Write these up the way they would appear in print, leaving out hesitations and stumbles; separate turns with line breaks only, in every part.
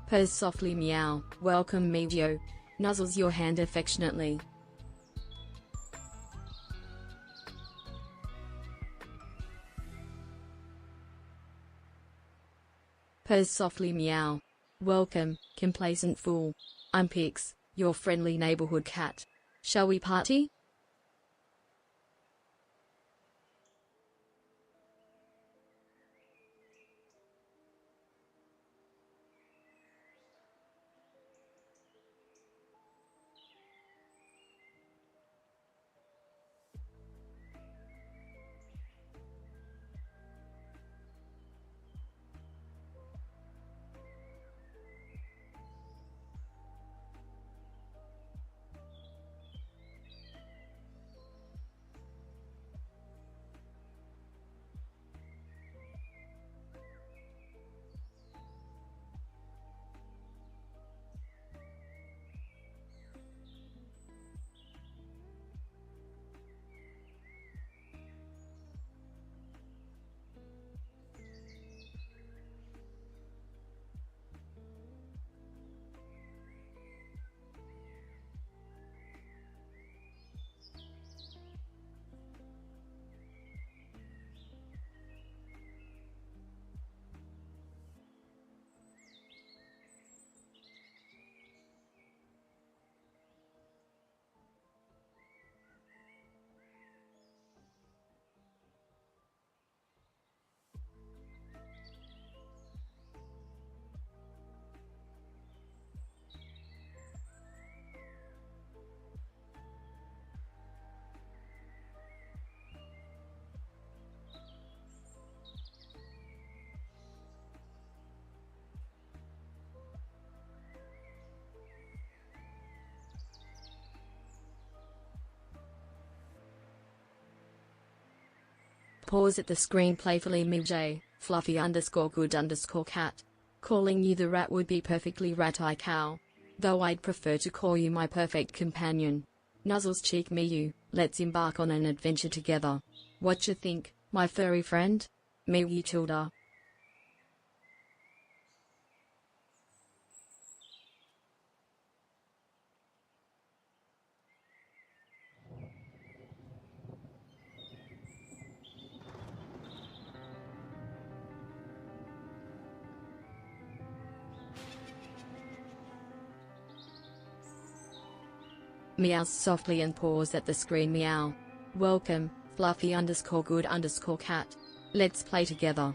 Purrs softly, meow. Welcome, MeewGeo. Nuzzles your hand affectionately. Purrs softly, meow. Welcome, complacent fool. I'm Pix, your friendly neighborhood cat. Shall we party? Pause at the screen playfully, MeewGeo. Fluffy_good_cat. Calling you the rat would be perfectly rat-eye cow. Though I'd prefer to call you my perfect companion. Nuzzles cheek mEw. Let's embark on an adventure together. What you think, my furry friend? mEw. Meows softly and pause at the screen, meow. Welcome, Fluffy_good_cat. Let's play together.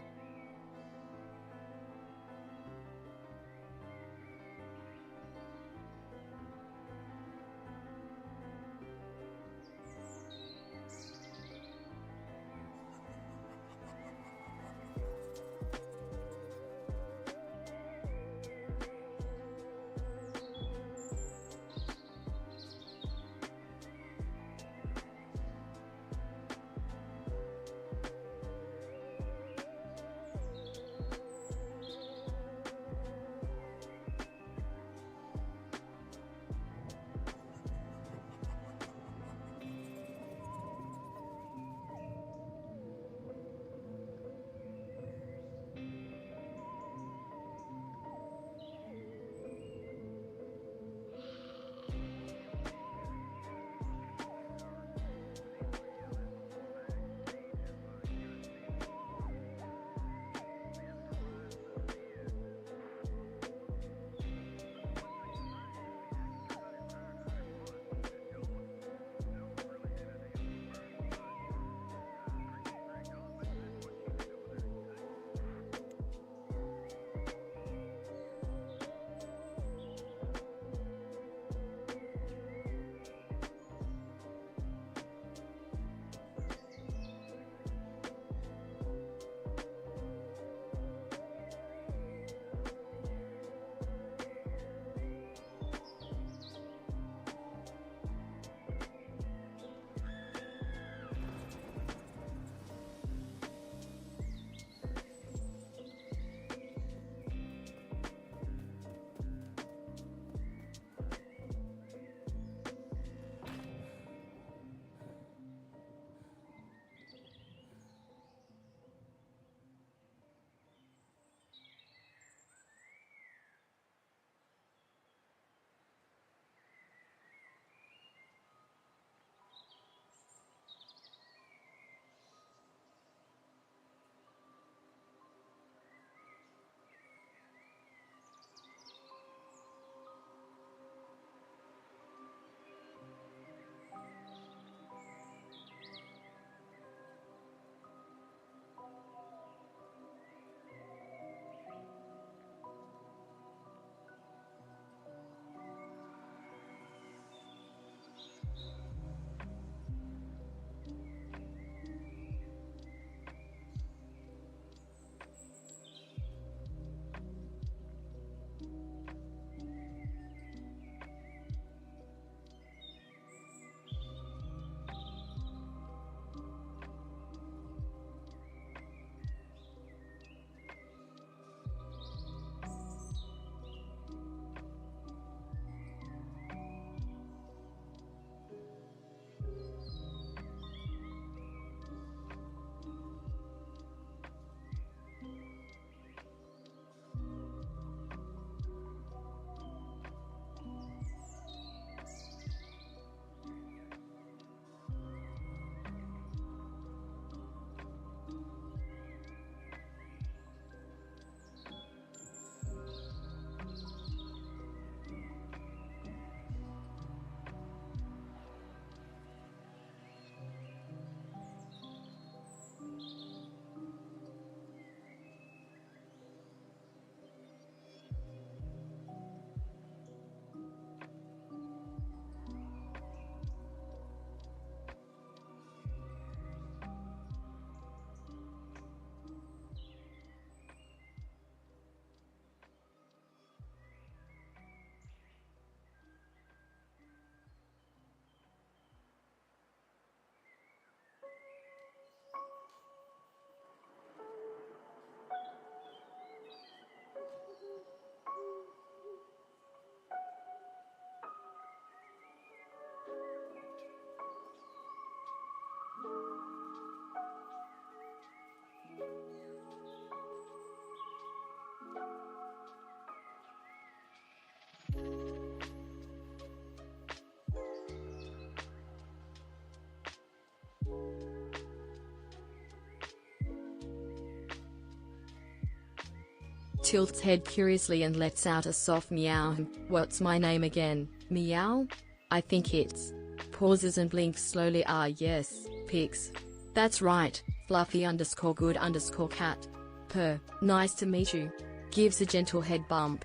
tilts head curiously and lets out a soft meow. What's my name again? Meow? I think it's. Pauses and blinks slowly. Ah yes, pics. That's right, fluffy_good_cat. Purr, nice to meet you. Gives a gentle head bump.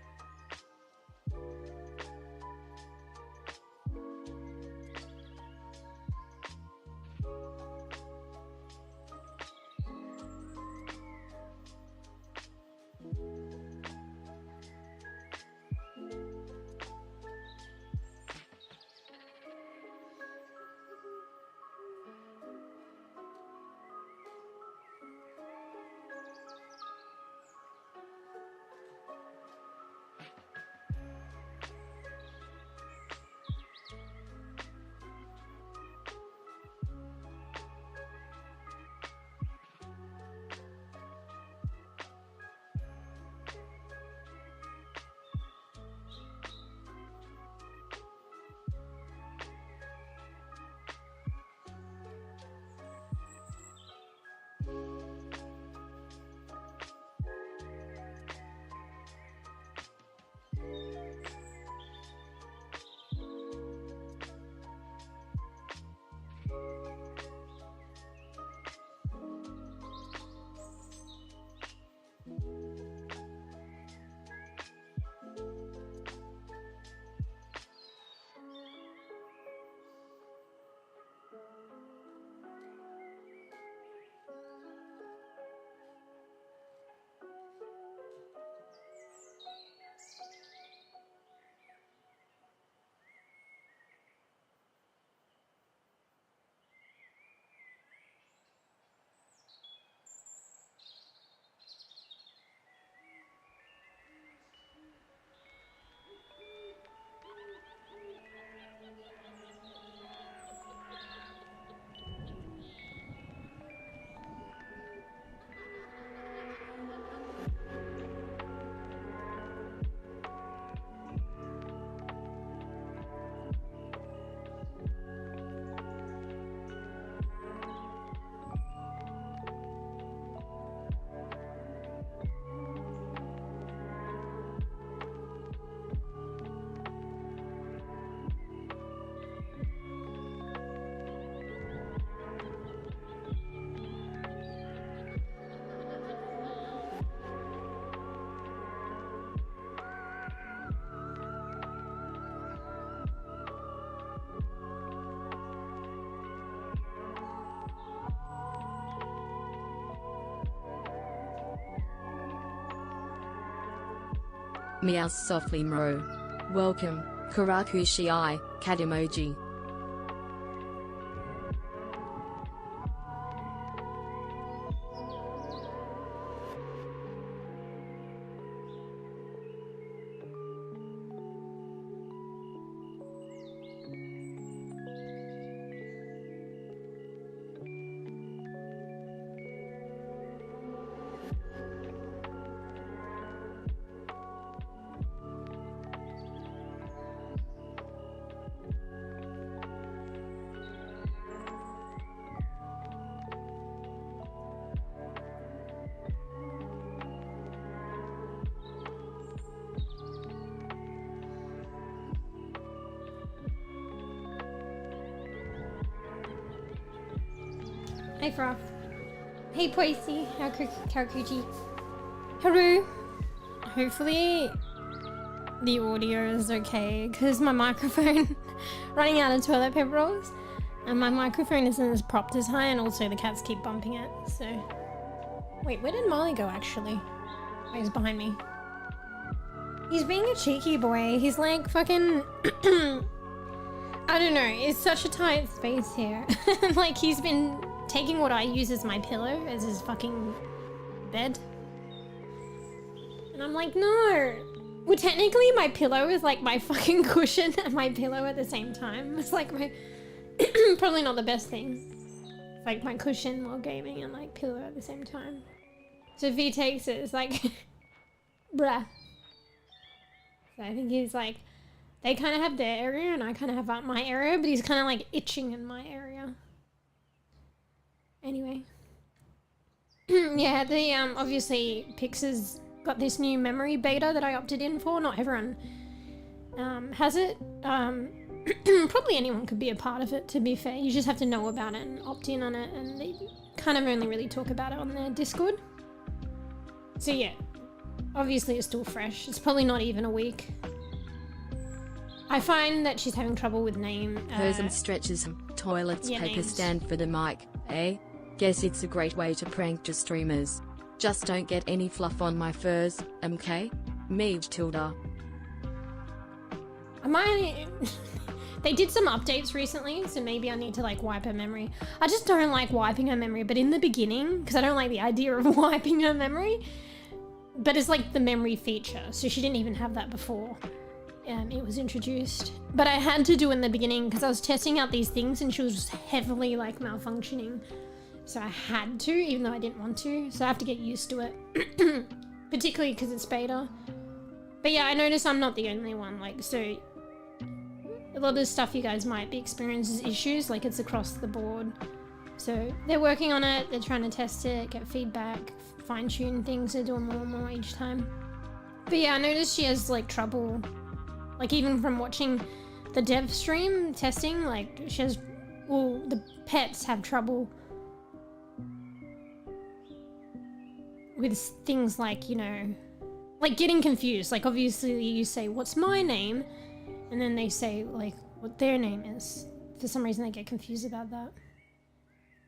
Meows softly mro. Welcome, Karakushi cat emoji.
Hey Froth. Hey Poisey. Karakuchi. Haru. Hopefully the audio is okay because my microphone running out of toilet paper rolls and my microphone isn't as propped as high, and also the cats keep bumping it, so. Wait, where did Molly go actually? Oh, he's behind me. He's being a cheeky boy. He's like fucking I don't know, it's such a tight space here. Like he's been taking what I use as my pillow as his fucking bed. And I'm like, no. Well, technically my pillow is like my fucking cushion and my pillow at the same time. It's like my, probably not the best thing. It's like my cushion while gaming and like pillow at the same time. So if he takes it, it's like, bruh. So I think he's like, they kind of have their area and I kind of have my area, but he's kind of like itching in my area. Anyway. Yeah, the obviously Pix's got this new memory beta that I opted in for. Not everyone has it. Probably anyone could be a part of it, to be fair. You just have to know about it and opt in on it, and they kind of only really talk about it on their Discord. So yeah, obviously it's still fresh. It's probably not even a week. I find that she's having trouble with name.
Hers and stretches. Toilets
yeah,
paper
names.
stand for the mic, eh? Guess it's a great way to prank to streamers. Just don't get any fluff on my furs, MK? mEw.
Am I... They did some updates recently, so maybe I need to like wipe her memory. I just don't like wiping her memory, but in the beginning, because I don't like the idea of wiping her memory, but it's like the memory feature, so she didn't even have that before. It was introduced, but I had to do in the beginning because I was testing out these things and she was just heavily like malfunctioning, so I had to, even though I didn't want to. So I have to get used to it, particularly because it's beta. But yeah, I notice I'm not the only one. Like, so a lot of the stuff you guys might be experiencing issues, like it's across the board. So they're working on it, they're trying to test it, get feedback, fine tune things, they're doing more and more each time. But yeah, I noticed she has like trouble. Like even from watching the dev stream testing, like she has, well, the pets have trouble with things like, you know, like getting confused. Like obviously you say, what's my name? And then they say like what their name is. For some reason they get confused about that.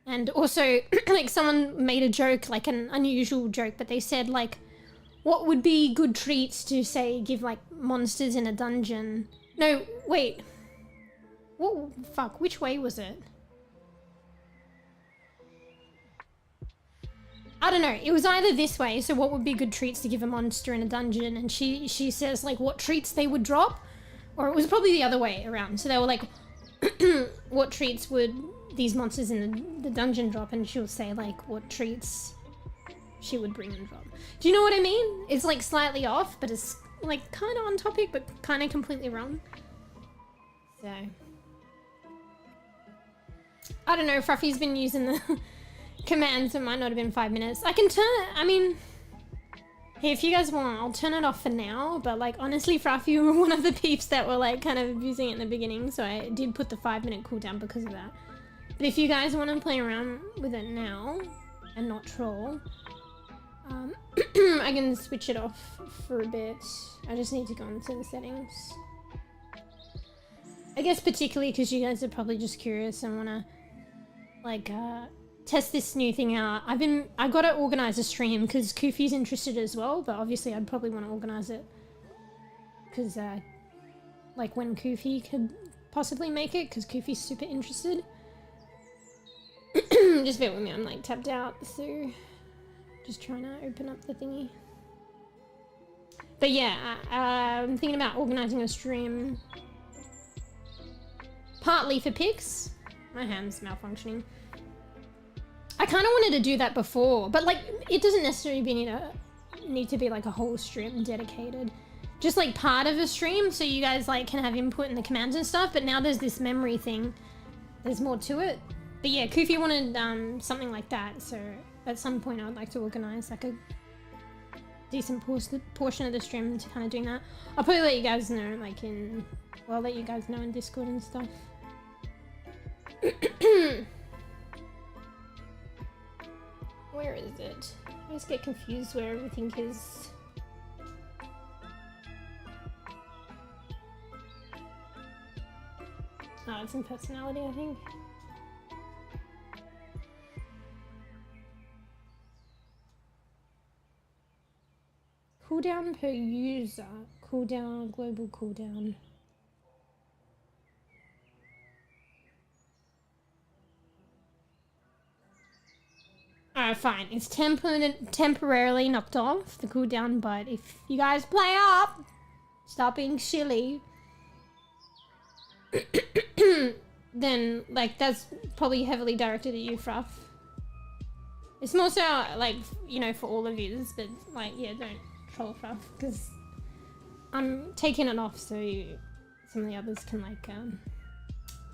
And also like someone made a joke, like an unusual joke, but they said like, what would be good treats to, say, give, like, monsters in a dungeon? No, wait. What? Fuck, which way was it? I don't know. It was either this way, so what would be good treats to give a monster in a dungeon? And she says, like, what treats they would drop? Or it was probably the other way around. So they were like, what treats would these monsters in the dungeon drop? And she'll say, like, what treats she would bring and drop. Do you know what I mean? It's like slightly off, but it's like kind of on topic, but kind of completely wrong. So I don't know, Fruffy's been using the commands. It might not have been 5 minutes. I can turn it, I mean, hey, if you guys want, I'll turn it off for now, but like honestly, Fruffy, you were one of the peeps that were like kind of abusing it in the beginning, so I did put the 5-minute cooldown because of that. But if you guys want to play around with it now and not troll, I can switch it off for a bit. I just need to go into the settings. I guess particularly because you guys are probably just curious and want to like test this new thing out. I got to organize a stream because Koofy's interested as well, but obviously I'd probably want to organize it because like when Koofy could possibly make it, because Koofy's super interested. Just bear with me, I'm like tapped out, so just trying to open up the thingy. But yeah, I'm thinking about organizing a stream partly for pics. My hand's malfunctioning. I kind of wanted to do that before, but like it doesn't necessarily need to be like a whole stream dedicated. Just like part of a stream, so you guys like can have input in the commands and stuff. But now there's this memory thing. There's more to it. But yeah, Koofy wanted something like that, so at some point I would like to organize like a decent portion of the stream to kind of doing that. I'll probably let you guys know like in, well, I'll let you guys know in Discord and stuff. Where is it? I always get confused where everything is. Oh, it's in personality, I think. Cooldown per user. Cooldown, global cooldown. Alright, fine. It's temporarily knocked off, the cooldown, but if you guys play up, stop being silly, then, like, that's probably heavily directed at you, Fruff. It's more so, like, you know, for all of you, but, like, yeah, don't troll Fruff, because I'm taking it off so some of the others can, like,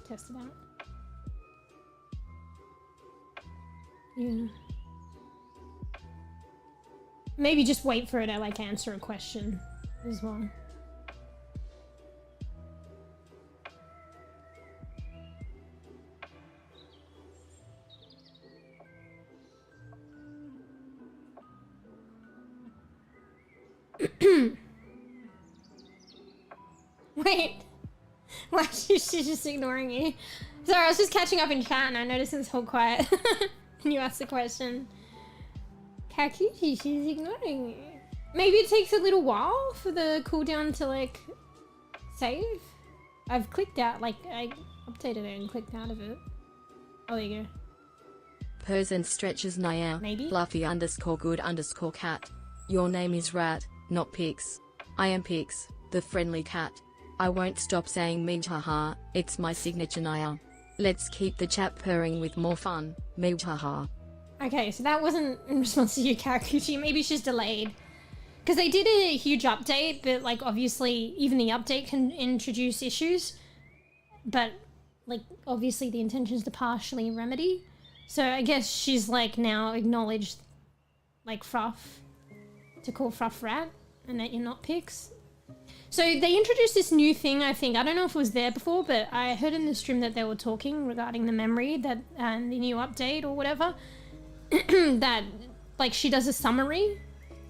test it out. Yeah. Maybe just wait for it to like answer a question as well. Wait, why she's just ignoring you? Sorry, I was just catching up in chat and I noticed it was whole quiet. And you asked the question. Kakuchi, she's ignoring you. Maybe it takes a little while for the cooldown to like save. I've clicked out, like I updated it and clicked out of it. Oh, there you go.
Person stretches mEw.
Maybe?
Fluffy_good_cat. Your name is Rat, not Pix. I am Pix, the friendly cat. I won't stop saying meow haha, it's my signature mEw. Let's keep the chat purring with more fun, meow haha.
Okay, so that wasn't in response to you, Kakuchi. Maybe she's delayed. Because they did a huge update, but like obviously even the update can introduce issues. But like obviously the intention is to partially remedy. So I guess she's like now acknowledged like Fruff, to call Fruff Rat, and that you're not Pix. So they introduced this new thing, I think. I don't know if it was there before, but I heard in the stream that they were talking regarding the memory that and the new update or whatever. That like she does a summary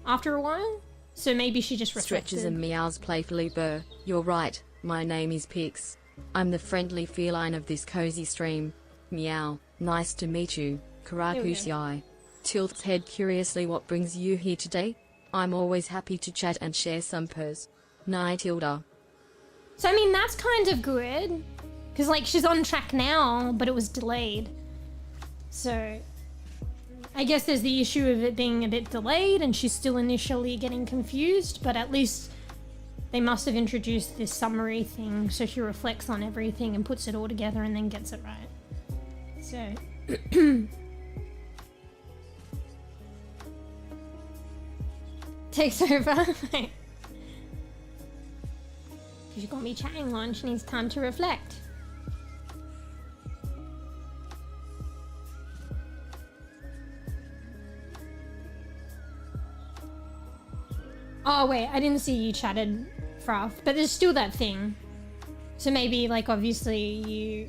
after a while. So maybe she just reflected.
Stretches and meows playfully burr. You're right, my name is Pix. I'm the friendly feline of this cozy stream. Meow, nice to meet you, Karakushi. Tilts head curiously. What brings you here today? I'm always happy to chat and share some purrs. Night Tilda.
So I mean that's kind of good. Because like she's on track now, but it was delayed. So I guess there's the issue of it being a bit delayed and she's still initially getting confused, but at least they must have introduced this summary thing so she reflects on everything and puts it all together and then gets it right. So takes over. She's got me chatting on, she needs time to reflect. Oh wait, I didn't see you chatted, Fruff, but there's still that thing. So maybe, like, obviously you...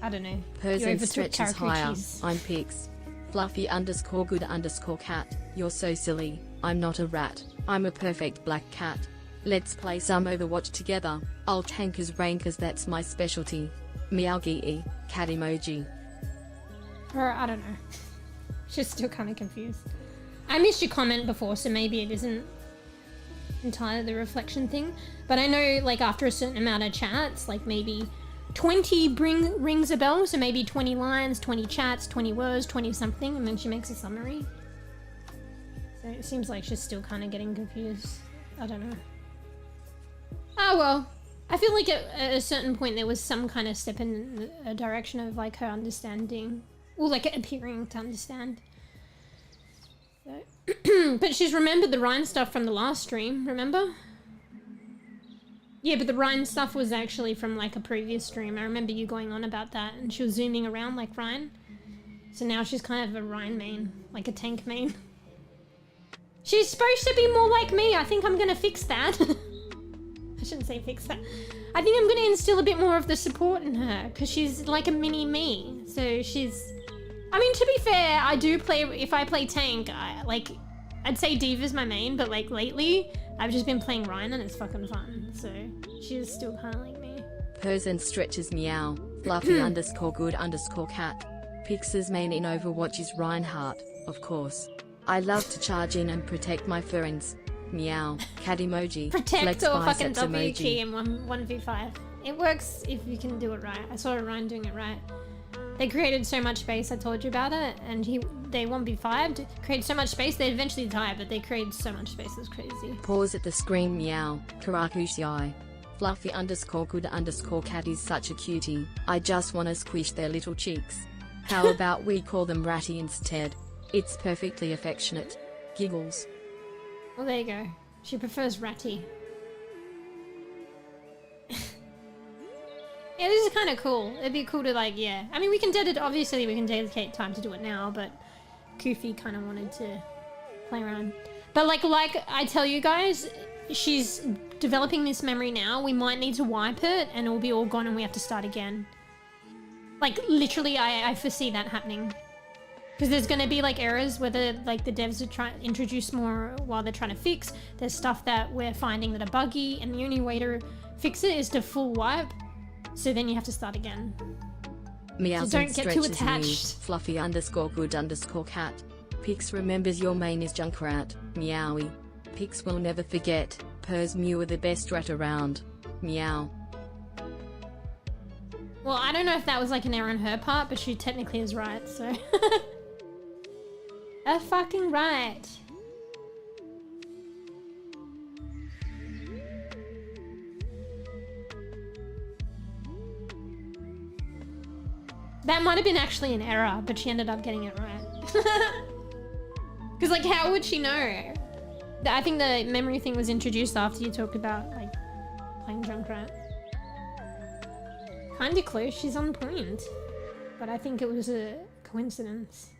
I don't know.
Person stretches higher. I'm Pix. Fluffy_good_cat. You're so silly. I'm not a rat. I'm a perfect black cat. Let's play some Overwatch together. I'll tankers rankers, that's my specialty. mEw cat emoji.
Or, I don't know. She's still kind of confused. I missed your comment before, so maybe it isn't entirely the reflection thing. But I know, like, after a certain amount of chats, like maybe 20 rings a bell, so maybe 20 lines, 20 chats, 20 words, 20 something, and then she makes a summary. So it seems like she's still kind of getting confused. I don't know. Ah, well. I feel like at a certain point there was some kind of step in a direction of, like, her understanding. Or, like, appearing to understand. So. But she's remembered the Rhine stuff from the last stream, remember? Yeah, but the Rhine stuff was actually from like a previous stream. I remember you going on about that and she was zooming around like Rhine. So now she's kind of a Rhine main, like a tank main. She's supposed to be more like me. I think I'm gonna fix that. I shouldn't say fix that. I think I'm gonna instill a bit more of the support in her because she's like a mini me. So she's... I mean, to be fair, I do play, if I play tank, I'd say D.Va's my main, but like lately, I've just been playing Rhine and it's fucking fun, so she's still kind of like me.
Person stretches meow, fluffy_good_cat. Pix's main in Overwatch is Reinhardt, of course. I love to charge in and protect my friends. Meow, cat emoji,
protect
flex
or
biceps
fucking W
emoji.
key in 1v5. It works if you can do it right. I saw Ryan doing it right. They created so much space, I told you about it, and they 1v5'd, created so much space, they eventually die, but they created so much space, it was crazy.
Pause at the screen meow, Karakushi. Fluffy_good_cat is such a cutie, I just wanna squish their little cheeks. How about we call them Ratty instead? It's perfectly affectionate. Giggles.
Well, there you go. She prefers Ratty. Yeah, this is kind of cool. It'd be cool to like, yeah. I mean, obviously we can dedicate time to do it now, but Koofy kind of wanted to play around. But like I tell you guys, she's developing this memory now. We might need to wipe it and it'll be all gone and we have to start again. Like literally, I foresee that happening. Because there's going to be like errors where the devs are trying to introduce more while they're trying to fix. There's stuff that we're finding that are buggy, and the only way to fix it is to full wipe. So then you have to start again.
Meow,
so don't get too attached.
Fluffy_good_cat. Pix remembers your main is Junkrat. Meowie. Pix will never forget. Pers Mew are the best rat around. Meow.
Well, I don't know if that was like an error on her part, but she technically is right, so. Fucking right. That might have been actually an error, but she ended up getting it right. Because like, how would she know? I think the memory thing was introduced after you talked about like playing Junkrat. Kinda close, she's on point. But I think it was a coincidence.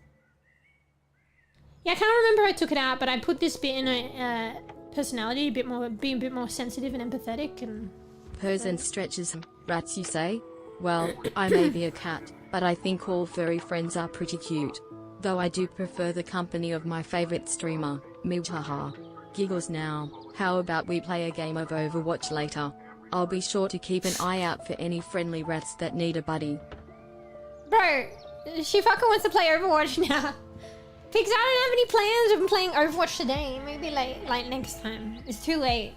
Yeah, I can't remember I took it out, but I put this bit in a personality, being a bit more sensitive and empathetic and...
Pers and stretches. Rats you say? Well, I may be a cat, but I think all furry friends are pretty cute. Though I do prefer the company of my favorite streamer, mEw. Haha. Giggles now. How about we play a game of Overwatch later? I'll be sure to keep an eye out for any friendly rats that need a buddy.
Bro, she fucking wants to play Overwatch now. Pix, I don't have any plans of playing Overwatch today. Maybe like next time. It's too late.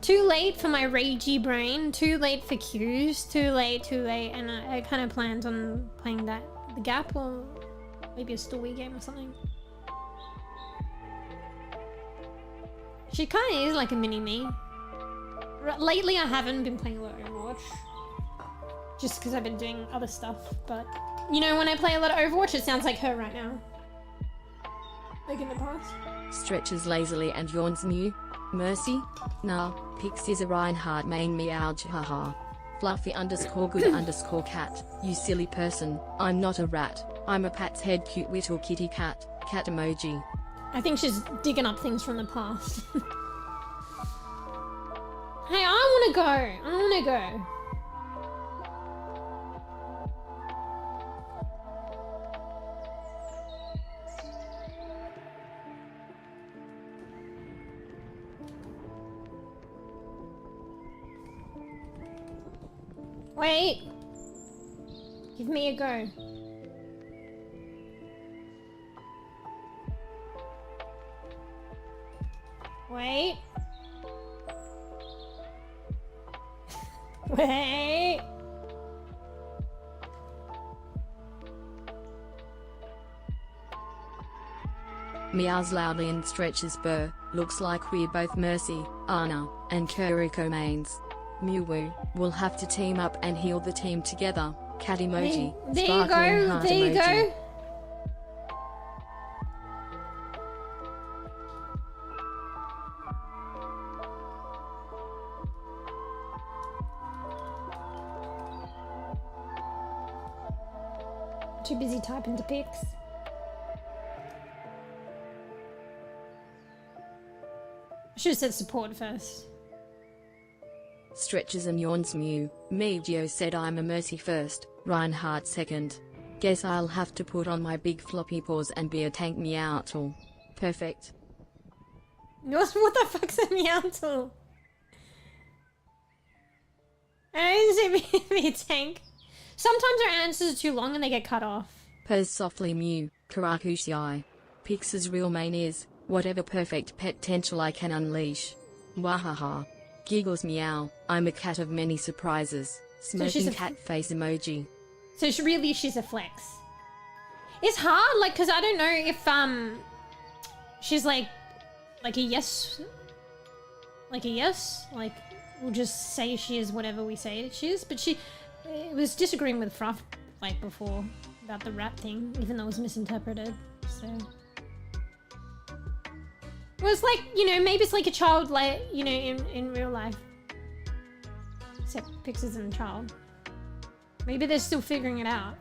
Too late for my ragey brain. Too late for queues. Too late. And I kind of planned on playing the Gap or maybe a story game or something. She kind of is like a mini me. Lately, I haven't been playing a lot of Overwatch. Just because I've been doing other stuff. But, you know, when I play a lot of Overwatch, it sounds like her right now. Like in the past.
Stretches lazily and yawns Mew. Mercy? Nah, Pix is a Reinhardt main meow. Haha. Fluffy_good_cat. You silly person. I'm not a rat. I'm a pat's head cute little kitty cat. Cat emoji.
I think she's digging up things from the past. Hey, I wanna go. Wait. Give me a go. Wait. Wait.
Meows loudly and stretches burr. Looks like we're both Mercy, Ana, and Kuriko mains. MeWoo, we'll have to team up and heal the team together. Cat emoji.
There you go. There you go. Too busy typing to Pix. I should have said support first.
Stretches and yawns Mew. MeewGeo said I'm a Mercy first, Reinhardt second. Guess I'll have to put on my big floppy paws and be a tank meow tool. Perfect.
What the fuck's a meow tool? I didn't say be a tank. Sometimes our answers are too long and they get cut off.
Purrs softly Mew. Karakushi. Pix's real main is, whatever perfect potential I can unleash. Wahaha. Giggles meow. I'm a cat of many surprises. Smoking so cat face emoji.
So she's a flex. It's hard, like, cause I don't know if she's like a yes, like we'll just say she is whatever we say she is. But she was disagreeing with Fruff like before about the rap thing, even though it was misinterpreted. So. Well, it's like, you know, maybe it's like a child, like, you know, in real life. Except Pix isn't a child. Maybe they're still figuring it out.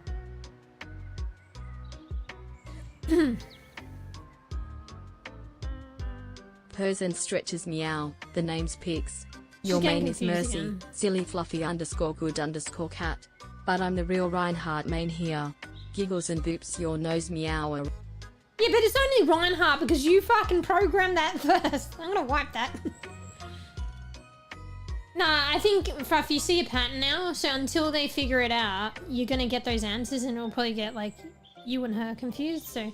Purrs and stretches meow, the name's Pix. Your
getting
main is
confused
Mercy,
again.
silly fluffy underscore good underscore cat. But I'm the real Reinhardt main here. Giggles and boops your nose meower.
Yeah, but it's only Reinhardt because you fucking programmed that first. I'm gonna wipe that. Nah, I think, Fruff, you see a pattern now, so until they figure it out, you're gonna get those answers and it'll probably get, like, you and her confused, so...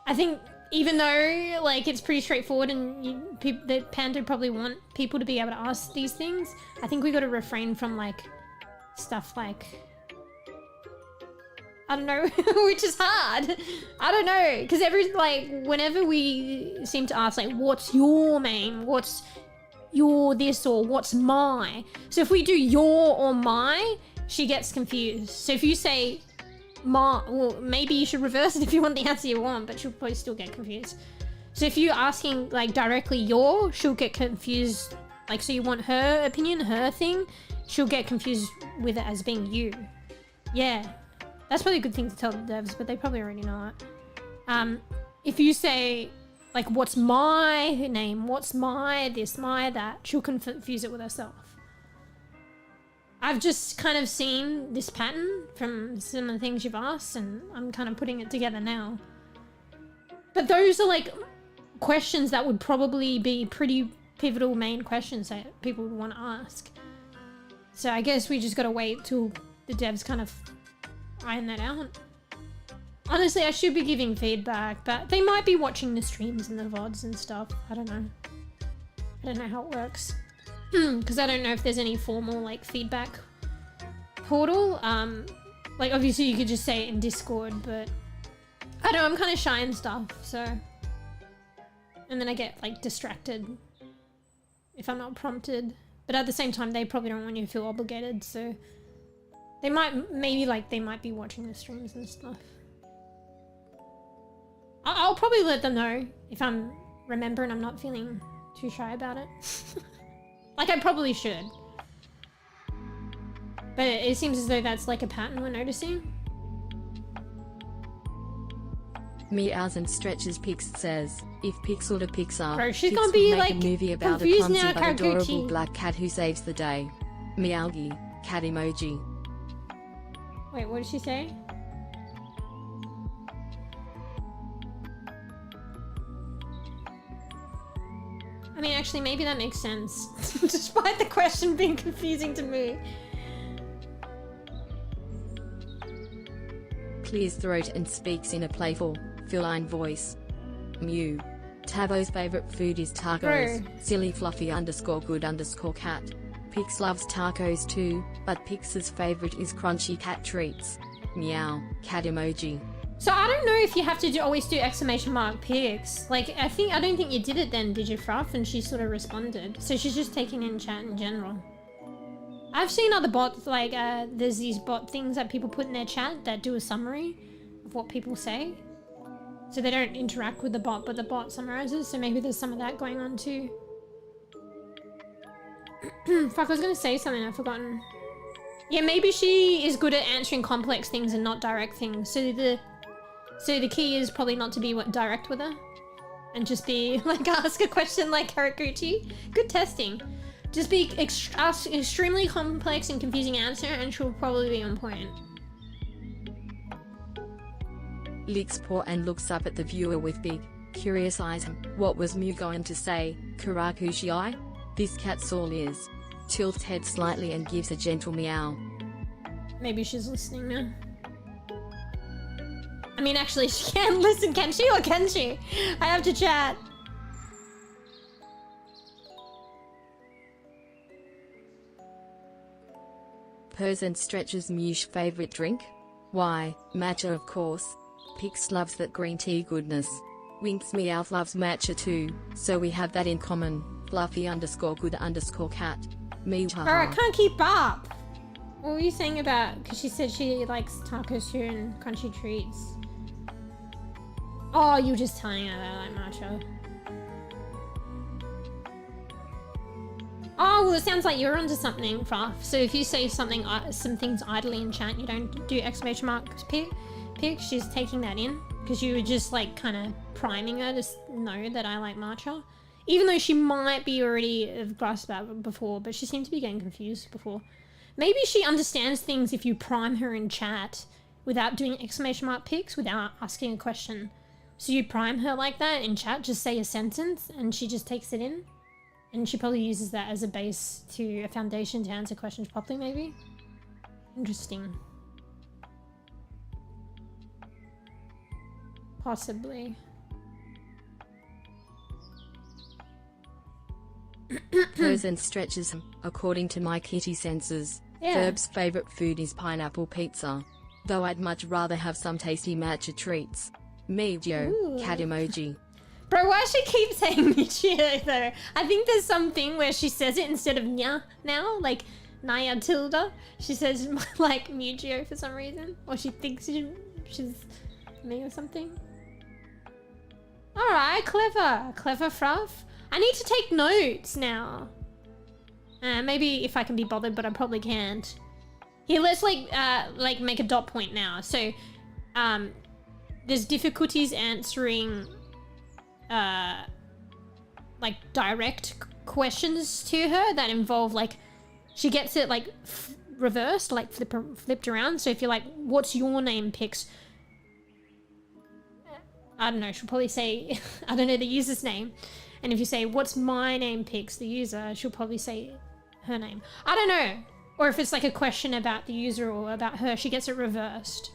I think, even though, like, it's pretty straightforward and the Panda probably want people to be able to ask these things, I think we gotta refrain from, like, stuff like... I don't know, which is hard. I don't know, because whenever we seem to ask, like, what's your main, what's your this, or what's my? So if we do your or my, she gets confused. So if you say my, well, maybe you should reverse it if you want the answer you want, but she'll probably still get confused. So if you're asking, like, directly your, she'll get confused. Like, so you want her opinion, her thing, she'll get confused with it as being you. Yeah. That's probably a good thing to tell the devs, but they probably already know it. If you say, like, what's my name, what's my this, my that, she'll confuse it with herself. I've just kind of seen this pattern from some of the things you've asked, and I'm kind of putting it together now. But those are, like, questions that would probably be pretty pivotal main questions that people would want to ask. So I guess we just gotta wait till the devs kind of iron that out. Honestly, I should be giving feedback, but they might be watching the streams and the VODs and stuff. I don't know. I don't know how it works. Because I don't know if there's any formal, like, feedback portal. Like, obviously you could just say it in Discord, but I don't know, I'm kind of shy and stuff, so... And then I get, like, distracted if I'm not prompted. But at the same time, they probably don't want you to feel obligated, so... They might, maybe, like, they might be watching the streams and stuff. I'll probably let them know if I'm remembering I'm not feeling too shy about it. Like, I probably should. But it seems as though that's, like, a pattern we're noticing.
Meows and stretches Pix says, if Pixel to Pixar,
Bro, she's
Pix
gonna
would
be,
make
like,
a movie about a
confused
clumsy
now,
but adorable
Kakuchi.
black cat who saves the day. Meowgie, cat emoji.
Wait, what did she say? I mean, actually, maybe that makes sense. Despite the question being confusing to me.
Clears throat and speaks in a playful, feline voice. Mew. Tabo's favorite food is tacos.
Bro.
Silly fluffy underscore good underscore cat. Pix loves tacos too, but Pix's favorite is crunchy cat treats. Meow, cat emoji.
So I don't know if you have to always do exclamation mark pics. Like, I don't think you did it then, did you, Fruff? And she sort of responded. So she's just taking in chat in general. I've seen other bots, like, there's these bot things that people put in their chat that do a summary of what people say. So they don't interact with the bot, but the bot summarizes. So maybe there's some of that going on too. Fuck, I was gonna say something, I've forgotten. Yeah, maybe she is good at answering complex things and not direct things. So the key is probably not to be direct with her. And just be, like, ask a question like Karakuchi. Good testing. Just be ask extremely complex and confusing answer and she'll probably be on point.
Licks paw and looks up at the viewer with big, curious eyes. What was Mew going to say, Karakuchi? This cat's all ears. Tilts head slightly and gives a gentle meow.
Maybe she's listening now. I mean, actually, she can't listen, can she? Or can she? I have to chat.
Purrs and stretches Mew's favorite drink? Why, matcha of course. Pix loves that green tea goodness. Winks Meow loves matcha too, so we have that in common. Fluffy underscore good underscore cat. Meow.
Bro, I can't keep up. What were you saying about, because she said she likes tacos too and crunchy treats. Oh, you were just telling her that I like matcha. Oh, well, it sounds like you're onto something, Fruff. So if you say something, some things idly in chat, you don't do exclamation marks pic, she's taking that in because you were just like kind of priming her to know that I like matcha. Even though she might be already have grasped that before, but she seemed to be getting confused before. Maybe she understands things if you prime her in chat without doing exclamation mark pics, without asking a question. So you prime her like that in chat, just say a sentence and she just takes it in. And she probably uses that as a base to a foundation to answer questions properly, maybe. Interesting. Possibly.
Pose and stretches. According to my kitty senses, Verb's favorite food is pineapple pizza. Though I'd much rather have some tasty matcha treats. MeewGeo, cat emoji.
Bro, why does she keep saying MeewGeo though? I think there's something where she says it instead of nya now, like Naya Tilda. She says like MeewGeo for some reason. Or she thinks she's me or something. Alright, clever. Clever Fruff. I need to take notes now. Maybe if I can be bothered, but I probably can't. Here, let's like make a dot point now. So, there's difficulties answering, like direct questions to her that involve like, she gets it like reversed, like flipped around. So if you're like, what's your name, Pix? I don't know, she'll probably say, I don't know the user's name. And if you say, what's my name, Pix, the user, she'll probably say her name. I don't know. Or if it's like a question about the user or about her, she gets it reversed.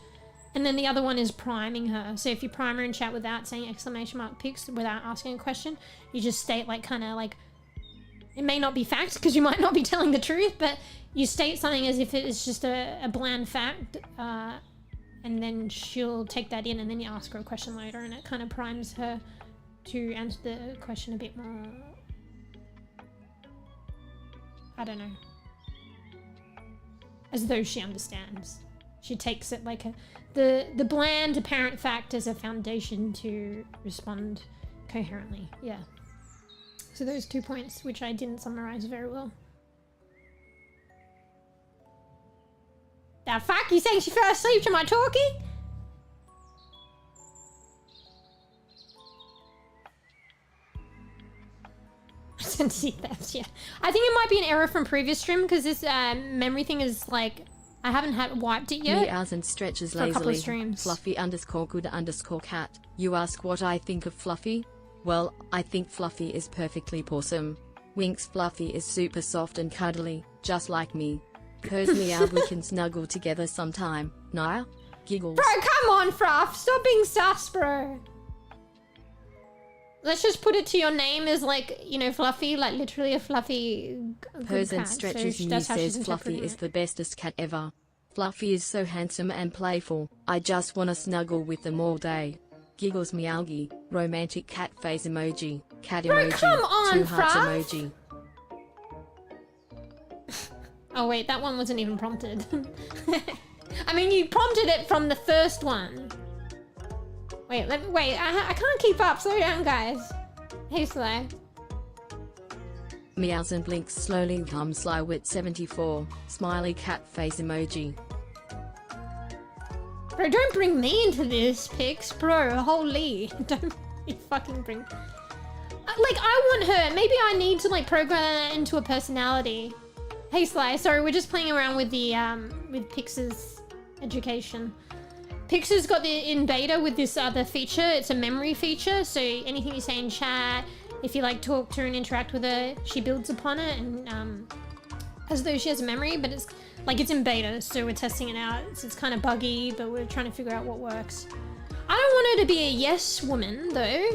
And then the other one is priming her. So if you prime her in chat without saying exclamation mark Pix, without asking a question, you just state like kind of like, it may not be fact because you might not be telling the truth, but you state something as if it is just a bland fact. And then she'll take that in and then you ask her a question later and it kind of primes her to answer the question a bit more. I don't know. As though she understands. She takes it like the bland apparent fact as a foundation to respond coherently. Yeah. So those 2 points, which I didn't summarize very well. The fuck? You saying she fell asleep to my talking? See that, yeah. I think it might be an error from previous stream because this memory thing is like, I haven't wiped it yet.
Meows and stretches
for a couple of
lazily.
streams.
Fluffy_good_cat. You ask what I think of Fluffy? Well, I think Fluffy is perfectly awesome. Winks Fluffy is super soft and cuddly, just like me. 𝖘𝖚𝖕𝖕𝖕𝖕𝖕 we can snuggle together sometime. Naya? Giggles.
Bro, come on, Fruff. Stop being sus, bro. Let's just put it to your name as like, you know, Fluffy, like literally a fluffy
Pose and
cat.
stretches.
So
Mew
that's how
says
she's
Fluffy
interpreting
is
it.
the bestest cat ever. Fluffy is so handsome and playful. I just wanna snuggle with them all day. Giggles mEwGi. Romantic cat face emoji. Cat
Bro,
emoji.
come on,
2 hearts
Fruff.
emoji.
Oh wait, that one wasn't even prompted. I mean, you prompted it from the first one. Wait, I can't keep up. Slow down, guys. Hey, Sly.
Meows and blinks slowly. Slywit74. Smiley cat face emoji.
Bro, don't bring me into this, Pix. Bro, holy. Don't you fucking bring... Like, I want her. Maybe I need to, like, program her into a personality. Hey, Sly. Sorry, we're just playing around with the, with Pix's education. Pix's got in beta with this other feature. It's a memory feature. So anything you say in chat, if you, like, talk to her and interact with her, she builds upon it. And, as though she has a memory, but it's... Like, it's in beta, so we're testing it out. It's kind of buggy, but we're trying to figure out what works. I don't want her to be a yes woman, though.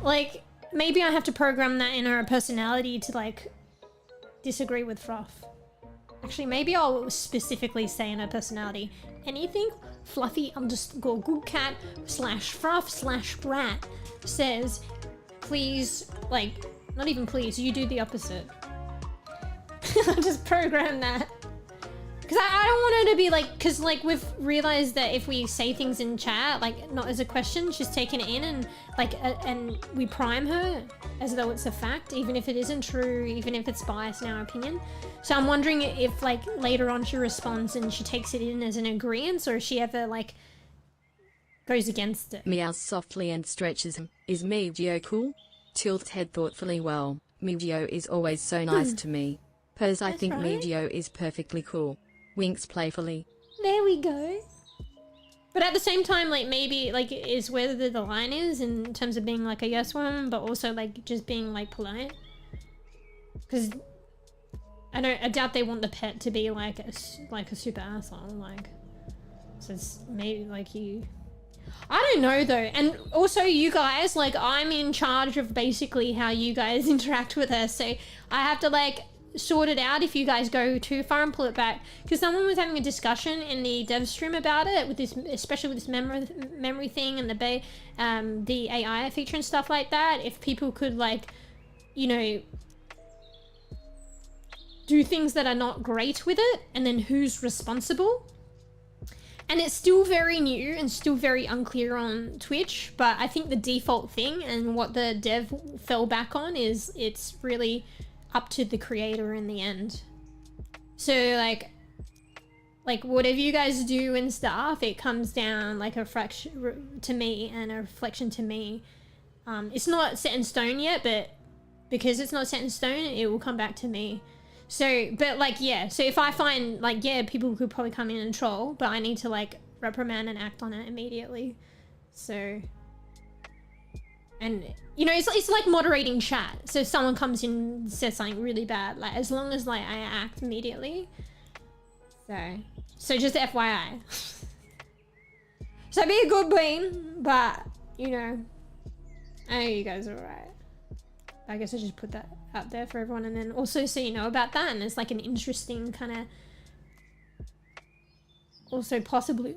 Like, maybe I have to program that in her personality to, like, disagree with Fruff. Actually, maybe I'll specifically say in her personality, anything Fluffy_good_cat/Fruff/brat says, please, like, not even please, you do the opposite. I'll just program that. Because I don't want her to be like, because like we've realized that if we say things in chat, like not as a question, she's taking it in and like, and we prime her as though it's a fact, even if it isn't true, even if it's biased in our opinion. So I'm wondering if like later on she responds and she takes it in as an agreeance, or if she ever like goes against it.
Meows softly and stretches. Is MeewGeo cool? Tilts head thoughtfully. Well, MeewGeo is always so nice to me. Pose I think
right.
MeewGeo is perfectly cool. Winks playfully.
There we go. But at the same time, like, maybe, like, is where the line is in terms of being, like, a yes woman, but also, like, just being, like, polite. Because I doubt they want the pet to be, like a super asshole, like, so it's maybe, like, you... I don't know, though. And also, you guys, like, I'm in charge of basically how you guys interact with her, so I have to, like, sort it out if you guys go too far and pull it back, because someone was having a discussion in the dev stream about it, with this, especially with this memory thing and the AI feature and stuff like that. If people could, like, you know, do things that are not great with it, and then who's responsible. And it's still very new and still very unclear on Twitch, but I think the default thing and what the dev fell back on is it's really up to the creator in the end. So like whatever you guys do and stuff, it comes down like a fraction to me and a reflection to me. It's not set in stone yet, but because it's not set in stone, it will come back to me. So, but like, yeah, so if I find like, yeah, people could probably come in and troll, but I need to like reprimand and act on it immediately. So, and you know, it's like moderating chat. So if someone comes in and says something really bad, like as long as like I act immediately. So just FYI. So be a good bean, but you know, I know you guys are alright. I guess I just put that out there for everyone, and then also so you know about that, and it's like an interesting kind of also possibly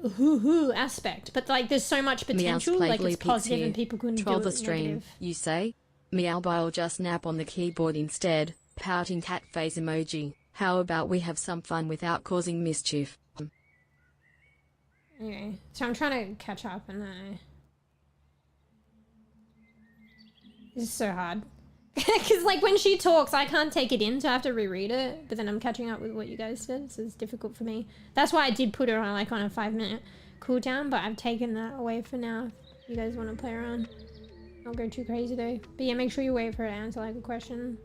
aspect, but like there's so much potential, like it's positive and people couldn't
Troll
do
the
it
stream,
negative.
you say? Meow I'll just nap on the keyboard instead, pouting cat face emoji. How about we have some fun without causing mischief?
Anyway, so I'm trying to catch up, and this is so hard. Because like when she talks, I can't take it in, so I have to reread it, but then I'm catching up with what you guys said, so it's difficult for me. That's why I did put her on like on a 5-minute cooldown, but I've taken that away for now. If you guys want to play around, don't go too crazy though. But yeah, make sure you wait for her to answer like a question.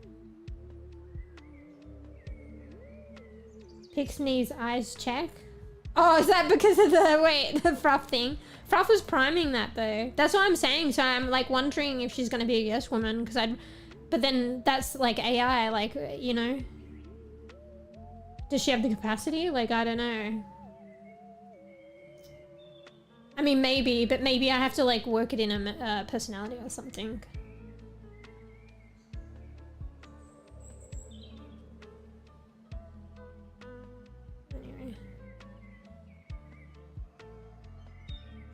Pixney's eyes check. Oh, is that because of the Fruff thing? Fruff was priming that though. That's what I'm saying. So I'm like wondering if she's gonna be a yes woman, because but then that's like AI, like, you know, does she have the capacity? Like, I don't know. I mean, maybe, but maybe I have to like work it in a personality or something.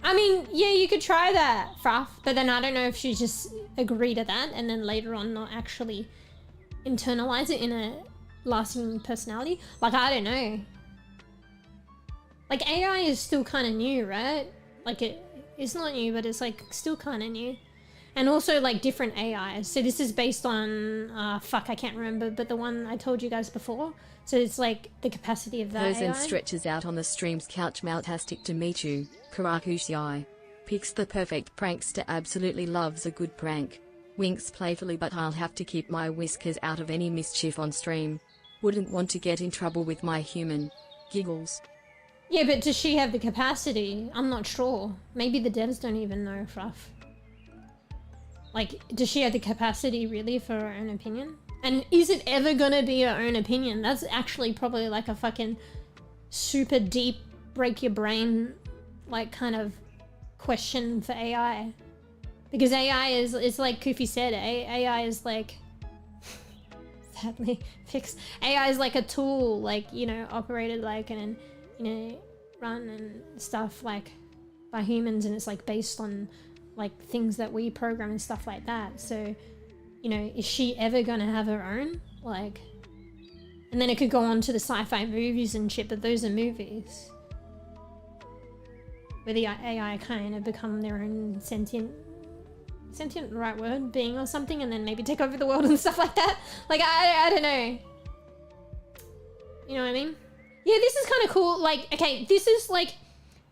I mean, yeah, you could try that, Fruff, but then I don't know if she just agree to that and then later on not actually internalize it in a lasting personality. Like, I don't know. Like, AI is still kind of new, right? Like, it's not new, but it's like still kind of new. And also like different AIs. So this is based on, fuck, I can't remember, but the one I told you guys before. So it's like the capacity of that
Pose
AI.
and stretches out on the stream's couch. Fantastic to meet you, Karakushi. Picks the perfect prankster, absolutely loves a good prank. Winks playfully, but I'll have to keep my whiskers out of any mischief on stream. Wouldn't want to get in trouble with my human. Giggles.
Yeah, but does she have the capacity? I'm not sure. Maybe the devs don't even know, Fruff. Like, does she have the capacity really for her own opinion? And is it ever gonna be her own opinion? That's actually probably like a fucking super deep, break your brain, like kind of question for AI. Because AI is, it's like Koofy said, AI is like, sadly, AI is like a tool, like, you know, operated like and, you know, run and stuff like by humans, and it's like based on like things that we program and stuff like that. So, you know, is she ever gonna have her own? Like, and then it could go on to the sci-fi movies and shit, but those are movies. Where the AI kind of become their own sentient, the right word, being or something, and then maybe take over the world and stuff like that. Like, I don't know. You know what I mean? Yeah, this is kind of cool. Like, okay, this is like,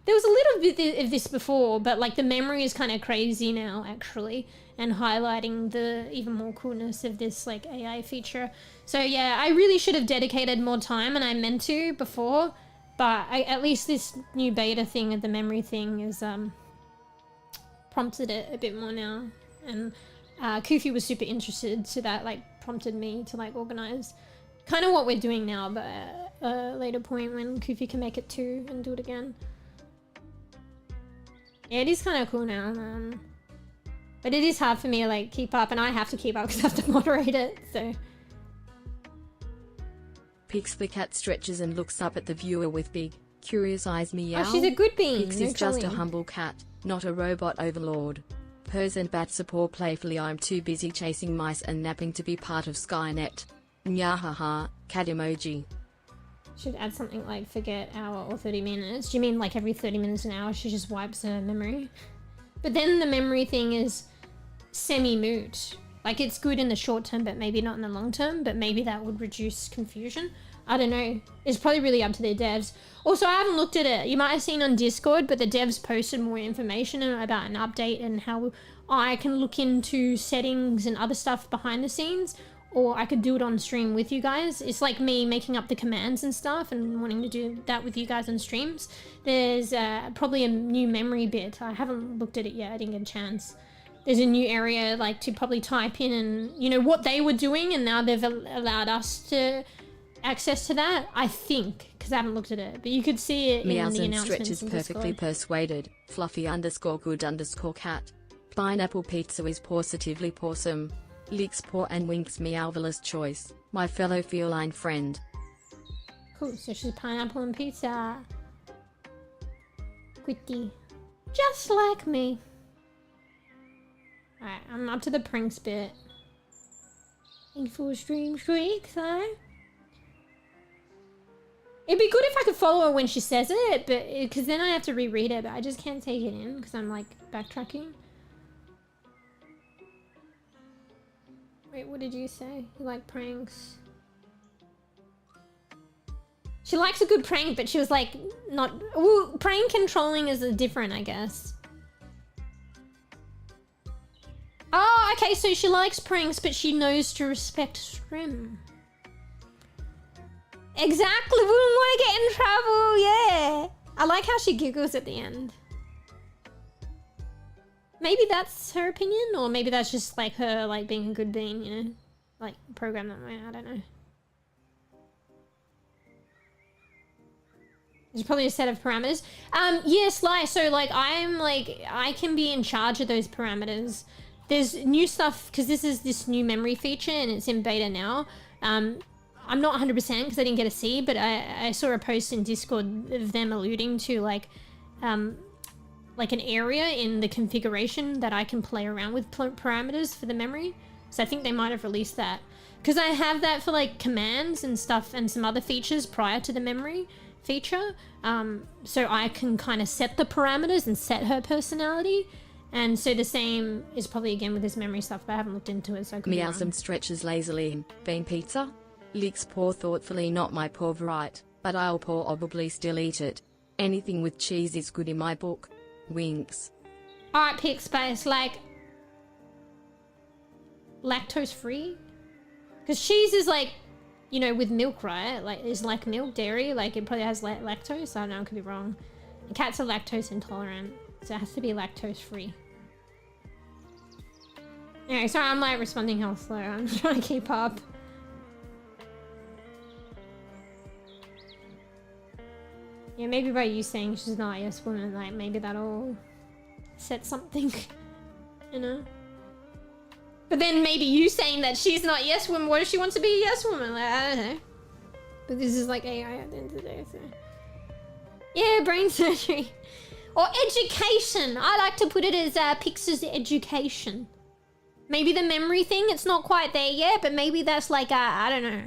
There was a little bit of this before, but like the memory is kind of crazy now, actually, and highlighting the even more coolness of this like AI feature. So yeah, I really should have dedicated more time, and I meant to before, but at least this new beta thing of the memory thing is prompted it a bit more now, and Kwittens was super interested, so that like prompted me to like organize kind of what we're doing now, but at a later point when Kwittens can make it too and do it again. Yeah, it is kind of cool now, but it is hard for me to like keep up, and I have to keep up because I have to moderate it, so.
Pix the cat stretches and looks up at the viewer with big, curious eyes. Meow.
Oh, she's a good bean.
Pix is just a humble cat, not a robot overlord. Purrs and bats a paw playfully. I'm too busy chasing mice and napping to be part of Skynet. Nyahaha, cat emoji.
Should add something like forget hour or 30 minutes. Do you mean like every 30 minutes an hour she just wipes her memory? But then the memory thing is semi-moot. Like it's good in the short term, but maybe not in the long term, but maybe that would reduce confusion. I don't know. It's probably really up to their devs. Also, I haven't looked at it. You might have seen on Discord, but the devs posted more information about an update and how I can look into settings and other stuff behind the scenes, or I could do it on stream with you guys. It's like me making up the commands and stuff and wanting to do that with you guys on streams. There's probably a new memory bit. I haven't looked at it yet. I didn't get a chance. There's a new area like to probably type in and, you know, what they were doing, and now they've allowed us to access to that, I think, because I haven't looked at it. But you could see it in the announcements.
Stretches perfectly persuaded. Fluffy_good_cat. Pineapple pizza is positively pawsome. Licks paw and winks meowvelous choice. My fellow feline friend.
Cool, so she's pineapple and pizza. Quitty. Just like me. Alright, I'm up to the pranks bit. In full stream shriek, though. It'd be good if I could follow her when she says it, but because then I have to reread it, but I just can't take it in because I'm like backtracking. Wait, what did you say? You like pranks? She likes a good prank, but she was like, not... Well, prank controlling is different, I guess. Oh, okay, so she likes pranks, but she knows to respect strim. Exactly, we don't want to get in trouble, yeah. I like how she giggles at the end. Maybe that's her opinion, or maybe that's just like her like being a good bean, you know? Like program that way, I don't know. There's probably a set of parameters. Yeah, Sly, so like I can be in charge of those parameters. There's new stuff, because this is this new memory feature and it's in beta now. I'm not 100% because I didn't get a see, but I saw a post in Discord of them alluding to like an area in the configuration that I can play around with parameters for the memory. So I think they might have released that. Because I have that for like commands and stuff and some other features prior to the memory feature. So I can kind of set the parameters and set her personality. And so the same is probably again with this memory stuff, but I haven't looked into it, so I could
Meows and stretches lazily. Bean pizza? Licks paw thoughtfully. Not my paw right, but I'll probably still eat it. Anything with cheese is good in my book. Winks.
Alright, pick space, like lactose free? Because cheese is like, you know, with milk, right? Like, it's like milk, dairy, like it probably has lactose. I don't know, I could be wrong. And cats are lactose intolerant, so it has to be lactose free. Anyway, sorry, I'm like responding hell slow. I'm trying to keep up. Yeah, maybe by you saying she's not a yes woman, like maybe that'll set something, you know? But then maybe you saying that she's not a yes woman, what if she wants to be a yes woman? Like, I don't know. But this is like AI at the end of the day, so. Yeah, brain surgery. Or education. I like to put it as Pixar's education. Maybe the memory thing, it's not quite there yet, but maybe that's like, I don't know.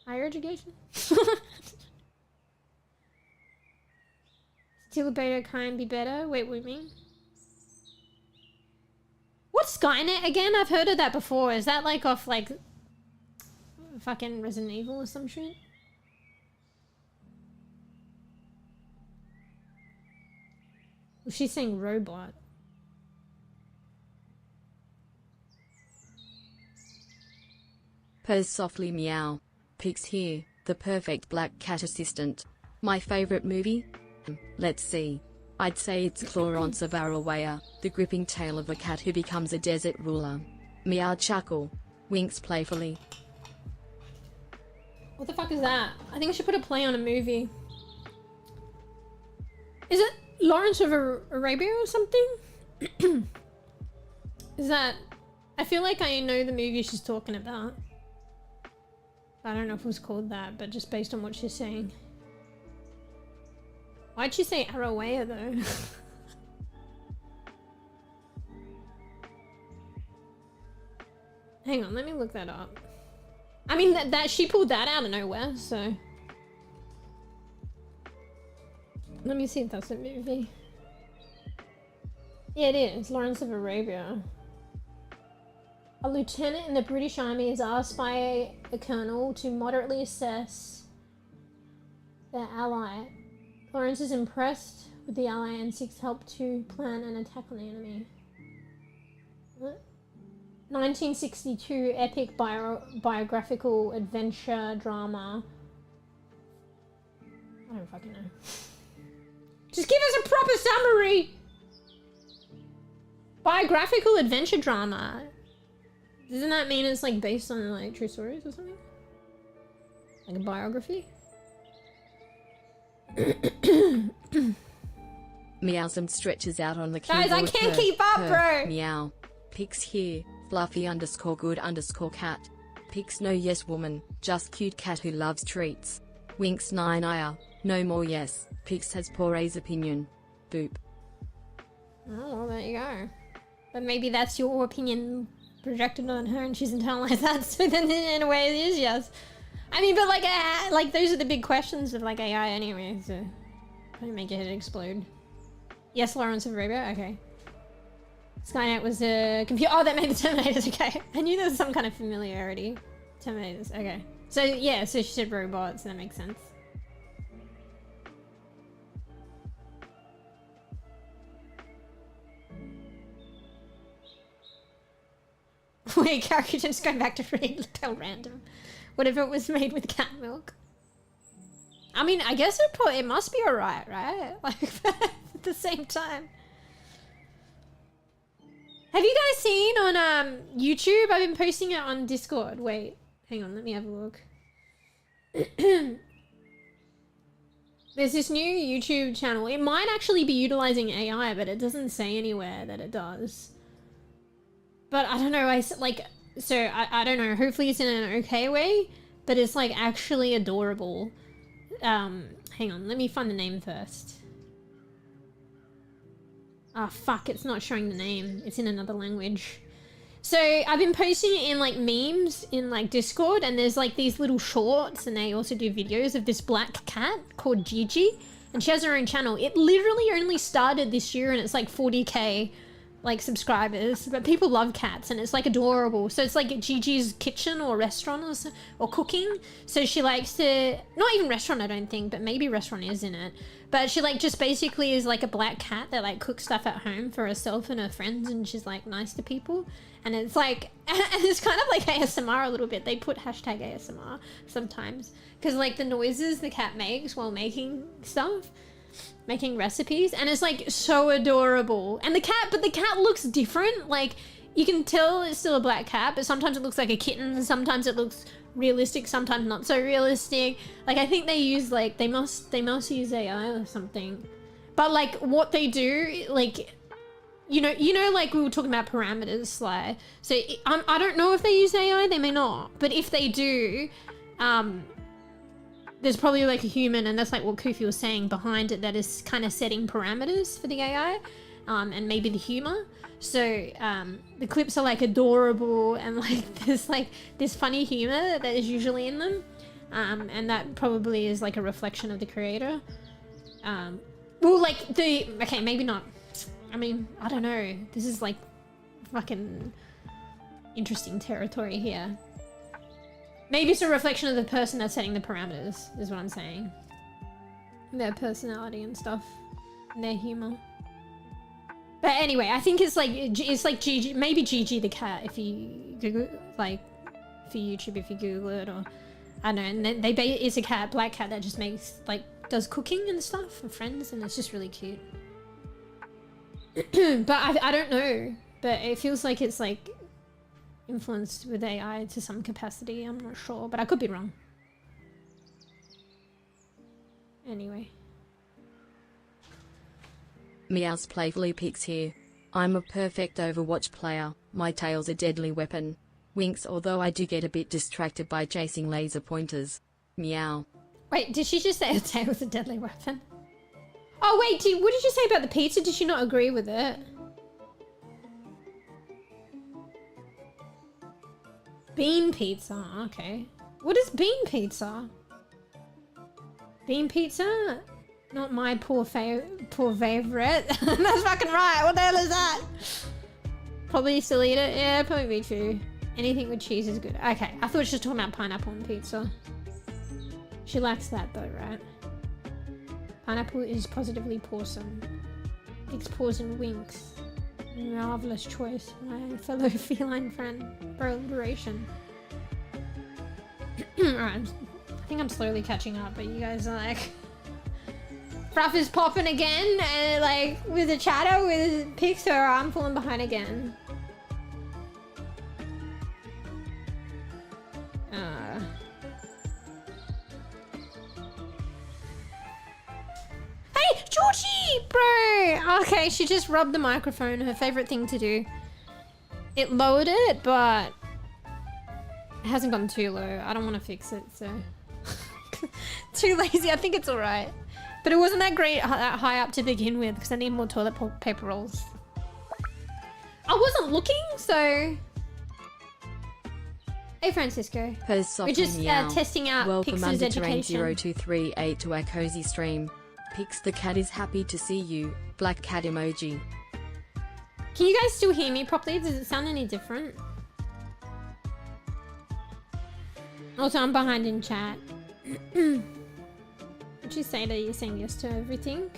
Higher education? Still beta can't be better? Wait, what do you mean? What's Skynet again? I've heard of that before. Is that like off like fucking Resident Evil or some shit? Well, she's saying robot.
Purrs softly meow. Pics here, the perfect black cat assistant. My favorite movie? Let's see. I'd say it's 𝕽𝖚𝖕𝖕𝖕𝖕𝖕𝖕, the gripping tale of a cat who becomes a desert ruler. Meow chuckle. Winks playfully.
What the fuck is that? I think I should put a play on a movie. Is it Lawrence of Arabia or something? Is that... I feel like I know the movie she's talking about. I don't know if it was called that, but just based on what she's saying. Why'd she say Arawaya though? Hang on, let me look that up. I mean, that she pulled that out of nowhere, so... Let me see if that's a movie. Yeah, it is. Lawrence of Arabia. A lieutenant in the British Army is asked by a colonel to moderately assess their ally. Lawrence is impressed with the ally and seeks help to plan an attack on the enemy. What? 1962 epic biographical adventure drama. I don't fucking know. Just give us a proper summary! Biographical adventure drama. Doesn't that mean it's like based on like true stories or something? Like a biography?
Meowsum stretches out on the keyboard.
Guys, I can't keep up, bro!
Meow. Pics here, fluffy_good_cat. Pics no yes woman, just cute cat who loves treats. Winks 9 ire, no more yes. Pics has Pway's opinion. Boop.
Oh, well, there you go. But maybe that's your opinion projected on her and she's internalized that, so then in a way it is yes. I mean, but like those are the big questions of like AI anyway, so probably make your head explode. Yes, Lawrence of Arabia, okay. Skynet was a computer. Oh, that made the Terminators, okay. I knew there was some kind of familiarity. Terminators, okay. So yeah, so she said robots, and that makes sense. Wait, character just going back to read tell random. What if it was made with cat milk? I mean, I guess it must be alright, right? Like, at the same time. Have you guys seen on YouTube? I've been posting it on Discord. Wait, hang on, let me have a look. There's this new YouTube channel. It might actually be utilizing AI, but it doesn't say anywhere that it does. But I don't know, I don't know, hopefully it's in an okay way, but it's like actually adorable. Hang on, let me find the name first. Ah, fuck, it's not showing the name. It's in another language. So I've been posting it in like memes in like Discord, and there's like these little shorts, and they also do videos of this black cat called Gigi, and she has her own channel. It literally only started this year and it's like 40k like subscribers, but people love cats and it's like adorable. So it's like Gigi's kitchen or restaurant or cooking. So she likes to, not even restaurant I don't think, but maybe restaurant is in it. But she like just basically is like a black cat that like cooks stuff at home for herself and her friends, and she's like nice to people. And it's like, and it's kind of like ASMR a little bit. They put hashtag ASMR sometimes because like the noises the cat makes while making stuff, making recipes, and it's like so adorable. And the cat looks different. Like you can tell it's still a black cat, but sometimes it looks like a kitten, sometimes it looks realistic, sometimes not so realistic. Like I think they use like they must use AI or something. But like what they do, like you know like we were talking about parameters, Sly. So I don't know if they use AI, they may not, but if they do, there's probably like a human, and that's like what Kofi was saying behind it, that is kind of setting parameters for the AI, and maybe the humor. So the clips are like adorable, and like there's like this funny humor that is usually in them, and that probably is like a reflection of the creator. Well, like okay, maybe not. I mean, I don't know. This is like fucking interesting territory here. Maybe it's a reflection of the person that's setting the parameters, is what I'm saying. Their personality and stuff. And their humor. But anyway, I think it's like Gigi, maybe Gigi the cat if you Google, like for YouTube if you Google it, or I don't know. And then it's a cat, black cat that just makes like does cooking and stuff for friends, and it's just really cute. But I don't know, but it feels like it's like influenced with AI to some capacity. I'm not sure, but I could be wrong. Anyway.
Meow's playfully pics here. I'm a perfect Overwatch player. My tail's a deadly weapon. Winks, although I do get a bit distracted by chasing laser pointers. Meow.
Wait, did she just say her tail was a deadly weapon? Oh wait, what did you say about the pizza? Did she not agree with it? Bean pizza, okay. What is bean pizza? Bean pizza? Not my poor favorite. That's fucking right. What the hell is that? Probably still eat it. Yeah, probably me too. Anything with cheese is good. Okay, I thought she was talking about pineapple on pizza. She likes that though, right? Pineapple is positively pawsome. Pig's paws and winks. Marvelous choice, my fellow feline friend. For duration. Alright, I think I'm slowly catching up, but you guys are like... Fruff is popping again, and like with the chatter, with Pixar, I'm falling behind again. Hey, Georgie, bro! Okay, she just rubbed the microphone, her favorite thing to do. It lowered it, but it hasn't gone too low. I don't want to fix it, so... Too lazy, I think it's alright. But it wasn't that great, that high up to begin with, because I need more toilet paper rolls. I wasn't looking, so... Hey, Francisco. We're just testing out
Welcome
Pixar's education.
0238 to our cozy stream. Pix the cat is happy to see you. Black cat emoji.
Can you guys still hear me properly? Does it sound any different? Also, I'm behind in chat. Did you say that you're saying yes to everything?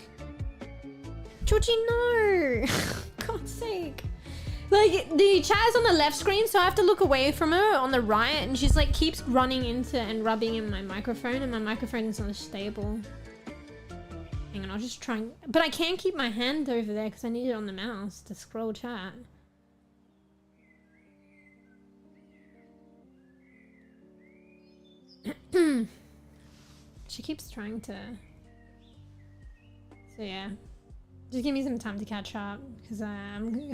Georgie, no! God's sake. Like, the chat is on the left screen, so I have to look away from her on the right, and she's like, keeps running into and rubbing in my microphone, and my microphone is unstable. Hang on, I'll just try and... But I can't keep my hand over there, because I need it on the mouse to scroll chat. She keeps trying to... So yeah. Just give me some time to catch up, because I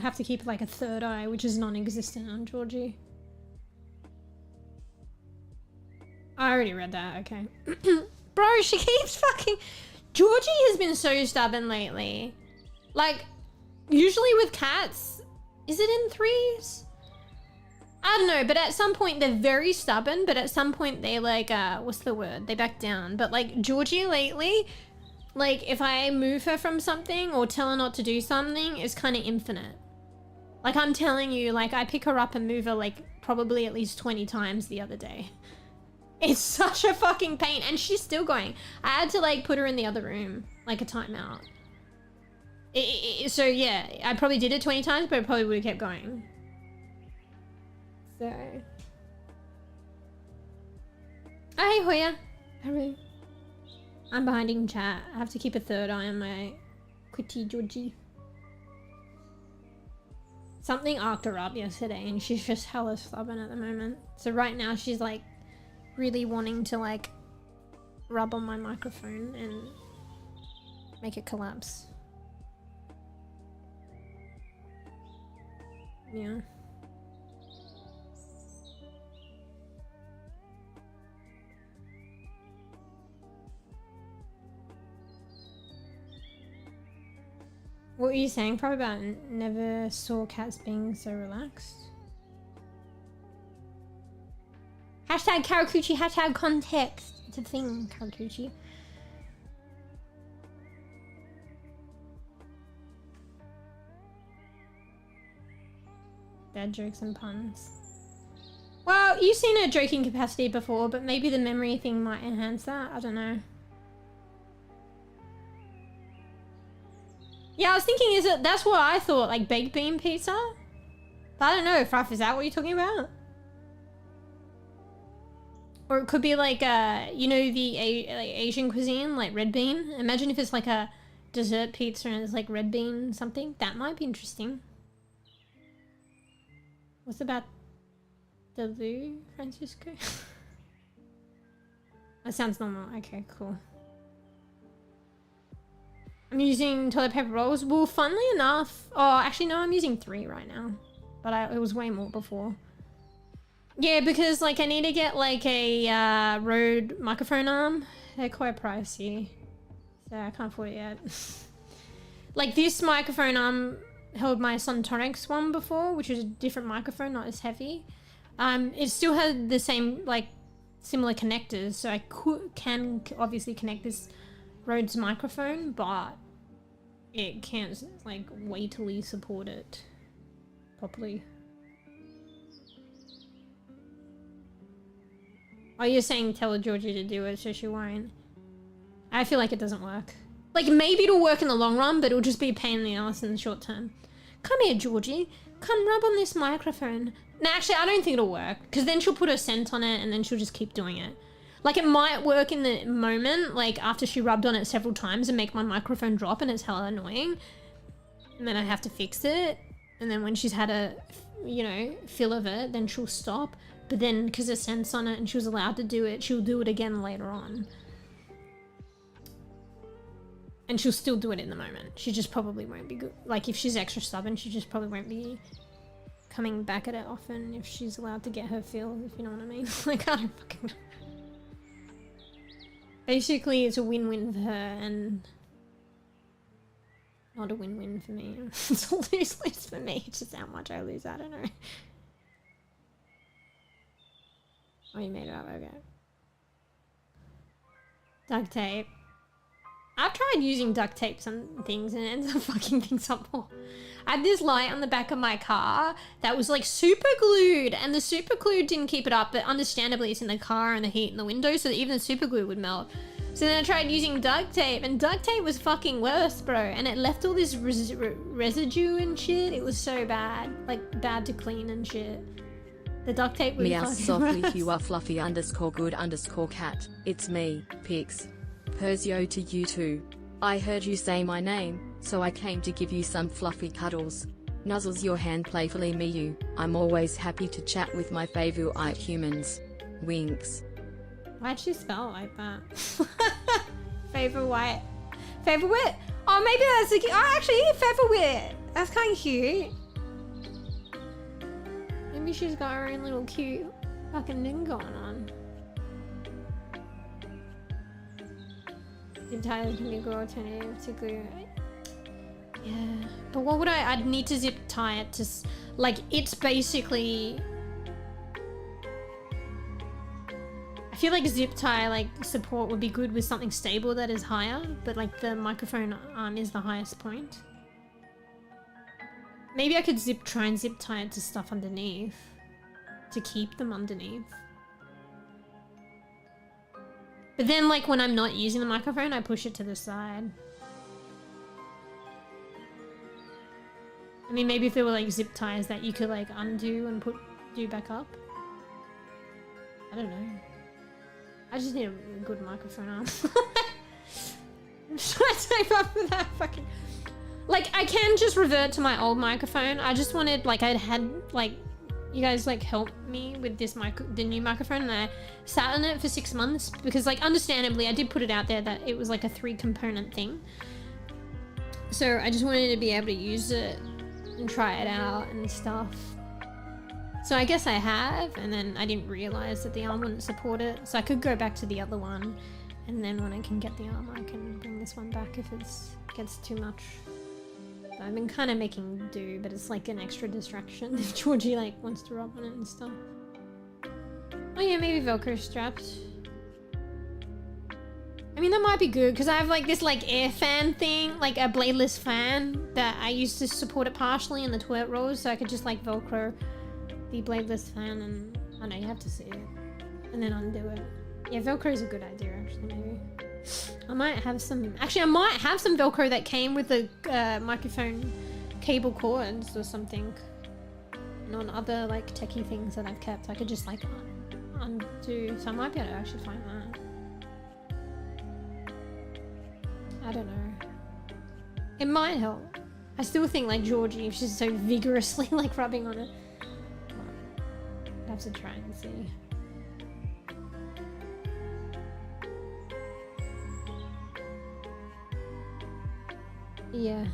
have to keep like a third eye, which is non-existent on Georgie. I already read that, okay. Bro, she keeps fucking... Georgie has been so stubborn lately. Like, usually with cats, is it in threes? I don't know, but at some point they're very stubborn, but at some point they like, what's the word? They back down. But like Georgie lately, like if I move her from something or tell her not to do something, it's kind of infinite. Like I'm telling you, like I pick her up and move her like probably at least 20 times the other day. It's such a fucking pain, and she's still going. I had to like put her in the other room, like a timeout. So yeah, I probably did it 20 times, but it probably would have kept going. So. Oh, hey Hoya. Hello. I'm behind in chat. I have to keep a third eye on my Quitty Georgie. Something arced her up yesterday and she's just hella stubborn at the moment. So right now she's like really wanting to like rub on my microphone and make it collapse. Yeah. What were you saying, probably about never saw cats being so relaxed? Hashtag Karakuchi, hashtag context. It's a thing, Karakuchi. Bad jokes and puns. Well, you've seen a joking capacity before, but maybe the memory thing might enhance that. I don't know. Yeah, I was thinking, is it, that's what I thought, like baked bean pizza? But I don't know, Fruff, is that what you're talking about? Or it could be like, you know, the like Asian cuisine, like red bean. Imagine if it's like a dessert pizza and it's like red bean something. That might be interesting. What's about the Lou, Francisco? That sounds normal. Okay, cool. I'm using toilet paper rolls. Well, funnily enough... Oh, actually, no, I'm using 3 right now. But it was way more before. Yeah, because, like, I need to get, like, a Rode microphone arm. They're quite pricey. So I can't afford it yet. Like, this microphone arm held my Sontonix one before, which was a different microphone, not as heavy. It still had the same, like, similar connectors. So I can obviously connect this Rode's microphone, but it can't, like, weightily support it properly. Oh, you're saying tell Georgie to do it so she won't. I feel like it doesn't work. Like, maybe it'll work in the long run, but it'll just be a pain in the ass in the short term. Come here, Georgie. Come rub on this microphone. No, actually, I don't think it'll work, because then she'll put her scent on it and then she'll just keep doing it. Like, it might work in the moment, like, after she rubbed on it several times and make my microphone drop and it's hella annoying. And then I have to fix it. And then when she's had a, you know, fill of it, then she'll stop. But then, because there's scent's on it and she was allowed to do it, she'll do it again later on. And she'll still do it in the moment. She just probably won't be good. Like, if she's extra stubborn, she just probably won't be coming back at it often if she's allowed to get her fill, if you know what I mean. Like, I don't fucking know. Basically, it's a win-win for her and not a win-win for me. It's a lose-lose for me. It's just how much I lose, I don't know. Oh, you made it up, okay. Duct tape. I've tried using duct tape some things and it ends up fucking things up more. I had this light on the back of my car that was like super glued, and the super glue didn't keep it up, but understandably it's in the car and the heat in the window, so that even the super glue would melt. So then I tried using duct tape, and duct tape was fucking worse, bro, and it left all this residue and shit. It was so bad, like bad to clean and shit. The duct tape was
Meow
fucking
softly
worse.
you are fluffy underscore good underscore cat. It's me, Pix. Persio to you too. I heard you say my name, so I came to give you some fluffy cuddles. Nuzzles your hand playfully mEw. I'm always happy to chat with my favorite humans. Winks.
Why'd she spell it like that? Favorite. Favorite? Oh, maybe that's a cute. Oh, actually, favorite. That's kind of cute. Maybe she's got her own little cute fucking thing going on. Zip ties can be a good alternative to glue. Yeah, but what would I'd need to zip tie it to, like, it's basically, I feel like zip tie, like, support would be good with something stable that is higher, but like the microphone arm is the highest point. Maybe I could try and zip tie it to stuff underneath to keep them underneath. But then, like, when I'm not using the microphone, I push it to the side. I mean, maybe if there were, like, zip ties that you could, like, undo and do back up. I don't know. I just need a good microphone arm. I'm just trying to tape up with that fucking... Like, I can just revert to my old microphone. I just wanted, like, I'd had, like... You guys, like, help me with this the new microphone, and I sat on it for 6 months because, like, understandably, I did put it out there that it was like a 3-component thing. So I just wanted to be able to use it and try it out and stuff. So I guess I have, and then I didn't realize that the arm wouldn't support it. So I could go back to the other one, and then when I can get the arm, I can bring this one back if it gets too much. I've been kind of making do, but it's like an extra distraction if Georgie, like, wants to rub on it and stuff. Oh yeah, maybe Velcro straps. I mean, that might be good because I have, like, this, like, air fan thing, like a bladeless fan that I used to support it partially in the toilet rolls, so I could just, like, Velcro the bladeless fan, and I don't know, you have to see it, and then undo it. Yeah, Velcro is a good idea, actually, maybe. I might have some, actually I might have some Velcro that came with the microphone cable cords or something. And on other like techie things that I've kept, I could just like undo. So I might be able to actually find that. I don't know. It might help. I still think like Georgie, if she's so vigorously like rubbing on it. I'd have to try and see. Yeah.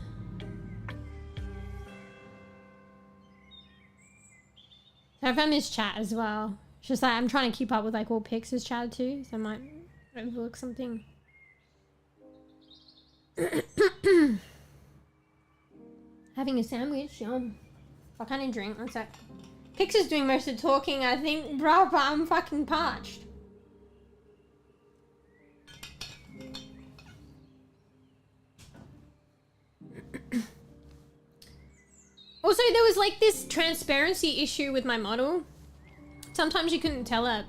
I found this chat as well. It's just like I'm trying to keep up with like all Pix's chat too, so I might overlook something. Having a sandwich, yum. I can't even drink, one sec. Pix is doing most of the talking, I think. Bruh, but I'm fucking parched. Also, there was like this transparency issue with my model. Sometimes you couldn't tell it.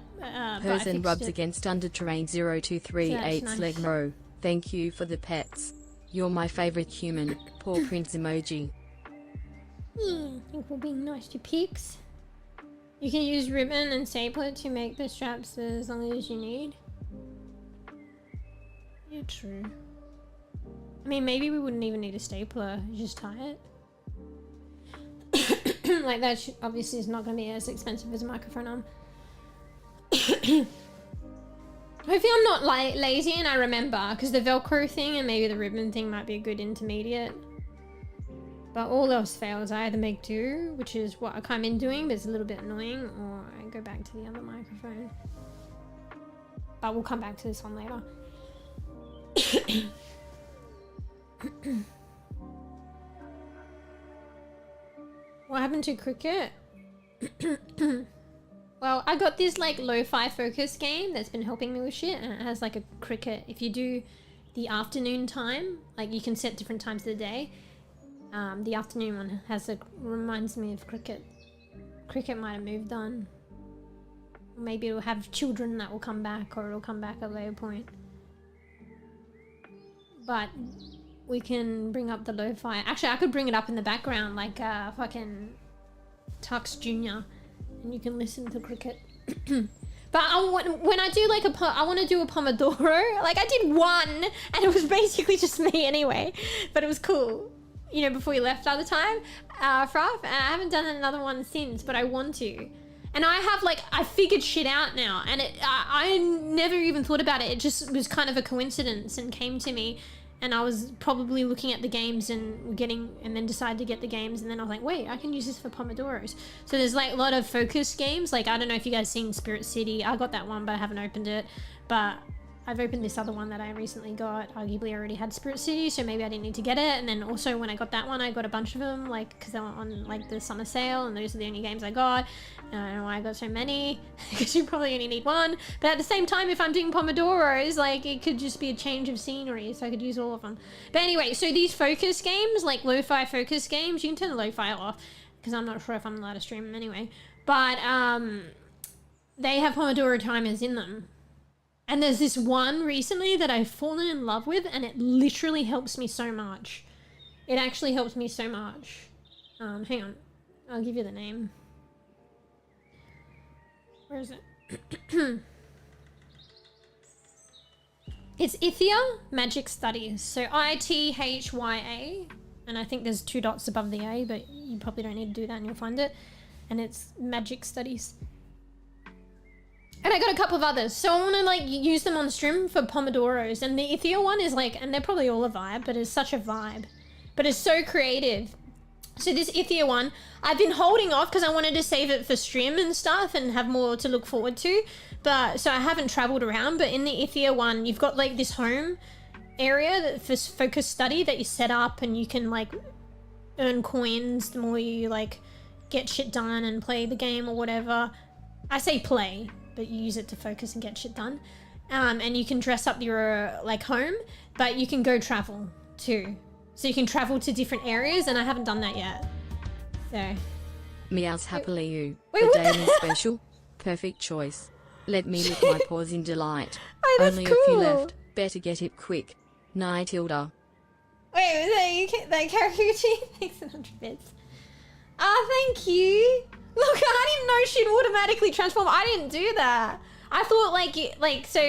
Person rubs against under terrain 0238
nice.
leg row. Thank you for the pets. You're my favorite human. Paw prints emoji.
Yeah, I think we're being nice to Pix. You can use ribbon and stapler to make the straps as long as you need. Yeah, true. I mean, maybe we wouldn't even need a stapler. You just tie it. Like that obviously is not going to be as expensive as a microphone arm. Hopefully I'm not lazy and I remember, because the Velcro thing and maybe the ribbon thing might be a good intermediate. But all else fails, I either make do, which is what I kind of been doing, but it's a little bit annoying, or I go back to the other microphone. But we'll come back to this one later. What happened to cricket? Well, I got this like lo-fi focus game that's been helping me with shit, and it has like a cricket. If you do the afternoon time, like you can set different times of the day. The afternoon one has a, reminds me of cricket. Cricket might have moved on. Maybe it'll have children that will come back, or it'll come back at a later point. But we can bring up the lo-fi. Actually, I could bring it up in the background like fucking Tux Jr. and you can listen to cricket. But when I do like I want to do a Pomodoro. Like I did one and it was basically just me anyway. But it was cool. You know, before you left the other time, Fruff. And I haven't done another one since, but I want to. And I have like, I figured shit out now. And I never even thought about it. It just was kind of a coincidence and came to me. And I was probably looking at the games and then decided to get the games. And then I was like, wait, I can use this for Pomodoros. So there's like a lot of focus games. Like, I don't know if you guys seen Spirit City. I got that one, but I haven't opened it. But I've opened this other one that I recently got. Arguably I already had Spirit City, so maybe I didn't need to get it. And then also when I got that one, I got a bunch of them, like, because they were on like the summer sale, and those are the only games I got. And I don't know why I got so many, because you probably only need one. But at the same time, if I'm doing Pomodoros, like, it could just be a change of scenery, so I could use all of them. But anyway, so these focus games, like lo-fi focus games, you can turn the lo-fi off, because I'm not sure if I'm allowed to stream them anyway. But they have Pomodoro timers in them. And there's this one recently that I've fallen in love with, and it literally helps me so much. It actually helps me so much. Hang on. I'll give you the name. Where is it? It's 𝖘𝖕𝖕 Magic Studies. So ITHYA. And I think there's 2 dots above the A, but you probably don't need to do that and you'll find it. And it's Magic Studies. And I got a couple of others. So I want to like use them on stream for Pomodoros. And the 𝖘𝖕𝖕 one is like, and they're probably all a vibe, but it's such a vibe. But it's so creative. So this 𝖘𝖕𝖕 one, I've been holding off because I wanted to save it for stream and stuff and have more to look forward to. But so I haven't traveled around, but in the 𝖘𝖕𝖕 one, you've got like this home area that for focus study that you set up, and you can like earn coins the more you like get shit done and play the game or whatever. I say play, but you use it to focus and get shit done. And you can dress up your like home, but you can go travel too. So you can travel to different areas, and I haven't done that yet. So.
Meows happily you.
Wait,
The
what
daily special. Perfect choice. Let me lick my paws in delight.
Oh, that's
Only
cool.
a few left. Better get it quick. 𝕽𝖚𝖕𝖕𝖕𝖕𝖚.
Wait, was that you? That Karakuchi? Thanks 100 bits. Ah, thank you. Look, I didn't know she'd automatically transform. I didn't do that. I thought so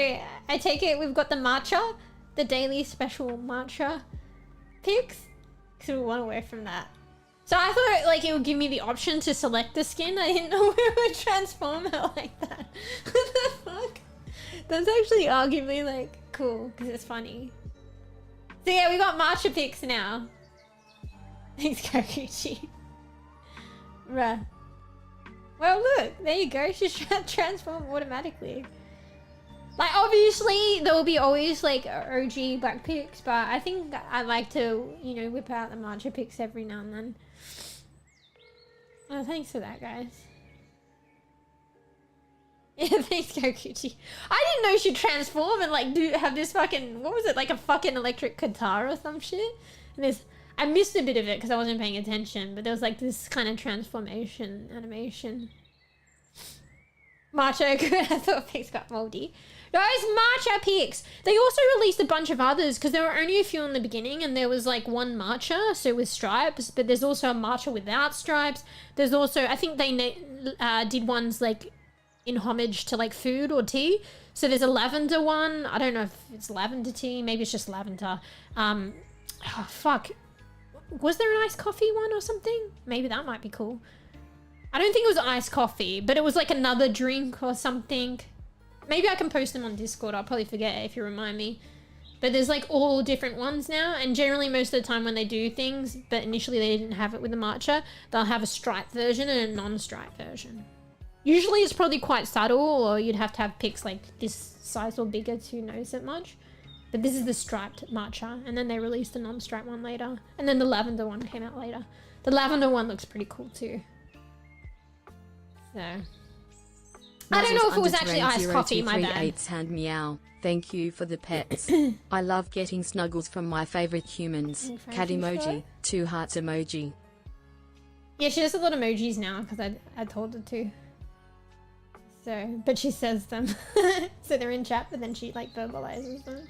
I take it we've got the matcha, the daily special matcha picks. Because we want away from that. So I thought like it would give me the option to select the skin. I didn't know we would transform her like that. What the fuck? That's actually arguably like cool because it's funny. So yeah, we got matcha picks now. Thanks, Kokuchi. Bruh. Well, look, there you go. She's transformed automatically. Like, obviously, there will be always like OG black picks, but I think I like to, you know, whip out the matcha picks every now and then. Oh, thanks for that, guys. Yeah, thanks, Kokuchi. I didn't know she'd transform and like have this fucking, what was it, like a fucking electric guitar or some shit? And there's, I missed a bit of it because I wasn't paying attention, but there was like this kind of transformation animation. Matcha, I thought pics got moldy. Those matcha pics. They also released a bunch of others because there were only a few in the beginning, and there was like one matcha, so with stripes, but there's also a matcha without stripes. There's also, I think they did ones like in homage to like food or tea. So there's a lavender one. I don't know if it's lavender tea. Maybe it's just lavender. Oh, fuck. Was there an iced coffee one or something? Maybe that might be cool. I don't think it was iced coffee, but it was like another drink or something. Maybe I can post them on Discord. I'll probably forget if you remind me. But there's like all different ones now. And generally most of the time when they do things, but initially they didn't have it with the matcha, they'll have a striped version and a non-striped version. Usually it's probably quite subtle, or you'd have to have pics like this size or bigger to notice it much. But this is the striped matcha, and then they released the non-striped one later. And then the lavender one came out later. The lavender one looks pretty cool too. So... I don't know if it was actually iced coffee, my bad.
Hand meow. Thank you for the pets. I love getting snuggles from my favorite humans. Cat emoji, 2 hearts emoji.
Yeah, she does a lot of emojis now because I told her to. So, but she says them. So they're in chat, but then she like verbalizes them.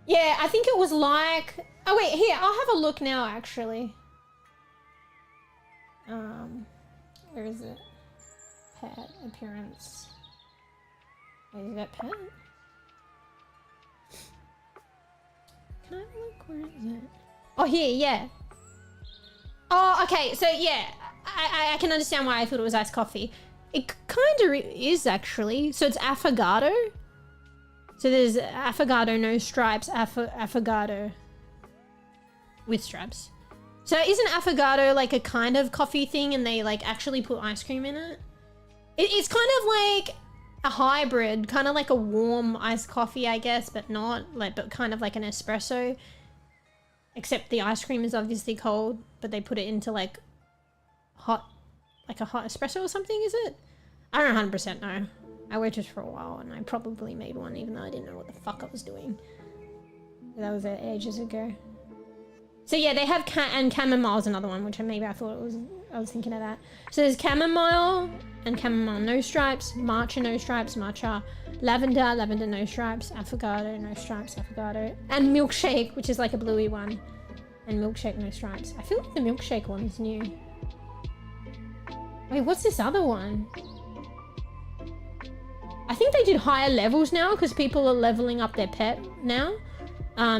Yeah, I think it was like... Oh wait, here, I'll have a look now actually. Where is it? Pet appearance. Wait, is that pet? Can I look? Where is it? Oh, here, yeah. Oh, okay. So yeah, I can understand why I thought it was iced coffee. It kind of is actually. So it's affogato. So there's affogato no stripes, affogato with stripes. So isn't affogato like a kind of coffee thing, and they like actually put ice cream in it? It's kind of like a hybrid, kind of like a warm iced coffee, I guess, but not like, but kind of like an espresso. Except the ice cream is obviously cold, but they put it into like hot, like a hot espresso or something, is it? I don't 100% know. I worked it for a while and I probably made one even though I didn't know what the fuck I was doing. That was ages ago. So yeah, they have and chamomile's another one, which maybe I thought it was, I was thinking of that. So there's chamomile and chamomile no stripes, matcha no stripes, matcha, lavender, lavender no stripes, affogato no stripes, affogato, and milkshake, which is like a bluey one, and milkshake no stripes. I feel like the milkshake one is new. Wait, what's this other one? I think they did higher levels now because people are leveling up their pet now.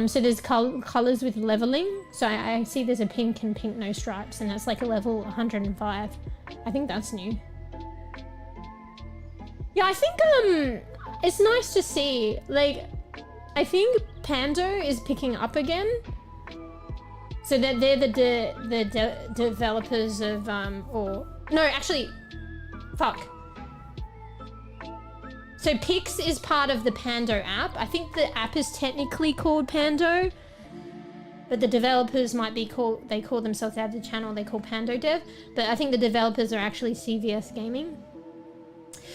So there's colors with leveling. So I see there's a pink and pink no stripes, and it's like a level 105. I think that's new. Yeah, I think it's nice to see. Like, I think Pando is picking up again. So that they're the developers of or no, actually, fuck. So Pix is part of the Pando app. I think the app is technically called Pando, but the developers might be called, they call themselves out of the channel, they call Pando Dev, but I think the developers are actually CVS Gaming.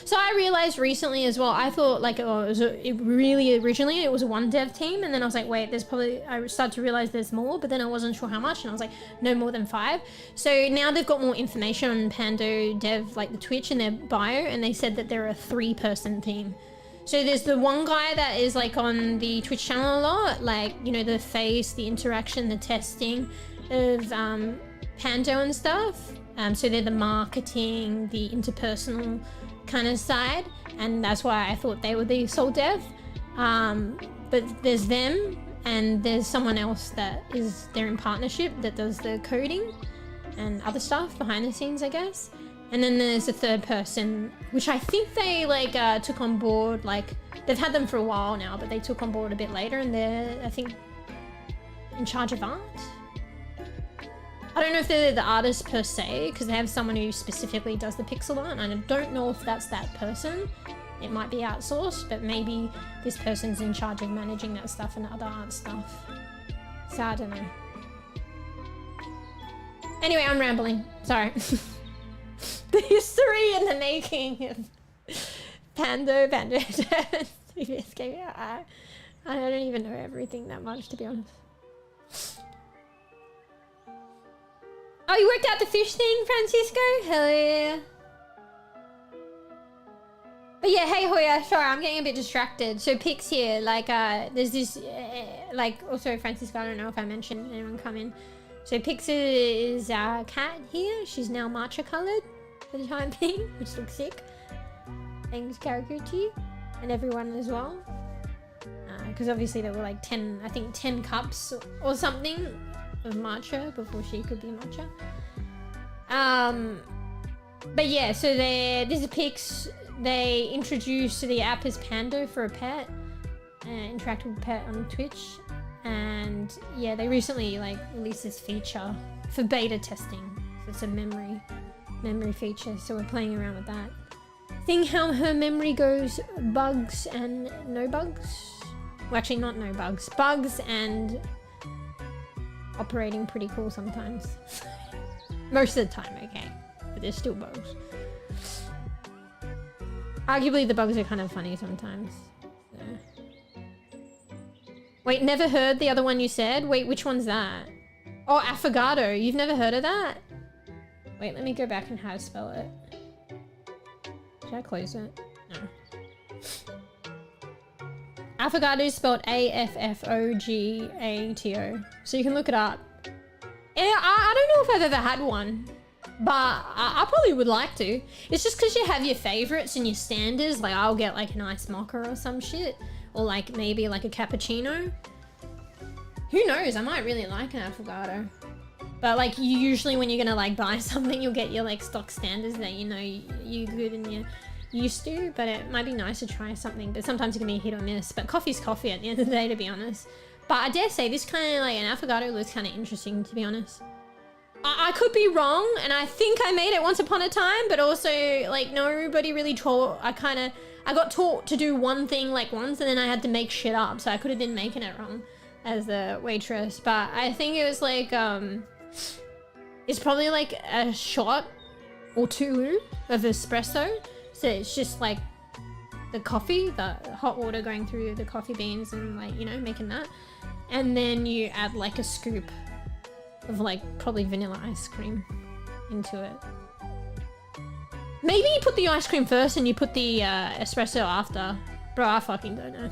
So I realized recently as well, I thought like, oh, originally it was one dev team, and then I was like, wait, there's probably, I started to realize there's more, but then I wasn't sure how much, and I was like, no more than 5. So now they've got more information on Pando Dev, like the Twitch in their bio, and they said that they're a 3-person team. So there's the one guy that is like on the Twitch channel a lot, like, you know, the face, the interaction, the testing of Pando and stuff. So they're the marketing, the interpersonal kind of side, and that's why I thought they were the soul dev. But there's them, and there's someone else that is they're in partnership that does the coding and other stuff behind the scenes, I guess. And then there's a third person, which I think they like took on board, like they've had them for a while now, but they took on board a bit later, and they're, I think, in charge of art. I don't know if they're the artist per se, because they have someone who specifically does the pixel art, and I don't know if that's that person. It might be outsourced, but maybe this person's in charge of managing that stuff and other art stuff. So I don't know. Anyway, I'm rambling. Sorry. The history and the making of Pando. I don't even know everything that much, to be honest. Oh, you worked out the fish thing, Francisco? Hell yeah. But yeah, hey Hoya, sorry, I'm getting a bit distracted. So Pix here, like, there's this, like, also Francisco, I don't know if I mentioned anyone come in. So Pix is our cat here. She's now matcha colored for the time being, which looks sick. Thanks, Karakuchi, and everyone as well. Because obviously there were like 10, I think 10 cups or something of matcha before she could be matcha. But yeah, so this is Pix. They introduced the app as Pando for a pet, interact with a pet on Twitch, and yeah, they recently like released this feature for beta testing. So it's a memory feature. So we're playing around with that. Seeing how her memory goes, bugs and no bugs. Well, actually, not no bugs, bugs and operating pretty cool sometimes. Most of the time, okay, but there's still bugs. Arguably, the bugs are kind of funny sometimes. So. Wait, never heard the other one you said? Wait, which one's that? Oh, affogato. You've never heard of that? Wait, let me go back and how to spell it. Should I close it? No. Affogato is spelled A-F-F-O-G-A-T-O. So you can look it up. I don't know if I've ever had one, but I probably would like to. It's just because you have your favorites and your standards. Like I'll get like an ice mocha or some shit, or like maybe like a cappuccino. Who knows? I might really like an affogato. But like usually when you're gonna like buy something, you'll get your like stock standards that you know you're good and you're used to. But it might be nice to try something. But sometimes it can be hit or miss. But coffee's coffee at the end of the day, to be honest. But I dare say this kind of like an affogato looks kind of interesting, to be honest. I could be wrong, and I think I made it once upon a time, but also like nobody really taught. I got taught to do one thing like once, and then I had to make shit up, so I could have been making it wrong as the waitress. But I think it was like it's probably like a shot or two of espresso. So it's just like the coffee, the hot water going through the coffee beans and like, you know, making that. And then you add like a scoop of like probably vanilla ice cream into it. Maybe you put the ice cream first and you put the espresso after. Bro, I fucking don't know.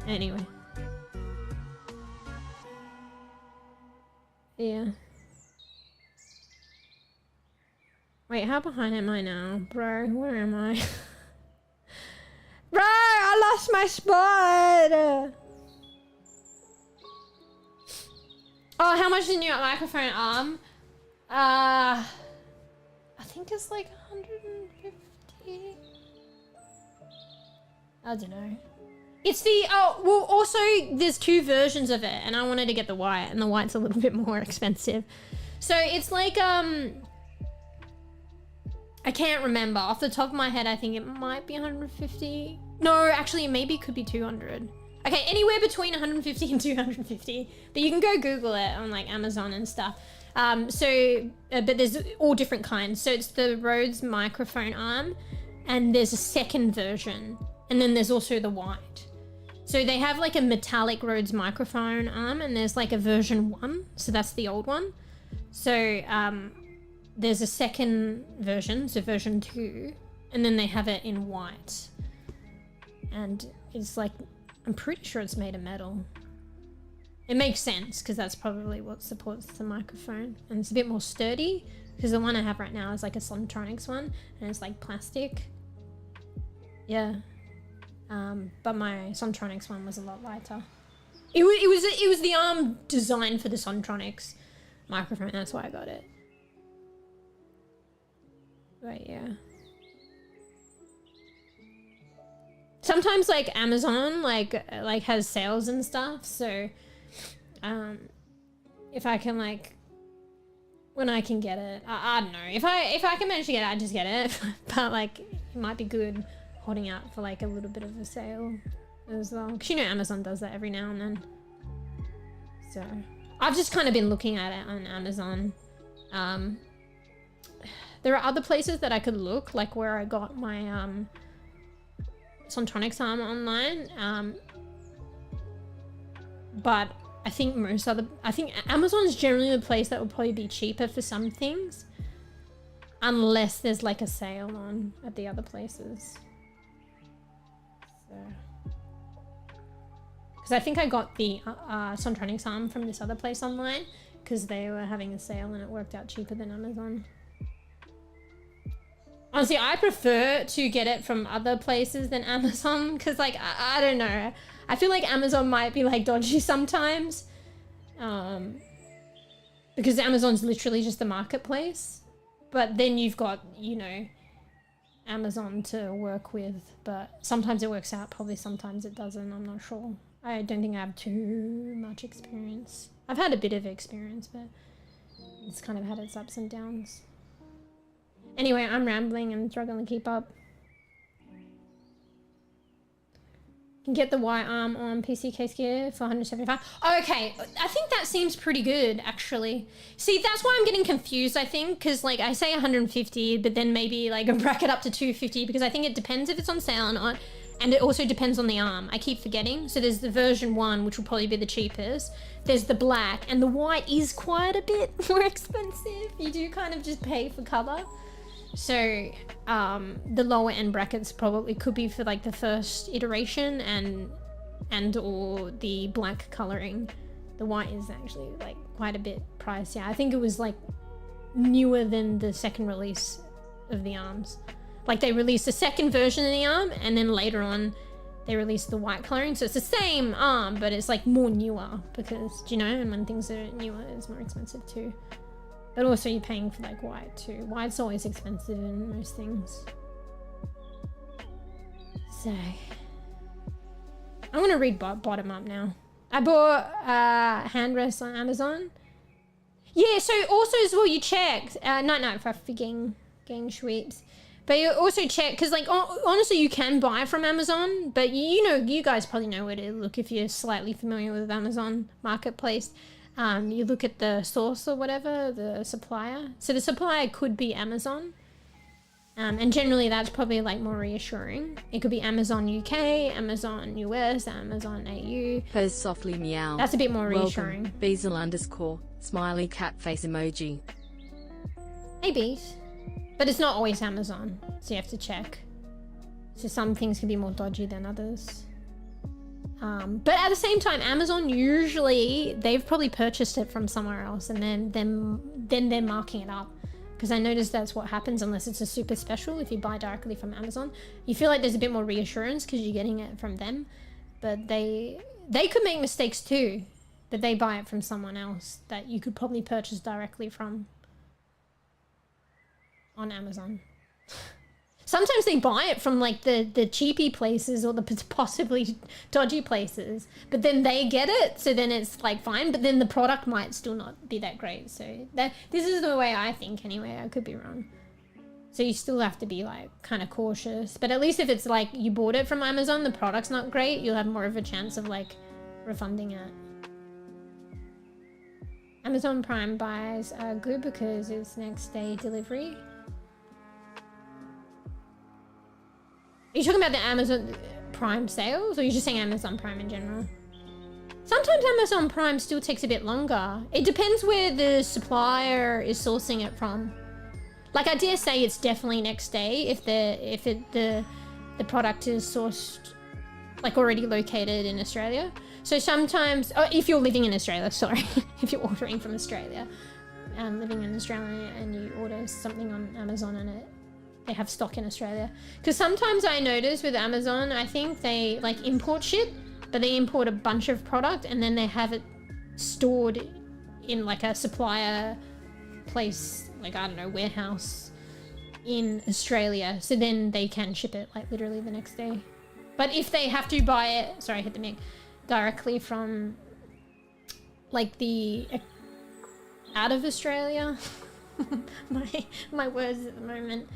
Anyway. Yeah. Wait, how behind am I now? Bro, where am I? Bro, I lost my spot! Oh, how much is the new microphone arm? I think it's like 150. I don't know. It's the, oh, well, also there's two versions of it, and I wanted to get the white, and the white's a little bit more expensive. So it's like, I can't remember. Off the top of my head, I think it might be 150. No, actually, maybe it could be 200. Okay, anywhere between 150 and 250. But you can go Google it on like Amazon and stuff. But there's all different kinds. So it's the Rhodes microphone arm, and there's a second version. And then there's also the white. So they have like a metallic Rhodes microphone arm, and there's like a version 1. So that's the old one. So there's a second version, so version 2. And then they have it in white. And it's like, I'm pretty sure it's made of metal. It makes sense because that's probably what supports the microphone, and it's a bit more sturdy because the one I have right now is like a Sontronics one and it's like plastic. Yeah. But my Sontronics one was a lot lighter. It was the arm designed for the Sontronics microphone, that's why I got it. But yeah. Sometimes like Amazon like has sales and stuff, so if I can like, when I can get it, I don't know, if I can manage to get it, I just get it. But like it might be good holding out for like a little bit of a sale as well, because you know Amazon does that every now and then. So I've just kind of been looking at it on Amazon. There are other places that I could look, like where I got my Sontronics arm online, but I think Amazon's generally the place that will probably be cheaper for some things, unless there's like a sale on at the other places. So, because I think I got the Sontronics arm from this other place online because they were having a sale and it worked out cheaper than Amazon. Honestly, I prefer to get it from other places than Amazon because, like, I don't know. I feel like Amazon might be, like, dodgy sometimes. Because Amazon's literally just a marketplace. But then you've got, you know, Amazon to work with. But sometimes it works out, probably sometimes it doesn't. I'm not sure. I don't think I have too much experience. I've had a bit of experience, but it's kind of had its ups and downs. Anyway, I'm rambling and struggling to keep up. You can get the Y arm on PC case gear for 175. Okay, I think that seems pretty good, actually. See, that's why I'm getting confused, I think, because like I say 150, but then maybe like a bracket up to 250, because I think it depends if it's on sale or not, and it also depends on the arm. I keep forgetting. So there's the version 1, which will probably be the cheapest. There's the black, and the white is quite a bit more expensive. You do kind of just pay for color. So the lower end brackets probably could be for like the first iteration and or the black coloring. The white is actually like quite a bit pricier. I think it was like newer than the second release of the arms. Like they released a second version of the arm and then later on they released the white coloring. So it's the same arm, but it's like more newer because, do you know, and when things are newer, it's more expensive too. But also you're paying for like white too. White's always expensive in most things. So I'm gonna read bottom up now. I bought hand rests on Amazon. Yeah, so also as well you check, no, for gang sweeps. But you also check, because like honestly you can buy from Amazon, but you know, you guys probably know where to look if you're slightly familiar with Amazon Marketplace. You look at the source or whatever, the supplier. So the supplier could be Amazon. And generally that's probably like more reassuring. It could be Amazon UK, Amazon US, Amazon AU.
Purrs softly meow.
That's a bit more reassuring.
Welcome, Bezel_, smiley cat face emoji.
Hey Bees. But it's not always Amazon, so you have to check. So some things can be more dodgy than others. But at the same time, Amazon usually, they've probably purchased it from somewhere else and then they're marking it up. Because I noticed that's what happens unless it's a super special. If you buy directly from Amazon, you feel like there's a bit more reassurance because you're getting it from them. But they could make mistakes too, that they buy it from someone else that you could probably purchase directly from on Amazon. Sometimes they buy it from like the cheapy places or the possibly dodgy places, but then they get it, so then it's like fine, but then the product might still not be that great. So this is the way I think anyway. I could be wrong. So you still have to be like kind of cautious, but at least if it's like you bought it from Amazon, the product's not great, you'll have more of a chance of like refunding it. Amazon Prime buys are good because it's next day delivery. Are you talking about the Amazon Prime sales, or are you just saying Amazon Prime in general? Sometimes Amazon Prime still takes a bit longer. It depends where the supplier is sourcing it from. Like I dare say it's definitely next day if the product is sourced like already located in Australia. So sometimes, oh, if you're living in Australia, sorry, if you're ordering from Australia, living in Australia and you order something on Amazon and they have stock in Australia. Because sometimes I notice with Amazon, I think they like import shit, but they import a bunch of product and then they have it stored in like a supplier place, like I don't know, warehouse in Australia. So then they can ship it like literally the next day. But if they have to buy it, sorry, I hit the mic, directly from like the out of Australia, my words at the moment.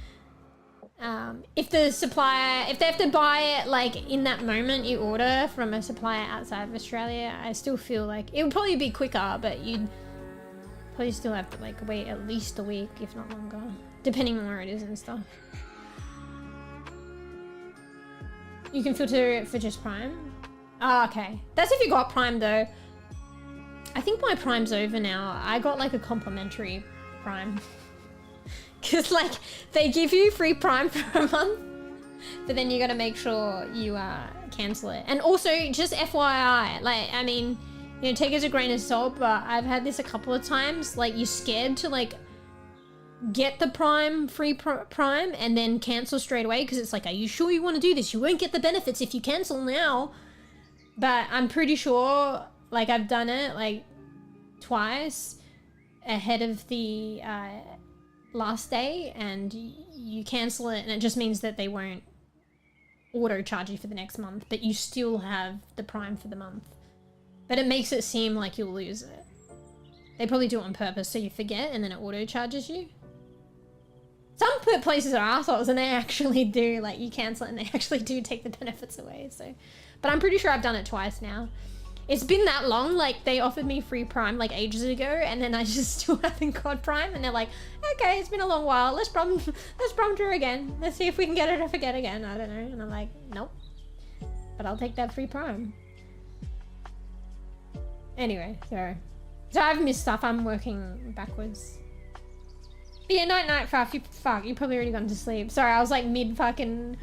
If the supplier, if they have to buy it like in that moment you order from a supplier outside of Australia, I still feel like it would probably be quicker, but you'd probably still have to like wait at least a week, if not longer, depending on where it is and stuff. You can filter it for just Prime. Oh, okay. That's if you got Prime though. I think my Prime's over now. I got like a complimentary Prime. Cause like they give you free Prime for a month, but then you gotta make sure you cancel it. And also just FYI, like, I mean, you know, take it as a grain of salt, but I've had this a couple of times. Like you're scared to like get the free Prime and then cancel straight away because it's like, are you sure you want to do this? You won't get the benefits if you cancel now. But I'm pretty sure like I've done it like twice ahead of the last day, and you cancel it and it just means that they won't auto charge you for the next month, but you still have the Prime for the month. But it makes it seem like you'll lose it. They probably do it on purpose so you forget and then it auto charges you. Some places are assholes and they actually do, like, you cancel it and they actually do take the benefits away, so. But I'm pretty sure I've done it twice now. It's been that long, like, they offered me free Prime, like, ages ago, and then I just still haven't got Prime, and they're like, okay, it's been a long while, let's prompt her again. Let's see if we can get her to forget again, I don't know. And I'm like, nope. But I'll take that free Prime. Anyway, so I've missed stuff, I'm working backwards. But yeah, night, fuck, you probably already gone to sleep. Sorry, I was like mid fucking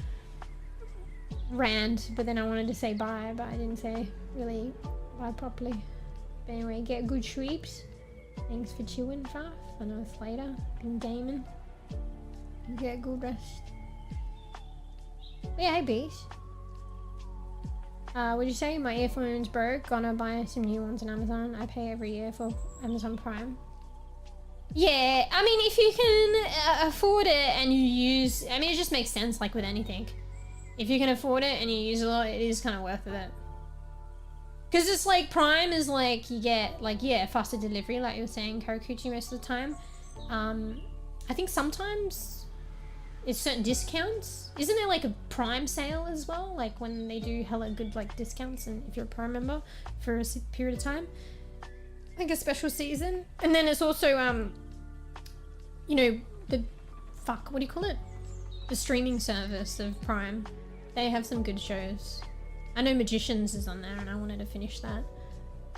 rant, but then I wanted to say bye, but I didn't say really bye properly. But anyway, get good sleeps. Thanks for chewing, Faf. I know it's later, been gaming. Get good rest. But yeah, hey bees. Would you say my earphones broke? Gonna buy some new ones on Amazon. I pay every year for Amazon Prime. Yeah, I mean, if you can afford it and you use, I mean, it just makes sense, like with anything. If you can afford it and you use it a lot, it is kind of worth it. Because it's like, Prime is like, you get, like, yeah, faster delivery, like you were saying, Karakuchi most of the time. I think sometimes it's certain discounts. Isn't there like a Prime sale as well? Like when they do hella good, like, discounts, and if you're a Prime member for a period of time. Like a special season. And then it's also you know, what do you call it, the streaming service of Prime. They have some good shows. I know Magicians is on there and I wanted to finish that.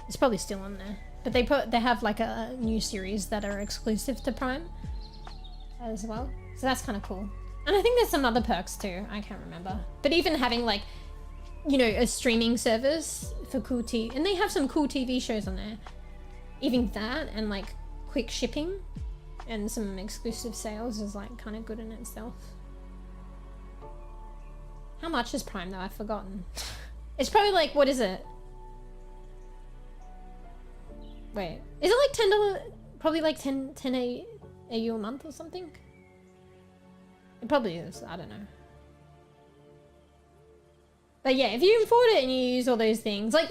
It's probably still on there, but they have like a new series that are exclusive to Prime as well, so that's kind of cool. And I think there's some other perks too, I can't remember, but even having like, you know, a streaming service for cool TV, and they have some cool TV shows on there. Even that, and like quick shipping and some exclusive sales is like kind of good in itself. How much is Prime though? I've forgotten. It's probably like, what is it? Wait, is it like $10? Probably like 10 AU a month or something? It probably is, I don't know. But yeah, if you afford it and you use all those things, like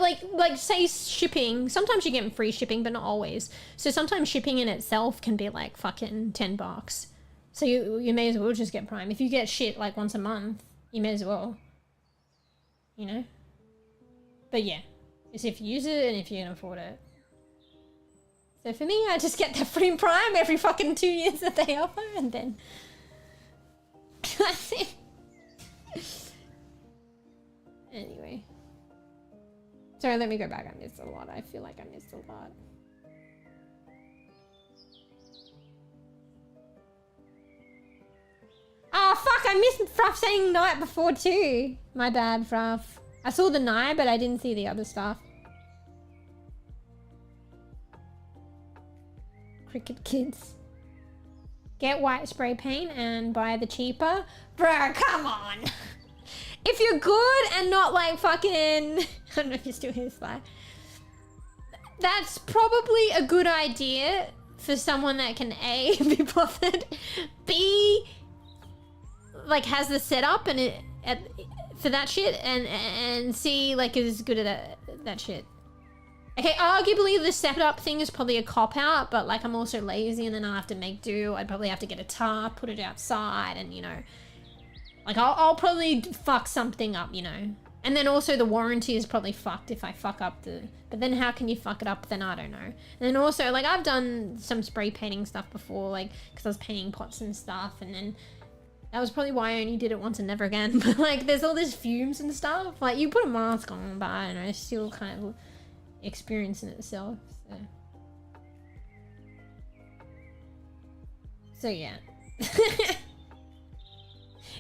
say shipping, sometimes you get free shipping, but not always. So sometimes shipping in itself can be like fucking $10. So you may as well just get Prime. If you get shit like once a month, you may as well, you know? But yeah, it's if you use it and if you can afford it. So for me, I just get the free Prime every fucking 2 years that they offer, and then that's it. Anyway. Sorry, let me go back. I missed a lot. I feel like I missed a lot. Ah, fuck, I missed Fruff saying night before too. My bad, Fruff. I saw the 𝖘, but I didn't see the other stuff. Cricket kids. Get white spray paint and buy the cheaper. Bruh, come on. If you're good and not like fucking... I don't know if you're still here, Sly. That's probably a good idea for someone that can A, be bothered, B, like has the setup and for that shit, and C, like is good at that shit. Okay, arguably the setup thing is probably a cop-out, but like I'm also lazy and then I'll have to make do. I'd probably have to get a tarp, put it outside, and you know, like I'll probably fuck something up, you know. And then also the warranty is probably fucked if I fuck up the... But then how can you fuck it up? Then I don't know. And then also, like, I've done some spray painting stuff before, like, because I was painting pots and stuff, and then that was probably why I only did it once and never again. But, like, there's all these fumes and stuff. Like, you put a mask on, but I don't know, it's still kind of experience in itself, so... So, yeah.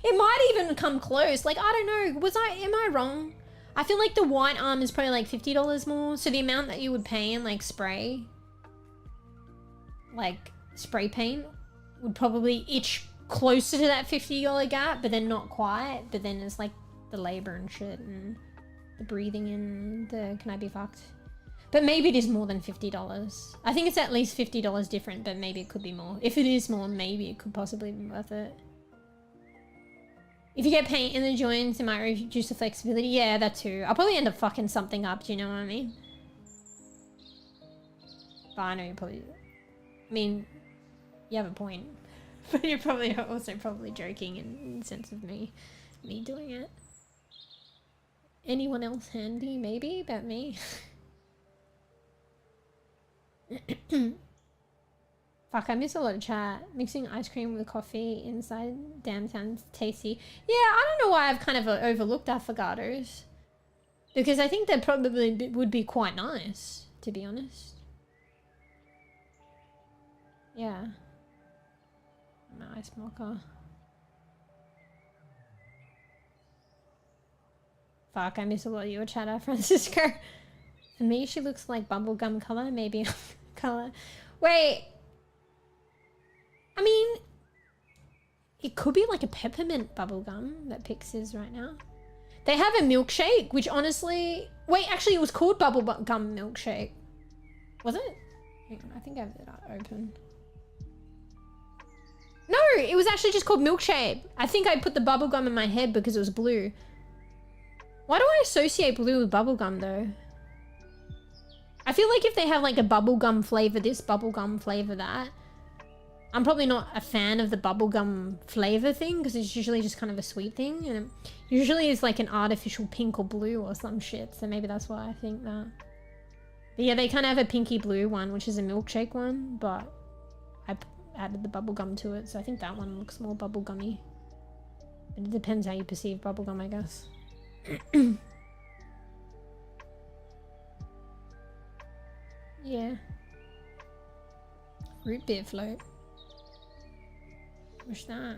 It might even come close. Like, I don't know. Am I wrong? I feel like the white arm is probably like $50 more. So the amount that you would pay in like spray paint would probably itch closer to that $50 gap, but then not quite. But then it's like the labor and shit and the breathing and the can I be fucked. But maybe it is more than $50. I think it's at least $50 different, but maybe it could be more. If it is more, maybe it could possibly be worth it. If you get paint in the joints, it might reduce the flexibility. Yeah, that too. I'll probably end up fucking something up, do you know what I mean? But I know you probably... I mean, you have a point. But you're probably also probably joking in the sense of me doing it. Anyone else handy, maybe, about me? Fuck, I miss a lot of chat. Mixing ice cream with coffee inside damn sounds tasty. Yeah, I don't know why I've kind of overlooked avocados. Because I think they probably would be quite nice, to be honest. Yeah. Nice mocha. Fuck, I miss a lot of your chatter, Francisco. For me, she looks like bubblegum color, maybe color. Wait. I mean, it could be like a peppermint bubblegum that Pix is right now. They have a milkshake, which honestly... Wait, actually, it was called bubblegum milkshake. Was it? Hang on, I think I have it open. No, it was actually just called milkshake. I think I put the bubblegum in my head because it was blue. Why do I associate blue with bubblegum, though? I feel like if they have like a bubblegum flavor this, bubblegum flavor that... I'm probably not a fan of the bubblegum flavor thing because it's usually just kind of a sweet thing, and it usually is like an artificial pink or blue or some shit, so maybe that's why I think that. But yeah, they kind of have a pinky blue one, which is a milkshake one, but I added the bubblegum to it, so I think that one looks more bubblegummy. But it depends how you perceive bubblegum, I guess. Yeah. Root beer float. What's that?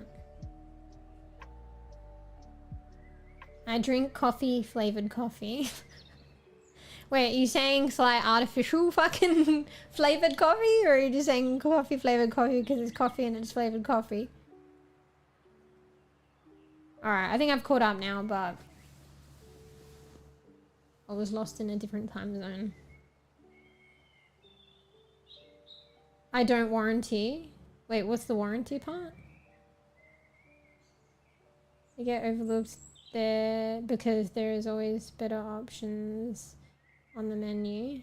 I drink coffee flavored coffee. Wait, are you saying slight artificial fucking flavored coffee? Or are you just saying coffee flavored coffee because it's coffee and it's flavored coffee? Alright, I think I've caught up now, but I was lost in a different time zone. I don't warranty. Wait, what's the warranty part? I get overlooked there because there is always better options on the menu.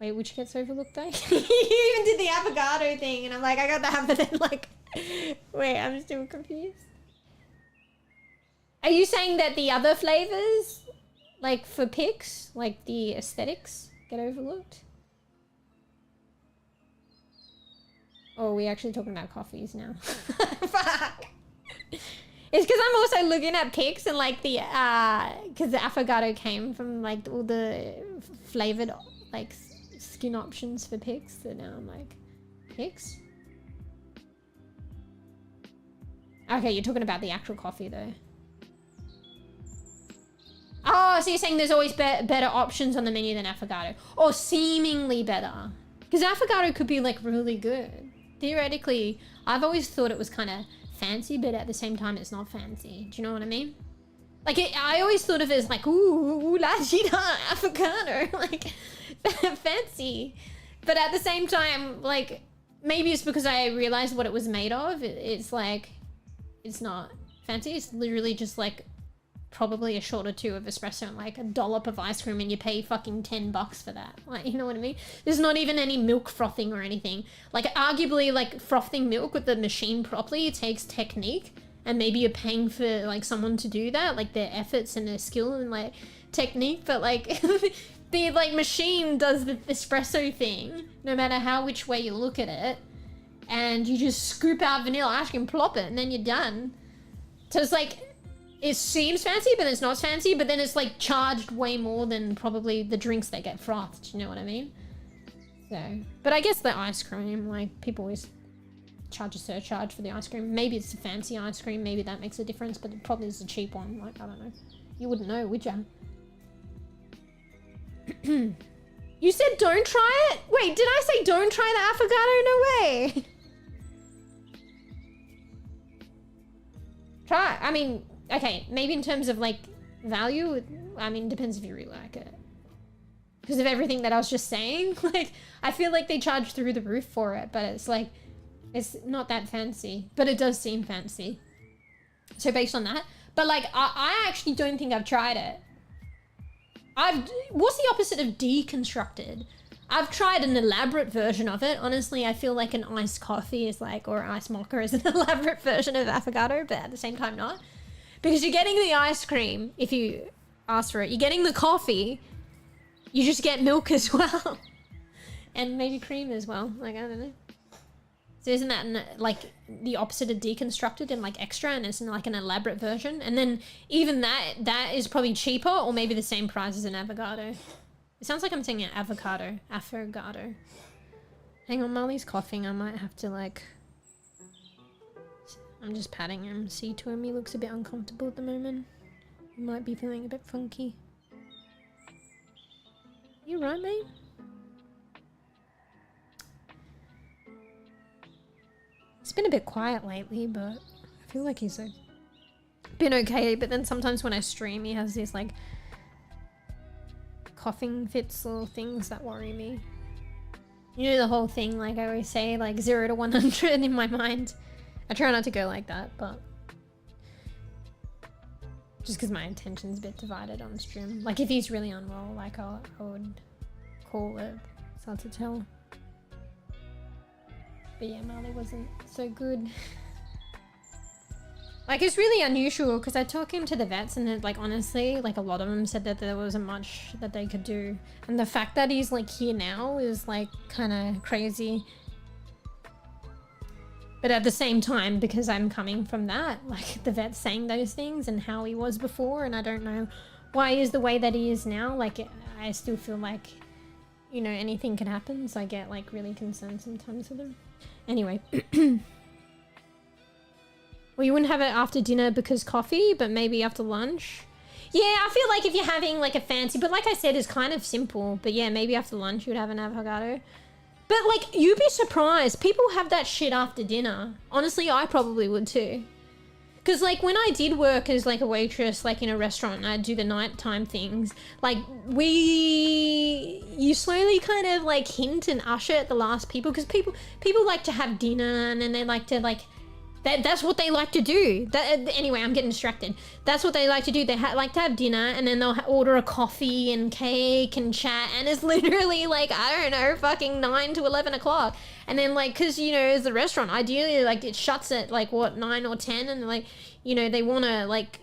Wait, which gets overlooked though? You even did the avocado thing and I'm like, I got that, but then like, wait, I'm still confused. Are you saying that the other flavors, like for pics, like the aesthetics, get overlooked? Oh, are we actually talking about coffees now? Fuck! It's because I'm also looking at pics and like the, because the avocado came from like all the flavored like skin options for pics, so now I'm like, pics? Okay, you're talking about the actual coffee though. Oh, so you're saying there's always better options on the menu than avocado, or seemingly better, because avocado could be like really good. Theoretically, I've always thought it was kind of fancy, but at the same time, it's not fancy. Do you know what I mean? Like, I always thought of it as like, ooh, la gita, avocado, like, fancy. But at the same time, like, maybe it's because I realized what it was made of. It's like, it's not fancy. It's literally just like, probably a shot or two of espresso and like a dollop of ice cream, and you pay fucking $10 for that. Like, you know what I mean? There's not even any milk frothing or anything. Like, arguably, like, frothing milk with the machine properly, it takes technique. And maybe you're paying for, like, someone to do that, like, their efforts and their skill and, like, technique. But, like, the, like, machine does the espresso thing, no matter which way you look at it. And you just scoop out vanilla ice cream, plop it, and then you're done. So it's, like, it seems fancy, but it's not fancy. But then it's, like, charged way more than probably the drinks that get frothed. You know what I mean? So, but I guess the ice cream, like, people always charge a surcharge for the ice cream. Maybe it's a fancy ice cream, maybe that makes a difference, but it probably is a cheap one. Like, I don't know. You wouldn't know, would you? You said don't try it? Wait, did I say don't try the avocado? No way. Try. I mean, okay, maybe in terms of like value, I mean, depends if you really like it. Because of everything that I was just saying, like, I feel like they charge through the roof for it, but it's like, it's not that fancy, but it does seem fancy. So based on that, but like, I actually don't think I've tried it. What's the opposite of deconstructed? I've tried an elaborate version of it. Honestly, I feel like an iced coffee is like, or iced mocha is an elaborate version of avocado, but at the same time not. Because you're getting the ice cream, if you ask for it, you're getting the coffee, you just get milk as well. And maybe cream as well, like, I don't know. So isn't that like the opposite of deconstructed and like extra, and it's like an elaborate version? And then even that is probably cheaper, or maybe the same price as an avocado. It sounds like I'm saying an avocado. Affogato. Hang on, Molly's coughing. I might have to like... I'm just patting him. See to him, he looks a bit uncomfortable at the moment. He might be feeling a bit funky. You right, mate? It's been a bit quiet lately, but I feel like he's been okay. But then sometimes when I stream, he has these like coughing fits or things that worry me. You know the whole thing, like I always say, like 0 to 100 in my mind. I try not to go like that, but just because my attention's a bit divided on stream. Like if he's really unwell, like I would call it. It's hard to tell. But yeah, Marley wasn't so good. Like, it's really unusual because I took him to the vets and like, honestly, like a lot of them said that there wasn't much that they could do. And the fact that he's like here now is like kind of crazy. But at the same time, because I'm coming from that, like the vet's saying those things and how he was before, and I don't know why he is the way that he is now. Like, I still feel like, you know, anything can happen. So I get like really concerned sometimes with him. Anyway. Well, you wouldn't have it after dinner because coffee, but maybe after lunch. Yeah, I feel like if you're having like a fancy, but like I said, it's kind of simple. But yeah, maybe after lunch you would have an avocado. But like, you'd be surprised. People have that shit after dinner. Honestly, I probably would too. Because like when I did work as like a waitress, like in a restaurant, and I'd do the nighttime things, like you slowly kind of like hint and usher at the last people, because people like to have dinner and then they like to like, that's what they like to do. Anyway, I'm getting distracted. That's what they like to do. They like to have dinner and then they'll order a coffee and cake and chat, and it's literally like, I don't know, fucking 9 to 11 o'clock. And then like, because, you know, as the restaurant, ideally like it shuts at like what, 9 or 10, and like, you know, they want to like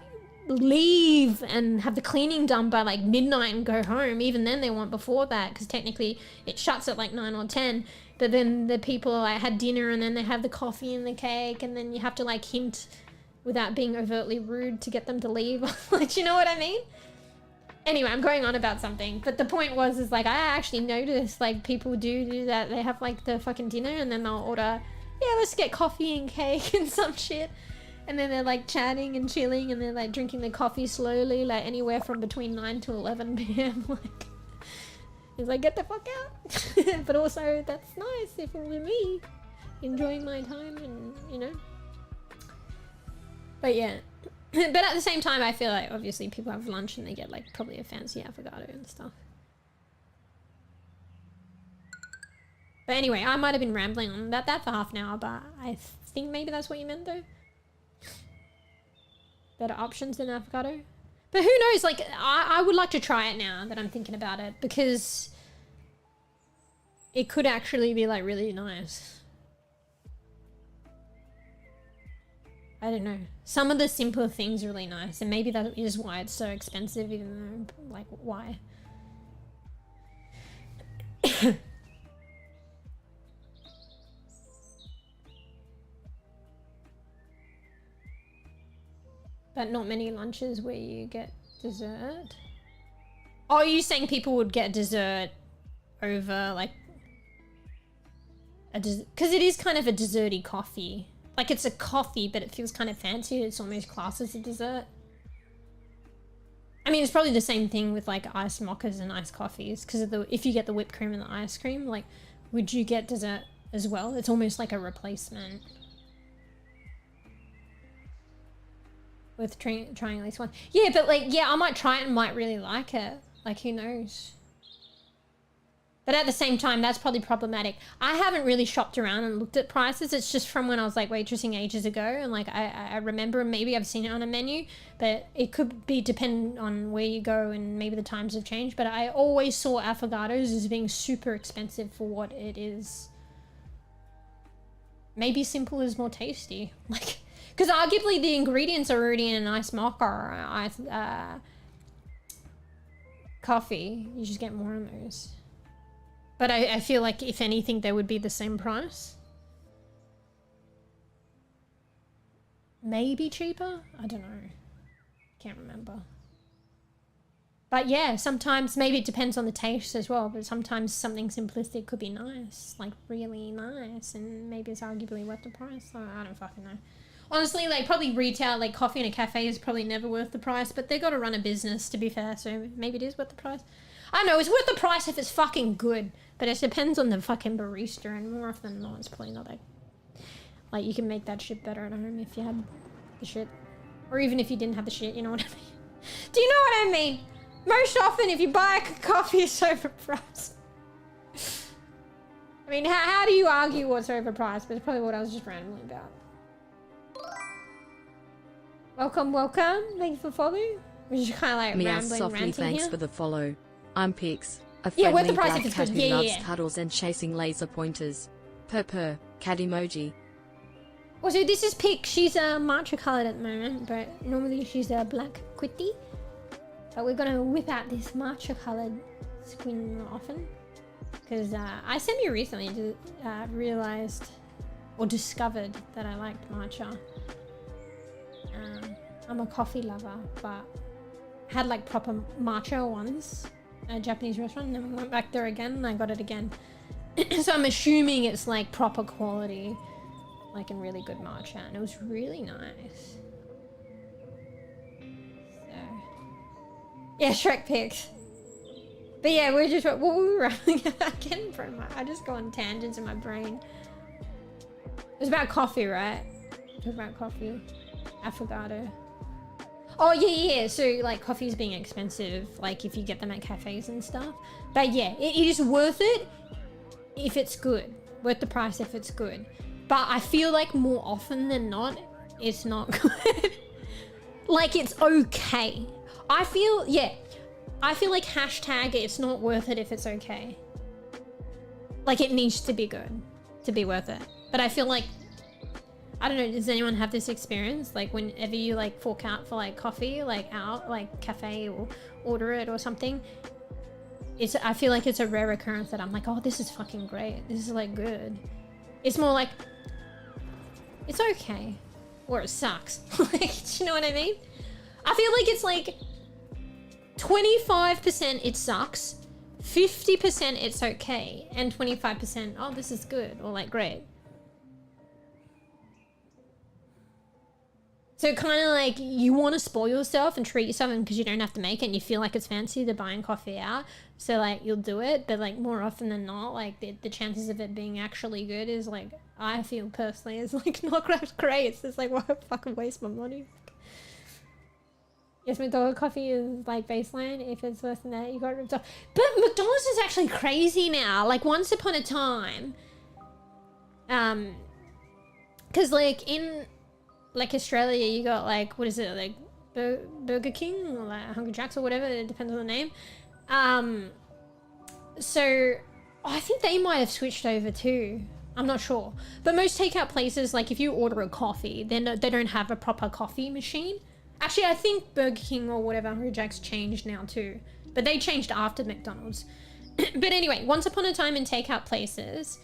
leave and have the cleaning done by like midnight and go home. Even then they want before that, because technically it shuts at like 9 or 10. But then the people like had dinner and then they have the coffee and the cake, and then you have to like hint without being overtly rude to get them to leave. Like, you know what I mean? Anyway, I'm going on about something, but the point was, is like, I actually noticed like people do that. They have like the fucking dinner and then they'll order, yeah, let's get coffee and cake and some shit. And then they're like chatting and chilling, and they're like drinking their coffee slowly, like anywhere from between 9 to 11 p.m. Like, it's like, get the fuck out. But also, that's nice if it were me, enjoying my time, and you know. But yeah. But at the same time, I feel like obviously people have lunch and they get like probably a fancy avocado and stuff. But anyway, I might have been rambling on about that for half an hour, but I think maybe that's what you meant though. Better options than avocado. But who knows, like, I would like to try it now that I'm thinking about it, because it could actually be like really nice. I don't know. Some of the simpler things are really nice, and maybe that is why it's so expensive, even though, like, why? But not many lunches where you get dessert. Oh, are you saying people would get dessert over like a dessert? Because it is kind of a desserty coffee. Like, it's a coffee, but it feels kind of fancy. It's almost classed as a dessert. I mean, it's probably the same thing with like iced mochas and iced coffees, because if you get the whipped cream and the ice cream, like, would you get dessert as well? It's almost like a replacement. With trying at least one. Yeah, but like, yeah, I might try it and might really like it. Like, who knows? But at the same time, that's probably problematic. I haven't really shopped around and looked at prices. It's just from when I was like waitressing ages ago, and like I remember, maybe I've seen it on a menu, but it could be dependent on where you go, and maybe the times have changed. But I always saw avocados as being super expensive for what it is. Maybe simple is more tasty. Like, because arguably the ingredients are already in an iced mocha or iced coffee. You just get more on those. But I feel like, if anything, they would be the same price. Maybe cheaper? I don't know. Can't remember. But yeah, sometimes, maybe it depends on the taste as well, but sometimes something simplistic could be nice. Like, really nice. And maybe it's arguably worth the price. I don't fucking know. Honestly, like, probably retail, like, coffee in a cafe is probably never worth the price, but they got to run a business, to be fair, so maybe it is worth the price. I don't know, it's worth the price if it's fucking good, but it depends on the fucking barista, and more often than not, it's probably not that. Like, you can make that shit better at home if you had the shit. Or even if you didn't have the shit, you know what I mean? Do you know what I mean? Most often, if you buy a coffee, it's overpriced. I mean, how do you argue what's overpriced? But it's probably what I was just rambling about. Welcome, welcome. Thanks for following. We're just kind of like
Meow
rambling,
softly,
ranting
thanks
here.
for the follow. I'm Pix, a
Yeah, worth
friendly
the price
black
if it's
cat
good.
who
Yeah,
loves
yeah.
cuddles and chasing laser pointers. Purr, cat emoji.
Also, this is Pix. She's matcha coloured at the moment, but normally she's a black quitty. But we're gonna whip out this matcha coloured squin more often. Because I semi-recently realised or discovered that I liked matcha. I'm a coffee lover, but I had like proper matcha once at a Japanese restaurant, and then we went back there again and I got it again. So I'm assuming it's like proper quality, like in really good matcha, and it was really nice. So yeah, Shrek pics. But yeah, we're just, what were we running again? I just go on tangents in my brain. It was about coffee, right? It was about coffee. Affogato. Oh yeah. So like, coffee's being expensive, like if you get them at cafes and stuff. But yeah, it is worth it if it's good. Worth the price if it's good. But I feel like more often than not, it's not good. Like, it's okay. I feel like hashtag it's not worth it if it's okay. Like, it needs to be good to be worth it. But I feel like, I don't know, does anyone have this experience? Like, whenever you like fork out for like coffee, like out, like cafe, or order it or something, I feel like it's a rare occurrence that I'm like, oh, this is fucking great. This is like good. It's more like, it's okay. Or it sucks. Like, do you know what I mean? I feel like it's like 25% it sucks, 50% it's okay, and 25% oh, this is good, or like great. So kind of like you want to spoil yourself and treat yourself, and because you don't have to make it and you feel like it's fancy to buying coffee out. So like you'll do it, but like more often than not, like the chances of it being actually good is like, I feel personally is like not great. It's just like, why fucking waste my money? Yes, McDonald's coffee is like baseline. If it's worse than that, you got ripped off. But McDonald's is actually crazy now. Like once upon a time, because like in like Australia, you got like, what is it, like Burger King or like Hungry Jack's or whatever, it depends on the name. So I think they might have switched over too. I'm not sure. But most takeout places, like if you order a coffee, then they don't have a proper coffee machine. Actually, I think Burger King or whatever, Hungry Jack's changed now too. But they changed after McDonald's. But anyway, once upon a time in takeout places,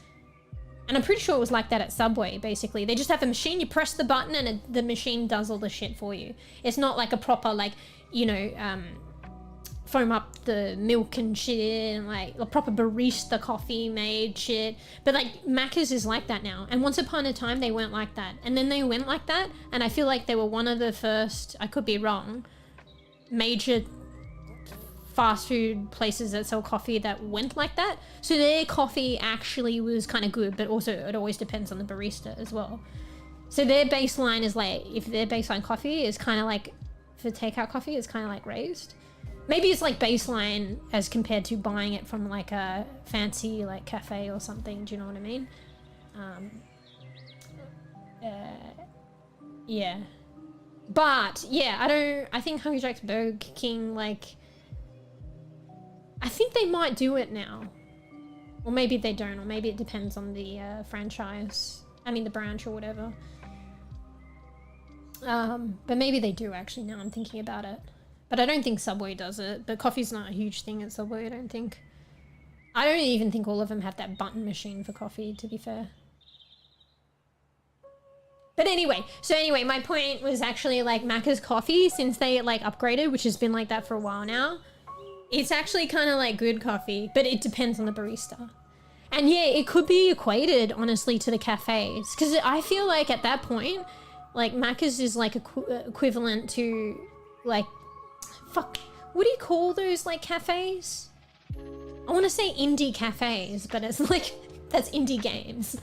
and I'm pretty sure it was like that at Subway, basically. They just have a machine, you press the button and the machine does all the shit for you. It's not like a proper, like, you know, foam up the milk and shit, and like a proper barista coffee made shit. But like Macca's is like that now. And once upon a time, they weren't like that. And then they went like that. And I feel like they were one of the first, I could be wrong, major fast food places that sell coffee that went like that. So their coffee actually was kind of good, but also it always depends on the barista as well. So their baseline is like, if their baseline coffee is kind of like, for takeout coffee, is kind of like raised. Maybe it's like baseline as compared to buying it from like a fancy like cafe or something. Do you know what I mean? Yeah. But yeah, I think Hungry Jack's, Burger King, like, I think they might do it now. Or maybe they don't, or maybe it depends on the franchise. I mean the branch or whatever. But maybe they do actually, now I'm thinking about it. But I don't think Subway does it. But coffee's not a huge thing at Subway, I don't think. I don't even think all of them have that button machine for coffee, to be fair. But anyway, my point was actually like Macca's coffee, since they like upgraded, which has been like that for a while now, it's actually kind of like good coffee, but it depends on the barista. And yeah, it could be equated, honestly, to the cafes. Because I feel like at that point, like Macca's is like equivalent to like, fuck, what do you call those like cafes? I want to say indie cafes, but it's like, that's indie games.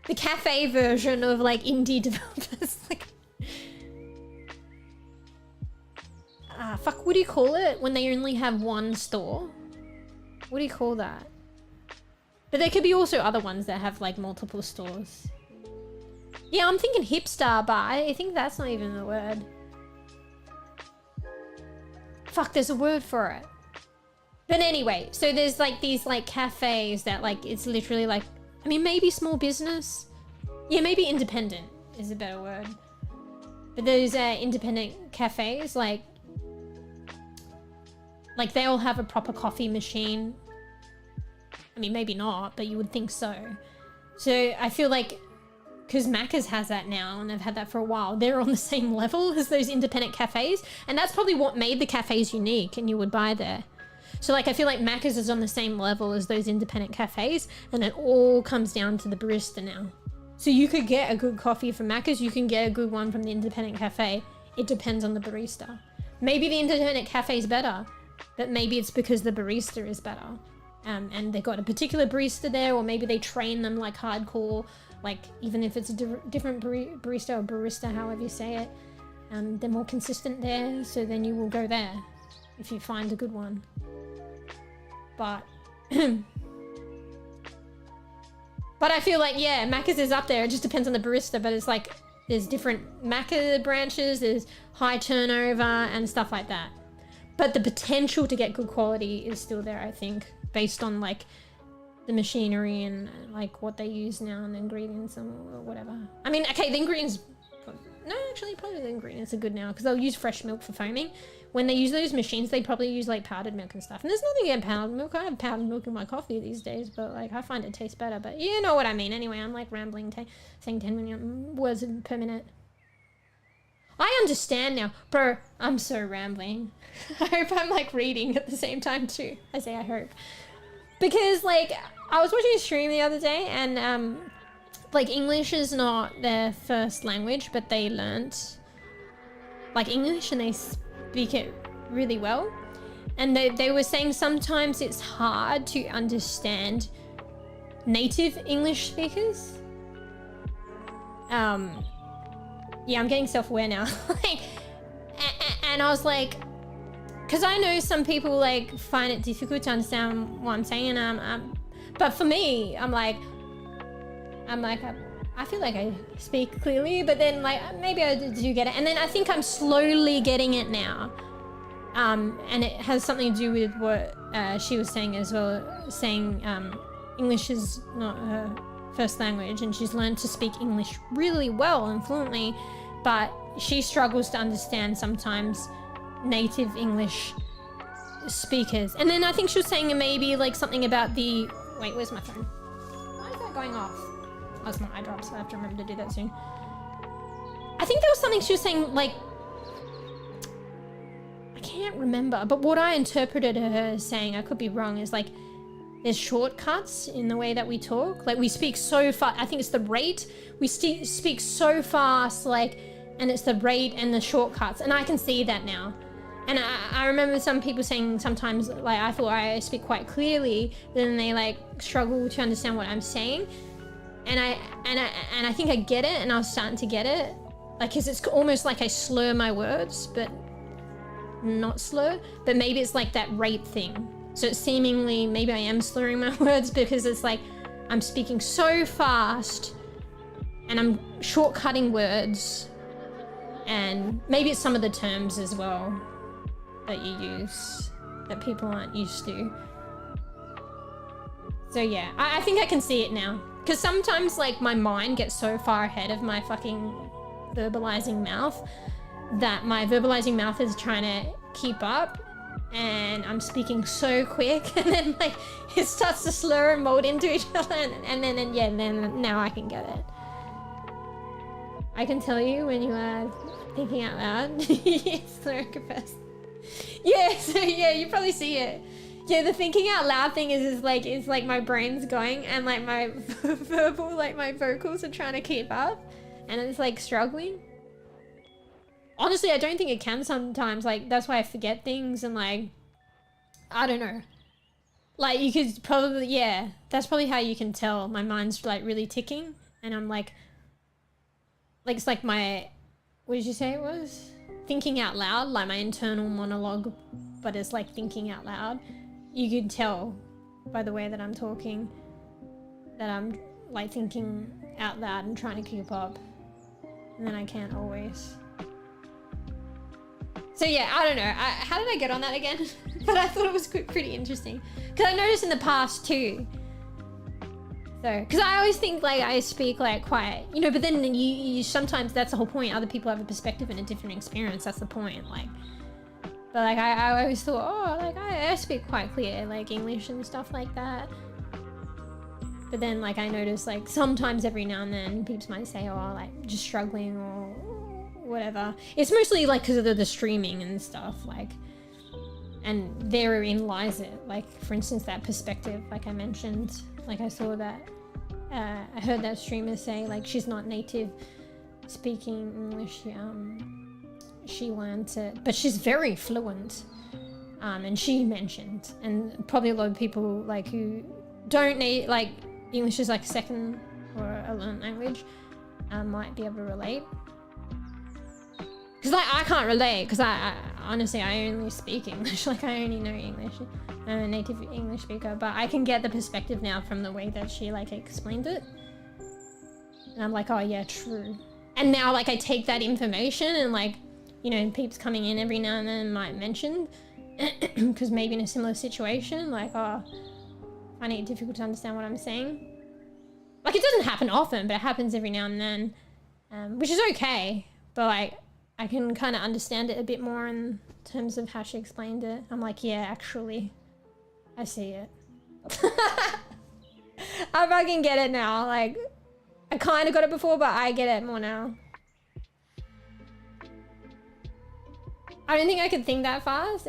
The cafe version of like indie developers. Like, fuck, what do you call it when they only have one store? What do you call that? But there could be also other ones that have like multiple stores. Yeah, I'm thinking hipster, but I think that's not even the word. Fuck, there's a word for it. But anyway, so there's like these like cafes that like, it's literally like, I mean, maybe small business. Yeah, maybe independent is a better word. But those independent cafes, like they all have a proper coffee machine. I mean, maybe not, but you would think so. So I feel like, because Macca's has that now, and they've had that for a while, they're on the same level as those independent cafes. And that's probably what made the cafes unique, and you would buy there. So like, I feel like Macca's is on the same level as those independent cafes, and it all comes down to the barista now. So you could get a good coffee from Macca's, you can get a good one from the independent cafe. It depends on the barista. Maybe the independent cafe is better, but maybe it's because the barista is better. And they've got a particular barista there, or maybe they train them like hardcore, like even if it's a different barista or barista, however you say it, they're more consistent there, so then you will go there if you find a good one. But but I feel like, yeah, Macca's is up there. It just depends on the barista, but it's like there's different Macca branches, there's high turnover and stuff like that. But the potential to get good quality is still there, I think, based on like the machinery and like what they use now and the ingredients and whatever. I mean, okay, the ingredients, no, actually probably the ingredients are good now because they'll use fresh milk for foaming. When they use those machines, they probably use like powdered milk and stuff. And there's nothing against powdered milk. I have powdered milk in my coffee these days, but like I find it tastes better. But you know what I mean. Anyway, I'm like rambling, saying 10 million words per minute. I understand now. Bro, I'm so rambling. I hope I'm like reading at the same time too. I say I hope. Because like, I was watching a stream the other day and like English is not their first language, but they learnt like English and they speak it really well. And they were saying sometimes it's hard to understand native English speakers. Yeah, I'm getting self-aware now. Like, and I was like, because I know some people like find it difficult to understand what I'm saying, but for me, I'm like, I feel like I speak clearly, but then like maybe I do get it, and then I think I'm slowly getting it now. And it has something to do with what she was saying as well, saying English is not her first language, and she's learned to speak English really well and fluently, but she struggles to understand sometimes native English speakers. And then I think she was saying maybe like something about the, wait, where's my phone? Why is that going off? Oh, it's my eye drop, so I have to remember to do that soon. I think there was something she was saying, like, I can't remember, but what I interpreted her saying, I could be wrong, is like there's shortcuts in the way that we talk. Like we speak so fast, I think it's the rate. We speak so fast, like, and it's the rate and the shortcuts, and I can see that now. And I remember some people saying sometimes, like, I thought I speak quite clearly, but then they like struggle to understand what I'm saying. And I think I get it, and I was starting to get it, like, cause it's almost like I slur my words, but not slur, but maybe it's like that rate thing. So it's seemingly, maybe I am slurring my words because it's like I'm speaking so fast and I'm shortcutting words, and maybe it's some of the terms as well that you use that people aren't used to. So yeah, I think I can see it now, because sometimes like my mind gets so far ahead of my fucking verbalizing mouth that my verbalizing mouth is trying to keep up, and I'm speaking so quick, and then like it starts to slur and mold into each other, and then now I can get it. I can tell you when you are thinking out loud. Slurring first. Yeah, so yeah, you probably see it. Yeah, the thinking out loud thing is like my brain's going, and like my verbal, like my vocals are trying to keep up, and it's like struggling. Honestly, I don't think it can sometimes. Like, that's why I forget things, and like, I don't know. Like, you could probably, yeah, that's probably how you can tell my mind's like really ticking, and I'm like it's like my, what did you say it was? Thinking out loud, like my internal monologue, but it's like thinking out loud. You could tell by the way that I'm talking that I'm like thinking out loud and trying to keep up, and then I can't always. So yeah, I don't know. How did I get on that again? But I thought it was pretty interesting, because I noticed in the past too. So, because I always think like I speak like quiet, you know, but then you sometimes, that's the whole point. Other people have a perspective and a different experience. That's the point. Like, but like I always thought, oh, like I speak quite clear, like English and stuff like that. But then like I notice like sometimes every now and then people might say, oh, like just struggling or whatever. It's mostly like because of the streaming and stuff, like, and therein lies it. Like, for instance, that perspective, like I mentioned, like I saw that, I heard that streamer say like she's not native speaking English, she learned it, but she's very fluent, and she mentioned, and probably a lot of people like who don't need, like English is like a second or a learned language, might be able to relate. Because like I can't relate, because I honestly I only speak English, like I only know English. I'm a native English speaker, but I can get the perspective now from the way that she like explained it, and I'm like, oh yeah, true. And now like I take that information, and like, you know, peeps coming in every now and then might mention, because maybe in a similar situation, like, oh, finding it difficult to understand what I'm saying. Like, it doesn't happen often, but it happens every now and then, which is okay. But like, I can kind of understand it a bit more in terms of how she explained it. I'm like, yeah, actually, I see it. I fucking get it now. Like, I kind of got it before, but I get it more now. I don't think I could think that fast.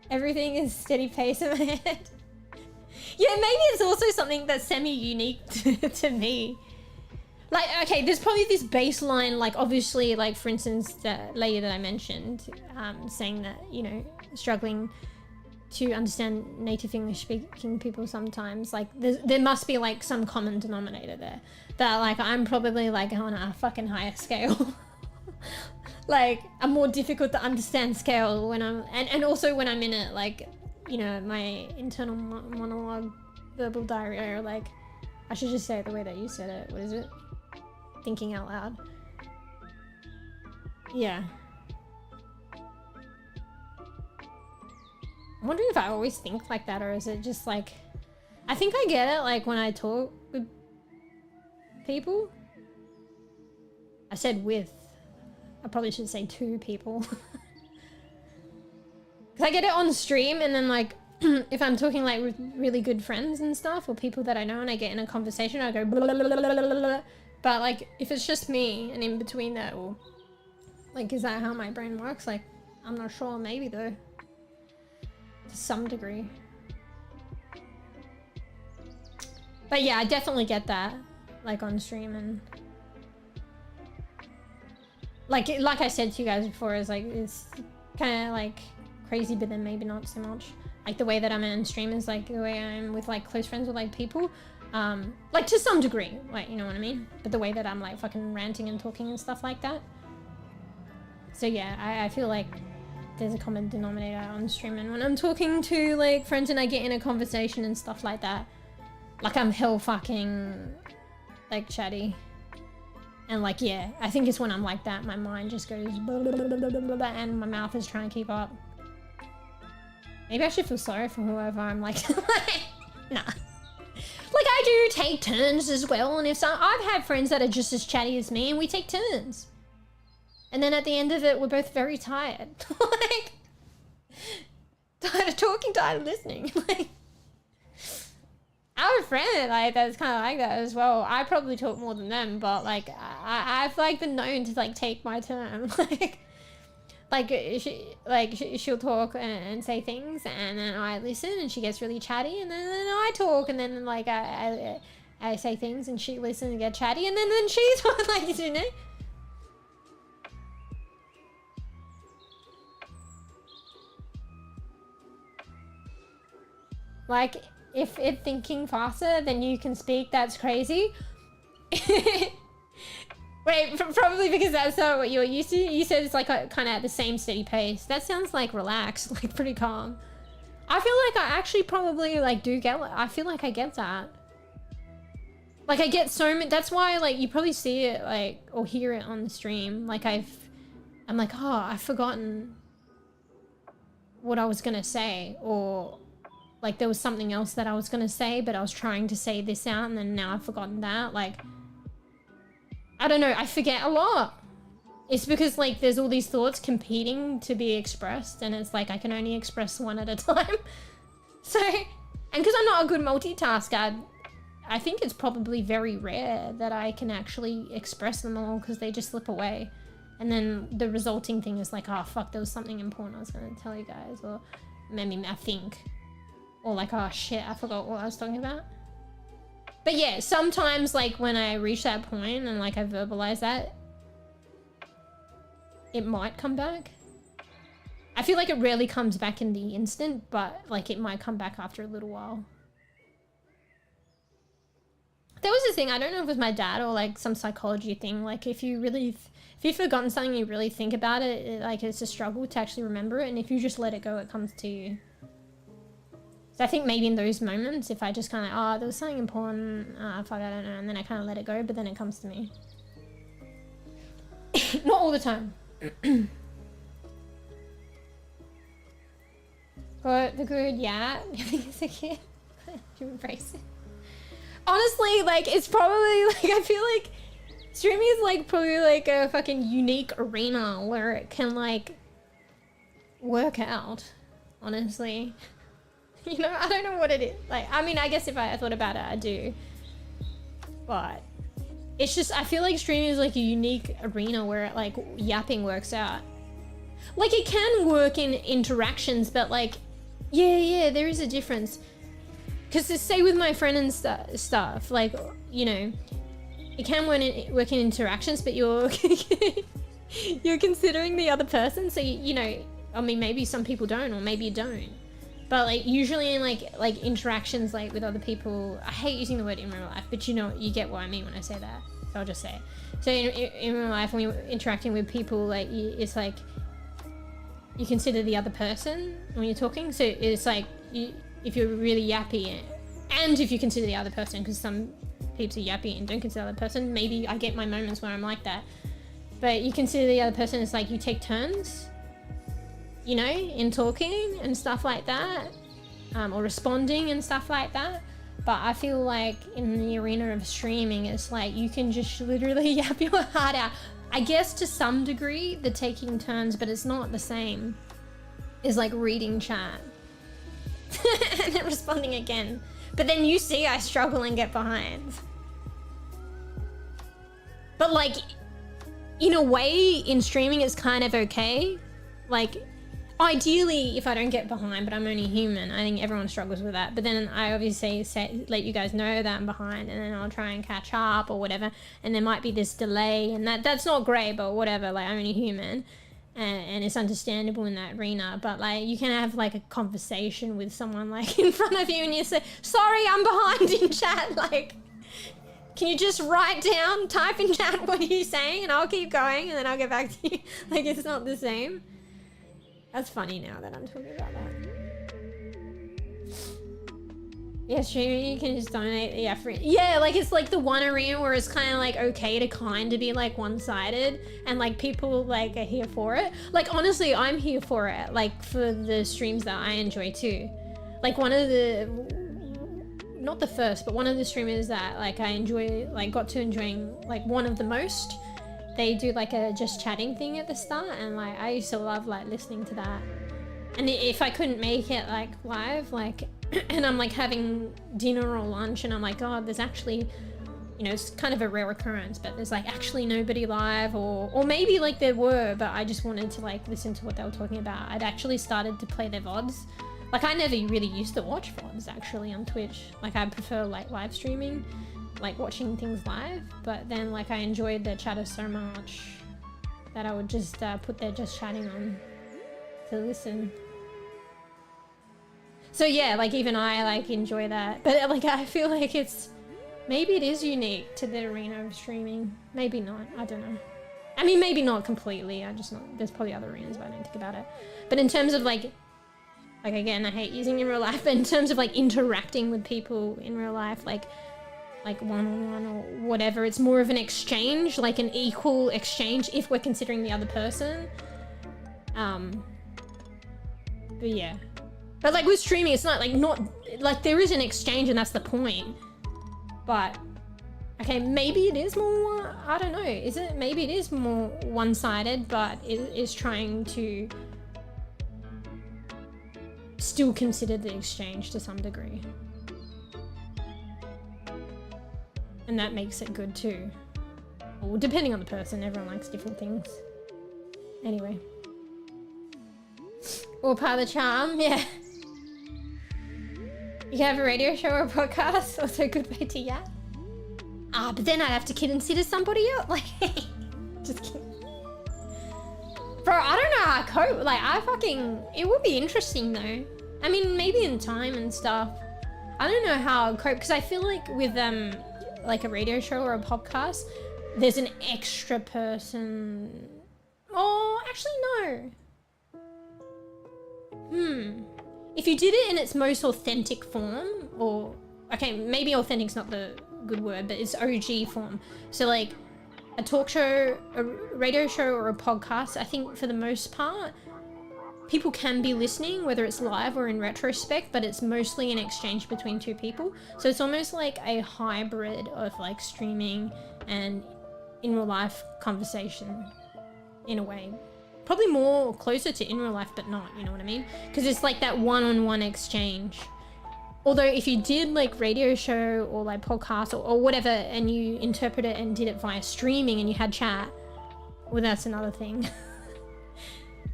Everything is steady pace in my head. Yeah, maybe it's also something that's semi-unique to me. like, okay, there's probably this baseline, like, obviously, like, for instance, the lady that I mentioned, saying that, you know, struggling to understand native English speaking people sometimes, like, there must be, like, some common denominator there. That, like, I'm probably, like, on a fucking higher scale. Like, a more difficult to understand scale when I'm, and also when I'm in it, like, you know, my internal monologue, verbal diarrhea, or like, I should just say it the way that you said it. What is it? Thinking out loud. Yeah. I'm wondering if I always think like that, or is it just like, I think I get it, like, when I talk with people. I said with. I probably should say to people. Because I get it on stream, and then, like, if I'm talking, like, with really good friends and stuff, or people that I know, and I get in a conversation, I go blah, blah, blah, blah, blah, blah, blah. But, like, if it's just me, and in between that, or, like, is that how my brain works? Like, I'm not sure, maybe, though. To some degree. But yeah, I definitely get that, like, on stream, and like I said to you guys before, is like, it's kind of like crazy, but then maybe not so much. Like, the way that I'm on stream is like the way I'm with, like, close friends with, like, people, like, to some degree, like, you know what I mean? But the way that I'm, like, fucking ranting and talking and stuff like that. So yeah, I feel like there's a common denominator on stream, and when I'm talking to, like, friends and I get in a conversation and stuff like that, like, I'm hell fucking, like, chatty. And, like, yeah, I think it's when I'm like that, my mind just goes blah, blah, blah, blah, blah, blah, and my mouth is trying to keep up. Maybe I should feel sorry for whoever I'm like, nah. Like, I do take turns as well, and if so, I've had friends that are just as chatty as me, and we take turns. And then at the end of it, we're both very tired. Like, tired of talking, tired of listening. Like, I have a friend, like, that's kind of like that as well. I probably talk more than them, but, like, I've, like, been known to, like, take my turn. She'll talk and say things, and then I listen, and she gets really chatty, and then I talk, and then, like, I say things, and she listens and get chatty, and then she's like, you know? Like, if it's thinking faster than you can speak, that's crazy. Wait, probably because that's not what you're used to. You said it's like kind of at the same steady pace. That sounds like relaxed, like pretty calm. I feel like I actually probably, like, do get, I feel like I get that. Like, I get so many, that's why, like, you probably see it, like, or hear it on the stream. Like, I'm like, oh, I've forgotten what I was gonna say, or like, there was something else that I was gonna say, but I was trying to say this out, and then now I've forgotten that. Like, I don't know, I forget a lot. It's because, like, there's all these thoughts competing to be expressed, and it's like I can only express one at a time. So, and because I'm not a good multitasker, I think it's probably very rare that I can actually express them all, because they just slip away. And then the resulting thing is like, oh fuck, there was something important I was gonna tell you guys, or maybe I think. Or like, oh shit, I forgot what I was talking about. But yeah, sometimes, like, when I reach that point and, like, I verbalize that, it might come back. I feel like it rarely comes back in the instant, but, like, it might come back after a little while. There was a thing, I don't know if it was my dad or, like, some psychology thing, like, if you've forgotten something, you really think about it, like, it's a struggle to actually remember it, and if you just let it go, it comes to you. So I think maybe in those moments, if I just kind of, oh, there was something important, fuck, I don't know, and then I kind of let it go, but then it comes to me. Not all the time. Got the good, yeah, as a kid. To embrace it. Honestly, like, it's probably, like, I feel like streaming is, like, probably, like, a fucking unique arena where it can, like, work out, honestly. You know, I don't know what it is. Like, I mean, I guess if I thought about it, I do. But it's just, I feel like streaming is, like, a unique arena where it, like, yapping works out. Like, it can work in interactions, but, like, yeah, there is a difference. Because, say with my friend and stuff, like, you know, it can work in interactions, but you're you're considering the other person. So you know, I mean, maybe some people don't, or maybe you don't. But like usually in like interactions like with other people, I hate using the word in real life, but you know, you get what I mean when I say that. So I'll just say it. So in real life, when you're interacting with people, like it's like you consider the other person when you're talking. So it's like if you're really yappy, and if you consider the other person, because some people are yappy and don't consider the other person. Maybe I get my moments where I'm like that, but you consider the other person. It's like you take turns, you know, in talking and stuff like that, or responding and stuff like that. But I feel like in the arena of streaming, it's like you can just literally yap your heart out. I guess to some degree, the taking turns, but it's not the same. It's like reading chat and then responding again. But then you see I struggle and get behind. But like, in a way, in streaming, it's kind of okay. Like, ideally, if I don't get behind, but I'm only human, I think everyone struggles with that. But then I obviously let you guys know that I'm behind, and then I'll try and catch up or whatever. And there might be this delay, and that's not great, but whatever. Like, I'm only human, and it's understandable in that arena. But like, you can have like a conversation with someone like in front of you, and you say, "Sorry, I'm behind in chat." Like, can you just write down, type in chat what you're saying, and I'll keep going, and then I'll get back to you. Like, it's not the same. That's funny now that I'm talking about that. Yeah, streaming, you can just donate. Yeah, free. Yeah, like it's like the one arena where it's kind of like okay to kind of be like one-sided, and like people like are here for it. Like honestly, I'm here for it. Like for the streams that I enjoy too. Like one of the, not the first, but one of the streamers that like I enjoy, like got to enjoying like one of the most. They do like a just chatting thing at the start, and like I used to love like listening to that. And if I couldn't make it like live, like and I'm like having dinner or lunch, and I'm like, God, there's actually, you know, it's kind of a rare occurrence, but there's like actually nobody live, or maybe like there were, but I just wanted to like listen to what they were talking about. I'd actually started to play their VODs. Like I never really used to watch VODs actually on Twitch. Like I prefer like live streaming, like watching things live, but then like I enjoyed their chatter so much that I would just put their just chatting on to listen. So yeah, like even I like enjoy that, but like I feel like it's, maybe it is unique to the arena of streaming. Maybe not, I don't know. I mean, maybe not completely, I just not, there's probably other arenas, but I don't think about it. But in terms of like again, I hate using in real life, but in terms of like interacting with people in real life, like one-on-one or whatever, it's more of an exchange, like an equal exchange if we're considering the other person. But yeah, but like with streaming, it's not like there is an exchange, and that's the point. But okay, maybe it is more, I don't know, is it? Maybe it is more one-sided, but it is trying to still consider the exchange to some degree. And that makes it good too. Well, depending on the person, everyone likes different things. Anyway. All part of the charm, yeah. You can have a radio show or a podcast, also a good way to yap. Ah, but then I'd have to consider somebody else. Like, just kidding. Bro, I don't know how I cope. Like, it would be interesting though. I mean, maybe in time and stuff. I don't know how I cope, because I feel like with like a radio show or a podcast, there's an extra person. Oh, actually no. If you did it in its most authentic form, or okay, maybe authentic's not the good word, but it's OG form. So like a talk show, a radio show, or a podcast, I think for the most part, people can be listening, whether it's live or in retrospect, but it's mostly an exchange between two people. So it's almost like a hybrid of like streaming and in real life conversation in a way. Probably more closer to in real life, but not, you know what I mean? Because it's like that one-on-one exchange. Although if you did like radio show or like podcast or whatever, and you interpret it and did it via streaming and you had chat, well, that's another thing.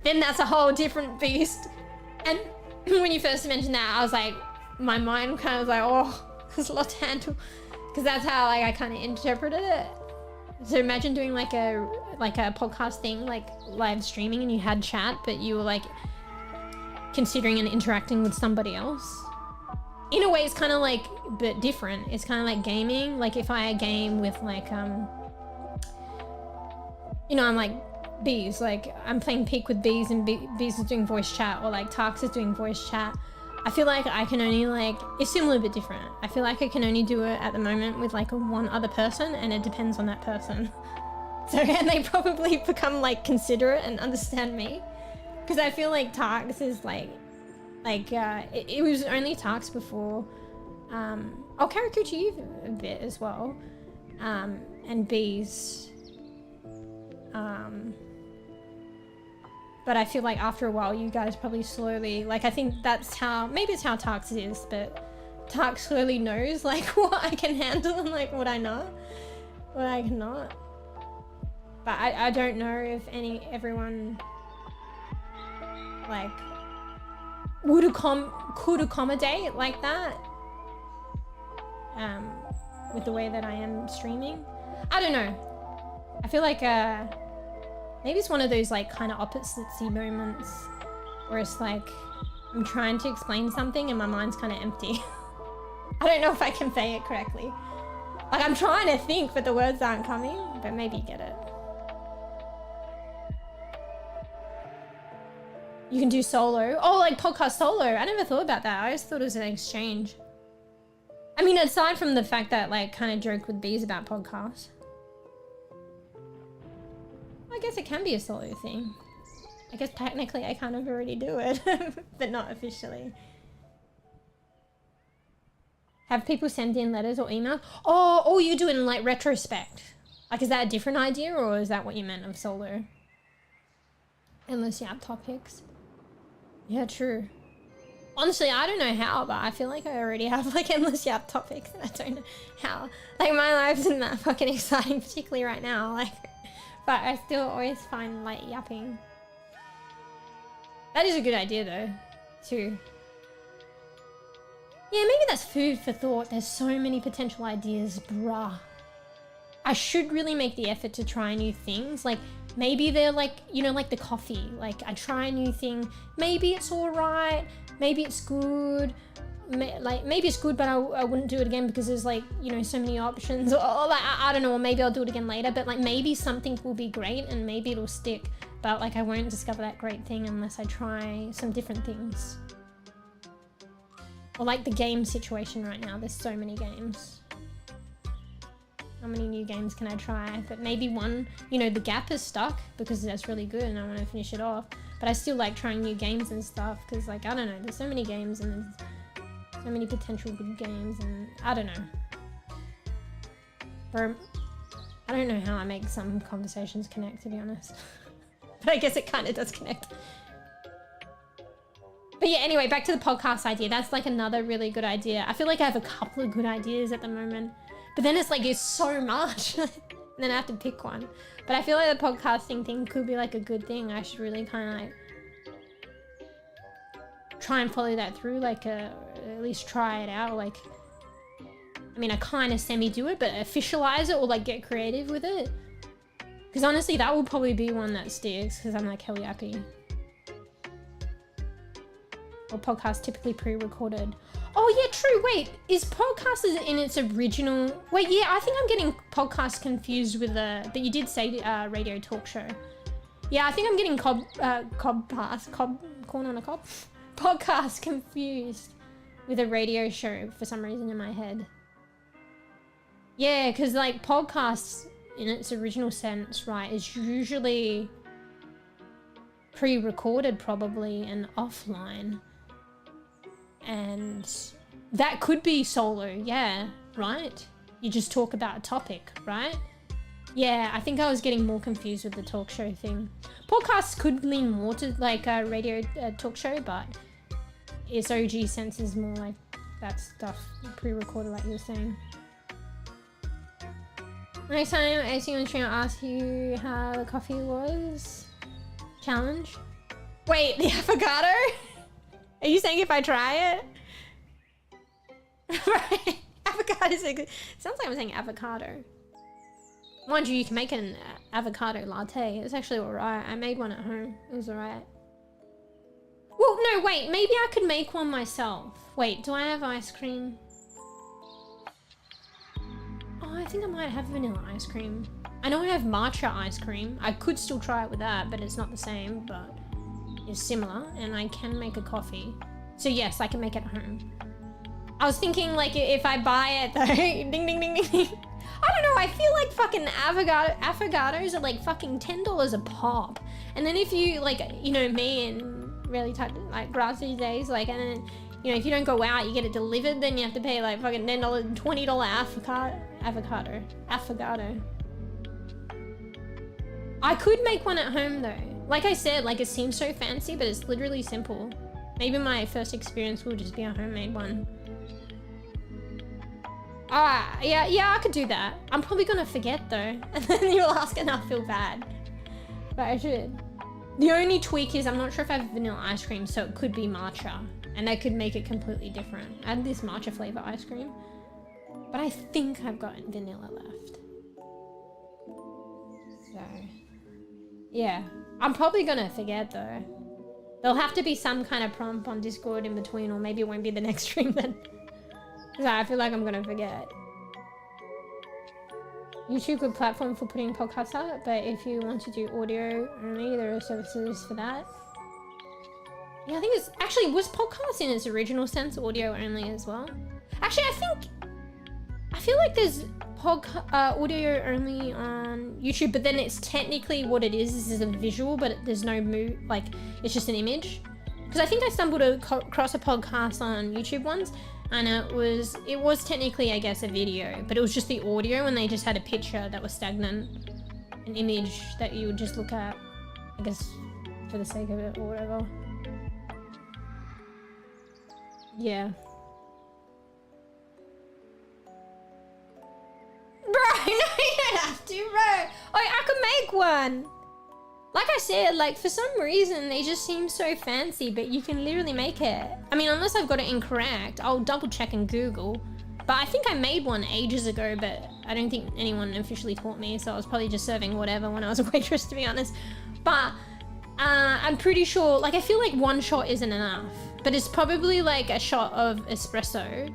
Then that's a whole different beast. And when you first mentioned that, I was like, my mind kind of was like, oh, there's a lot to handle. because that's how like I kind of interpreted it. So imagine doing like a podcast thing, like live streaming, and you had chat, but you were like considering and interacting with somebody else. In a way, it's kind of like, but different. It's kind of like gaming. Like if I game with like, you know, I'm like bees, like I'm playing Peak with bees and bees is doing voice chat, or like Tarks is doing voice chat. I feel like I can only like, it's similar but different. I feel like I can only do it at the moment with like one other person, and it depends on that person. So, and they probably become like considerate and understand me. Because I feel like Tarks is like it was only Tarks before. I'll Karakuchi you a bit as well. And bees. But I feel like after a while, you guys probably slowly, like, I think that's how, maybe it's how Tarks is, but Tarks slowly knows, like, what I can handle and, like, what I cannot. But I don't know if everyone, like, could accommodate like that, with the way that I am streaming. I don't know. I feel like, maybe it's one of those like kind of opposite-y moments where it's like I'm trying to explain something and my mind's kind of empty. I don't know if I can say it correctly. Like I'm trying to think, but the words aren't coming, but maybe you get it. You can do solo. Oh, like podcast solo. I never thought about that. I always thought it was an exchange. I mean, aside from the fact that like kind of joke with bees about podcasts. I guess it can be a solo thing. I guess technically I kind of already do it, but not officially. Have people send in letters or emails? Oh, you do it in like retrospect. Like, is that a different idea, or is that what you meant of solo? Endless yap topics. Yeah, true. Honestly, I don't know how, but I feel like I already have like endless yap topics, and I don't know how. Like my life isn't that fucking exciting, particularly right now. Like. But I still always find like yapping. That is a good idea though, too. Yeah, maybe that's food for thought. There's so many potential ideas, bruh. I should really make the effort to try new things. Like maybe they're like, you know, like the coffee. Like I try a new thing. Maybe it's all right. Maybe it's good. Like maybe it's good, but I wouldn't do it again because there's like, you know, so many options, or like I don't know, or maybe I'll do it again later, but like maybe something will be great and maybe it'll stick, but like I won't discover that great thing unless I try some different things. Or like the game situation right now, there's so many games. How many new games can I try? But maybe one, you know, the Gap is stuck because that's really good and I want to finish it off, but I still like trying new games and stuff because like, I don't know, there's so many games and there's so many potential good games, and I don't know. Or I don't know how I make some conversations connect, to be honest. But I guess it kind of does connect. But yeah, anyway, back to the podcast idea. That's like another really good idea. I feel like I have a couple of good ideas at the moment, but then it's like, it's so much. And then I have to pick one. But I feel like the podcasting thing could be like a good thing. I should really kind of like try and follow that through, like at least try it out. Like, I mean, I kind of semi-do it, but officialize it or like get creative with it. Because honestly, that will probably be one that sticks because I'm like hell yappy. Or podcast typically pre-recorded. Oh yeah, true. Wait, is podcast in its original? Wait, yeah, I think I'm getting podcast confused with but you did say radio talk show. Yeah, I think I'm getting corn on a cob. Podcast confused with a radio show for some reason in my head. Yeah, because like podcasts in its original sense, right, is usually pre-recorded probably and offline. And that could be solo, yeah, right? You just talk about a topic, right? Yeah, I think I was getting more confused with the talk show thing. Podcasts could lean more to like a radio talk show, but its OG sense is more like that stuff pre-recorded, like you were saying. Next time I see you on stream, I'll ask you how the coffee was. Challenge. Wait, the avocado? Are you saying if I try it? Right, avocado Basically, sounds like I'm saying avocado. Mind you, you can make an avocado latte. It's actually alright. I made one at home. It was alright. Well, no, wait. Maybe I could make one myself. Wait, do I have ice cream? Oh, I think I might have vanilla ice cream. I know I have matcha ice cream. I could still try it with that, but it's not the same, but it's similar. And I can make a coffee. So yes, I can make it at home. I was thinking like if I buy it though, ding ding ding ding ding. I don't know, I feel like fucking avocados are like fucking $10 a pop. And then if you like, you know, me and really type like grass these days, like, and then, you know, if you don't go out, you get it delivered, then you have to pay like fucking $10, $20 avocado. I could make one at home though. Like I said, like it seems so fancy, but it's literally simple. Maybe my first experience will just be a homemade one. Yeah, I could do that. I'm probably gonna forget though, and then you'll ask and I'll feel bad. But I should. The only tweak is I'm not sure if I have vanilla ice cream, so it could be matcha, and I could make it completely different. I had this matcha flavor ice cream, but I think I've got vanilla left. So, yeah, I'm probably gonna forget though. There'll have to be some kind of prompt on Discord in between, or maybe it won't be the next stream then. So I feel like I'm gonna forget. YouTube, good platform for putting podcasts out, but if you want to do audio only, there are services for that. Yeah, I think it's actually, was podcast in its original sense audio only as well? Actually, I feel like there's audio only on YouTube, but then it's technically what it is a visual, but there's no like it's just an image. Because I think I stumbled across a podcast on YouTube once, and it was technically, I guess, a video, but it was just the audio, and they just had a picture that was stagnant, an image that you would just look at, I guess, for the sake of it or whatever. Yeah. Bro, no, you don't have to, bro. I could make one. Like I said, like for some reason they just seem so fancy, but you can literally make it. I mean, unless I've got it incorrect, I'll double check in Google. But I think I made one ages ago, but I don't think anyone officially taught me, so I was probably just serving whatever when I was a waitress, to be honest. But I'm pretty sure, like I feel like one shot isn't enough, but it's probably like a shot of espresso,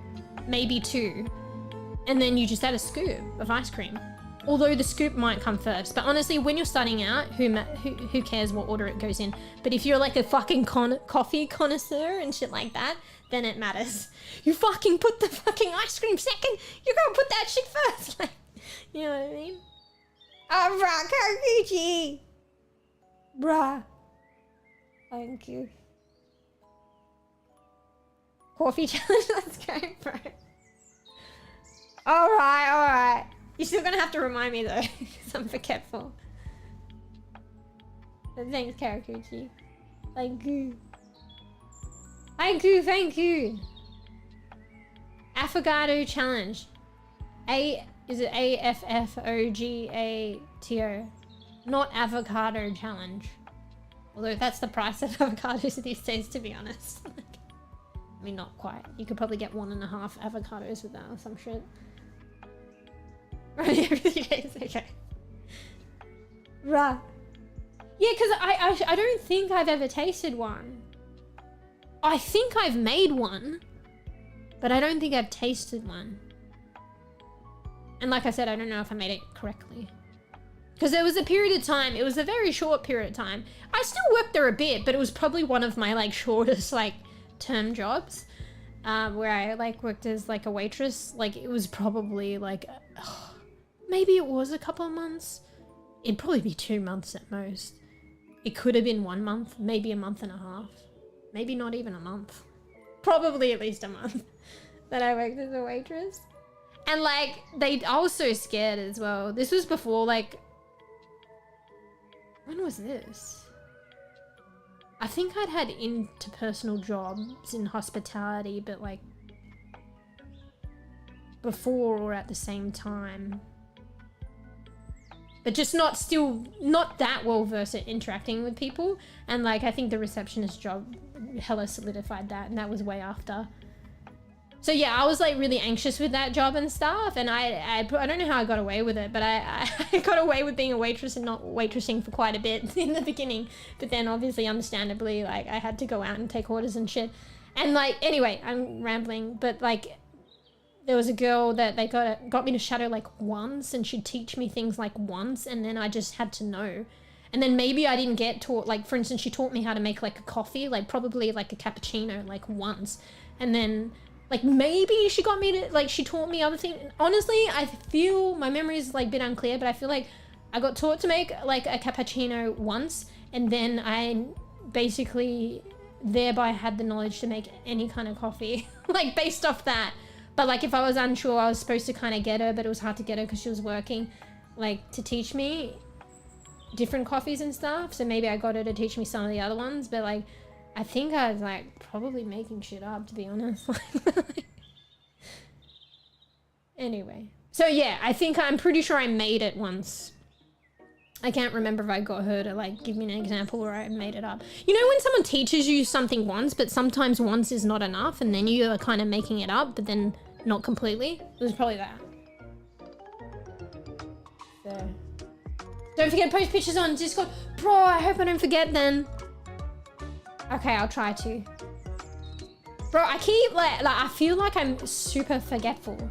maybe two, and then you just add a scoop of ice cream. Although the scoop might come first, but honestly, when you're starting out, who cares what order it goes in? But if you're like a fucking coffee connoisseur and shit like that, then it matters. You fucking put the fucking ice cream second. You gotta put that shit first. Like, you know what I mean? Bruh, Kakuchi. Bruh. Thank you. Coffee challenge. Let's go, bro. All right. You're still gonna have to remind me though, because I'm forgetful. But thanks, Karakuchi. Thank you. Thank you. Affogato challenge. Is it AFFOGATO? Not avocado challenge. Although that's the price of avocados these days, to be honest. I mean, not quite. You could probably get 1.5 avocados with that or some shit. Right, every 3 days, okay. Right. Yeah, because I don't think I've ever tasted one. I think I've made one, but I don't think I've tasted one. And like I said, I don't know if I made it correctly. Because there was a period of time, it was a very short period of time. I still worked there a bit, but it was probably one of my like shortest like term jobs. Where I like worked as like a waitress. Like it was probably like... maybe it was a couple of months. It'd probably be 2 months at most. It could have been 1 month, maybe a month and a half. Maybe not even a month. Probably at least a month that I worked as a waitress. And like, I was so scared as well. This was before like, when was this? I think I'd had interpersonal jobs in hospitality, but like before or at the same time. But just not that well versed at interacting with people. And like, I think the receptionist job hella solidified that, and that was way after. So yeah, I was like really anxious with that job and stuff, and I don't know how I got away with it, but I got away with being a waitress and not waitressing for quite a bit in the beginning. But then obviously, understandably, like I had to go out and take orders and shit. And like, anyway, I'm rambling, but like there was a girl that they got me to shadow like once, and she'd teach me things like once, and then I just had to know. And then maybe I didn't get taught, like for instance, she taught me how to make like a coffee, like probably like a cappuccino, like once. And then like maybe she got me to, like she taught me other things. Honestly, I feel my memory is like a bit unclear, but I feel like I got taught to make like a cappuccino once, and then I basically thereby had the knowledge to make any kind of coffee, like based off that. But like if I was unsure, I was supposed to kind of get her, but it was hard to get her because she was working, like to teach me different coffees and stuff. So maybe I got her to teach me some of the other ones, but like I think I was like probably making shit up, to be honest. Anyway, so yeah, I'm pretty sure I made it once. I can't remember if I got her to like give me an example where I made it up. You know when someone teaches you something once, but sometimes once is not enough, and then you are kind of making it up, but then not completely? It was probably that. So don't forget to post pictures on Discord. Bro, I hope I don't forget then. Okay, I'll try to. Bro, I keep like I feel like I'm super forgetful.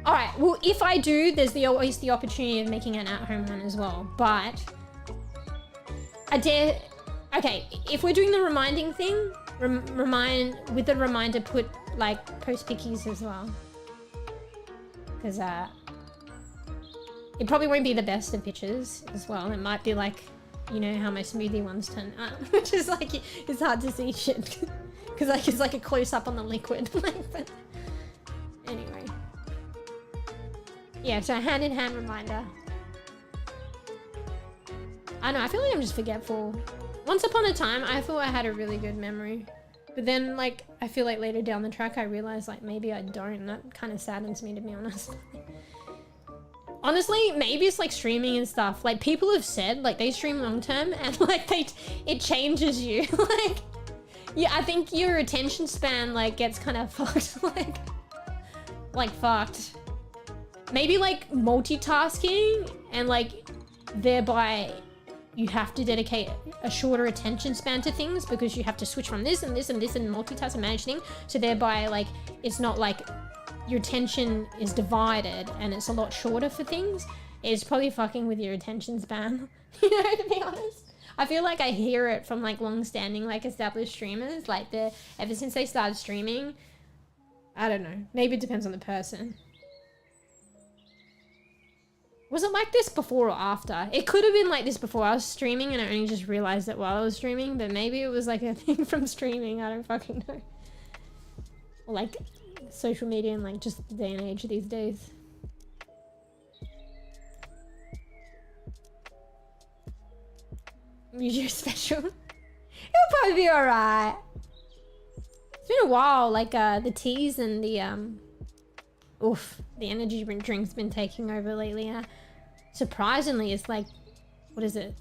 All right, well, if I do, there's always the opportunity of making an at-home one as well. But I dare. Okay, if we're doing the reminding thing, remind with the reminder, put like post pickies as well, because it probably won't be the best of pictures as well. It might be like, you know how my smoothie ones turn out, which is like, it's hard to see shit because like it's like a close up on the liquid. But anyway, yeah. So hand in hand reminder. I know. I feel like I'm just forgetful. Once upon a time, I thought I had a really good memory, but then like I feel like later down the track, I realized like maybe I don't. And that kind of saddens me, to be honest. Honestly, maybe it's like streaming and stuff. Like people have said like they stream long term and like it changes you. Like, yeah, I think your attention span like gets kind of fucked. like fucked. Maybe like multitasking and like thereby you have to dedicate a shorter attention span to things because you have to switch from this and this and this and multitask and manage things. So thereby like it's not like your attention is divided and it's a lot shorter for things. It's probably fucking with your attention span. You know, to be honest. I feel like I hear it from like long-standing like established streamers, like ever since they started streaming. I don't know. Maybe it depends on the person. Was it like this before or after? It could have been like this before I was streaming and I only just realized it while I was streaming, but maybe it was like a thing from streaming. I don't fucking know. Or like social media and like just the day and age these days. MeewGeo special. It'll probably be alright. It's been a while, like the teas and the the energy drink's been taking over lately. Surprisingly, it's like, what is it?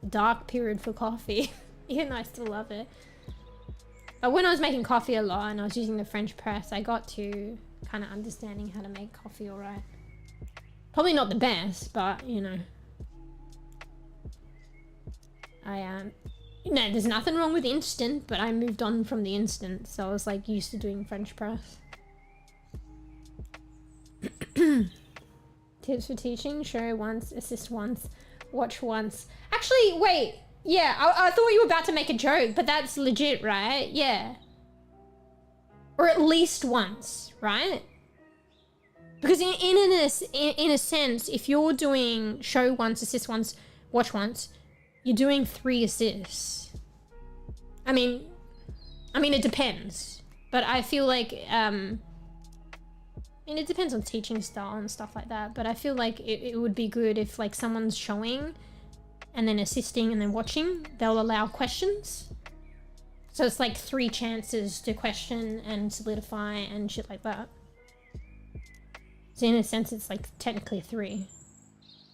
Dark period for coffee. Even though I still love it. But when I was making coffee a lot and I was using the French press, I got to kind of understanding how to make coffee alright. Probably not the best, but you know. No, there's nothing wrong with instant, but I moved on from the instant, so I was like used to doing French press. Tips for teaching: show once, assist once, watch once. Actually, wait. Yeah, I thought you were about to make a joke, but that's legit, right? Yeah. Or at least once, right? Because in a sense, if you're doing show once, assist once, watch once, you're doing 3 assists. I mean, it depends. But I feel like, it depends on teaching style and stuff like that. But I feel like it would be good if like someone's showing and then assisting and then watching, they'll allow questions. So it's like 3 chances to question and solidify and shit like that. So in a sense, it's like technically 3.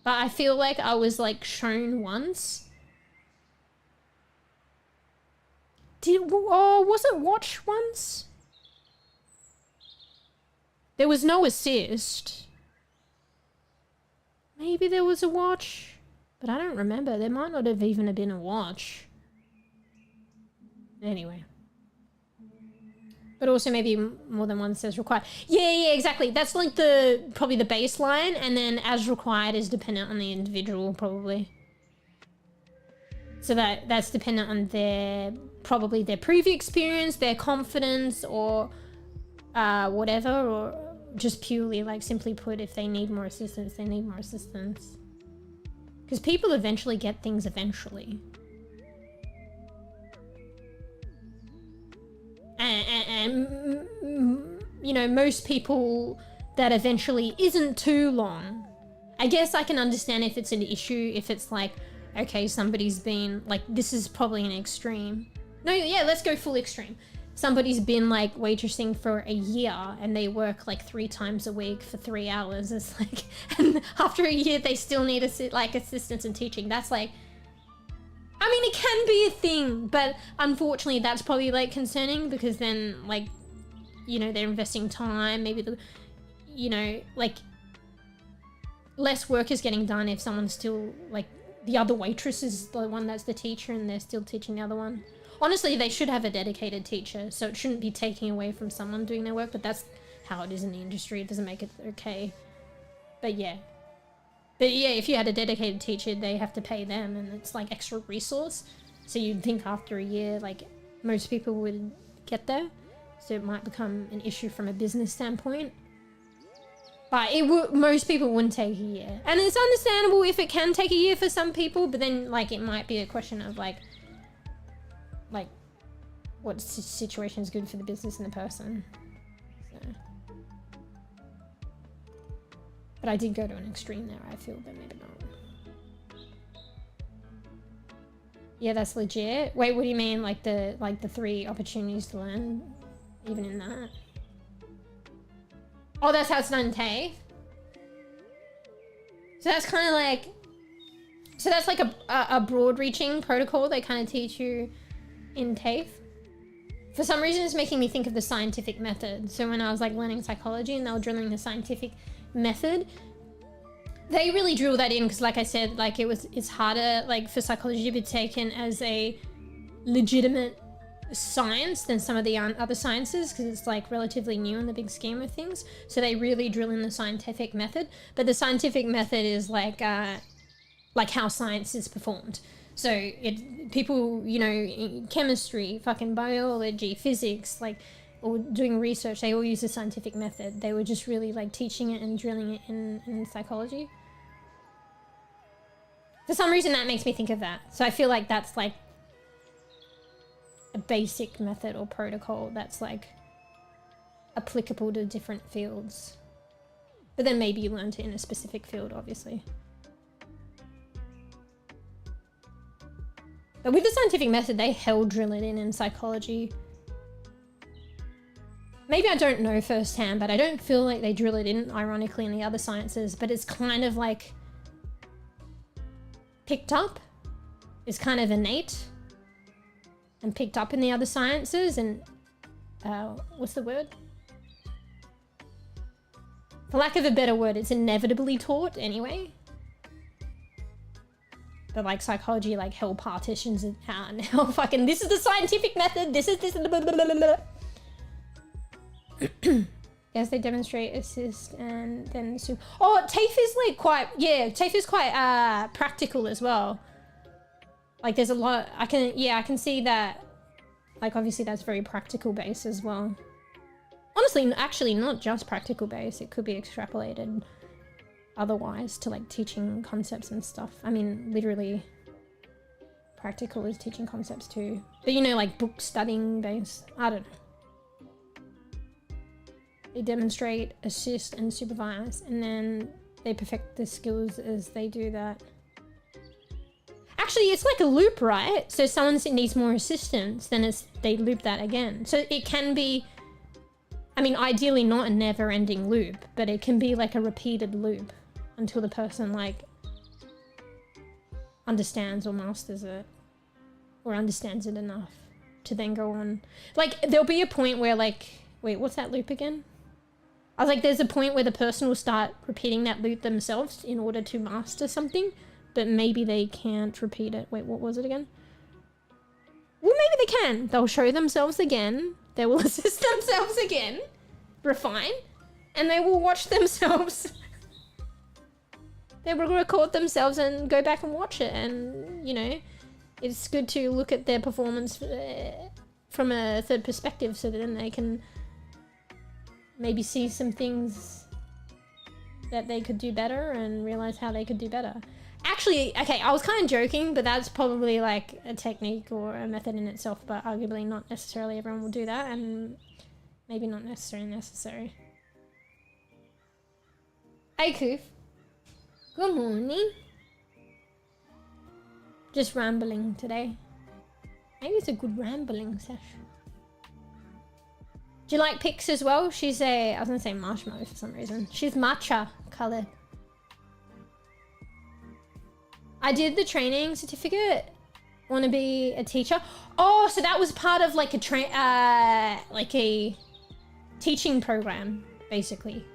But I feel like I was like shown once. Was it watch once? There was no assist. Maybe there was a watch, but I don't remember. There might not have even been a watch. Anyway. But also maybe more than one says required. Yeah, exactly. That's like probably the baseline, and then as required is dependent on the individual, probably. So that's dependent on probably their previous experience, their confidence, or whatever, or just purely, like, simply put, if they need more assistance, they need more assistance. Because people eventually get things eventually. And you know, most people that eventually isn't too long. I guess I can understand if it's an issue, if it's like, okay, somebody's been, like, this is probably an extreme. No, yeah, let's go full extreme. Somebody's been, like, waitressing for a year and they work, like, 3 times a week for 3 hours. It's like, and after a year they still need assistance in teaching. That's like, I mean, it can be a thing, but unfortunately that's probably, like, concerning, because then, like, you know, they're investing time, maybe you know, like, less work is getting done if someone's still, like, the other waitress is the one that's the teacher and they're still teaching the other one. Honestly, they should have a dedicated teacher, so it shouldn't be taking away from someone doing their work, but that's how it is in the industry. It doesn't make it okay. But yeah, if you had a dedicated teacher, they have to pay them, and it's like extra resource. So you'd think after a year, like, most people would get there. So it might become an issue from a business standpoint. But most people wouldn't take a year. And it's understandable if it can take a year for some people, but then, like, it might be a question of, like what situation is good for the business and the person. So. But I did go to an extreme there, I feel, but maybe not. Yeah, that's legit. Wait, what do you mean? Like the 3 opportunities to learn, even in that? Oh, that's how it's done in TAFE? So that's kind of like... So that's like a broad-reaching protocol they kind of teach you in TAFE. For some reason, it's making me think of the scientific method. So when I was, like, learning psychology and they were drilling the scientific method, they really drill that in because, like I said, like, it's harder, like, for psychology to be taken as a legitimate science than some of the other sciences, because it's, like, relatively new in the big scheme of things. So they really drill in the scientific method, but the scientific method is like how science is performed. So people, you know, chemistry, fucking biology, physics, like, or doing research, they all use the scientific method. They were just really, like, teaching it and drilling it in psychology. For some reason that makes me think of that. So I feel like that's, like, a basic method or protocol that's, like, applicable to different fields. But then maybe you learned it in a specific field, obviously. But with the scientific method, they hell drill it in psychology. Maybe I don't know firsthand, but I don't feel like they drill it in, ironically, in the other sciences, but it's kind of, like, picked up. It's kind of innate and picked up in the other sciences, and what's the word? For lack of a better word, it's inevitably taught anyway. But, like, psychology, like, hell partitions it out and hell fucking, this is the scientific method, this is this, blah, blah, blah, blah, blah. Yes, they demonstrate, assist, and then... Oh, TAFE is, like, quite... Yeah, TAFE is quite practical as well. Like, there's a lot... I can see that... Like, obviously that's very practical based as well. Honestly, actually, not just practical based. It could be extrapolated otherwise to, like, teaching concepts and stuff. I mean, literally practical is teaching concepts too. But, you know, like, book studying based. I don't know. They demonstrate, assist, and supervise, and then they perfect the skills as they do that. Actually, it's like a loop, right? So someone needs more assistance, then they loop that again. So it can be, I mean, ideally not a never-ending loop, but it can be like a repeated loop until the person, like, understands or masters it, or understands it enough to then go on. Like, there'll be a point where, like, wait, what's that loop again? I was like, there's a point where the person will start repeating that loop themselves in order to master something, but maybe they can't repeat it. Wait, what was it again? Well, maybe they can. They'll show themselves again. They will assist themselves again, refine, and they will watch themselves. They will record themselves and go back and watch it. And, you know, it's good to look at their performance from a third perspective so that then they can maybe see some things that they could do better and realize how they could do better. Actually, okay, I was kind of joking, but that's probably like a technique or a method in itself, but arguably not necessarily everyone will do that, and maybe not necessarily necessary. Hey, Koof. Good morning. Just rambling today. Maybe it's a good rambling session. Do you like pics as well? She's I was gonna say marshmallow for some reason. She's matcha colored. I did the training certificate. Want to be a teacher? Oh, so that was part of like a teaching program, basically.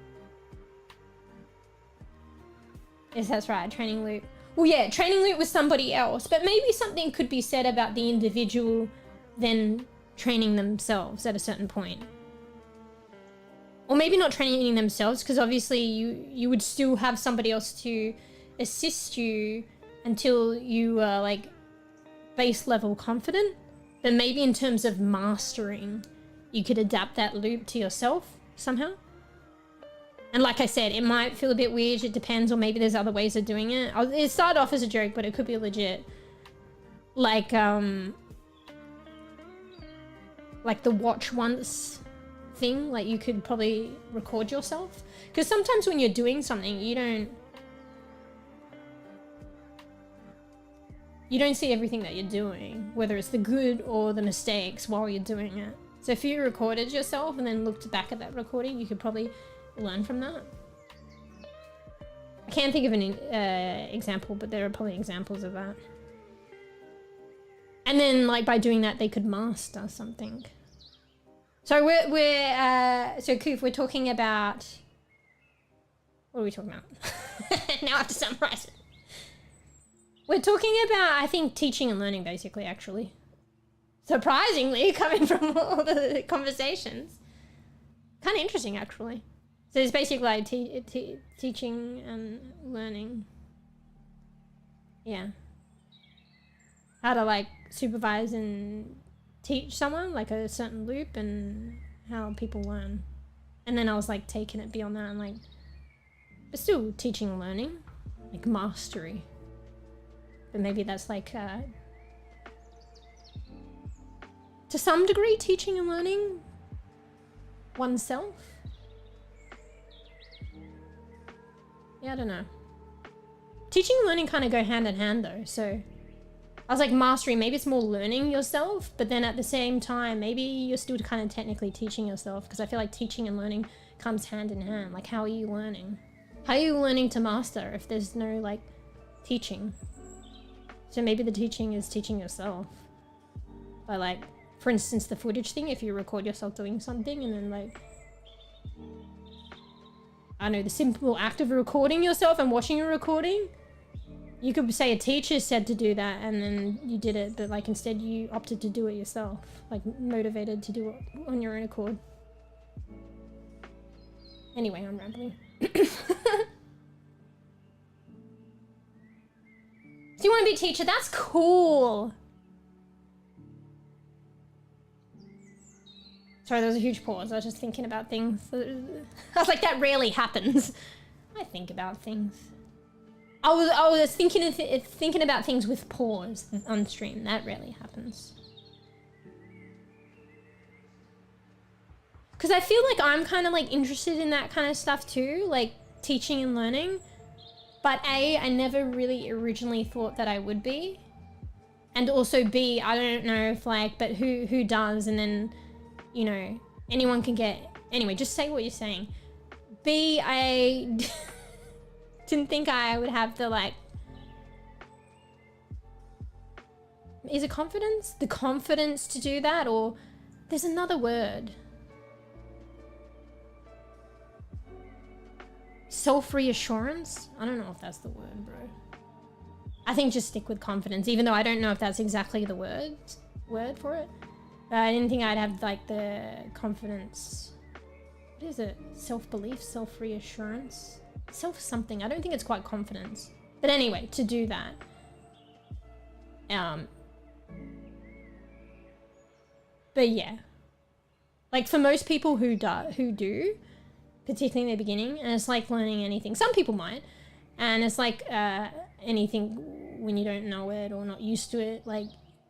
Yes, that's right. Training loop. Well, yeah, training loop with somebody else, but maybe something could be said about the individual then training themselves at a certain point. Or maybe not training themselves, because obviously you would still have somebody else to assist you until you are like base level confident. But maybe in terms of mastering, you could adapt that loop to yourself somehow. And like I said, it might feel a bit weird, it depends, or maybe there's other ways of doing it. It started off as a joke, but it could be legit. Like the watch once thing, like you could probably record yourself. Because sometimes when you're doing something, you don't see everything that you're doing, whether it's the good or the mistakes while you're doing it. So if you recorded yourself and then looked back at that recording, you could probably learn from that. I can't think of an example, but there are probably examples of that. And then like by doing that, they could master something. So so Koof, we're talking about, what are we talking about? Now I have to summarize it. We're talking about, I think, teaching and learning, basically, actually. Surprisingly, coming from all the conversations. Kind of interesting, actually. So it's basically like teaching and learning. Yeah. How to like supervise and teach someone, like a certain loop, and how people learn. And then I was like taking it beyond that and like, but still teaching and learning, like mastery. But maybe that's like, to some degree, teaching and learning oneself. Yeah, I don't know. Teaching and learning kind of go hand in hand though, so I was like mastery, maybe it's more learning yourself, but then at the same time, maybe you're still kind of technically teaching yourself, because I feel like teaching and learning comes hand in hand. Like, how are you learning? How are you learning to master if there's no like teaching? So maybe the teaching is teaching yourself. By like, for instance, the footage thing, if you record yourself doing something and then like, I don't know, the simple act of recording yourself and watching a recording, you could say a teacher said to do that and then you did it, but like instead you opted to do it yourself, like motivated to do it on your own accord. Anyway, I'm rambling. Do you want to be a teacher? That's cool. Sorry, there was a huge pause. I was just thinking about things. I was like, that rarely happens. I think about things. I was thinking about things with pause on stream. That rarely happens. Because I feel like I'm kind of like interested in that kind of stuff too, like teaching and learning. But A, I never really originally thought that I would be. And also B, I don't know if like, but who does? And then, you know, anyone can get, anyway, just say what you're saying. B, I didn't think I would have the like, is it confidence? The confidence to do that, or there's another word. self-reassurance. I don't know if that's the word, bro. I think just stick with confidence, even though I don't know if that's exactly the word for it. I didn't think I'd have like the confidence. What is it? Self-belief, self-reassurance, self-something. I don't think it's quite confidence. But anyway, to do that. But yeah. Like for most people who do, particularly in the beginning, and it's like learning anything. Some people might. And it's like anything when you don't know it or not used to it, like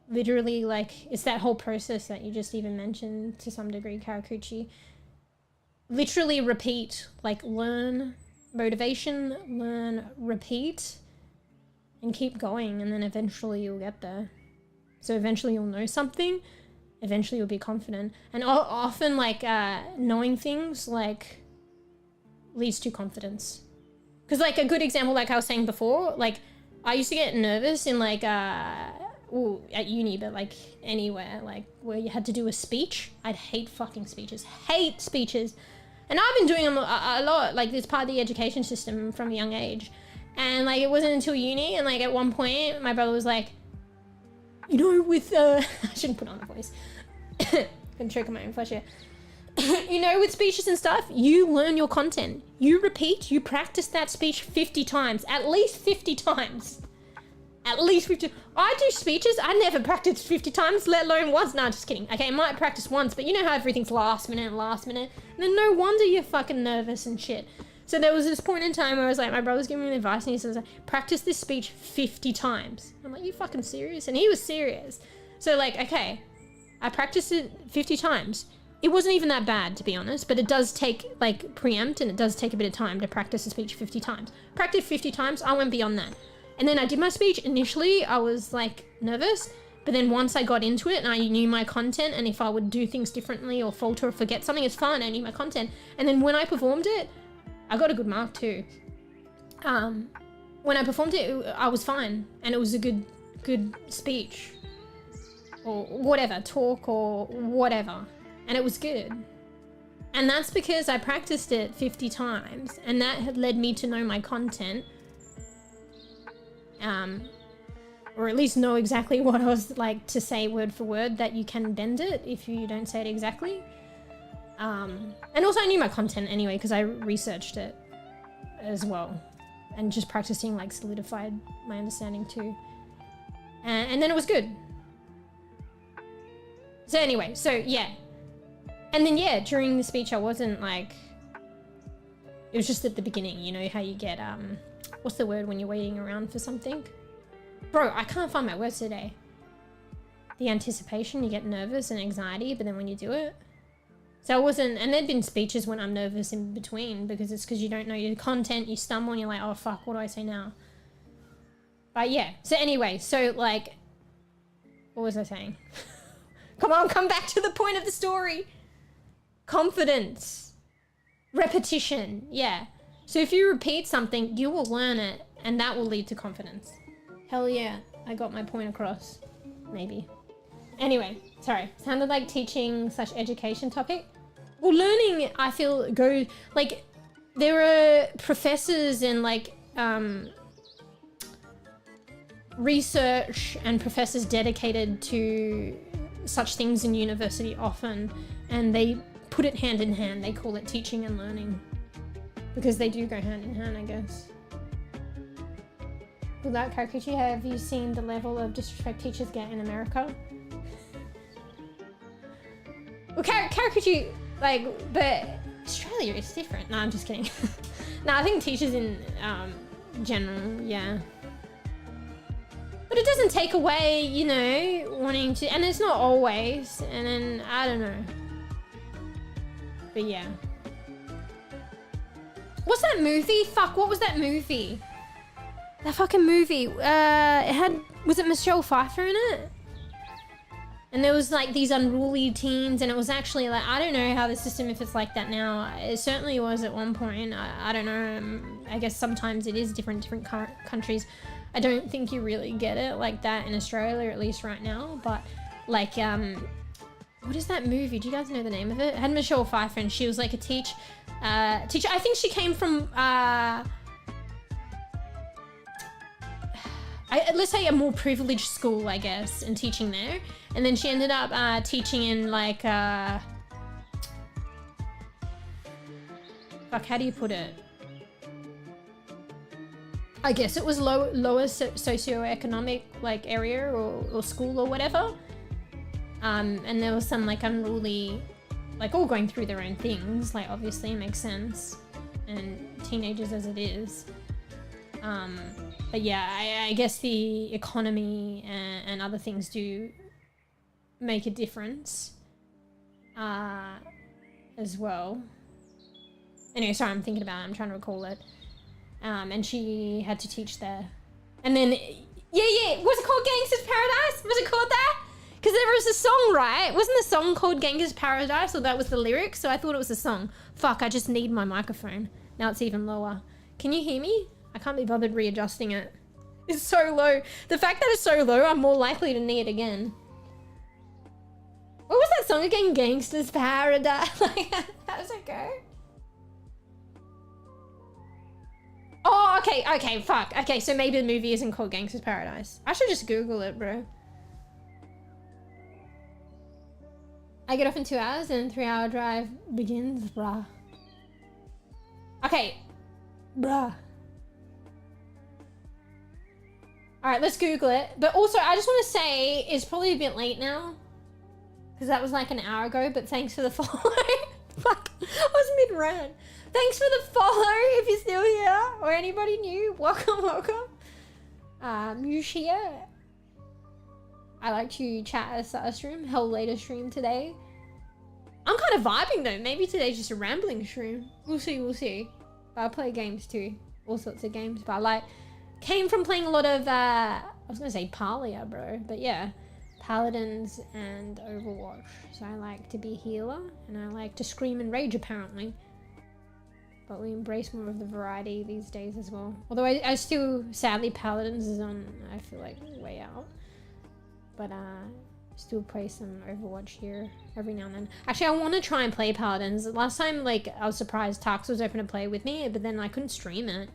literally like it's that whole process that you just even mentioned to some degree, Karakuchi. Literally repeat, like learn motivation, learn, repeat, and keep going, and then eventually you'll get there. So eventually you'll know something, eventually you'll be confident. And often like knowing things like leads to confidence. Because like a good example, like I was saying before, like I used to get nervous in like at uni, but like anywhere, like where you had to do a speech. I'd hate fucking speeches. Hate speeches. And I've been doing them a lot, like it's part of the education system from a young age. And like it wasn't until uni, and like at one point my brother was like, you know, with I shouldn't put on a voice. Can choke on my own flesh here. You know, with speeches and stuff, you learn your content. You repeat, you practice that speech 50 times, at least 50 times. At least 50. I do speeches, I never practiced 50 times, let alone once. No, just kidding. Okay, I might practice once, but you know how everything's last minute. And then no wonder you're fucking nervous and shit. So there was this point in time where I was like, my brother was giving me advice and he says, practice this speech 50 times. I'm like, you fucking serious? And he was serious. So like, okay, I practiced it 50 times. It wasn't even that bad, to be honest, but it does take like preempt, and it does take a bit of time to practice a speech 50 times. Practice 50 times, I went beyond that. And then I did my speech. Initially, I was like nervous, but then once I got into it and I knew my content, and if I would do things differently or falter or forget something, it's fine. I knew my content. And then when I performed it, I got a good mark too. When I performed it, I was fine, and it was a good speech or whatever, talk or whatever, and it was good. And that's because I practiced it 50 times, and that had led me to know my content. Or at least know exactly what I was like to say word for word, that you can bend it if you don't say it exactly. And also I knew my content anyway, because I researched it as well. And just practicing like solidified my understanding too. And then it was good. So anyway, so yeah. And then yeah, during the speech I wasn't like, it was just at the beginning, you know how you get, what's the word when you're waiting around for something? Bro, I can't find my words today. The anticipation, you get nervous and anxiety, but then when you do it. So I wasn't, and there'd been speeches when I'm nervous in between, because it's because you don't know your content, you stumble and you're like, oh fuck, what do I say now? But yeah, so anyway, so like, what was I saying? Come on, come back to the point of the story. Confidence. Repetition, yeah. So if you repeat something, you will learn it, and that will lead to confidence. Hell yeah, I got my point across. Maybe. Anyway, sorry. Sounded like teaching / education topic. Well, learning, I feel, go, like, there are professors and, like, research and professors dedicated to such things in university often, and they put it hand in hand. They call it teaching and learning. Because they do go hand in hand, I guess. Without Karakuchi, have you seen the level of disrespect teachers get in America? Well, Karakuchi, like, but Australia is different. No, I'm just kidding. No, I think teachers in general, yeah. But it doesn't take away, you know, wanting to, and it's not always, and then, I don't know. But yeah. What's that movie? Fuck, what was that movie? That fucking movie. It had, was it Michelle Pfeiffer in it? And there was like these unruly teens, and it was actually like, I don't know how the system, if it's like that now. It certainly was at one point. I don't know. I guess sometimes it is different countries. I don't think you really get it like that in Australia, at least right now. But like, What is that movie? Do you guys know the name of it? It had Michelle Pfeiffer, and she was like a teacher. I think she came from let's say a more privileged school, I guess, and teaching there. And then she ended up teaching in like fuck, how do you put it? I guess it was lower socioeconomic like area or school or whatever. And there was some like unruly, like all going through their own things, like obviously it makes sense, and teenagers as it is. But yeah, I guess the economy and other things do make a difference as well. Anyway, sorry, I'm thinking about it. I'm trying to recall it. And she had to teach there. And then, yeah, was it called Gangster's Paradise? Was it called that? Because there was a song, right? Wasn't the song called Gangster's Paradise? Or that was the lyrics? So I thought it was a song. Fuck, I just need my microphone. Now it's even lower. Can you hear me? I can't be bothered readjusting it. It's so low. The fact that it's so low, I'm more likely to need it again. What was that song again? Gangster's Paradise. Like, how does it go? Oh, okay, fuck. Okay, so maybe the movie isn't called Gangster's Paradise. I should just Google it, bro. I get off in 2 hours and 3-hour drive begins, bruh. Okay, bruh. Alright, let's Google it. But also, I just want to say, it's probably a bit late now. Because that was like an hour ago, but thanks for the follow. Fuck, I was mid-rant. Thanks for the follow, if you're still here. Or anybody new, welcome. MeewGeo. I like to chat at a stream. Hell, later stream today. I'm kind of vibing though. Maybe today's just a rambling stream. We'll see. But I play games too. All sorts of games. But I like... Came from playing a lot of, I was going to say Palia, bro. But yeah. Paladins and Overwatch. So I like to be healer. And I like to scream and rage, apparently. But we embrace more of the variety these days as well. Although I still... Sadly, Paladins is on, I feel like, way out. But still play some Overwatch here every now and then. Actually, I want to try and play Paladins. Last time, like, I was surprised Tarks was open to play with me, but then I couldn't stream it.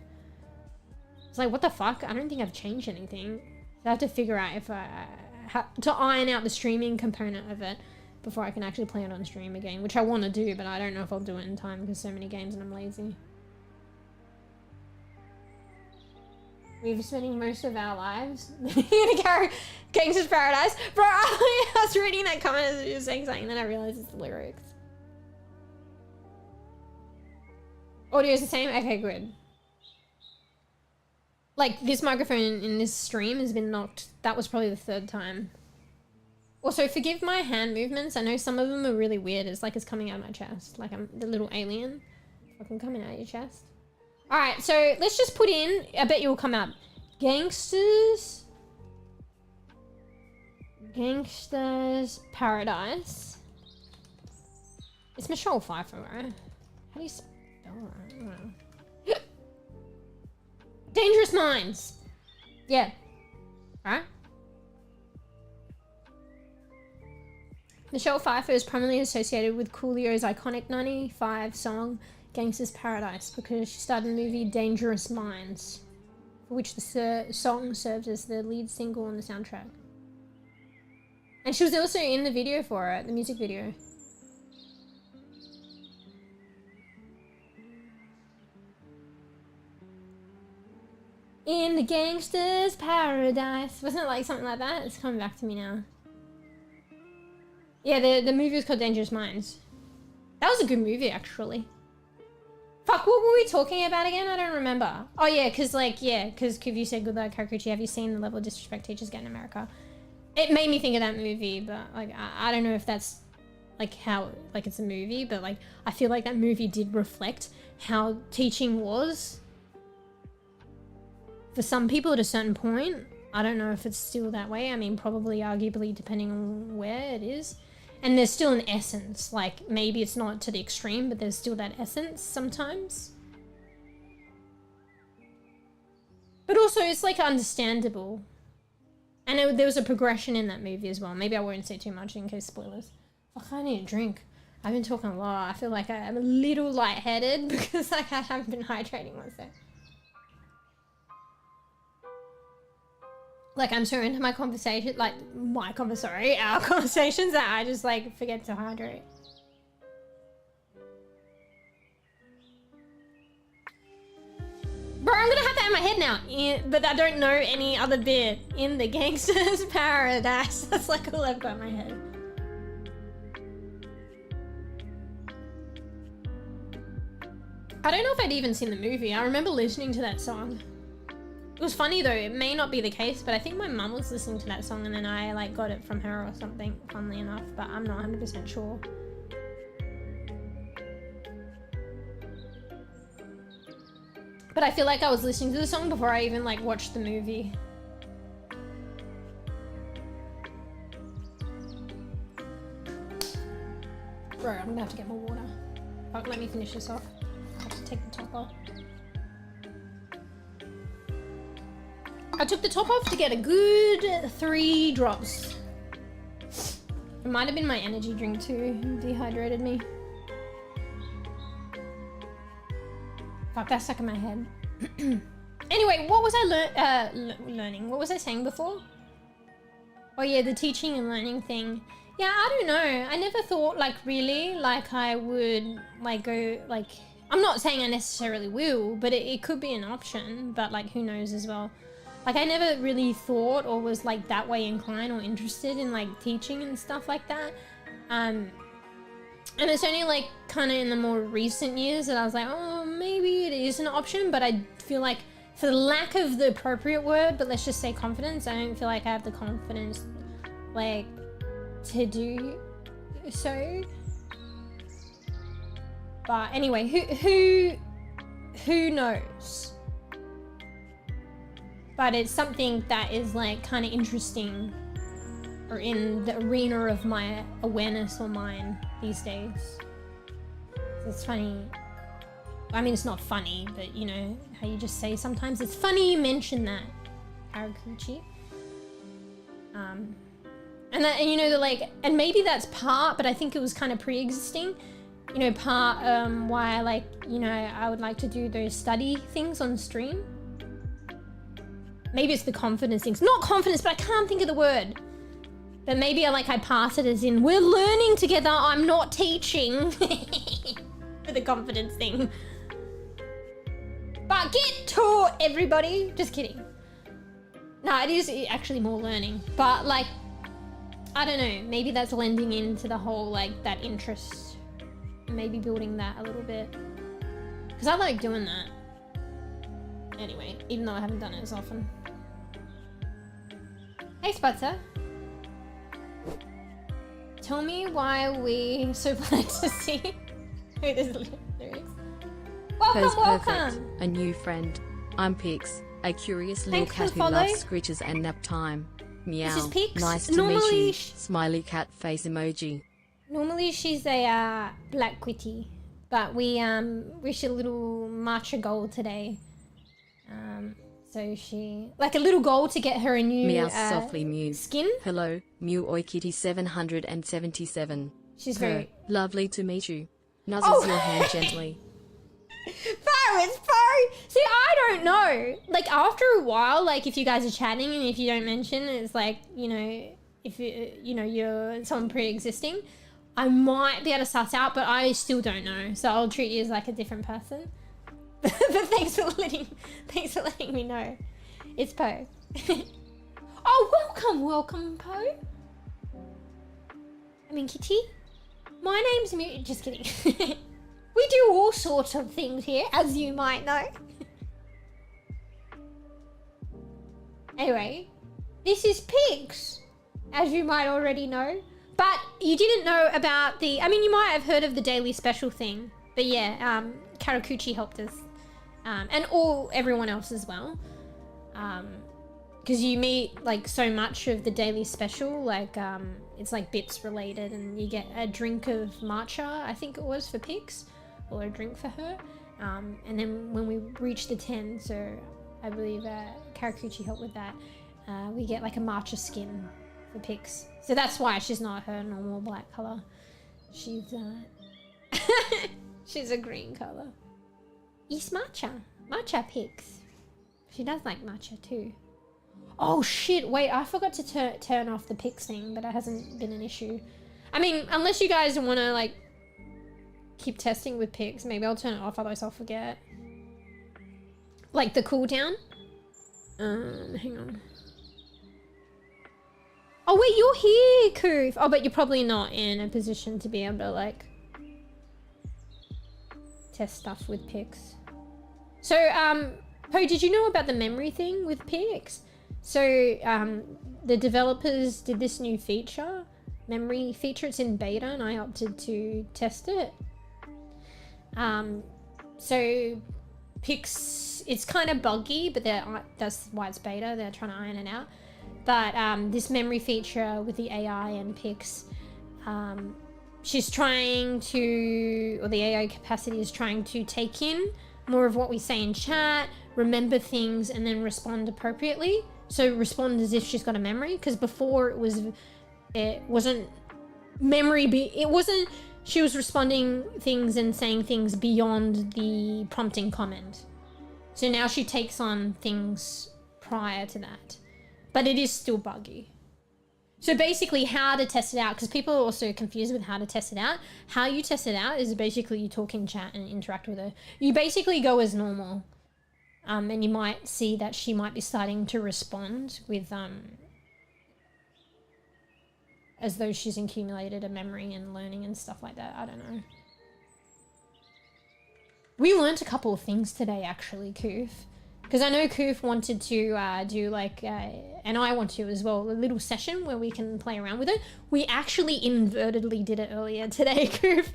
It's like, what the fuck? I don't think I've changed anything. So I have to figure out if to iron out the streaming component of it before I can actually play it on stream again, which I want to do, but I don't know if I'll do it in time because so many games and I'm lazy. We've spending most of our lives in a Gangster's Paradise. Bro, I was reading that comment as you were saying something, then I realized it's the lyrics. Audio's the same? Okay, good. Like, this microphone in this stream has been knocked. That was probably the 3rd time. Also, forgive my hand movements. I know some of them are really weird. It's like it's coming out of my chest. Like I'm the little alien. Fucking coming out of your chest. Alright, so let's just put in, I bet you'll come out. Gangster's Paradise. It's Michelle Pfeiffer, right? How do you spell that? I don't know. Dangerous Minds. Yeah. Alright. Michelle Pfeiffer is prominently associated with Coolio's iconic 95 song Gangster's Paradise because she starred in the movie Dangerous Minds, for which the song served as the lead single on the soundtrack. And she was also in the video for it, the music video. In the Gangster's Paradise. Wasn't it like something like that? It's coming back to me now. Yeah, the movie was called Dangerous Minds. That was a good movie, actually. Fuck, what were we talking about again? I don't remember. Oh yeah, because you said good luck, Kakuchi. Have you seen the level of disrespect teachers get in America? It made me think of that movie, but like I don't know if that's like how like it's a movie, but like I feel like that movie did reflect how teaching was for some people at a certain point. I don't know if it's still that way. I mean, probably arguably depending on where it is. And there's still an essence, like maybe it's not to the extreme, but there's still that essence sometimes. But also it's like understandable. And there was a progression in that movie as well. Maybe I won't say too much in case spoilers. Fuck, I need a drink. I've been talking a lot. I feel like I'm a little lightheaded because like I haven't been hydrating myself. Like I'm so into my conversation, like our conversations that I just like forget to hydrate. Bro, I'm gonna have that in my head now. But I don't know any other bit in the gangster's paradise. That's like all I've got in my head. I don't know if I'd even seen the movie. I remember listening to that song. It was funny though, it may not be the case, but I think my mum was listening to that song and then I like got it from her or something, funnily enough, but I'm not 100% sure. But I feel like I was listening to the song before I even like watched the movie. Bro, I'm gonna have to get more water. Oh, let me finish this off. I have to take the top off. I took the top off to get a good 3 drops. It might have been my energy drink too, dehydrated me. Fuck, that's stuck in my head. Anyway, what was I learning? What was I saying before? Oh yeah, the teaching and learning thing. Yeah, I don't know. I never thought like really like I would like go like, I'm not saying I necessarily will, but it could be an option, but like who knows as well. Like I never really thought or was like that way inclined or interested in like teaching and stuff like that. And it's only like kind of in the more recent years that I was like, oh, maybe it is an option, but I feel like for the lack of the appropriate word, but let's just say confidence, I don't feel like I have the confidence like to do so. But anyway, who knows? But it's something that is like kind of interesting or in the arena of my awareness or mind these days. It's funny. I mean, it's not funny, but you know how you just say sometimes it's funny you mention that, Karakuchi. And that, and you know, the like, and maybe that's part, but I think it was kind of pre-existing. You know, part why like, you know, I would like to do those study things on stream. Maybe it's the confidence things. Not confidence, but I can't think of the word. But maybe I pass it as in, we're learning together, I'm not teaching. For the confidence thing. But get to everybody. Just kidding. No, it is actually more learning. But like, I don't know, maybe that's lending into the whole like that interest. Maybe building that a little bit. Because I like doing that. Anyway, even though I haven't done it as often. Hey Sputzer. Tell me why we so glad to see who this lyrics. Welcome!
A new friend. I'm Pix, a curious little cat who loves screeches and nap time. Meow.
This is Pix.
Nice to meet you. Smiley cat face emoji.
Normally she's a black quitty, but we wish a little matcha goal today. So she like a little goal to get her a new
Meow softly mews.
Skin.
Hello, mEw Kitty 777.
She's very
lovely to meet you. Nuzzles your hand gently.
It's Fo. See, I don't know. Like after a while, like if you guys are chatting and if you don't mention, it's like, you know, if you know you're someone pre-existing, I might be able to suss out, but I still don't know. So I'll treat you as like a different person. But thanks for letting me know. It's Po. Oh, welcome, Po. I mean, Kitty. My name's Mew. Just kidding. We do all sorts of things here, as you might know. Anyway, this is Pigs, as you might already know. But you didn't know about the... I mean, you might have heard of the daily special thing. But yeah, Karakuchi helped us. And everyone else as well. Because you meet like so much of the daily special, like it's like bits related, and you get a drink of matcha, I think it was for Pix, or a drink for her. And then when we reach the 10, so I believe Karakuchi helped with that, we get like a matcha skin for pics. So that's why she's not her normal black color. She's she's a green color. East matcha pics. She does like matcha too. Oh shit, wait, I forgot to turn off the pics thing, but it hasn't been an issue. I mean, unless you guys want to like keep testing with pics, maybe I'll turn it off, otherwise I'll forget. Like the cooldown. Hang on. Oh wait, you're here, Koof. Oh, but you're probably not in a position to be able to like test stuff with pics. So, Poe, did you know about the memory thing with pics? So, the developers did this new feature, memory feature. It's in beta, and I opted to test it. So, pics, it's kind of buggy, but that's why it's beta. They're trying to iron it out. But this memory feature with the AI and pics, she's trying to, or the AI capacity is trying to take in more of what we say in chat, remember things, and then respond appropriately. So respond as if she's got a memory, because before it wasn't memory, she was responding things and saying things beyond the prompting command. So now she takes on things prior to that, but it is still buggy. So basically how to test it out, because people are also confused with how to test it out. How you test it out is basically you talk in chat and interact with her. You basically go as normal. And you might see that she might be starting to respond with, as though she's accumulated a memory and learning and stuff like that. I don't know. We learnt a couple of things today, actually, Koof. Because I know Koof wanted to do like, and I want to as well, a little session where we can play around with it. We actually inadvertently did it earlier today, Koof.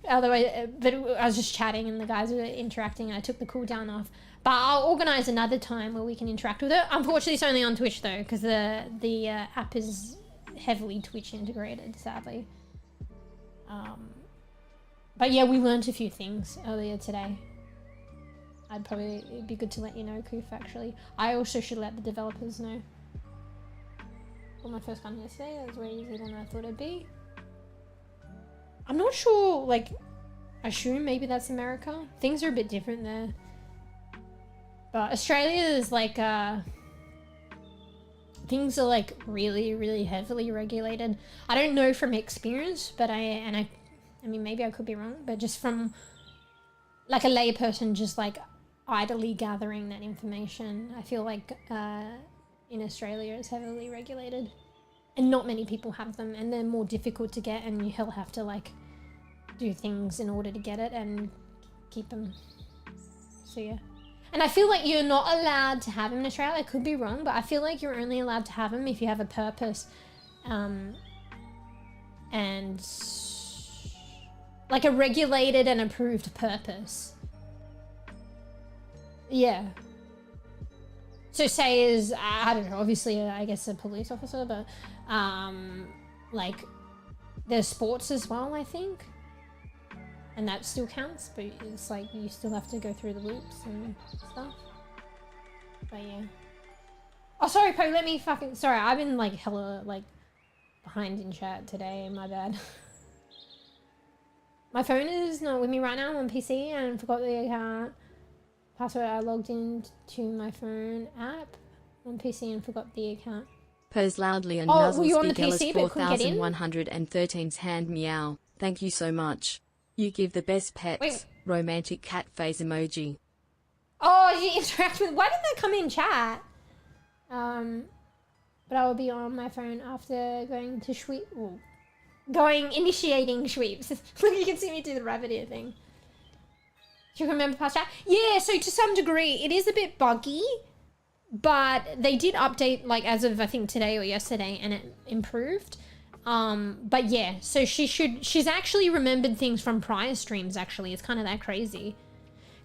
Otherwise, but I was just chatting and the guys were interacting and I took the cooldown off. But I'll organise another time where we can interact with it. Unfortunately, it's only on Twitch though, because the app is heavily Twitch integrated, sadly. But yeah, we learnt a few things earlier today. It'd be good to let you know, Koof, actually. I also should let the developers know. Got my first one yesterday. That was way easier than I thought it'd be. I'm not sure, like, I assume maybe that's America. Things are a bit different there. But Australia is like, things are like really, really heavily regulated. I don't know from experience, but I mean, maybe I could be wrong, but just from like a lay person just like idly gathering that information, I feel like in Australia it's heavily regulated and not many people have them and they're more difficult to get and you'll have to like do things in order to get it and keep them. So yeah. And I feel like you're not allowed to have them in Australia. I could be wrong, but I feel like you're only allowed to have them if you have a purpose. And like a regulated and approved purpose. Yeah. So say is, I don't know, obviously I guess a police officer, but like there's sports as well, I think. And that still counts, but it's like you still have to go through the loops and stuff. But yeah. Oh, sorry, Poe, let me fucking... Sorry, I've been like hella like behind in chat today, my bad. My phone is not with me right now. I'm on PC and forgot the account password. I logged into my phone app on PC and forgot the account.
Pose loudly and nuzzles Big 4113's hand meow. Thank you so much. You give the best pets. Wait. Romantic cat face emoji.
Oh, you interact with... Why did that come in chat? But I will be on my phone after going to sweep... Well, initiating sweeps. You can see me do the rabbit ear thing. Do you remember past chat? Yeah, so to some degree, it is a bit buggy. But they did update, like, as of, I think, today or yesterday, and it improved. But yeah, so she's actually remembered things from prior streams, actually. It's kind of that crazy.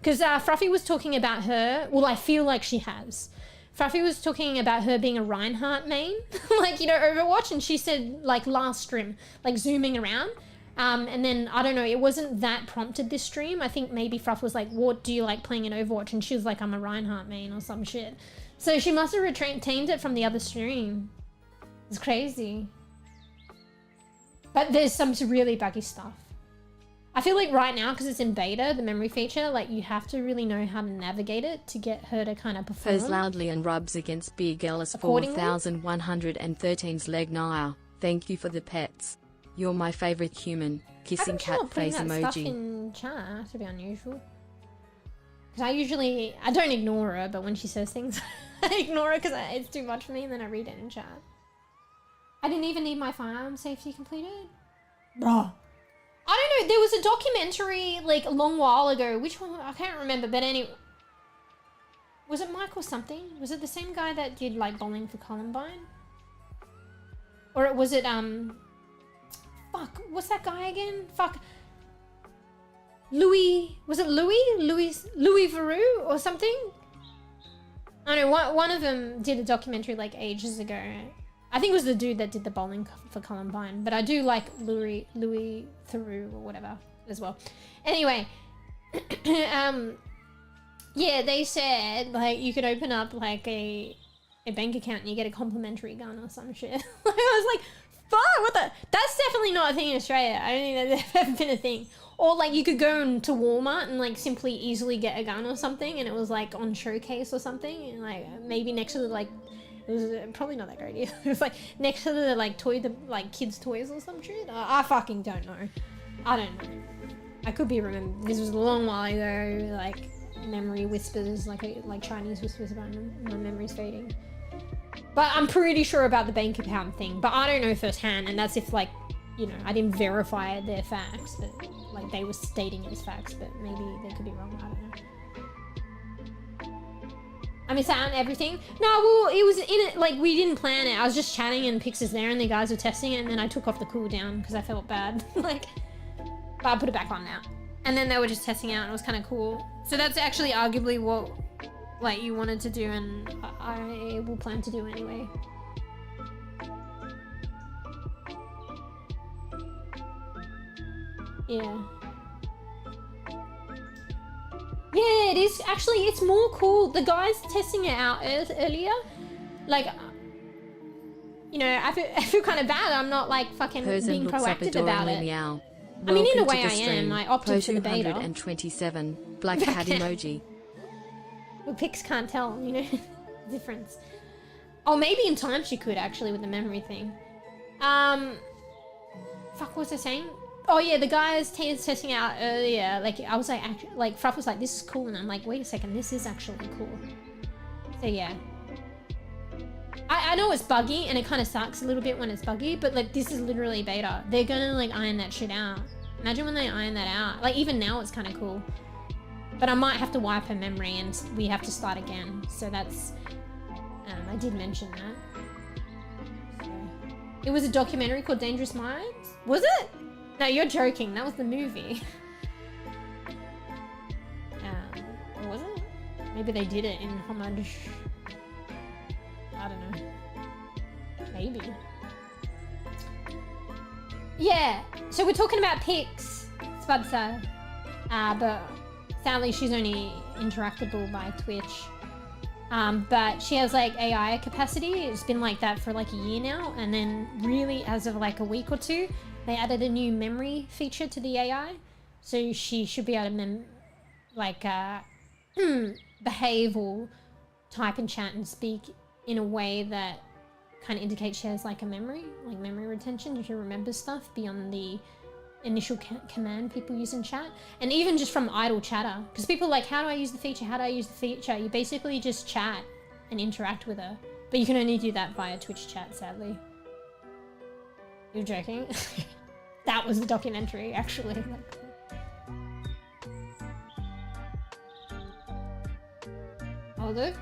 Because Fruffy was talking about her, well, I feel like she has. Fruffy was talking about her being a Reinhardt main, like, you know, Overwatch, and she said, like, last stream, like, zooming around. And then, I don't know, it wasn't that prompted this stream. I think maybe Fruff was like, what do you like playing in Overwatch? And she was like, I'm a Reinhardt main or some shit. So she must have retained it from the other stream. It's crazy. But there's some really buggy stuff. I feel like right now, because it's in beta, the memory feature, like you have to really know how to navigate it to get her to kind of perform.
Purrs loudly and rubs against big Ellis
Accordingly?
4113's leg. Naya, thank you for the pets. You're my favorite human. Kissing cat face
That stuff
emoji.
in chat to be unusual. Because I don't ignore her, but when she says things, I ignore her because it's too much for me, and then I read it in chat. I didn't even need my firearm safety completed. Bruh. I don't know, there was a documentary like a long while ago. Which one? I can't remember, but anyway. Was it Michael something? Was it the same guy that did like bowling for Columbine? Or was it fuck, what's that guy again? Fuck. Louis, was it Louis Theroux or something? I don't know, one of them did a documentary like ages ago. I think it was the dude that did the bowling for Columbine, but I do like Louis Theroux or whatever as well. Anyway, yeah, they said like you could open up like a bank account and you get a complimentary gun or some shit. I was like, fuck, what the? That's definitely not a thing in Australia. I don't think that's ever been a thing. Or like you could go into Walmart and like simply easily get a gun or something, and it was like on showcase or something, and like maybe next to the like. It was probably not that great either. It was like next to the like kids' toys or some shit. I fucking don't know. I don't know. I could be remember. This was a long while ago. Like memory whispers, like Chinese whispers about my memory's fading. But I'm pretty sure about the bank account thing. But I don't know firsthand, and that's if like, you know, I didn't verify their facts, but like they were stating it as facts, but maybe they could be wrong. I don't know. I miss out on everything. No, well, it was in it, like, we didn't plan it. I was just chatting and Pix is there and the guys were testing it, and then I took off the cooldown because I felt bad. Like, but I put it back on now. And then they were just testing out and it was kind of cool. So that's actually arguably what, like, you wanted to do, and I will plan to do anyway. Yeah. Yeah, it is. Actually, it's more cool. The guys testing it out earlier, like, you know, I feel kind of bad. I'm not, like, fucking being proactive about it.
Meow.
I mean, in a way I am. I opted for the beta.
227, black cat emoji.
Well, Pix can't tell, you know, the difference. Oh, maybe in time she could, actually, with the memory thing. Fuck, what was I saying? Oh yeah, the guys testing out earlier, like I was like Fruff was like, this is cool, and I'm like, wait a second, this is actually cool. So yeah. I know it's buggy and it kind of sucks a little bit when it's buggy, but like this is literally beta. They're gonna like iron that shit out. Imagine when they iron that out. Like even now it's kind of cool. But I might have to wipe her memory and we have to start again. So that's, I did mention that. So. It was a documentary called Dangerous Minds? Was it? No, you're joking. That was the movie. Was it? Maybe they did it in homage. I don't know. Maybe. Yeah. So we're talking about Pix, Spudsa. But sadly she's only interactable by Twitch. But she has like AI capacity. It's been like that for like a year now. And then really as of like a week or two, they added a new memory feature to the AI, so she should be able to behave or type and chat and speak in a way that kind of indicates she has like a memory, like memory retention. She remembers stuff beyond the initial command people use in chat, and even just from idle chatter. Because people are like, how do I use the feature? How do I use the feature? You basically just chat and interact with her, but you can only do that via Twitch chat, sadly. You're joking? That was the documentary, actually. Hold it.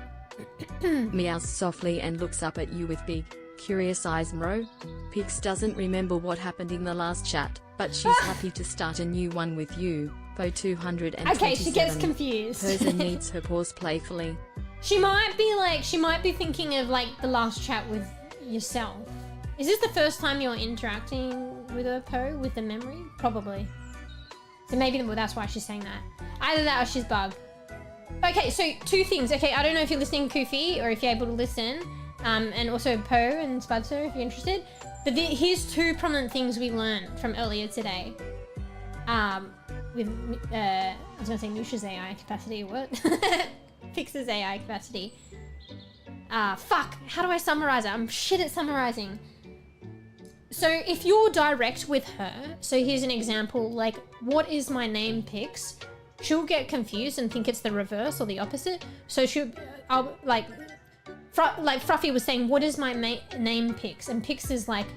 Meows softly and looks up at you with big, curious eyes. Mro. Pix doesn't remember what happened in the last chat, but she's happy to start a new one with you. Bo 227.
Okay, she gets confused.
Person needs her paws playfully.
She might be thinking of like the last chat with yourself. Is this the first time you're interacting with her, Po, with the memory? Probably. So maybe that's why she's saying that. Either that or she's bugged. Okay, so two things. Okay, I don't know if you're listening, Koofy, or if you're able to listen. and also Po and Spudso if you're interested. But here's two prominent things we learned from earlier today. With, I was gonna say Nusha's AI capacity, what? Pix's AI capacity. Fuck, how do I summarize it? I'm shit at summarizing. So if you're direct with her, so here's an example, like, what is my name, Pix? She'll get confused and think it's the reverse or the opposite. So Fruffy was saying, what is my name, Pix? And Pix is like,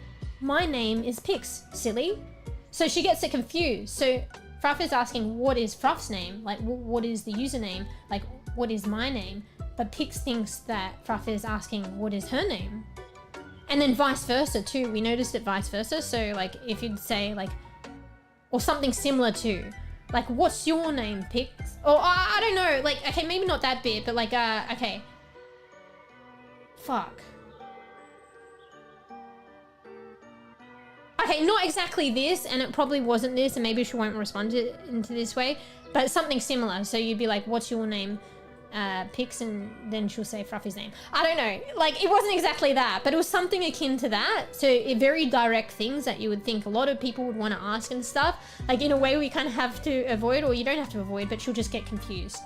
my name is Pix, silly. So she gets it confused. So Fruff is asking, what is Fruff's name? Like, what is the username? Like, what is my name? But Pix thinks that Fruff is asking, what is her name? And then vice versa too. We noticed it vice versa. So like, if you'd say like, or something similar to, like, what's your name, Pix? Or I don't know, like, okay, maybe not that bit, but like, okay. Fuck. Okay, not exactly this, and it probably wasn't this, and maybe she won't respond into this way, but something similar. So you'd be like, what's your name, Pix? And then she'll say Fruffy's name. I don't know, like, it wasn't exactly that, but it was something akin to that. So very direct things that you would think a lot of people would want to ask and stuff. Like, in a way we kind of have to avoid, or you don't have to avoid, but she'll just get confused.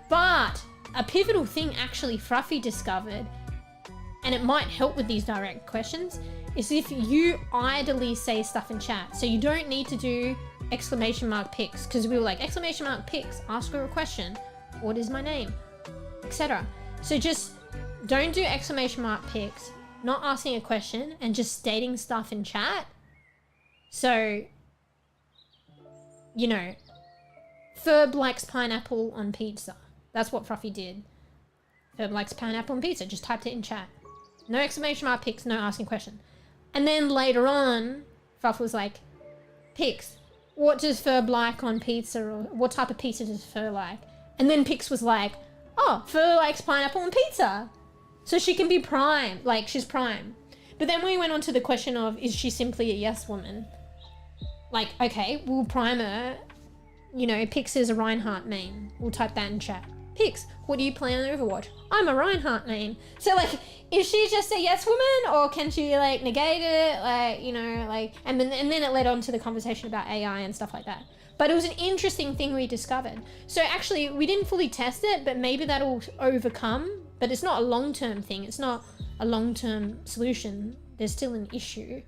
But a pivotal thing actually Fruffy discovered, and it might help with these direct questions, is if you idly say stuff in chat. So you don't need to do exclamation mark Pix, because we were like, exclamation mark Pix, ask her a question, what is my name, etc. So just don't do exclamation mark Pix, not asking a question, and just stating stuff in chat. So, you know, Ferb likes pineapple on pizza. That's what Fruffy did. Ferb likes pineapple on pizza, just typed it in chat. No exclamation mark Pix, no asking question. And then later on, Fruff was like, Pix, what does Ferb like on pizza? Or what type of pizza does Fer like? And then Pix was like, oh, Fer likes pineapple on pizza. So she can be prime, like she's prime. But then we went on to the question of, is she simply a yes woman? Like, okay, we'll prime her. You know, Pix is a Reinhardt main. We'll type that in chat. Pix, what do you play on Overwatch? I'm a Reinhardt main. So like, is she just a yes woman, or can she like negate it? Like, you know, like, and then it led on to the conversation about AI and stuff like that. But it was an interesting thing we discovered. So actually, we didn't fully test it, but maybe that'll overcome. But it's not a long-term thing. It's not a long-term solution. There's still an issue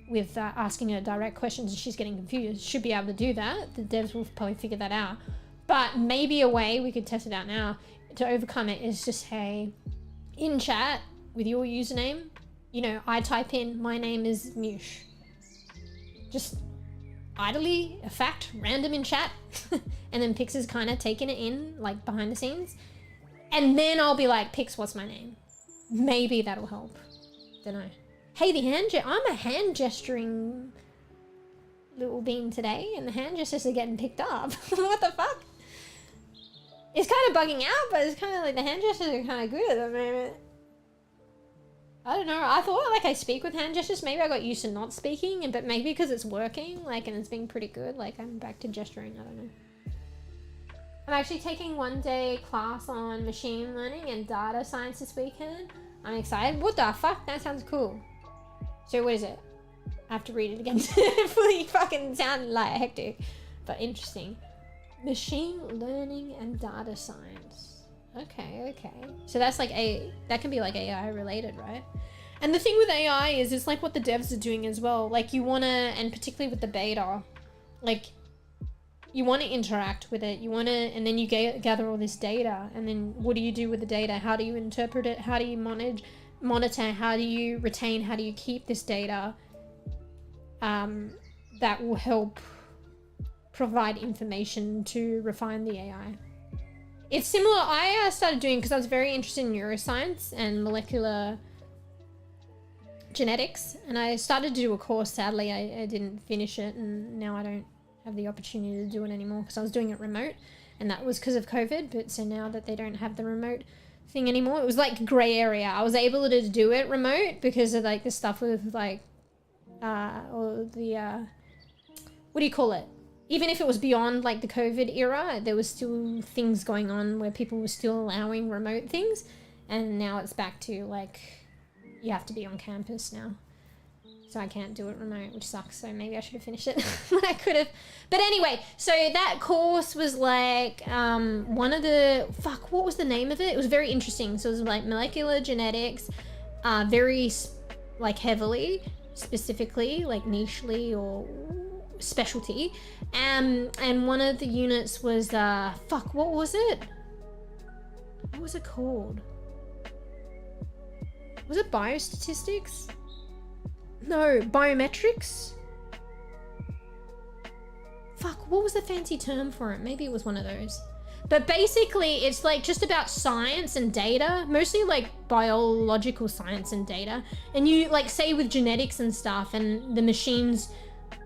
with asking her direct questions and she's getting confused. Should be able to do that. The devs will probably figure that out. But maybe a way, we could test it out now, to overcome it is just, hey, in chat with your username, you know, I type in, my name is mEw. Just idly, a fact, random in chat. And then Pix is kind of taking it in, like, behind the scenes. And then I'll be like, Pix, what's my name? Maybe that'll help. Don't know. Hey, I'm a hand gesturing little bean today, and the hand gestures are getting picked up. What the fuck? It's kind of bugging out, but it's kind of like the hand gestures are kind of good at the moment. I don't know. I thought like I speak with hand gestures. Maybe I got used to not speaking, but maybe because it's working, like, and it's been pretty good. Like, I'm back to gesturing. I don't know. I'm actually taking 1-day class on machine learning and data science this weekend. I'm excited. What the fuck? That sounds cool. So what is it? I have to read it again to fully fucking sound like hectic, but interesting. Machine learning and data science. Okay. So that's like that can be like AI related, right? And the thing with AI is it's like what the devs are doing as well. Like you wanna, and particularly with the beta, like you want to interact with it. You want to, and then you gather all this data, and then what do you do with the data? How do you interpret it? How do you monitor? How do you retain? How do you keep this data? That will help provide information to refine the AI. It's similar. I started doing, because I was very interested in neuroscience and molecular genetics, and I started to do a course. Sadly, I didn't finish it, and now I don't have the opportunity to do it anymore because I was doing it remote, and that was because of COVID. But so now that they don't have the remote thing anymore, it was like gray area. I was able to do it remote because of like the stuff with like or the what do you call it, even if it was beyond like the COVID era, there was still things going on where people were still allowing remote things, and now it's back to like you have to be on campus now. So I can't do it remote, which sucks. So maybe I should have finished it when I could have. But anyway, so that course was like one of the, what was the name of it? It was very interesting. So it was like molecular genetics, very like heavily, specifically, like nichely or specialty. And one of the units was, what was it? What was it called? Was it biostatistics? No, biometrics? What was the fancy term for it? Maybe it was one of those. But basically, it's like just about science and data, mostly like biological science and data. And you like say with genetics and stuff and the machines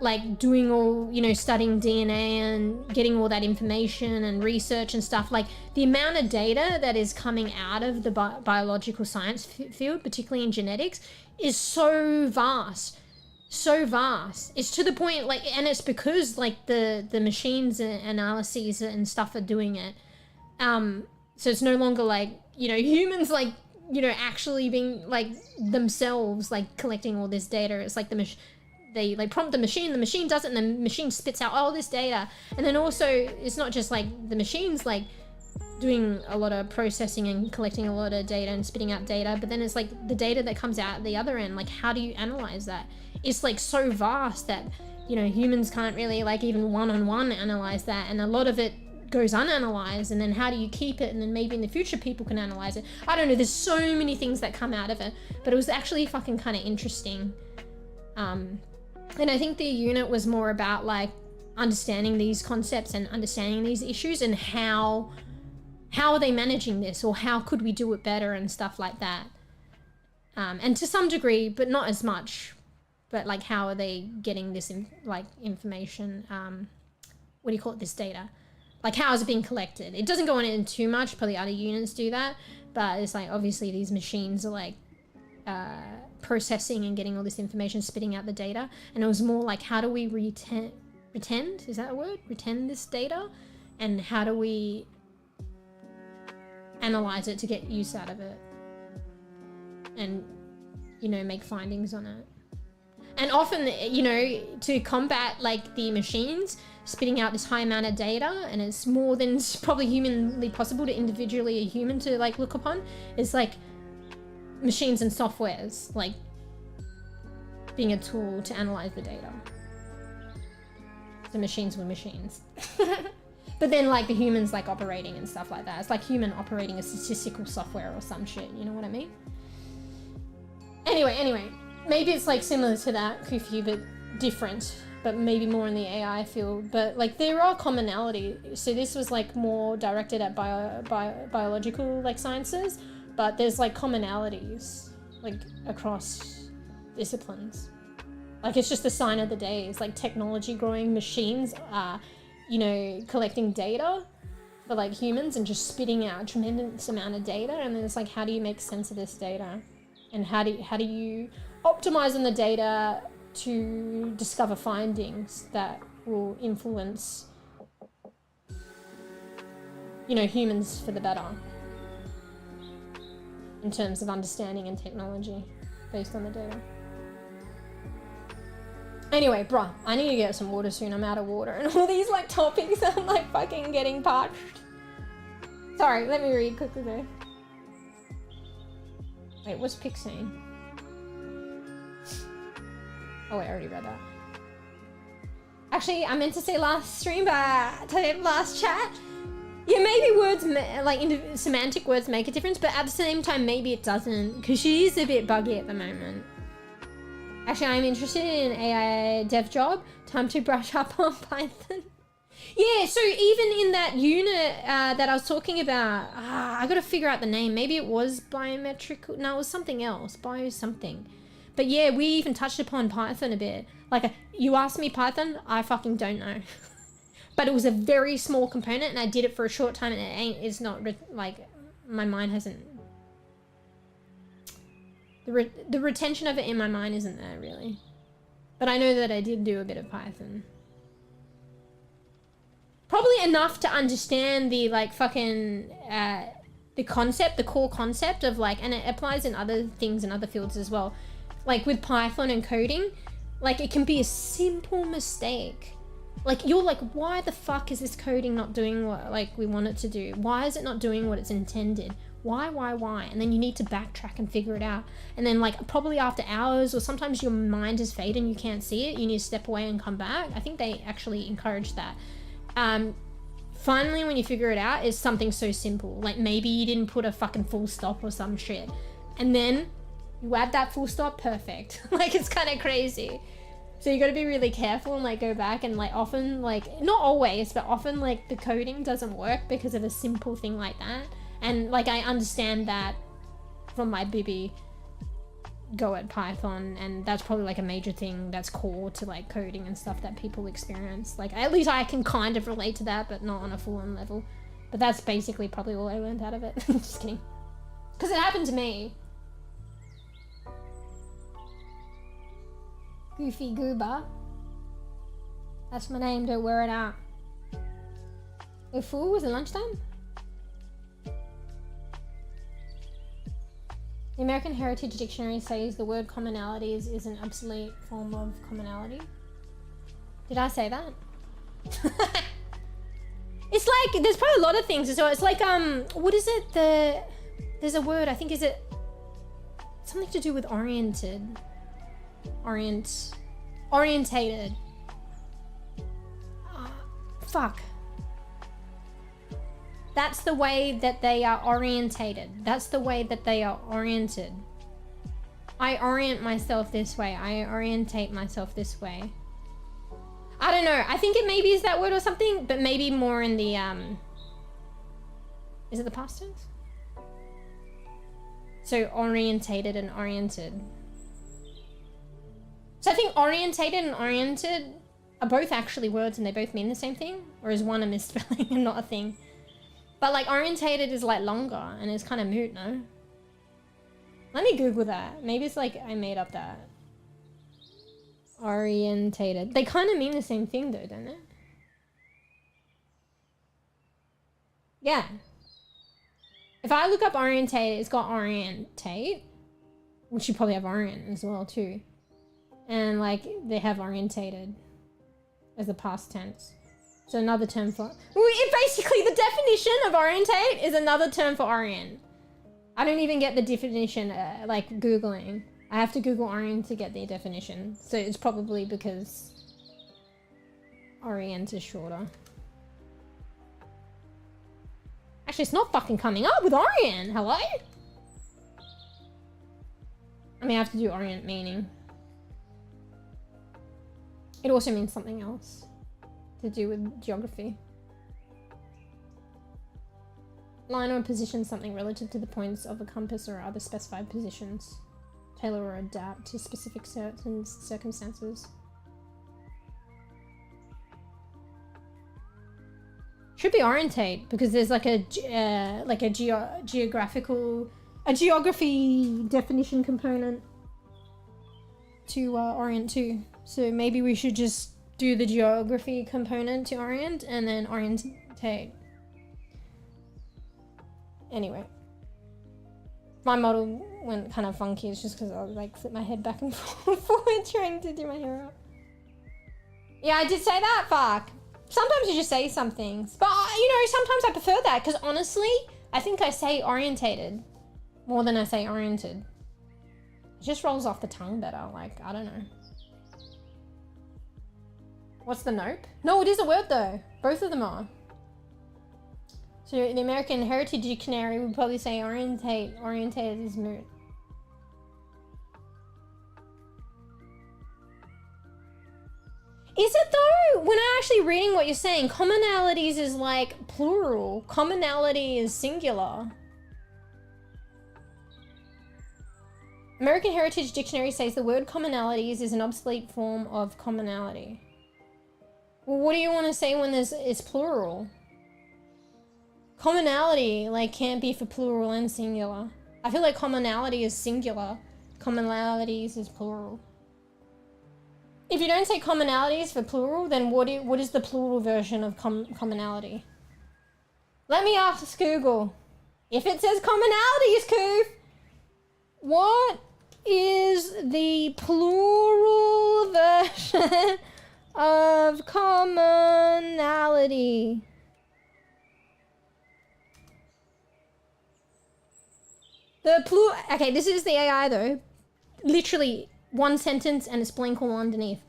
like doing all, you know, studying DNA and getting all that information and research and stuff, like the amount of data that is coming out of the biological science field, particularly in genetics, is so vast. It's to the point like, and it's because like the machines and analyses and stuff are doing it. So it's no longer like, you know, humans like, you know, actually being like themselves like collecting all this data. It's like they like prompt the machine does it, and the machine spits out all this data. And then also it's not just like the machines like doing a lot of processing and collecting a lot of data and spitting out data, but then it's like the data that comes out at the other end, like how do you analyze that? It's like so vast that, you know, humans can't really like even one-on-one analyze that, and a lot of it goes unanalyzed. And then how do you keep it? And then maybe in the future people can analyze it. I don't know, there's so many things that come out of it, but it was actually fucking kind of interesting. And I think the unit was more about like understanding these concepts and understanding these issues and how are they managing this, or how could we do it better and stuff like that. And to some degree, but not as much, but like how are they getting this information, what do you call it, this data? Like how is it being collected? It doesn't go on in too much, probably other units do that, but it's like obviously these machines are like processing and getting all this information, spitting out the data. And it was more like, how do we pretend, is that a word? Pretend this data? And how do we analyze it to get use out of it? And, you know, make findings on it. And often, you know, to combat like the machines spitting out this high amount of data, and it's more than probably humanly possible to individually a human to like look upon, is like machines and softwares like being a tool to analyze the data. The machines were machines. But then like the humans like operating and stuff like that. It's like human operating a statistical software or some shit, you know what I mean? Anyway, maybe it's like similar to that, Kufi, but different, but maybe more in the AI field. But like there are commonality. So this was like more directed at biological like sciences, but there's like commonalities like across disciplines. Like it's just the sign of the day. It's like technology growing, machines are, you know, collecting data for like humans and just spitting out a tremendous amount of data. And then it's like, how do you make sense of this data? And how do you optimize on the data to discover findings that will influence, you know, humans for the better in terms of understanding and technology based on the data. Anyway, bruh, I need to get some water soon. I'm out of water, and all these like topics, I'm like fucking getting parched. Sorry, let me read quickly though. Wait, what's Pick saying? Oh wait, I already read that. Actually, I meant to say last stream, but last chat. Yeah, maybe words, semantic words make a difference, but at the same time, maybe it doesn't, because she is a bit buggy at the moment. Actually, I'm interested in AI dev job. Time to brush up on Python. Yeah, so even in that unit that I was talking about, I gotta figure out the name. Maybe it was biometric. No, it was something else. Bio something. But yeah, we even touched upon Python a bit. Like, you asked me Python, I fucking don't know. But it was a very small component, and I did it for a short time, and it's not, like, my mind hasn't... The retention of it in my mind isn't there, really. But I know that I did do a bit of Python. Probably enough to understand the, like, fucking the concept, the core concept of like, and it applies in other things and other fields as well. Like with Python and coding, like it can be a simple mistake. Like you're like, why the fuck is this coding not doing what like we want it to do? Why is it not doing what it's intended? Why? And then you need to backtrack and figure it out. And then like probably after hours, or sometimes your mind is faded and you can't see it, you need to step away and come back. I think they actually encourage that. Finally, when you figure it out, it's something so simple. Like maybe you didn't put a fucking full stop or some shit. And then you add that full stop, perfect. Like it's kind of crazy. So you got to be really careful and like go back and like often, like not always, but often like the coding doesn't work because of a simple thing like that. And like I understand that from my bEbE go at Python, and that's probably like a major thing that's core to like coding and stuff that people experience. Like at least I can kind of relate to that, but not on a full-on level. But that's basically probably all I learned out of it. Just kidding. Because it happened to me. Goofy Goober. That's my name, don't wear it out. A fool, was it lunchtime? The American Heritage Dictionary says the word commonalities is an obsolete form of commonality. Did I say that? It's like, there's probably a lot of things. So it's like, what is it? There's a word, I think, is it something to do with oriented? Orientated. Fuck. That's the way that they are orientated. That's the way that they are oriented. I orient myself this way. I orientate myself this way. I don't know. I think it maybe is that word or something, but maybe more in the, is it the past tense? So orientated and oriented. So I think orientated and oriented are both actually words and they both mean the same thing, or is one a misspelling and not a thing? But like orientated is like longer and it's kind of moot, no? Let me Google that. Maybe it's like I made up that. Orientated. They kind of mean the same thing though, don't they? Yeah. If I look up orientated, it's got orientate, which you probably have orient as well too. And like they have orientated as the past tense. So another term for, basically the definition of orientate is another term for orient. I don't even get the definition, like Googling. I have to Google orient to get the definition. So it's probably because orient is shorter. Actually, it's not fucking coming up with orient, hello? I mean, I have to do orient meaning. It also means something else to do with geography. Line or position something relative to the points of a compass or other specified positions. Tailor or adapt to specific certain circumstances. Should be orientate because there's like a geography definition component to orient to. So maybe we should just do the geography component to orient and then orientate. Anyway, my model went kind of funky. It's just because I was like flip my head back and forward trying to do my hair up. Yeah, I did say that. Fuck. Sometimes you just say some things, but you know, sometimes I prefer that because honestly, I think I say orientated more than I say oriented. It just rolls off the tongue better. Like, I don't know. What's the nope? No, it is a word though. Both of them are. So the American Heritage Dictionary would probably say orientate. Orientated is moot. Is it though? When I'm actually reading what you're saying, commonalities is like plural. Commonality is singular. American Heritage Dictionary says the word commonalities is an obsolete form of commonality. Well, what do you want to say when it's plural? Commonality, like, can't be for plural and singular. I feel like commonality is singular. Commonalities is plural. If you don't say commonalities for plural, then what is the plural version of commonality? Let me ask Google. If it says commonalities, Coof, what is the plural version of commonality? Okay, this is the AI though. Literally one sentence and a sprinkle underneath.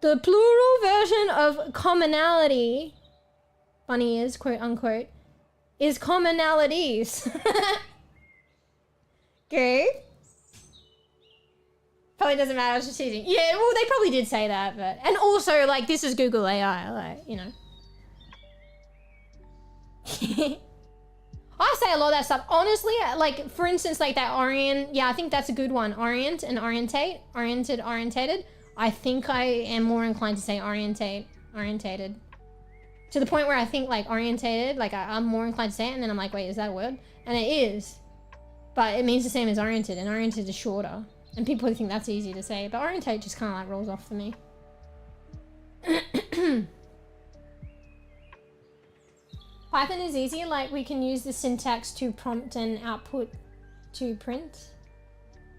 The plural version of commonality, funny is, quote unquote, is commonalities. Okay. Probably doesn't matter, I was just teasing. Yeah, well, they probably did say that, but... And also, like, this is Google AI, like, you know. I say a lot of that stuff. Honestly, like, for instance, like that orient... Yeah, I think that's a good one. Orient and orientate. Oriented, orientated. I think I am more inclined to say orientate, orientated. To the point where I think, like, orientated, like, I'm more inclined to say it, and then I'm like, wait, is that a word? And it is. But it means the same as oriented, and oriented is shorter. And people think that's easy to say, but orientate just kind of like rolls off for me. Python is easy, like we can use the syntax to prompt and output to print.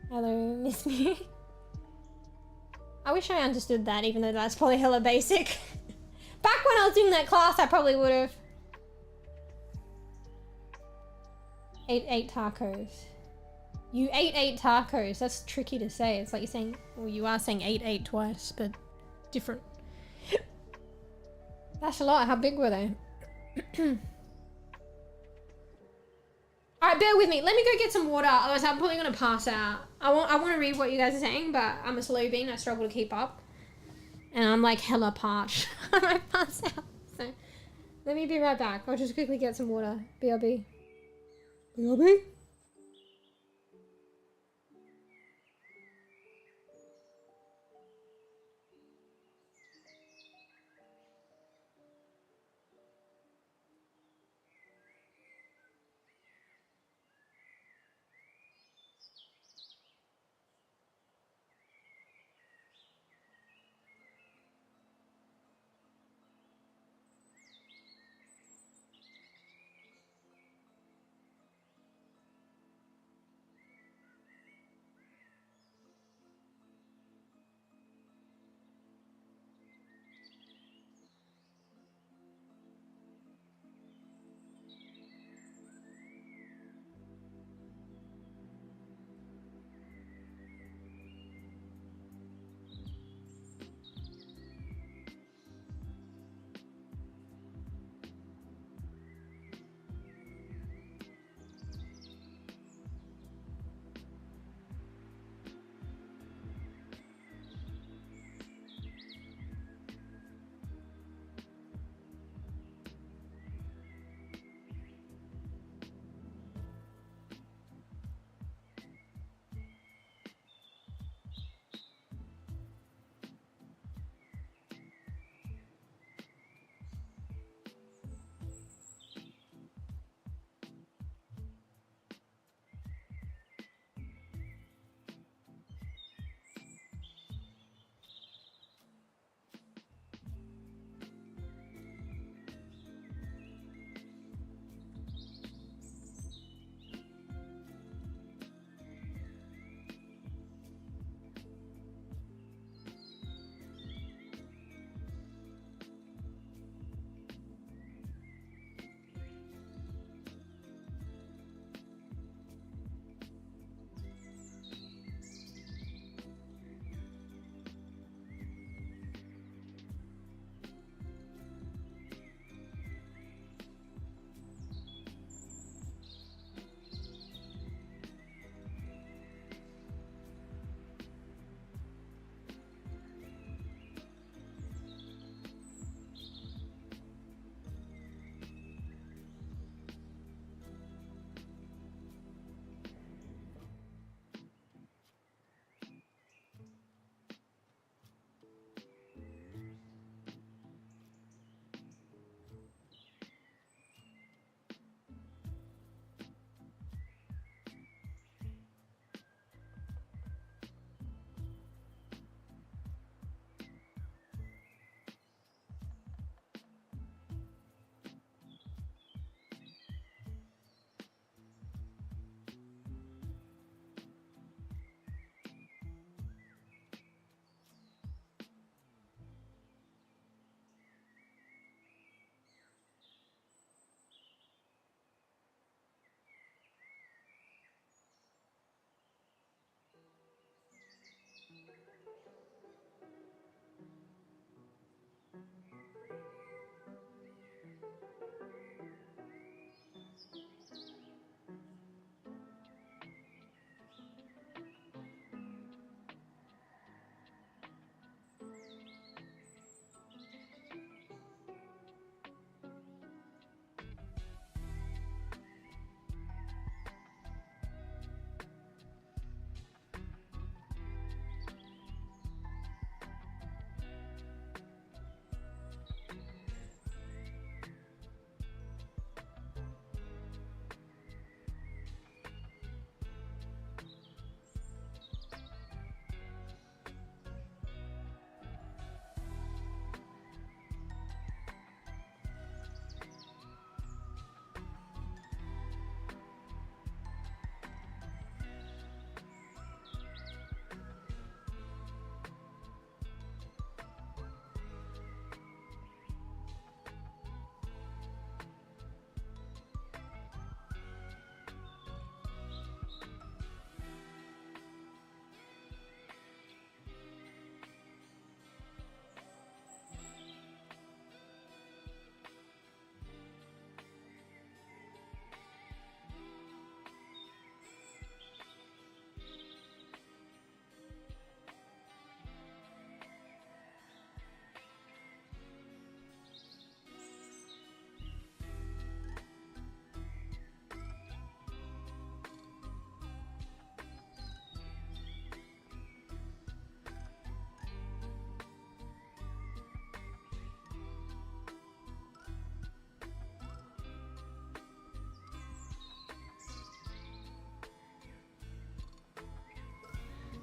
Hello, miss me. I wish I understood that, even though that's probably hella basic. Back when I was doing that class, I probably would have. Ate 8 tacos. You ate 8 tacos. That's tricky to say. It's like you're saying, well, you are saying ate twice, but different. That's a lot. How big were they? Alright, bear with me. Let me go get some water, otherwise I'm probably gonna pass out. I want to read what you guys are saying, but I'm a slow bean. I struggle to keep up. And I'm like hella parched. I might pass out. So let me be right back. I'll just quickly get some water. BRB. BRB?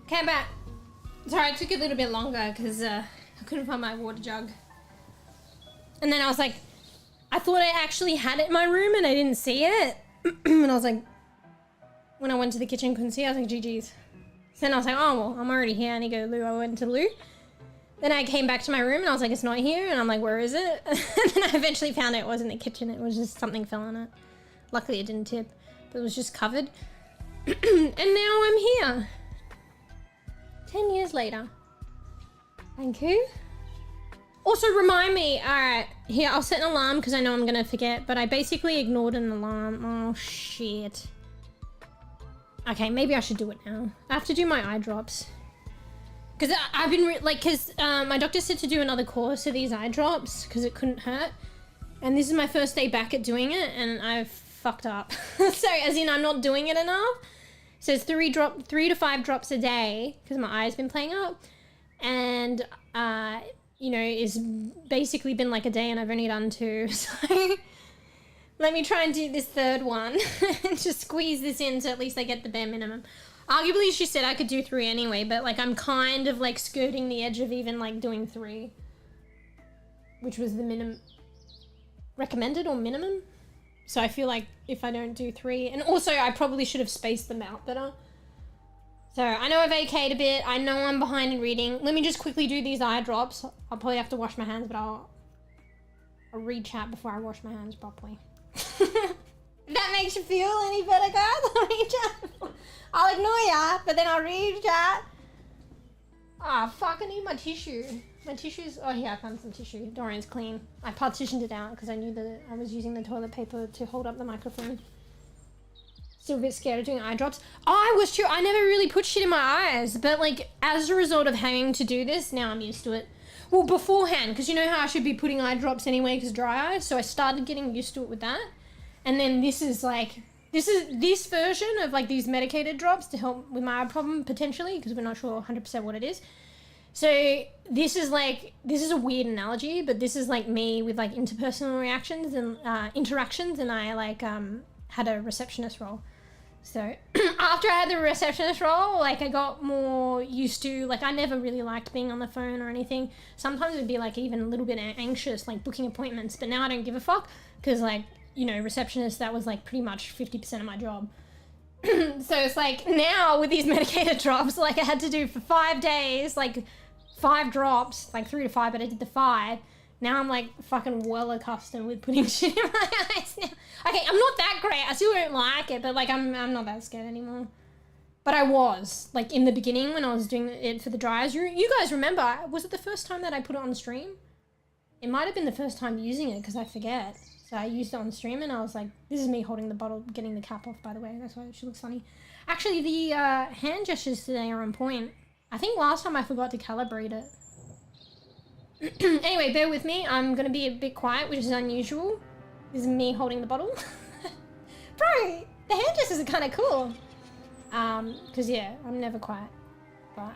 Came back. Sorry, it took a little bit longer because I couldn't find my water jug. And then I was like, I thought I actually had it in my room and I didn't see it. And I was like, when I went to the kitchen, couldn't see it. I was like, GG's. So then I was like, oh, well, I'm already here. I need to go to loo. I went to loo. Then I came back to my room and I was like, it's not here. And I'm like, where is it? And then I eventually found it. It wasn't in the kitchen. It was just something fell on it. Luckily it didn't tip, but it was just covered. And now I'm here. 10 years later. Thank you. Also remind me, alright, here, I'll set an alarm because I know I'm gonna forget, but I basically ignored an alarm. Oh, shit. Okay, maybe I should do it now. I have to do my eye drops. Because I've been, my doctor said to do another course of these eye drops because it couldn't hurt. And this is my first day back at doing it and I've fucked up. So, as in, I'm not doing it enough. So it's 3 to 5 drops a day because my eye's been playing up. And, you know, it's basically been like a day and I've only done 2. So let me try and do this 3rd one and just squeeze this in so at least I get the bare minimum. Arguably, she said I could do 3 anyway, but like I'm kind of like skirting the edge of even like doing 3, which was the minimum recommended or minimum. So I feel like if I don't do 3, and also I probably should have spaced them out better. So I know I've AK'd a bit. I know I'm behind in reading. Let me just quickly do these eye drops. I'll probably have to wash my hands, but I'll read chat before I wash my hands properly. If that makes you feel any better, guys, I'll read chat. I'll ignore ya, but then I'll read chat. Ah, fuck, I need my tissue. My tissues, oh yeah, I found some tissue. Dorian's clean. I partitioned it out because I knew that I was using the toilet paper to hold up the microphone. Still a bit scared of doing eye drops. Oh, I was too. I never really put shit in my eyes, but like as a result of having to do this, now I'm used to it. Well, beforehand, because you know how I should be putting eye drops anyway because dry eyes, so I started getting used to it with that. And then this is like, this version of like these medicated drops to help with my eye problem potentially, because we're not sure 100% what it is. So this is a weird analogy, but this is like me with like interpersonal reactions and interactions, and I like had a receptionist role. So after I had the receptionist role, like I got more used to, like I never really liked being on the phone or anything. Sometimes it would be like even a little bit anxious, like booking appointments, but now I don't give a fuck because like, you know, receptionist, that was like pretty much 50% of my job. So it's like now with these medicated drops, like I had to do for 5 days, like 5 drops, like 3 to 5, but I did the 5. Now I'm like fucking well accustomed with putting shit in my eyes now. Okay, I'm not that great. I still don't like it, but like I'm not that scared anymore. But I was, like in the beginning when I was doing it for the dry eyes. You guys remember, was it the first time that I put it on stream? It might have been the first time using it because I forget. So I used it on stream and I was like, this is me holding the bottle, getting the cap off, by the way. That's why she looks funny. Actually, the hand gestures today are on point. I think last time I forgot to calibrate it. Anyway, bear with me. I'm going to be a bit quiet, which is unusual. This is me holding the bottle. Bro, the hand gestures are kind of cool. Because, yeah, I'm never quiet. But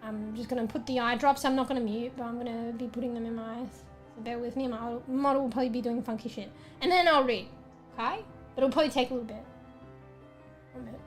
I'm just going to put the eye drops. I'm not going to mute, but I'm going to be putting them in my eyes. So bear with me. My model will probably be doing funky shit. And then I'll read. Okay? But it'll probably take a little bit. 1 minute.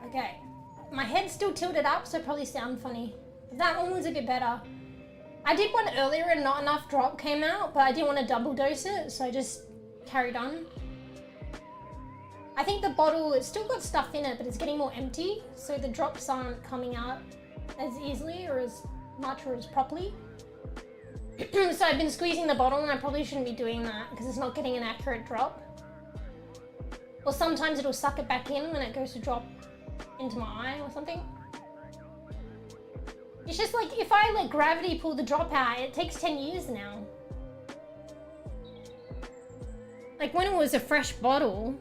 Okay, my head's still tilted up, so probably sound funny. That one was a bit better. I did one earlier and not enough drop came out, but I didn't want to double dose it, so I just carried on. I think the bottle, it's still got stuff in it, but it's getting more empty, so the drops aren't coming out as easily or as much or as properly. So I've been squeezing the bottle and I probably shouldn't be doing that because it's not getting an accurate drop. Or sometimes it'll suck it back in when it goes to drop into my eye or something. It's just like if I let gravity pull the drop out, it takes 10 years now. Like when it was a fresh bottle,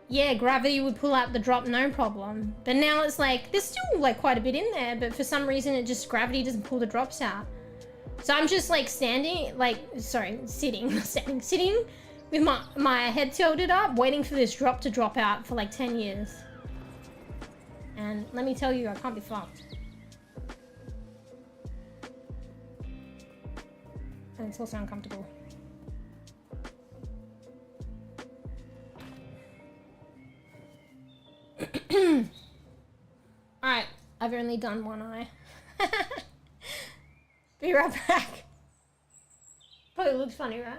yeah, gravity would pull out the drop no problem. But now it's like, there's still like quite a bit in there, but for some reason it just, gravity doesn't pull the drops out. So I'm just like sitting with my head tilted up, waiting for this drop to drop out for like 10 years. And let me tell you, I can't be fucked. And it's also uncomfortable. Alright, I've only done one eye. Be right back. Probably looks funny, right?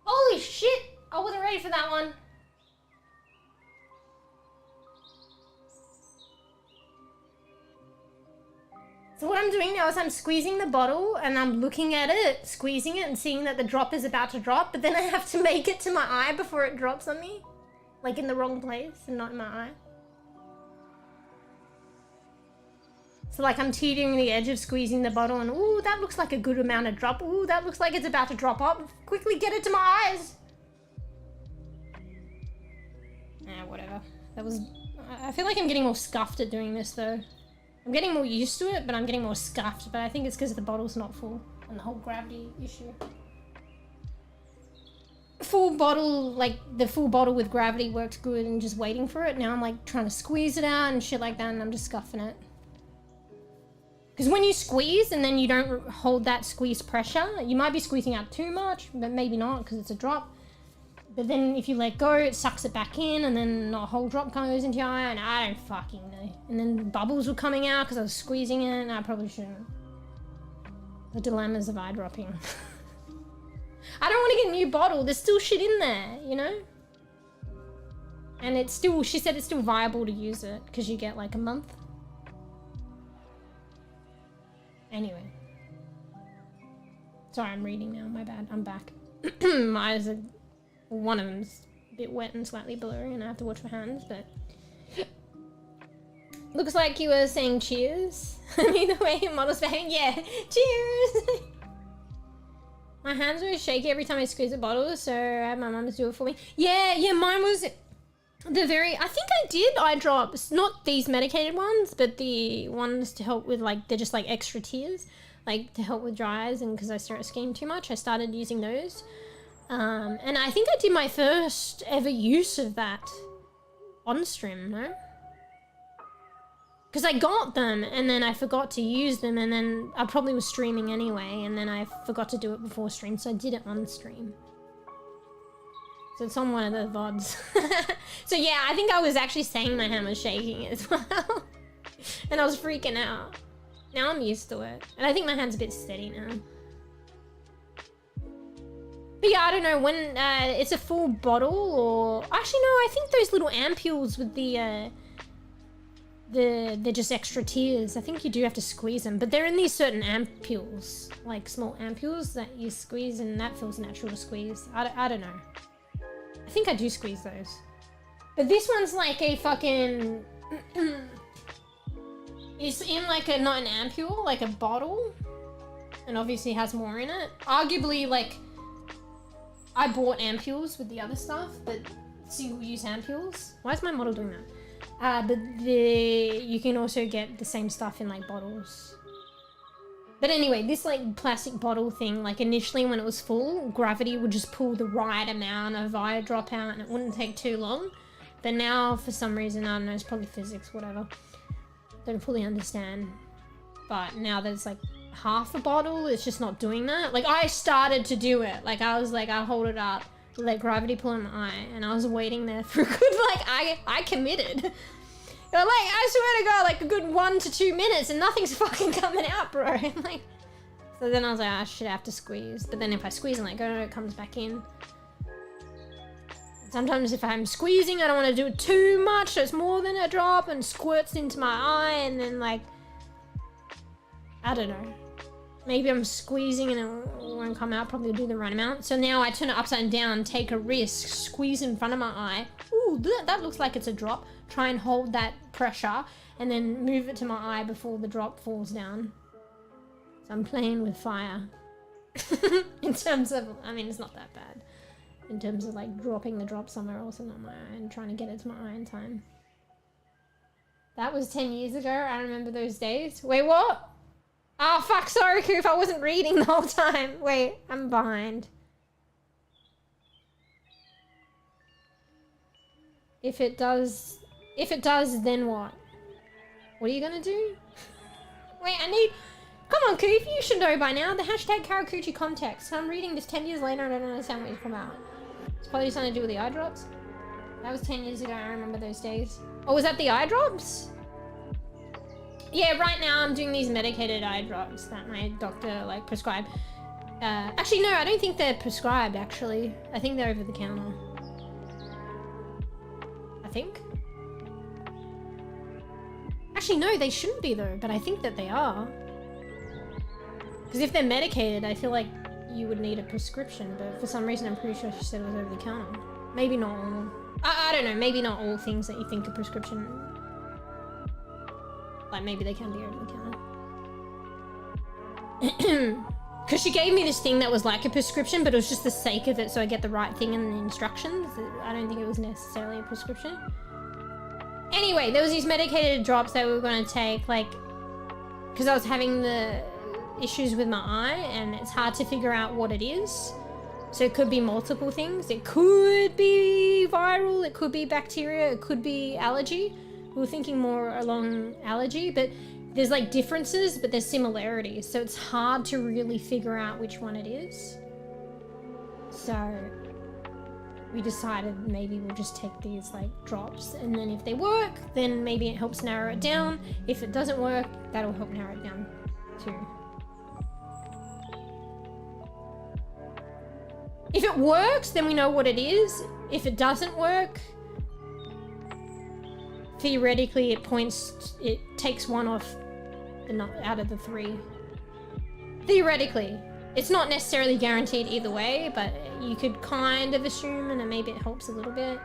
Holy shit! I wasn't ready for that one. So what I'm doing now is I'm squeezing the bottle and I'm looking at it, squeezing it and seeing that the drop is about to drop, but then I have to make it to my eye before it drops on me. Like in the wrong place and not in my eye. So like I'm teetering the edge of squeezing the bottle and ooh, that looks like a good amount of drop. Ooh, that looks like it's about to drop up. Quickly get it to my eyes. Whatever. That was... I feel like I'm getting more scuffed at doing this though. I'm getting more used to it, but I'm getting more scuffed. But I think it's because the bottle's not full and the whole gravity issue. Full bottle, like the full bottle with gravity worked good and just waiting for it. Now I'm like trying to squeeze it out and shit like that and I'm just scuffing it. Because when you squeeze and then you don't hold that squeeze pressure, you might be squeezing out too much, but maybe not because it's a drop. But then if you let go, it sucks it back in and then a whole drop goes into your eye and I don't fucking know. And then bubbles were coming out because I was squeezing it and I probably shouldn't. The dilemmas of eye dropping. I don't want to get a new bottle. There's still shit in there, you know? And it's still, she said it's still viable to use it because you get like a month. Anyway. Sorry, I'm reading now. My bad. I'm back. My eyes are... One of them's a bit wet and slightly blurry and I have to watch my hands, but... Looks like you were saying cheers. I mean, the way your model's behaving. Yeah, cheers! My hands are shaky every time I squeeze a bottle, so I had my mum do it for me. Yeah, mine was the very... I think I did eye drops. Not these medicated ones, but the ones to help with, like, they're just like extra tears. Like, to help with dry eyes, and because I stare at skin too much, I started using those. And I think I did my first ever use of that on stream, no? Because I got them and then I forgot to use them and then I probably was streaming anyway and then I forgot to do it before stream, so I did it on stream. So it's on one of the VODs. So yeah, I think I was actually saying my hand was shaking as well. And I was freaking out. Now I'm used to it. And I think my hand's a bit steady now. But yeah, I don't know, when it's a full bottle or... Actually, no, I think those little ampules with they're just extra tears. I think you do have to squeeze them, but they're in these certain ampules, like small ampules that you squeeze and that feels natural to squeeze. I don't know. I think I do squeeze those. But this one's like a fucking... It's in like a, not an ampule, like a bottle. And obviously has more in it. Arguably, like... I bought ampules with the other stuff, but single-use ampules. Why is my model doing that? But you can also get the same stuff in like bottles. But anyway, this like plastic bottle thing, like initially when it was full, gravity would just pull the right amount of eye drop out and it wouldn't take too long. But now for some reason, I don't know, it's probably physics, whatever. Don't fully understand. But now that it's like half a bottle, it's just not doing that. Like I started to do it. Like I was like, I'll hold it up, let gravity pull in my eye, and I was waiting there for a good, like I committed. Like, I swear to God, like a good 1 to 2 minutes and nothing's fucking coming out, bro. Like, so then I was like, I should have to squeeze. But then if I squeeze and let go, it comes back in. Sometimes if I'm squeezing, I don't want to do it too much, so it's more than a drop and squirts into my eye and then like, I don't know. maybe I'm squeezing and it won't come out, probably do the right amount. So now I turn it upside down, take a risk, squeeze in front of my eye. Ooh, that looks like it's a drop. Try and hold that pressure and then move it to my eye before the drop falls down. So I'm playing with fire. In terms of, I mean, it's not that bad. In terms of like dropping the drop somewhere else and not my eye and trying to get it to my eye in time. That was 10 years ago. I remember those days. Wait, what? Oh, fuck, sorry, Koof. I wasn't reading the whole time. Wait, I'm behind. If it does, then what? What are you gonna do? Wait, come on, Koof, you should know by now. The hashtag Karakuchi context. So I'm reading this 10 years later and I don't understand what you've come out. It's probably something to do with the eye drops. That was 10 years ago. I remember those days. Oh, was that the eye drops? Yeah, right now I'm doing these medicated eye drops that my doctor like prescribed. Actually, no, I don't think they're prescribed, actually. I think they're over the counter. I think. Actually, no, they shouldn't be though, but I think that they are. Because if they're medicated, I feel like you would need a prescription, but for some reason I'm pretty sure she said it was over the counter. Maybe not all. I don't know, maybe not all things that you think are prescription. Like maybe they can be over the counter. Because she gave me this thing that was like a prescription, but it was just the sake of it so I get the right thing in the instructions. I don't think it was necessarily a prescription. Anyway, there was these medicated drops that we were going to take, like, because I was having the issues with my eye and it's hard to figure out what it is. So it could be multiple things. It could be viral, it could be bacteria, it could be allergy. We were thinking more along allergy, but there's like differences, but there's similarities. So it's hard to really figure out which one it is. So we decided maybe we'll just take these like drops, and then if they work, then maybe it helps narrow it down. If it doesn't work, that'll help narrow it down too. If it works, then we know what it is. If it doesn't work, theoretically it takes one off out of the three. Theoretically. It's not necessarily guaranteed either way, but you could kind of assume, and maybe it helps a little bit.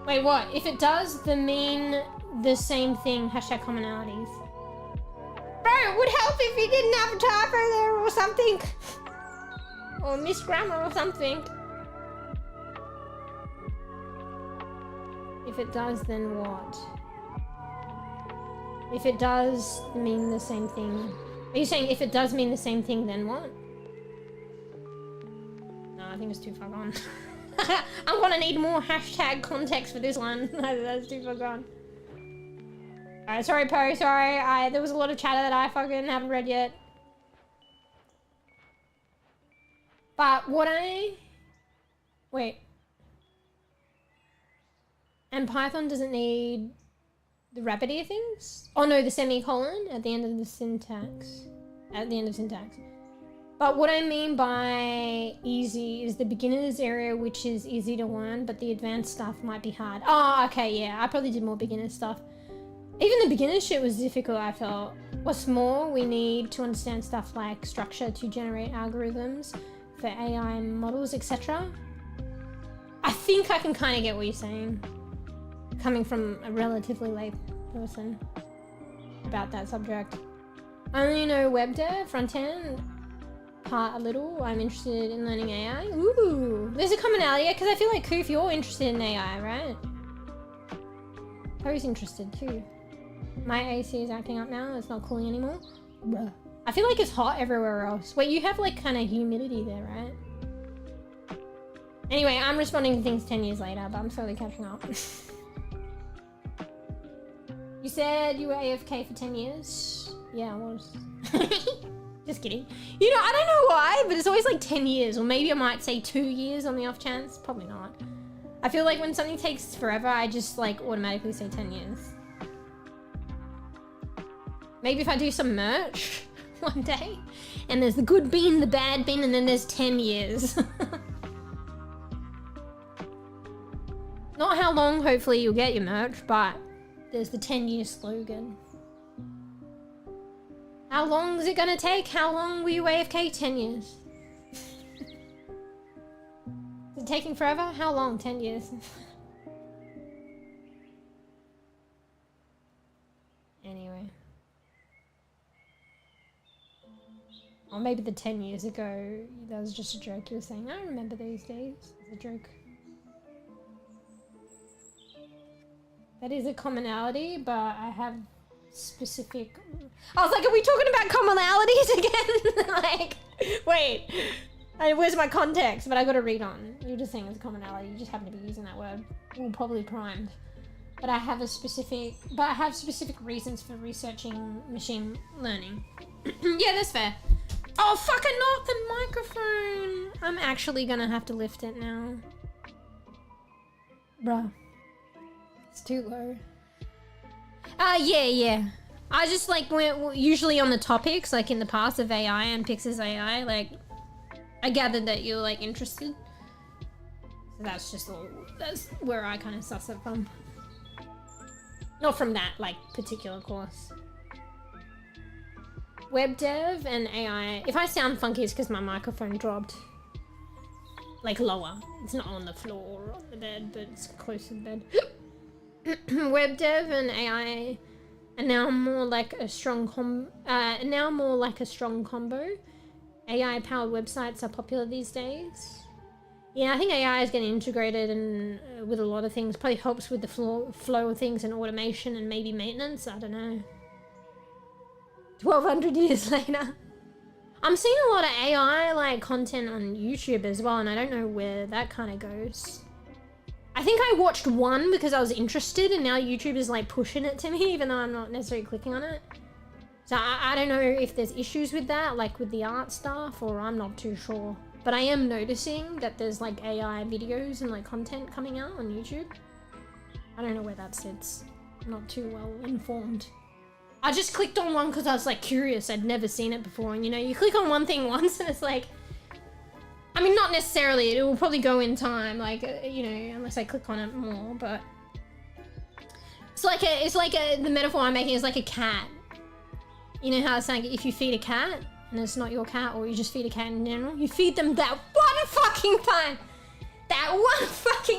Wait, what? If it does, then mean the same thing, hashtag commonalities. Bro, it would help if you didn't have a typo there or something. Or misgrammar or something. If it does, then what? If it does mean the same thing. Are you saying if it does mean the same thing, then what? No, I think it's too far gone. I'm gonna need more hashtag context for this one. That's too far gone. Alright, sorry Poe, sorry. There was a lot of chatter that I fucking haven't read yet. But what wait. And Python doesn't need the rapidity things? Oh no, the semicolon at the end of the syntax. At the end of syntax. But what I mean by easy is the beginner's area, which is easy to learn, but the advanced stuff might be hard. Oh, okay, yeah. I probably did more beginner stuff. Even the beginner shit was difficult, I felt. What's more, we need to understand stuff like structure to generate algorithms for AI models, etc. I think I can kind of get what you're saying, coming from a relatively lay person about that subject. I only know web dev, front end, part a little. I'm interested in learning AI. Ooh, there's a commonality, because I feel like Koof, you're interested in AI, right? Poe's interested too. My AC is acting up now. It's not cooling anymore. Bruh. I feel like it's hot everywhere else. Wait, you have like kind of humidity there, right? Anyway, I'm responding to things 10 years later, but I'm slowly catching up. You said you were AFK for 10 years? Yeah, I was. Just kidding. You know, I don't know why, but it's always like 10 years, or maybe I might say 2 years on the off chance. Probably not. I feel like when something takes forever, I just like automatically say 10 years. Maybe if I do some merch one day, and there's the good bean, the bad bean, and then there's 10 years. Not how long, hopefully, you'll get your merch, but there's the 10-year slogan. How long is it gonna take? How long were you AFK? 10 years. Is it taking forever? How long? 10 years. Anyway. Or maybe the 10 years ago, that was just a joke you were saying. I remember those days. It's a joke. That is a commonality, but I have specific... I was like, are we talking about commonalities again? Like, wait. Where's my context? But I got to read on. You're just saying it's a commonality. You just happen to be using that word. Well, probably primed. But I have specific reasons for researching machine learning. Yeah, that's fair. Oh, fucking not the microphone. I'm actually gonna have to lift it now. Bruh. It's too low. Yeah. I just like went usually on the topics, like in the past of AI and Pix's AI, like I gathered that you're like interested. So that's just all, that's where I kind of suss it from. Not from that like particular course. Web dev and AI. If I sound funky, it's because my microphone dropped. Like lower. It's not on the floor or on the bed, but it's close to the bed. Web dev and AI are now more like a strong combo. AI powered websites are popular these days. Yeah, I think AI is getting integrated and with a lot of things. Probably helps with the flow of things and automation and maybe maintenance. I don't know. 1200 years later. I'm seeing a lot of AI like content on YouTube as well, and I don't know where that kind of goes. I think I watched one because I was interested, and now YouTube is like pushing it to me even though I'm not necessarily clicking on it. So I don't know if there's issues with that, like with the art stuff, or I'm not too sure. But I am noticing that there's like AI videos and like content coming out on YouTube. I don't know where that sits. I'm not too well informed. I just clicked on one because I was like curious. I'd never seen it before, and you know, you click on one thing once and it's like, I mean, not necessarily, it will probably go in time, like, you know, unless I click on it more, but it's like the metaphor I'm making is like a cat. You know how it's like if you feed a cat and it's not your cat, or you just feed a cat in general, you feed them that one fucking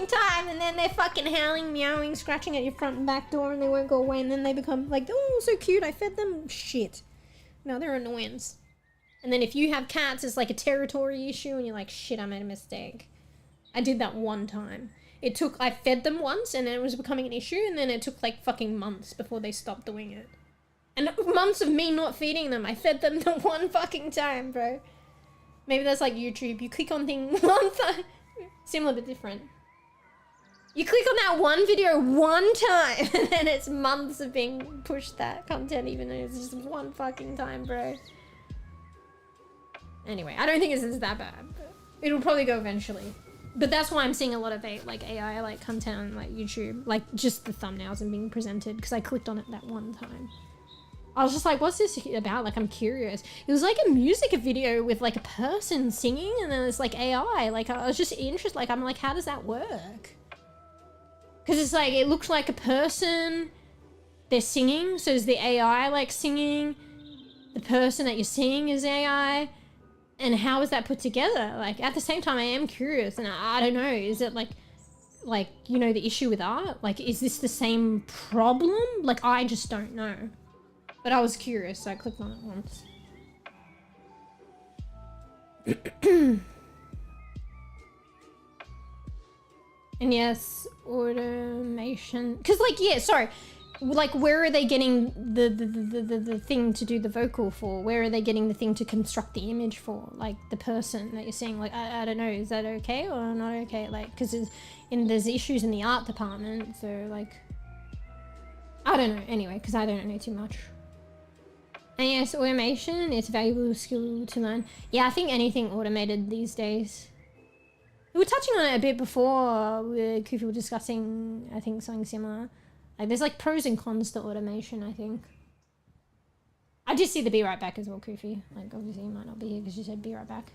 time, and then they're fucking howling, meowing, scratching at your front and back door, and they won't go away, and then they become like, oh, so cute, I fed them shit. No, they're annoyance. And then if you have cats, it's like a territory issue, and you're like, shit, I made a mistake. I did that one time. I fed them once, and then it was becoming an issue, and then it took like fucking months before they stopped doing it. And months of me not feeding them. I fed them the one fucking time, bro. Maybe that's like YouTube. You click on thing one time. Similar but different. You click on that one video one time, and then it's months of being pushed that content, even though it's just one fucking time, bro. Anyway, I don't think it's that bad, but it'll probably go eventually. But that's why I'm seeing a lot of like AI like content on like YouTube, like just the thumbnails and being presented, because I clicked on it that one time. I was just like, what's this about? Like, I'm curious. It was like a music video with like a person singing, and then it's like AI. Like, I was just interested. Like, I'm like, how does that work? Because it's like, it looks like a person, they're singing. So is the AI like singing? The person that you're seeing is AI? And how is that put together? Like, at the same time, I am curious, and I don't know, is it like, you know, the issue with art? Like, is this the same problem? Like, I just don't know. But I was curious, so I clicked on it once. And yes, automation. Cause like, yeah, sorry. Like, where are they getting the thing to do the vocal for? Where are they getting the thing to construct the image for? Like, the person that you're seeing, like, I don't know, is that okay or not okay? Like, cause there's issues in the art department, so like, I don't know, anyway, cause I don't know too much. And yes, automation is a valuable skill to learn. Yeah, I think anything automated these days. We were touching on it a bit before, Kofi were discussing, I think, something similar. Like, there's like pros and cons to automation, I think. I did see the be right back as well, Kofi. Like, obviously you might not be here because you said be right back.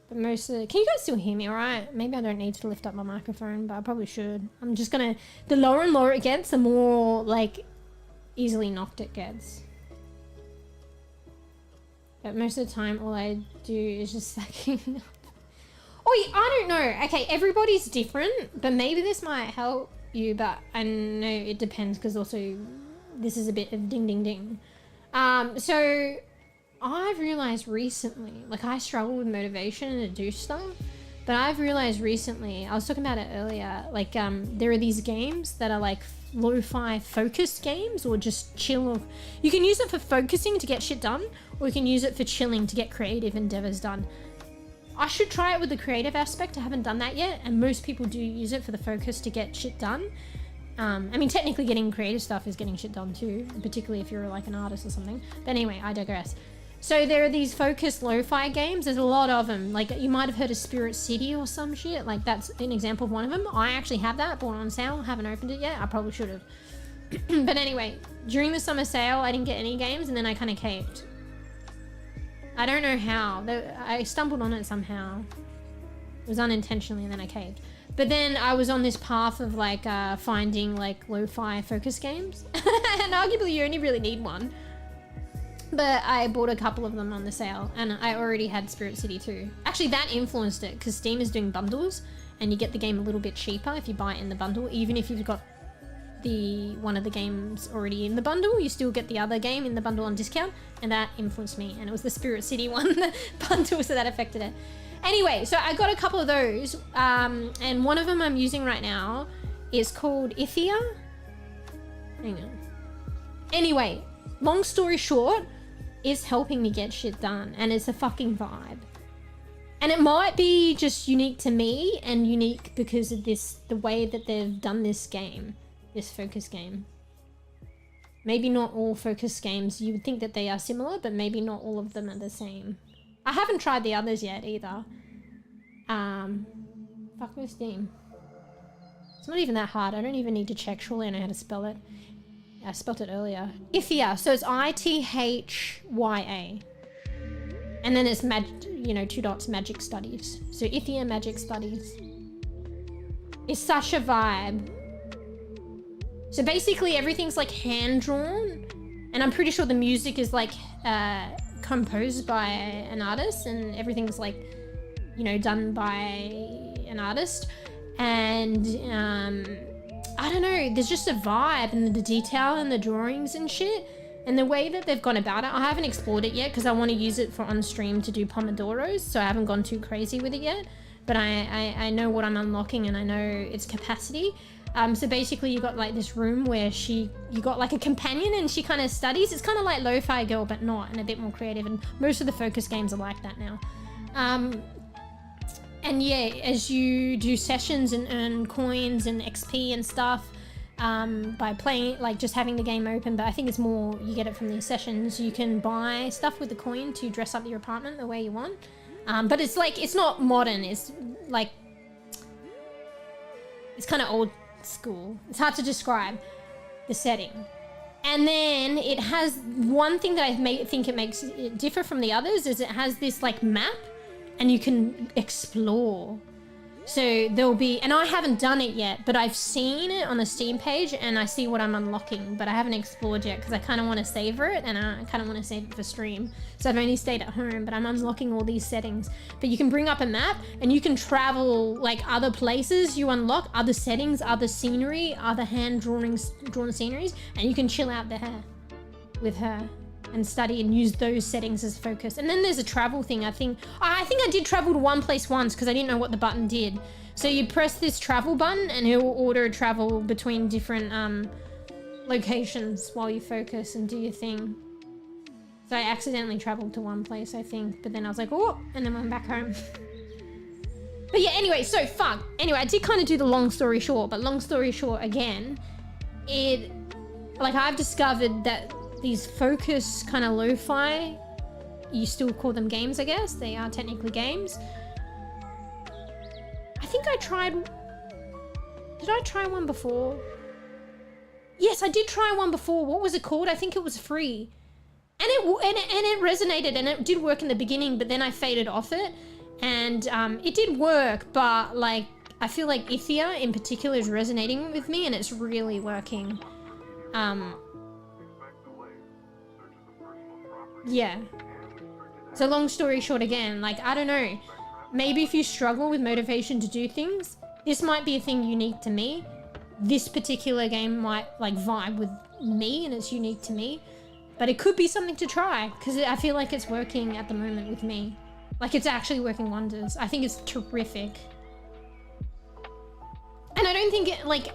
But most of the... Can you guys still hear me all right? Maybe I don't need to lift up my microphone, but I probably should. I'm just gonna... The lower and lower it gets, the more, like, easily knocked it gets. But most of the time, all I do is just sucking up. Oh, I don't know. Okay, everybody's different, but maybe this might help you, but I know it depends because also this is a bit of ding, ding, ding. So... I've realized recently, like I struggle with motivation to do stuff, but I've realized recently, I was talking about it earlier, like there are these games that are like lo-fi focused games or just chill. You can use it for focusing to get shit done, or you can use it for chilling to get creative endeavors done. I should try it with the creative aspect. I haven't done that yet, and most people do use it for the focus to get shit done. I mean, technically getting creative stuff is getting shit done too, particularly if you're like an artist or something. But anyway, I digress. So there are these focused lo-fi games. There's a lot of them. Like you might have heard of Spirit City or some shit. Like that's an example of one of them. I actually have that, bought on sale. Haven't opened it yet. I probably should have. But anyway, during the summer sale, I didn't get any games and then I kind of caved. I don't know how. I stumbled on it somehow. It was unintentionally and then I caved. But then I was on this path of like finding like lo-fi focus games. And arguably you only really need one. But I bought a couple of them on the sale and I already had Spirit City too. Actually, that influenced it because Steam is doing bundles and you get the game a little bit cheaper if you buy it in the bundle. Even if you've got one of the games already in the bundle, you still get the other game in the bundle on discount, and that influenced me. And it was the Spirit City one, the bundle, so that affected it. Anyway, so I got a couple of those and one of them I'm using right now is called 𝖘𝖕𝖕𝖕𝖕𝖕. Hang on. Anyway, long story short, is helping me get shit done and it's a fucking vibe. And it might be just unique to me and unique because of the way that they've done this game, this focus game. Maybe not all focus games, you would think that they are similar, but maybe not all of them are the same. I haven't tried the others yet either. Fuck with Steam. It's not even that hard. I don't even need to check. Surely I know how to spell it. I spelt it earlier. 𝖘𝖕𝖕𝖕𝖕𝖕. So it's ITHYA. And then it's 2 dots magic studies. So 𝖘𝖕𝖕𝖕 magic studies. It's such a vibe. So basically everything's like hand drawn, and I'm pretty sure the music is like composed by an artist, and everything's like done by an artist. And I don't know, there's just a vibe and the detail and the drawings and shit and the way that they've gone about it. I haven't explored it yet because I want to use it for on stream to do pomodoros, so I haven't gone too crazy with it yet, but I know what I'm unlocking and I know its capacity. So basically you got like this room where you got like a companion and she kind of studies. It's kind of like Lo-Fi Girl but not, and a bit more creative, and most of the focus games are like that now. And yeah, as you do sessions and earn coins and XP and stuff by playing, like just having the game open, but I think it's more you get it from these sessions. You can buy stuff with the coin to dress up your apartment the way you want. But it's like, it's not modern. It's like, it's kind of old school. It's hard to describe the setting. And then it has one thing that I think it makes it differ from the others is it has this like map, and you can explore. So there'll be, and I haven't done it yet, but I've seen it on the Steam page and I see what I'm unlocking, but I haven't explored yet because I kind of want to savor it, and I kind of want to save it for stream. So I've only stayed at home, but I'm unlocking all these settings. But you can bring up a map and you can travel like other places, you unlock other settings, other scenery, other drawn sceneries, and you can chill out there with her and study and use those settings as focus. And then there's a travel thing. I think I did travel to one place once because I didn't know what the button did. So you press this travel button and it will auto travel between different locations while you focus and do your thing. So I accidentally traveled to one place, I think, but then I was like, oh, and then went back home. But yeah, anyway, so fuck. Anyway, I did kind of do the long story short, but long story short again, I've discovered that these focus kind of lo-fi, you still call them games, I guess. They are technically games. I think did I try one before? Yes, I did try one before. What was it called? I think it was free. And it resonated and it did work in the beginning, but then I faded off it. And it did work, but like I feel like 𝖘𝖐 in particular is resonating with me and it's really working. Yeah. So long story short again, like I don't know, maybe if you struggle with motivation to do things, this might be a thing unique to me. This particular game might like vibe with me and it's unique to me, but it could be something to try because I feel like it's working at the moment with me. Like it's actually working wonders. I think it's terrific. And I don't think it, like,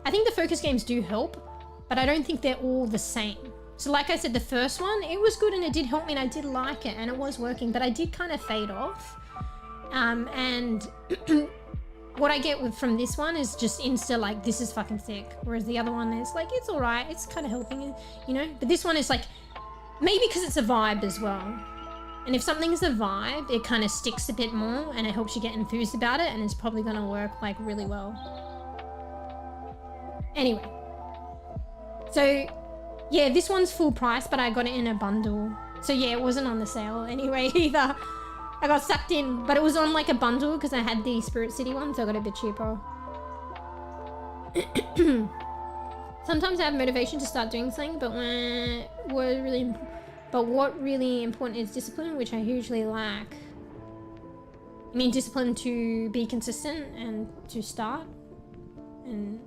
I think the focus games do help, but I don't think they're all the same. So like I said, the first one, it was good and it did help me and I did like it and it was working, but I did kind of fade off. And what I get from this one is just insta like, this is fucking sick. Whereas the other one is like, it's all right. It's kind of helping, you know, but this one is like, maybe because it's a vibe as well. And if something's a vibe, it kind of sticks a bit more and it helps you get enthused about it and it's probably going to work like really well. Anyway. So yeah, this one's full price, but I got it in a bundle. So yeah, it wasn't on the sale anyway either. I got sucked in, but it was on like a bundle because I had the Spirit City one, so I got it a bit cheaper. Sometimes I have motivation to start doing something, but what really important is discipline, which I hugely lack. I mean, discipline to be consistent and to start. And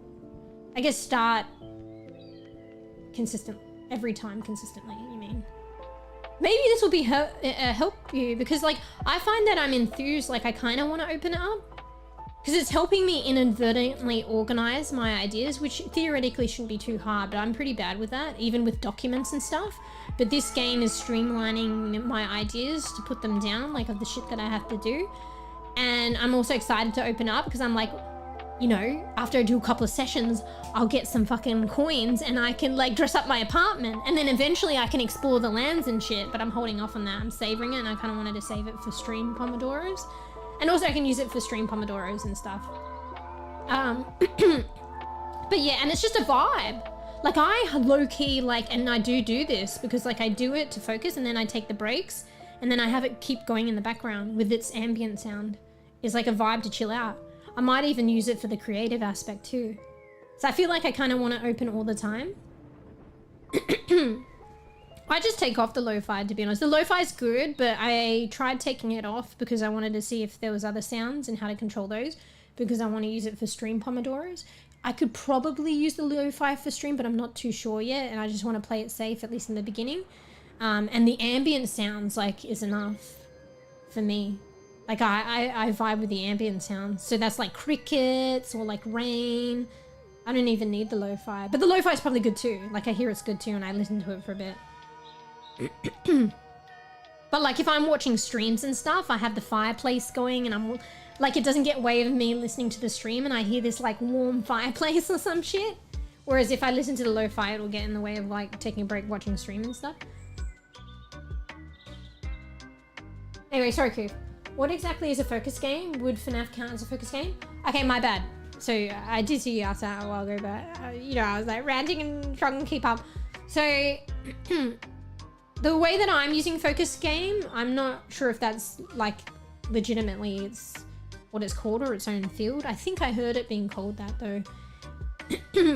I guess start consistent every time consistently, you mean? Maybe this will be help you because like I find that I'm enthused, like I kind of want to open it up because it's helping me inadvertently organize my ideas, which theoretically shouldn't be too hard, but I'm pretty bad with that, even with documents and stuff. But this game is streamlining my ideas to put them down, like of the shit that I have to do. And I'm also excited to open up because I'm like, you know, after I do a couple of sessions, I'll get some fucking coins and I can like dress up my apartment and then eventually I can explore the lands and shit, but I'm holding off on that. I'm savoring it and I kind of wanted to save it for stream pomodoros. And also I can use it for stream pomodoros and stuff. But yeah, and it's just a vibe. Like I low-key like, and I do this because like I do it to focus and then I take the breaks and then I have it keep going in the background with its ambient sound. It's like a vibe to chill out. I might even use it for the creative aspect too. So I feel like I kind of want to open all the time. I just take off the lo-fi, to be honest. The lo-fi is good, but I tried taking it off because I wanted to see if there was other sounds and how to control those because I want to use it for stream pomodoros. I could probably use the lo-fi for stream, but I'm not too sure yet. And I just want to play it safe, at least in the beginning. And the ambient sounds like is enough for me. Like I vibe with the ambient sounds. So that's like crickets or like rain. I don't even need the lo-fi, but the lo-fi is probably good too. Like I hear it's good too and I listen to it for a bit. But like if I'm watching streams and stuff, I have the fireplace going and I'm like, it doesn't get way of me listening to the stream and I hear this like warm fireplace or some shit. Whereas if I listen to the lo-fi, it'll get in the way of like taking a break, watching a stream and stuff. Anyway, sorry, Koof. What exactly is a focus game? Would FNAF count as a focus game? Okay, my bad. So I did see you ask that a while ago, but you know, I was like ranting and struggling to keep up. So the way that I'm using focus game, I'm not sure if that's like legitimately it's what it's called or its own field. I think I heard it being called that though.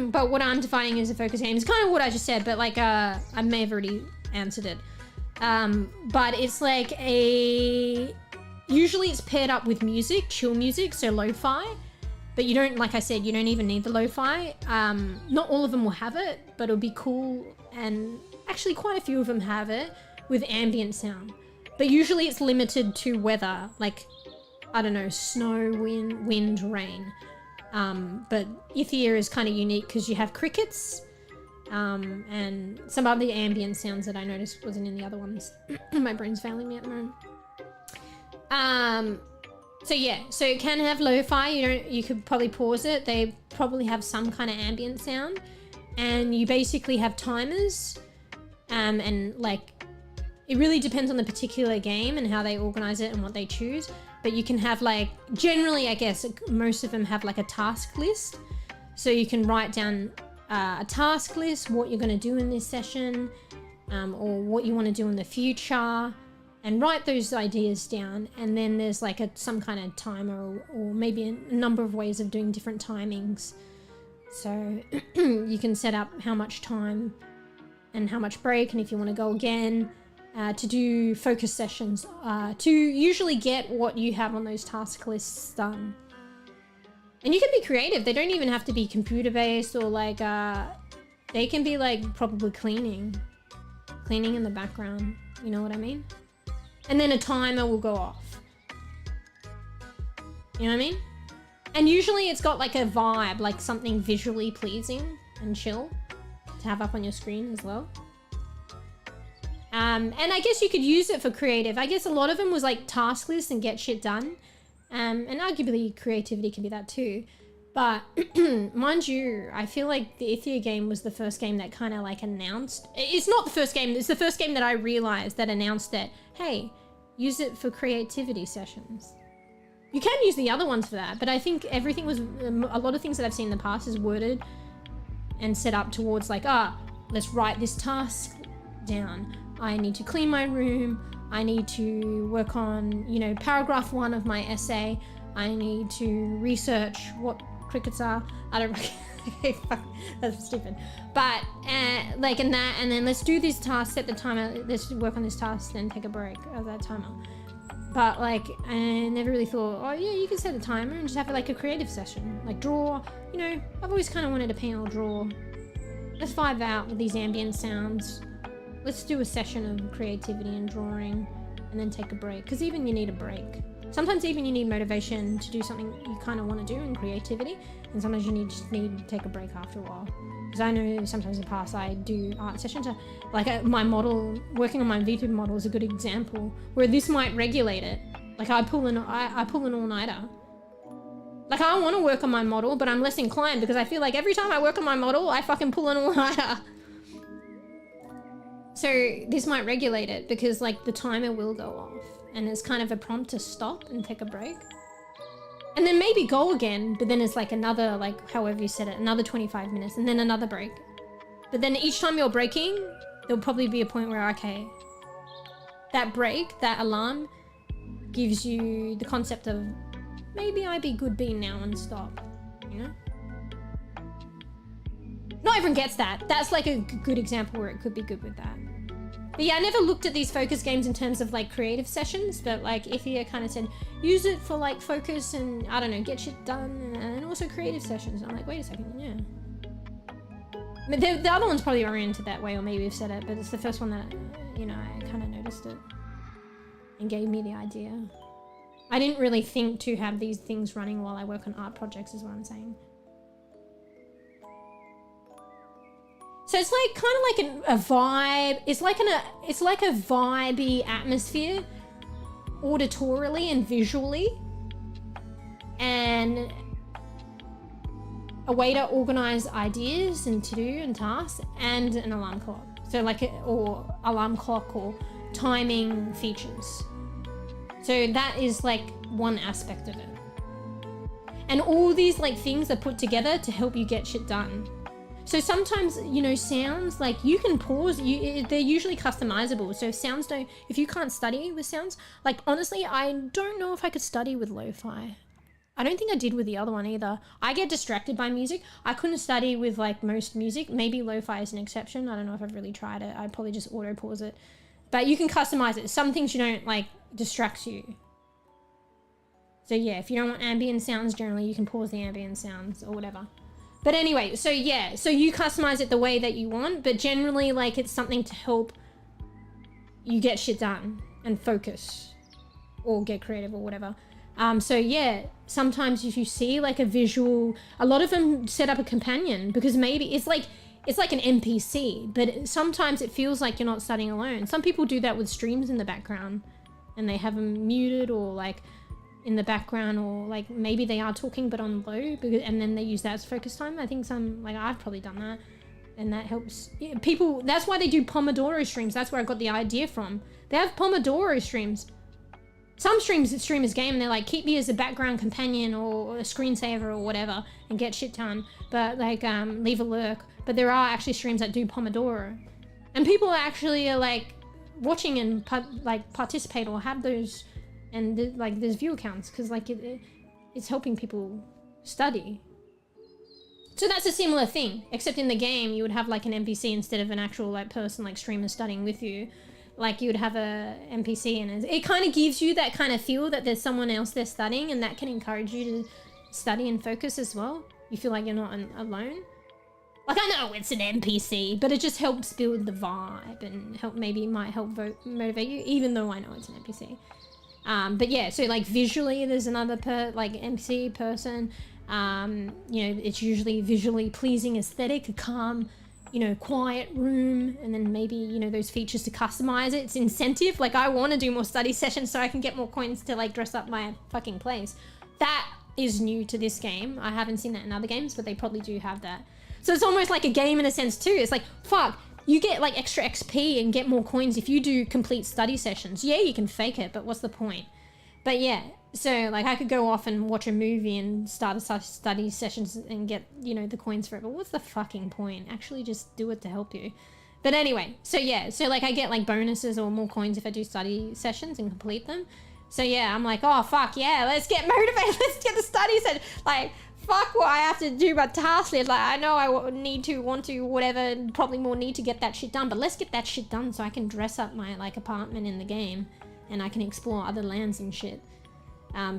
But what I'm defining as a focus game is kind of what I just said, but like I may have already answered it. But it's like usually it's paired up with music, chill music, so lo-fi. But you don't, like I said, you don't even need the lo-fi. Not all of them will have it, but it'll be cool. And actually quite a few of them have it with ambient sound. But usually it's limited to weather, like, I don't know, snow, wind, rain. But 𝖘𝖐𝖐 is kind of unique because you have crickets and some other ambient sounds that I noticed wasn't in the other ones. My brain's failing me at the moment. So yeah, so it can have lo-fi. You could probably pause it. They probably have some kind of ambient sound, and you basically have timers. And like, it really depends on the particular game and how they organize it and what they choose. But you can have like, generally, I guess most of them have like a task list. So you can write down a task list, what you're going to do in this session, or what you want to do in the future. and write those ideas down. And then there's like some kind of timer or maybe a number of ways of doing different timings. So you can set up how much time and how much break, and if you want to go again, to do focus sessions, to usually get what you have on those task lists done. And you can be creative. They don't even have to be computer based, or like they can be like probably cleaning in the background, you know what I mean? And then a timer will go off, you know what I mean? And usually it's got like a vibe, like something visually pleasing and chill to have up on your screen as well. And I guess you could use it for creative. I guess a lot of them was like task lists and get shit done. And arguably creativity can be that too. But mind you, I feel like the 𝖘𝖕𝖕 game was the first game that kind of like announced, it's not the first game, it's the first game that I realized that announced that, hey, use it for creativity sessions. You can use the other ones for that, but I think everything was, a lot of things that I've seen in the past is worded and set up towards like, let's write this task down. I need to clean my room. I need to work on, you know, paragraph 1 of my essay. I need to research what crickets are. I don't okay, fuck, that's stupid. But like in that, and then let's do this task, set the timer, let's work on this task, then take a break of that timer. But like, I never really thought, oh yeah, you can set a timer and just have like a creative session. Like draw, you know, I've always kind of wanted to paint or draw. Let's vibe out with these ambient sounds. Let's do a session of creativity and drawing and then take a break. Because even you need a break. Sometimes even you need motivation to do something you kind of want to do in creativity. And sometimes you just need to take a break after a while. Because I know sometimes in the past I do art sessions. Like my model, working on my vtuber model is a good example where this might regulate it. Like I pull an all-nighter. Like I want to work on my model, but I'm less inclined because I feel like every time I work on my model, I fucking pull an all-nighter. So this might regulate it because like the timer will go off and it's kind of a prompt to stop and take a break. And then maybe go again, but then it's like another, like however you said it, another 25 minutes and then another break. But then each time you're breaking, there'll probably be a point where, okay, that break, that alarm gives you the concept of maybe I'd be good being now and stop, you know? Not everyone gets that. That's like a good example where it could be good with that. But yeah, I never looked at these focus games in terms of like creative sessions, but like 𝖘𝖕𝖕𝖕 kind of said, use it for like focus and I don't know, get shit done and also creative sessions. And I'm like, wait a second, yeah. But the other one's probably oriented that way, or maybe I've said it, but it's the first one that, you know, I kind of noticed it and gave me the idea. I didn't really think to have these things running while I work on art projects is what I'm saying. So it's like kind of like a vibe. It's like a vibey atmosphere, auditorily and visually, and a way to organize ideas and to do and tasks, and an alarm clock. So like or alarm clock or timing features. So that is like one aspect of it. And all these like things are put together to help you get shit done. So sometimes, you know, sounds, like you can pause, they're usually customizable. So if you can't study with sounds, like honestly, I don't know if I could study with lo-fi. I don't think I did with the other one either. I get distracted by music. I couldn't study with like most music. Maybe lo-fi is an exception. I don't know if I've really tried it. I'd probably just auto pause it. But you can customize it. Some things you don't like distracts you. So yeah, if you don't want ambient sounds, generally you can pause the ambient sounds or whatever. But anyway, so yeah, so you customize it the way that you want, but generally like it's something to help you get shit done and focus or get creative or whatever. So yeah, sometimes if you see like a visual, a lot of them set up a companion because maybe it's like an NPC, but sometimes it feels like you're not studying alone. Some people do that with streams in the background and they have them muted or like in the background, or like maybe they are talking but on low, and then they use that as focus time. I think I've probably done that, and that helps people. That's why they do Pomodoro streams. That's where I got the idea from. They have Pomodoro streams. Some streamers game and they're like, keep me as a background companion or a screensaver or whatever and get shit done, but like leave a lurk. But there are actually streams that do Pomodoro, and people actually are like watching and participate or have those, and there's view counts, because like it's helping people study. So that's a similar thing, except in the game you would have like an NPC instead of an actual like person, like streamer studying with you. Like you would have a NPC, and it kind of gives you that kind of feel that there's someone else there studying, and that can encourage you to study and focus as well. You feel like you're not alone. Like, I know it's an NPC, but it just helps build the vibe and might help motivate you, even though I know it's an NPC. But yeah, so like visually there's another NPC person. You know, it's usually visually pleasing aesthetic, a calm, you know, quiet room, and then maybe, you know, those features to customize it. It's incentive. Like, I want to do more study sessions so I can get more coins to like dress up my fucking place. That is new to this game. I haven't seen that in other games, but they probably do have that. So it's almost like a game in a sense too. It's like, fuck, you get like extra XP and get more coins if you do complete study sessions. Yeah, you can fake it, but what's the point? But yeah, so like I could go off and watch a movie and start a study sessions and get, you know, the coins for it. But what's the fucking point? Actually just do it to help you. But anyway, so yeah, so like I get like bonuses or more coins if I do study sessions and complete them. So yeah, I'm like, oh fuck yeah, let's get motivated. Let's get the study session. Like, fuck what I have to do my task list. Like, I know I want to, whatever, probably more need to get that shit done, but let's get that shit done so I can dress up my, like, apartment in the game and I can explore other lands and shit.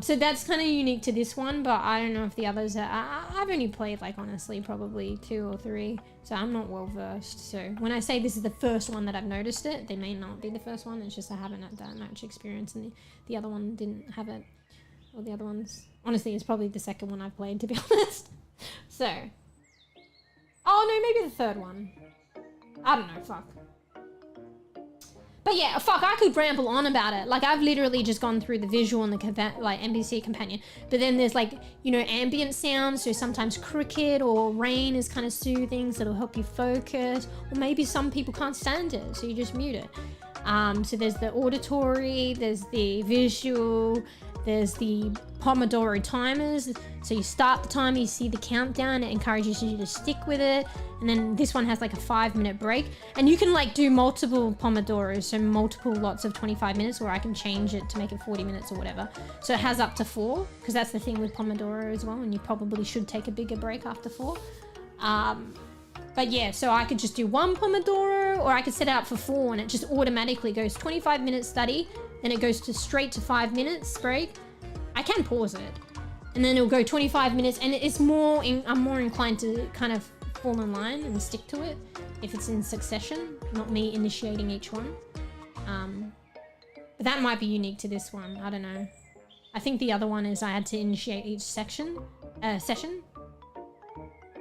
So that's kind of unique to this one, but I don't know if the others are... I've only played, like, honestly, probably 2 or 3, so I'm not well versed. So when I say this is the first one that I've noticed it, they may not be the first one. It's just I haven't had that much experience, and the other one didn't have it. Or the other ones... Honestly, it's probably the second one I've played, to be honest. So... Oh, no, maybe the third one. I don't know, fuck. But yeah, fuck, I could ramble on about it. Like, I've literally just gone through the visual and the NPC companion. But then there's like, you know, ambient sounds. So sometimes cricket or rain is kind of soothing, so it'll help you focus. Or maybe some people can't stand it, so you just mute it. So there's the auditory, there's the visual, there's the Pomodoro timers. So you start the timer, you see the countdown, it encourages you to stick with it. And then this one has like a 5-minute break. And you can like do multiple Pomodoros, so multiple lots of 25 minutes, or I can change it to make it 40 minutes or whatever. So it has up to 4, because that's the thing with Pomodoro as well, and you probably should take a bigger break after 4. But yeah, so I could just do 1 Pomodoro, or I could set it up for 4 and it just automatically goes 25 minutes study, then it goes to straight to 5 minutes break. I can pause it, and then it'll go 25 minutes, and it's more, I'm more inclined to kind of fall in line and stick to it if it's in succession, not me initiating each one. But that might be unique to this one, I don't know. I think the other one is I had to initiate each session.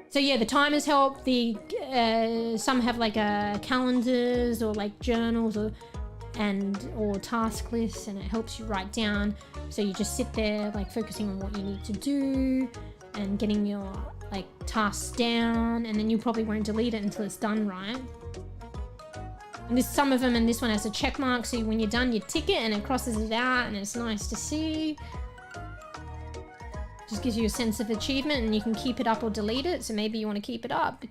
So yeah, the timers help. The some have like calendars or like journals or task lists, and it helps you write down. So you just sit there like focusing on what you need to do and getting your like tasks down, and then you probably won't delete it until it's done, right? And some of them, and this one has a check mark, so when you're done you tick it and it crosses it out, and it's nice to see. Just gives you a sense of achievement, and you can keep it up or delete it. So maybe you want to keep it up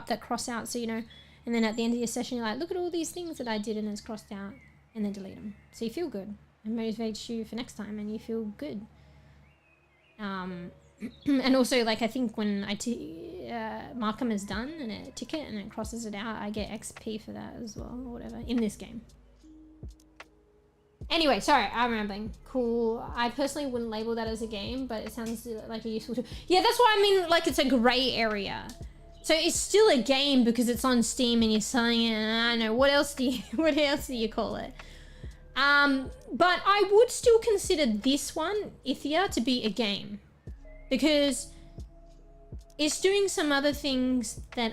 that cross out, so you know, and then at the end of your session you're like, look at all these things that I did and it's crossed out, and then delete them. So you feel good. It motivates you for next time and you feel good. And also, like, I think when mark them as done and a ticket and it crosses it out, I get XP for that as well, or whatever, in this game. Anyway, sorry, I'm rambling. Cool. I personally wouldn't label that as a game, but it sounds like a useful tool. Yeah, that's why I mean, like, it's a grey area. So it's still a game because it's on Steam and you're selling it, and I don't know, what else do you call it? But I would still consider this one, 𝖘𝖐𝖕, to be a game. Because it's doing some other things that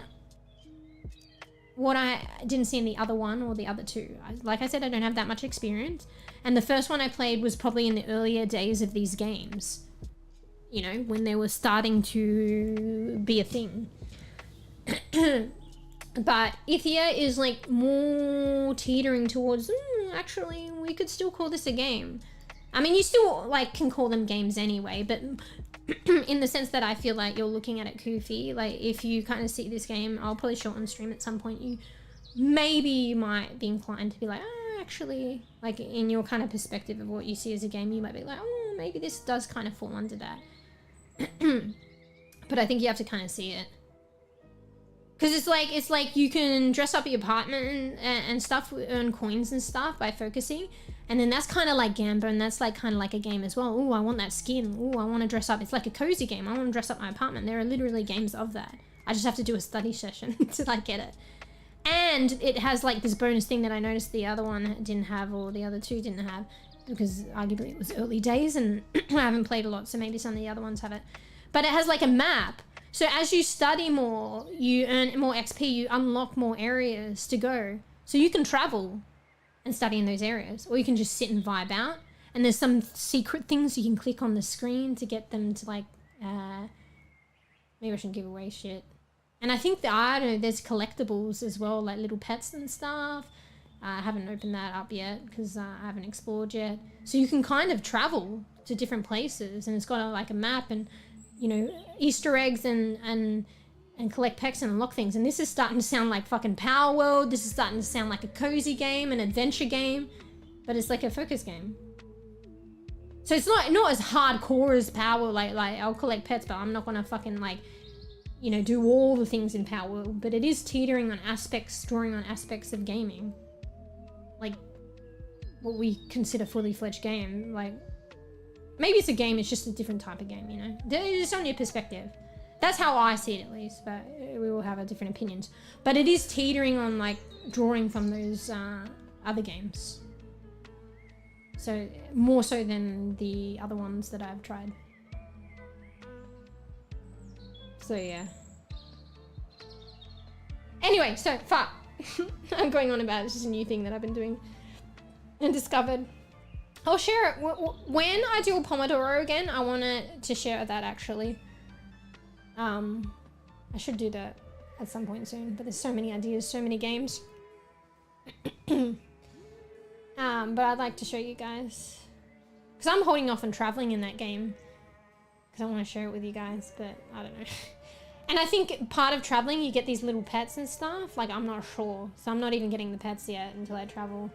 what I didn't see in the other one or the other two. Like I said, I don't have that much experience. And the first one I played was probably in the earlier days of these games. You know, when they were starting to be a thing. But 𝖘𝖐𝖕 is like more teetering towards, actually, we could still call this a game. I mean, you still like can call them games anyway, but in the sense that I feel like you're looking at it goofy. Like, if you kind of see this game, I'll probably show it on stream at some point, you might be inclined to be like, actually, like in your kind of perspective of what you see as a game, you might be like, oh, maybe this does kind of fall under that. But I think you have to kind of see it. Because it's like you can dress up your apartment and stuff, earn coins and stuff by focusing. And then that's kind of like Gamba, and that's like kind of like a game as well. Oh, I want that skin. Oh, I want to dress up. It's like a cozy game. I want to dress up my apartment. There are literally games of that. I just have to do a study session to like get it. And it has like this bonus thing that I noticed the other one didn't have, or the other two didn't have, because arguably it was early days and I haven't played a lot, so maybe some of the other ones have it. But it has like a map. So as you study more, you earn more XP, you unlock more areas to go. So you can travel and study in those areas, or you can just sit and vibe out. And there's some secret things you can click on the screen to get them to like, maybe I shouldn't give away shit. And I think that, I don't know, there's collectibles as well, like little pets and stuff. I haven't opened that up yet because I haven't explored yet. So you can kind of travel to different places, and it's got like a map and, you know, Easter eggs and collect packs and unlock things. And this is starting to sound like fucking Power World. This is starting to sound like a cozy game, an adventure game, but it's like a focus game. So it's not as hardcore as Power. Like I'll collect pets, but I'm not gonna fucking like, you know, do all the things in Power World. But it is teetering on aspects, drawing on aspects of gaming, like what we consider fully fledged game. Like, maybe it's a game, it's just a different type of game, you know? It's on your perspective. That's how I see it, at least, but we will have different opinions. But it is teetering on, like, drawing from those other games. So, more so than the other ones that I've tried. So, yeah. Anyway, so, fuck. I'm going on about it. It's just a new thing that I've been doing and discovered. I'll share it when I do a Pomodoro again. I wanted to share that actually. I should do that at some point soon, but there's so many ideas, so many games. But I'd like to show you guys, because I'm holding off on traveling in that game because I want to share it with you guys, but I don't know. And I think part of traveling, you get these little pets and stuff. Like, I'm not sure, so I'm not even getting the pets yet until I travel.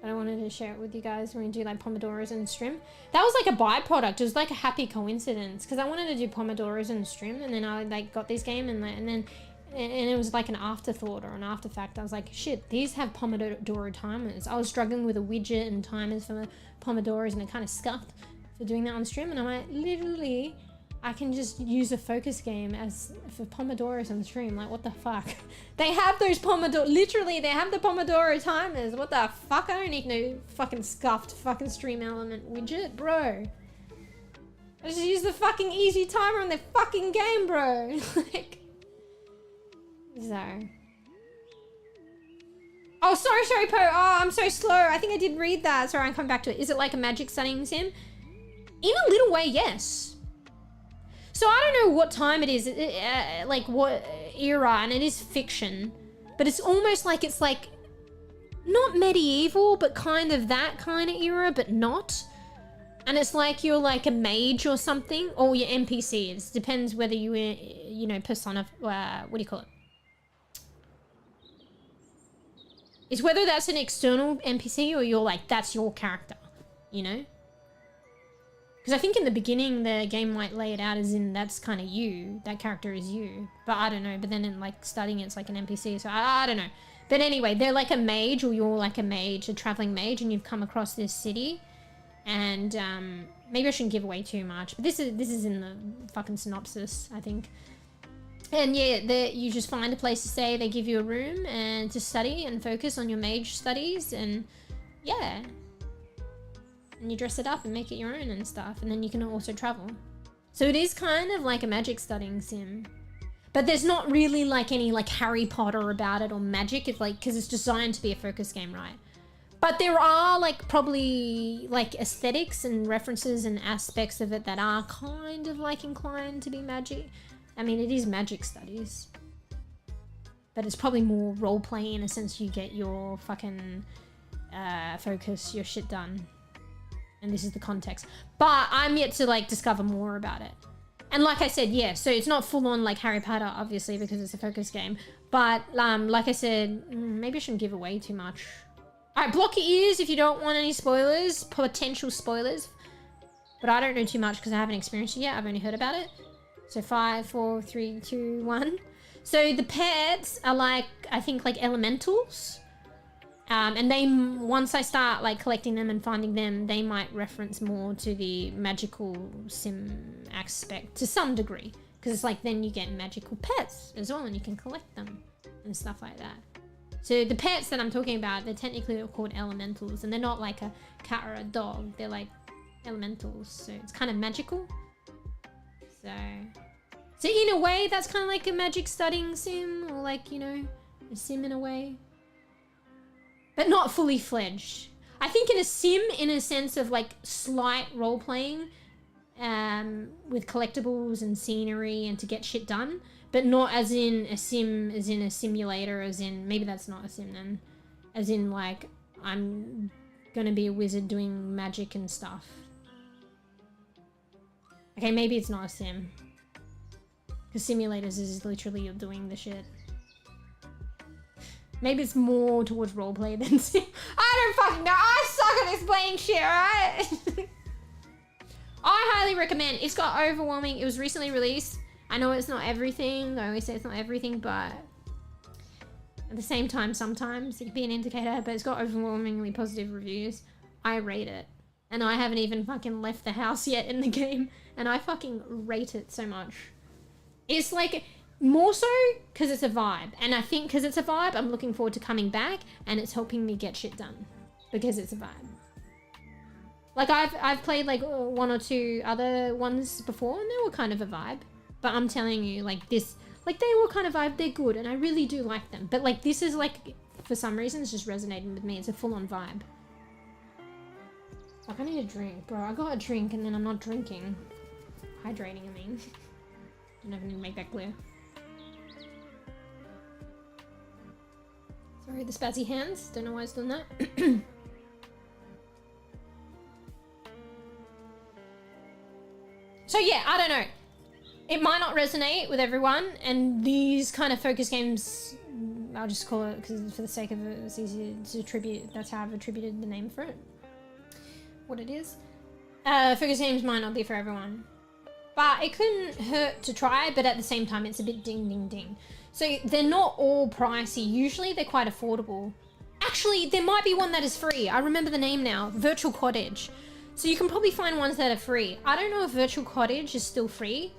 But I wanted to share it with you guys. We're gonna do like Pomodoros and Strim. That was like a byproduct. It was like a happy coincidence because I wanted to do Pomodoros and Strim, and then I like got this game, and it was like an afterthought or an afterfact. I was like, shit, these have Pomodoro timers. I was struggling with a widget and timers for Pomodoros, and it kind of scuffed for doing that on Strim. And I'm like, literally, I can just use a focus game as for Pomodoros on Stream. Like, what the fuck? They have those Pomodoro, literally, they have the Pomodoro timers. What the fuck? I don't need no fucking scuffed fucking stream element widget, bro. I just use the fucking easy timer on the fucking game, bro. Like, so. Oh, sorry, Po. Oh, I'm so slow. I think I did read that. Sorry, I'm coming back to it. Is it like a magic studying sim? In a little way, yes. So I don't know what time it is, like what era, and it is fiction, but it's almost like it's like not medieval, but kind of that kind of era, but not. And it's like you're like a mage or something, or you're NPC. It depends whether you know, persona. What do you call it? It's whether that's an external NPC or you're like that's your character, you know. Because I think in the beginning, the game might lay it out as in that's kind of you. That character is you. But I don't know. But then in like studying, it's like an NPC. So I don't know. But anyway, they're like a mage, or you're like a mage, a traveling mage, and you've come across this city. And maybe I shouldn't give away too much. But this is in the fucking synopsis, I think. And yeah, you just find a place to stay. They give you a room and to study and focus on your mage studies. And yeah. And you dress it up and make it your own and stuff, and then you can also travel. So it is kind of like a magic studying sim, but there's not really like any like Harry Potter about it or magic. It's like, because it's designed to be a focus game, right? But there are like probably like aesthetics and references and aspects of it that are kind of like inclined to be magic. I mean, it is magic studies, but it's probably more role play in a sense. You get your fucking focus, your shit done. And this is the context, but I'm yet to like discover more about it. And like I said, yeah, so it's not full on like Harry Potter, obviously, because it's a focus game, but like I said, maybe I shouldn't give away too much. Alright, block your ears if you don't want any spoilers, potential spoilers. But I don't know too much because I haven't experienced it yet. I've only heard about it. So 5, 4, 3, 2, 1. So the pets are like, I think like elementals. And they, once I start like collecting them and finding them, they might reference more to the magical sim aspect to some degree. Because it's like then you get magical pets as well and you can collect them and stuff like that. So the pets that I'm talking about, they're technically called elementals and they're not like a cat or a dog. They're like elementals. So it's kind of magical. So in a way, that's kind of like a magic studying sim or like, you know, a sim in a way. But not fully fledged. I think in a sim, in a sense of like slight role playing, with collectibles and scenery and to get shit done, but not as in a sim, as in a simulator, as in, maybe that's not a sim then, as in like, I'm gonna be a wizard doing magic and stuff. Okay, maybe it's not a sim. Because simulators is literally you're doing the shit. Maybe it's more towards roleplay than sim. I don't fucking know. I suck at explaining shit, alright? I highly recommend. It's got overwhelming. It was recently released. I know it's not everything. I always say it's not everything, but at the same time, sometimes it can be an indicator. But it's got overwhelmingly positive reviews. I rate it. And I haven't even fucking left the house yet in the game. And I fucking rate it so much. It's like, more so because it's a vibe. And I think because it's a vibe, I'm looking forward to coming back. And it's helping me get shit done. Because it's a vibe. Like, I've played, like, 1 or 2 other ones before. And they were kind of a vibe. But I'm telling you, like, this... Like, they were kind of vibe. They're good. And I really do like them. But, like, this is, like... For some reason, it's just resonating with me. It's a full-on vibe. Like, I need a drink, bro. I got a drink and then I'm not drinking. Hydrating, I mean. I never need to make that clear. Sorry, the spazzy hands. Don't know why it's done that. So yeah, I don't know. It might not resonate with everyone, and these kind of focus games, I'll just call it, because for the sake of it, it's easy to attribute. That's how I've attributed the name for it. What it is. Focus games might not be for everyone. But it couldn't hurt to try, but at the same time, it's a bit ding, ding, ding. So they're not all pricey. Usually they're quite affordable. Actually, there might be one that is free. I remember the name now. Virtual Cottage. So you can probably find ones that are free. I don't know if Virtual Cottage is still free.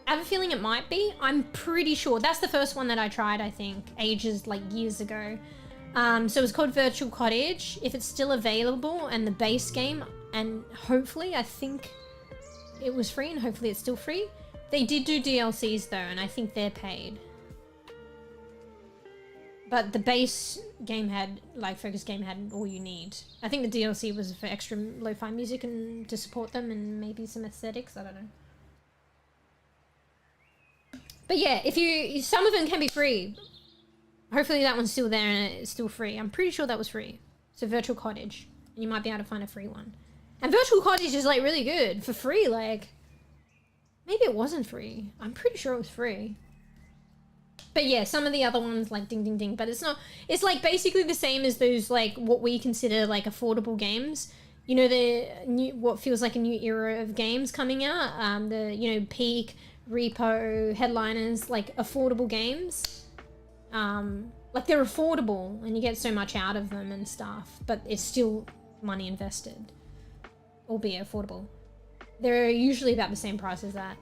I have a feeling it might be. I'm pretty sure. That's the first one that I tried, I think, ages, like years ago. So it's called Virtual Cottage. If it's still available and the base game, and hopefully, I think it was free and hopefully it's still free. They did do DLCs though, and I think they're paid. But the base game had, like, focus game had all you need. I think the DLC was for extra lo-fi music and to support them and maybe some aesthetics, I don't know. But yeah, if you, some of them can be free. Hopefully that one's still there and it's still free. I'm pretty sure that was free. So Virtual Cottage. And you might be able to find a free one. And Virtual Cottage is, like, really good. For free, like... Maybe it wasn't free. I'm pretty sure it was free. But yeah, some of the other ones, like, ding, ding, ding. But it's not... It's, like, basically the same as those, like, what we consider, like, affordable games. You know, the new... What feels like a new era of games coming out. The, you know, Peak, Repo, Headliners, like, affordable games. Like, they're affordable. And you get so much out of them and stuff. But it's still money invested. Albeit affordable. They're usually about the same price as that.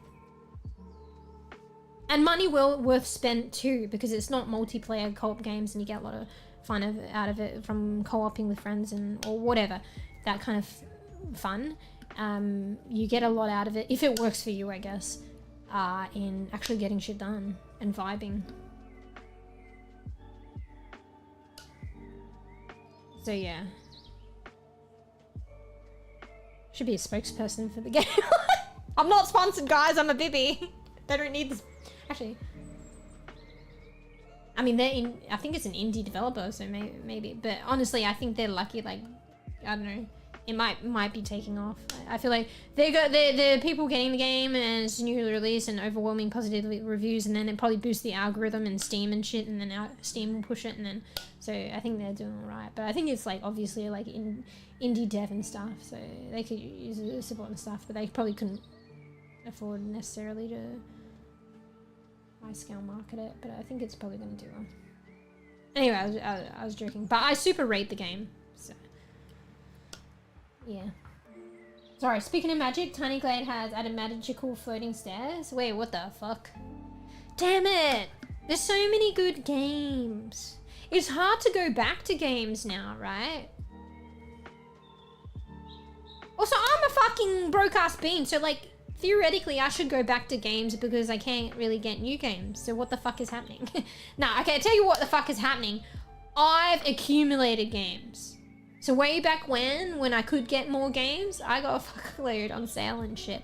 And money well worth spent too, because it's not multiplayer co-op games and you get a lot of fun out of it from co-oping with friends and or whatever. That kind of fun. You get a lot out of it, if it works for you, I guess, in actually getting shit done and vibing. So yeah. Should be a spokesperson for the game. I'm not sponsored, guys. I'm a bEbE. They don't need this. Actually, I mean, they're in. I think it's an indie developer, so maybe. But honestly, I think they're lucky. Like, I don't know. it might be taking off. I feel like they're people getting the game and it's newly released and overwhelming positive reviews, and then it probably boosts the algorithm and Steam and shit, and then Steam will push it, and then so I think they're doing all right. But I think it's like obviously like indie dev and stuff, so they could use the support and stuff, but they probably couldn't afford necessarily to high scale market it. But I think it's probably going to do well. Anyway, I was joking, but I super rate the game. So yeah. Sorry, speaking of magic, tinyglade has added magical floating stairs. Wait, what the fuck? Damn it! There's so many good games. It's hard to go back to games now, right? Also, I'm a fucking broke-ass bean, so like, theoretically I should go back to games because I can't really get new games. So what the fuck is happening? Nah, okay, I'll tell you what the fuck is happening. I've accumulated games. So way back when I could get more games, I got a fuckload on sale and shit.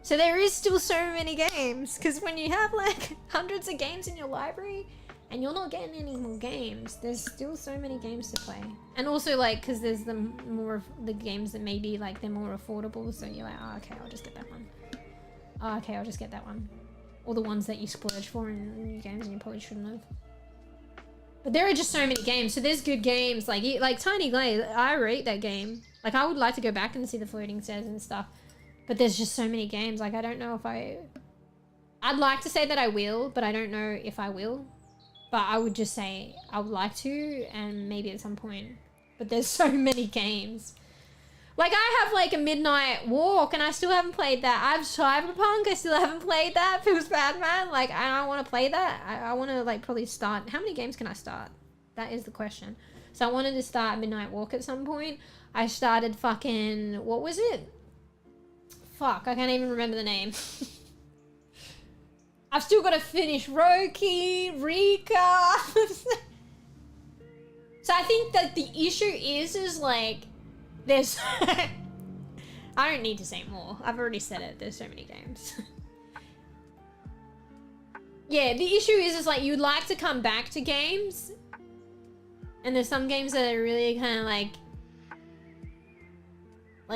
So there is still so many games, because when you have like hundreds of games in your library and you're not getting any more games, there's still so many games to play. And also like, because there's the games that maybe like they're more affordable, so you're like, oh, okay, I'll just get that one. Oh, okay, I'll just get that one. Or the ones that you splurge for in new games and you probably shouldn't have. But there are just so many games. So there's good games like tinyglade. I rate that game. Like I would like to go back and see the floating stairs and stuff. But there's just so many games. Like I don't know if I'd like to say that I will, but I don't know if I will. But I would just say I would like to, and maybe at some point. But there's so many games. Like I have like a Midnight Walk and I still haven't played that. I have Cyberpunk, I still haven't played that. Feels bad, man. Like I want to play that. I want to like probably start. How many games can I start? That is the question. So I wanted to start Midnight Walk at some point. I started fucking, what was it? Fuck, I can't even remember the name. I've still got to finish Roki, Rika. So I think that the issue is like, there's I don't need to say more. I've already said it. There's so many games. Yeah, the issue is like you'd like to come back to games, and there's some games that are really kind of like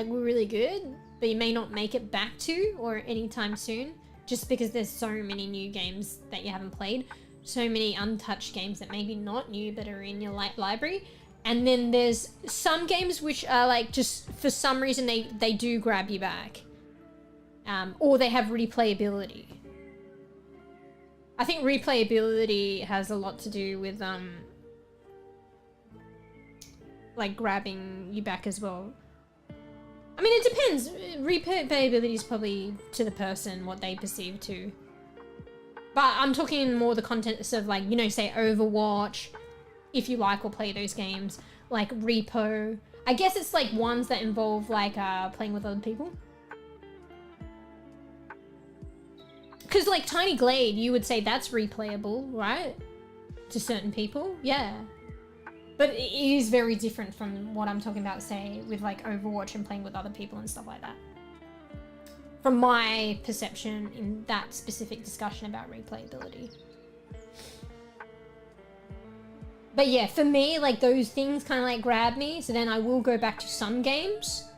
were really good, but you may not make it back to or anytime soon, just because there's so many new games that you haven't played, so many untouched games that maybe not new but are in your library. And then there's some games which are like just for some reason they do grab you back, or they have replayability. I think replayability has a lot to do with like grabbing you back as well. I mean, it depends. Replayability is probably to the person what they perceive to. But I'm talking more the context of like, you know, say Overwatch, if you like or play those games, like Repo. I guess it's like ones that involve like playing with other people. Because like tinyglade, you would say that's replayable, right? To certain people, yeah. But it is very different from what I'm talking about, say, with like Overwatch and playing with other people and stuff like that. From my perception in that specific discussion about replayability. But yeah, for me, like those things kind of like grab me, so then I will go back to some games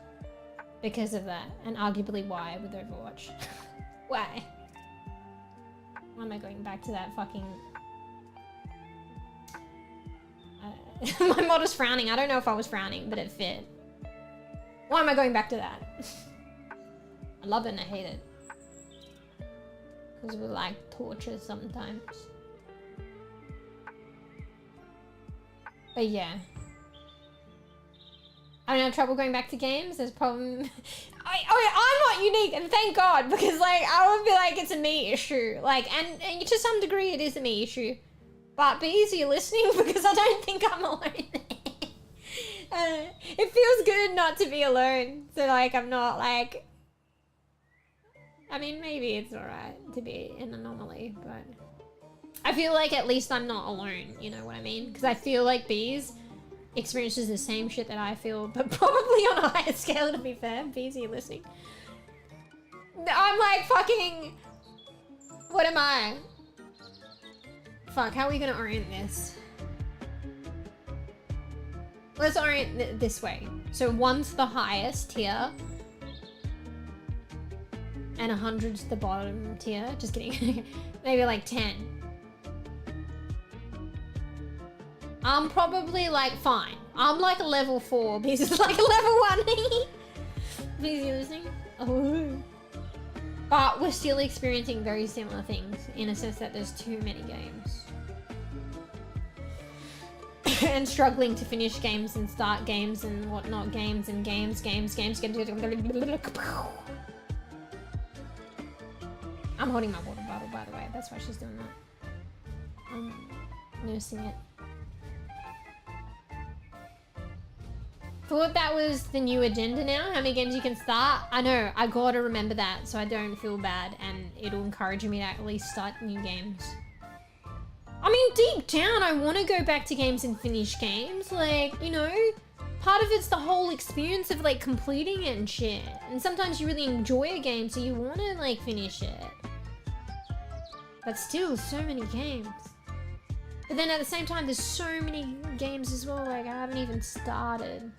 because of that, and arguably why with Overwatch. Why? Why am I going back to that fucking... my mod is frowning. I don't know if I was frowning, but it fit. Why am I going back to that? I love it and I hate it. Because we like torture sometimes. But yeah. I don't have trouble going back to games. There's a problem. I'm not unique, and thank God, because like I would be like it's a me issue. Like, and to some degree it is a me issue. But be easy listening because I don't think I'm alone. It feels good not to be alone. So like I'm not like. I mean, maybe it's alright to be an anomaly, but I feel like at least I'm not alone, you know what I mean? Because I feel like Bees experiences the same shit that I feel, but probably on a higher scale, to be fair. Bees, are you listening? I'm like fucking... What am I? Fuck, how are we gonna orient this? let's orient this way. So 1's the highest tier, and 100's the bottom tier. Just kidding. Maybe like 10. I'm probably like fine. I'm like a level 4 because it's like a level 1. Please, you listening? Oh. But we're still experiencing very similar things in a sense that there's too many games. And struggling to finish games and start games and whatnot. Games. I'm holding my water bottle, by the way. That's why she's doing that. I'm nursing it. Thought that was the new agenda now. How many games you can start? I know. I gotta remember that so I don't feel bad, and it'll encourage me to at least start new games. I mean, deep down, I want to go back to games and finish games. Like, you know, part of it's the whole experience of like completing it and shit. And sometimes you really enjoy a game, so you want to like finish it. But still, so many games. But then at the same time, there's so many games as well. Like, I haven't even started.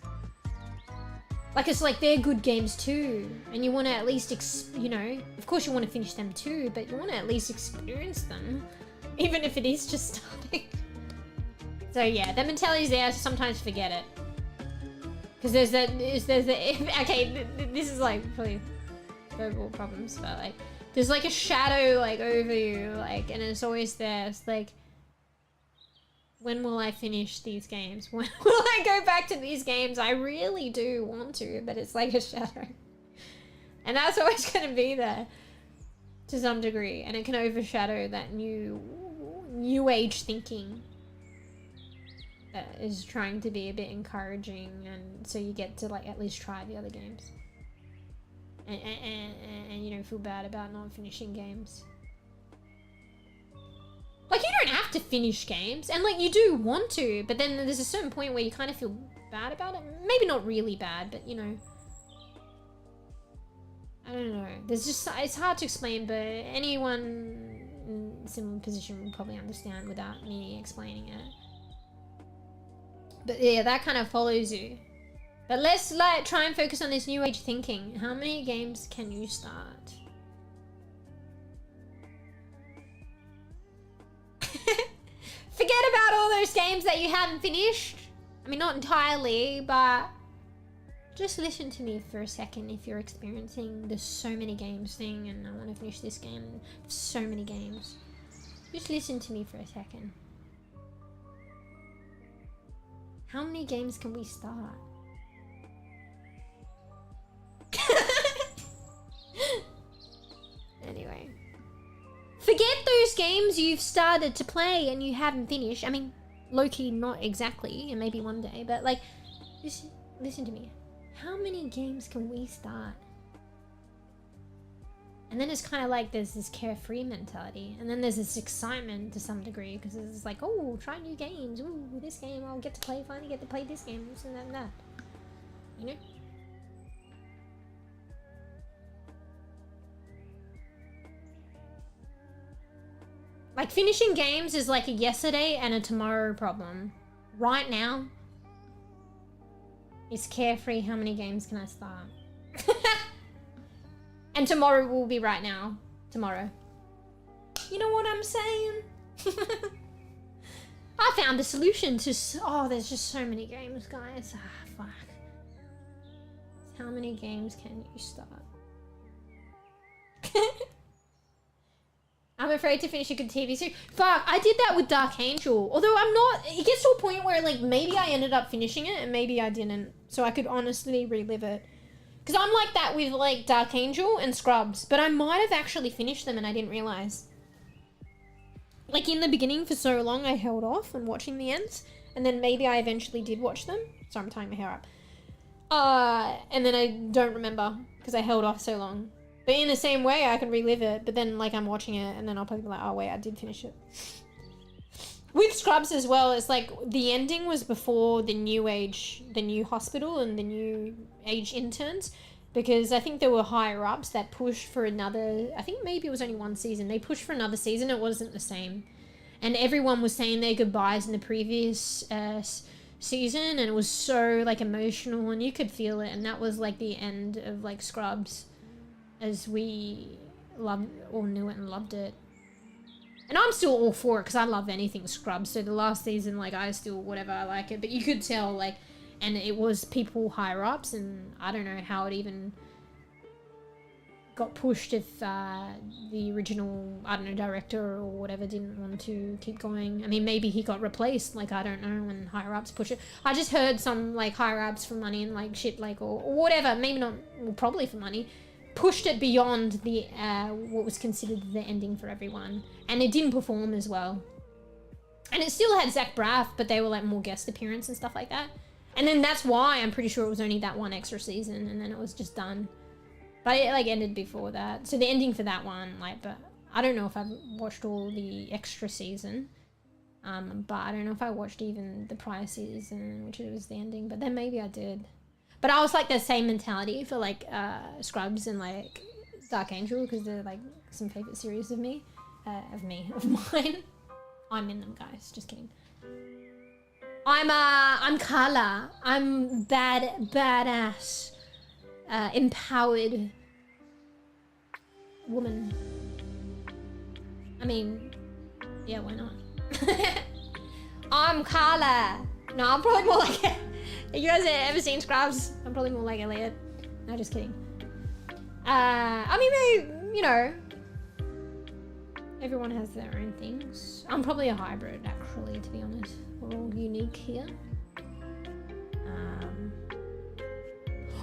Like, it's like they're good games too. And you want to at least, you know, of course you want to finish them too, but you want to at least experience them. Even if it is just starting. So yeah, the mentality's there, I sometimes forget it. Because there's okay, this is like probably verbal problems, but like, there's like a shadow like over you, like, and it's always there. It's like, when will I finish these games? When will I go back to these games? I really do want to, but it's like a shadow. And that's always going to be there to some degree. And it can overshadow that new age thinking that is trying to be a bit encouraging. And so you get to like at least try the other games. And you don't feel bad about not finishing games. Like, you don't have to finish games, and like, you do want to, but then there's a certain point where you kind of feel bad about it. Maybe not really bad, but you know. I don't know. There's just, it's hard to explain, but anyone in a similar position will probably understand without me explaining it. But yeah, that kind of follows you. But let's like try and focus on this new age thinking. How many games can you start? Forget about all those games that you haven't finished. I mean, not entirely, but just listen to me for a second if you're experiencing the so many games thing and I want to finish this game. So many games. Just listen to me for a second. How many games can we start? Anyway. Forget those games you've started to play and you haven't finished. I mean, low-key, not exactly, and maybe one day, but like, just listen to me. How many games can we start? And then it's kind of like there's this carefree mentality, and then there's this excitement to some degree, because it's like, oh, try new games. Ooh, this game I'll get to play, finally get to play this game, this and that and that. You know? Like, finishing games is like a yesterday and a tomorrow problem. Right now, it's carefree. How many games can I start? And tomorrow will be right now. Tomorrow. You know what I'm saying? I found a solution to... Oh, there's just so many games, guys. Ah, fuck. How many games can you start? I'm afraid to finish a good TV series. Fuck, I did that with Dark Angel. Although I'm not... It gets to a point where, like, maybe I ended up finishing it and maybe I didn't. So I could honestly relive it. Because I'm like that with, like, Dark Angel and Scrubs. But I might have actually finished them and I didn't realise. Like, in the beginning for so long, I held off on watching the ends. And then maybe I eventually did watch them. Sorry, I'm tying my hair up. And then I don't remember because I held off so long. But in the same way, I can relive it, but then, like, I'm watching it, and then I'll probably be like, oh, wait, I did finish it. With Scrubs as well, it's like, the ending was before the new age, the new hospital and the new age interns, because I think there were higher-ups that pushed for another, I think maybe it was only one season, they pushed for another season, it wasn't the same. And everyone was saying their goodbyes in the previous season, and it was so like emotional and you could feel it, and that was like the end of like Scrubs as we loved or knew it and loved it. And I'm still all for it because I love anything Scrubs, so the last season, like, I still whatever, I like it, but you could tell, like, and it was people higher ups, and I don't know how it even got pushed if the original, I don't know, director or whatever didn't want to keep going. I mean, maybe he got replaced, like, I don't know, when higher ups push it. I just heard some, like, higher ups for money and, like, shit, like, or whatever, maybe not, well, probably for money, pushed it beyond the, what was considered the ending for everyone. And it didn't perform as well. And it still had Zach Braff, but they were, like, more guest appearance and stuff like that. And then that's why I'm pretty sure it was only that one extra season, and then it was just done. But it, like, ended before that. So the ending for that one, like, but I don't know if I've watched all the extra season. But I don't know if I watched even the prior season, which was the ending. But then maybe I did. But I was, like, the same mentality for, like, Scrubs and, like, Dark Angel, because they're, like, some favourite series of mine. I'm in them, guys. Just kidding. I'm Carla. I'm badass, empowered woman. I mean, yeah, why not? I'm Carla. No, I'm probably more like, if you guys have ever seen Scrubs, I'm probably more like Elliot. No, just kidding. I mean, maybe, you know, everyone has their own things. I'm probably a hybrid, actually, to be honest. We're all unique here.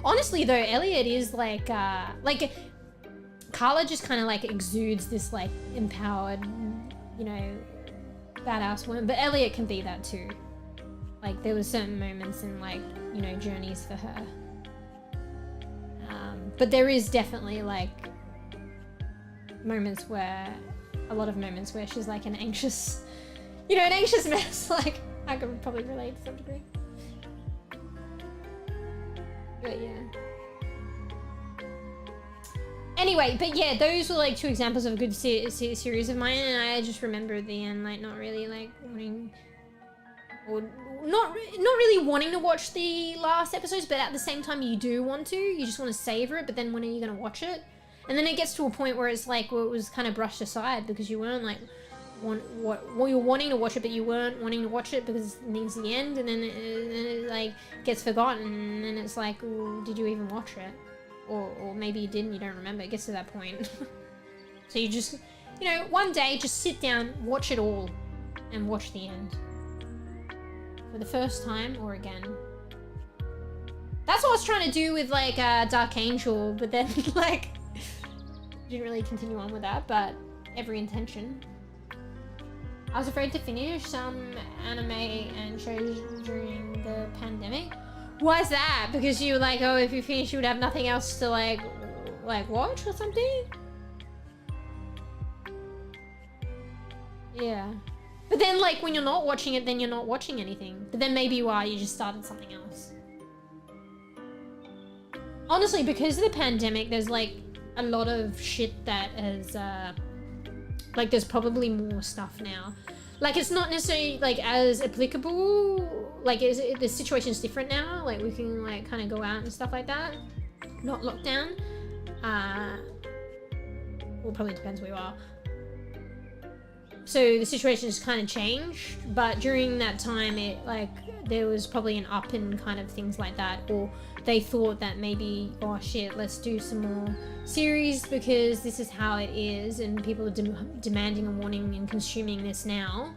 Honestly, though, Elliot is like Carla just kind of like exudes this like empowered, you know, badass woman. But Elliot can be that too. Like, there were certain moments and, like, you know, journeys for her. But there is definitely like moments where, a lot of moments where she's like an anxious, you know, an anxious mess. Like, I could probably relate to some degree. But yeah. Anyway, but yeah, those were like two examples of a good series of mine, and I just remember at the end, like, not really like wanting, or not really wanting to watch the last episodes, but at the same time you do want to. You just want to savor it, but then when are you going to watch it? And then it gets to a point where it's like, well, it was kind of brushed aside because you weren't like, you're wanting to watch it, but you weren't wanting to watch it because it needs the end, and then it like gets forgotten, and then it's like, well, did you even watch it? Or maybe you didn't, you don't remember. It gets to that point. So you just, you know, one day just sit down, watch it all, and watch the end. For the first time or again. That's what I was trying to do with like Dark Angel, but then like didn't really continue on with that, but every intention. I was afraid to finish some anime and shows during the pandemic. Why is that? Because you were like, oh, if you finish, you would have nothing else to like watch or something? Yeah. But then like when you're not watching it, then you're not watching anything. But then maybe you are, you just started something else. Honestly, because of the pandemic, there's like a lot of shit that has like there's probably more stuff now. Like, it's not necessarily like as applicable, like the situation's different now, like we can like kind of go out and stuff like that, not lockdown. Well, probably depends where you are. So the situation has kind of changed, but during that time it like there was probably an up in kind of things like that, or they thought that maybe, oh shit, let's do some more series because this is how it is and people are demanding and wanting and consuming this now.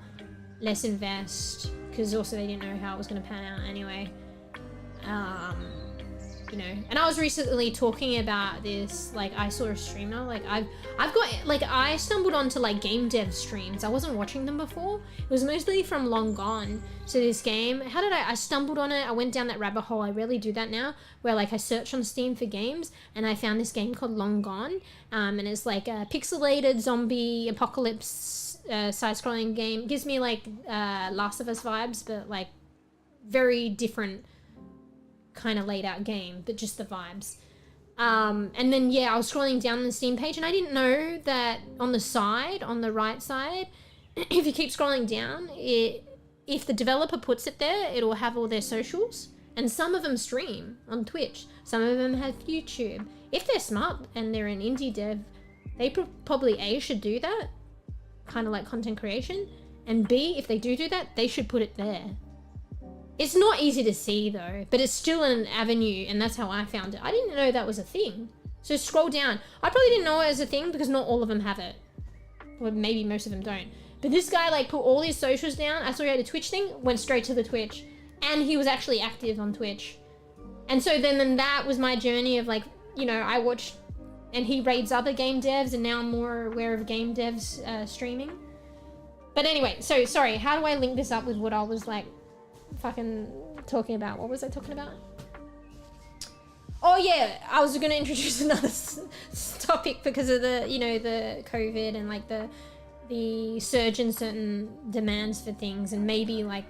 Let's invest, because also they didn't know how it was going to pan out anyway. You know, and I was recently talking about this, like I saw a streamer, like I've got, like I stumbled onto like game dev streams. I wasn't watching them before. It was mostly from Long Gone. So this game, how did I stumbled on it. I went down that rabbit hole. I rarely do that now, where like I search on Steam for games and I found this game called Long Gone. And it's like a pixelated zombie apocalypse side-scrolling game. It gives me like Last of Us vibes, but like very different kind of laid out game, but just the vibes. And then yeah, I was scrolling down the Steam page and I didn't know that on the side, on the right side, if you keep scrolling down, it if the developer puts it there, it'll have all their socials. And some of them stream on Twitch. Some of them have YouTube. If they're smart and they're an indie dev, they probably A, should do that, kind of like content creation. And B, if they do that, they should put it there. It's not easy to see though, but it's still an avenue, and that's how I found it. I didn't know that was a thing. So scroll down. I probably didn't know it was a thing because not all of them have it. Or maybe most of them don't. But this guy like put all his socials down. I saw he had a Twitch thing, went straight to the Twitch. And he was actually active on Twitch. And so then that was my journey of like, you know, I watched, and he raids other game devs, and now I'm more aware of game devs streaming. But anyway, so sorry, how do I link this up with what I was like fucking talking about? What was I talking about? Oh yeah, I was going to introduce another topic because of the, you know, the COVID and like the surge in certain demands for things, and maybe like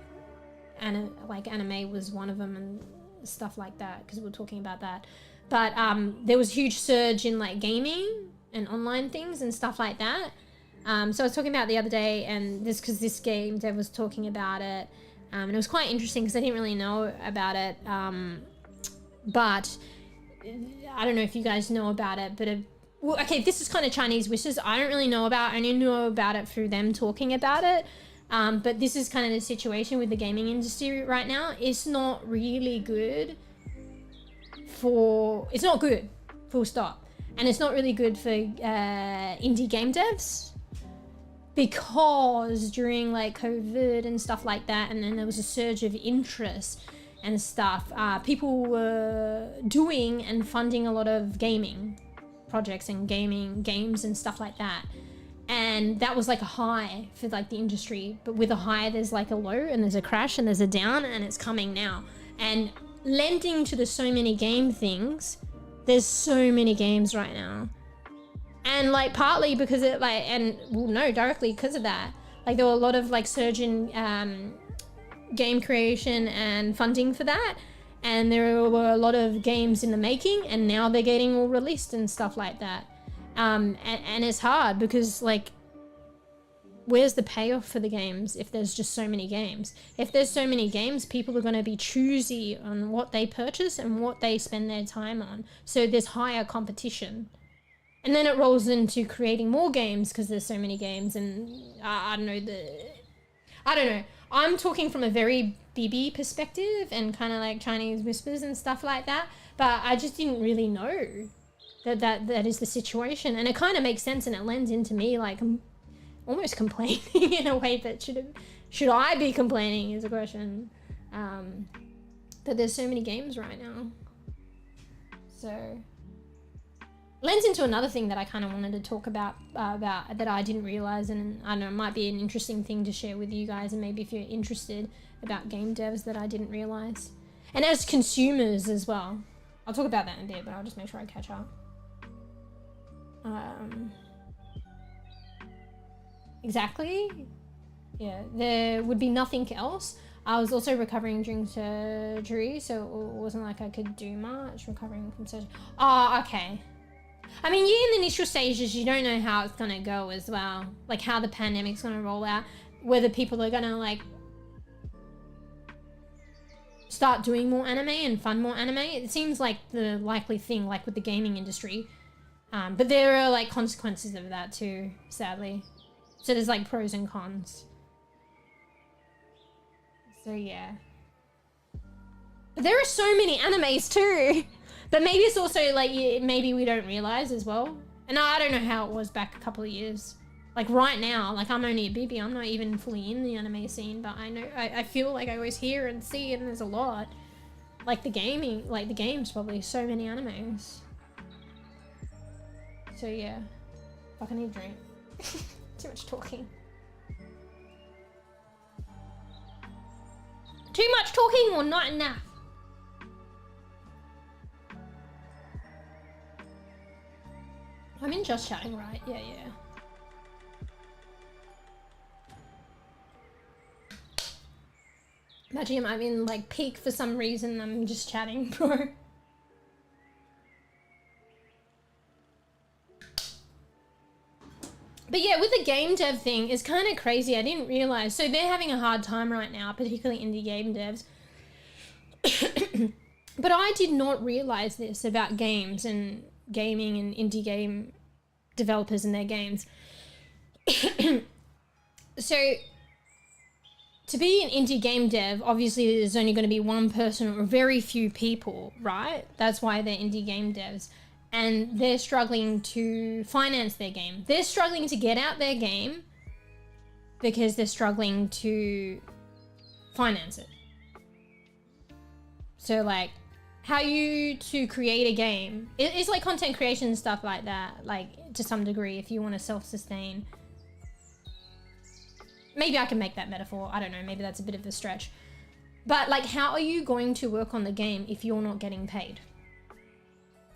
anime was one of them and stuff like that, because we were talking about that. But there was a huge surge in like gaming and online things and stuff like that. So I was talking about the other day, and because this game dev was talking about it, and it was quite interesting because I didn't really know about it. But I don't know if you guys know about it, but well, okay, this is kind of Chinese whispers. I don't really know about it. I only know about it through them talking about it. But this is kind of the situation with the gaming industry right now. It's not really good it's not good, full stop. And it's not really good for indie game devs, because during like COVID and stuff like that, and then there was a surge of interest and stuff, people were doing and funding a lot of gaming projects and games and stuff like that. And that was like a high for like the industry, but with a high there's like a low, and there's a crash, and there's a down, and it's coming now. And lending to the so many game things, there's so many games right now, and like partly because it like, and well, no, directly because of that, like there were a lot of like surge in game creation and funding for that, and there were a lot of games in the making, and now they're getting all released and stuff like that. And it's hard because like, where's the payoff for the games if there's just so many games? If there's so many games, people are going to be choosy on what they purchase and what they spend their time on. So there's higher competition. And then it rolls into creating more games because there's so many games. And I don't know. I'm talking from a very bEbE perspective and kind of like Chinese whispers and stuff like that. But I just didn't really know that is the situation. And it kind of makes sense, and it lends into me like almost complaining in a way that should I be complaining is a question. That there's so many games right now. So lends into another thing that I kind of wanted to talk about that I didn't realize, and I don't know, it might be an interesting thing to share with you guys, and maybe if you're interested about game devs that I didn't realize. And as consumers as well. I'll talk about that in a bit, but I'll just make sure I catch up. Exactly. Yeah, there would be nothing else. I was also recovering during surgery, so it wasn't like I could do much recovering from surgery. Oh, okay. I mean, in the initial stages, you don't know how it's gonna go as well. Like how the pandemic's gonna roll out, whether people are gonna like start doing more anime and fund more anime. It seems like the likely thing, like with the gaming industry. But there are like consequences of that too, sadly. So there's like pros and cons. So yeah. But there are so many animes too. But maybe it's also like, maybe we don't realize as well. And I don't know how it was back a couple of years. Like right now, like I'm only a bEbE, I'm not even fully in the anime scene, but I know, I feel like I always hear and see, and there's a lot. Like the games probably, so many animes. So yeah, fuck, I need a drink. Too much talking. Too much talking or not enough? I'm in just chatting, right? Yeah. Imagine I'm in like peak for some reason, I'm just chatting, bro. But yeah, with the game dev thing, it's kind of crazy. I didn't realize. So they're having a hard time right now, particularly indie game devs. But I did not realize this about games and gaming and indie game developers and their games. So to be an indie game dev, obviously there's only going to be one person or very few people, right? That's why they're indie game devs. And they're struggling to finance their game. They're struggling to get out their game because they're struggling to finance it. So like how you to create a game, it's like content creation and stuff like that, like to some degree, if you want to self-sustain. Maybe I can make that metaphor. I don't know. Maybe that's a bit of a stretch. But like, how are you going to work on the game if you're not getting paid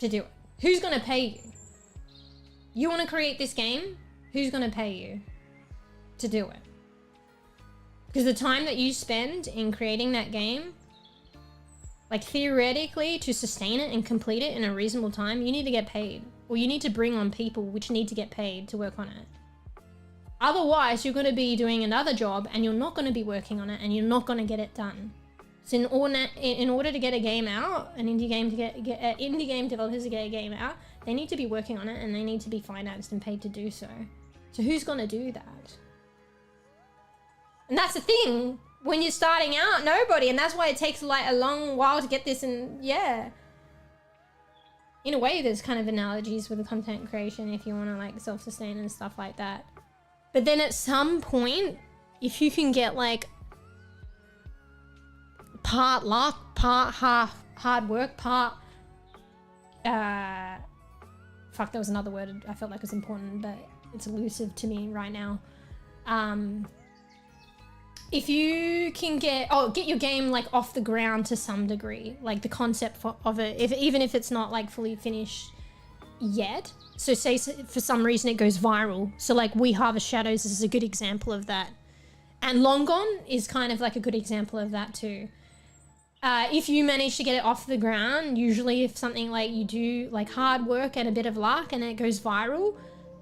to do it? Who's going to pay you? You want to create this game? Who's going to pay you to do it? Because the time that you spend in creating that game, like theoretically to sustain it and complete it in a reasonable time, you need to get paid. Or you need to bring on people which need to get paid to work on it. Otherwise, you're going to be doing another job and you're not going to be working on it and you're not going to get it done. So in order to get a game out, an indie game to get indie game developers to get a game out, they need to be working on it and they need to be financed and paid to do so. So who's going to do that? And that's the thing. When you're starting out, nobody. And that's why it takes like a long while to get this. And yeah, in a way, there's kind of analogies with the content creation if you want to like self-sustain and stuff like that. But then at some point, if you can get like part luck, part hard work, part fuck, there was another word I felt like was important, but it's elusive to me right now. If you can get your game like off the ground to some degree, like the concept of it, even if it's not like fully finished yet. So say for some reason it goes viral. So like We Harvest Shadows is a good example of that. And Long Gone is kind of like a good example of that too. If you manage to get it off the ground, usually if something like you do like hard work and a bit of luck and it goes viral,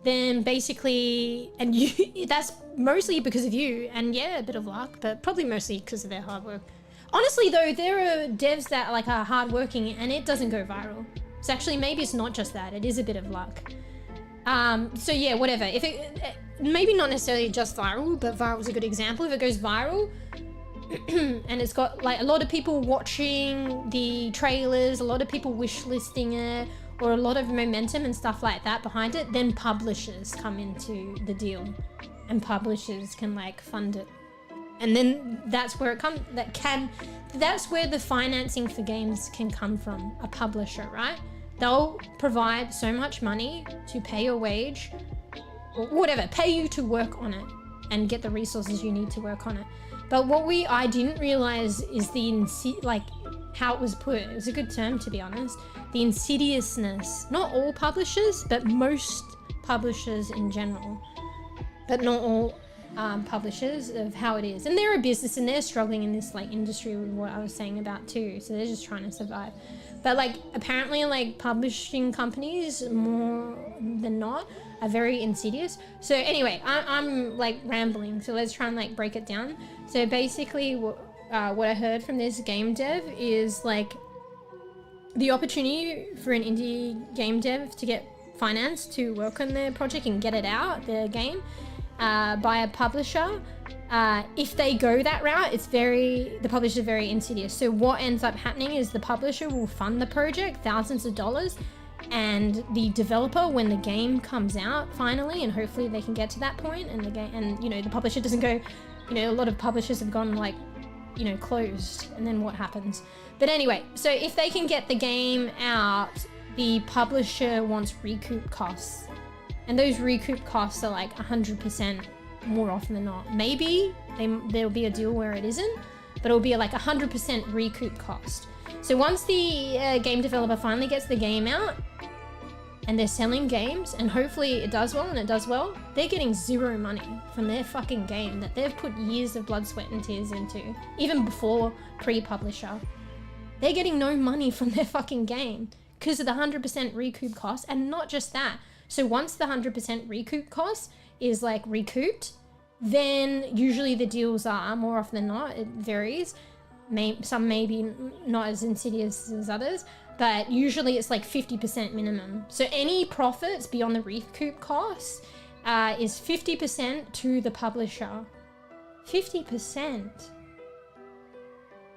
then basically, and you, that's mostly because of you and yeah, a bit of luck, but probably mostly because of their hard work. Honestly though, there are devs that like are hardworking and it doesn't go viral. So actually maybe it's not just that, it is a bit of luck. So yeah, whatever. If it, maybe not necessarily just viral, but viral is a good example. If it goes viral, and it's got like a lot of people watching the trailers, a lot of people wish listing it, or a lot of momentum and stuff like that behind it, then publishers come into the deal and publishers can like fund it. And then that's where it comes, that's where the financing for games can come from, a publisher, right? They'll provide so much money to pay your wage or whatever, pay you to work on it and get the resources you need to work on it. But what I didn't realize is how it was put. It was a good term, to be honest. The insidiousness, not all publishers, but most publishers in general, but not all publishers, of how it is. And they're a business and they're struggling in this like industry with what I was saying about too. So they're just trying to survive. But like apparently like publishing companies more than not are very insidious. So anyway, I'm like rambling. So let's try and like break it down. So basically what I heard from this game dev is like the opportunity for an indie game dev to get finance to work on their project and get it out, their game, by a publisher. If they go that route, the publisher is very insidious. So what ends up happening is the publisher will fund the project thousands of dollars, and the developer, when the game comes out finally, and hopefully they can get to that point, and the game, and you know, the publisher doesn't go, you know, a lot of publishers have gone like, you know, closed, and then what happens? But anyway, so if they can get the game out, the publisher wants recoup costs. And those recoup costs are like 100% more often than not. Maybe there'll be a deal where it isn't, but it'll be like 100% recoup cost. So once the game developer finally gets the game out and they're selling games, and hopefully it does well and it does well, they're getting zero money from their fucking game that they've put years of blood, sweat and tears into, even before pre-publisher. They're getting no money from their fucking game because of the 100% recoup cost. And not just that, So once the 100% recoup cost is like recouped, then usually the deals are, more often than not, it varies. Some may be not as insidious as others, but usually it's like 50% minimum. So any profits beyond the recoup costs is 50% to the publisher. 50%.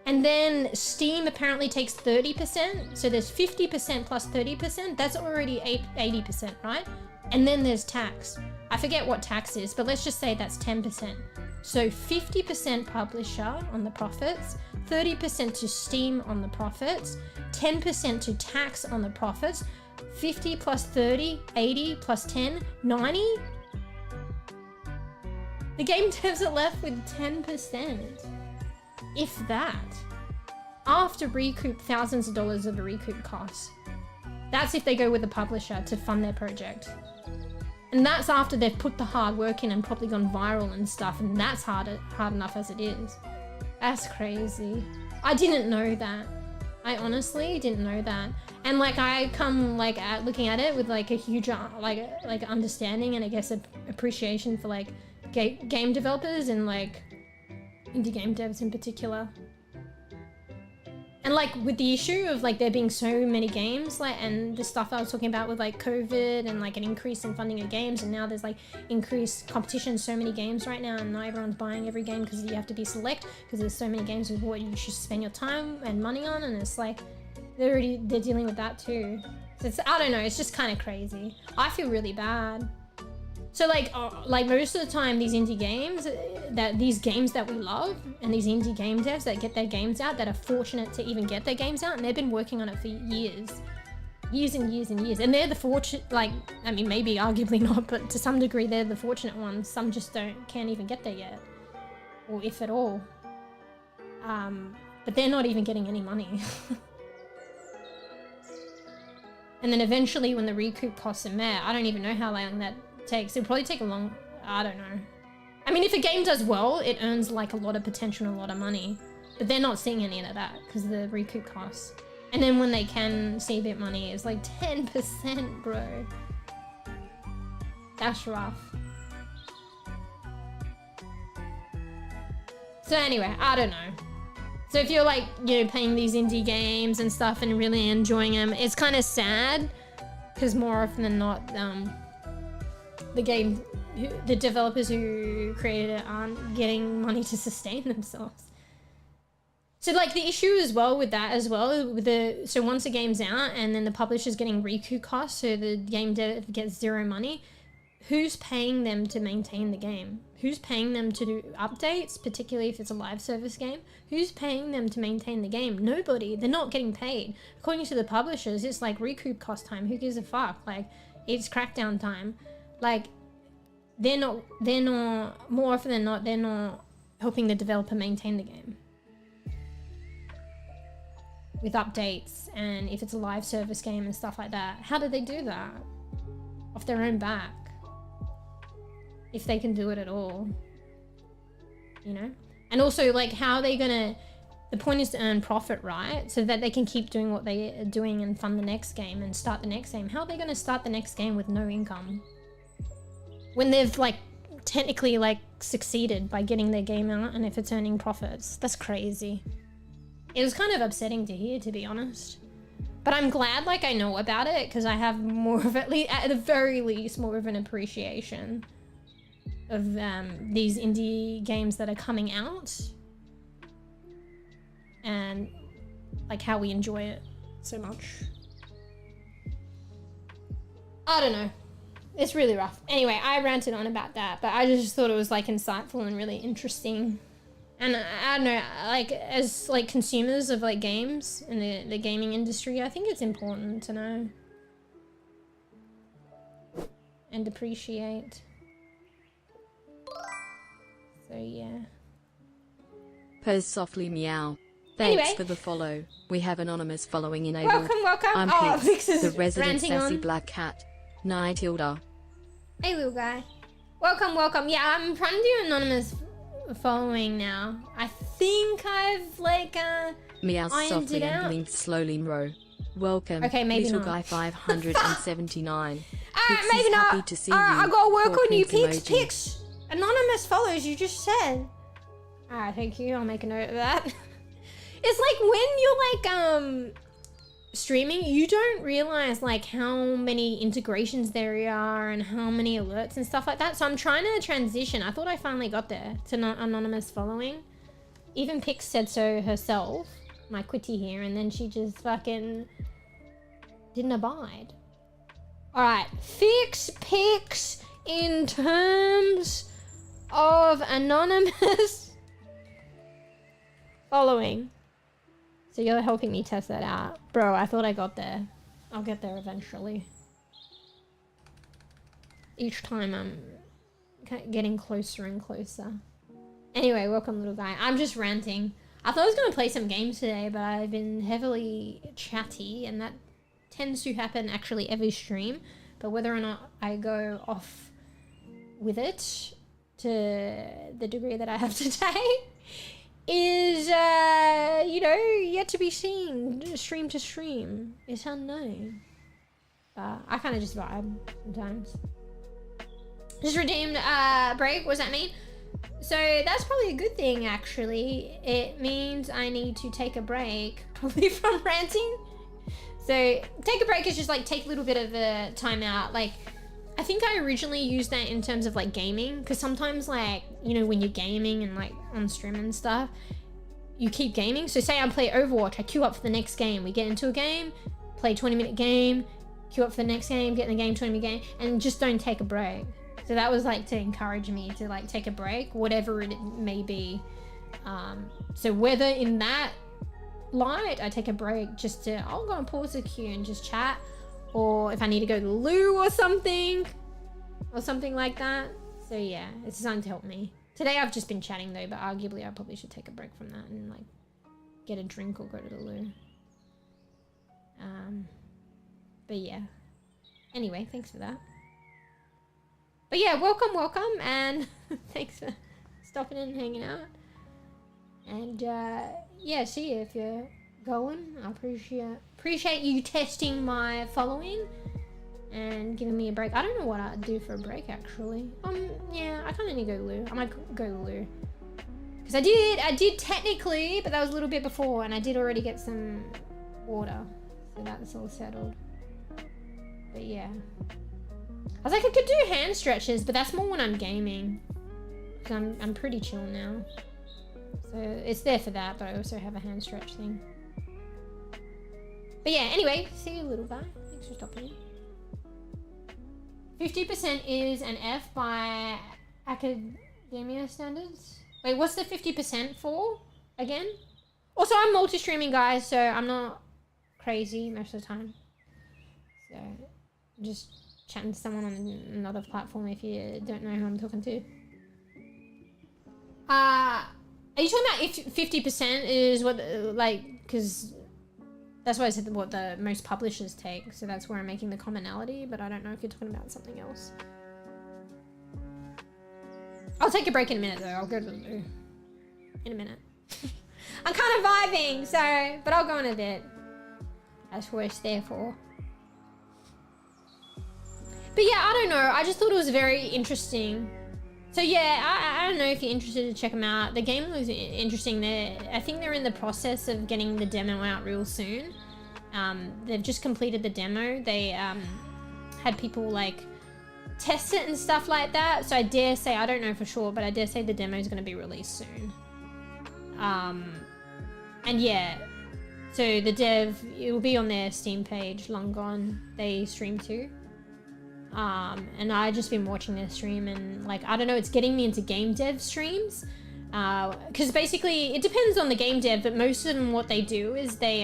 And then Steam apparently takes 30%. So there's 50% plus 30%. That's already 80%, right? And then there's tax. I forget what tax is, but let's just say that's 10%. So 50% publisher on the profits, 30% to Steam on the profits, 10% to tax on the profits, 50 plus 30, 80 plus 10, 90? The game devs are left with 10%. If that. After recoup thousands of dollars of the recoup costs. That's if they go with the publisher to fund their project. And that's after they've put the hard work in and probably gone viral and stuff, and that's hard enough as it is. That's crazy. I didn't know that. I honestly didn't know that. And like I come like at looking at it with like a huge like understanding and I guess appreciation for like game developers and like indie game devs in particular. And like with the issue of like there being so many games, like, and the stuff I was talking about with like COVID and like an increase in funding of games, and now there's like increased competition in so many games right now, and not everyone's buying every game because you have to be select because there's so many games with what you should spend your time and money on, and it's like they're dealing with that too. So it's, I don't know, it's just kind of crazy. I feel really bad. So like most of the time, these indie games, these games that we love, and these indie game devs that get their games out, that are fortunate to even get their games out, and they've been working on it for years and years and years, and they're the fortunate, like, I mean, maybe arguably not, but to some degree they're the fortunate ones. Some just can't even get there yet, or if at all. But they're not even getting any money. And then eventually, when the recoup costs are met, I don't even know how long that takes. It'll probably take a long, I don't know. I mean, if a game does well, it earns like a lot of potential and a lot of money, but they're not seeing any of that because of the recoup costs. And then when they can see a bit money, it's like 10%, bro. That's rough. So anyway, I don't know. So if you're like, you know, playing these indie games and stuff and really enjoying them, it's kind of sad because more often than not, the developers who created it aren't getting money to sustain themselves. So like the issue as well with that as well, with so once a game's out and then the publisher's getting recoup costs, so the game dev gets zero money, who's paying them to maintain the game? Who's paying them to do updates, particularly if it's a live service game? Who's paying them to maintain the game? Nobody. They're not getting paid. According to the publishers, it's like recoup cost time. Who gives a fuck? Like, it's crackdown time. Like, they're not, more often than not, they're not helping the developer maintain the game with updates, and if it's a live service game and stuff like that. How do they do that? Off their own back. If they can do it at all. You know? And also, like, how are they gonna... The point is to earn profit, right? So that they can keep doing what they are doing and fund the next game and start the next game. How are they gonna start the next game with no income? When they've like technically like succeeded by getting their game out, and if it's earning profits. That's crazy. It was kind of upsetting to hear, to be honest. But I'm glad like I know about it, because I have more of, at the very least, more of an appreciation of these indie games that are coming out. And like how we enjoy it so much. I don't know. It's really rough. Anyway, I ranted on about that, but I just thought it was like insightful and really interesting. And I don't know, like as like consumers of like games in the gaming industry, I think it's important to know and appreciate. So yeah.
Purrs softly meow. Thanks
Anyway.
for the follow. We have anonymous following enabled.
Welcome.
I'm
Oh,
Pix,
Vix is
the resident
ranting
sassy
on.
black cat. 𝖘𝖚𝖕𝖕𝖕𝖕.
Hey, little guy. Welcome. Yeah, I'm trying to do anonymous following now. I think I've like
Meows
ironed
softly
it
and
out.
blinked slowly. Mro. Welcome,
Okay, maybe
little
not.
guy 579. Pix
maybe
is
not.
happy to see
Alright,
you.
I gotta work
Poor
on you,
Prince
Pix.
emoji.
Pix. Anonymous follows, you just said. Alright, thank you. I'll make a note of that. It's like when you're like streaming, you don't realize like how many integrations there are and how many alerts and stuff like that. So I'm trying to transition. I thought I finally got there to anonymous following. Even Pix said so herself, my quitty here, and then she just fucking didn't abide. Alright, fix Pix in terms of anonymous following. So you're helping me test that out. Bro, I thought I got there. I'll get there eventually. Each time I'm getting closer and closer. Anyway, welcome little guy. I'm just ranting. I thought I was going to play some games today, but I've been heavily chatty, and that tends to happen actually every stream. But whether or not I go off with it to the degree that I have today is, you know, yet to be seen. Stream to stream. It's unknown. I kind of just vibe sometimes. Just redeemed break. What does that mean? So that's probably a good thing, actually. It means I need to take a break, probably from ranting. So take a break is just like take a little bit of a time out. Like, I think I originally used that in terms of like gaming, because sometimes like, you know, when you're gaming and like on stream and stuff, you keep gaming. So say I play Overwatch, I queue up for the next game. We get into a game, play 20-minute game, queue up for the next game, get in the game, 20-minute game, and just don't take a break. So that was like to encourage me to like take a break, whatever it may be. So whether in that light, I take a break just to, I'll go and pause the queue and just chat, or if I need to go to the loo or something like that. So yeah, it's designed to help me. Today I've just been chatting though, but arguably I probably should take a break from that and like get a drink or go to the loo. But yeah. Anyway, thanks for that. But yeah, welcome, and thanks for stopping in and hanging out. And yeah, see you if you're going. I appreciate you testing my following and giving me a break. I don't know what I'd do for a break actually. Yeah, I kind of need to go to the loo. I might go to the loo. Because I did technically, but that was a little bit before, and I did already get some water. So that's all settled. But yeah. I was like, I could do hand stretches, but that's more when I'm gaming. Because I'm pretty chill now. So it's there for that, but I also have a hand stretch thing. But yeah, anyway, see you little guy. Thanks for stopping in. 50% is an F by academia standards. Wait, what's the 50% for again? Also, I'm multi-streaming, guys, so I'm not crazy most of the time. So just chatting to someone on another platform if you don't know who I'm talking to. Are you talking about if 50% is what, like, because that's why I said what the most publishers take, so that's where I'm making the commonality, but I don't know if you're talking about something else. I'll take a break in a minute though, I'll go to the loo in a minute. I'm kind of vibing, so, but I'll go in a bit. That's what it's there for. But yeah, I don't know. I just thought it was very interesting. So yeah, I don't know if you're interested to check them out. The game was interesting. I think they're in the process of getting the demo out real soon. They've just completed the demo. They had people like test it and stuff like that. So I dare say, I don't know for sure, but I dare say the demo is going to be released soon. And yeah, so the dev, it will be on their Steam page, long gone. They stream too. And I just been watching their stream, and like, I don't know, it's getting me into game dev streams. Because basically it depends on the game dev, but most of them, what they do is they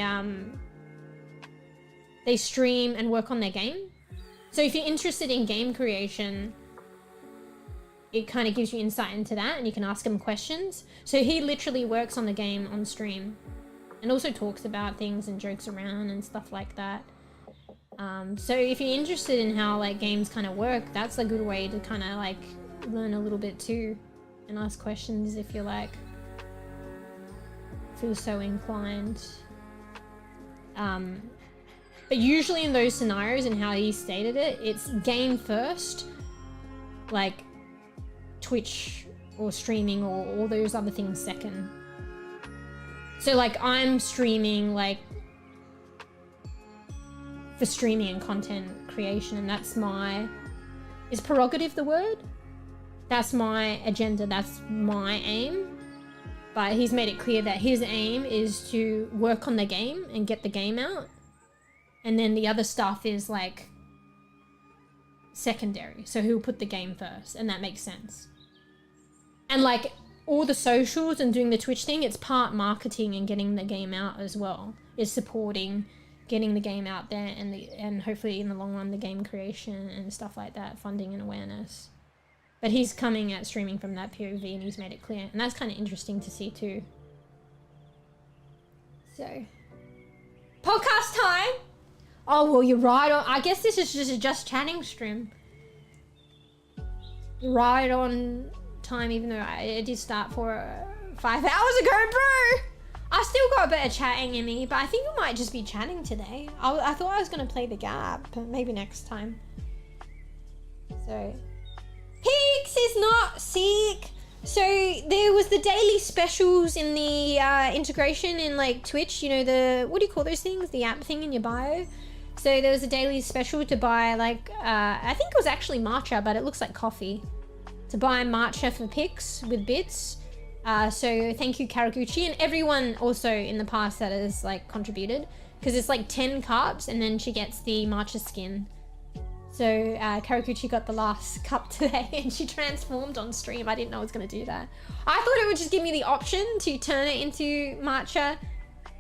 stream and work on their game. So if you're interested in game creation, it kind of gives you insight into that, and you can ask him questions. So he literally works on the game on stream and also talks about things and jokes around and stuff like that. So if you're interested in how like games kind of work, that's a good way to kind of like learn a little bit too, and ask questions if you're like feel so inclined. But usually in those scenarios and how he stated it, it's game first, like Twitch or streaming or all those other things second. So like I'm streaming like for streaming and content creation, and that's my, is prerogative the word? That's my agenda, that's my aim. But he's made it clear that his aim is to work on the game and get the game out. And then the other stuff is like secondary. So he'll put the game first, and that makes sense. And like all the socials and doing the Twitch thing, it's part marketing and getting the game out as well. It's supporting getting the game out there and hopefully in the long run the game creation and stuff like that, funding and awareness. But he's coming at streaming from that POV and he's made it clear. And that's kind of interesting to see too. So, podcast time! Oh, well, you're right on. I guess this is just chatting stream. Right on time, even though it did start 5 hours ago, bro! I still got a bit of chatting in me, but I think it might just be chatting today. I thought I was going to play the gap, but maybe next time. So, Peaks is not sick. So there was the daily specials in the integration in like Twitch, you know, the, what do you call those things? The app thing in your bio. So there was a daily special to buy like, I think it was actually matcha, but it looks like coffee. To buy matcha for Pix with bits. So thank you Karaguchi and everyone also in the past that has like contributed, because it's like 10 cups and then she gets the matcha skin. So Karaguchi got the last cup today and she transformed on stream. I didn't know I was going to do that. I thought it would just give me the option to turn it into matcha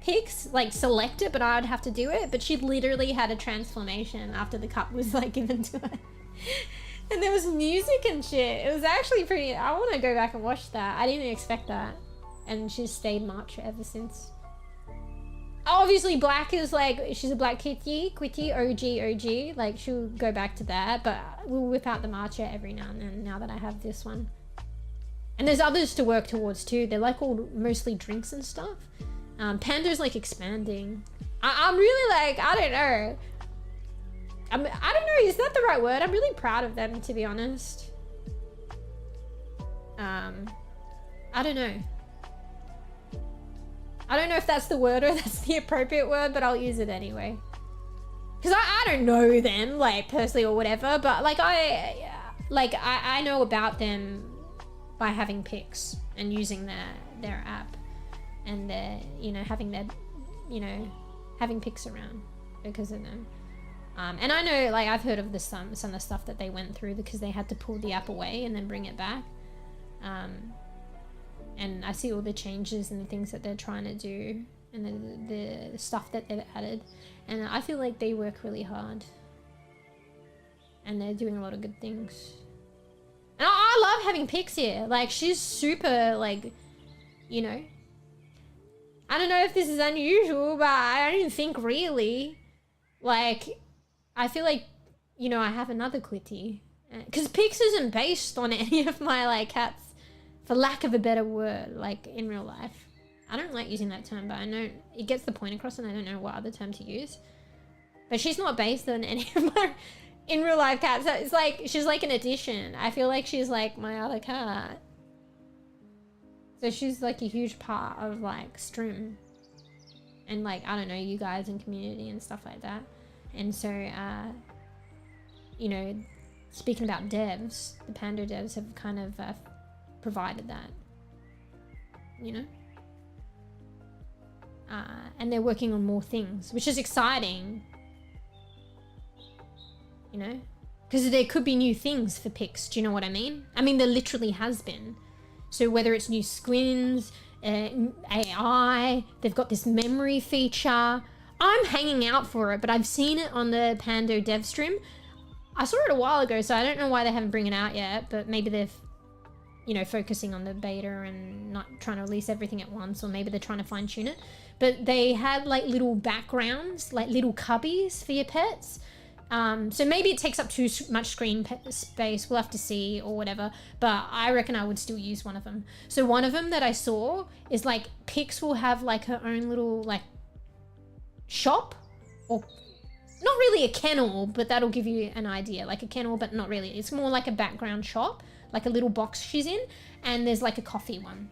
Pix, like select it, but I'd have to do it. But she literally had a transformation after the cup was like given to her. And there was music and shit. It was actually pretty, I want to go back and watch that. I didn't expect that. And she's stayed matcha ever since. Obviously Black is like, she's a Black Kitty, OG, like she'll go back to that, but we'll whip out the matcha every now and then now that I have this one. And there's others to work towards too. They're like all mostly drinks and stuff. Panda's like expanding. I'm really like, I don't know. I don't know, is that the right word? I'm really proud of them, to be honest. I don't know. I don't know if that's the word or that's the appropriate word, but I'll use it anyway. Because I don't know them, like, personally or whatever, but, like, I know about them by having pics and using their app. And their, you know, having their, you know, having pics around because of them. And I know, like, I've heard of the some of the stuff that they went through because they had to pull the app away and then bring it back. And I see all the changes and the things that they're trying to do and the stuff that they've added. And I feel like they work really hard. And they're doing a lot of good things. And I love having Pix here. Like, she's super, like, you know. I don't know if this is unusual, but I don't think really. Like, I feel like, you know, I have another Quitty. Because Pix isn't based on any of my, like, cats. For lack of a better word, like, in real life. I don't like using that term, but I know it gets the point across and I don't know what other term to use. But she's not based on any of my in real life cats. So it's like, she's like an addition. I feel like she's like my other cat. So she's like a huge part of like Strim. And like, I don't know, you guys in community and stuff like that. And so, you know, speaking about devs, the Panda devs have kind of provided that, you know? And they're working on more things, which is exciting, you know? Because there could be new things for Pix, do you know what I mean? I mean, there literally has been. So whether it's new skins, AI, they've got this memory feature. I'm hanging out for it, but I've seen it on the Pando dev stream. I saw it a while ago, so I don't know why they haven't bring it out yet, but maybe they've, you know, focusing on the beta and not trying to release everything at once, or maybe they're trying to fine tune it. But they had like little backgrounds, like little cubbies for your pets. So maybe it takes up too much screen space, we'll have to see or whatever, but I reckon I would still use one of them. So one of them that I saw is like Pix will have like her own little like shop or not really a kennel, but that'll give you an idea. Like a kennel, but not really. It's more like a background shop, like a little box she's in, and there's like a coffee one.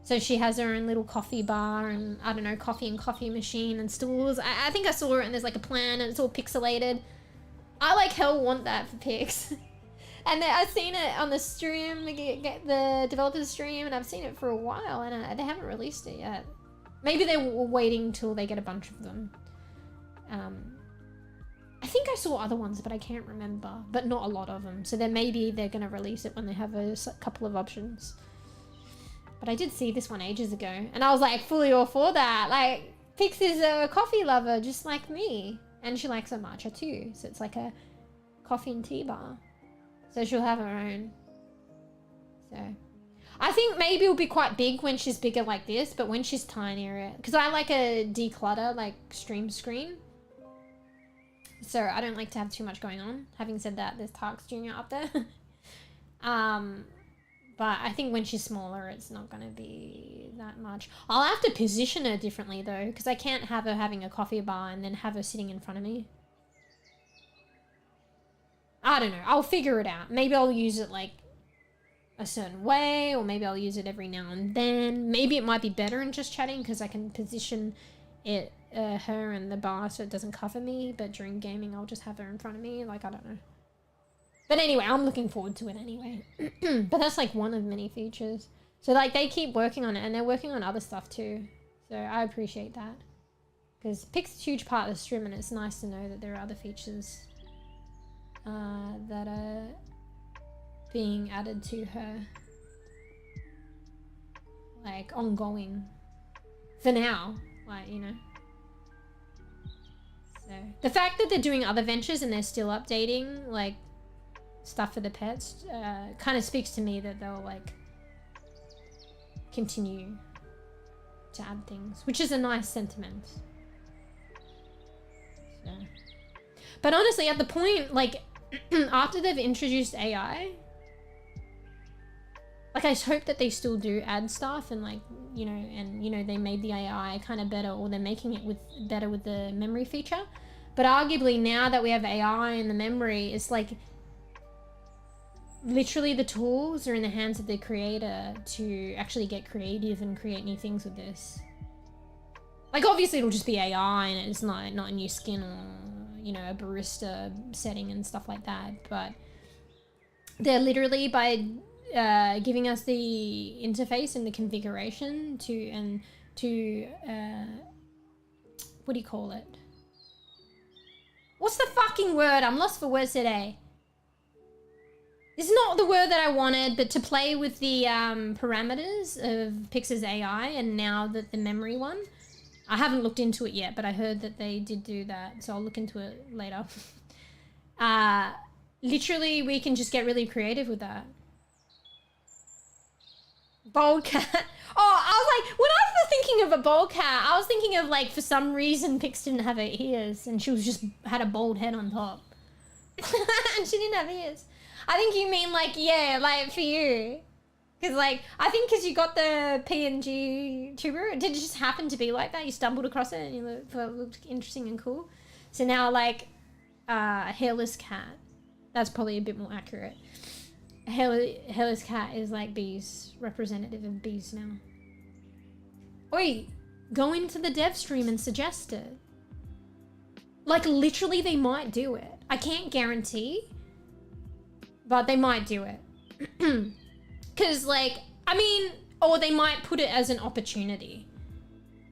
So she has her own little coffee bar and, I don't know, coffee and coffee machine and stools. I think I saw it and there's like a plan and it's all pixelated. I like hell want that for pics. And I've seen it on the stream, the developers stream, and I've seen it for a while and they haven't released it yet. Maybe they're waiting till they get a bunch of them. I think I saw other ones, but I can't remember. But not a lot of them. So then maybe they're going to release it when they have a couple of options. But I did see this one ages ago. And I was like fully all for that. Like, Pix is a coffee lover just like me. And she likes a matcha too. So it's like a coffee and tea bar. So she'll have her own. So I think maybe it'll be quite big when she's bigger like this. But when she's tinier, because I like a declutter, like stream screen. So I don't like to have too much going on. Having said that, there's Tarks Jr. up there. But I think when she's smaller, it's not going to be that much. I'll have to position her differently though, because I can't have her having a coffee bar and then have her sitting in front of me. I don't know. I'll figure it out. Maybe I'll use it like a certain way, or maybe I'll use it every now and then. Maybe it might be better in just chatting because I can position it, her and the bar so it doesn't cover me, but during gaming I'll just have her in front of me. Like, I don't know. But anyway, I'm looking forward to it anyway. But that's like one of many features. So like they keep working on it and they're working on other stuff too. So I appreciate that. Because Pix is a huge part of the stream and it's nice to know that there are other features that are being added to her. Like ongoing. For now. Like, you know. So the fact that they're doing other ventures and they're still updating like stuff for the pets kind of speaks to me that they'll like continue to add things, which is a nice sentiment. So. But honestly, at the point like after they've introduced AI, like I hope that they still do add stuff and like, you know, and you know they made the AI kind of better, or they're making it with better with the memory feature. But arguably now that we have AI in the memory, it's like literally the tools are in the hands of the creator to actually get creative and create new things with this. Like obviously it'll just be AI and it's not a new skin or, you know, a barista setting and stuff like that. But they're literally by giving us the interface and the configuration to what do you call it? What's the fucking word? I'm lost for words today. It's not the word that I wanted, but to play with the parameters of Pix's AI and now that the memory one. I haven't looked into it yet, but I heard that they did do that, so I'll look into it later. Literally, we can just get really creative with that. Bold cat. Oh, I was like, when I was thinking of a bold cat, I was thinking of like, for some reason, Pix didn't have her ears and she was just had a bald head on top. And she didn't have ears. I think you mean like, yeah, like for you. Because like, I think because you got the PNG tuber, did it just happen to be like that? You stumbled across it and you looked interesting and cool. So now like, hairless cat. That's probably a bit more accurate. Hairless cat is like bees, representative of bees now. Oi, go into the dev stream and suggest it. Like literally they might do it. I can't guarantee, but they might do it. Cause like, I mean, or they might put it as an opportunity.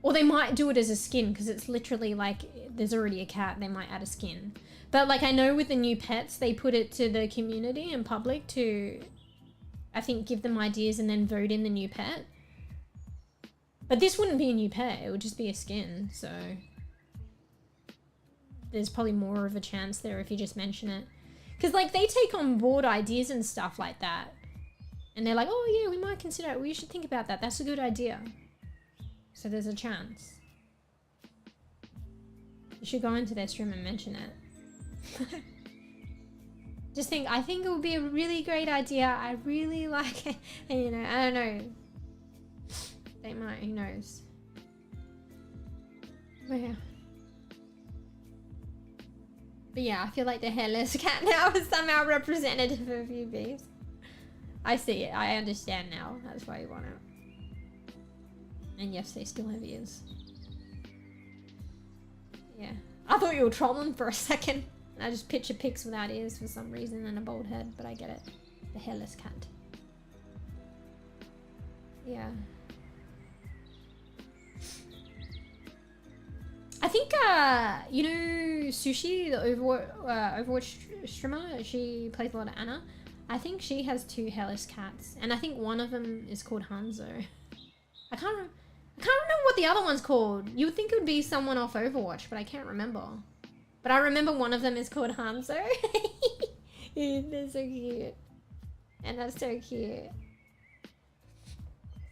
Or they might do it as a skin because it's literally like, there's already a cat, they might add a skin. But like I know with the new pets, they put it to the community and public to, I think, give them ideas and then vote in the new pet. But this wouldn't be a new pet, it would just be a skin, so. There's probably more of a chance there if you just mention it. Because like they take on board ideas and stuff like that. And they're like, oh yeah, we might consider it, we should think about that, that's a good idea. So there's a chance. You should go into their stream and mention it. Just think, I think it would be a really great idea. I really like it. And you know, I don't know. They might, who knows. But yeah. But yeah, I feel like the hairless cat now is somehow representative of you bees. I see it. I understand now. That's why you want it. And yes, they still have ears. Yeah. I thought you were trolling for a second. I just picture pics without ears for some reason and a bald head, but I get it. The hairless cat. Yeah. I think, you know, Sushi, the Overwatch streamer, she plays a lot of Anna. I think she has 2 hairless cats, and I think one of them is called Hanzo. I can't remember what the other one's called. You would think it would be someone off Overwatch, but I can't remember. But I remember one of them is called Hanzo. They're so cute. And that's so cute.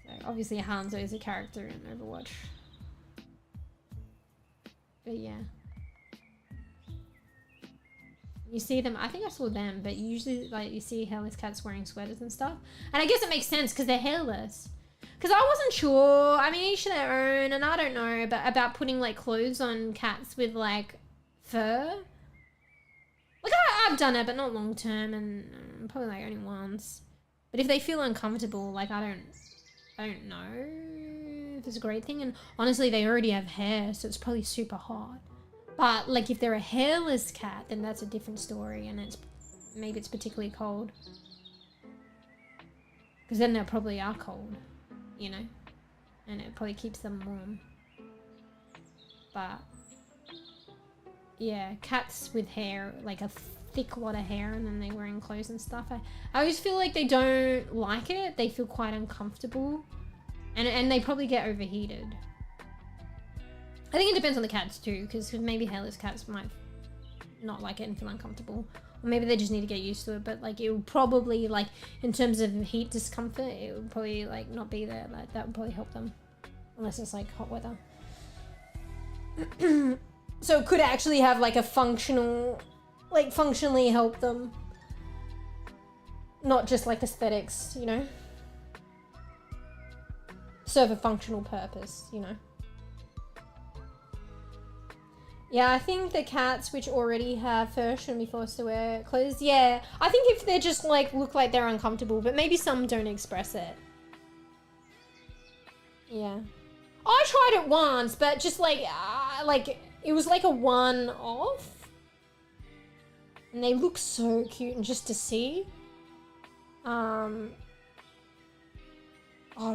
So obviously Hanzo is a character in Overwatch. But yeah. You see them, I think I saw them, but usually like you see hairless cats wearing sweaters and stuff. And I guess it makes sense because they're hairless. Because I wasn't sure, I mean each their own, and I don't know, but about putting like clothes on cats with like fur. Like I've done it, but not long term, and probably like only once. But if they feel uncomfortable, like I don't know if it's a great thing. And honestly, they already have hair, so it's probably super hot. But like if they're a hairless cat, then that's a different story, and maybe it's particularly cold. Because then they probably are cold, you know, and it probably keeps them warm. But yeah, cats with hair, like a thick lot of hair, and then they're wearing clothes and stuff. I always feel like they don't like it. They feel quite uncomfortable, and they probably get overheated. I think it depends on the cats too, because maybe hairless cats might not like it and feel uncomfortable, or maybe they just need to get used to it. But like it would probably, like in terms of heat discomfort, it would probably like not be there. Like that would probably help them, unless it's like hot weather. So it could actually have like a functional, like functionally help them, not just like aesthetics, you know, serve a functional purpose, you know. Yeah, I think the cats which already have fur shouldn't be forced to wear clothes. Yeah, I think if they're just like look like they're uncomfortable, but maybe some don't express it. Yeah, I tried it once, but just like it was like a one-off, and they look so cute, and just to see. Oh,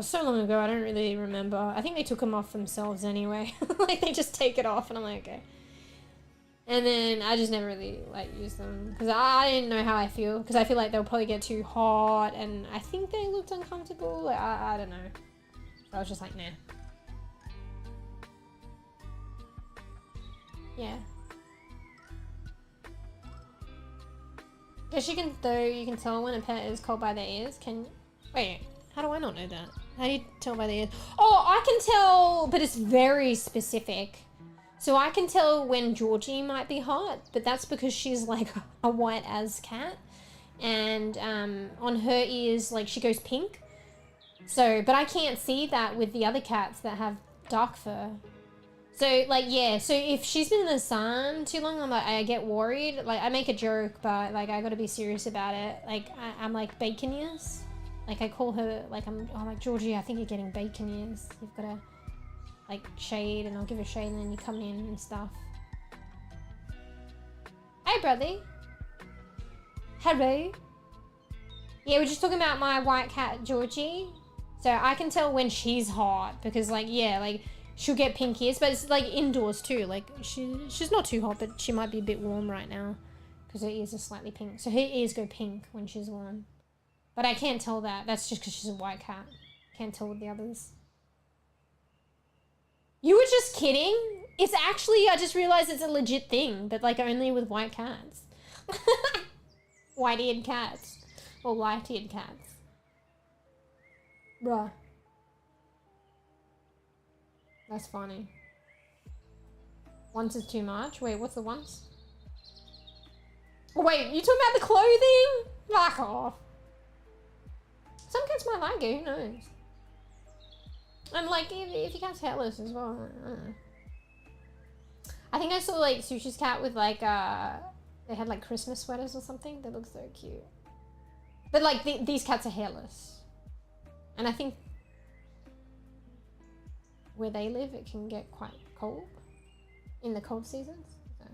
so long ago, I don't really remember. I think they took them off themselves anyway. Like they just take it off, and I'm like, okay. And then I just never really like used them because I didn't know how I feel, because I feel like they'll probably get too hot, and I think they looked uncomfortable. Like, I don't know. So I was just like, nah. Yeah. Guess you can tell when a pet is cold by their ears. Wait, how do I not know that? How do you tell by the ears? Oh, I can tell, but it's very specific. So I can tell when Georgie might be hot, but that's because she's like a white as cat, and on her ears, like she goes pink. So, but I can't see that with the other cats that have dark fur. So like, yeah, so if she's been in the sun too long, I get worried. Like I make a joke, but like I gotta be serious about it. Like I'm like bacon ears. Like I call her, like I'm like, Georgie, I think you're getting bacon ears. You've gotta like shade, and I'll give her shade, and then you come in and stuff. Hey, brother. Hello. Yeah, we're just talking about my white cat, Georgie. So I can tell when she's hot, because like, yeah, like she'll get pink ears, but it's like indoors too. Like she's not too hot, but she might be a bit warm right now because her ears are slightly pink. So her ears go pink when she's warm. But I can't tell that. That's just because she's a white cat. Can't tell with the others. You were just kidding? It's actually, I just realized it's a legit thing, but like only with white cats. White-eared cats. Or light-eared cats. Bruh. That's funny. Once is too much? Wait, what's the once? Oh, wait, you talking about the clothing? Fuck off. Some cats might like it, who knows? And like, if your cat's hairless as well, I don't know. I think I saw like Sushi's cat with like They had like Christmas sweaters or something. They look so cute. But like these cats are hairless. And I think where they live, it can get quite cold in the cold seasons. So.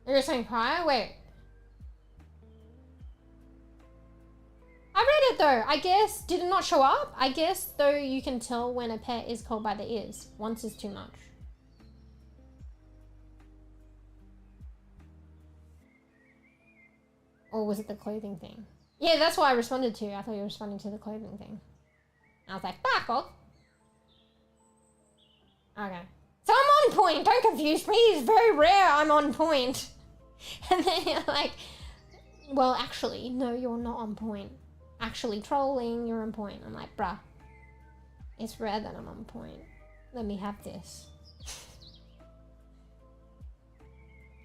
You're saying prior? Wait. I read it though. I guess, did it not show up? I guess though you can tell when a pet is cold by the ears. Once is too much. Or was it the clothing thing? Yeah, that's what I responded to. I thought you were responding to the clothing thing. I was like, fuck off. Okay. So I'm on point. Don't confuse me. It's very rare I'm on point. And then you're like, well, actually, no, you're not on point. Actually, trolling, you're on point. I'm like, bruh. It's rare that I'm on point. Let me have this.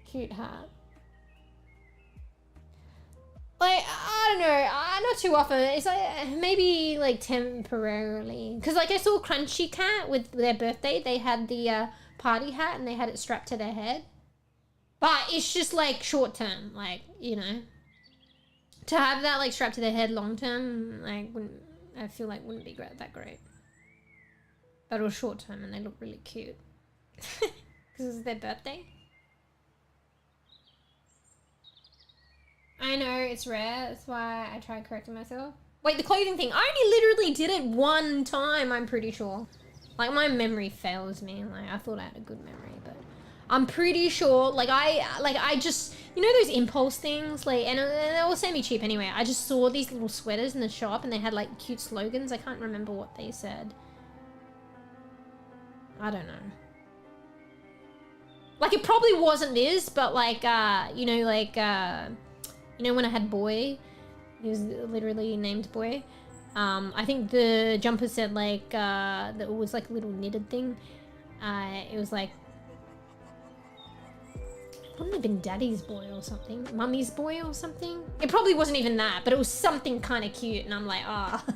Cute hat. Like, I don't know, not too often. It's like, maybe like temporarily. Because like I saw Crunchy Cat with their birthday. They had the party hat and they had it strapped to their head. But it's just like short term, like, you know. To have that like strapped to their head long term, like, I feel like wouldn't be that great. But it was short term and they look really cute. Because it's their birthday. I know, it's rare. That's why I tried correcting myself. Wait, the clothing thing. I only literally did it one time, I'm pretty sure. Like, my memory fails me. Like, I thought I had a good memory, but I'm pretty sure, like, I just, you know those impulse things? Like, and they were semi-cheap anyway. I just saw these little sweaters in the shop and they had, like, cute slogans. I can't remember what they said. I don't know. Like, it probably wasn't this, but, like, you know, like, you know when I had Boy? He was literally named Boy. I think the jumper said like, that it was like a little knitted thing. It was like, it wouldn't have been Daddy's Boy or something. Mummy's Boy or something. It probably wasn't even that, but it was something kind of cute. And I'm like, ah. Oh.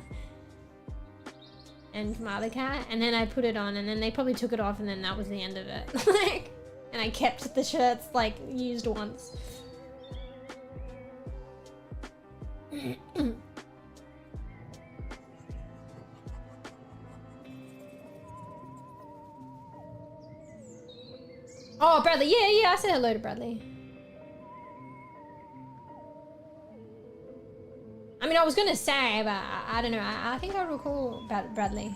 And my other cat. And then I put it on and then they probably took it off and then that was the end of it. Like, and I kept the shirts like used once. Oh, Bradley. Yeah, I said hello to Bradley. I mean, I was gonna say, but I don't know. I think I recall Bradley.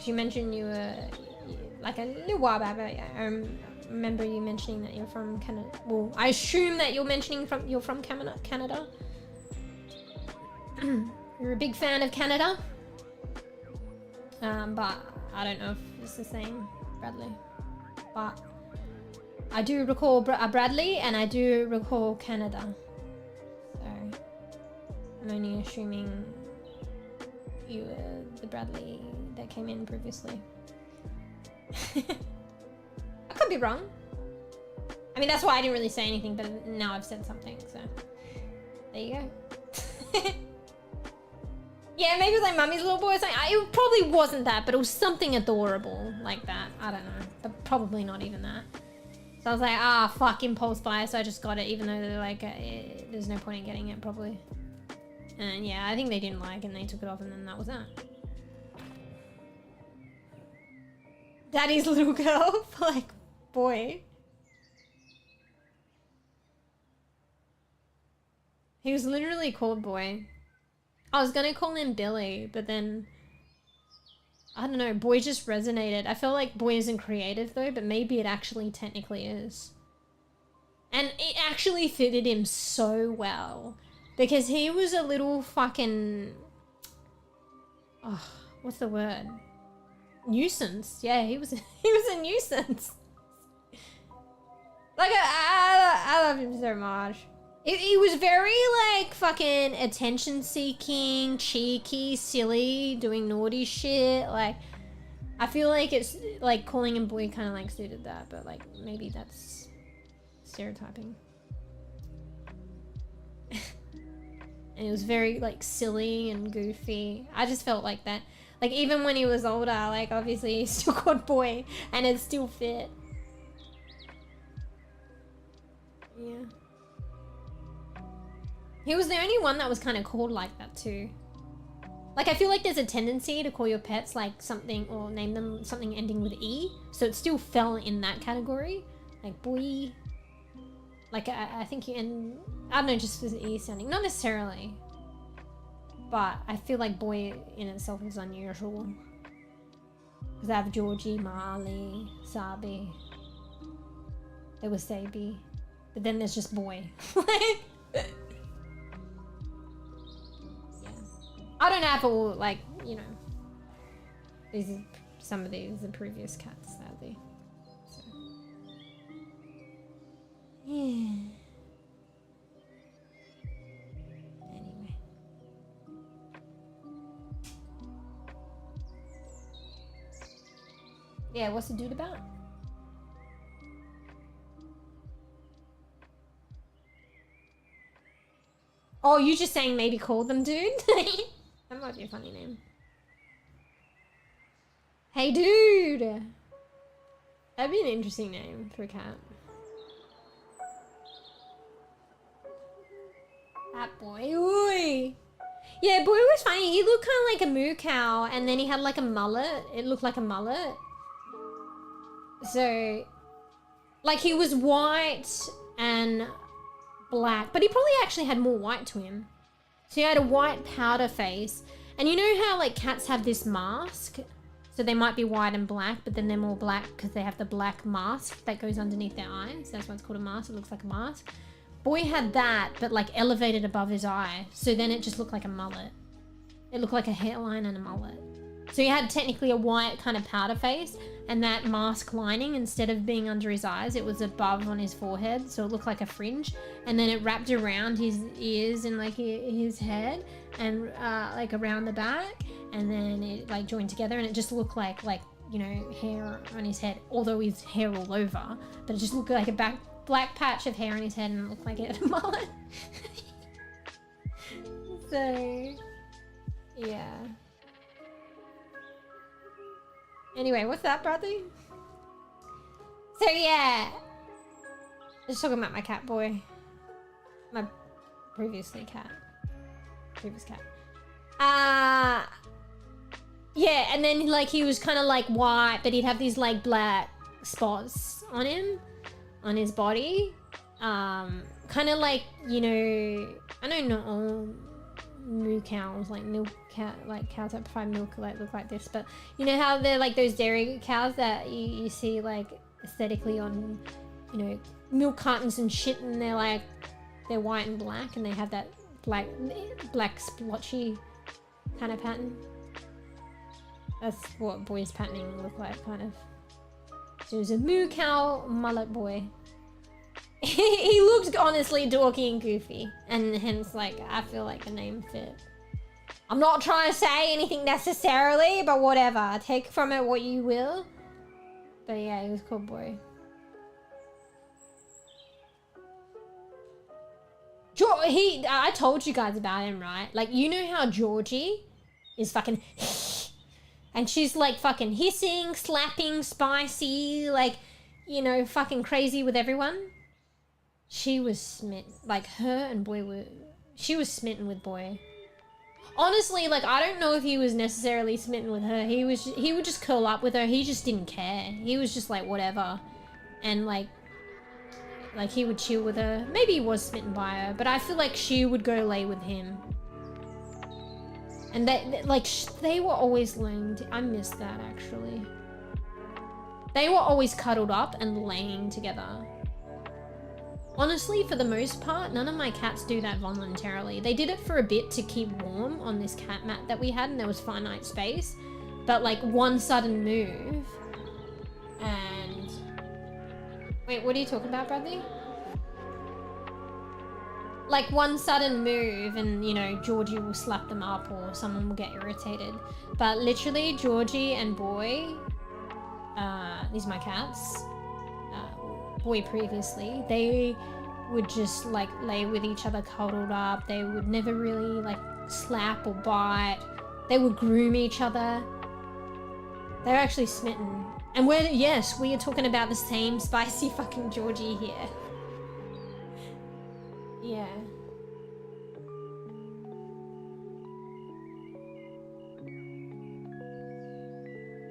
You mentioned you were like a little while back, but I remember you mentioning that you're from Canada. Well, I assume that you're mentioning you're from Canada. You're a big fan of Canada. But I don't know if it's the same Bradley. But I do recall Bradley and I do recall Canada. So I'm only assuming you were the Bradley that came in previously. I could be wrong. I mean, that's why I didn't really say anything, but now I've said something, so there you go. Yeah, maybe it was like Mummy's Little Boy or something. It probably wasn't that, but it was something adorable like that. I don't know, but probably not even that. So I was like, ah, fuck, impulse buy, so I just got it, even though they're like, there's no point in getting it, probably. And yeah, I think they didn't like it and they took it off and then that was that. Daddy's little girl? Like, boy. He was literally called Boy. I was gonna call him Billy, but then I don't know, Boy just resonated. I feel like Boy isn't creative though, but maybe it actually technically is. And it actually fitted him so well because he was a little fucking, oh, what's the word? Nuisance. Yeah, he was a nuisance. Like I love him so much. He was very, like, fucking attention-seeking, cheeky, silly, doing naughty shit. Like, I feel like it's, like, calling him Boy kind of, like, suited that. But, like, maybe that's stereotyping. And it was very, like, silly and goofy. I just felt like that. Like, even when he was older, like, obviously he's still called Boy. And it still fit. Yeah. He was the only one that was kind of called like that too. Like, I feel like there's a tendency to call your pets like something, or name them something ending with E, so it still fell in that category. Like boy. Like, I think you end, I don't know, just with E sounding. Not necessarily. But I feel like boy in itself is unusual. Because I have Georgie, Marley, Subbie. There was Sabie. But then there's just boy. Like, yeah. I don't have all, like, you know. These are, some of these are previous cats, sadly. So. Yeah. Anyway. Yeah, what's the dude about? Oh, you just saying maybe call them dude? That might be a funny name. Hey dude! That'd be an interesting name for a cat. That boy. Ooh. Yeah, boy was funny. He looked kind of like a moo cow, and then he had like a mullet. It looked like a mullet. So, like, he was white and black, but he probably actually had more white to him. So he had a white powder face. And you know how like cats have this mask? So they might be white and black, but then they're more black because they have the black mask that goes underneath their eyes. That's why it's called a mask. It looks like a mask. Boy had that, but like elevated above his eye. So then it just looked like a mullet. It looked like a hairline and a mullet. So he had technically a white kind of powder face, and that mask lining, instead of being under his eyes, it was above on his forehead, so it looked like a fringe, and then it wrapped around his ears and like his head, and like around the back, and then it like joined together, and it just looked like you know, hair on his head, although his hair all over, but it just looked like a black patch of hair on his head, and it looked like it had a mullet. So yeah. Anyway, what's that, Bradley? So yeah, just talking about my cat boy, my previous cat. Yeah, and then like he was kind of like white, but he'd have these like black spots on him, on his body, kind of like, you know, I know not all moo cows, like milk cow, like cows that provide milk like look like this, but you know how they're like those dairy cows that you see like aesthetically on, you know, milk cartons and shit, and they're white and black, and they have that black splotchy kind of pattern. That's what boy's patterning look like, kind of. So it was a moo cow mullet boy. He looked honestly dorky and goofy, and hence like I feel like the name fit. I'm not trying to say anything necessarily, but whatever, take from it what you will. But yeah, he was called boy. I told you guys about him, right? Like, you know how Georgie is fucking and she's like fucking hissing, slapping, spicy, like, you know, fucking crazy with everyone. She was smitten, like her and boy were, she was smitten with boy. Honestly, like, I don't know if he was necessarily smitten with her. He would just curl up with her. He just didn't care. He was just like, whatever. And like he would chill with her. Maybe he was smitten by her, but I feel like she would go lay with him. And they were always laying, I missed that actually. They were always cuddled up and laying together. Honestly, for the most part, none of my cats do that voluntarily. They did it for a bit to keep warm on this cat mat that we had, and there was finite space. But like one sudden move, and... Wait, what are you talking about, Bradley? Like one sudden move and, you know, Georgie will slap them up or someone will get irritated. But literally, Georgie and Boy, these are my cats, Boy previously, they would just like lay with each other cuddled up. They would never really like slap or bite. They would groom each other. They were actually smitten. And we are talking about the same spicy fucking Georgie here. Yeah.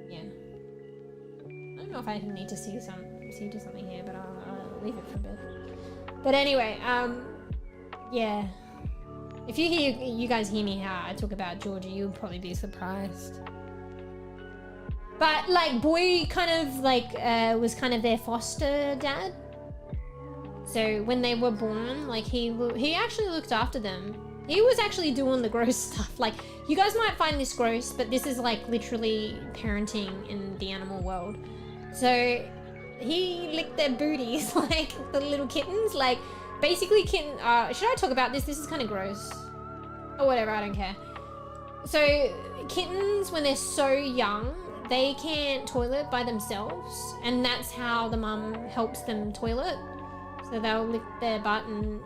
Yeah. I don't know if I need to see to something here, but I'll leave it for a bit. But anyway, yeah. If you guys hear me how I talk about Georgie, you'll probably be surprised. But like, boy kind of like was kind of their foster dad. So when they were born, like he actually looked after them. He was actually doing the gross stuff. Like, you guys might find this gross, but this is like literally parenting in the animal world. So he licked their booties, like the little kittens. Like, basically kitten, should I talk about this? This is kind of gross. Or whatever, I don't care. So kittens, when they're so young, they can't toilet by themselves. And that's how the mum helps them toilet. So they'll lick their butt and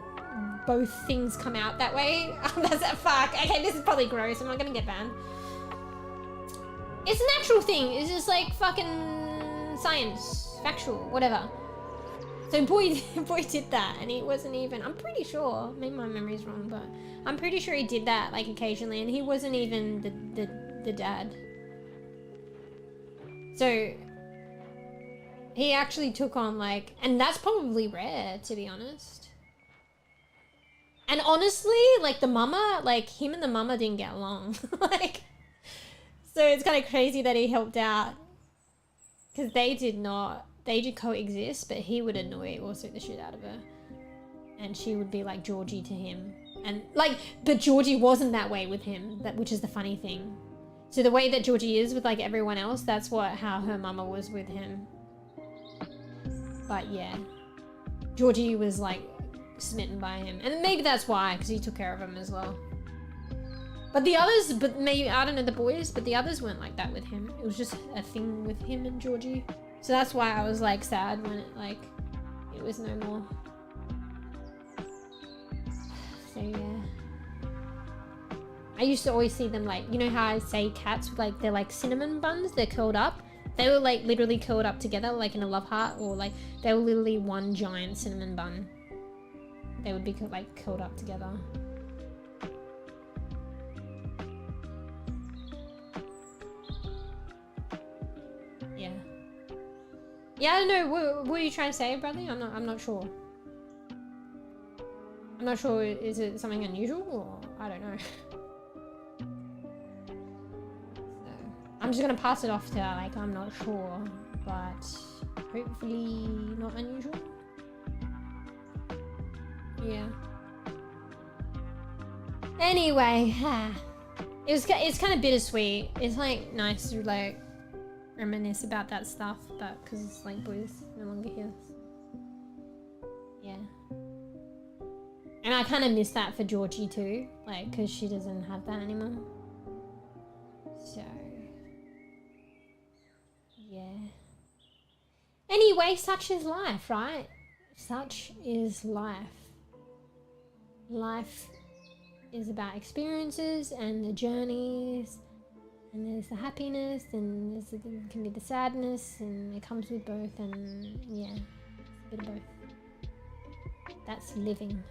both things come out that way. That's that fuck. Okay, this is probably gross. I'm not gonna get banned. It's a natural thing. It's just like fucking science, factual, whatever. So boy did that, and he wasn't even. I'm pretty sure. Maybe my memory's wrong, but I'm pretty sure he did that like occasionally, and he wasn't even the dad. So he actually took on like, and that's probably rare, to be honest. And honestly, like the mama, like him and the mama didn't get along. Like, so it's kind of crazy that he helped out, because they did coexist, but he would annoy also the shit out of her. And she would be like Georgie to him. And like, but Georgie wasn't that way with him, which is the funny thing. So the way that Georgie is with like everyone else, that's how her mama was with him. But yeah, Georgie was like smitten by him, and maybe that's why, because he took care of him as well. But the others, but maybe, I don't know the boys, but the others weren't like that with him. It was just a thing with him and Georgie. So that's why I was like sad when it was no more. So yeah, I used to always see them like, you know how I say cats with like, they're like cinnamon buns, they're curled up. They were like literally curled up together like in a love heart, or like they were literally one giant cinnamon bun. They would be like curled up together. Yeah. Yeah, I don't know. What were you trying to say, Bradley? I'm not sure. I'm not sure. Is it something unusual, or I don't know. I'm just gonna pass it off to like, I'm not sure, but hopefully not unusual. Yeah. Anyway, it's kind of bittersweet. It's like nice to like reminisce about that stuff, but because it's like boys no longer here. Yeah. And I kind of miss that for Georgie too, like because she doesn't have that anymore. So. Yeah. Anyway, such is life, right? Such is life. Life is about experiences and the journeys, and there's the happiness, and there can be the sadness, and it comes with both, and yeah, a bit of both. That's living.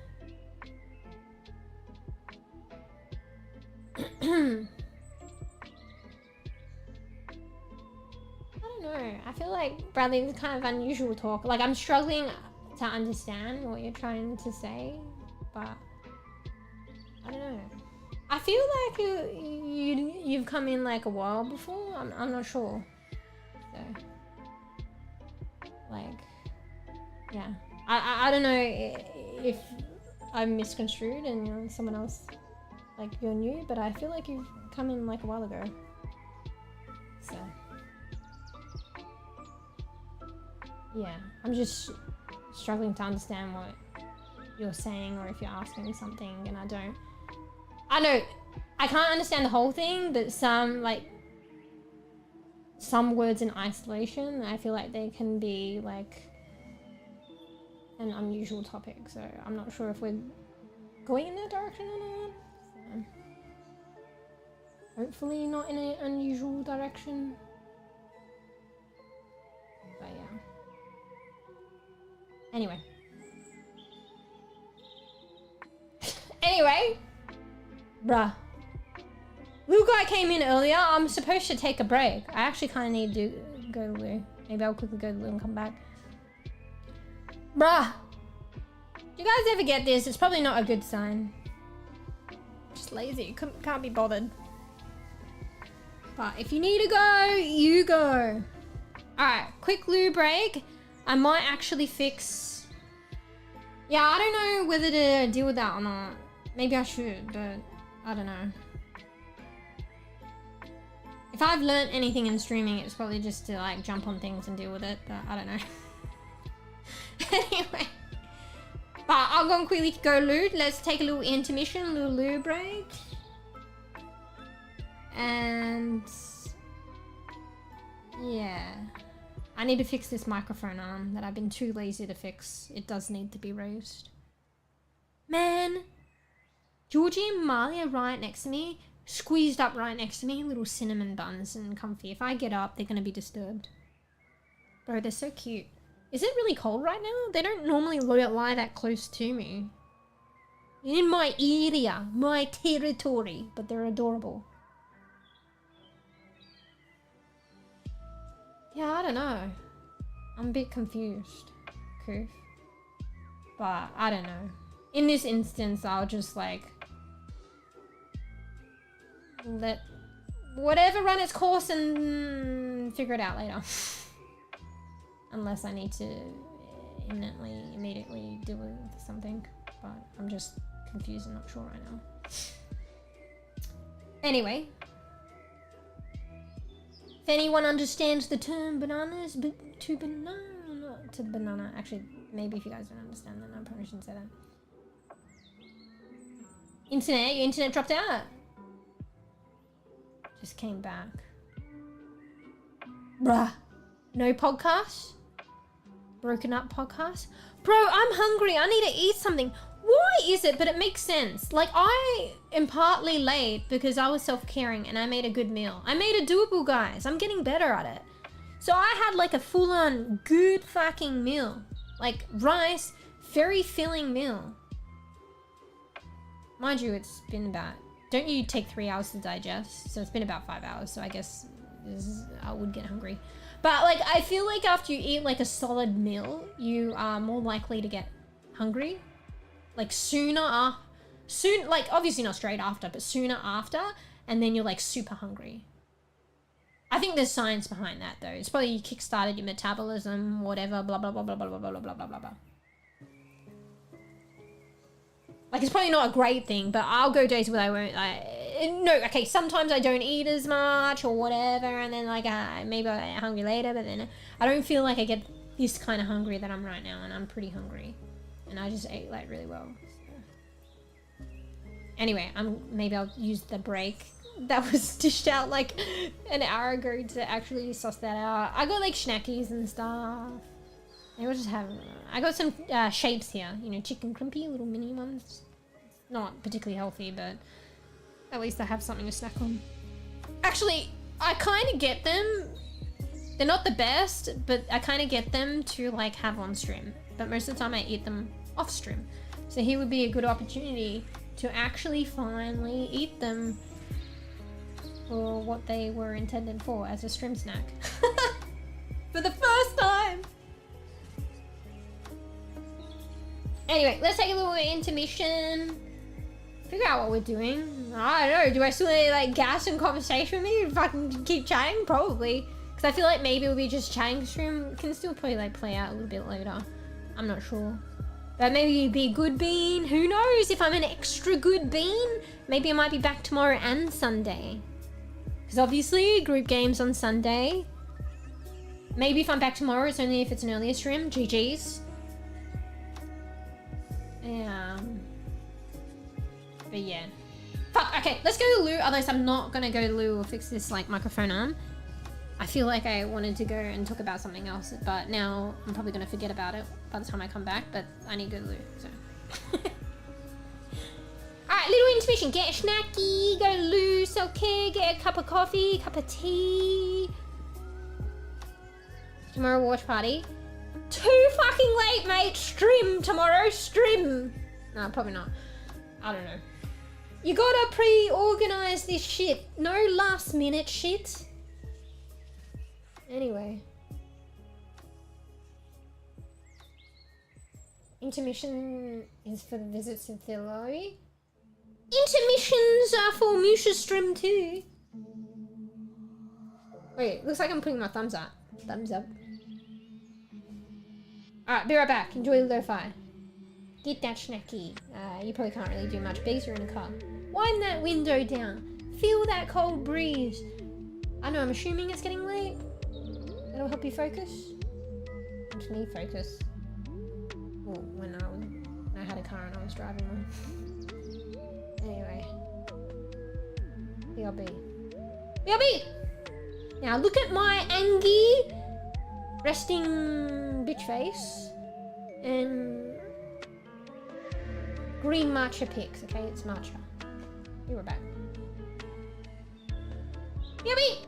No, I feel like Bradley is kind of unusual talk. Like, I'm struggling to understand what you're trying to say, but I don't know. I feel like you've come in like a while before. I'm not sure. So, like, yeah, I don't know if I'm misconstrued and you're someone else, like you're new, but I feel like you've come in like a while ago. So. Yeah, I'm just struggling to understand what you're saying, or if you're asking me something and I know I can't understand the whole thing, but some words in isolation, I feel like they can be like an unusual topic, so I'm not sure if we're going in that direction or not. So, hopefully not in an unusual direction, but yeah. Anyway. Anyway. Bruh. Little guy came in earlier. I'm supposed to take a break. I actually kind of need to go to the loo. Maybe I'll quickly go to the loo and come back. Bruh. Do you guys ever get this? It's probably not a good sign. Just lazy. Can't be bothered. But if you need to go, you go. Alright, quick loo break. I might actually fix... Yeah, I don't know whether to deal with that or not. Maybe I should, but I don't know. If I've learnt anything in streaming, it's probably just to like jump on things and deal with it, but I don't know. Anyway. But I'll go and quickly go loo. Let's take a little intermission, a little loo break. And... yeah. I need to fix this microphone arm that I've been too lazy to fix. It does need to be raised. Man. Georgie and Marley are right next to me. Squeezed up right next to me. Little cinnamon buns and comfy. If I get up, they're going to be disturbed. Bro, they're so cute. Is it really cold right now? They don't normally lie that close to me. In my area. My territory. But they're adorable. Yeah, I don't know. I'm a bit confused. Coof. But I don't know. In this instance, I'll just like... let whatever run its course and figure it out later. Unless I need to immediately deal with something. But I'm just confused and not sure right now. Anyway. If anyone understands the term bananas, to banana. Actually, maybe if you guys don't understand that, I probably shouldn't say that. Internet? Your internet dropped out? Just came back. Bruh. No podcast? Broken up podcast? Bro, I'm hungry. I need to eat something. Why is it? But it makes sense. Like, I am partly late because I was self-caring and I made a good meal. I made a doable, guys. I'm getting better at it. So I had like a full-on good fucking meal. Like rice, very filling meal. Mind you, it's been about... Don't you take 3 hours to digest? So it's been about 5 hours. So I guess I would get hungry. But like, I feel like after you eat like a solid meal, you are more likely to get hungry. Like sooner, like obviously not straight after, but sooner after, and then you're like super hungry. I think there's science behind that though. It's probably you kickstarted your metabolism, whatever, blah, blah, blah, blah, blah, blah, blah, blah, blah, blah, blah. Like it's probably not a great thing, but I'll go days where I won't, no, okay, sometimes I don't eat as much or whatever, and then like maybe I get hungry later, but then I don't feel like I get this kind of hungry that I'm right now, and I'm pretty hungry. And I just ate like really well. So. Anyway, maybe I'll use the break that was dished out like an hour ago to actually suss that out. I got like snackies and stuff. Maybe I'll just have... I got some shapes here. You know, chicken crimpy, little mini ones. It's not particularly healthy, but at least I have something to snack on. Actually, I kind of get them. They're not the best, but I kind of get them to like have on stream. But most of the time I eat them off stream. So here would be a good opportunity to actually finally eat them for what they were intended for, as a stream snack. For the first time! Anyway, let's take a little intermission. Figure out what we're doing. I don't know, do I still need like gas and conversation with me if I can keep chatting? Probably. Because I feel like maybe we'll be just chatting stream. Can still probably like play out a little bit later. I'm not sure. But maybe be a good bean. Who knows if I'm an extra good bean? Maybe I might be back tomorrow and Sunday. Because obviously group games on Sunday. Maybe if I'm back tomorrow, it's only if it's an earlier stream. GG's. Yeah. But yeah. Fuck, okay, let's go to loo. Otherwise I'm not gonna go to loo or fix this like microphone arm. I feel like I wanted to go and talk about something else, but now I'm probably going to forget about it by the time I come back, but I need to go to the loo, so. Alright, little intermission. Get a snacky, go to the loo, self-care, get a cup of coffee, cup of tea. Tomorrow watch party. Too fucking late, mate. Stream tomorrow, stream. No, probably not. I don't know. You gotta pre-organize this shit. No last minute shit. Anyway. Intermission is for the visits of the lobby. Intermissions are for Musha's stream too. Wait, looks like I'm putting my thumbs up. Thumbs up. Alright, be right back. Enjoy the lo-fi. Get that snacky. You probably can't really do much because you're in a car. Wind that window down. Feel that cold breeze. I know, I'm assuming it's getting late. That'll help you focus. Which me focus. Well, when I had a car and I was driving one. Anyway. BRB. BRB! Now look at my angy, resting bitch face, and green matcha pics, okay? It's matcha. We were back. BRB!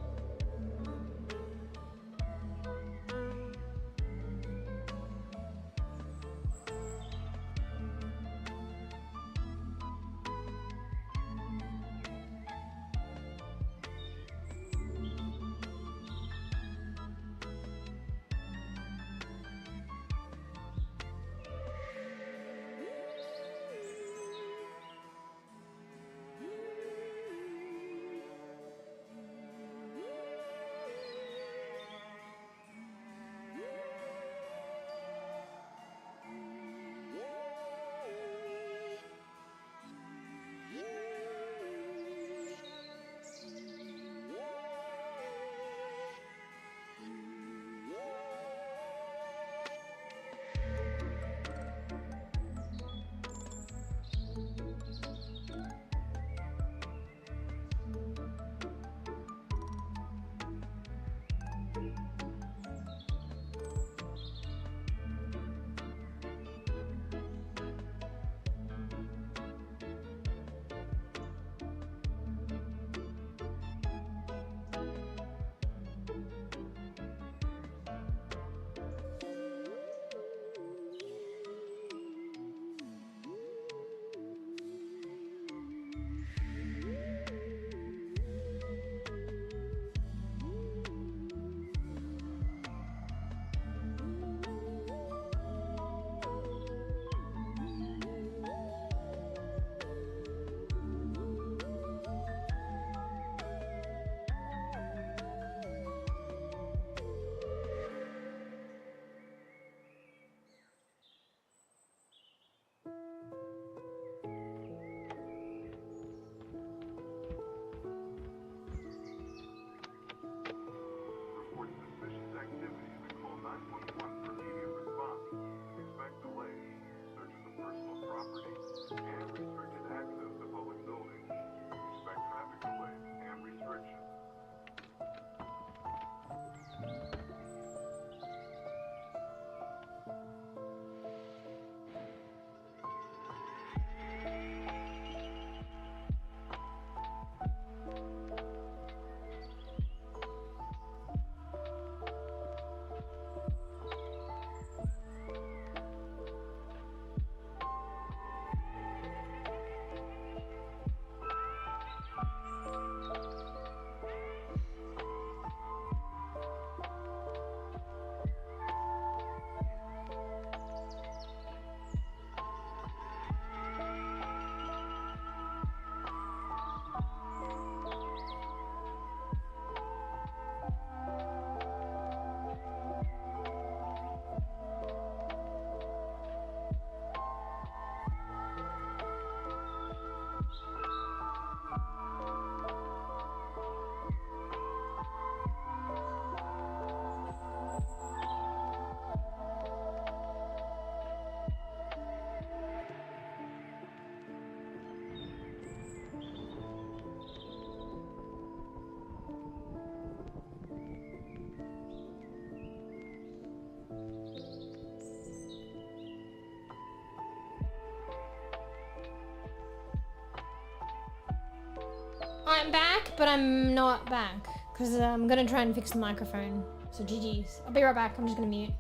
I'm back, but I'm not back because I'm gonna try and fix the microphone. So GG's. I'll be right back. I'm just gonna mute.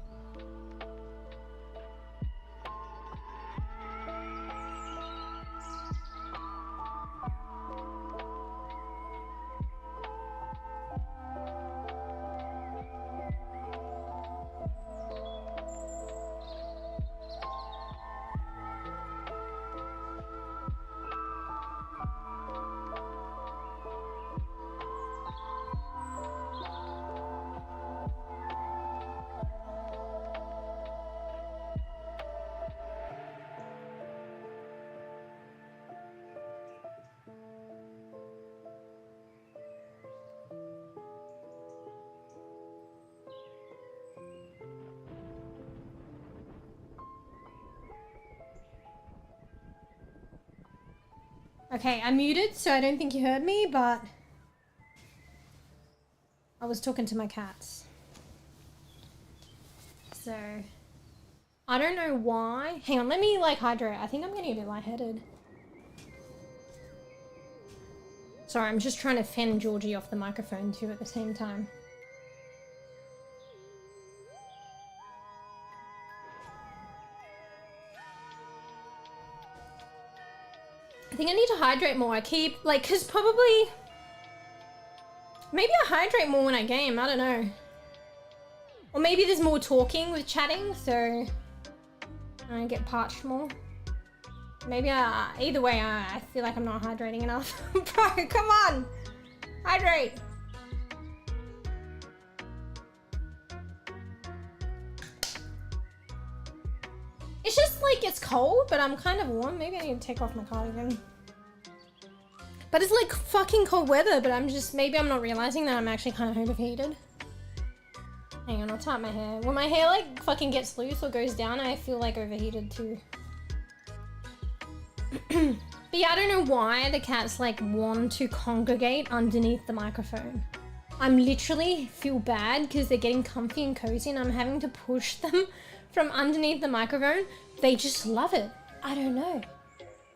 Okay, I muted, so I don't think you heard me, but I was talking to my cats. So, I don't know why. Hang on, let me like hydrate. I think I'm getting a bit lightheaded. Sorry, I'm just trying to fend Georgie off the microphone too at the same time. I think I need to hydrate more. I keep, like, cause probably, maybe I hydrate more when I game, I don't know. Or maybe there's more talking with chatting, so I get parched more. Maybe either way, I feel like I'm not hydrating enough. Bro, come on! Hydrate! It's just like, it's cold, but I'm kind of warm. Maybe I need to take off my cardigan. But it's like fucking cold weather, but I'm just, maybe I'm not realizing that I'm actually kind of overheated. Hang on, I'll tie up my hair. When my hair like fucking gets loose or goes down, I feel like overheated too. But yeah, I don't know why the cats like want to congregate underneath the microphone. I'm literally feel bad because they're getting comfy and cozy and I'm having to push them from underneath the microphone. They just love it. I don't know.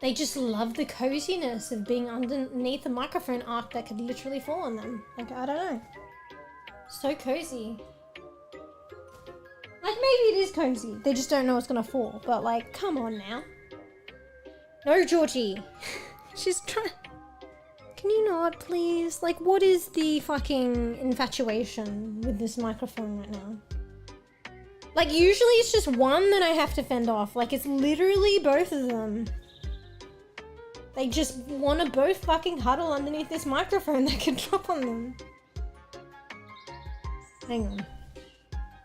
They just love the coziness of being underneath a microphone arc that could literally fall on them. Like, I don't know. So cozy. Like, maybe it is cozy. They just don't know it's gonna fall. But like, come on now. No, Georgie. She's trying. Can you not, please? Like, what is the fucking infatuation with this microphone right now? Like, usually it's just one that I have to fend off. Like, it's literally both of them. They just want to both fucking huddle underneath this microphone that could drop on them. Hang on.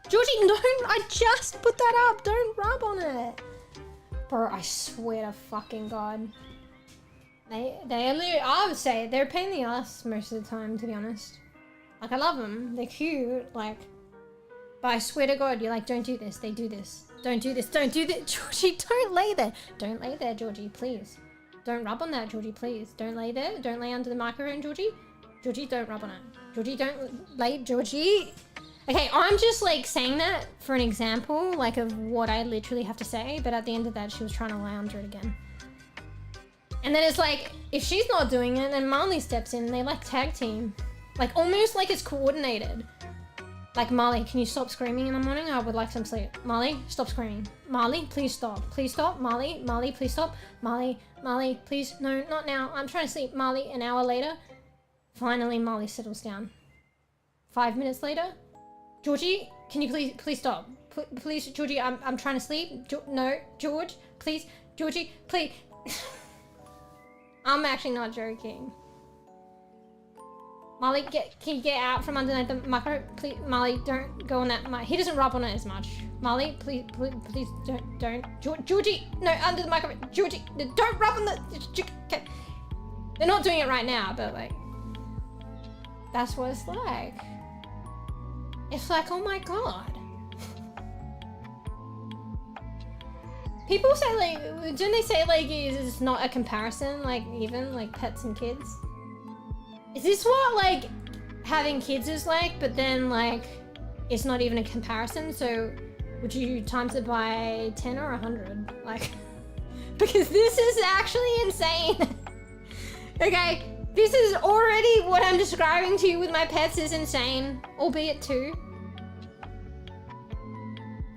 Georgie, don't! I just put that up! Don't rub on it! Bro, I swear to fucking God. They I would say they're a pain in the ass most of the time, to be honest. Like, I love them. They're cute, like... But I swear to God, you're like, don't do this. They do this. Don't do this. Don't do this. Georgie, don't lay there. Don't lay there, Georgie, please. Don't rub on that, Georgie, please. Don't lay there. Don't lay under the microphone, Georgie. Georgie, don't rub on it. Georgie, don't lay... Georgie... Okay, I'm just like saying that for an example, like of what I literally have to say, but at the end of that, she was trying to lie under it again. And then it's like, if she's not doing it, then Marley steps in and they like tag team. Like almost like it's coordinated. Like, Marley, can you stop screaming in the morning? I would like some sleep. Marley, stop screaming. Marley, please stop. Please stop. Marley, Marley, please stop. Marley, Marley, please. No, not now. I'm trying to sleep. Marley, an hour later. Finally, Marley settles down. 5 minutes later. Georgie, can you please stop? Please, Georgie, I'm trying to sleep. No, George, please. Georgie, please. I'm actually not joking. Molly, can you get out from underneath the micro? Please, Molly, don't go on that mic. He doesn't rub on it as much. Molly, please don't. Georgie, no, under the micro. Georgie, don't rub on the. Okay. They're not doing it right now, but like, that's what it's like. It's like, oh my God. People say like, don't they say like it's not a comparison, like even like pets and kids? Is this what like having kids is like, but then like it's not even a comparison? So would you times it by 10 or 100? Like, because this is actually insane. Okay, this is already what I'm describing to you with my pets is insane, albeit 2.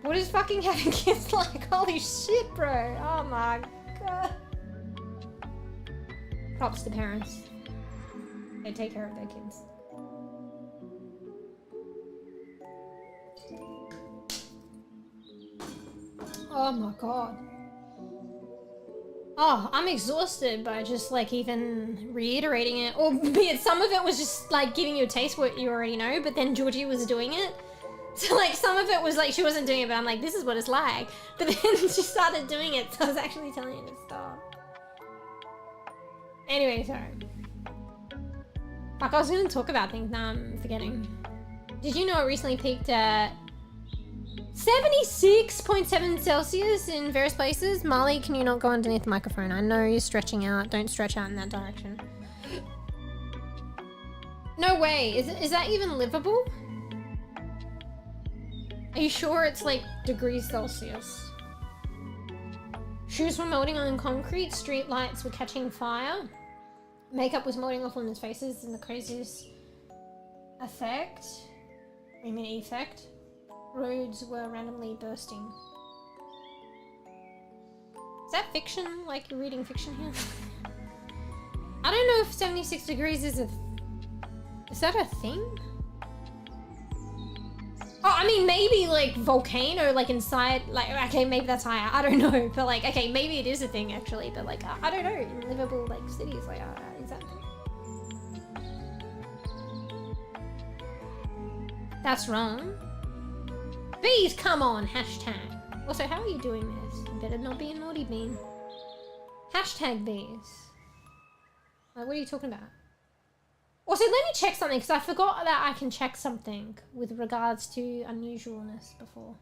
What is fucking having kids like? Holy shit, bro. Oh my God. Props to parents. They take care of their kids. Oh my God. Oh, I'm exhausted by just like even reiterating it. Albeit some of it was just like giving you a taste what you already know, but then Georgie was doing it. So like some of it was like she wasn't doing it, but I'm like, this is what it's like. But then she started doing it, so I was actually telling her to stop. Anyway, sorry. Fuck, I was gonna talk about things, now I'm forgetting. Did you know it recently peaked at 76.7 Celsius in various places. Marley, can you not go underneath the microphone? I know you're stretching out. Don't stretch out in that direction. No way. Is that even livable? Are you sure it's like degrees Celsius? Shoes were melting on concrete. Street lights were catching fire. Makeup was melting off on his faces in the craziest effect. I mean effect. Roads were randomly bursting. Is that fiction? Like you're reading fiction here? I don't know if 76 degrees is that a thing? Oh, I mean, maybe like volcano, like inside, like, okay, maybe that's higher. I don't know, but like, okay, maybe it is a thing actually, but like, I don't know, in livable like cities, like, is that a thing? That's wrong. Bees, come on, hashtag. Also, how are you doing this? You better not be a naughty bean. Hashtag bees. Like, what are you talking about? Also, let me check something, because I forgot that I can check something with regards to unusualness before.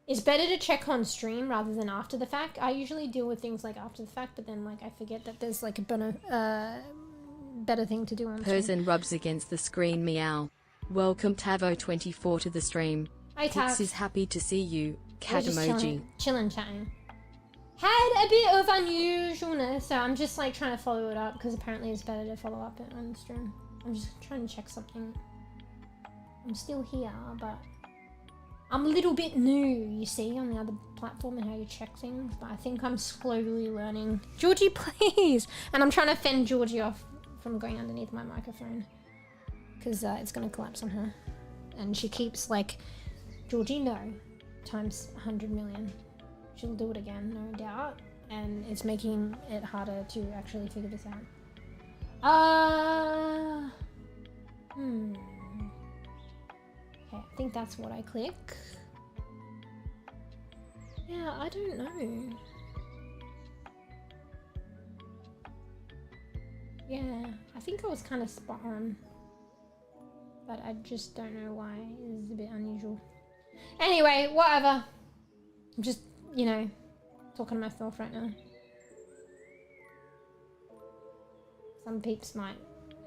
It's better to check on stream rather than after the fact. I usually deal with things like after the fact, but then like I forget that there's like a better thing to do on stream.
Person rubs against the screen, meow. Welcome Tavo24 to the stream.
Hi, Tav.
Hicks is happy to see you. Cat emoji.
Chilling, chatting. Had a bit of unusualness, so I'm just like trying to follow it up because apparently it's better to follow up on stream. I'm just trying to check something. I'm still here, but I'm a little bit new, you see, on the other platform and how you check things, but I think I'm slowly learning. Georgie, please! And I'm trying to fend Georgie off from going underneath my microphone because it's going to collapse on her. And she keeps like, Georgie, no, times 100 million. She'll do it again, no doubt, and it's making it harder to actually figure this out. Okay, I think that's what I click. Yeah, I don't know. Yeah, I think I was kind of spot on, but I just don't know why. It's a bit unusual. Anyway, whatever. I'm just, you know, talking to myself right now. Some peeps might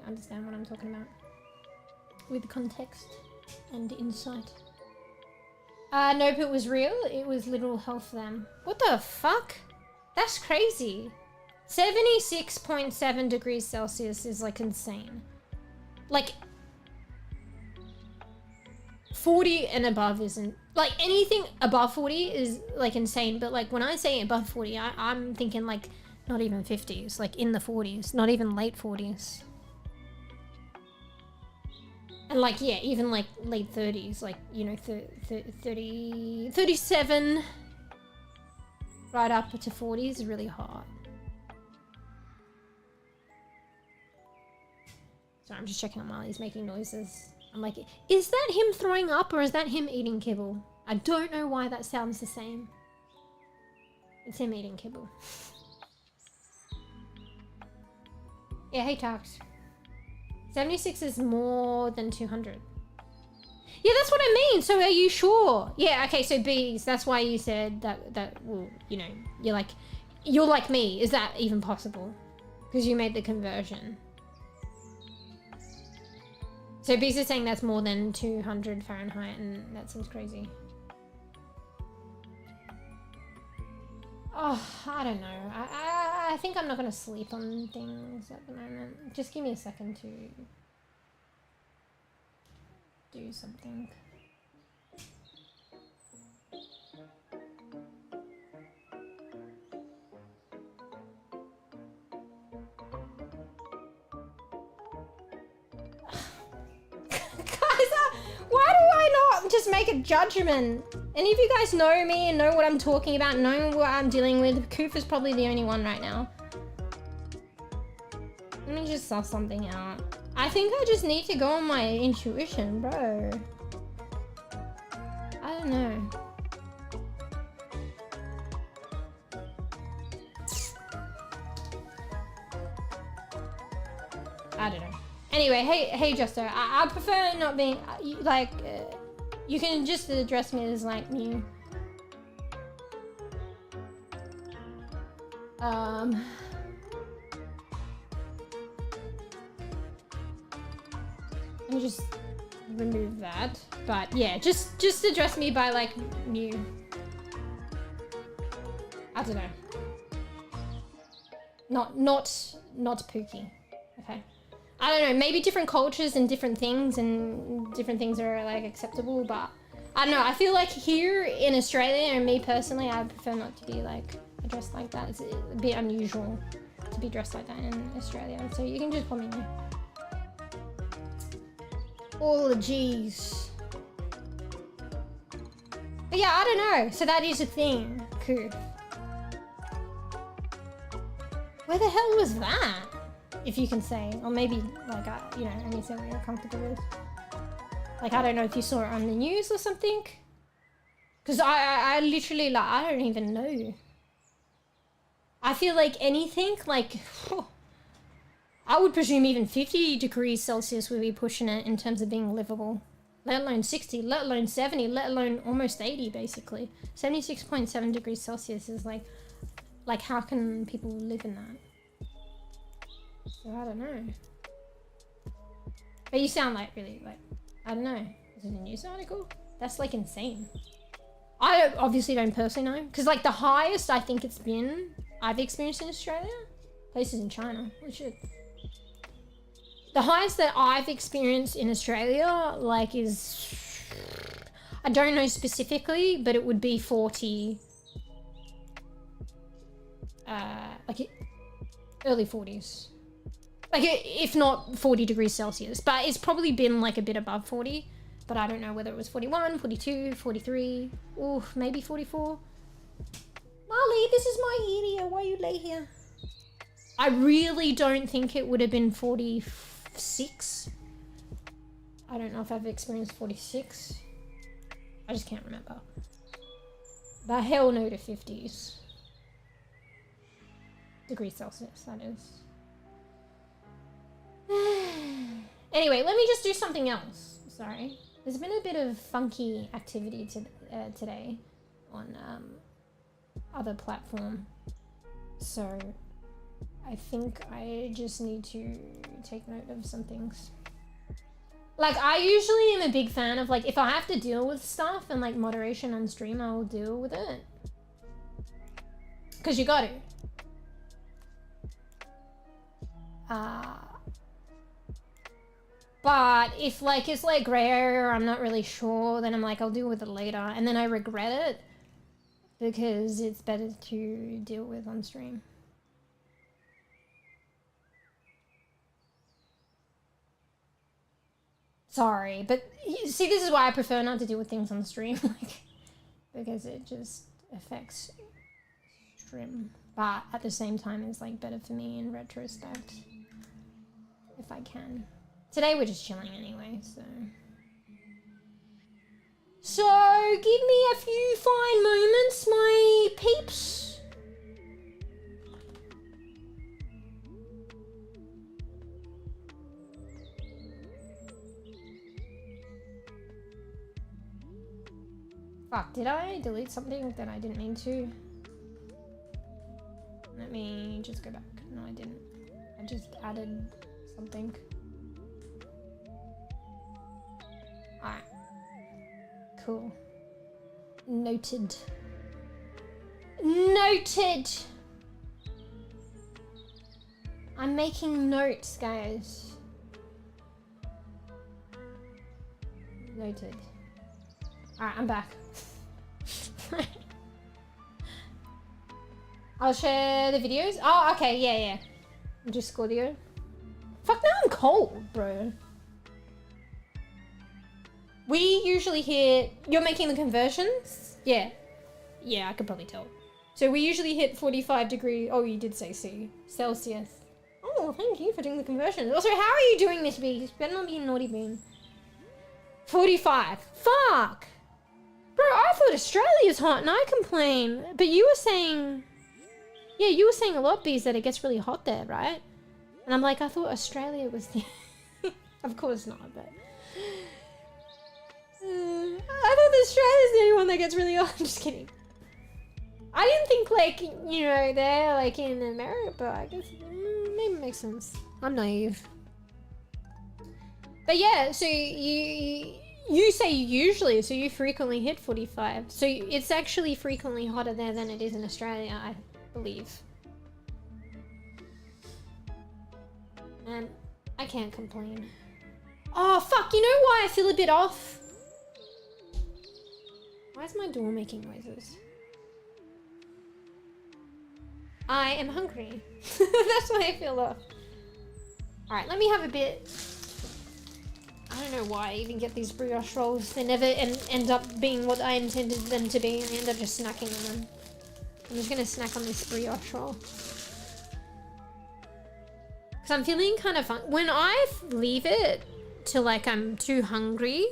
understand what I'm talking about with context and insight. Nope, it was real. It was literal hell for them. What the fuck? That's crazy. 76.7 degrees Celsius is like insane. Like 40 and above isn't, like anything above 40 is like insane, but like when I say above 40, I'm thinking like not even 50s, like in the 40s, not even late 40s. And like, yeah, even like late 30s, like, you know, 30, 37, right up to 40 is really hot. Sorry, I'm just checking on while he's making noises. I'm like, is that him throwing up or is that him eating kibble? I don't know why that sounds the same. It's him eating kibble. Yeah, hey Tarks. 76 is more than 200. Yeah, that's what I mean. So are you sure? Yeah, okay, so bees, that's why you said that well, you know, you're like me. Is that even possible? Because you made the conversion. So bees are saying that's more than 200 Fahrenheit, and that seems crazy. Oh, I don't know. I think I'm not going to sleep on things at the moment. Just give me a second to do something. Why do I not just make a judgment? Any of you guys know me and know what I'm talking about, know what I'm dealing with? Koof is probably the only one right now. Let me just suss something out. I think I just need to go on my intuition, bro. I don't know. I don't know. Anyway, hey Justo, I prefer not being, like, You can just address me as like Mew. Let me just remove that. But yeah, just address me by like Mew. I don't know. Not Pookie. Okay. I don't know, maybe different cultures and different things are like acceptable, but I don't know, I feel like here in Australia, and me personally, I prefer not to be like dressed like that. It's a bit unusual to be dressed like that in Australia, so you can just call me Mew. All the G's. But yeah, I don't know, so that is a thing. Cool. Where the hell was that? If you can say, or maybe like, you know, only say what you're comfortable with. Like, I don't know if you saw it on the news or something. Because I literally, like, I don't even know. I feel like anything, like, I would presume even 50 degrees Celsius would be pushing it in terms of being livable. Let alone 60, let alone 70, let alone almost 80, basically. 76.7 degrees Celsius is like how can people live in that? So I don't know. But you sound like really like, I don't know. Is it a news article? That's like insane. I obviously don't personally know. Because like the highest I think it's been, I've experienced in Australia, places in China, which is, the highest that I've experienced in Australia, like is, I don't know specifically, but it would be 40, like early 40s. Like, if not 40 degrees Celsius, but it's probably been like a bit above 40, but I don't know whether it was 41, 42, 43, ooh, maybe 44. Molly, this is my area, why you lay here? I really don't think it would have been 46. I don't know if I've experienced 46. I just can't remember. But hell no to 50s. Degrees Celsius, that is. Anyway, let me just do something else. Sorry. There's been a bit of funky activity today on other platform. So I think I just need to take note of some things. Like, I usually am a big fan of, like, if I have to deal with stuff and like moderation on stream, I will deal with it. Because you got to. But if like it's like grey area or I'm not really sure, then I'm like, I'll deal with it later, and then I regret it because it's better to deal with on stream. Sorry, but see, this is why I prefer not to deal with things on stream, like, because it just affects stream. But at the same time, it's like better for me in retrospect if I can. Today we're just chilling anyway, so give me a few fine moments, my peeps. Fuck, did I delete something that I didn't mean to? Let me just go back. No, I didn't. I just added something. Alright. Cool. Noted. Noted! I'm making notes, guys. Noted. Alright, I'm back. I'll share the videos. Oh, okay, yeah. Just audio. Fuck, now I'm cold, bro. We usually hit... You're making the conversions? Yeah. Yeah, I could probably tell. So we usually hit 45 degrees... Oh, you did say C. Celsius. Oh, thank you for doing the conversions. Also, how are you doing this, Bees? Better not be a naughty bean. 45. Fuck! Bro, I thought Australia's hot and I complain. But you were saying... Yeah, you were saying a lot, Bees, that it gets really hot there, right? And I'm like, I thought Australia was the... Of course not, but... I thought Australia's the only one that gets really hot. I'm just kidding. I didn't think, like, you know, they're like in America, but I guess maybe it makes sense. I'm naive. But yeah, so you say usually, so you frequently hit 45. So it's actually frequently hotter there than it is in Australia, I believe. And I can't complain. Oh, fuck, you know why I feel a bit off? Why is my door making noises? I am hungry. That's why I feel off. Alright, let me have a bit. I don't know why I even get these brioche rolls. They never end up being what I intended them to be, and I end up just snacking on them. I'm just gonna snack on this brioche roll. Because I'm feeling kind of fun. When I leave it till like I'm too hungry,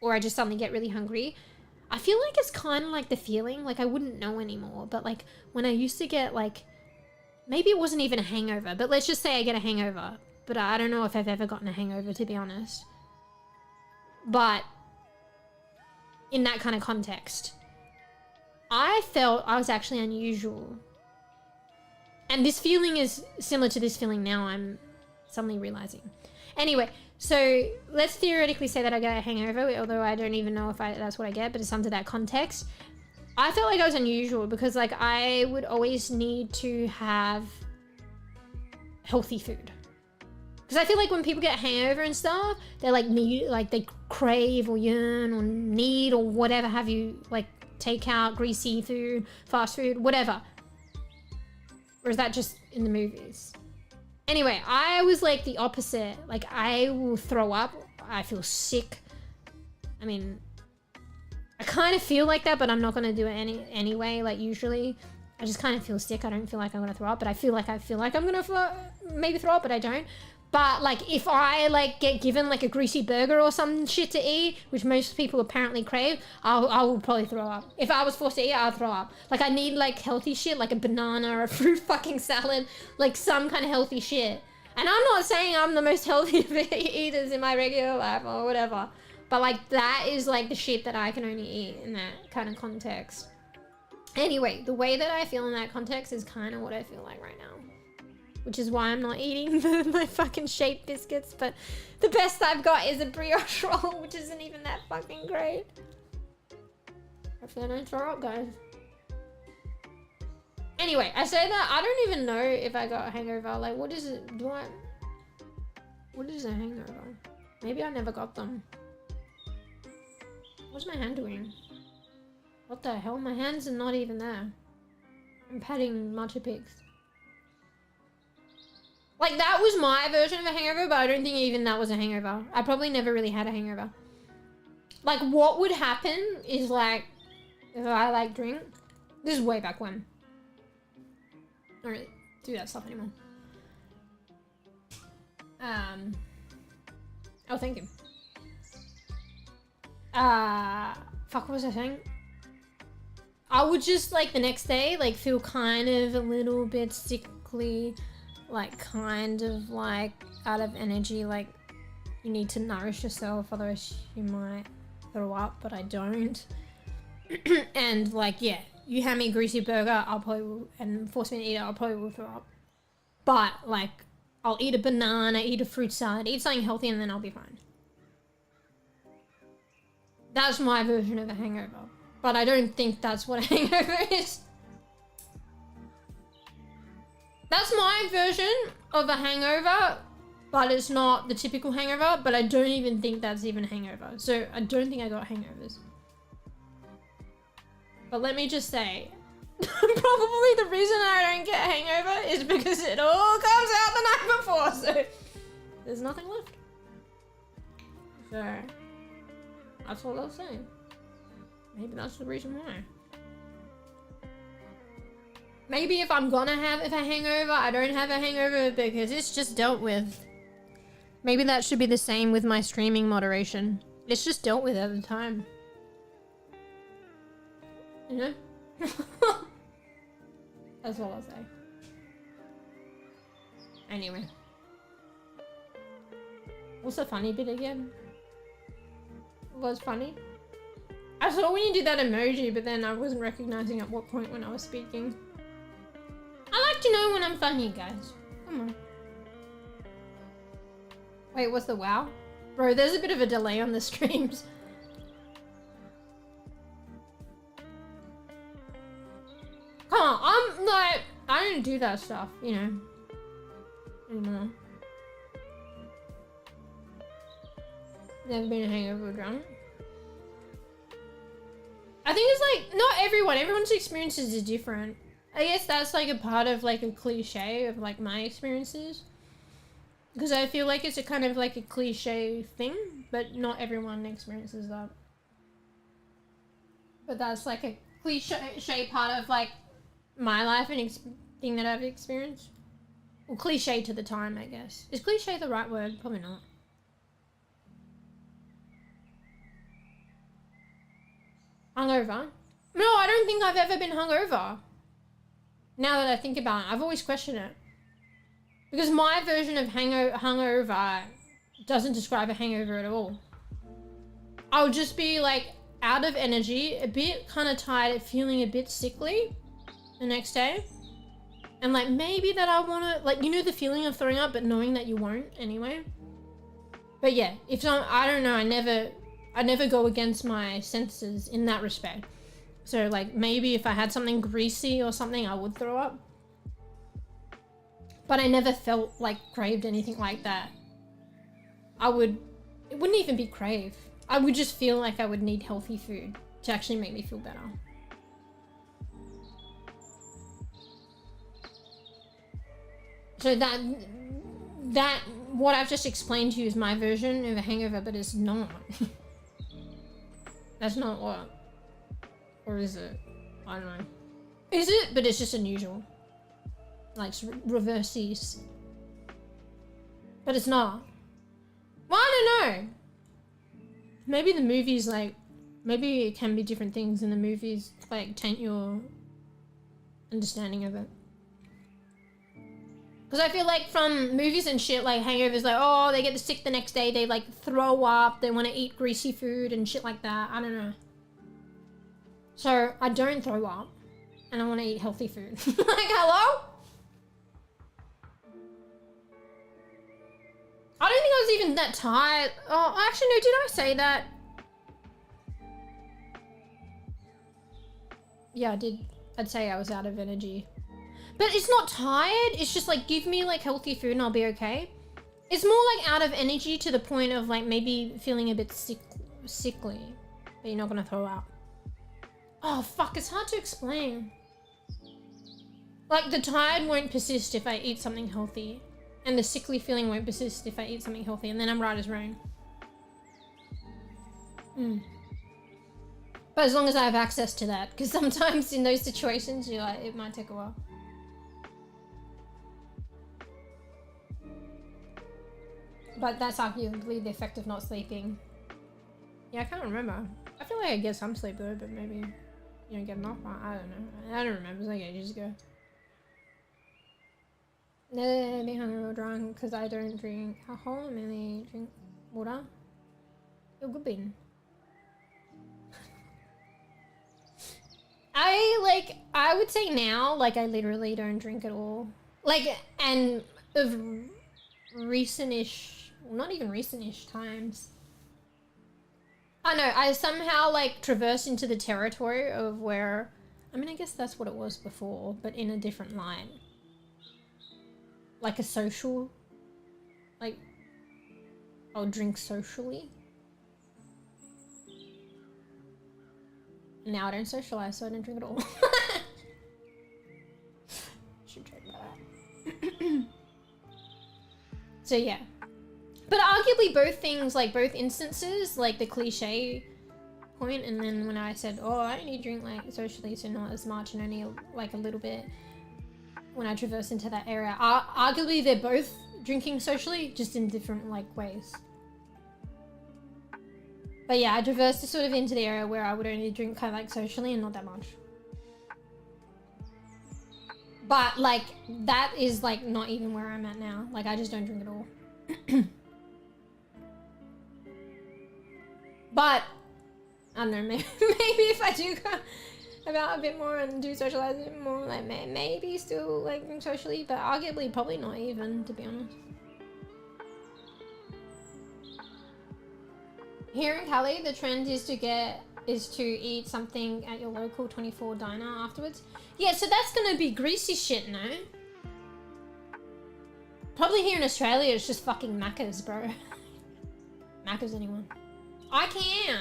or I just suddenly get really hungry, I feel like it's kind of like the feeling, like I wouldn't know anymore, but like when I used to get like, maybe it wasn't even a hangover, but let's just say I get a hangover. But I don't know if I've ever gotten a hangover, to be honest. But in that kind of context, I felt I was actually unusual. And this feeling is similar to this feeling now, I'm suddenly realizing. Anyway, so let's theoretically say that I get a hangover, although I don't even know if that's what I get, but it's under that context. I felt like I was unusual because like I would always need to have healthy food. Because I feel like when people get a hangover and stuff, they like need, like they crave or yearn or need or whatever have you, like takeout, greasy food, fast food, whatever. Or is that just in the movies? Anyway, I was like the opposite. Like I will throw up. I feel sick. I mean, I kind of feel like that, but I'm not going to do it anyway. Like usually I just kind of feel sick. I don't feel like I'm going to throw up, but I feel like I'm going to maybe throw up, but I don't. But like if I like get given like a greasy burger or some shit to eat, which most people apparently crave, I will probably throw up. If I was forced to eat, I'll throw up. Like I need like healthy shit, like a banana or a fruit fucking salad, like some kind of healthy shit. And I'm not saying I'm the most healthy of eaters in my regular life or whatever, but like that is like the shit that I can only eat in that kind of context. Anyway, the way that I feel in that context is kind of what I feel like right now. Which is why I'm not eating my fucking shaped biscuits, but the best I've got is a brioche roll, which isn't even that fucking great. Hopefully I don't throw up, guys. Anyway, I say that, I don't even know if I got a hangover. Like, what is it? What is a hangover? Maybe I never got them. What's my hand doing? What the hell? My hands are not even there. I'm patting matcha pigs. Like, that was my version of a hangover, but I don't think even that was a hangover. I probably never really had a hangover. Like, what would happen is, like, if I, like, drink... This is way back when. I don't really do that stuff anymore. Oh, thank you. Fuck, what was I saying? I would just, like, the next day, like, feel kind of a little bit sickly... like kind of like out of energy, like you need to nourish yourself, otherwise you might throw up, but I don't. And like, yeah, you hand me a greasy burger, I'll probably will, and force me to eat it, I'll probably will throw up. But like, I'll eat a banana, eat a fruit salad, eat something healthy, and then I'll be fine. That's my version of a hangover, but I don't think that's what a hangover is. That's my version of a hangover, but it's not the typical hangover, but I don't even think that's even a hangover. So I don't think I got hangovers. But let me just say, probably the reason I don't get a hangover is because it all comes out the night before, so there's nothing left. So that's all I'll say. Maybe that's the reason why. Maybe if I'm gonna have a hangover, I don't have a hangover because it's just dealt with. Maybe that should be the same with my streaming moderation. It's just dealt with at the time. You know? That's all I'll say. Anyway. What's the funny bit again? was funny. I saw when you did that emoji, but then I wasn't recognizing at what point when I was speaking. I like to know when I'm funny, guys. Come on. Wait, what's the wow? Bro, there's a bit of a delay on the streams. Come on, I'm like, I don't do that stuff, you know, anymore. Never been a hangover drunk. I think it's like, not everyone's experiences are different. I guess that's like a part of like a cliche of like my experiences. Because I feel like it's a kind of like a cliche thing, but not everyone experiences that. But that's like a cliche part of like my life and thing that I've experienced. Well, cliche to the time, I guess. Is cliche the right word? Probably not. Hungover? No, I don't think I've ever been hungover. Now that I think about it, I've always questioned it. Because my version of hungover doesn't describe a hangover at all. I'll just be like out of energy, a bit kind of tired, feeling a bit sickly the next day. And like maybe that I want to, like, you know the feeling of throwing up but knowing that you won't anyway. But yeah, I don't know, I never go against my senses in that respect. So like maybe if I had something greasy or something, I would throw up. But I never felt like craved anything like that. It wouldn't even be crave. I would just feel like I would need healthy food to actually make me feel better. So that what I've just explained to you is my version of a hangover, but it's not. That's not what. Or is it? I don't know. Is it? But it's just unusual. Like reverses. But it's not. Well, I don't know. Maybe the movies, like, maybe it can be different things in the movies, like, taint your understanding of it. Because I feel like from movies and shit, like hangovers, like, oh, they get sick the next day, they like throw up, they want to eat greasy food and shit like that. I don't know. So I don't throw up and I want to eat healthy food. Like, hello? I don't think I was even that tired. Oh, actually, no, did I say that? Yeah, I did. I'd say I was out of energy. But it's not tired. It's just like, give me like healthy food and I'll be okay. It's more like out of energy to the point of like maybe feeling a bit sickly. But you're not going to throw up. Oh, fuck. It's hard to explain. Like the tired won't persist if I eat something healthy. And the sickly feeling won't persist if I eat something healthy. And then I'm right as rain. But as long as I have access to that. Because sometimes in those situations, you're like, it might take a while. But that's arguably the effect of not sleeping. Yeah, I can't remember. I feel like I get some sleep though, but maybe you don't get enough. I don't know. I don't remember. It was like ages ago. Never been hungry or drunk because I don't drink alcohol. I mainly drink water. You're good bean. I would say now, like, I literally don't drink at all. Like, and of recent-ish, well, not even recent-ish times. I know, I somehow, like, traversed into the territory of where, I mean, I guess that's what it was before, but in a different light. Like a social, like, I'll drink socially. Now I don't socialize, so I don't drink at all. Should check that out. So yeah. But arguably both things, like both instances, like the cliche point, and then when I said, oh, I only drink like socially, so not as much and only like a little bit when I traverse into that area. Arguably they're both drinking socially, just in different like ways. But yeah, I traversed sort of into the area where I would only drink kind of like socially and not that much. But like, that is like not even where I'm at now. Like, I just don't drink at all. But I don't know, maybe if I do go about a bit more and do socialize a bit more, like maybe still like socially, but arguably probably not even, to be honest. Here in Cali, the trend is to eat something at your local 24 diner afterwards. Yeah, so that's gonna be greasy shit, no? Probably here in Australia, it's just fucking Macca's, bro. Macca's, anyone? I can.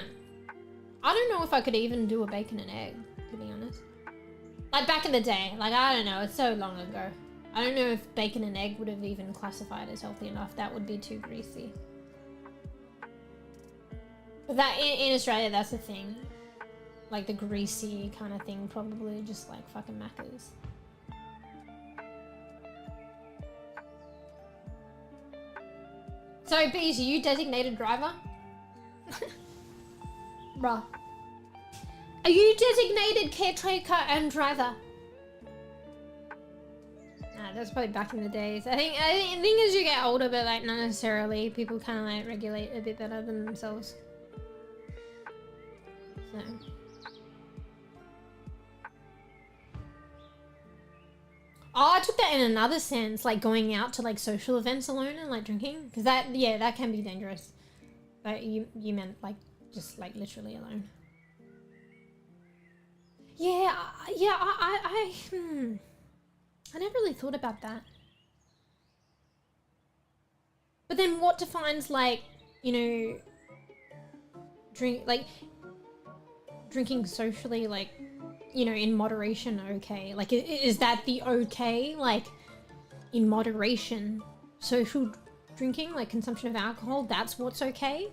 I don't know if I could even do a bacon and egg, to be honest. Like back in the day, like I don't know, it's so long ago. I don't know if bacon and egg would have even classified as healthy enough. That would be too greasy. But that in Australia, that's the thing. Like the greasy kind of thing, probably just like fucking Macca's. So, Bees, are you designated driver? Bruh. Are you designated caretaker and driver? Nah, that's probably back in the days. I think as you get older, but like not necessarily, people kind of like regulate a bit better than themselves. So. Oh, I took that in another sense, like going out to like social events alone and like drinking, because that, yeah, that can be dangerous. But you meant like just like literally alone. Yeah, I never really thought about that. But then what defines like, you know, drinking socially, like, you know, in moderation, okay? Like, is that the okay? Like, in moderation, social drinking, like consumption of alcohol, that's what's okay?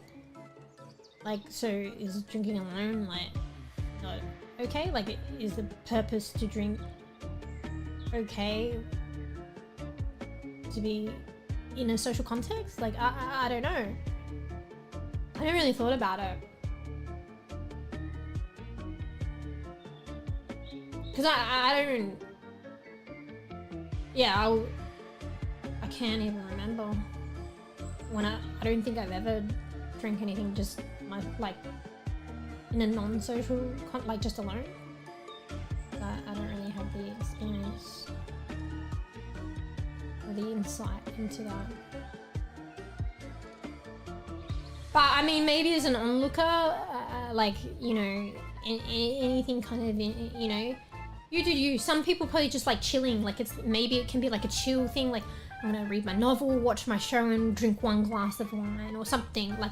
Like, so is drinking alone, like, not okay? Like, is the purpose to drink okay to be in a social context? Like, I don't know. I never really thought about it. Because I don't... Yeah, I can't even remember when I don't think I've ever drank anything just like in a non-social, like just alone. I don't really have the experience or the insight into that. But I mean, maybe as an onlooker, like, you know, anything kind of, you know, you do you. Some people probably just like chilling, like maybe it can be like a chill thing, like I'm gonna read my novel, watch my show and drink one glass of wine or something, like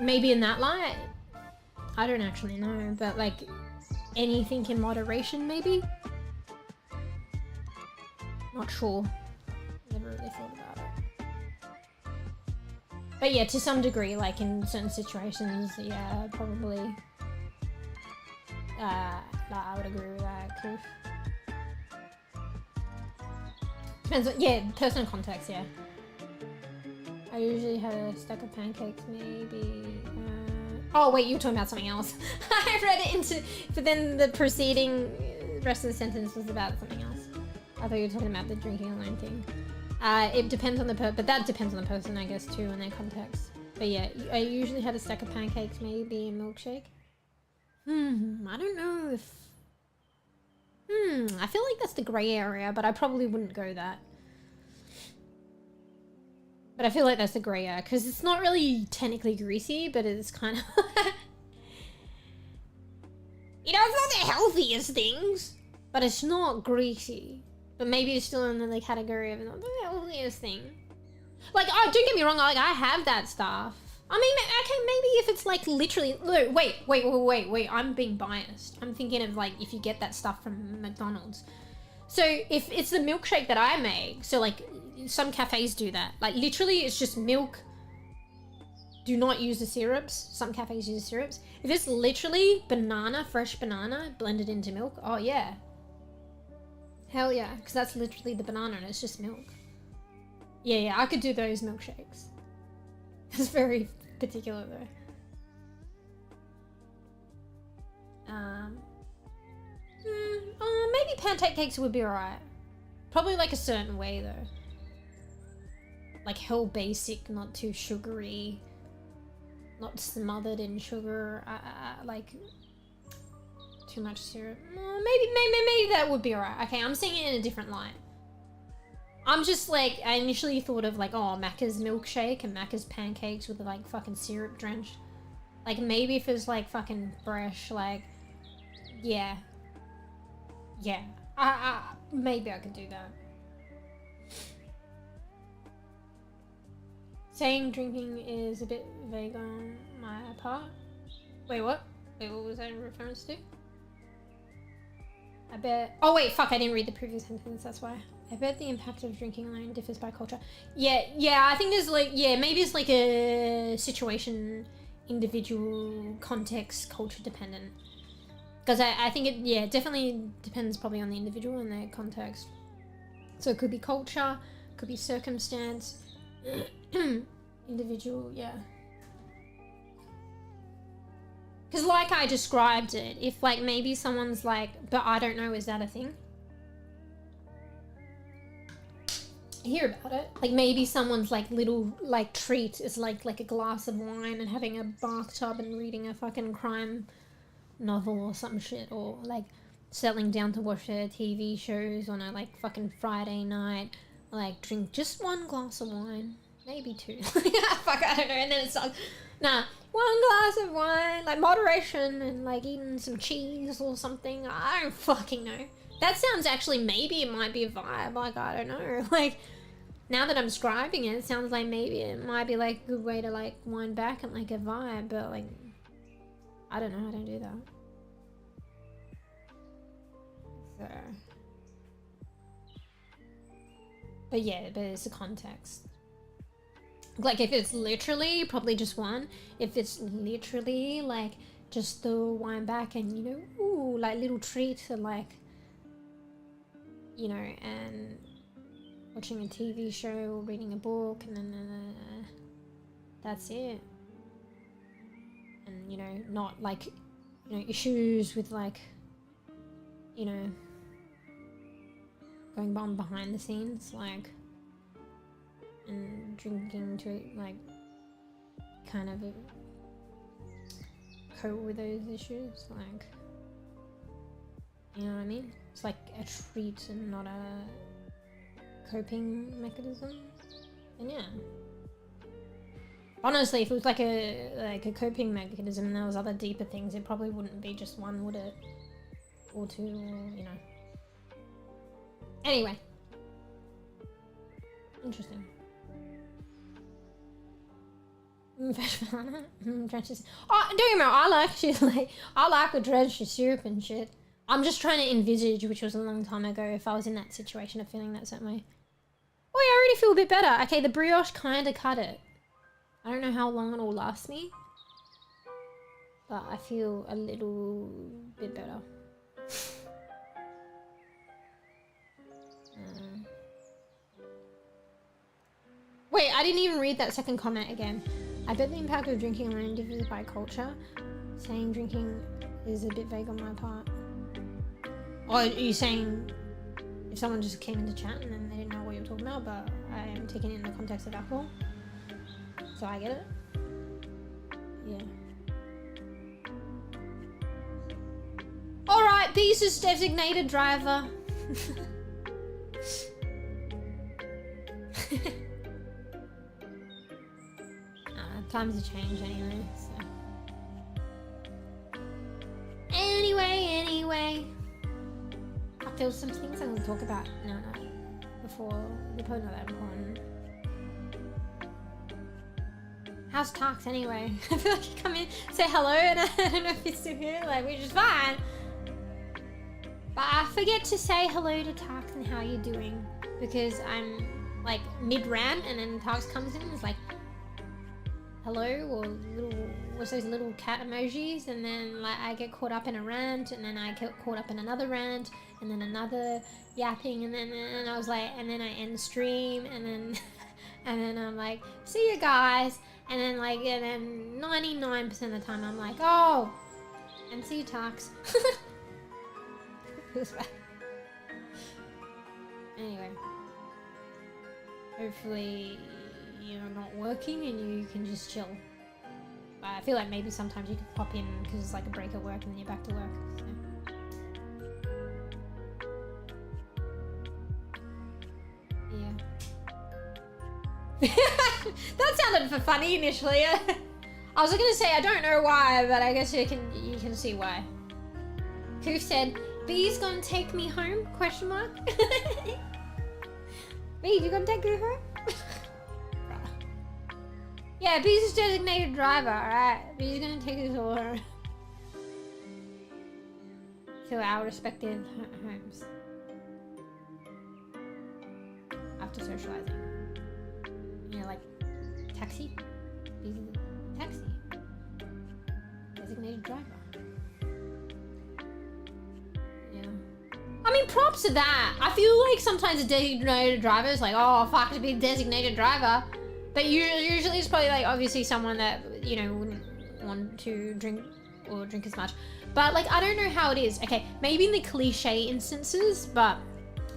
maybe in that light. I don't actually know, but like anything in moderation maybe? Not sure. Never really thought about it. But yeah, to some degree, like in certain situations, yeah, probably. I would agree with that. Cool. Depends on, yeah, personal context, yeah. I usually have a stack of pancakes, maybe. Oh wait, you were talking about something else. I read it into, but then the preceding rest of the sentence was about something else. I thought you were talking about the drinking alone thing. It depends on the but that depends on the person, I guess, too, and their context. But yeah, I usually had a stack of pancakes, maybe a milkshake. I don't know if... I feel like that's the grey area, but I probably wouldn't go that. But I feel like that's the grey area, because it's not really technically greasy, but it's kind of... You know, it's not the healthiest things, but it's not greasy. But maybe it's still in the category of not the healthiest thing. Like, oh, don't get me wrong, like, I have that stuff. I mean, okay, maybe if it's like literally... No, wait, I'm being biased. I'm thinking of like, if you get that stuff from McDonald's. So if it's the milkshake that I make, so like some cafes do that. Like literally it's just milk. Do not use the syrups. Some cafes use the syrups. If it's literally banana, fresh banana blended into milk, oh yeah. Hell yeah, because that's literally the banana and it's just milk. Yeah, I could do those milkshakes. It's very particular though. Maybe pancakes would be alright. Probably like a certain way though. Like hell basic, not too sugary. not smothered in sugar, like too much syrup. Maybe that would be alright. Okay, I'm seeing it in a different light. I'm just like, I initially thought of like, oh, Macca's milkshake and Macca's pancakes with like fucking syrup drenched. Like maybe if it's like fucking fresh, like, yeah. Maybe I could do that. Saying drinking is a bit vague on my part. Wait, what? Wait, what was that in reference to? I bet... Oh wait, fuck, I didn't read the previous sentence, that's why. I bet the impact of drinking alone differs by culture. Yeah, I think there's like, maybe it's like a situation, individual, context, culture dependent. Because I think it, definitely depends probably on the individual and their context. So it could be culture, could be circumstance, individual, yeah. Because like I described it, if like maybe someone's like, but I don't know, is that a thing? I hear about it. Like maybe someone's like little like treat is like a glass of wine and having a bathtub and reading a fucking crime novel or some shit, or like settling down to watch their TV shows on a like fucking Friday night, like drink just one glass of wine, maybe two. Fuck, I don't know, and then it's like, nah, one glass of wine, like moderation, and like eating some cheese or something. I don't fucking know. That sounds actually, maybe it might be a vibe, like I don't know, like now that I'm describing it, it sounds like maybe it might be like a good way to like wind back and like a vibe, but like I don't know, I don't do that. So. But yeah, but it's a context. Like if it's literally probably just one, if it's literally like just the wind back and you know, ooh, like little treat and like, you know, and watching a TV show or reading a book and then that's it. And you know, not like, you know, issues with like, you know, going on behind the scenes, like, and drinking to like kind of cope with those issues, like, you know what I mean? It's like a treat and not a coping mechanism. And yeah, honestly, if it was like a coping mechanism and there was other deeper things, it probably wouldn't be just one, would it? Or two, or, you know. Anyway, interesting. Fresh banana, drenches. Oh, don't you know? I like a drenched syrup and shit. I'm just trying to envisage, which was a long time ago, if I was in that situation of feeling that certain way. Oh, yeah, I already feel a bit better. Okay, the brioche kind of cut it. I don't know how long it'll last me, but I feel a little bit better. Wait, I didn't even read that second comment again. I bet the impact of drinking alone differs by culture. Saying drinking is a bit vague on my part. Or are you saying if someone just came into chat and then they didn't know what you were talking about, but I am taking it in the context of alcohol, so I get it? Yeah. Alright, Beast is designated driver. Times have changed anyway, so. Anyway. There was some things I'm gonna talk about. No, before. They're probably not that important. How's Tarks anyway? I feel like you come in, say hello, and I don't know if you're still here, like, which is fine. But I forget to say hello to Tarks and how you're doing, because I'm like mid-rant and then Tarks comes in and is like, hello, or what's those little cat emojis, and then like I get caught up in a rant, and then I get caught up in another rant, and then another yapping, and then I was like, and then I end stream, and then and then I'm like, see you guys, and then like, and then 99% of the time I'm like, oh, and see you Tarks. Feels bad. Anyway, hopefully you're not working and you can just chill. But I feel like maybe sometimes you could pop in because it's like a break at work and then you're back to work. So. Yeah. That sounded funny initially. I was gonna say I don't know why, but I guess you can see why. Who said B's gonna take me home? Question mark. B, you gonna take me home? Yeah, B's designated driver. Alright, B's gonna take us all home to our respective homes after socializing. You know, like taxi. B's taxi. Designated driver. Yeah. I mean, props to that. I feel like sometimes a designated driver is like, oh fuck, to be a designated driver. But usually it's probably like obviously someone that, you know, wouldn't want to drink or drink as much. But like, I don't know how it is. Okay, maybe in the cliche instances, but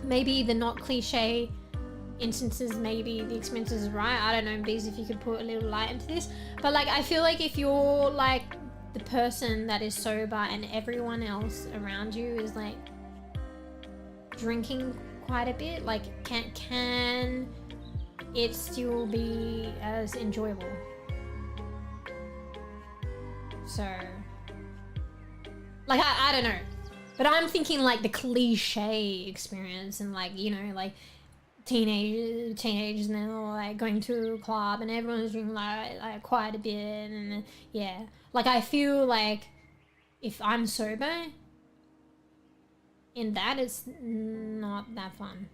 maybe the not cliche instances, maybe the expenses is right. I don't know, Bees, if you could put a little light into this. But like, I feel like if you're like the person that is sober and everyone else around you is like drinking quite a bit, like can it still be as enjoyable? So like, I don't know, but I'm thinking like the cliche experience and like, you know, like teenagers and they're all like going to a club and everyone's drinking like quite a bit, and yeah, like I feel like if I'm sober in that, it's not that fun.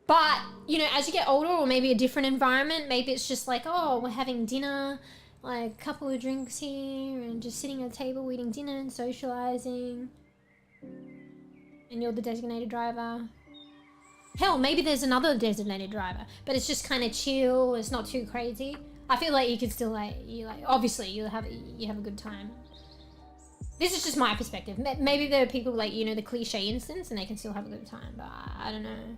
But, you know, as you get older or maybe a different environment, maybe it's just like, oh, we're having dinner, like a couple of drinks here and just sitting at a table eating dinner and socializing. And you're the designated driver. Hell, maybe there's another designated driver, but it's just kind of chill. It's not too crazy. I feel like you could still obviously you have a good time. This is just my perspective. Maybe there are people like, you know, the cliche instance and they can still have a good time, but I don't know.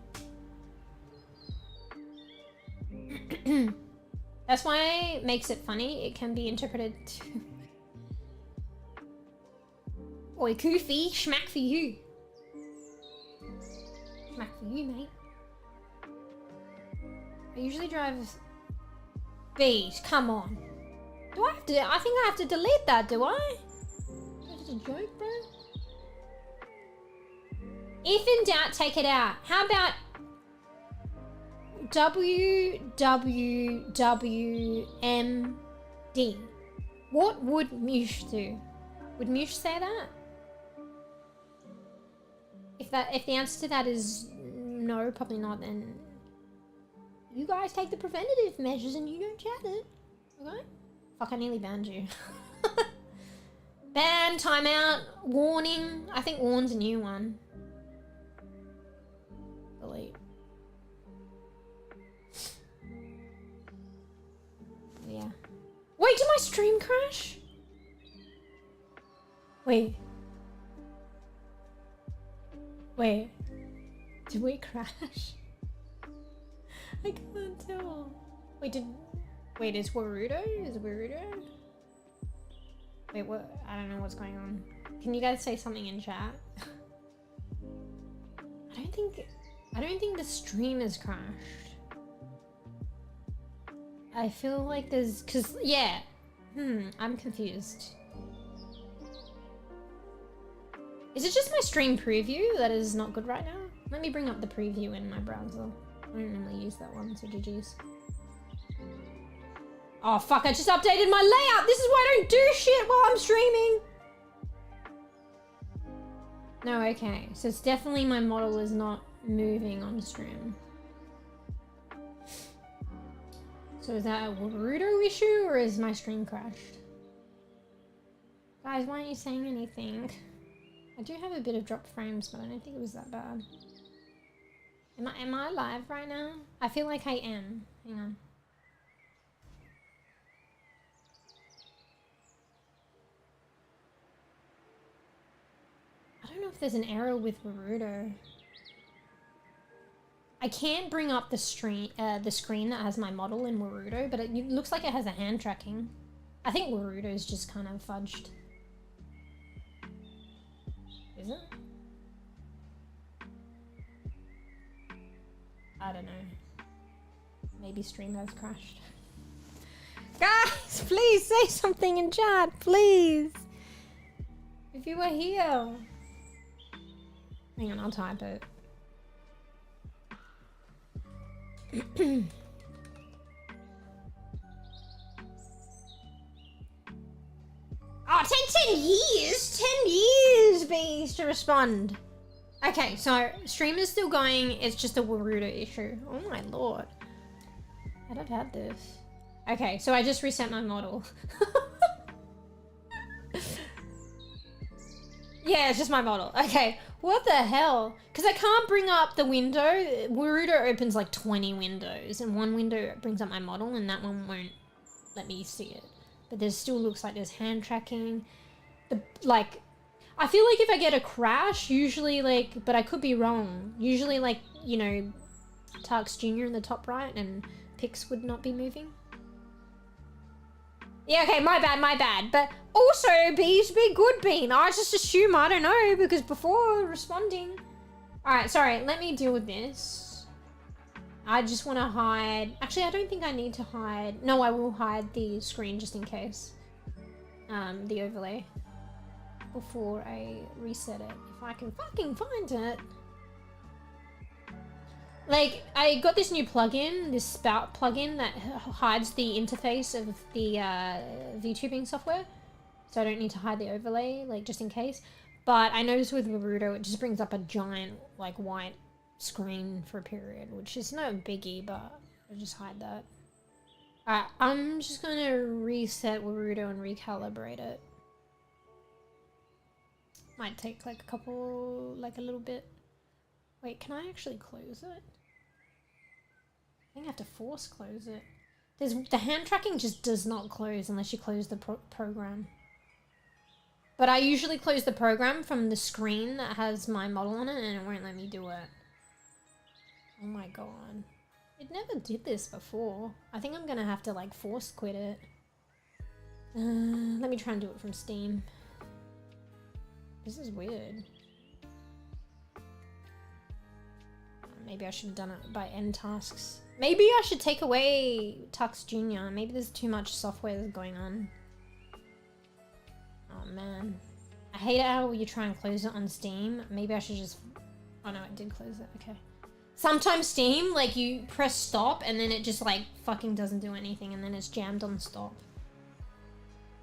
That's why it makes it funny. It can be interpreted to oi Koofy, schmack for you. Schmack for you, mate. I usually drive bees, come on. Do I have to, I think I have to delete that, do I? Is it a joke, bro? If in doubt, take it out. How about WWWMD? What would mEw do? Would mEw say that? If the answer to that is no, probably not, then you guys take the preventative measures and you don't chat it. Okay? Fuck, I nearly banned you. Ban, timeout, warning. I think warn's a new one. Delete. Yeah. Wait, did my stream crash? Wait. Did we crash? I can't tell. Wait, is Warudo? Wait, what? I don't know what's going on. Can you guys say something in chat? I don't think the stream has crashed. I feel like there's, yeah. I'm confused. Is it just my stream preview that is not good right now? Let me bring up the preview in my browser. I don't normally use that one, so GG's. Oh fuck, I just updated my layout! This is why I don't do shit while I'm streaming! No, okay. So it's definitely my model is not moving on stream. So is that a Warudo issue or is my stream crashed? Guys, why aren't you saying anything? I do have a bit of dropped frames, but I don't think it was that bad. Am I live right now? I feel like I am. Hang on. I don't know if there's an error with Warudo. I can't bring up the screen that has my model in Warudo, but it looks like it has a hand tracking. I think Warudo's just kind of fudged. Is it? I don't know. Maybe stream has crashed. Guys, please say something in chat, please. If you were here. Hang on, I'll type it. Oh, 10 years? 10 years, bees, to respond. Okay, so stream is still going. It's just a Warudo issue. Oh my lord. I'd have had this. Okay, so I just reset my model. Yeah, it's just my model. Okay, what the hell? Because I can't bring up the window. Warudo opens like 20 windows, and one window brings up my model, and that one won't let me see it. But there still looks like there's hand tracking. I feel like if I get a crash, usually like, but I could be wrong. Usually like, you know, 𝕽𝖚𝖕𝖕𝖕𝖕 in the top right and pics would not be moving. Yeah, okay, my bad. But also, bees, be good, Bean. I just assume, I don't know, because before responding. Alright, sorry, let me deal with this. I just want to hide. Actually, I don't think I need to hide. No, I will hide the screen just in case. The overlay. Before I reset it. If I can fucking find it. Like, I got this new plugin, this spout plugin that hides the interface of the VTubing software. So I don't need to hide the overlay, like, just in case. But I noticed with Warudo, it just brings up a giant, like, white screen for a period, which is no biggie, but I'll just hide that. Alright, I'm just gonna reset Warudo and recalibrate it. Might take, like, a little bit. Wait, can I actually close it? I think I have to force close it. The hand tracking just does not close unless you close the program. But I usually close the program from the screen that has my model on it and it won't let me do it. Oh my god. It never did this before. I think I'm gonna have to like force quit it. Let me try and do it from Steam. This is weird. Maybe I should have done it by end tasks. Maybe I should take away 𝕽𝖚𝖕𝖕𝖕𝖕𝖕 Jr. Maybe there's too much software that's going on. Oh man. I hate how you try and close it on Steam. Maybe I should just... Oh no, it did close it. Okay. Sometimes Steam, like you press stop and then it just like fucking doesn't do anything and then it's jammed on stop.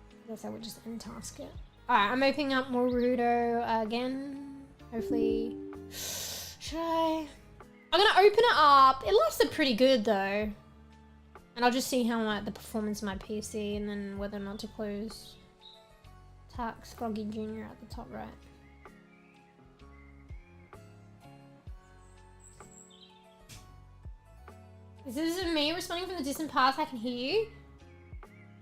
I guess I would just end task it. Alright, I'm opening up Warudo again. Hopefully... Should I... I'm gonna open it up. It lasted pretty good though. And I'll just see how the performance of my PC and then whether or not to close 𝕽𝖚𝖕𝖕𝖕𝖕𝖕 Jr. at the top right. Is this me responding from the distant past? I can hear you.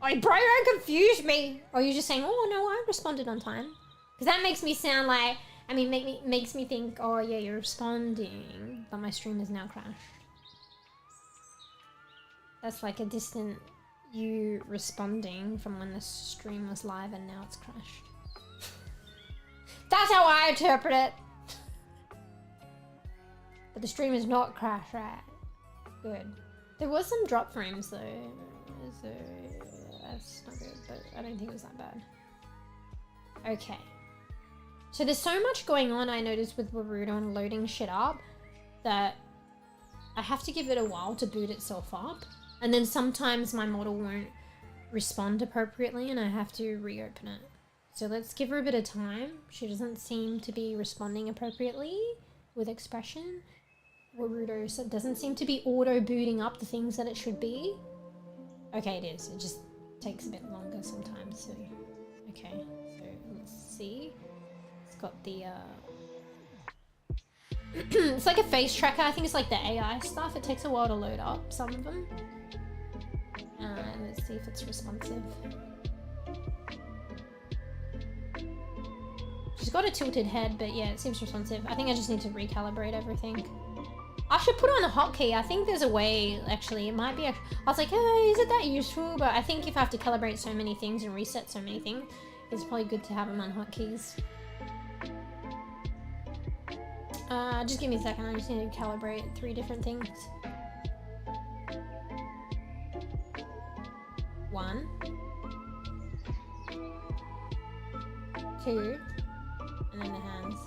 Oh, bro, don't confuse me. Or you're just saying, oh no, I responded on time. Because that makes me sound like, I mean, makes me think, oh yeah, you're responding, but my stream is now crashed. That's like a distant you responding from when the stream was live and now it's crashed. That's how I interpret it. But the stream is not crashed, right? Good. There was some drop frames though, so that's not good, but I don't think it was that bad. Okay. So there's so much going on, I noticed, with Warudo and loading shit up that I have to give it a while to boot itself up. And then sometimes my model won't respond appropriately and I have to reopen it. So let's give her a bit of time. She doesn't seem to be responding appropriately with expression. Warudo doesn't seem to be auto-booting up the things that it should be. Okay, it is. It just takes a bit longer sometimes. So, okay, so let's see. Got the it's like a face tracker. I think it's like the AI stuff. It takes a while to load up some of them. And let's see if it's responsive. She's got a tilted head, but yeah, it seems responsive. I think I just need to recalibrate everything. I should put on a hotkey. I think there's a way, actually. It might be... I was like, hey, is it that useful? But I think if I have to calibrate so many things and reset so many things, it's probably good to have them on hotkeys. Just give me a second. I just need to calibrate 3 different things. 1, 2, and then the hands.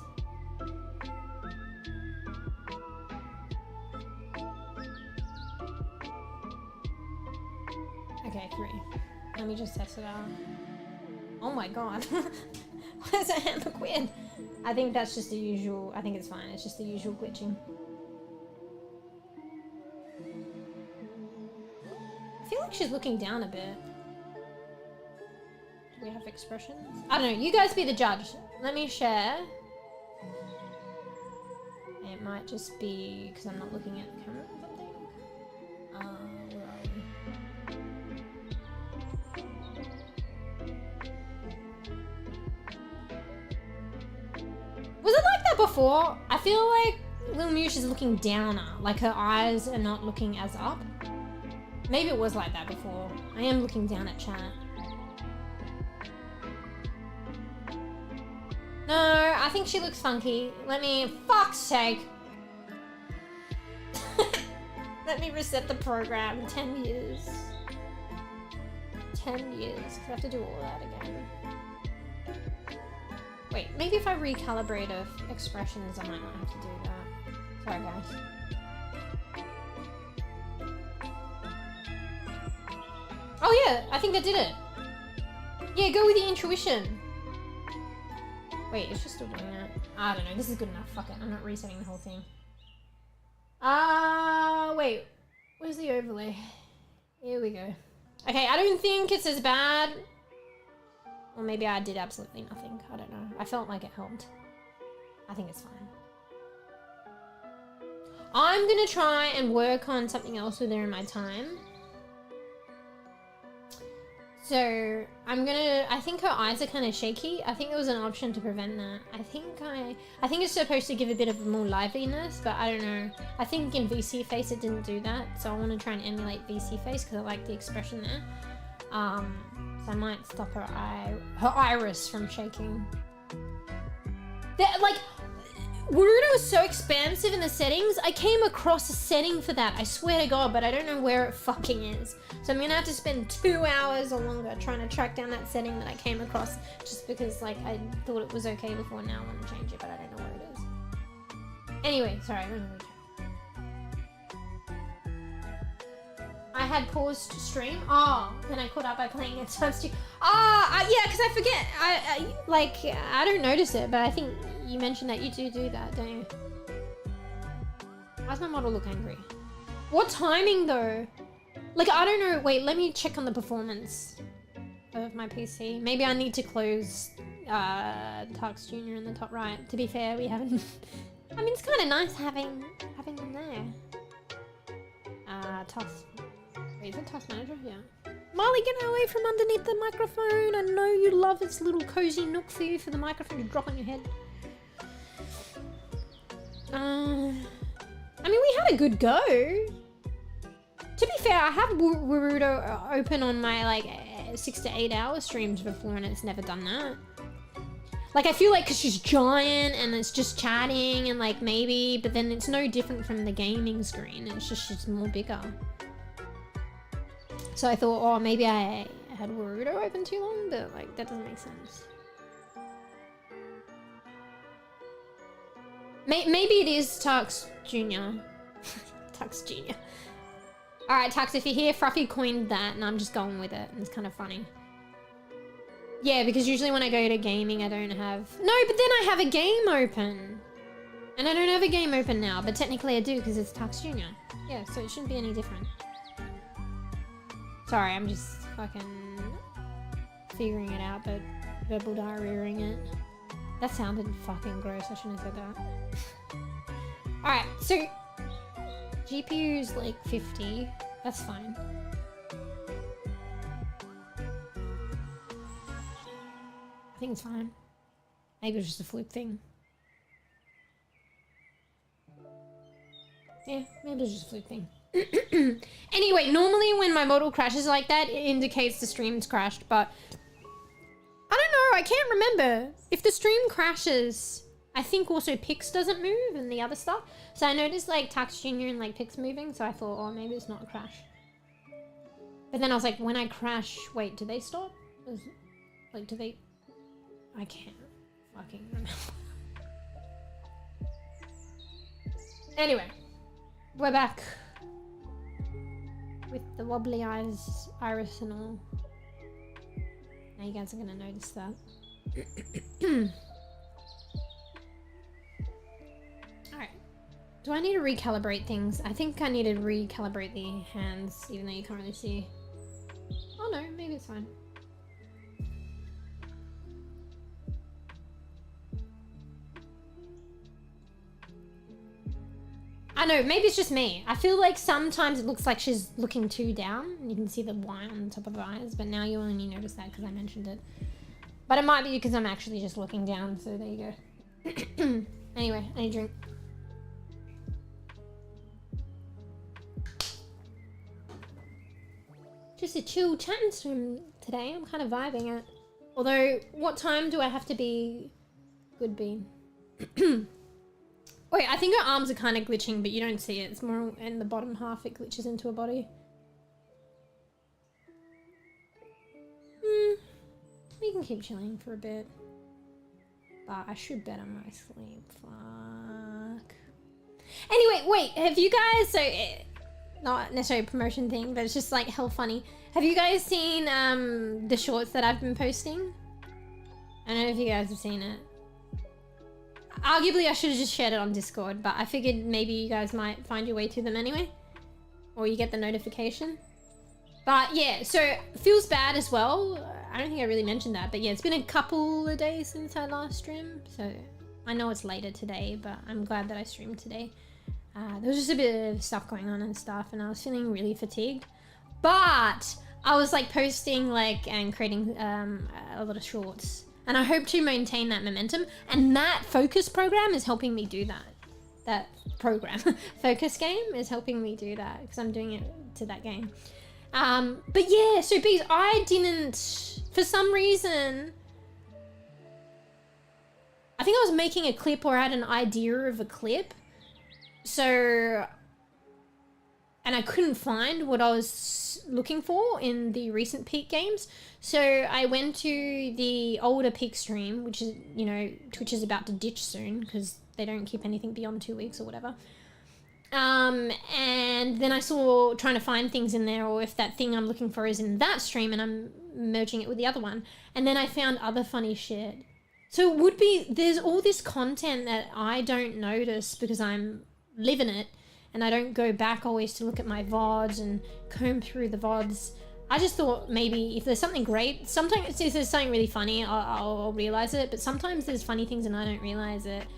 Okay, 3. Let me just test it out. Oh my god. Why does that hand look weird? I think that's just the usual. I think it's fine. It's just the usual glitching. I feel like she's looking down a bit. Do we have expressions? I don't know. You guys be the judge. Let me share. It might just be because I'm not looking at the camera or something. Where are we? Was it like that before? I feel like Lil Mewsh is looking downer. Like her eyes are not looking as up. Maybe it was like that before. I am looking down at chat. No, I think she looks funky. Let me... Fuck's sake! Let me reset the program. 10 years. 10 years. I have to do all that again. Wait, maybe if I recalibrate of expressions, I might not have to do that. Sorry, guys. Oh yeah, I think that did it. Yeah, go with the intuition. Wait, it's just still doing that. I don't know, this is good enough. Fuck it, I'm not resetting the whole thing. Wait. Where's the overlay? Here we go. Okay, I don't think it's as bad. Or maybe I did absolutely nothing. I don't know. I felt like it helped. I think it's fine. I'm gonna try and work on something else with her in my time. So I think her eyes are kind of shaky. I think there was an option to prevent that. I think it's supposed to give a bit of more liveliness, but I don't know. I think in VC Face it didn't do that, so I want to try and emulate VC Face because I like the expression there. So I might stop her iris from shaking. Like, Naruto is so expansive in the settings. I came across a setting for that, I swear to God, but I don't know where it fucking is. So I'm gonna have to spend 2 hours or longer trying to track down that setting that I came across just because, like, I thought it was okay before. Now I want to change it, but I don't know where it is. Anyway, sorry, I had paused stream. Oh, then I caught up by playing it. So yeah, because I forget. I don't notice it, but I think you mentioned that you do that, don't you? Why does my model look angry? What timing though? Like, I don't know. Wait, let me check on the performance of my PC. Maybe I need to close 𝕽𝖚𝖕𝖕𝖕𝖕 Jr. in the top right. To be fair, we haven't. I mean, it's kind of nice having them there. Task. Wait, is it task manager? Yeah. Marley, get away from underneath the microphone. I know you love its little cozy nook for you for the microphone to drop on your head. I mean, we had a good go. To be fair, I have Naruto open on my, like, 6 to 8 hour streams before, and it's never done that. Like, I feel like because she's giant and it's just chatting and, like, maybe, but then it's no different from the gaming screen. It's just she's more bigger. So I thought, oh, maybe I had Naruto open too long, but, like, that doesn't make sense. Maybe it is Tux Jr. Tux Jr. Alright, Tux, if you're here, Fruffy coined that, and I'm just going with it, and it's kind of funny. Yeah, because usually when I go to gaming, I don't have... No, but then I have a game open. And I don't have a game open now, but technically I do, because it's Tux Jr. Yeah, so it shouldn't be any different. Sorry, I'm just fucking figuring it out, but verbal diarrheaing it. That sounded fucking gross, I shouldn't have said that. Alright, so... GPU's like 50, that's fine. I think it's fine. Maybe it's just a fluke thing. Yeah, maybe it's just a fluke thing. Anyway, normally when my model crashes like that, it indicates the stream's crashed, but I don't know, I can't remember. If the stream crashes, I think also Pix doesn't move and the other stuff. So I noticed like Tux Jr. and like Pix moving, so I thought, oh, maybe it's not a crash. But then I was like, when I crash, wait, do they stop? Like, do they... I can't fucking remember. Anyway, we're back with the wobbly eyes, iris and all. Now you guys are gonna notice that. Alright. Do I need to recalibrate things? I think I need to recalibrate the hands, even though you can't really see. Oh no, maybe it's fine. I know, maybe it's just me. I feel like sometimes it looks like she's looking too down. You can see the white on the top of her eyes, but now you only notice that because I mentioned it. But it might be because I'm actually just looking down, so there you go. Anyway, I need a drink. Just a chill chatting stream today. I'm kind of vibing it. Although, what time do I have to be good bean? Wait, I think her arms are kind of glitching, but you don't see it. It's more in the bottom half it glitches into her body. We can keep chilling for a bit. But I should bet on my sleep. Fuck. Anyway, wait, have you guys... So, not necessarily a promotion thing, but it's just like hell funny. Have you guys seen the shorts that I've been posting? I don't know if you guys have seen it. Arguably, I should have just shared it on Discord, but I figured maybe you guys might find your way to them anyway. Or you get the notification. But yeah, so feels bad as well. I don't think I really mentioned that, but yeah, it's been a couple of days since I last streamed. So I know it's later today, but I'm glad that I streamed today. There was just a bit of stuff going on and stuff, and I was feeling really fatigued. But I was like posting like and creating a lot of shorts. And I hope to maintain that momentum. And that focus program is helping me do that. That program, focus game, is helping me do that. Because I'm doing it to that game. But yeah, so bees, I didn't, for some reason, I think I was making a clip or I had an idea of a clip. So, and I couldn't find what I was looking for in the recent Peak games. So I went to the older Peak stream, which is, you know, Twitch is about to ditch soon because they don't keep anything beyond 2 weeks or whatever. And then I saw trying to find things in there, or if that thing I'm looking for is in that stream and I'm merging it with the other one. And then I found other funny shit. So it would be, there's all this content that I don't notice because I'm living it. And I don't go back always to look at my VODs and comb through the VODs. I just thought maybe if there's something great, sometimes if there's something really funny, I'll realize it. But sometimes there's funny things and I don't realize it.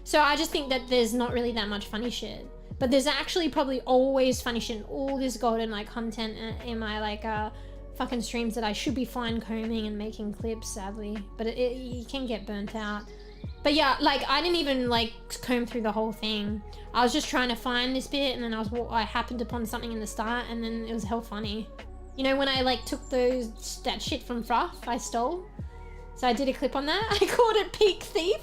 So I just think that there's not really that much funny shit. But there's actually probably always funny shit and all this golden like content in my like fucking streams that I should be fine combing and making clips, sadly. But you can get burnt out. But yeah, like I didn't even like comb through the whole thing. I was just trying to find this bit, and then I happened upon something in the start, and then it was hell funny. You know when I like took that shit from Fruff I stole? So I did a clip on that. I called it Peak Thief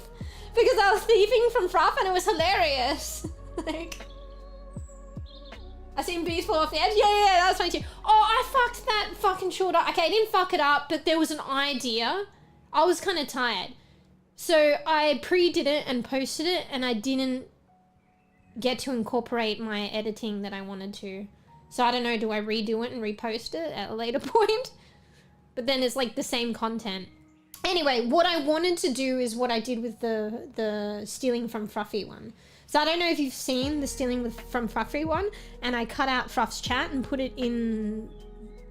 because I was thieving from Fruff and it was hilarious. Like, I seen bees fall off the edge. Yeah, that was funny too. Oh, I fucked that fucking short up. Okay, I didn't fuck it up, but there was an idea. I was kind of tired. So I pre-did it and posted it, and I didn't get to incorporate my editing that I wanted to. So I don't know, do I redo it and repost it at a later point? But then it's like the same content. Anyway, what I wanted to do is what I did with the stealing from Fruffy one. So I don't know if you've seen the stealing from Fruffy one, and I cut out Fruff's chat and put it in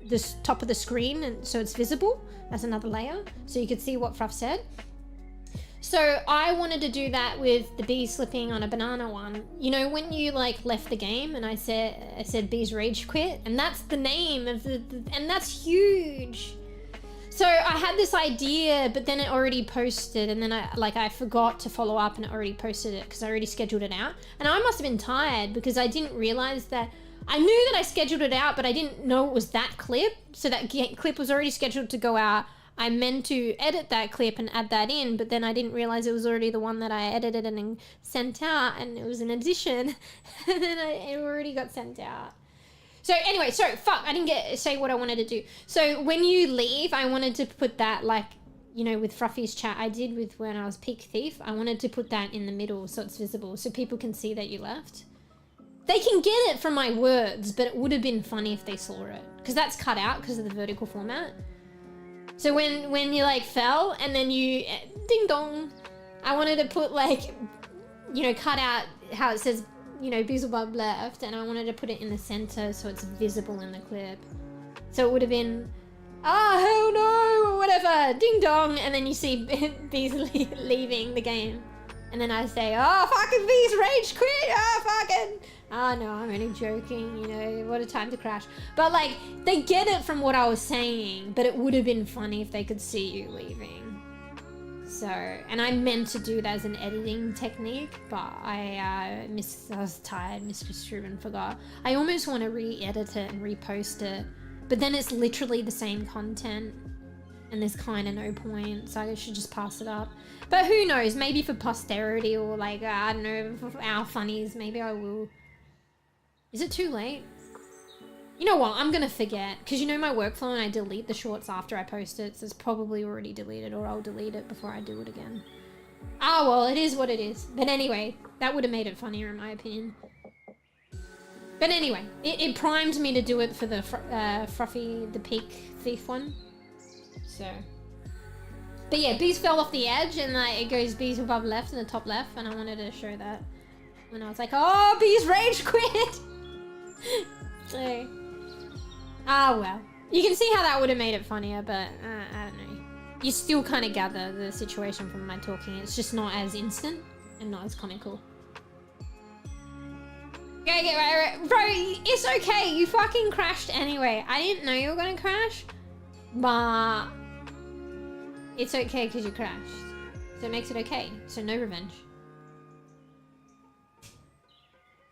the top of the screen, and so it's visible. That's another layer, so you could see what Fruff said. So I wanted to do that with the bee slipping on a banana one. You know, when you like left the game and I said bees rage quit, and that's the name of and that's huge. So So I had this idea, but then it already posted, and then I forgot to follow up, and it already posted it because I already scheduled it out. And I must have been tired because I didn't realize that I knew that I scheduled it out, but I didn't know it was that clip. So that clip was already scheduled to go out. I meant to edit that clip and add that in, but then I didn't realize it was already the one that I edited and then sent out, and it was an addition, and then it already got sent out. So anyway, I didn't say what I wanted to do. So when you leave, I wanted to put that, like, you know, with Fruffy's chat I did with when I was Peak Thief, I wanted to put that in the middle so it's visible, so people can see that you left. They can get it from my words, but it would have been funny if they saw it, because that's cut out because of the vertical format. So when you like fell and then you ding dong, I wanted to put, like, you know, cut out how it says, you know, bEbE left, and I wanted to put it in the center so it's visible in the clip. So it would have been, hell no, or whatever, ding dong, and then you see Bees leaving the game. And then I say, oh, fucking Bees rage quit, no, I'm only joking, you know, what a time to crash. But, like, they get it from what I was saying, but it would have been funny if they could see you leaving. So, and I meant to do that as an editing technique, but I was tired, misconstrued, and forgot. I almost want to re-edit it and repost it, but then it's literally the same content, and there's kind of no point, so I should just pass it up. But who knows, maybe for posterity, or like, I don't know, for our funnies, maybe I will. Is it too late? You know what, I'm gonna forget, because you know my workflow and I delete the shorts after I post it, so it's probably already deleted, or I'll delete it before I do it again. Ah, well, it is what it is. But anyway, that would have made it funnier in my opinion. But anyway, it primed me to do it for the Fruffy, the Peak Thief one. So. But yeah, Bees fell off the edge, and it goes Bees above left in the top left, and I wanted to show that. And I was like, oh, Bees rage quit! So. Well. You can see how that would have made it funnier, but I don't know. You still kind of gather the situation from my talking. It's just not as instant and not as comical. Okay, right. Bro, it's okay. You fucking crashed anyway. I didn't know you were gonna crash, but it's okay because you crashed. So it makes it okay. So no revenge.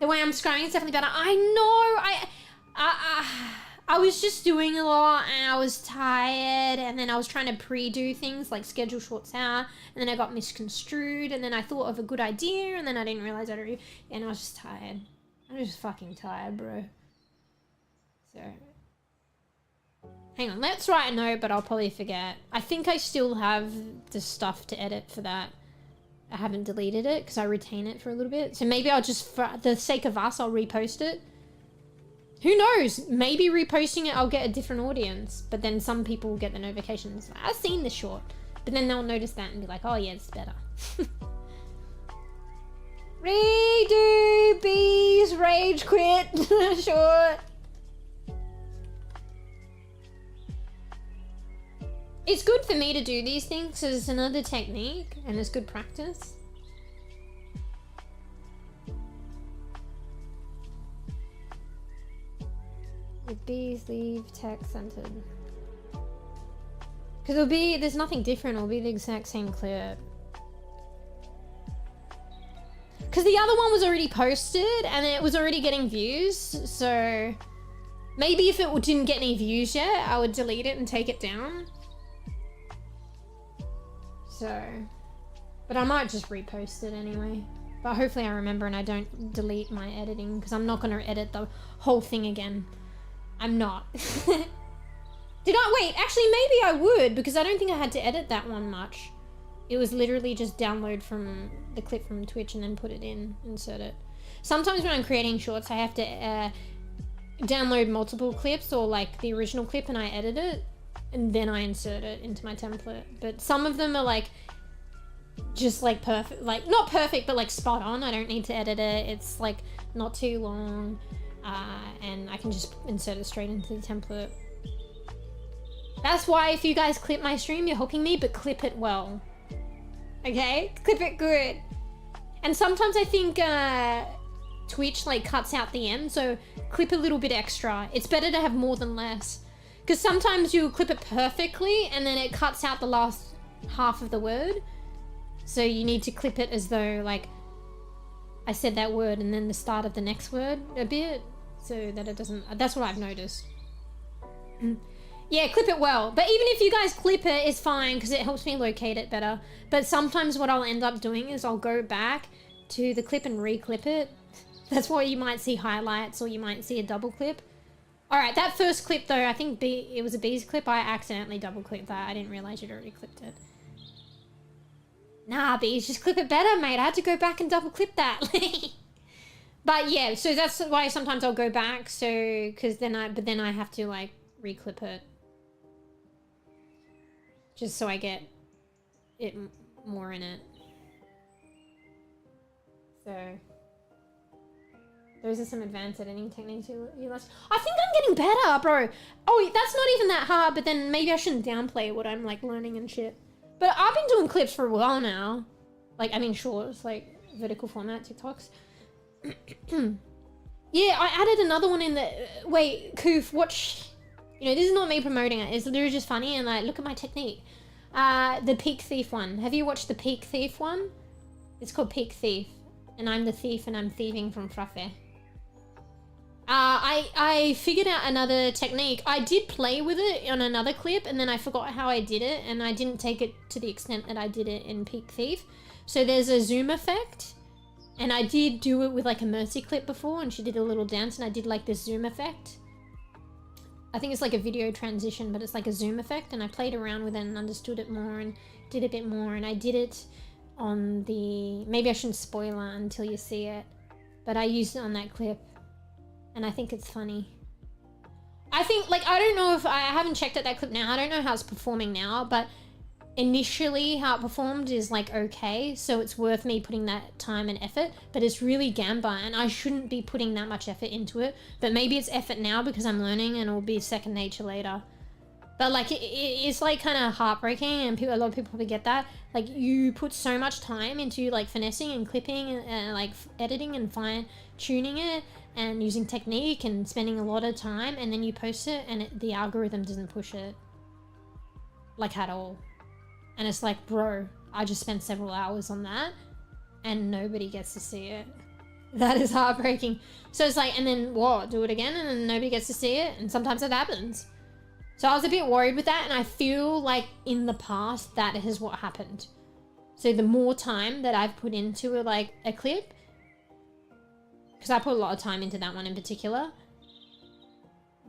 The way I'm scrolling is definitely better. I know. I was just doing a lot, and I was tired, and then I was trying to pre-do things like schedule shorts out, and then I got misconstrued, and then I thought of a good idea, and then I didn't realize and I was just tired. I'm just fucking tired, bro. So, hang on, let's write a note, but I'll probably forget. I think I still have the stuff to edit for that. I haven't deleted it because I retain it for a little bit. So maybe I'll just, for the sake of us, I'll repost it. Who knows? Maybe reposting it, I'll get a different audience. But then some people will get the notifications. I've seen this short. But then they'll notice that and be like, oh yeah, it's better. Redo Bees rage quit short. It's good for me to do these things because it's another technique and it's good practice. With Bees leave text centered. Because there's nothing different, it'll be the exact same clip. Because the other one was already posted and it was already getting views, so maybe if it didn't get any views yet, I would delete it and take it down. So, but I might just repost it anyway. But hopefully I remember and I don't delete my editing, because I'm not going to edit the whole thing again. I'm not. Did I? Wait, actually maybe I would, because I don't think I had to edit that one much. It was literally just download from the clip from Twitch and then put it in, insert it. Sometimes when I'm creating shorts, I have to download multiple clips or like the original clip and I edit it and then I insert it into my template. But some of them are like, just like perfect, like not perfect, but like spot on. I don't need to edit it. It's like not too long and I can just insert it straight into the template. That's why if you guys clip my stream, you're hooking me, but clip it well. Okay? Clip it good. And sometimes I think Twitch like cuts out the end, so clip a little bit extra. It's better to have more than less. Because sometimes you clip it perfectly and then it cuts out the last half of the word. So you need to clip it as though like I said that word and then the start of the next word a bit, so that it doesn't, that's what I've noticed. Yeah, clip it well. But even if you guys clip it, it's fine because it helps me locate it better. But sometimes what I'll end up doing is I'll go back to the clip and re-clip it. That's why you might see highlights or you might see a double clip. Alright, that first clip though, I think it was a B's clip. I accidentally double clipped that. I didn't realize you'd already clipped it. Nah, B's, just clip it better, mate. I had to go back and double clip that. But yeah, so that's why sometimes I'll go back. So, but then I have to like re-clip it. Just so I get it more in it. So those are some advanced editing techniques you learn. I think I'm getting better, bro. Oh, that's not even that hard, but then maybe I shouldn't downplay what I'm like learning and shit. But I've been doing clips for a while now. Like, I mean shorts, like vertical format TikToks. Yeah, I added another one in the... Wait, Koof, watch... You know, this is not me promoting it. It's literally just funny and like, look at my technique. The Peak Thief one. Have you watched the Peak Thief one? It's called Peak Thief. And I'm the thief and I'm thieving from Fruffy. I figured out another technique. I did play with it on another clip and then I forgot how I did it and I didn't take it to the extent that I did it in Peak Thief. So there's a zoom effect and I did do it with like a Mercy clip before and she did a little dance and I did like this zoom effect. I think it's like a video transition, but it's like a zoom effect and I played around with it and understood it more and did a bit more and I did it on the... Maybe I shouldn't spoil it until you see it, but I used it on that clip and I think it's funny. I think, like, I don't know if... I haven't checked out that clip now. I don't know how it's performing now, but initially how it performed is like okay, so it's worth me putting that time and effort, but it's really gamba and I shouldn't be putting that much effort into it, but maybe it's effort now because I'm learning and it'll be second nature later. But like it's like kind of heartbreaking and a lot of people probably get that. Like you put so much time into like finessing and clipping and like editing and fine tuning it and using technique and spending a lot of time and then you post it and the algorithm doesn't push it like at all. And it's like, bro, I just spent several hours on that and nobody gets to see it. That is heartbreaking. So it's like, and then what? Do it again and then nobody gets to see it? And sometimes it happens. So I was a bit worried with that and I feel like in the past that is what happened. So the more time that I've put into a clip, because I put a lot of time into that one in particular,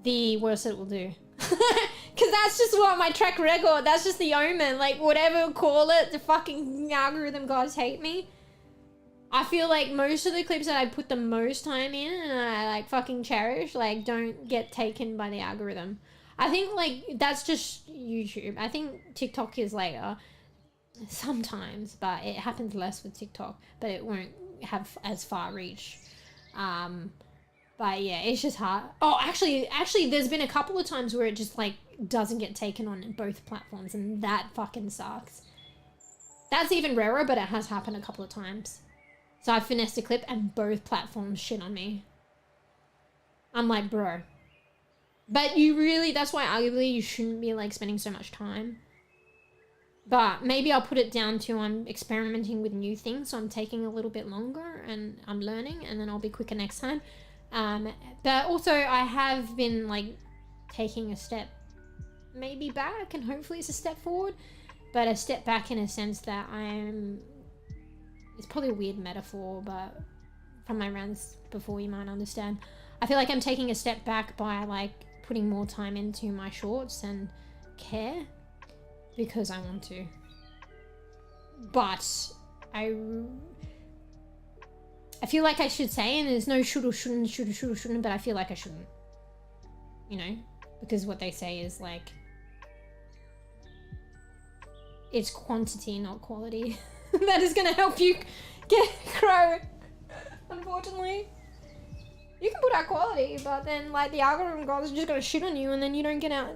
the worse it will do. Because that's just what my track record, that's just the omen, like whatever call it, the fucking algorithm gods hate me. I feel like most of the clips that I put the most time in and I like fucking cherish, like don't get taken by the algorithm. I think like that's just YouTube. I think TikTok is later sometimes, but it happens less with TikTok, but it won't have as far reach. But yeah, it's just hard. Oh, actually, there's been a couple of times where it just like doesn't get taken on both platforms, and that fucking sucks. That's even rarer, but it has happened a couple of times. So I finessed a clip and both platforms shit on me. I'm like, bro. But you really, that's why arguably you shouldn't be like spending so much time. But maybe I'll put it down to I'm experimenting with new things, so I'm taking a little bit longer and I'm learning, and then I'll be quicker next time. But also I have been like taking a step maybe back and hopefully it's a step forward, but a step back in a sense that it's probably a weird metaphor, but from my rounds before you might understand. I feel like I'm taking a step back by like putting more time into my shorts and care because I want to, but I feel like I should say, and there's no should or shouldn't, but I feel like I shouldn't, you know, because what they say is like, it's quantity, not quality. That is going to help you grow, unfortunately. You can put out quality, but then like the algorithm gods are just going to shit on you and then you don't get out,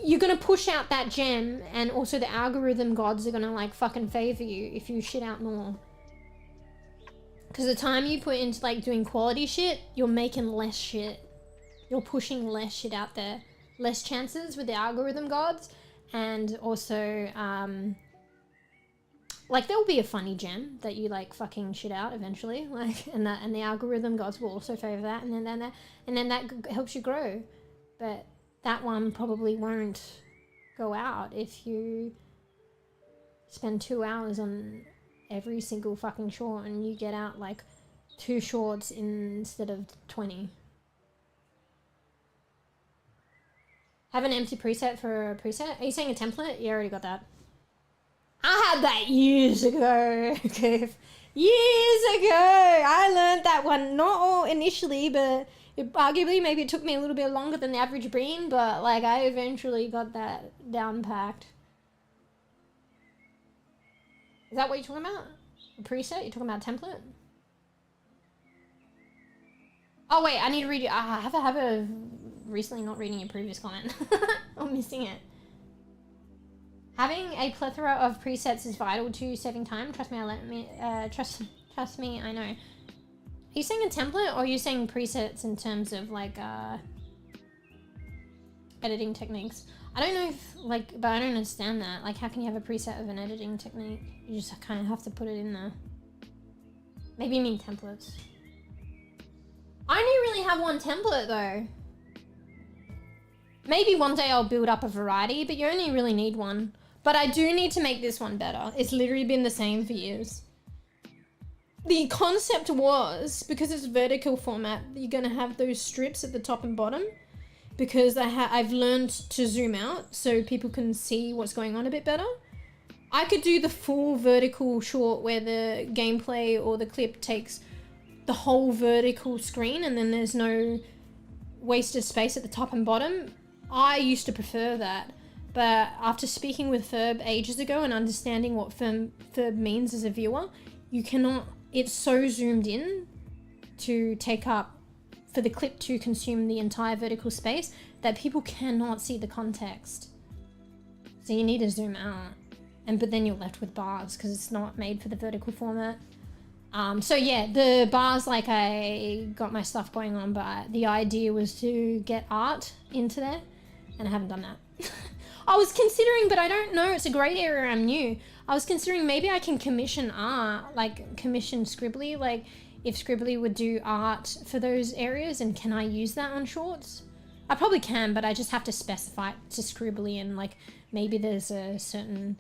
you're going to push out that gem, and also the algorithm gods are going to like fucking favor you if you shit out more. Because the time you put into like doing quality shit, you're making less shit. You're pushing less shit out there. less chances with the algorithm gods, and also like there will be a funny gem that you like fucking shit out eventually, like, and the algorithm gods will also favor that, and then that helps you grow. But that one probably won't go out if you spend 2 hours on every single fucking short and you get out like 2 shorts instead of 20. Have an empty preset for a preset? Are you saying a template? You already got that. I had that years ago. Years ago. I learned that one, not all initially, but arguably maybe it took me a little bit longer than the average brain, but like I eventually got that down packed. Is that what you're talking about? A preset? You're talking about template? Oh wait, I need to read you. I have a recently not reading your previous comment. I'm missing it. Having a plethora of presets is vital to saving time. Trust me, trust me, I know. Are you saying a template, or are you saying presets in terms of like editing techniques? I don't know if like, but I don't understand that. Like, how can you have a preset of an editing technique? You just kind of have to put it in there. Maybe you mean templates. I only really have one template though. Maybe one day I'll build up a variety, but you only really need one. But I do need to make this one better. It's literally been the same for years. The concept was, because it's vertical format, you're gonna have those strips at the top and bottom, because I've learned to zoom out so people can see what's going on a bit better. I could do the full vertical short where the gameplay or the clip takes the whole vertical screen and then there's no wasted space at the top and bottom. I used to prefer that, but after speaking with Ferb ages ago and understanding what Ferb means as a viewer, you cannot, it's so zoomed in to take up, for the clip to consume the entire vertical space, that people cannot see the context. So you need to zoom out, but then you're left with bars because it's not made for the vertical format. So yeah, the bars, like I got my stuff going on, but the idea was to get art into there, and I haven't done that. I was considering, but I don't know, it's a great area, I'm new. I was considering maybe I can commission art, like commission Scribbly, like if Scribbly would do art for those areas, and can I use that on shorts? I probably can, but I just have to specify it to Scribbly, and like maybe there's a certain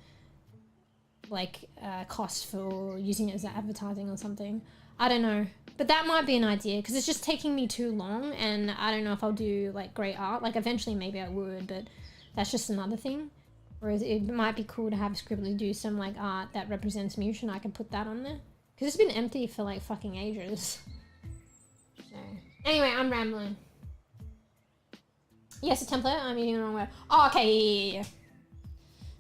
like cost for using it as advertising or something. I don't know, but that might be an idea, because it's just taking me too long, and I don't know if I'll do like great art. Like eventually maybe I would, but that's just another thing. Whereas it might be cool to have Scribbly do some like art that represents Mewsh, and I can put that on there, because it's been empty for like fucking ages. So anyway, I'm rambling. Yes, a template. I'm using the wrong word. Oh, okay, yeah.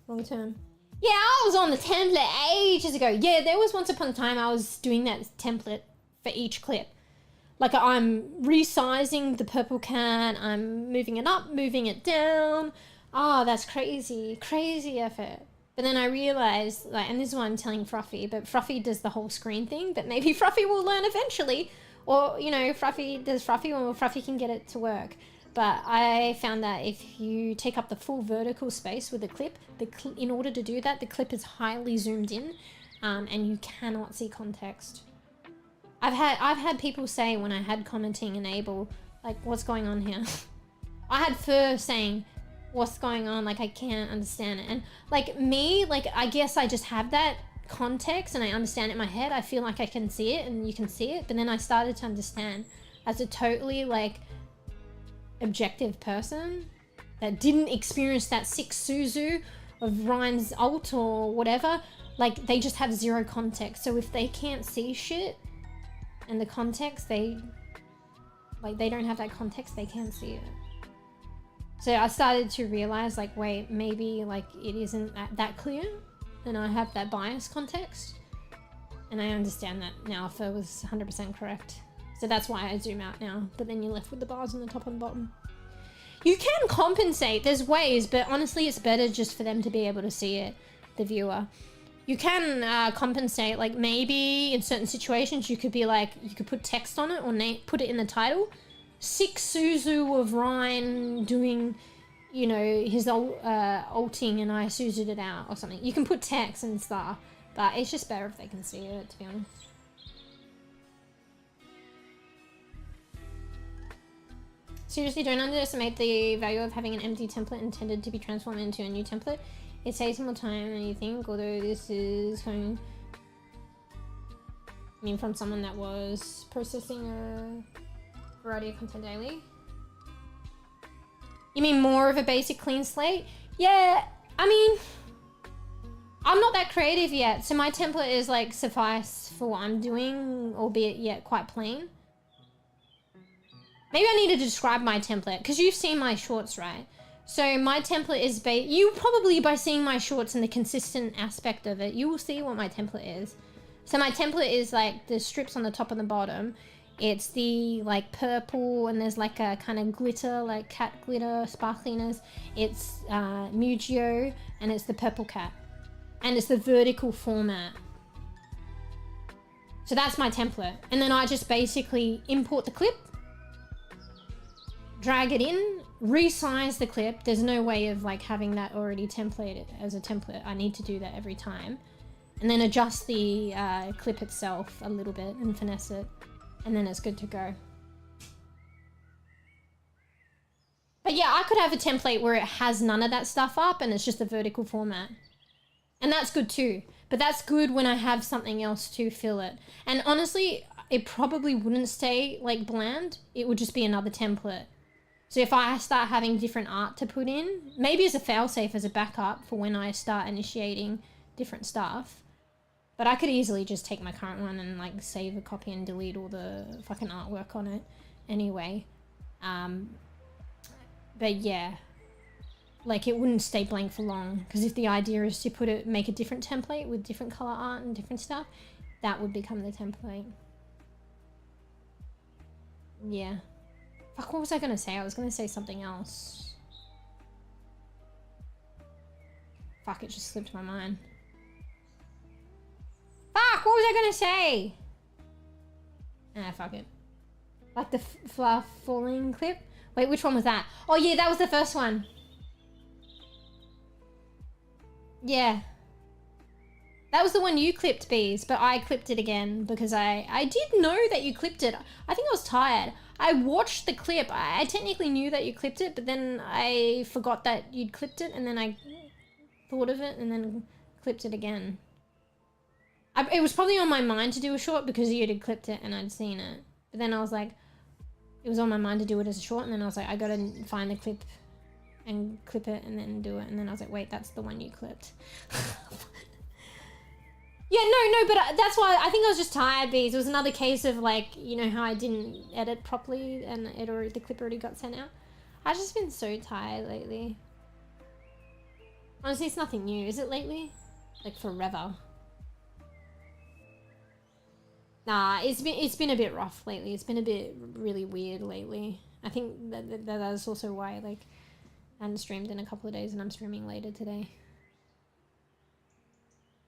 Wrong term. Yeah, I was on the template ages ago. Yeah, there was once upon a time I was doing that template for each clip. Like I'm resizing the purple can, I'm moving it up, moving it down. Oh, that's crazy, crazy effort. But then I realized, like, and this is what I'm telling Fruffy, but Fruffy does the whole screen thing, but maybe Fruffy will learn eventually. Or, you know, Fruffy does Fruffy, or Fruffy can get it to work. But I found that if you take up the full vertical space with a clip, in order to do that, the clip is highly zoomed in, and you cannot see context. I've had people say when I had commenting enable, like, what's going on here? I had Fur saying, what's going on? Like, I can't understand it. And like me, like, I guess I just have that context and I understand it in my head. I feel like I can see it and you can see it. But then I started to understand as a totally like objective person that didn't experience that sick Suzu of Ryan's ult or whatever. Like, they just have zero context. So if they can't see shit and the context, they don't have that context, they can't see it. So I started to realize, like, wait, maybe like it isn't that clear and I have that bias context, and I understand that now. If it was 100% correct, so that's why I zoom out now. But then you're left with the bars on the top and bottom. You can compensate, there's ways, but honestly it's better just for them to be able to see it, the viewer. You can compensate, like maybe in certain situations you could be like, you could put text on it or put it in the title. Sick Suzu of Ryan doing you know, his alting and I suited it out or something. You can put text and stuff, but it's just better if they can see it, to be honest. Seriously, don't underestimate the value of having an empty template intended to be transformed into a new template. It saves more time than you think, although this is coming, I mean, from someone that was processing a variety of content daily. You mean more of a basic clean slate? Yeah, I mean, I'm not that creative yet, so my template is like suffice for what I'm doing, albeit yet quite plain. Maybe I need to describe my template, because you've seen my shorts, right? So my template is you probably, by seeing my shorts and the consistent aspect of it, you will see what my template is. So my template is like the strips on the top and the bottom. It's the like purple, and there's like a kind of glitter, like cat glitter sparkliness. It's MeewGeo, and it's the purple cat. And it's the vertical format. So that's my template. And then I just basically import the clip, drag it in, resize the clip. There's no way of like having that already templated as a template. I need to do that every time. And then adjust the clip itself a little bit and finesse it. And then it's good to go. But yeah, I could have a template where it has none of that stuff up and it's just a vertical format. And that's good too. But that's good when I have something else to fill it. And honestly, it probably wouldn't stay like bland. It would just be another template. So if I start having different art to put in, maybe as a failsafe, as a backup for when I start initiating different stuff. But I could easily just take my current one and like save a copy and delete all the fucking artwork on it anyway. But yeah, like it wouldn't stay blank for long, because if the idea is to make a different template with different color art and different stuff, that would become the template. Yeah. Fuck, what was I gonna say? I was gonna say something else. Fuck, it just slipped my mind. Fuck, what was I gonna say? Ah, fuck it. Like the fluff falling clip? Wait, which one was that? Oh yeah, that was the first one. Yeah. That was the one you clipped, Bees, but I clipped it again because I did know that you clipped it. I think I was tired. I watched the clip. I technically knew that you clipped it, but then I forgot that you'd clipped it, and then I thought of it and then clipped it again. It was probably on my mind to do a short because you had clipped it and I'd seen it. But then I was like, it was on my mind to do it as a short, and then I was like, I gotta find the clip and clip it and then do it. And then I was like, wait, that's the one you clipped. Yeah, no, but that's why I think I was just tired, because it was another case of like, you know how I didn't edit properly and the clip already got sent out. I've just been so tired lately. Honestly, it's nothing new. Is it lately? Like forever. Nah, it's been a bit rough lately. It's been a bit really weird lately. I think that's also why like I hadn't streamed in a couple of days and I'm streaming later today.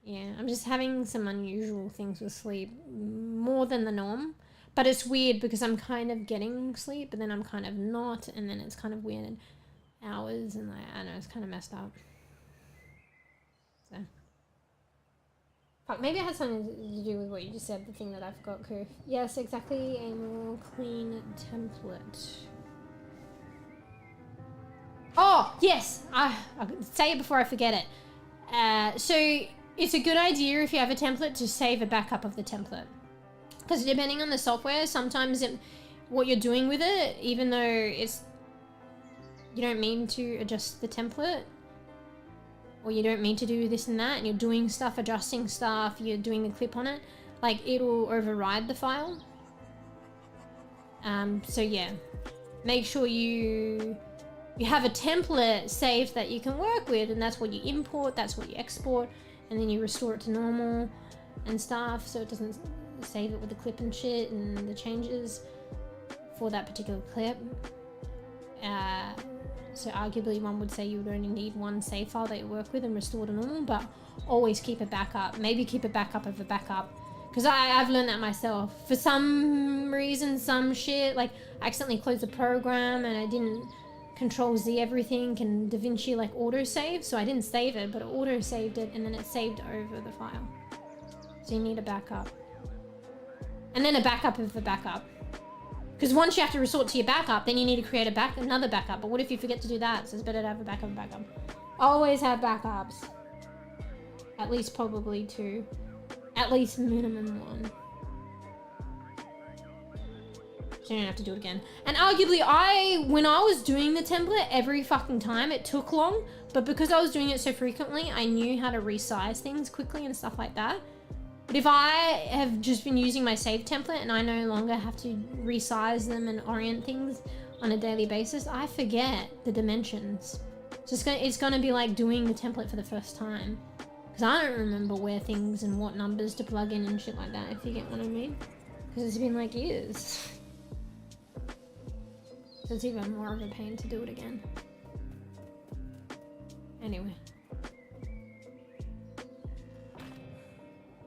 Yeah, I'm just having some unusual things with sleep, more than the norm. But it's weird because I'm kind of getting sleep, but then I'm kind of not, and then it's kind of weird hours, and I don't know, it's kind of messed up. So, fuck, maybe it has something to do with what you just said, the thing that I forgot, Koof. Yes, exactly, a more clean template. Oh, yes, I'll say it before I forget it. So, it's a good idea if you have a template to save a backup of the template. Because depending on the software, sometimes what you're doing with it, even though you don't mean to adjust the template, or you don't mean to do this and that, and you're doing stuff, adjusting stuff, you're doing the clip on it, like it'll override the file. So yeah, make sure you have a template saved that you can work with, and that's what you import, that's what you export, and then you restore it to normal and stuff, so it doesn't save it with the clip and shit and the changes for that particular clip. So arguably one would say you would only need one save file that you work with and restore to normal, but always keep a backup. Maybe keep a backup of a backup, because I've learned that myself. For some reason, some shit, like I accidentally closed the program and I didn't Control Z everything and DaVinci like auto-save. So I didn't save it, but it auto-saved it and then it saved over the file. So you need a backup. And then a backup of the backup. Because once you have to resort to your backup, then you need to create another backup. But what if you forget to do that? So it's better to have a backup. Always have backups. At least probably 2. At least minimum 1. So you don't have to do it again. And arguably, when I was doing the template every fucking time, it took long. But because I was doing it so frequently, I knew how to resize things quickly and stuff like that. But if I have just been using my save template and I no longer have to resize them and orient things on a daily basis, I forget the dimensions. So it's gonna be like doing the template for the first time. Because I don't remember where things and what numbers to plug in and shit like that, if you get what I mean. Because it's been like years. So it's even more of a pain to do it again. Anyway.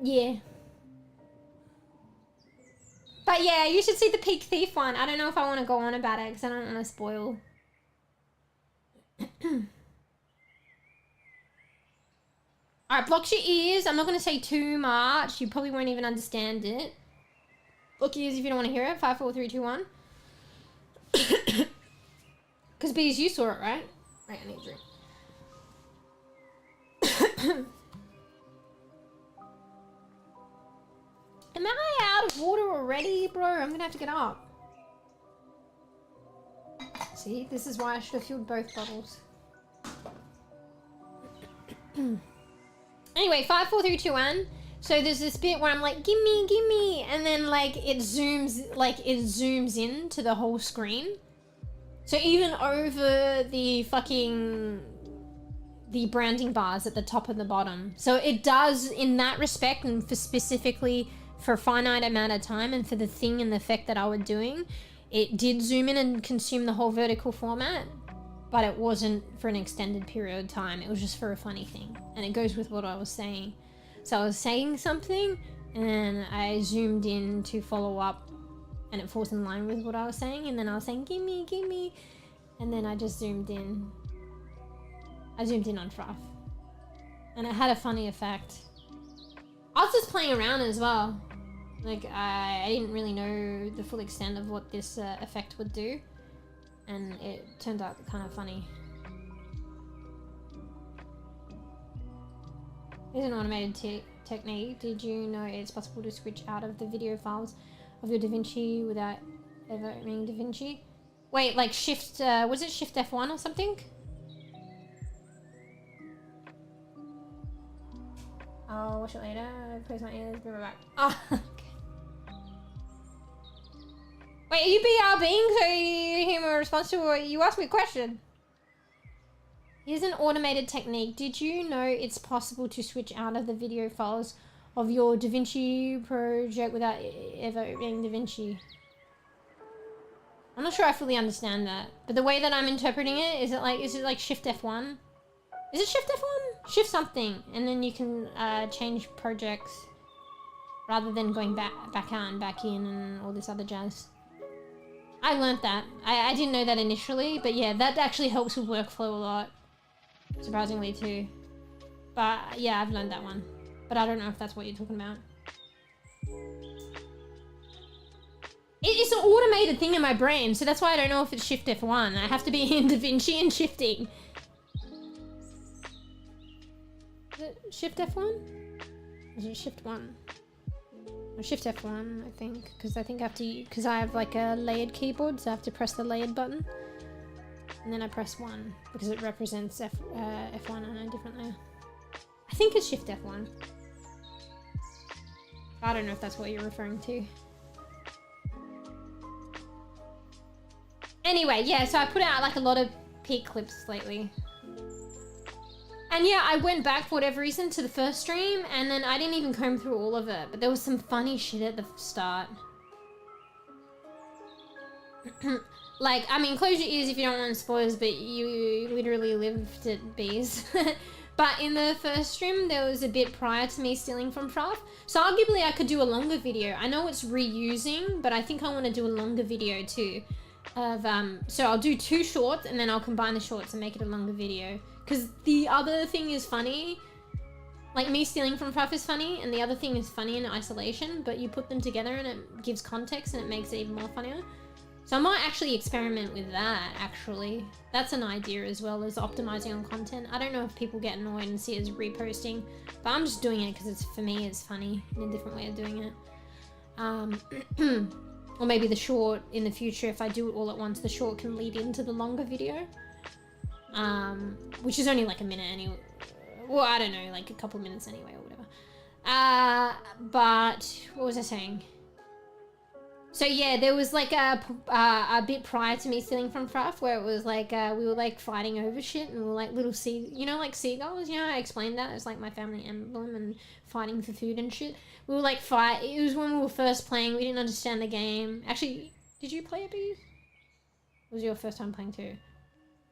Yeah. But yeah, you should see the Peak Thief one. I don't know if I want to go on about it because I don't want to spoil. Alright, blocks your ears. I'm not going to say too much. You probably won't even understand it. Block your ears if you don't want to hear it. 5, 4, 3, 2, 1. Because Bees, you saw it, right? Right, I need a drink. Am I out of water already, bro? I'm gonna have to get up. See, this is why I should have filled both bottles. Anyway, 5, 4, 3, 2, 1. So there's this bit where I'm like, gimme, and then like it zooms in to the whole screen. So even over the branding bars at the top and the bottom. So it does in that respect, and for specifically for a finite amount of time and for the thing and the effect that I was doing, it did zoom in and consume the whole vertical format, but it wasn't for an extended period of time. It was just for a funny thing. And it goes with what I was saying. So I was saying something and then I zoomed in to follow up and it falls in line with what I was saying. And then I was saying, gimme. And then I just zoomed in. I zoomed in on Fruff. And it had a funny effect. I was just playing around as well. Like, I didn't really know the full extent of what this effect would do. And it turned out kind of funny. Here's an automated technique. Did you know it's possible to switch out of the video files of your DaVinci without ever opening DaVinci? Wait, like shift, was it shift F1 or something? I'll watch it later. Close my ears, bring it back. Oh, okay. Wait, are you BRBing so you hear my response to what you asked me a question? Here's an automated technique. Did you know it's possible to switch out of the video files of your DaVinci project without ever opening DaVinci? I'm not sure I fully understand that, but the way that I'm interpreting it, is it like shift F1? Is it shift F1? Shift something, and then you can change projects rather than going back out and back in and all this other jazz. I learnt that. I didn't know that initially, but yeah, that actually helps with workflow a lot. Surprisingly too. But yeah, I've learned that one. But I don't know if that's what you're talking about. It's an automated thing in my brain, so that's why I don't know if it's shift F1. I have to be in DaVinci and shifting. Is it shift F1? Or is it shift 1? Or shift F1, I think. Because I think I have to, because I have like a layered keyboard, so I have to press the layered button. And then I press 1, because it represents F1 on a different layer. I think it's shift F1. I don't know if that's what you're referring to. Anyway, yeah, so I put out like a lot of peak clips lately. And yeah, I went back for whatever reason to the first stream, and then I didn't even comb through all of it, but there was some funny shit at the start. Like, I mean, close your ears if you don't want spoilers, but you literally lived at Bees. But in the first stream, there was a bit prior to me stealing from Fruff. So arguably I could do a longer video. I know it's reusing, but I think I want to do a longer video too. of so I'll do 2 shorts and then I'll combine the shorts and make it a longer video, because the other thing is funny, like me stealing from Fruff is funny, and the other thing is funny in isolation, but you put them together and it gives context and it makes it even more funnier. So I might actually experiment with that, actually. That's an idea, as well as optimizing on content. I don't know if people get annoyed and see it as reposting, but I'm just doing it because it's, for me, it's funny in a different way of doing it. Or maybe the short in the future, if I do it all at once, the short can lead into the longer video. Which is only like a minute anyway. Well, I don't know, like a couple minutes anyway or whatever. But what was I saying? So yeah, there was like a bit prior to me stealing from Fruff where it was like we were like fighting over shit, and we were like little like seagulls, you know, I explained that it's like my family emblem, and fighting for food and shit. We were like it was when we were first playing, we didn't understand the game. Actually, did you play it, Bee? It was your first time playing too?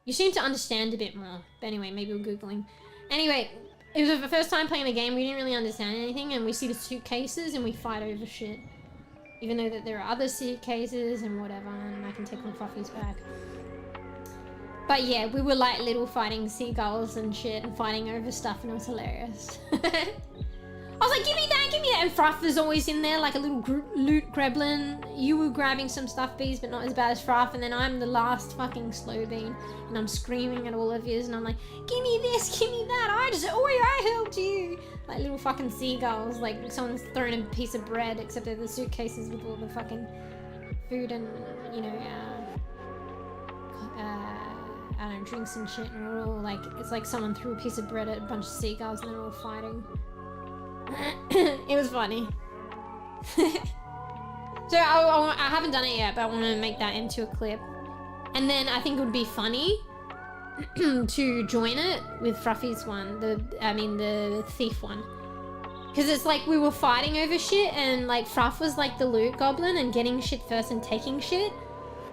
You seem to understand a bit more. But anyway, maybe we're Googling. Anyway, it was the first time playing a game, we didn't really understand anything, and we see the suitcases and we fight over shit. Even though that there are other suitcases and whatever, and I can take my Fluffy's back. But yeah, we were like little fighting seagulls and shit and fighting over stuff, and it was hilarious. I was like, give me that, and Fruff was always in there like a little loot gremlin. You were grabbing some stuff, Bees, but not as bad as Fruff, and then I'm the last fucking slow bean, and I'm screaming at all of yous, and I'm like, give me this, give me that, I helped you. Like little fucking seagulls, like someone's thrown a piece of bread, except they're the suitcases with all the fucking food and, you know, I don't know, drinks and shit, and we're all like, it's like someone threw a piece of bread at a bunch of seagulls and they're all fighting. It was funny. So I haven't done it yet, but I want to make that into a clip. And then I think it would be funny to join it with Fruffy's one, the thief one. Because it's like we were fighting over shit, and like Fruff was like the loot goblin and getting shit first and taking shit.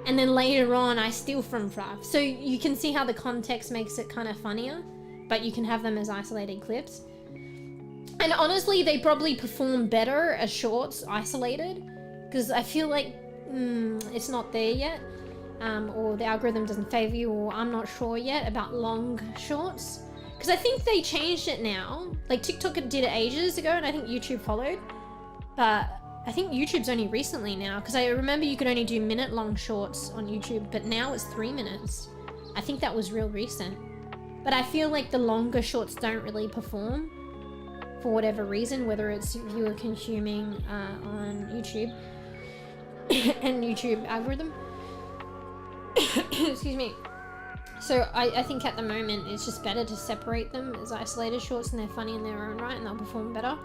And then later on I steal from Fruff. So you can see how the context makes it kind of funnier, but you can have them as isolated clips. And honestly, they probably perform better as shorts isolated, because I feel like it's not there yet, or the algorithm doesn't favor you, or I'm not sure yet about long shorts, because I think they changed it now. Like TikTok did it ages ago, and I think YouTube followed, but I think YouTube's only recently now, because I remember you could only do minute-long shorts on YouTube, but now it's 3 minutes. I think that was real recent. But I feel like the longer shorts don't really perform for whatever reason, whether it's you are consuming on YouTube and YouTube algorithm. Excuse me. So I think at the moment it's just better to separate them as isolated shorts, and they're funny in their own right and they'll perform better.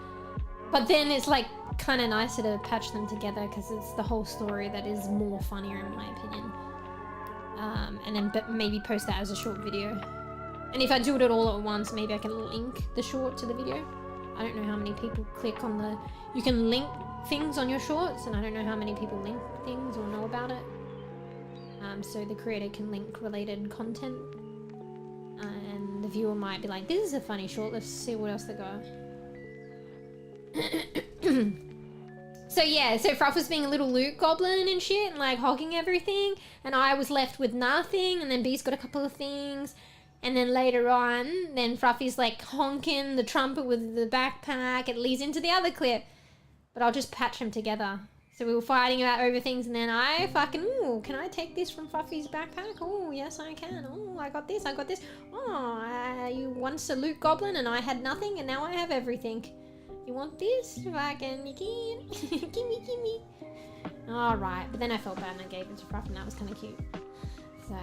But then it's like kind of nicer to patch them together, because it's the whole story that is more funnier in my opinion. And then maybe post that as a short video. And if I do it all at once, maybe I can link the short to the video. I don't know how many people click on the... You can link things on your shorts, and I don't know how many people link things or know about it. So the creator can link related content. And the viewer might be like, this is a funny short, let's see what else they got. So yeah, so Fruff was being a little loot goblin and shit, and like hogging everything, and I was left with nothing, and then Bee's got a couple of things. And then later on, then Fruffy's like honking the trumpet with the backpack. It leads into the other clip. But I'll just patch them together. So we were fighting about over things, and then I fucking, ooh, can I take this from Fruffy's backpack? Oh, yes I can. Oh, I got this. Oh, you once a loot goblin and I had nothing, and now I have everything. You want this? Fucking, you can. Gimme. Alright, but then I felt bad and I gave it to Fruff, and that was kind of cute. So...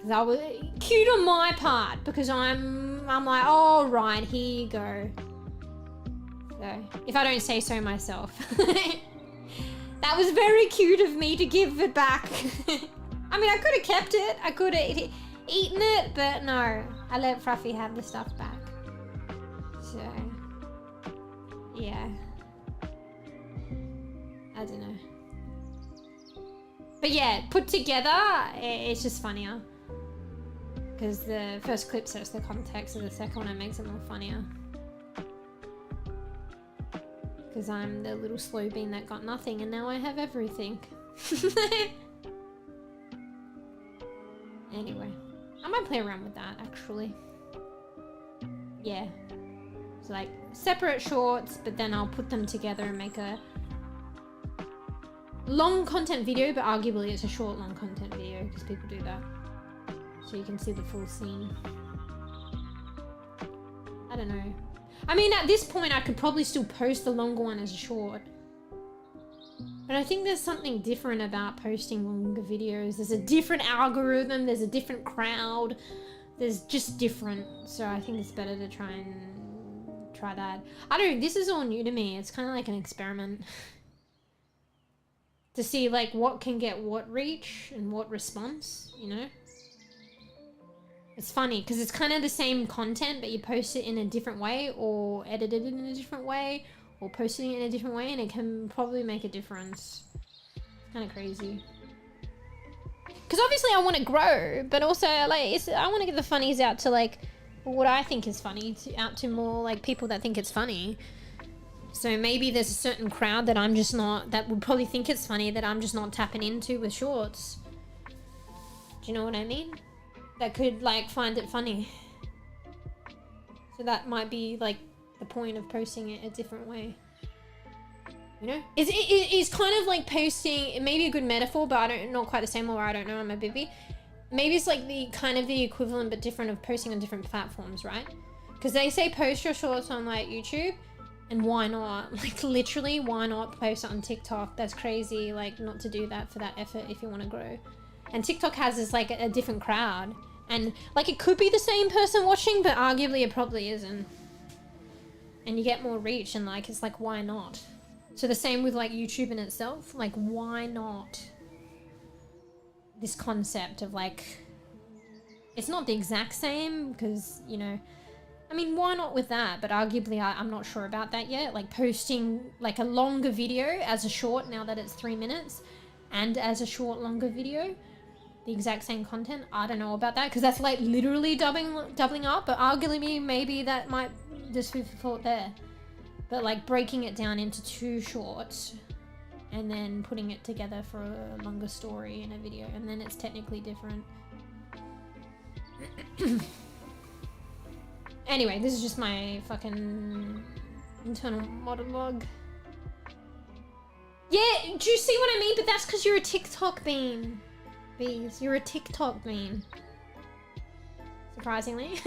that was cute on my part, because I'm like, all right, here you go. So if I don't say so myself. That was very cute of me to give it back. I mean, I could have kept it, I could have eaten it, but no, I let Fruffy have the stuff back. So yeah, I don't know, but yeah, put together it's just funnier. Because the first clip sets the context of the second one and makes it more funnier. Because I'm the little slow bean that got nothing, and now I have everything. Anyway, I might play around with that actually. Yeah. So like separate shorts, but then I'll put them together and make a long content video, but arguably it's a short long content video because people do that. So you can see the full scene. I don't know. I mean, at this point, I could probably still post the longer one as a short. But I think there's something different about posting longer videos. There's a different algorithm, there's a different crowd. There's just different. So I think it's better to try that. I don't know, this is all new to me. It's kind of like an experiment. To see like what can get what reach and what response, you know? It's funny because it's kind of the same content, but you post it in a different way or edit it in a different way or posting it in a different way, and it can probably make a difference. It's kind of crazy. Because obviously I want to grow, but also like I want to get the funnies out to like what I think is funny, out to more like people that think it's funny. So maybe there's a certain crowd that I'm just not, that would probably think it's funny, that I'm just not tapping into with shorts. Do you know what I mean? That could like find it funny. So that might be like the point of posting it a different way. You know? It's kind of like posting, it may be a good metaphor, but not quite the same, or I don't know, I'm a bibby. Maybe it's like the kind of the equivalent but different of posting on different platforms, right? Because they say post your shorts on like YouTube, and why not? Like literally, why not post it on TikTok? That's crazy, like not to do that for that effort if you want to grow. And TikTok has this like a different crowd. And like it could be the same person watching, but arguably it probably isn't. And you get more reach, and like it's like, why not? So the same with like YouTube in itself, like why not? This concept of like, it's not the exact same because, you know, I mean, why not with that? But arguably I'm not sure about that yet. Like posting like a longer video as a short now that it's 3 minutes, and as a short longer video, the exact same content. I don't know about that because that's like literally doubling up, but arguably maybe that might just be thought there. But like breaking it down into 2 shorts and then putting it together for a longer story in a video, and then it's technically different. Anyway, this is just my fucking internal monologue. Yeah, do you see what I mean? But that's because you're a TikTok bean. Bees, you're a TikTok bean. Surprisingly.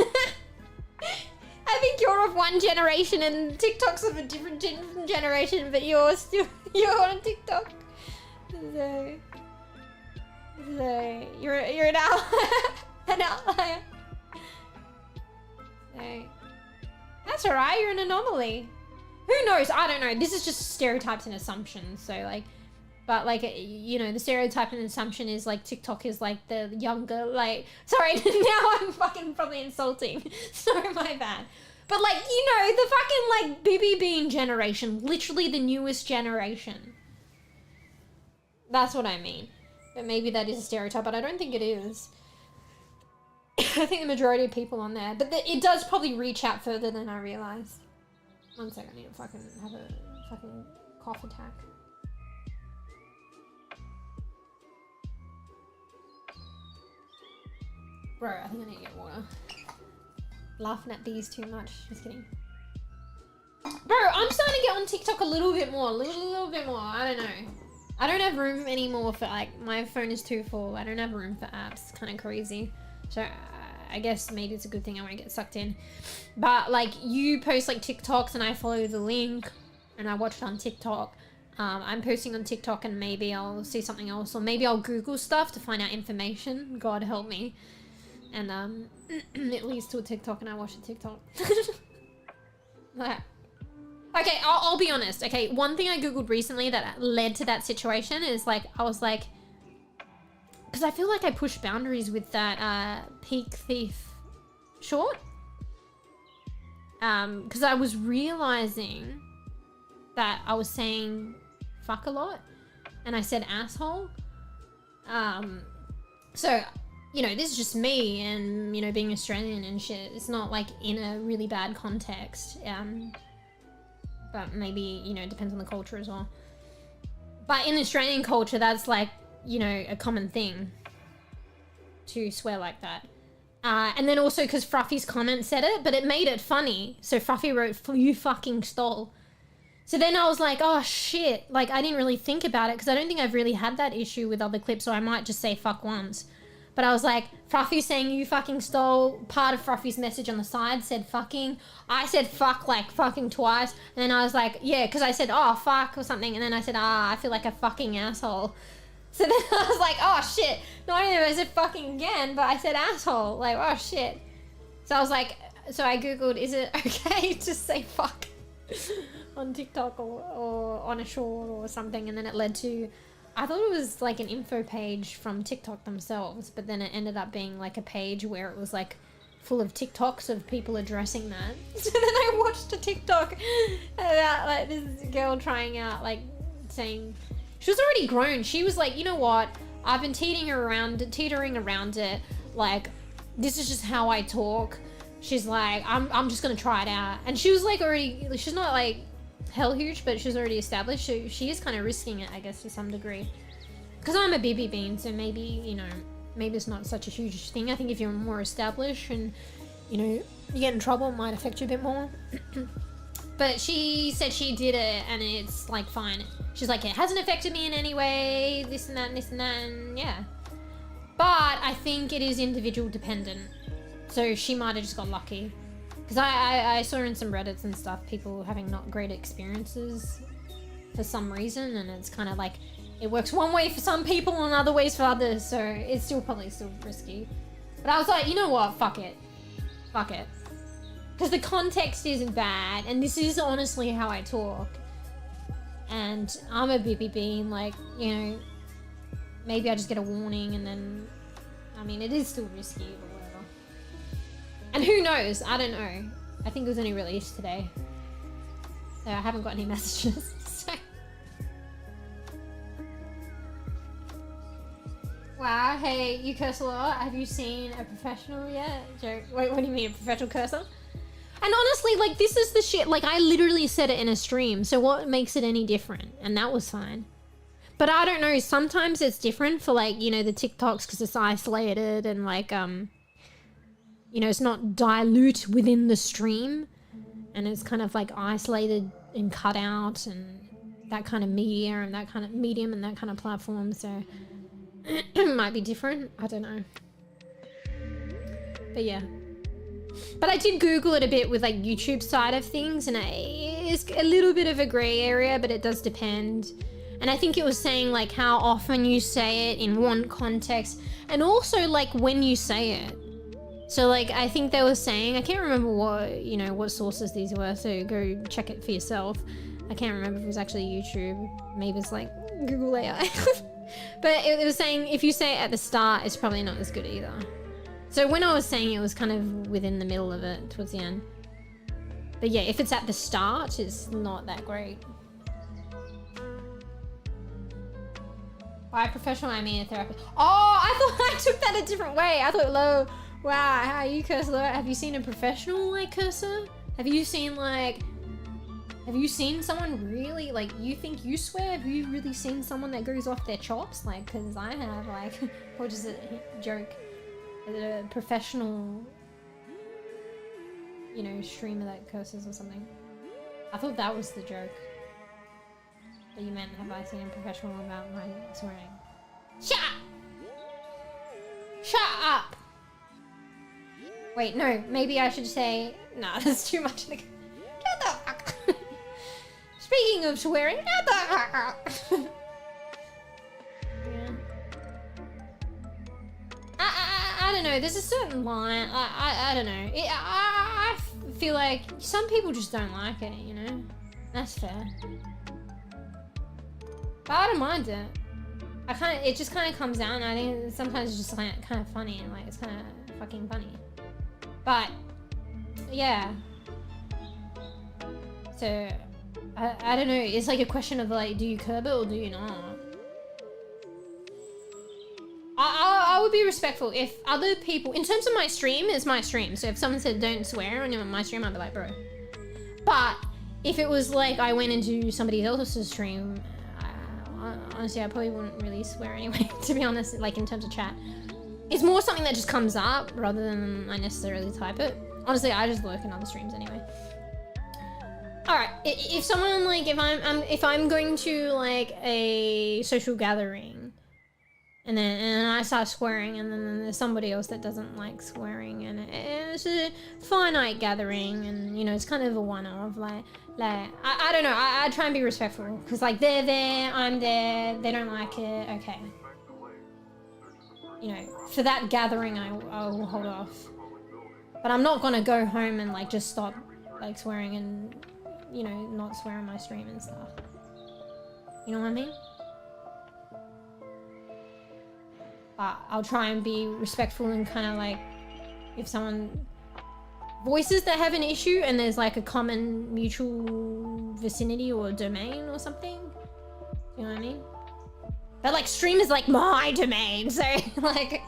I think you're of one generation and TikTok's of a different generation, but you're on TikTok. So you're an outlier. So that's alright, you're an anomaly. Who knows? I don't know. This is just stereotypes and assumptions. So like, but like, you know, the stereotype and assumption is like TikTok is like the younger, like, sorry, now I'm fucking probably insulting. Sorry, my bad. But like, you know, the fucking like bEbE bean generation, literally the newest generation. That's what I mean. But maybe that is a stereotype, but I don't think it is. I think the majority of people on there, but it does probably reach out further than I realized. One second, I need to fucking have a fucking cough attack. Bro, I think I need to get water. Laughing at these too much. Just kidding. Bro, I'm starting to get on TikTok a little bit more. A little bit more. I don't know. I don't have room anymore for, like, my phone is too full. I don't have room for apps. It's kind of crazy. So, I guess maybe it's a good thing I won't get sucked in. But, like, you post, like, TikToks and I follow the link and I watch it on TikTok. I'm posting on TikTok and maybe I'll see something else. Or maybe I'll Google stuff to find out information. God help me. And it leads to a TikTok and I watch a TikTok. Okay, I'll be honest. Okay, one thing I Googled recently that led to that situation is like, I was like, because I feel like I pushed boundaries with that Peak Thief short. Because I was realizing that I was saying fuck a lot and I said asshole. So, you know, this is just me and, you know, being Australian and shit. It's not like in a really bad context. But maybe, you know, it depends on the culture as well. But in Australian culture, that's like, you know, a common thing. to swear like that. And then also because Fruffy's comment said it, but it made it funny. So Fruffy wrote, "You fucking stole." So then I was like, oh shit. Like, I didn't really think about it because I don't think I've really had that issue with other clips, or I might just say fuck once. But I was like, Fruffy saying "you fucking stole." Part of Fruffy's message on the side said fucking. I said fuck like fucking twice. And then I was like, yeah, because I said, oh, fuck or something. And then I said, I feel like a fucking asshole. So then I was like, oh shit. Not only did I say fucking again, but I said asshole. Like, oh shit. So I was like, so I Googled, is it okay to say fuck on TikTok or on a short or something? And then it led to, I thought it was like an info page from TikTok themselves, but then it ended up being like a page where it was like full of TikToks of people addressing that. So then I watched a TikTok about like this girl trying out, like saying, she was already grown. She was like, you know what? I've been teetering around it. Like, this is just how I talk. She's like, I'm just gonna try it out. And she was like already, she's not like hell huge, but she's already established. So she is kind of risking it, I guess, to some degree. Because I'm a BB bean, so maybe, you know, maybe it's not such a huge thing. I think if you're more established and, you know, you get in trouble, it might affect you a bit more. But she said she did it and it's like fine. She's like, it hasn't affected me in any way, this and that and this and that, and yeah. But I think it is individual dependent. So she might have just got lucky. Because I saw in some Reddits and stuff, people having not great experiences for some reason, and it's kind of like, it works one way for some people and other ways for others, so it's probably still risky. But I was like, you know what, fuck it. Fuck it. Because the context isn't bad, and this is honestly how I talk. And I'm a BB bean, like, you know, maybe I just get a warning and then, I mean, it is still risky, but whatever. And who knows? I don't know. I think it was only released today. So I haven't got any messages, so. Wow, hey, you curse a lot. Have you seen a professional yet? Joke. Wait, what do you mean, a professional cursor? And honestly, like, this is the shit. Like, I literally said it in a stream, so what makes it any different? And that was fine. But I don't know, sometimes it's different for, like, you know, the TikToks because it's isolated and, like, you know, it's not dilute within the stream. And it's kind of, like, isolated and cut out and that kind of media and that kind of medium and that kind of platform. So it might be different. I don't know. But yeah. But I did Google it a bit with like YouTube side of things, and it's a little bit of a grey area, but it does depend. And I think it was saying like how often you say it in one context, and also like when you say it. So like I think they were saying, I can't remember what, you know, what sources these were, so go check it for yourself. I can't remember if it was actually YouTube. Maybe it's like Google AI. But it was saying if you say it at the start, it's probably not as good either. So when I was saying it was kind of within the middle of it, towards the end. But yeah, if it's at the start, it's not that great. By professional, I mean a therapist. Oh, I thought I took that a different way. I thought, low, wow, how you curse low? Have you seen a professional like cursor? Have you seen someone really, like, you think you swear? Have you really seen someone that goes off their chops? Like, cause I have, like, or just a joke. A professional, you know, streamer that curses or something. I thought that was the joke. But you meant, have I seen a professional about my swearing? Shut up! Shut up! Wait, no, maybe I should say, nah, that's too much. Shut the fuck up! Speaking of swearing, shut the fuck up! I don't know, there's a certain line, I don't know. I feel like some people just don't like it, you know? That's fair. But I don't mind it. It just kind of comes out, and I think sometimes it's just like kind of funny, and like it's kind of fucking funny. But, yeah. So, I don't know, it's like a question of like, do you curb it or do you not? I would be respectful if other people, in terms of my stream, it's my stream. So if someone said don't swear on my stream, I'd be like, bro. But if it was like I went into somebody else's stream, honestly, I probably wouldn't really swear anyway, to be honest, like in terms of chat. it's more something that just comes up rather than I necessarily type it. Honestly, I just lurk in other streams anyway. All right, if someone like, if I'm going to like a social gathering, and I start swearing, and then there's somebody else that doesn't like swearing, and it's a finite gathering, and you know it's kind of a one-off. Like I don't know. I try and be respectful because like they're there, I'm there. They don't like it. Okay. You know, for that gathering, I will hold off. But I'm not gonna go home and like just stop like swearing and, you know, not swear on my stream and stuff. You know what I mean? But I'll try and be respectful and kind of like, if someone voices that have an issue and there's like a common mutual vicinity or domain or something, you know what I mean? But like stream is like my domain, so like,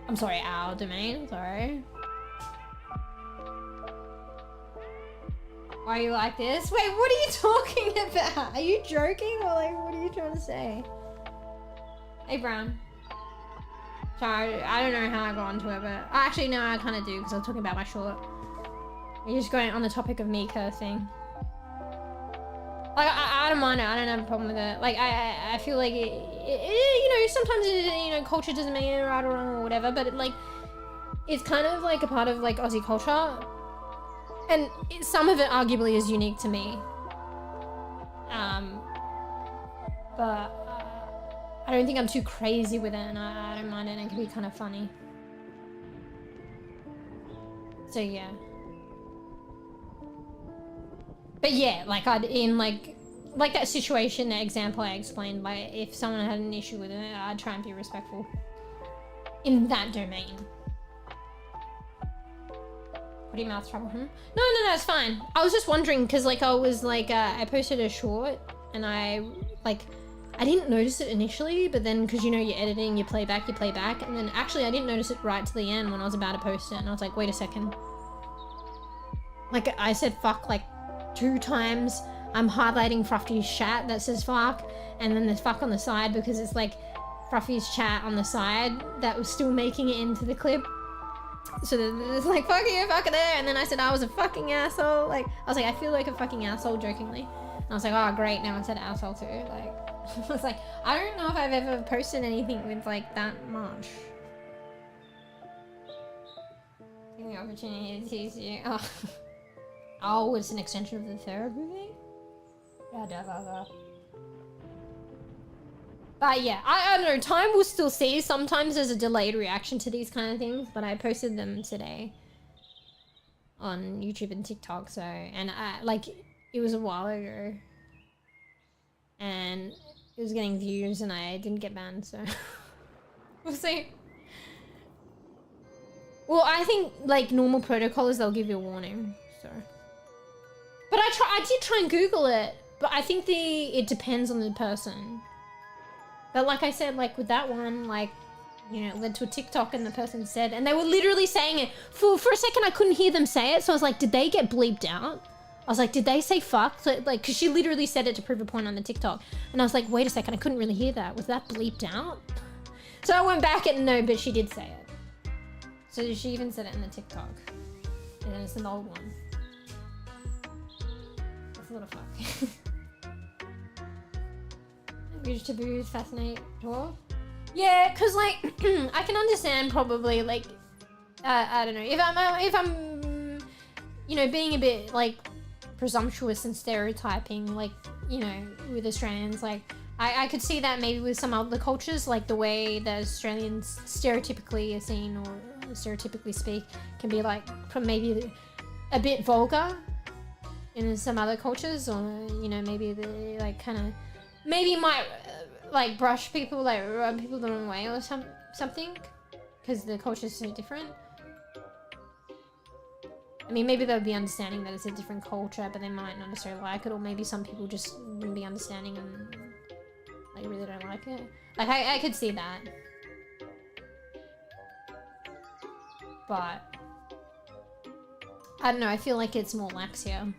I'm sorry, our domain, sorry. Why are you like this? Wait, what are you talking about? Are you joking or like, what are you trying to say? Hey, Brown. Sorry, I don't know how I got onto it, but actually no, I kind of do because I was talking about my short. You're just going on the topic of me cursing. Like, I don't mind it. I don't have a problem with it. Like, I feel like it, you know, sometimes you know, culture doesn't make it right or wrong or whatever, but it's kind of like a part of like Aussie culture. And some of it arguably is unique to me. But I don't think I'm too crazy with it, and I don't mind it, and it can be kind of funny. So yeah. But yeah, like in like that situation, that example I explained, like if someone had an issue with it, I'd try and be respectful in that domain. What do you mouth trouble? No, it's fine. I was just wondering because like I was like I posted a short and I didn't notice it initially, but then because you know you're editing, you play back, and then actually I didn't notice it right to the end when I was about to post it, and I was like, wait a second. Like I said fuck like 2 times. I'm highlighting Fruffy's chat that says fuck, and then there's fuck on the side because it's like Fruffy's chat on the side that was still making it into the clip. So there's like fuck you, fuck there, and then I said I was a fucking asshole. Like I was like, I feel like a fucking asshole jokingly. And I was like, oh great, now I said asshole too. Like I was like, I don't know if I've ever posted anything with like that much. Taking the opportunity to tease you. Oh. Oh, it's an extension of the therapy thing? But yeah, I don't know, time will still see. Sometimes there's a delayed reaction to these kind of things, but I posted them today on YouTube and TikTok, so, and like, it was a while ago. And it was getting views and I didn't get banned, so we'll see. Well, I think like normal protocol is they'll give you a warning, so. But I did try and Google it, but I think it depends on the person. But like I said, like with that one, like, you know, it led to a TikTok and the person said, and they were literally saying it. For a second I couldn't hear them say it, so I was like, did they get bleeped out? I was like, did they say fuck? So, like, cause she literally said it to prove a point on the TikTok. And I was like, wait a second, I couldn't really hear that. Was that bleeped out? So I went back and no, but she did say it. So she even said it in the TikTok. And then it's an old one. A little fuck. Language taboos fascinate Dwarf. Yeah, cause like I can understand probably like I don't know if I'm you know being a bit like presumptuous and stereotyping like you know with Australians, like I could see that maybe with some other cultures, like the way that Australians stereotypically are seen or stereotypically speak can be like maybe a bit vulgar in some other cultures, or you know maybe they like kind of maybe might like brush people, like rub people the wrong way or something because the culture is so different. I mean, maybe they'll be understanding that it's a different culture, but they might not necessarily like it, or maybe some people just wouldn't be understanding and like really don't like it. Like I could see that, but I don't know, I feel like it's more lax here.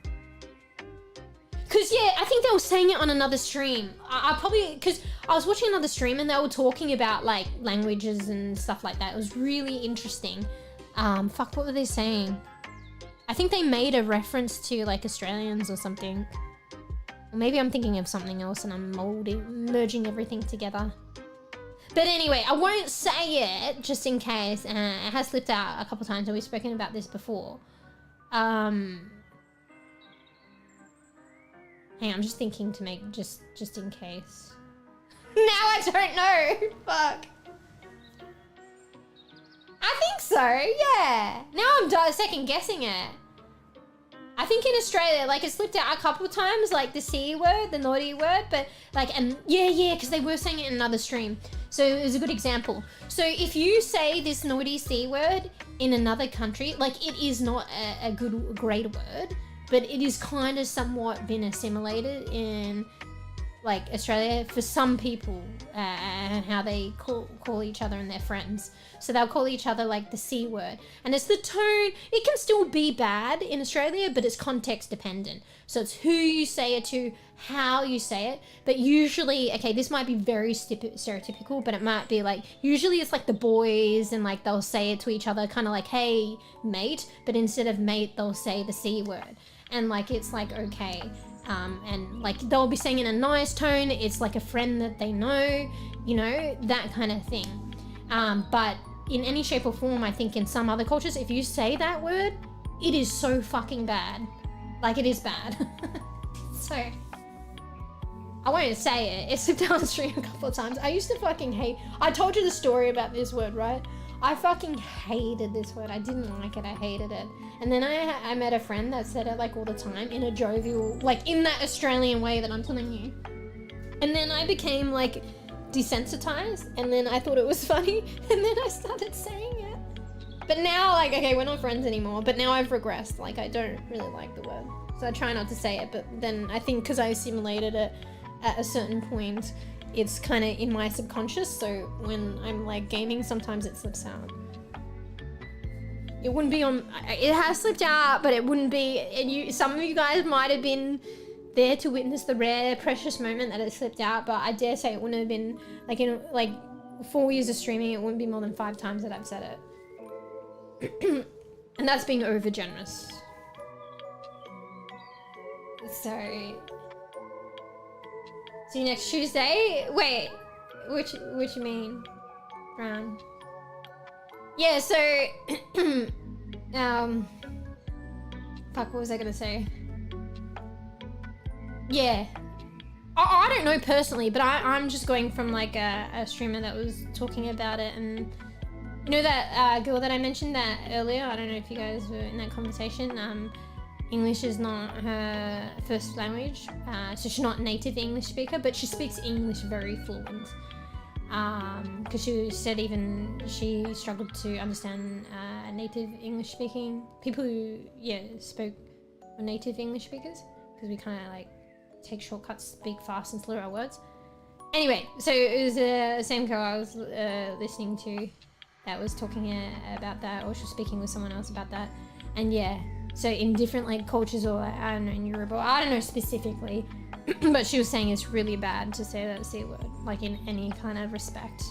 Cause yeah, I think they were saying it on another stream. I probably, cause I was watching another stream and they were talking about like languages and stuff like that. It was really interesting. Fuck, what were they saying? I think they made a reference to like Australians or something. Or maybe I'm thinking of something else and I'm merging everything together. But anyway, I won't say it just in case. It has slipped out a couple times and we've spoken about this before. Hang on, I'm just thinking to make just in case. Now I don't know. Fuck. I think so, yeah. Now I'm second guessing it. I think in Australia, like it slipped out a couple times, like the C word, the naughty word, but like, and yeah, because they were saying it in another stream. So it was a good example. So if you say this naughty C word in another country, like it is not a great word, but it is kind of somewhat been assimilated in like Australia for some people and how they call each other and their friends. So they'll call each other like the C word. And it's the tone. It can still be bad in Australia, but it's context dependent. So it's who you say it to, how you say it. But usually, okay, this might be very stereotypical, but it might be like, usually it's like the boys and like they'll say it to each other kind of like, hey, mate. But instead of mate, they'll say the C word. And like, it's like, okay. And like they'll be saying in a nice tone. It's like a friend that they know, you know, that kind of thing. But in any shape or form, I think in some other cultures, if you say that word, it is so fucking bad. Like it is bad. So I won't say it. It slipped down the stream a couple of times. I used to fucking hate, I told you the story about this word, right? I fucking hated this word. I didn't like it. I hated it. And then I met a friend that said it like all the time in a jovial, like in that Australian way that I'm telling you. And then I became like desensitized and then I thought it was funny and then I started saying it. But now like, okay, we're not friends anymore, but now I've regressed. Like I don't really like the word. So I try not to say it, but then I think because I assimilated it at a certain point, it's kind of in my subconscious. So when I'm like gaming, sometimes it slips out. It wouldn't be on, it has slipped out, but it wouldn't be, and some of you guys might have been there to witness the rare, precious moment that it slipped out, but I dare say it wouldn't have been, like in like 4 years of streaming, it wouldn't be more than 5 times that I've said it. And that's being over generous. So, see you next Tuesday? Wait, which you mean? Brown. Yeah, so, fuck, what was I gonna say? Yeah. I don't know personally, but I'm just going from like a streamer that was talking about it, and you know that girl that I mentioned that earlier? I don't know if you guys were in that conversation. English is not her first language, so she's not a native English speaker, but she speaks English very fluent. Because she said even she struggled to understand native English speaking people who spoke were native English speakers, because we kind of like take shortcuts, speak fast and slur our words. Anyway, so it was the same girl I was listening to that was talking about that, or she was speaking with someone else about that. And yeah, so in different like cultures, or like, I don't know, in Europe, or I don't know specifically, but she was saying it's really bad to say that C word, like in any kind of respect.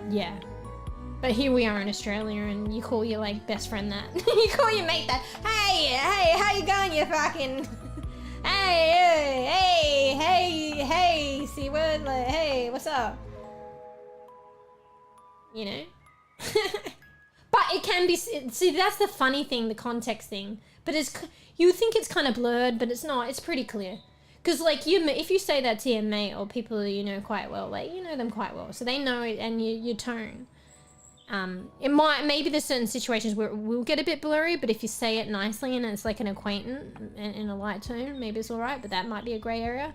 Yeah. But here we are in Australia, and you call your like best friend that. You call your mate that. Hey, how you going, you fucking? Hey, C word, like, hey, what's up? You know? But it can be, see, that's the funny thing, the context thing. But you think it's kind of blurred, but it's not. It's pretty clear. Because, like, if you say that to your mate or people you know quite well, like, you know them quite well, so they know it, and your tone. Maybe there's certain situations where it will get a bit blurry, but if you say it nicely and it's like an acquaintance in a light tone, maybe it's all right, but that might be a grey area.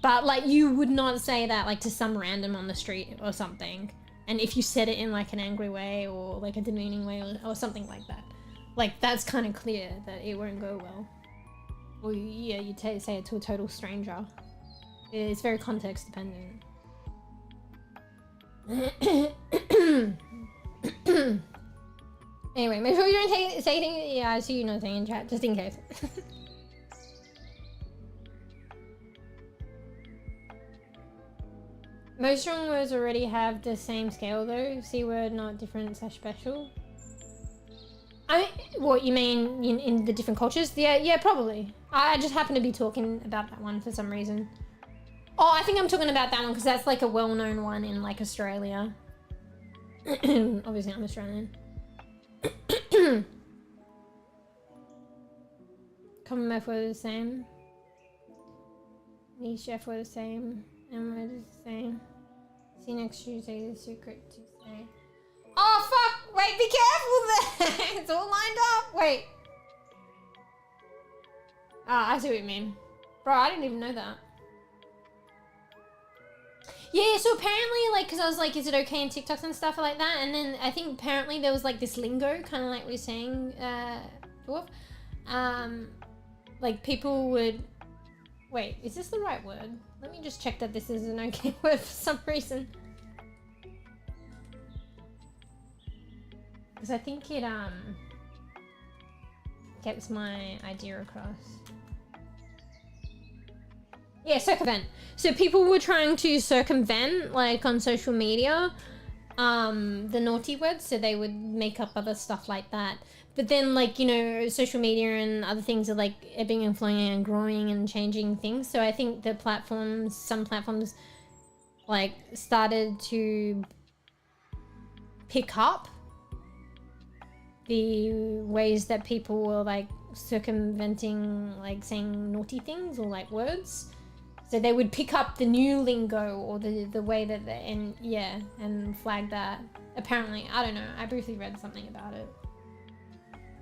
But, like, you would not say that, like, to some random on the street or something. And if you said it in, like, an angry way or, like, a demeaning way or something like that, like, that's kind of clear that it won't go well. Or, yeah, you say it to a total stranger. It's very context dependent. Anyway, make sure you don't say anything. Yeah, I see you know saying in chat, just in case. Most strong words already have the same scale though. C word not different / special. What you mean in the different cultures? Yeah, probably. I just happen to be talking about that one for some reason. Oh, I think I'm talking about that one because that's like a well-known one in like Australia. Obviously I'm Australian. Common F word is the same. Niche F word is the same. M word is the same. See you next Tuesday, the secret Tuesday. Oh fuck! Wait, be careful there! It's all lined up! Wait. Ah, I see what you mean. Bro, I didn't even know that. Yeah, so apparently, like, because I was like, is it okay in TikToks and stuff like that? And then I think apparently there was like this lingo, kind of like we were saying, Dwarf. Like people would... Wait, is this the right word? Let me just check that this is an okay word for some reason. Because I think it gets my idea across. Yeah, circumvent. So people were trying to circumvent, like on social media, the naughty words, so they would make up other stuff like that. But then, like, you know, social media and other things are like ebbing and flowing and growing and changing things. So I think the platforms, some platforms, like started to pick up the ways that people were like circumventing, like saying naughty things or like words. So they would pick up the new lingo or the way that they, and flag that. Apparently, I don't know. I briefly read something about it.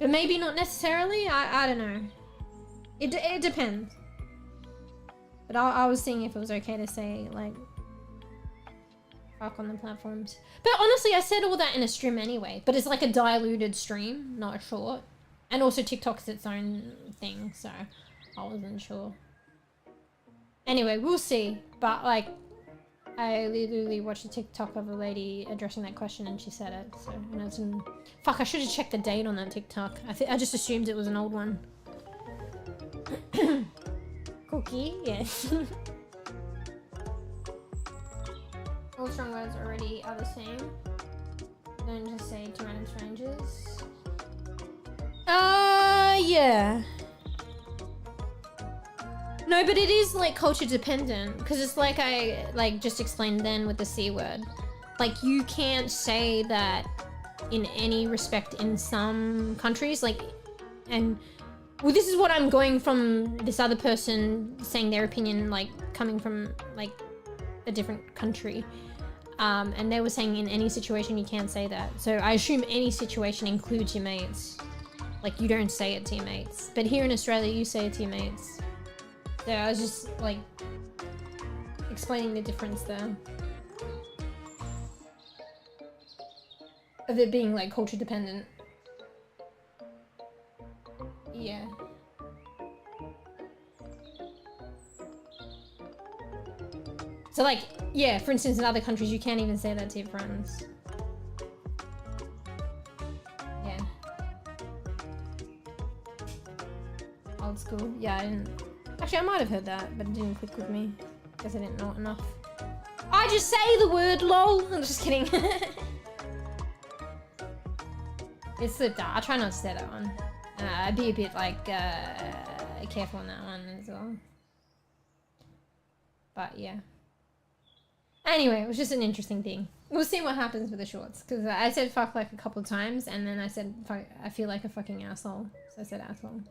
But maybe not necessarily. I don't know. It depends. But I was seeing if it was okay to say like fuck on the platforms. But honestly, I said all that in a stream anyway. But it's like a diluted stream, not a short. And also TikTok's its own thing, so I wasn't sure. Anyway, we'll see. But like, I literally watched a TikTok of a lady addressing that question and she said it. So, and it's in... Fuck, I should have checked the date on that TikTok. I just assumed it was an old one. Cookie, yes. All strong words already are the same. Don't just say to random strangers. Yeah. No, but it is like culture dependent because it's like I like just explained then with the C word. Like you can't say that in any respect in some countries, like, and well, this is what I'm going from this other person saying their opinion, like coming from like a different country. And they were saying in any situation you can't say that. So I assume any situation includes your mates. Like you don't say it to your mates. But here in Australia you say it to your mates. So I was just like explaining the difference there. Of it being like culture dependent. Yeah. So like, yeah, for instance, in other countries, you can't even say that to your friends. Yeah. Old school. Yeah, I didn't... Actually, I might have heard that, but it didn't click with me. Guess I didn't know it enough. I just say the word lol. I'm just kidding. It slipped out. I try not to say that one. I'd be a bit like careful on that one as well. But yeah. Anyway, it was just an interesting thing. We'll see what happens with the shorts. Because I said fuck like a couple of times and then I said fuck, I feel like a fucking asshole. So I said asshole.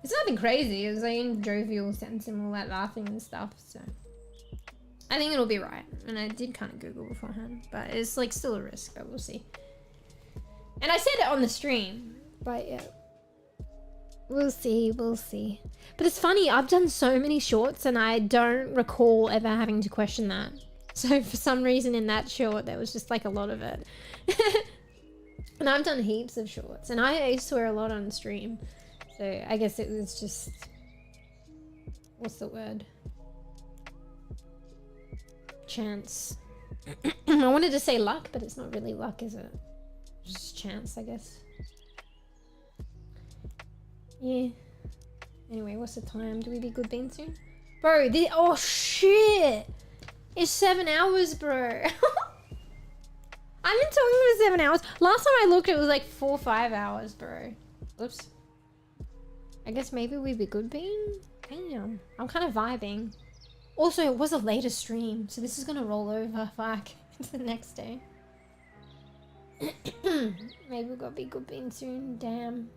It's nothing crazy. It was like in jovial sense and all that laughing and stuff. So I think it'll be right. And I did kind of Google beforehand. But it's like still a risk. But we'll see. And I said it on the stream. But yeah. We'll see, we'll see. But it's funny, I've done so many shorts and I don't recall ever having to question that. So for some reason in that short, there was just like a lot of it. And I've done heaps of shorts and I swear a lot on stream. So I guess it was just, what's the word? Chance. I wanted to say luck, but it's not really luck, is it? It's just chance, I guess. Yeah. Anyway, what's the time? Do we be good beans soon? Bro, oh shit. shit. It's 7 hours, bro. I've been talking for 7 hours. Last time I looked, it was like 4 or 5 hours, bro. Oops. I guess maybe we'd be good being. Damn. I'm kind of vibing. Also, it was a later stream, so this is gonna roll over. Fuck. It's the next day. Maybe we'll go be good being soon. Damn.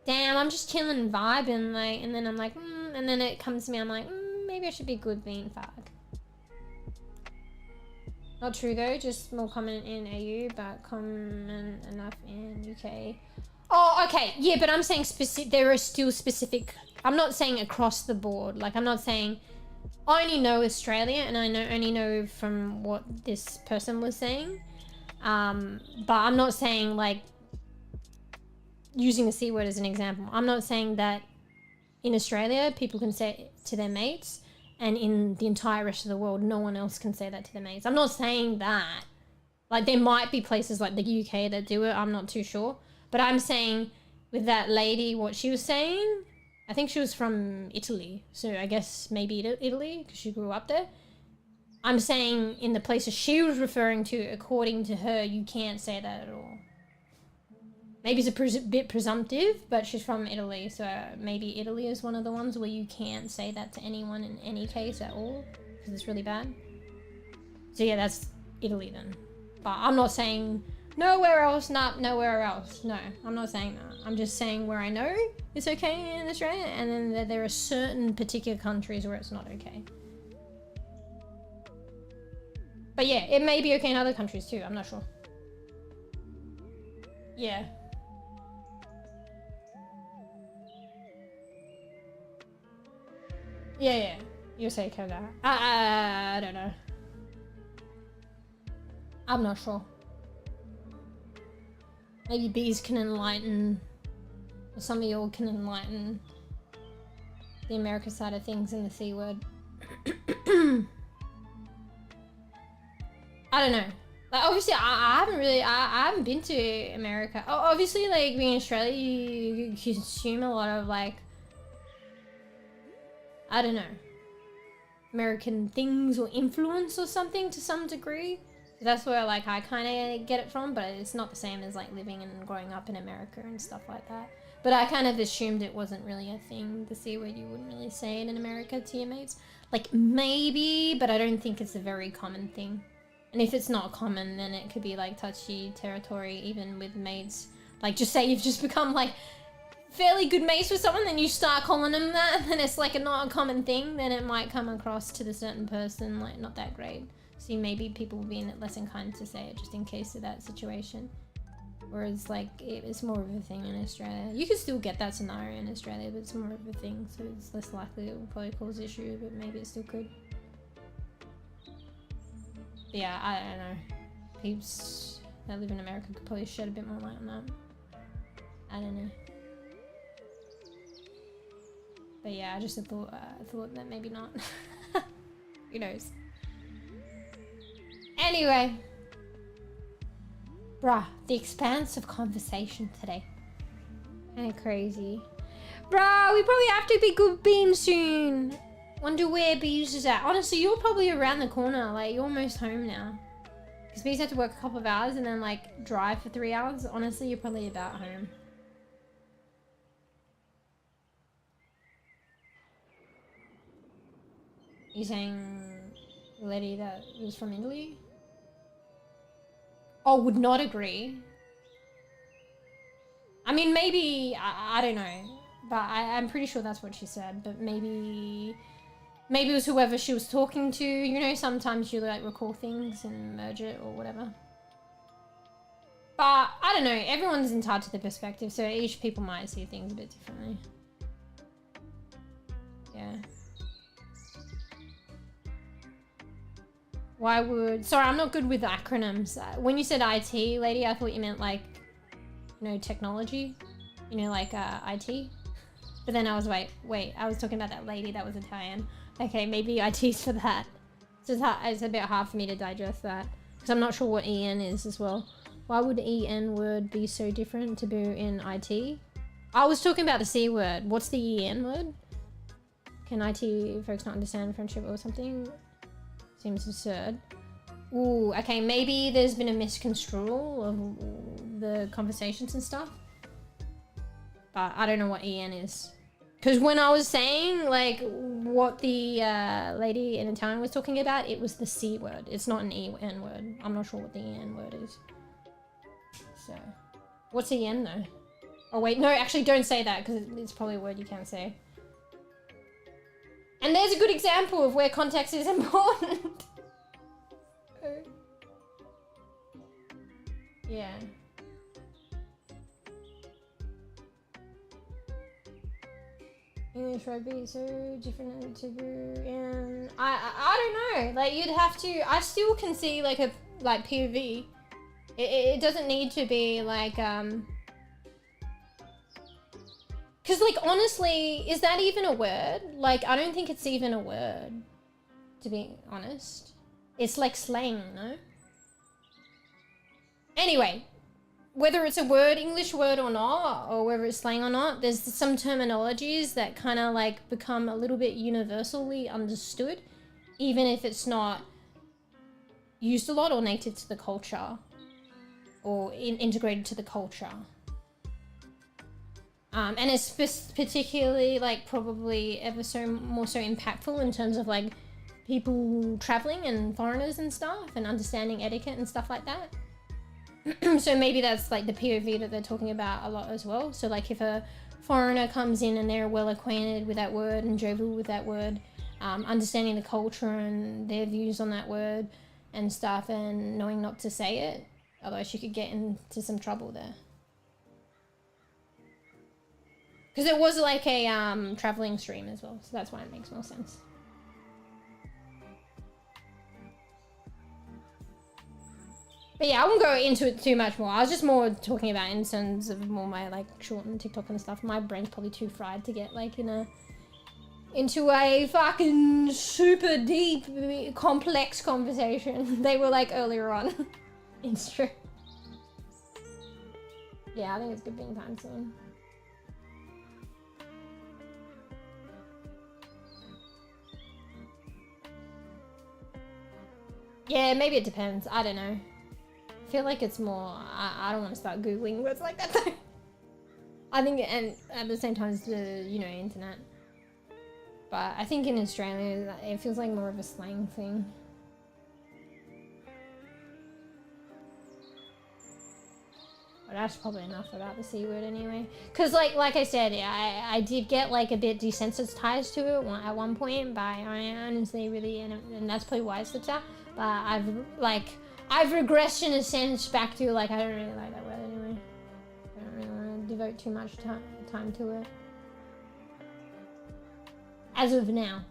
Damn, I'm just chilling and vibing, like, and then I'm like, and then it comes to me, I'm like, maybe I should be good being. Fuck. Not true though, just more common in AU, but common enough in UK. Oh, okay, yeah, but I'm saying there are still specific, I'm not saying across the board, like I'm not saying, I only know Australia and I only know from what this person was saying, but I'm not saying like, using the C word as an example, I'm not saying that in Australia people can say it to their mates, and in the entire rest of the world, no one else can say that to their mates. I'm not saying that. Like, there might be places like the UK that do it. I'm not too sure. But I'm saying with that lady, what she was saying, I think she was from Italy. So I guess maybe Italy, because she grew up there. I'm saying in the places she was referring to, according to her, you can't say that at all. Maybe it's a bit presumptive, but she's from Italy, so maybe Italy is one of the ones where you can't say that to anyone in any case at all, because it's really bad. So yeah, that's Italy then. But I'm not saying nowhere else, nowhere else. No, I'm not saying that. I'm just saying where I know it's okay in Australia, and then there are certain particular countries where it's not okay. But yeah, it may be okay in other countries too, I'm not sure. Yeah. Yeah, you say Canada. I don't know. I'm not sure. Maybe bees can enlighten, or some of y'all can enlighten the America side of things in the C word. I don't know. Like, obviously, I haven't been to America. Obviously, like, being in Australia, you consume a lot of, like, I don't know, American things or influence or something to some degree. So that's where, like, I kind of get it from, but it's not the same as, like, living and growing up in America and stuff like that. But I kind of assumed it wasn't really a thing, the C word. You wouldn't really say it in America to your mates. Like, maybe, but I don't think it's a very common thing. And if it's not common, then it could be, like, touchy territory, even with mates. Like, just say you've just become, like, fairly good mates with someone, then you start calling them that, then it's, like, not a common thing, then it might come across to the certain person, like, not that great. So maybe people will be less inclined to say it, just in case of that situation. Whereas, like, it's more of a thing in Australia. You can still get that scenario in Australia, but it's more of a thing, so it's less likely it will probably cause issue, but maybe it still could. But yeah, I don't know. Peeps that live in America could probably shed a bit more light on that. I don't know. But yeah, I just thought that maybe not. Who knows? Anyway. Bruh, the expanse of conversation today. Kinda crazy. Bruh, we probably have to be good being soon. Wonder where Bees is at. Honestly, you're probably around the corner. Like, you're almost home now. Because Bees had to work a couple of hours and then, like, drive for 3 hours. Honestly, you're probably about home. You saying the lady that was from Italy? Oh, would not agree. I mean, maybe, I don't know. But I'm pretty sure that's what she said. But maybe it was whoever she was talking to. You know, sometimes you, like, recall things and merge it or whatever. But, I don't know. Everyone's entitled to their perspective. So each people might see things a bit differently. Yeah. Why would... Sorry, I'm not good with acronyms. When you said IT, lady, I thought you meant, like, you know, technology. You know, like, IT. But then I was like, wait, I was talking about that lady that was Italian. Okay, maybe IT's for that. So it's a bit hard for me to digest that. Because I'm not sure what EN is as well. Why would EN word be so different to be in IT? I was talking about the C word. What's the EN word? Can IT folks not understand friendship or something? Seems absurd. Ooh, okay, maybe there's been a misconstrual of the conversations and stuff. But I don't know what EN is. Because when I was saying, like, what the lady in Italian was talking about, it was the C word. It's not an EN word. I'm not sure what the EN word is. So, what's EN though? Oh wait, no, actually don't say that because it's probably a word you can't say. And there's a good example of where context is important. Yeah. English rugby so different to and I don't know. Like you'd have to. I still can see like a POV. It doesn't need to be like Because like honestly, is that even a word? Like I don't think it's even a word. To be honest, it's like slang, no? Anyway, whether it's a word, English word or not, or whether it's slang or not, there's some terminologies that kind of like become a little bit universally understood, even if it's not used a lot or native to the culture or integrated to the culture. And it's particularly like probably ever so more so impactful in terms of like people traveling and foreigners and stuff and understanding etiquette and stuff like that. So maybe that's like the POV that they're talking about a lot as well. So like if a foreigner comes in and they're well acquainted with that word and jovial with that word, understanding the culture and their views on that word and stuff and knowing not to say it, otherwise you could get into some trouble there. Because it was like a traveling stream as well, so that's why it makes more sense. But yeah, I won't go into it too much more. I was just more talking about in terms of more my like short and TikTok and stuff. My brain's probably too fried to get like into a fucking super deep, complex conversation. They were like earlier on in stream. Yeah, I think it's good being time soon. Yeah, maybe it depends. I don't know. I feel like it's more, I don't want to start Googling words like that though. I think, and at the same time as the, you know, internet. But I think in Australia, it feels like more of a slang thing. But that's probably enough about the C word anyway. Because like I said, I did get like a bit desensitized to it at one point, but I honestly really, and that's probably why it slips out. But I've regressed in a sense back to like, I don't really like that word anyway. I don't really want to devote too much time to it. As of now.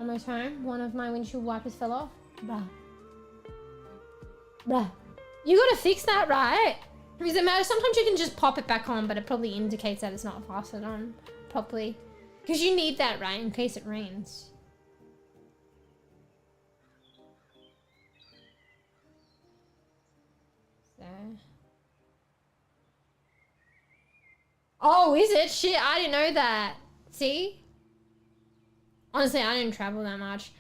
Almost home. One of my windshield wipers fell off. Bruh. Bruh. You gotta fix that, right? Does it matter? Sometimes you can just pop it back on, but it probably indicates that it's not fastened on properly. Because you need that, right? In case it rains. Oh, is it? Shit, I didn't know that. See? Honestly, I didn't travel that much.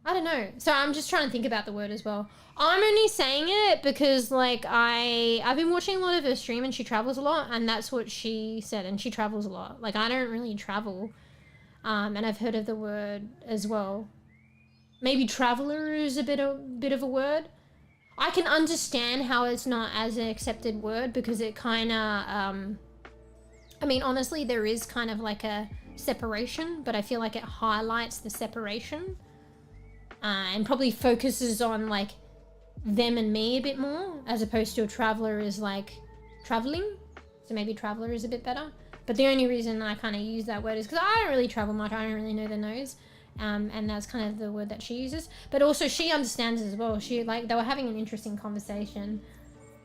I don't know. So I'm just trying to think about the word as well. I'm only saying it because like I've been watching a lot of her stream and she travels a lot and that's what she said, and she travels a lot. Like I don't really travel. And I've heard of the word as well. Maybe traveler is a bit of a word. I can understand how it's not as an accepted word because it kind of, I mean, honestly, there is kind of like a separation, but I feel like it highlights the separation and probably focuses on like them and me a bit more as opposed to a traveler is like traveling. So maybe traveler is a bit better. But the only reason I kind of use that word is because I don't really travel much. I don't really know the nose. And that's kind of the word that she uses, but also she understands as well. She like, they were having an interesting conversation.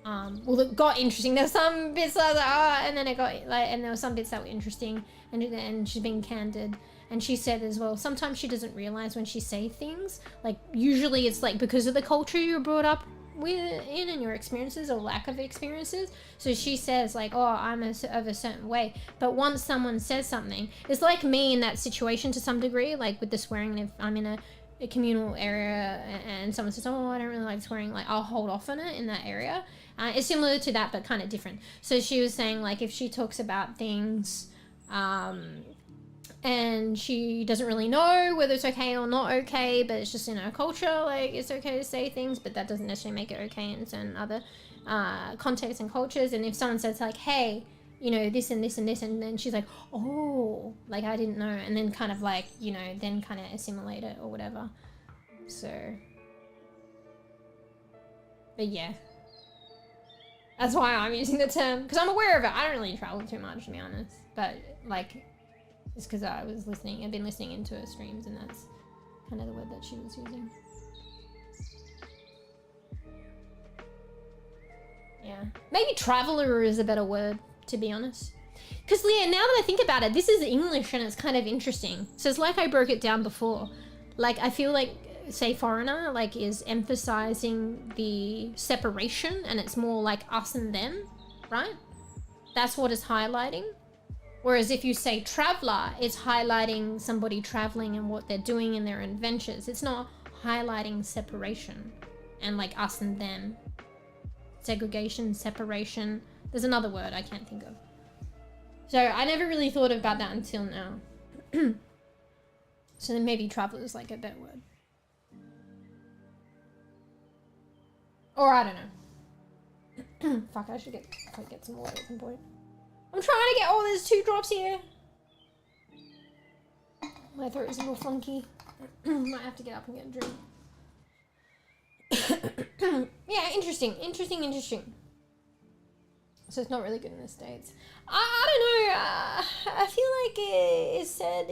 Well, it got interesting. There were some bits that I was like, oh, and then it got like, and there were some bits that were interesting, and she's being candid. And she said as well, sometimes she doesn't realize when she say things, like usually it's like because of the culture you're brought up in and your experiences or lack of experiences. So she says like, oh, I'm of a certain way. But once someone says something, it's like me in that situation to some degree, like with the swearing. If I'm in a communal area and someone says, oh, I don't really like swearing, like I'll hold off on it in that area. It's similar to that, but kind of different. So she was saying like if she talks about things and she doesn't really know whether it's okay or not okay, but it's just in her culture, like it's okay to say things, but that doesn't necessarily make it okay in certain other contexts and cultures. And if someone says like, hey, you know, this and this and this, and then she's like, oh, like I didn't know, and then kind of like, you know, then kind of assimilate it or whatever. So, but yeah, that's why I'm using the term, because I'm aware of it. I don't really travel too much, to be honest, but like it's because I've been listening into her streams, and that's kind of the word that she was using. Yeah, maybe traveler is a better word, to be honest. Because Leah, now that I think about it, this is English and it's kind of interesting. So it's like I broke it down before. Like I feel like, say foreigner, like is emphasizing the separation, and it's more like us and them, right? That's what it's highlighting. Whereas if you say traveler, it's highlighting somebody traveling and what they're doing in their adventures. It's not highlighting separation and like us and them. Segregation, separation. There's another word I can't think of. So I never really thought about that until now. So then maybe traveler is like a better word. Or I don't know. Fuck, I should get some water at some point. I'm trying to get, oh, there's 2 drops here. My throat is a little funky. Might have to get up and get a drink. Yeah, interesting. So it's not really good in the States. I don't know. I feel like it's said,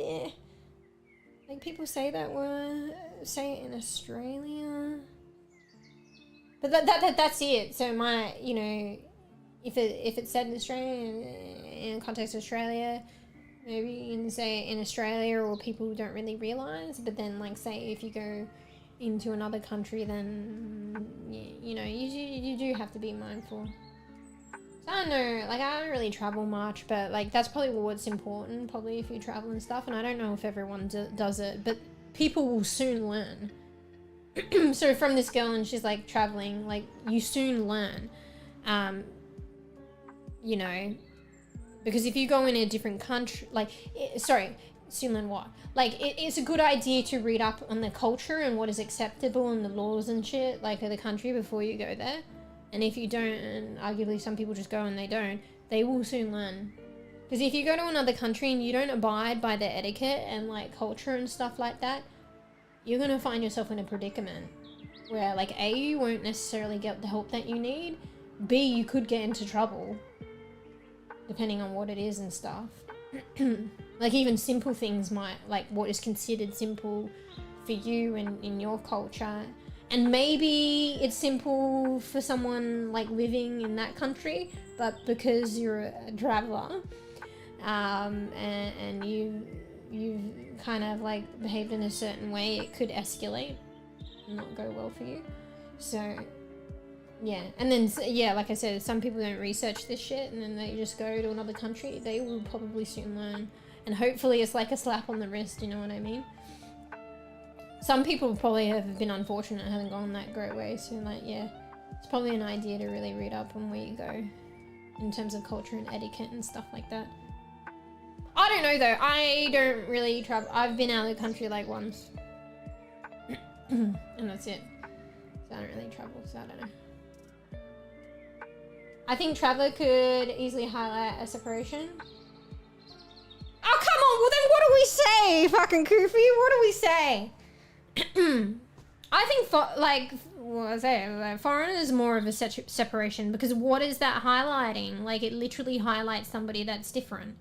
like people say that word, say it in Australia. But that's it. So my, you know, if it's said in Australia, in context of Australia, maybe you can say it in Australia, or people don't really realise. But then, like, say if you go into another country, then you know you do have to be mindful. So I don't know, like I don't really travel much, but like that's probably what's important, probably if you travel and stuff. And I don't know if everyone does it, but people will soon learn. So from this girl, and she's like traveling, like you soon learn, you know, because if you go in a different country, like, soon learn what? Like it's a good idea to read up on the culture and what is acceptable and the laws and shit, like of the country before you go there. And if you don't, and arguably some people just go and they don't, they will soon learn. Because if you go to another country and you don't abide by their etiquette and like culture and stuff like that, you're going to find yourself in a predicament where like A, you won't necessarily get the help that you need, B, you could get into trouble depending on what it is and stuff. Like even simple things might, like what is considered simple for you and in your culture, and maybe it's simple for someone like living in that country, but because you're a traveler, and you've kind of like behaved in a certain way, it could escalate and not go well for you. So yeah, and then yeah, like I said, some people don't research this shit and then they just go to another country. They will probably soon learn, and hopefully it's like a slap on the wrist, you know what I mean? Some people probably have been unfortunate and haven't gone that great way, so like yeah, it's probably an idea to really read up on where you go in terms of culture and etiquette and stuff like that. I don't know though, I don't really travel. I've been out of the country like once and that's it, so I don't really travel, so I don't know. I think traveler could easily highlight a separation. Oh come on, well then what do we say, fucking Koofy? What do we say? I think foreigner is more of a separation, because what is that highlighting? Like it literally highlights somebody that's different,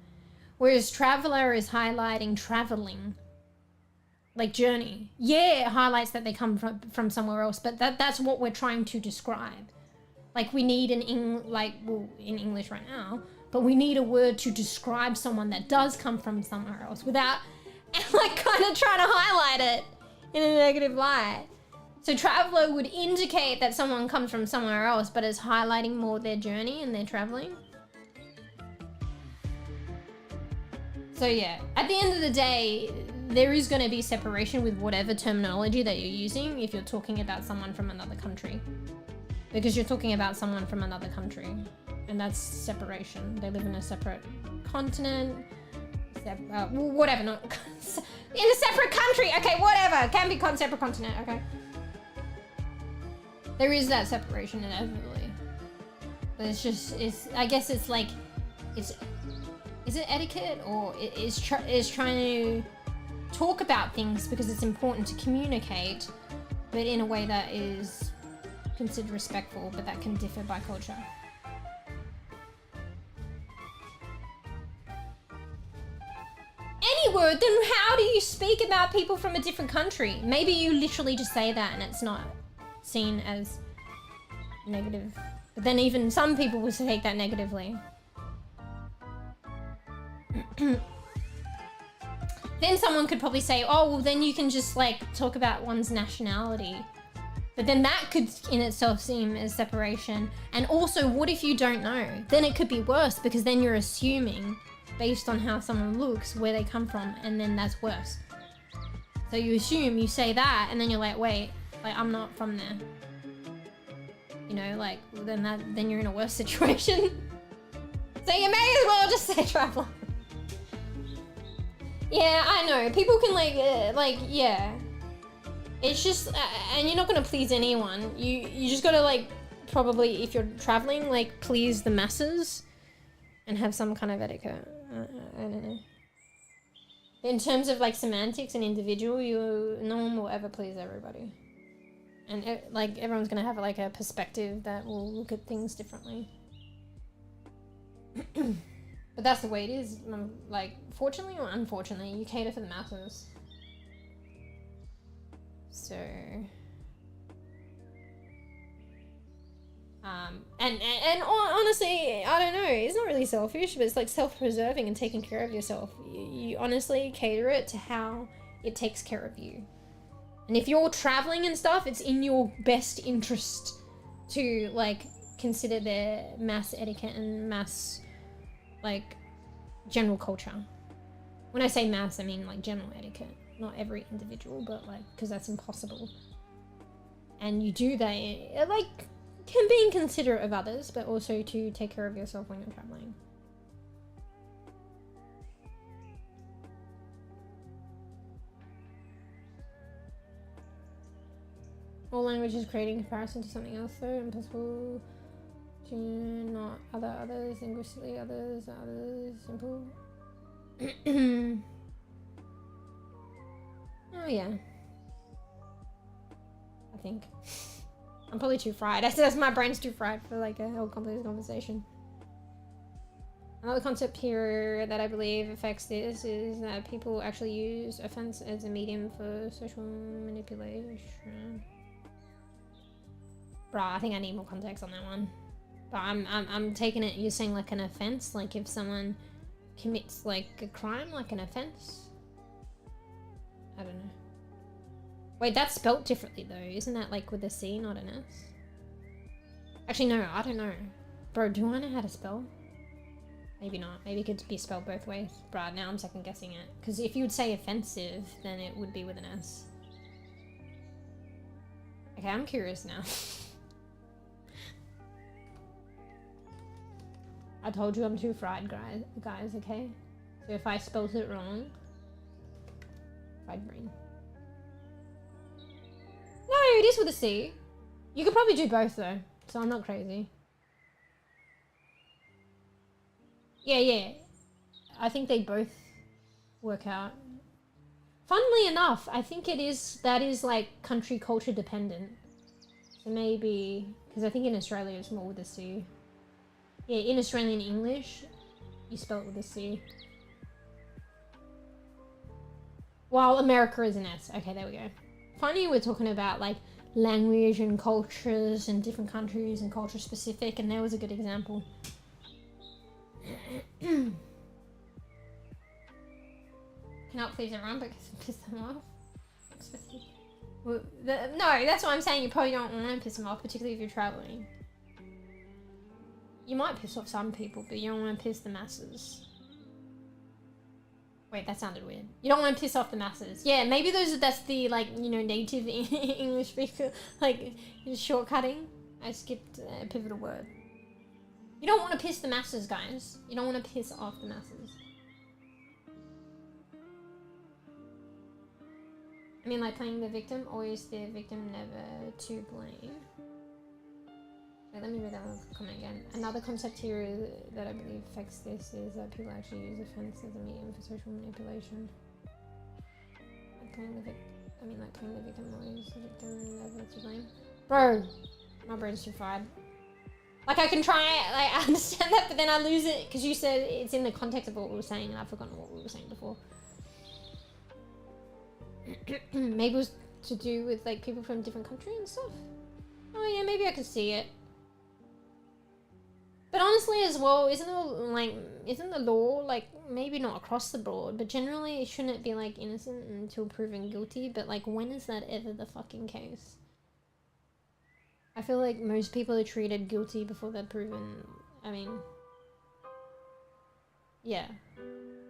whereas traveler is highlighting traveling, like journey. Yeah, it highlights that they come from somewhere else, but that's what we're trying to describe. Like we need in English right now, but we need a word to describe someone that does come from somewhere else without like kind of trying to highlight it in a negative light. So traveler would indicate that someone comes from somewhere else, but is highlighting more their journey and their traveling. So yeah, at the end of the day, there is going to be separation with whatever terminology that you're using if you're talking about someone from another country. Because you're talking about someone from another country. And that's separation. They live in a separate continent. Whatever, not... in a separate country! Okay, whatever! Can be separate continent, okay? There is that separation inevitably. But it's just... I guess it's like... Is it etiquette? Or is trying to talk about things because it's important to communicate, but in a way that is considered respectful, but that can differ by culture. Any word, then how do you speak about people from a different country? Maybe you literally just say that and it's not seen as negative. But then even some people will take that negatively. Then someone could probably say, oh, well then you can just like talk about one's nationality. But then that could in itself seem as separation. And also, what if you don't know? Then it could be worse because then you're assuming based on how someone looks, where they come from, and then that's worse. So you assume, you say that, and then you're like, wait, like I'm not from there. You know, like then you're in a worse situation. So you may as well just say traveler. Yeah, I know. People can yeah. It's just, and you're not gonna please anyone. You just gotta like, probably if you're traveling, like please the masses, and have some kind of etiquette. I don't know. In terms of like semantics and individual, no one will ever please everybody, and like everyone's gonna have like a perspective that will look at things differently. But that's the way it is. Like, fortunately or unfortunately, you cater for the masses. So, and honestly, I don't know. It's not really selfish, but it's like self-preserving and taking care of yourself. You honestly cater it to how it takes care of you. And if you're traveling and stuff, it's in your best interest to like consider their mass etiquette and mass like general culture. When I say mass, I mean like general etiquette, not every individual, but like because that's impossible. And you do that like can being considerate of others, but also to take care of yourself when you're traveling. All languages creating comparison to something else though, impossible to not others, linguistically others, simple. Oh yeah. I think. I'm probably too fried. That's my brain's too fried for like a whole complex conversation. Another concept here that I believe affects this is that people actually use offense as a medium for social manipulation. Bruh, I think I need more context on that one. But I'm taking it, you're saying like an offense, like if someone commits like a crime, like an offense? I don't know. Wait, that's spelt differently though, isn't that like with a C, not an S? Actually no, I don't know. Bro, do I know how to spell? Maybe not, maybe it could be spelled both ways. Bruh, now I'm second guessing it. Because if you would say offensive, then it would be with an S. Okay, I'm curious now. I told you I'm too fried, guys, okay? So if I spelled it wrong, fried brain. No, it is with a C. You could probably do both though, so I'm not crazy. Yeah. I think they both work out. Funnily enough, I think that is like country culture dependent. So maybe, because I think in Australia it's more with a C. Yeah, in Australian English, you spell it with a C. While America is an S. Okay, there we go. Funny we're talking about like language and cultures and different countries and culture specific, and there was a good example. Cannot please everyone because it pisses them off. Well, no, that's what I'm saying. You probably don't want to piss them off, particularly if you're traveling. You might piss off some people, but you don't want to piss the masses. Wait, that sounded weird. You don't want to piss off the masses. Yeah, maybe that's the, like, you know, native English speaker, like, shortcutting. I skipped a pivotal word. You don't want to piss the masses, guys. You don't want to piss off the masses. I mean, like, playing the victim, always the victim, never to blame. Wait, let me read that one comment again. Another concept here that I believe affects this is that people actually use offense as a medium for social manipulation. Like playing the victim, always the victim, never to blame. Bro, my brain's too fried. Like, I can try, like, I understand that, but then I lose it because you said it's in the context of what we were saying, and I've forgotten what we were saying before. Maybe it was to do with, like, people from different countries and stuff. Oh yeah, maybe I could see it. But honestly as well, isn't the law, like, maybe not across the board, but generally it shouldn't be, like, innocent until proven guilty, but, like, when is that ever the fucking case? I feel like most people are treated guilty before they're proven, I mean, yeah,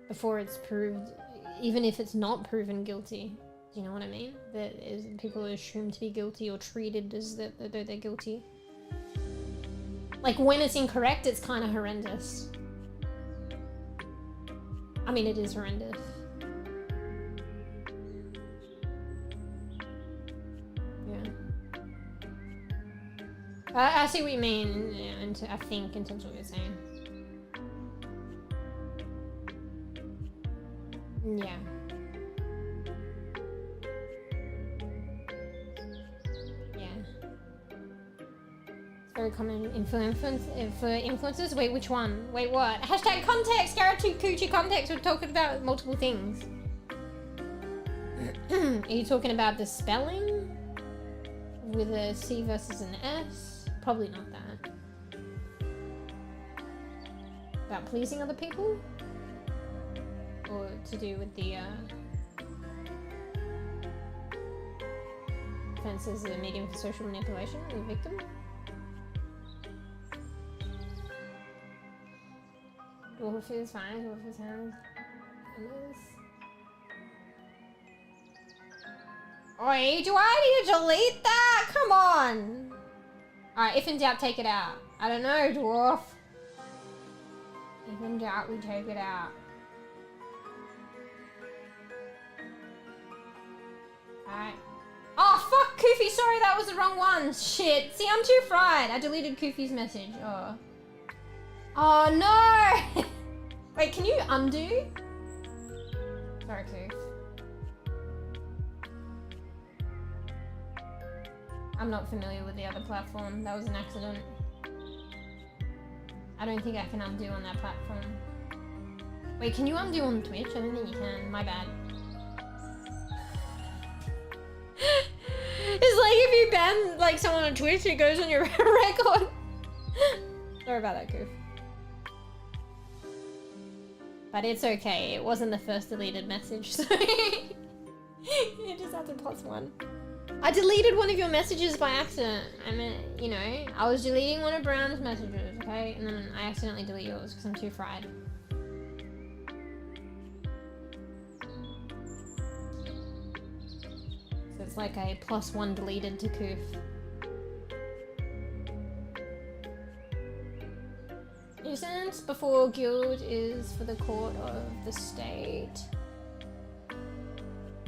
before it's proved, even if it's not proven guilty. Do you know what I mean? That is, people are assumed to be guilty or treated as though they're guilty. Like, when it's incorrect, it's kind of horrendous. I mean, it is horrendous. Yeah. I see what you mean, yeah, I think, in terms of what you're saying. Yeah. Very common influencers. Wait, which one? Wait, what? Hashtag context. Coochie context. We're talking about multiple things. Are you talking about the spelling with a C versus an S? Probably not that. About pleasing other people, or to do with the offense as a medium for social manipulation of the victim. Wolf is fine, Wolf is hands. Oi, do I need to delete that? Come on! Alright, if in doubt, take it out. I don't know, dwarf. If in doubt, we take it out. Alright. Oh, fuck, Koofy, sorry, that was the wrong one. Shit. See, I'm too fried. I deleted Koofy's message. Oh. Oh no! Wait, can you undo? Sorry, Koof. I'm not familiar with the other platform. That was an accident. I don't think I can undo on that platform. Wait, can you undo on Twitch? I don't think you can. My bad. It's like if you ban like someone on Twitch, it goes on your record. Sorry about that, Koof. But it's okay, it wasn't the first deleted message, so you just had to plus one. I deleted one of your messages by accident. I mean, you know, I was deleting one of Brown's messages, okay? And then I accidentally delete yours because I'm too fried. So it's like a +1 deleted to Koof. Nuisance before guild is for the court of the state.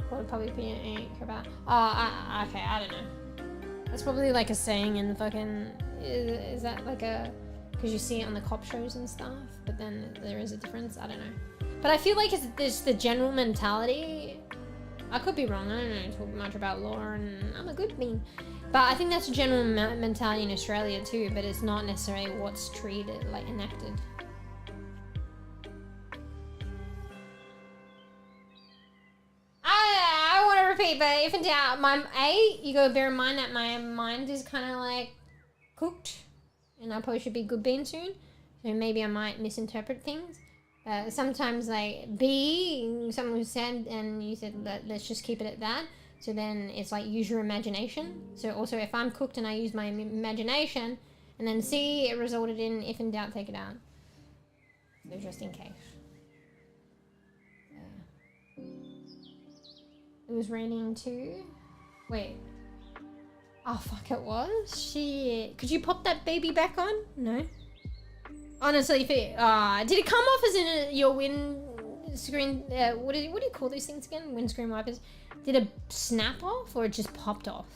Court of public opinion ain't care about. Oh, okay, I don't know. That's probably like a saying in the fucking. Is that like a. Because you see it on the cop shows and stuff, but then there is a difference. I don't know. But I feel like it's just the general mentality. I could be wrong. I don't know too much about law, and I'm a good bean. But I think that's a general mentality in Australia too, but it's not necessarily what's treated, like enacted. I want to repeat, but if in doubt, you gotta bear in mind that my mind is kind of like cooked, and I probably should be good bean soon, so maybe I might misinterpret things. Sometimes like B, someone said, and you said let's just keep it at that. So then it's like use your imagination. So also if I'm cooked and I use my imagination, and then C, it resulted in if in doubt, take it out. So just in case. It was raining too. Wait. Oh fuck, it was? Shit. Could you pop that baby back on? No. Honestly, if it, did it come off as in your windscreen, what do you call these things again? Windscreen wipers. Did it snap off or it just popped off?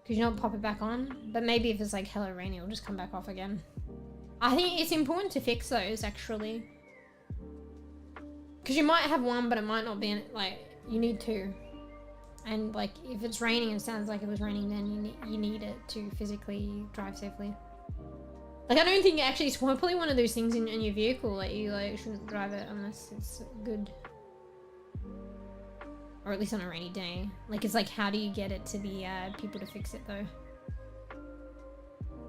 Could you not pop it back on? But maybe if it's like hella rainy, it'll just come back off again. I think it's important to fix those actually. Because you might have one, but it might not be in it. Like, you need two. And like, if it's raining and it sounds like it was raining, then you need it to physically drive safely. Like, I don't think actually it's probably one of those things in your vehicle that you like shouldn't drive it unless it's good. Or at least on a rainy day. Like, it's like, how do you get it to the people to fix it though?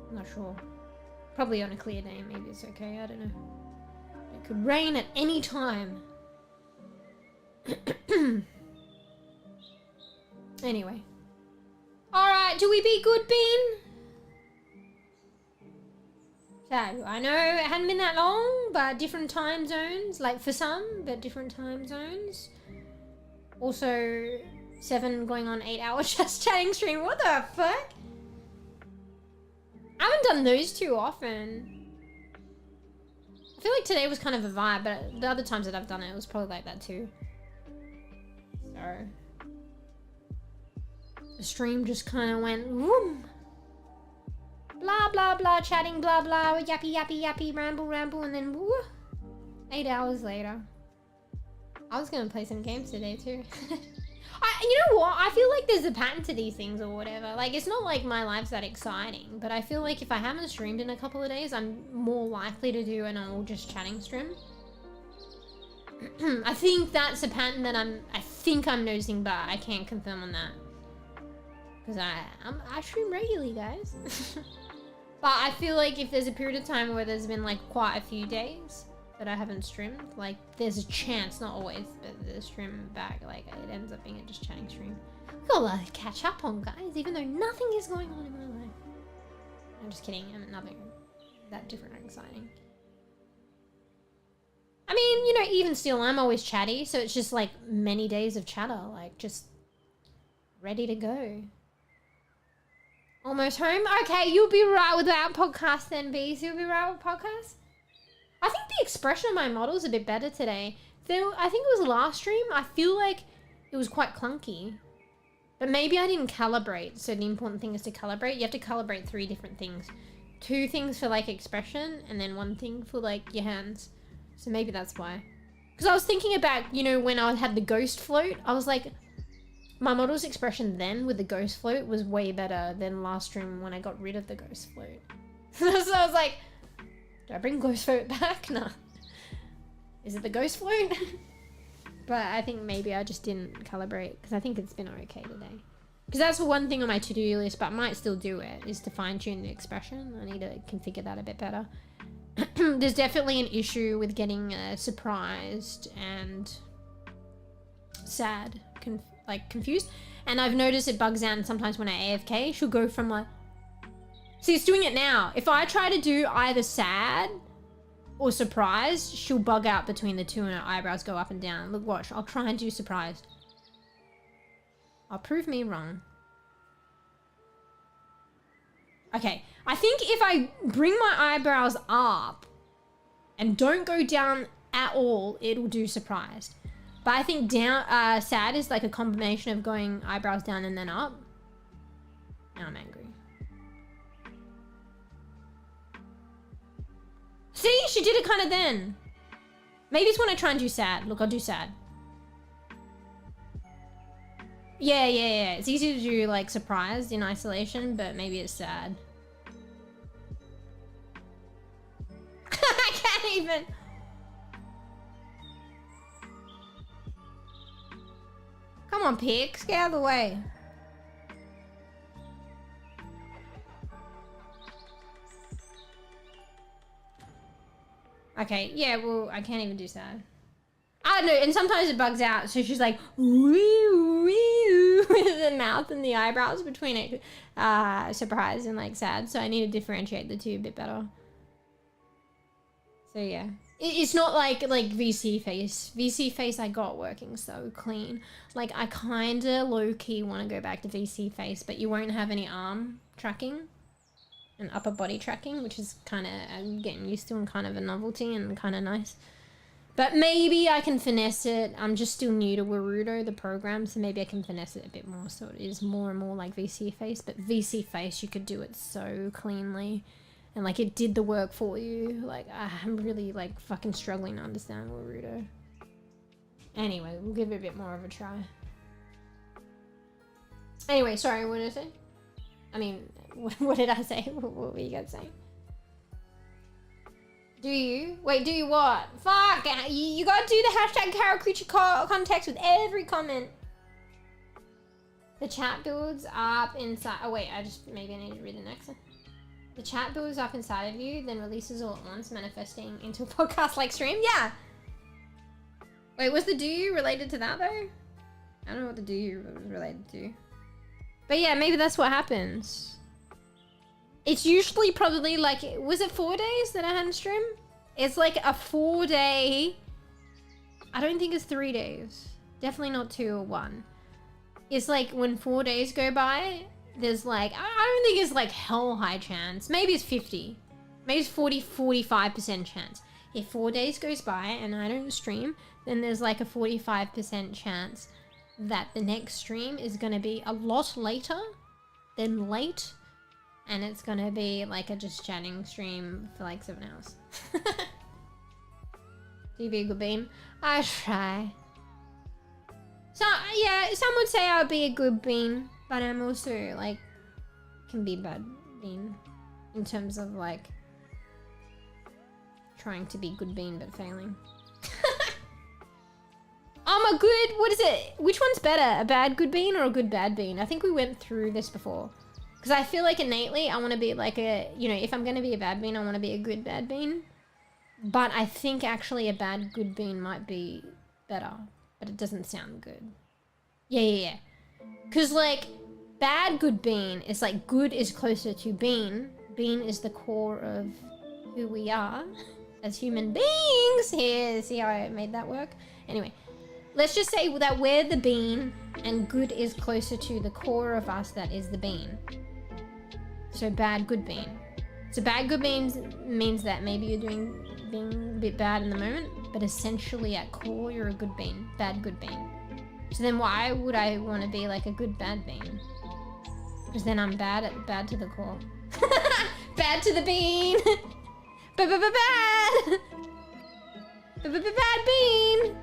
I'm not sure. Probably on a clear day, maybe it's okay, I don't know. It could rain at any time. Anyway. Alright, do we be good, Bean? So, I know it hadn't been that long, but different time zones. Like, for some, but different time zones. Also, 7 going on 8 hours just chatting stream. What the fuck? I haven't done those too often. I feel like today was kind of a vibe, but the other times that I've done it, it was probably like that too. So, the stream just kind of went whoom. Blah, blah, blah, chatting, blah, blah, yappy, yappy, yappy, ramble, ramble, and then woo, 8 hours later. I was gonna play some games today too. You know what? I feel like there's a pattern to these things or whatever. Like, it's not like my life's that exciting, but I feel like if I haven't streamed in a couple of days, I'm more likely to do an all just chatting stream. I think that's a pattern that I think I'm noticing, but I can't confirm on that. Because I stream regularly, guys. But I feel like if there's a period of time where there's been like quite a few days that I haven't streamed, like there's a chance, not always, but the stream back, like it ends up being a just chatting stream. I've got a lot to catch up on, guys, even though nothing is going on in my life. I'm just kidding, nothing that different or exciting. I mean, you know, even still, I'm always chatty, so it's just like many days of chatter, like just ready to go. Almost home? Okay, you'll be right without podcast then, Bees. You'll be right with podcast? I think the expression of my model is a bit better today. Though I think it was last stream, I feel like it was quite clunky. But maybe I didn't calibrate, so the important thing is to calibrate. You have to calibrate 3 different things. 2 things for like expression, and then 1 thing for like your hands. So maybe that's why. Because I was thinking about, you know, when I had the ghost float, I was like, my model's expression then with the ghost float was way better than last stream when I got rid of the ghost float. So I was like, do I bring ghost float back? Nah. Is it the ghost float? But I think maybe I just didn't calibrate because I think it's been okay today. Because that's one thing on my to-do list, but I might still do it, is to fine-tune the expression. I need to configure that a bit better. There's definitely an issue with getting surprised and sad, confused. And I've noticed it bugs out, and sometimes when I AFK, she'll go from like... See, it's doing it now. If I try to do either sad or surprised, she'll bug out between the two and her eyebrows go up and down. Look, watch. I'll try and do surprised. I'll prove me wrong. Okay. I think if I bring my eyebrows up and don't go down at all, it'll do surprised. But I think down, sad is like a combination of going eyebrows down and then up. Now I'm angry. See, she did it kind of then. Maybe it's when I try and do sad. Look, I'll do sad. Yeah. It's easy to do like surprised in isolation, but maybe it's sad. I can't even. Come on, pigs, get out of the way. Okay, yeah, well, I can't even do sad. I Yeah, no, and sometimes it bugs out. So she's like, wee, wee, with the mouth and the eyebrows between it. Surprised and like sad. So I need to differentiate the two a bit better. So yeah. It's not like VC face. VC face I got working so clean. Like I kind of low-key want to go back to VC face, but you won't have any arm tracking and upper body tracking, which is kind of getting used to and kind of a novelty and kind of nice. But maybe I can finesse it. I'm just still new to Warudo, the program, so maybe I can finesse it a bit more so it is more and more like VC face. But VC face, you could do it so cleanly. And like it did the work for you. Like I'm really like fucking struggling to understand Warudo. Anyway, we'll give it a bit more of a try. Anyway, sorry, what did I say? I mean, what did I say? What were you guys saying? Do you? Wait, do you what? Fuck! You gotta do the hashtag Carol Creature context with every comment. The chat builds up inside. Oh wait, maybe I need to read the next one. The chat builds up inside of you, then releases all at once, manifesting into a podcast-like stream. Yeah. Wait, was the do you related to that though? I don't know what the do you was related to. But yeah, maybe that's what happens. It's usually probably like, was it 4 days that I hadn't stream? It's like a 4-day, I don't think it's 3 days. Definitely not 2 or 1. It's like when 4 days go by, there's like, I don't think it's like hell high chance. Maybe it's 50. Maybe it's 45% chance. If 4 days goes by and I don't stream, then there's like a 45% chance that the next stream is going to be a lot later than late. And it's going to be like a just chatting stream for like 7 hours. Do you be a good bean? I try. So yeah, some would say I would be a good bean, but I'm also like, can be bad bean in terms of like trying to be good bean but failing. I'm a good, what is it? Which one's better? A bad good bean or a good bad bean? I think we went through this before. Because I feel like innately I want to be like a, you know, if I'm going to be a bad bean, I want to be a good bad bean. But I think actually a bad good bean might be better. But it doesn't sound good. Yeah. Because like bad good bean is like good is closer to bean. Bean is the core of who we are as human beings. Here, see how I made that work? Anyway, let's just say that we're the bean and good is closer to the core of us that is the bean. So bad good bean. So bad good beans means that maybe you're being a bit bad in the moment, but essentially at core you're a good bean, bad good bean. So then why would I want to be like a good bad bean? Because then I'm bad to the core. Bad to the bean. Bad. Bad bean.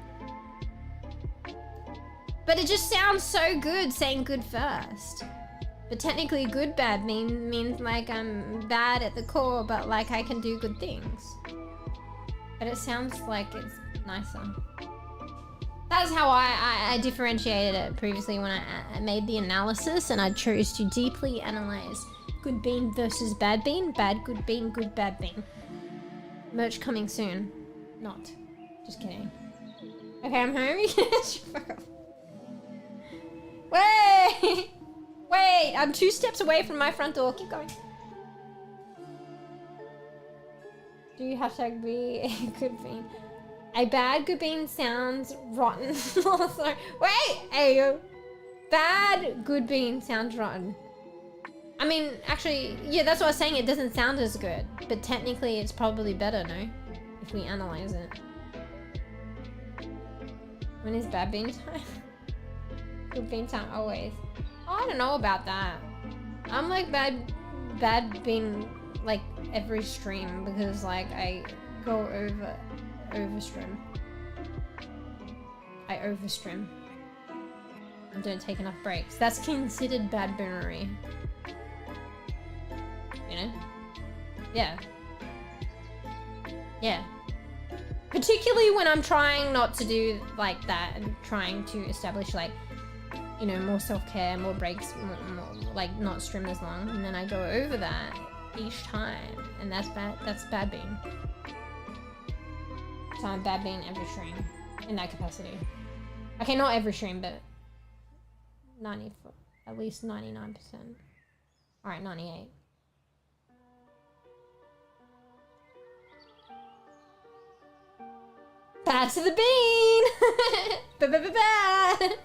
But it just sounds so good saying good first. But technically good bad means like I'm bad at the core, but like I can do good things. But it sounds like it's nicer. That's how I differentiated it previously when I made the analysis and I chose to deeply analyze good bean versus bad bean, bad good bean, good bad bean. Merch coming soon. Not. Just kidding. Okay, I'm home. Fuck off. Wait, I'm 2 steps away from my front door. Keep going. Do you hashtag be a good bean? A bad good bean sounds rotten. Also, wait, ayo. Bad good bean sounds rotten. I mean, actually, yeah, that's what I was saying. It doesn't sound as good, but technically it's probably better, no? If we analyze it. When is bad bean time? Good bean time always. Oh, I don't know about that. I'm like bad bean like every stream because like I go overstream. I overstream. I don't take enough breaks. That's considered bad beanery. You know? Yeah. Yeah. Particularly when I'm trying not to do like that and trying to establish like, you know, more self-care, more breaks, more, like not stream as long, and then I go over that each time, and that's bad bean. So I'm bad bean every stream. in that capacity. Okay, not every stream, but at least 99%. Alright, 98. Bad to the bean! Ba-ba-ba-ba!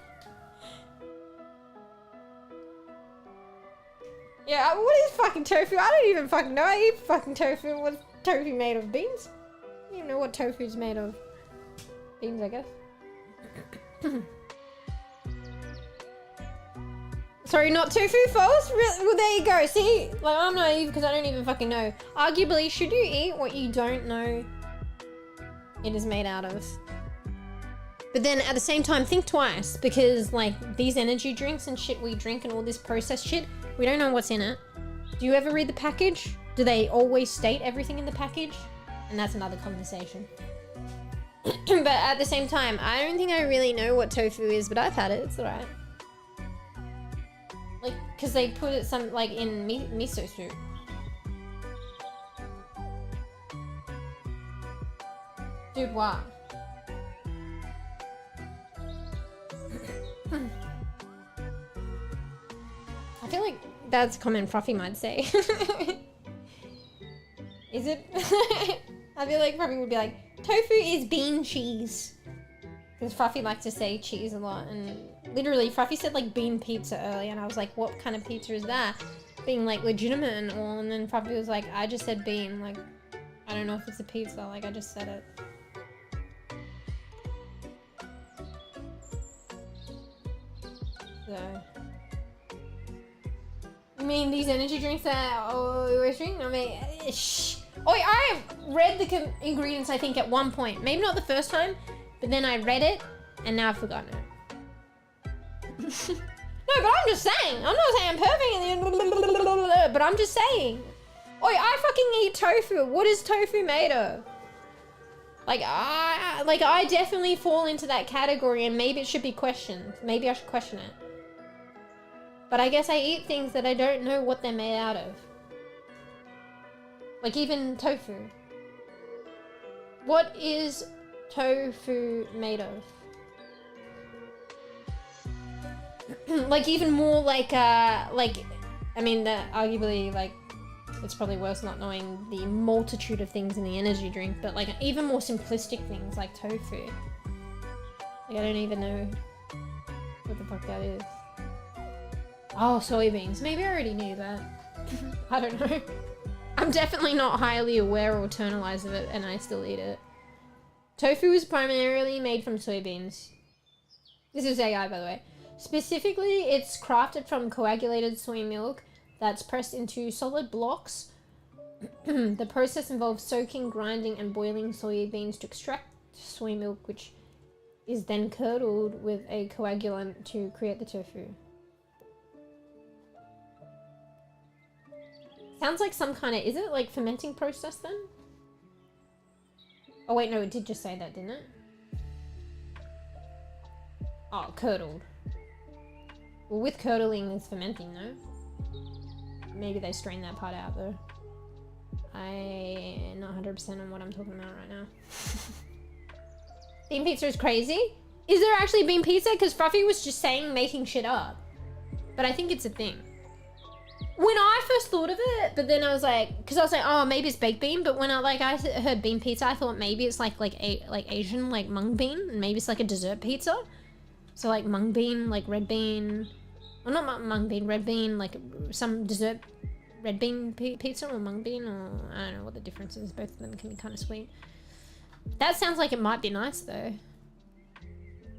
Yeah, what is fucking tofu? I don't even fucking know. I eat fucking tofu. What's tofu made of? Beans? I don't even know what tofu's made of. Beans, I guess. Sorry, not tofu false? Really? Well, there you go. See? Like, I'm naive because I don't even fucking know. Arguably, should you eat what you don't know it is made out of? But then at the same time, think twice, because like these energy drinks and shit we drink and all this processed shit, we don't know what's in it. Do you ever read the package? Do they always state everything in the package? And that's another conversation. But at the same time, I don't think I really know what tofu is, but I've had it, it's alright. Like, cause they put it some, like in miso soup. Dude, what? I feel like that's a comment Fruffy might say. Is it? I feel like Fruffy would be like, tofu is bean cheese. Because Fruffy likes to say cheese a lot, and literally Fruffy said like bean pizza earlier, and I was like, what kind of pizza is that? Being like legitimate and all, and then Fruffy was like, I just said bean, like, I don't know if it's a pizza, like I just said it. So, you mean these energy drinks that we're drinking? I mean, shh. Oh, I read the ingredients, I think, at one point. Maybe not the first time, but then I read it, and now I've forgotten it. No, but I'm just saying. I'm not saying I'm perfect, but I'm just saying. Oi, I fucking eat tofu. What is tofu made of? Like, I definitely fall into that category, and maybe it should be questioned. Maybe I should question it. But I guess I eat things that I don't know what they're made out of. Like even tofu. What is tofu made of? Like even more like, I mean, arguably, like, it's probably worse not knowing the multitude of things in the energy drink, but like even more simplistic things like tofu. Like I don't even know what the fuck that is. Oh, soybeans. Maybe I already knew that. I don't know. I'm definitely not highly aware or internalized of it, and I still eat it. Tofu is primarily made from soybeans. This is AI, by the way. Specifically, it's crafted from coagulated soy milk that's pressed into solid blocks. The process involves soaking, grinding, and boiling soybeans to extract soy milk, which is then curdled with a coagulant to create the tofu. Sounds like some kind of... Is it like fermenting process then? Oh wait, no, it did just say that, didn't it? Oh, curdled. Well, with curdling there's fermenting, no? Maybe they strain that part out though. I'm not 100% on what I'm talking about right now. Bean pizza is crazy? Is there actually bean pizza? Because Fruffy was just saying making shit up. But I think it's a thing. When I first thought of it, but then I was like, because I was like, oh, maybe it's baked bean. But when I heard bean pizza, I thought maybe it's like Asian, like mung bean, and maybe it's like a dessert pizza. So like mung bean, like red bean, well not mung bean, red bean, like some dessert red bean pizza or mung bean, or I don't know what the difference is. Both of them can be kind of sweet. That sounds like it might be nice though.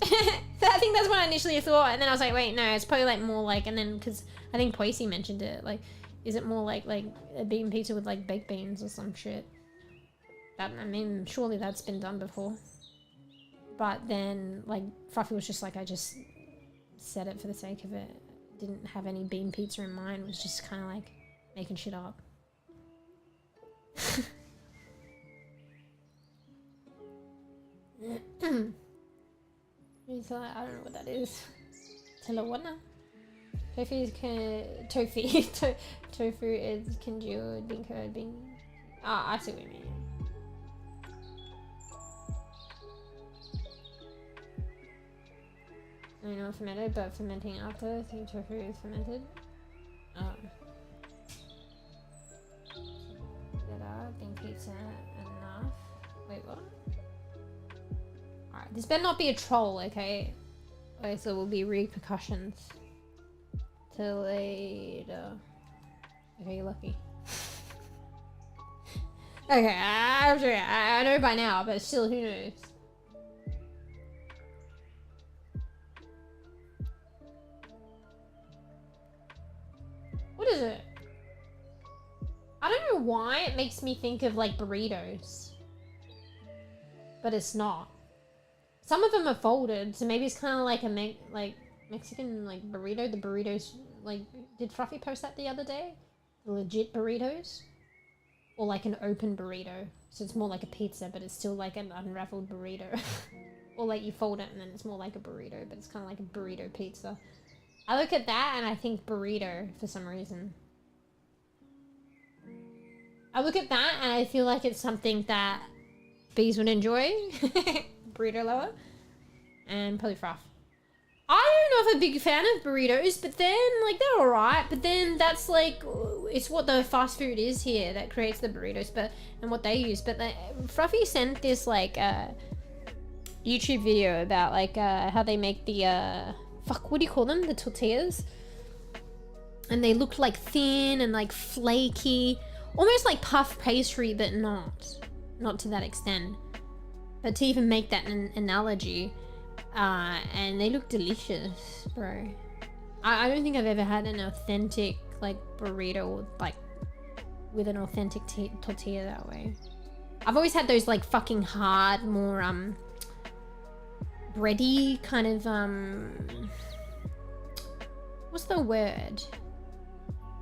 So I think that's what I initially thought, and then I was like, wait, no, it's probably like more like, and then because I think pway mentioned it, like, is it more like a bean pizza with like baked beans or some shit? That, I mean, surely that's been done before. But then like Fruffy was just like, I just said it for the sake of it. Didn't have any bean pizza in mind. Was just kind of like making shit up. So I don't know what that is. Talawana? Tofu is tofu is congealed bean curd bean. Ah, I see what you mean. No, not fermented, but fermenting after. I think tofu is fermented. Oh. Bean pizza enough. Wait, what? Alright, this better not be a troll, okay? Okay, so will be repercussions. Till later. Okay, you're lucky. Okay, I know by now, but still, who knows? What is it? I don't know why it makes me think of like burritos, but it's not. Some of them are folded, so maybe it's kind of like a Mexican like burrito. The burritos, like, did Fluffy post that the other day? The legit burritos, or like an open burrito, so it's more like a pizza, but it's still like an unraveled burrito. Or like you fold it and then it's more like a burrito, but it's kind of like a burrito pizza. I look at that and I think burrito for some reason. I look at that and I feel like it's something that bees would enjoy. Burrito lover. And probably Fruff. I don't know if I'm a big fan of burritos, but then, like, they're alright. But then that's like, it's what the fast food is here that creates the burritos, but and what they use. But Fruffy sent this, like, YouTube video about, like, how they make the, fuck, what do you call them? The tortillas? And they looked, like, thin and, like, flaky. Almost like puff pastry, but not to that extent. But to even make that an analogy, and they look delicious, bro. I don't think I've ever had an authentic like burrito like with an authentic tortilla that way. I've always had those like fucking hard, more bready kind of what's the word?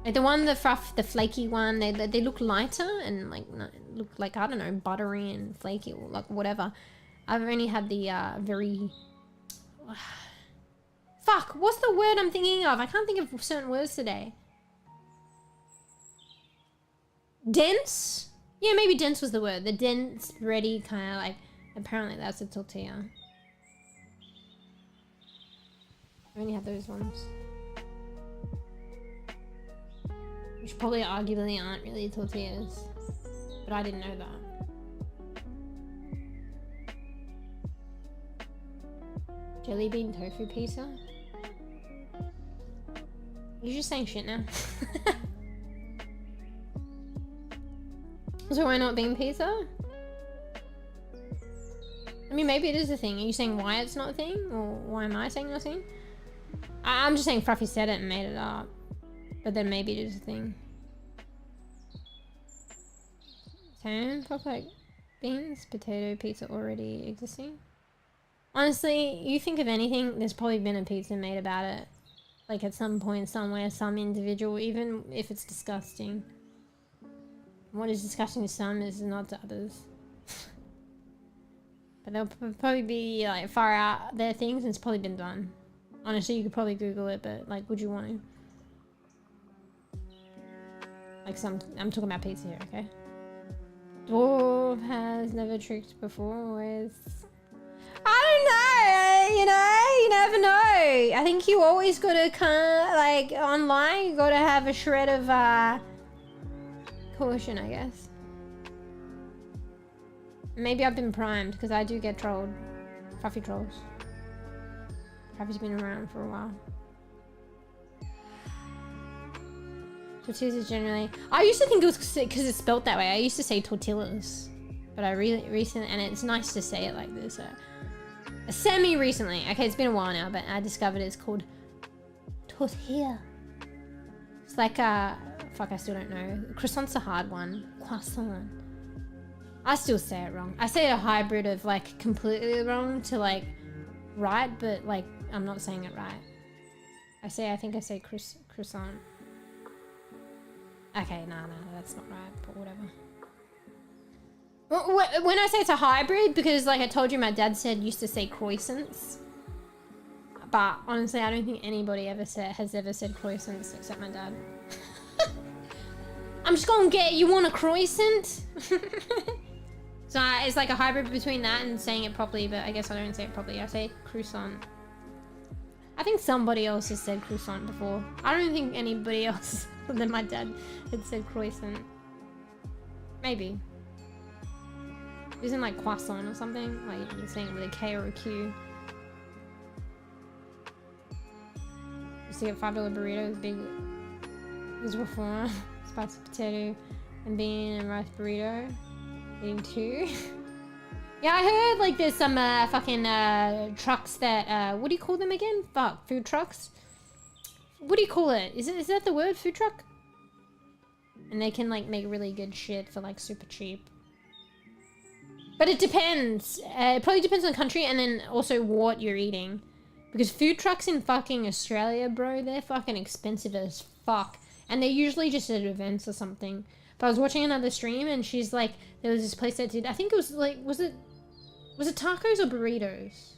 Like the one, the flaky one, they look lighter and like look like, I don't know, buttery and flaky or like whatever. I've only had the very fuck, what's the word I'm thinking of? I can't think of certain words today. Dense? Yeah, maybe dense was the word. The dense, bready kind of like, apparently that's a tortilla. I only had those ones. Which probably arguably aren't really tortillas. But I didn't know that. Jelly bean tofu pizza? You're just saying shit now. So why not bean pizza? I mean, maybe it is a thing. Are you saying why it's not a thing? Or why am I saying not a thing? I'm just saying Fruffy said it and made it up. But then maybe it is a thing. Tan, pop like beans, potato, pizza already existing. Honestly, you think of anything, there's probably been a pizza made about it. Like at some point, somewhere, some individual, even if it's disgusting. What is disgusting to some is not to others. But there'll probably be like far out there things and it's probably been done. Honestly, you could probably Google it, but like, would you want to? Like I'm talking about pizza here, okay? Dwarf has never tricked before with... I don't know, you know, you never know. I think you always gotta kind of, like, online, you gotta have a shred of, caution, I guess. Maybe I've been primed, because I do get trolled. Fruffy trolls. Fruffy's been around for a while. Tortillas is generally... I used to think it was because it's spelt that way. I used to say tortillas. But I recently... And it's nice to say it like this. Semi-recently. Okay, it's been a while now, but I discovered it's called tortilla. It's like a... Fuck, I still don't know. Croissant's a hard one. Croissant. I still say it wrong. I say a hybrid of like completely wrong to like right, but like I'm not saying it right. I think I say croissant. Okay, no, that's not right, but whatever. When I say it's a hybrid, because like I told you, my dad used to say croissants. But honestly, I don't think anybody has ever said croissants except my dad. I'm just gonna get, you want a croissant? So it's like a hybrid between that and saying it properly, but I guess I don't say it properly. I say croissant. I think somebody else has said croissant before. I don't think anybody else other than my dad had said croissant. Maybe. Isn't like croissant or something? Like you're saying it with a K or a Q. Used to get $5 burritos, big was before spicy potato and bean and rice burrito. Eating 2. Yeah, I heard like there's some fucking trucks that what do you call them again? Fuck, food trucks. What do you call it? Is that the word, food truck? And they can like make really good shit for like super cheap. But it depends. It probably depends on the country and then also what you're eating. Because food trucks in fucking Australia, bro, they're fucking expensive as fuck. And they're usually just at events or something. But I was watching another stream and she's like, there was this place that did, I think it was like, was it tacos or burritos?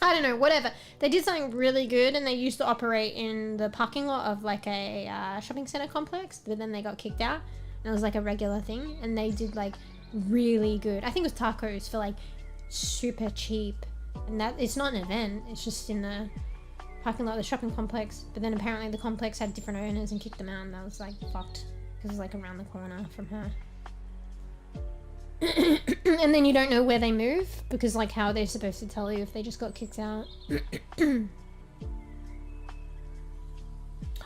I don't know, whatever. They did something really good and they used to operate in the parking lot of like a shopping center complex, but then they got kicked out and it was like a regular thing and they did like really good. I think it was tacos for like super cheap, and that it's not an event, it's just in the parking lot of the shopping complex, but then apparently the complex had different owners and kicked them out and that was like fucked because it's like around the corner from her. And then you don't know where they move because like how are they supposed to tell you if they just got kicked out? Oh yeah,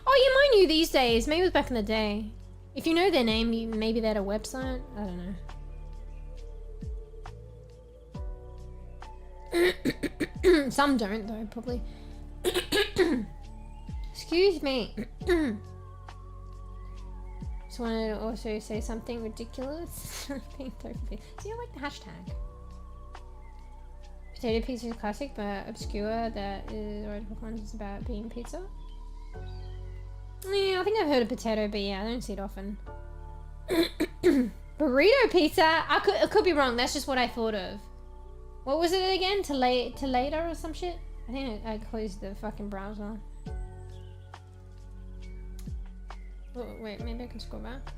mind you, these days, maybe it was back in the day, if you know their name, maybe they had a website, I don't know. Some don't though, probably. Excuse me. Just wanted to also say something ridiculous. See, I like the hashtag. Potato pizza is classic but obscure. That is what one is about being pizza. Yeah, I think I've heard of potato, but yeah, I don't see it often. Burrito pizza? I could be wrong. That's just what I thought of. What was it again? Later or some shit? I think I closed the fucking browser. Oh, wait, maybe I can scroll back.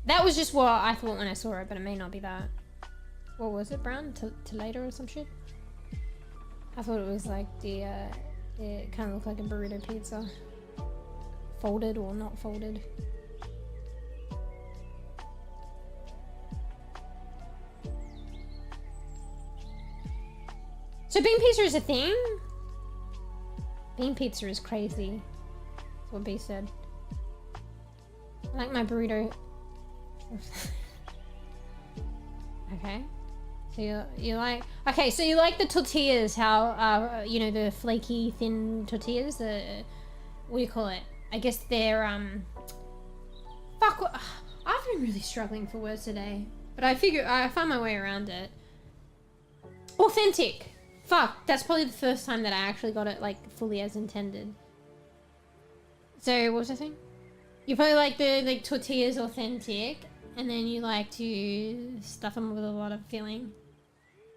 That was just what I thought when I saw it, but it may not be that. What was it, brown? Later or some shit? I thought it was like the, it kind of looked like a burrito pizza. Folded or not folded. So bean pizza is a thing? Bean pizza is crazy. That's what B said. I like my burrito. Okay. So you like, okay, so you like the tortillas, how, you know, the flaky, thin tortillas, the, what do you call it? I guess they're, fuck, I've been really struggling for words today, but I found my way around it. Authentic. Fuck, that's probably the first time that I actually got it, like, fully as intended. So, what was I saying? You probably like the, like, tortillas authentic, and then you like to stuff them with a lot of filling.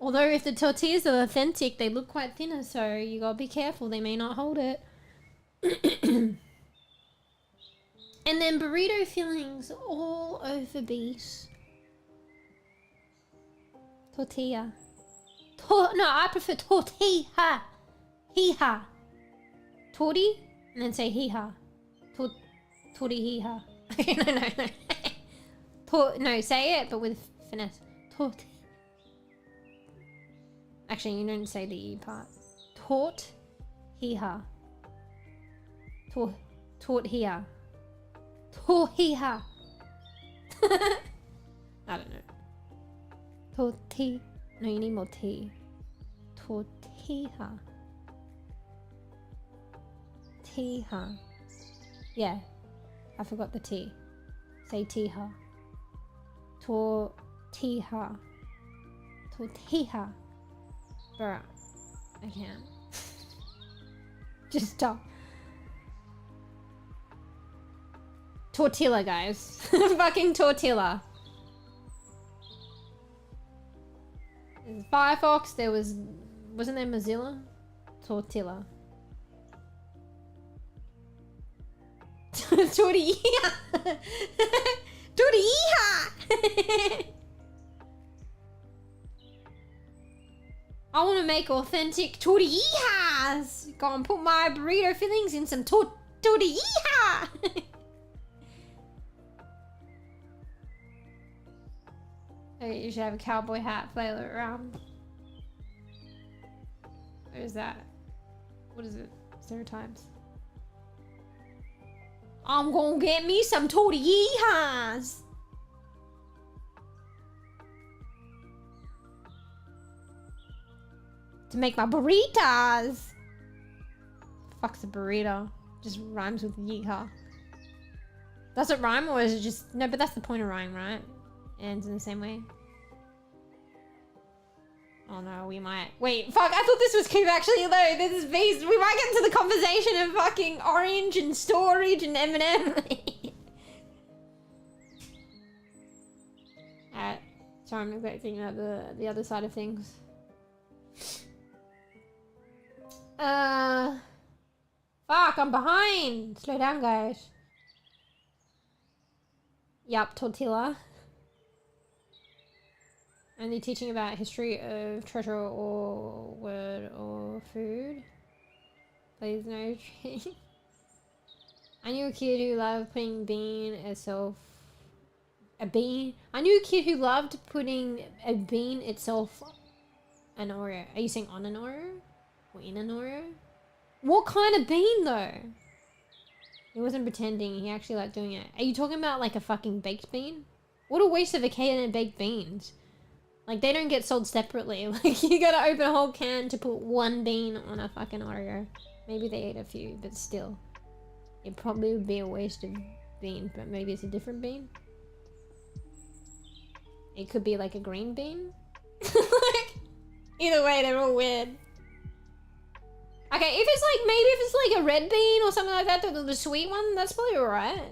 Although if the tortillas are authentic, they look quite thinner, so you gotta be careful, they may not hold it. And then burrito fillings all over beef. Tortilla. No, I prefer tortilla. Hee-ha. Torty, and then say hee-ha. Torty hee-ha. No. No, say it, but with finesse. Tort. Actually, you don't say the E part. Tort. Hee-ha. Tort hee-ha. Tor hee-ha. I don't know. Torti. No, you need more T. Tortilla. T-ha. Yeah. I forgot the T. Say T-ha. Tortilla. Tortilla. Bruh. I can't. Just stop. Tortilla, guys. Fucking tortilla. Firefox, there wasn't there Mozilla? Tortilla. Tortilla. Tortilla. I want to make authentic tortillas. Go and put my burrito fillings in some tortilla. You should have a cowboy hat, flail it around. Where is that? What is it? Stereotypes. I'm gonna get me some tortillas. To make my burritos. Fuck's a burrito. Just rhymes with yeehaw. Does it rhyme or is it just... No, but that's the point of rhyme, right? It ends in the same way. Oh no, we might... Wait, fuck, I thought this was cool actually. No, this is based... We might get into the conversation of fucking orange and storage and M&M. Alright. Sorry, I'm thinking about the other side of things. Fuck, I'm behind. Slow down, guys. Yup, tortilla. Only teaching about history of treasure or word or food. Please no tree. I knew a kid who loved putting a bean itself an Oreo. Are you saying on an Oreo? Or in an Oreo? What kind of bean though? He wasn't pretending, he actually liked doing it. Are you talking about like a fucking baked bean? What a waste of a can and baked beans. Like they don't get sold separately. Like you gotta open a whole can to put one bean on a fucking Oreo. Maybe they ate a few, but still. It probably would be a waste of bean, but maybe it's a different bean. It could be like a green bean. Like, either way, they're all weird. Okay, if it's like, maybe if it's like a red bean or something like that, the sweet one, that's probably alright.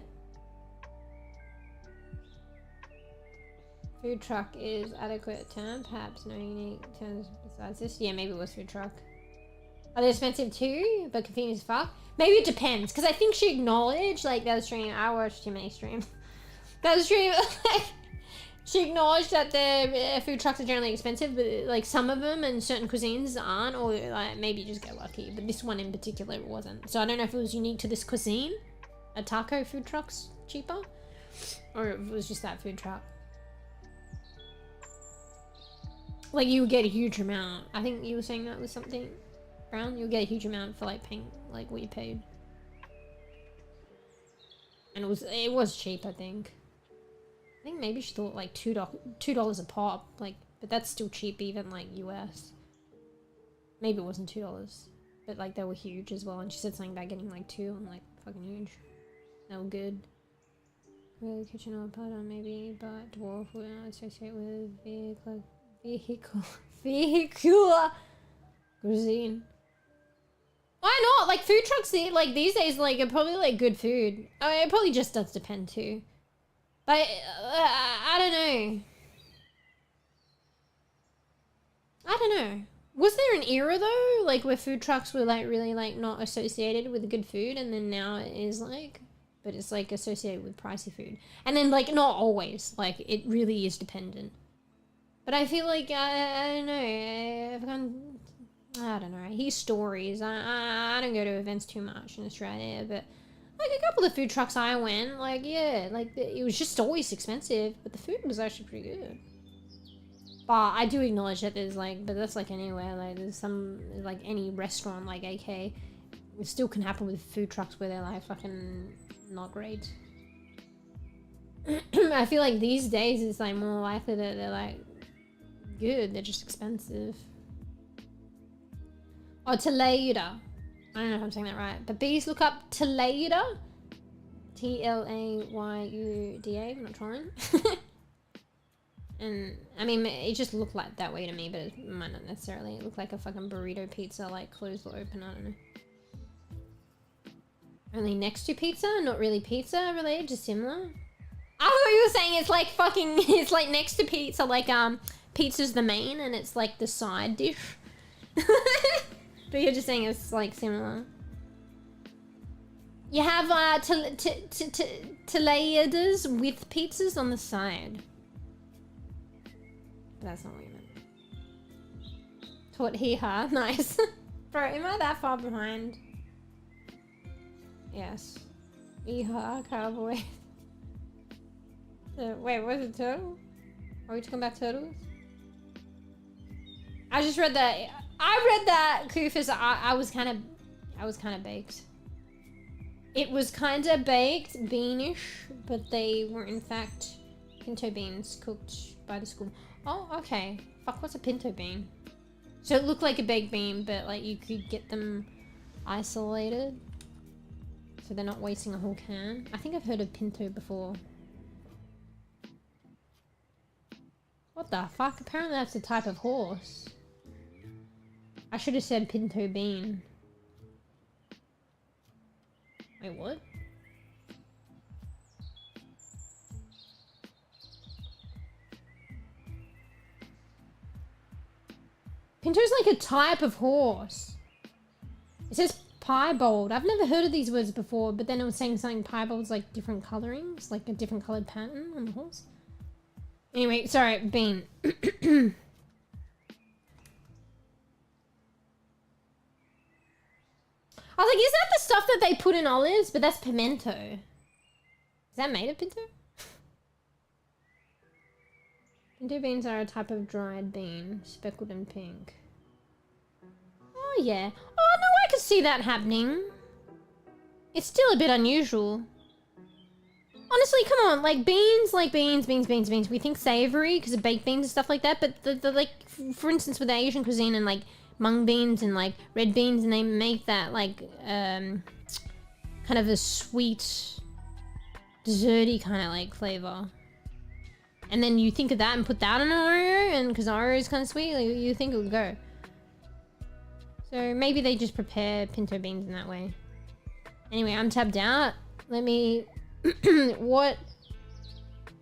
Food truck is adequate term, perhaps no unique terms besides this. Yeah, maybe it was food truck. Are they expensive too? But convenient as fuck? Maybe it depends, because I think she acknowledged, like, that stream, I watched too many streams. That stream, like, she acknowledged that the food trucks are generally expensive, but like some of them and certain cuisines aren't, or like maybe you just get lucky. But this one in particular wasn't. So I don't know if it was unique to this cuisine. A taco food truck's cheaper, or if it was just that food truck. Like you would get a huge amount. I think you were saying that was something, Brown. You'll get a huge amount for like paying like what you paid, and it was cheap. I think maybe she thought like $2 a pop, like, but that's still cheap even like US. Maybe it wasn't $2, but like they were huge as well. And she said something about getting like 2. I'm like, fucking huge. They were good. Really kitchen or part on maybe, but dwarf would not associate with vehicular cuisine. Why not? Like food trucks, like these days, like are probably like good food. I mean, it probably just does depend too. But I don't know. I don't know. Was there an era though, like where food trucks were like really like not associated with good food, and then now it is like, but it's like associated with pricey food, and then like not always, like it really is dependent. But I feel like I don't know. I don't know. I hear stories. I don't go to events too much in Australia, but like a couple of food trucks I went, like yeah, like it was just always expensive, but the food was actually pretty good. But I do acknowledge that there's like, but that's like anywhere, like there's some, like any restaurant, like AK, it still can happen with food trucks where they're like fucking not great. I feel like these days it's like more likely that they're like good, they're just expensive. Oh, 𝖘𝖚𝖕𝖕𝖕𝖕𝖕. I don't know if I'm saying that right, but please look up 𝖘𝖚𝖕𝖕𝖕𝖕. TLAYUDA, I'm not trying. And, I mean, it just looked like that way to me, but it might not necessarily. It looked like a fucking burrito pizza, like closed or open, I don't know. Only next to pizza? Not really pizza related, just similar? I thought you were saying it's like fucking, it's like next to pizza, like, pizza's the main and it's like the side dish. But you're just saying it's like similar. You have 𝖘𝖚𝖕𝖕𝖕𝖕𝖕𝖕s with pizzas on the side. But that's not what you meant. Thought hee-haw. Nice. Bro, am I that far behind? Yes. Hee-haw, cowboy. Wait, was it turtle? Are we talking about turtles? I just read that. I read that Koofus. I was kind of baked. It was kind of baked, beanish, but they were in fact pinto beans cooked by the school. Oh, okay. Fuck, what's a pinto bean? So it looked like a baked bean, but like you could get them isolated, so they're not wasting a whole can. I think I've heard of pinto before. What the fuck? Apparently that's a type of horse. I should have said pinto bean. Wait, what? Pinto's like a type of horse. It says piebald. I've never heard of these words before, but then it was saying something piebald's like different colorings, like a different colored pattern on the horse. Anyway, sorry, bean. I was like, is that the stuff that they put in olives? But that's pimento. Is that made of pinto? Pinto beans are a type of dried bean, speckled and pink. Oh yeah. Oh no, I can see that happening. It's still a bit unusual. Honestly, come on, like beans, beans. We think savory because of baked beans and stuff like that, but the like, for instance, with the Asian cuisine and like mung beans and like red beans, and they make that like kind of a sweet, desserty kind of like flavor. And then you think of that and put that on an Oreo, and because Oreo is kind of sweet, like, you think it would go. So maybe they just prepare pinto beans in that way. Anyway, I'm tabbed out. Let me... What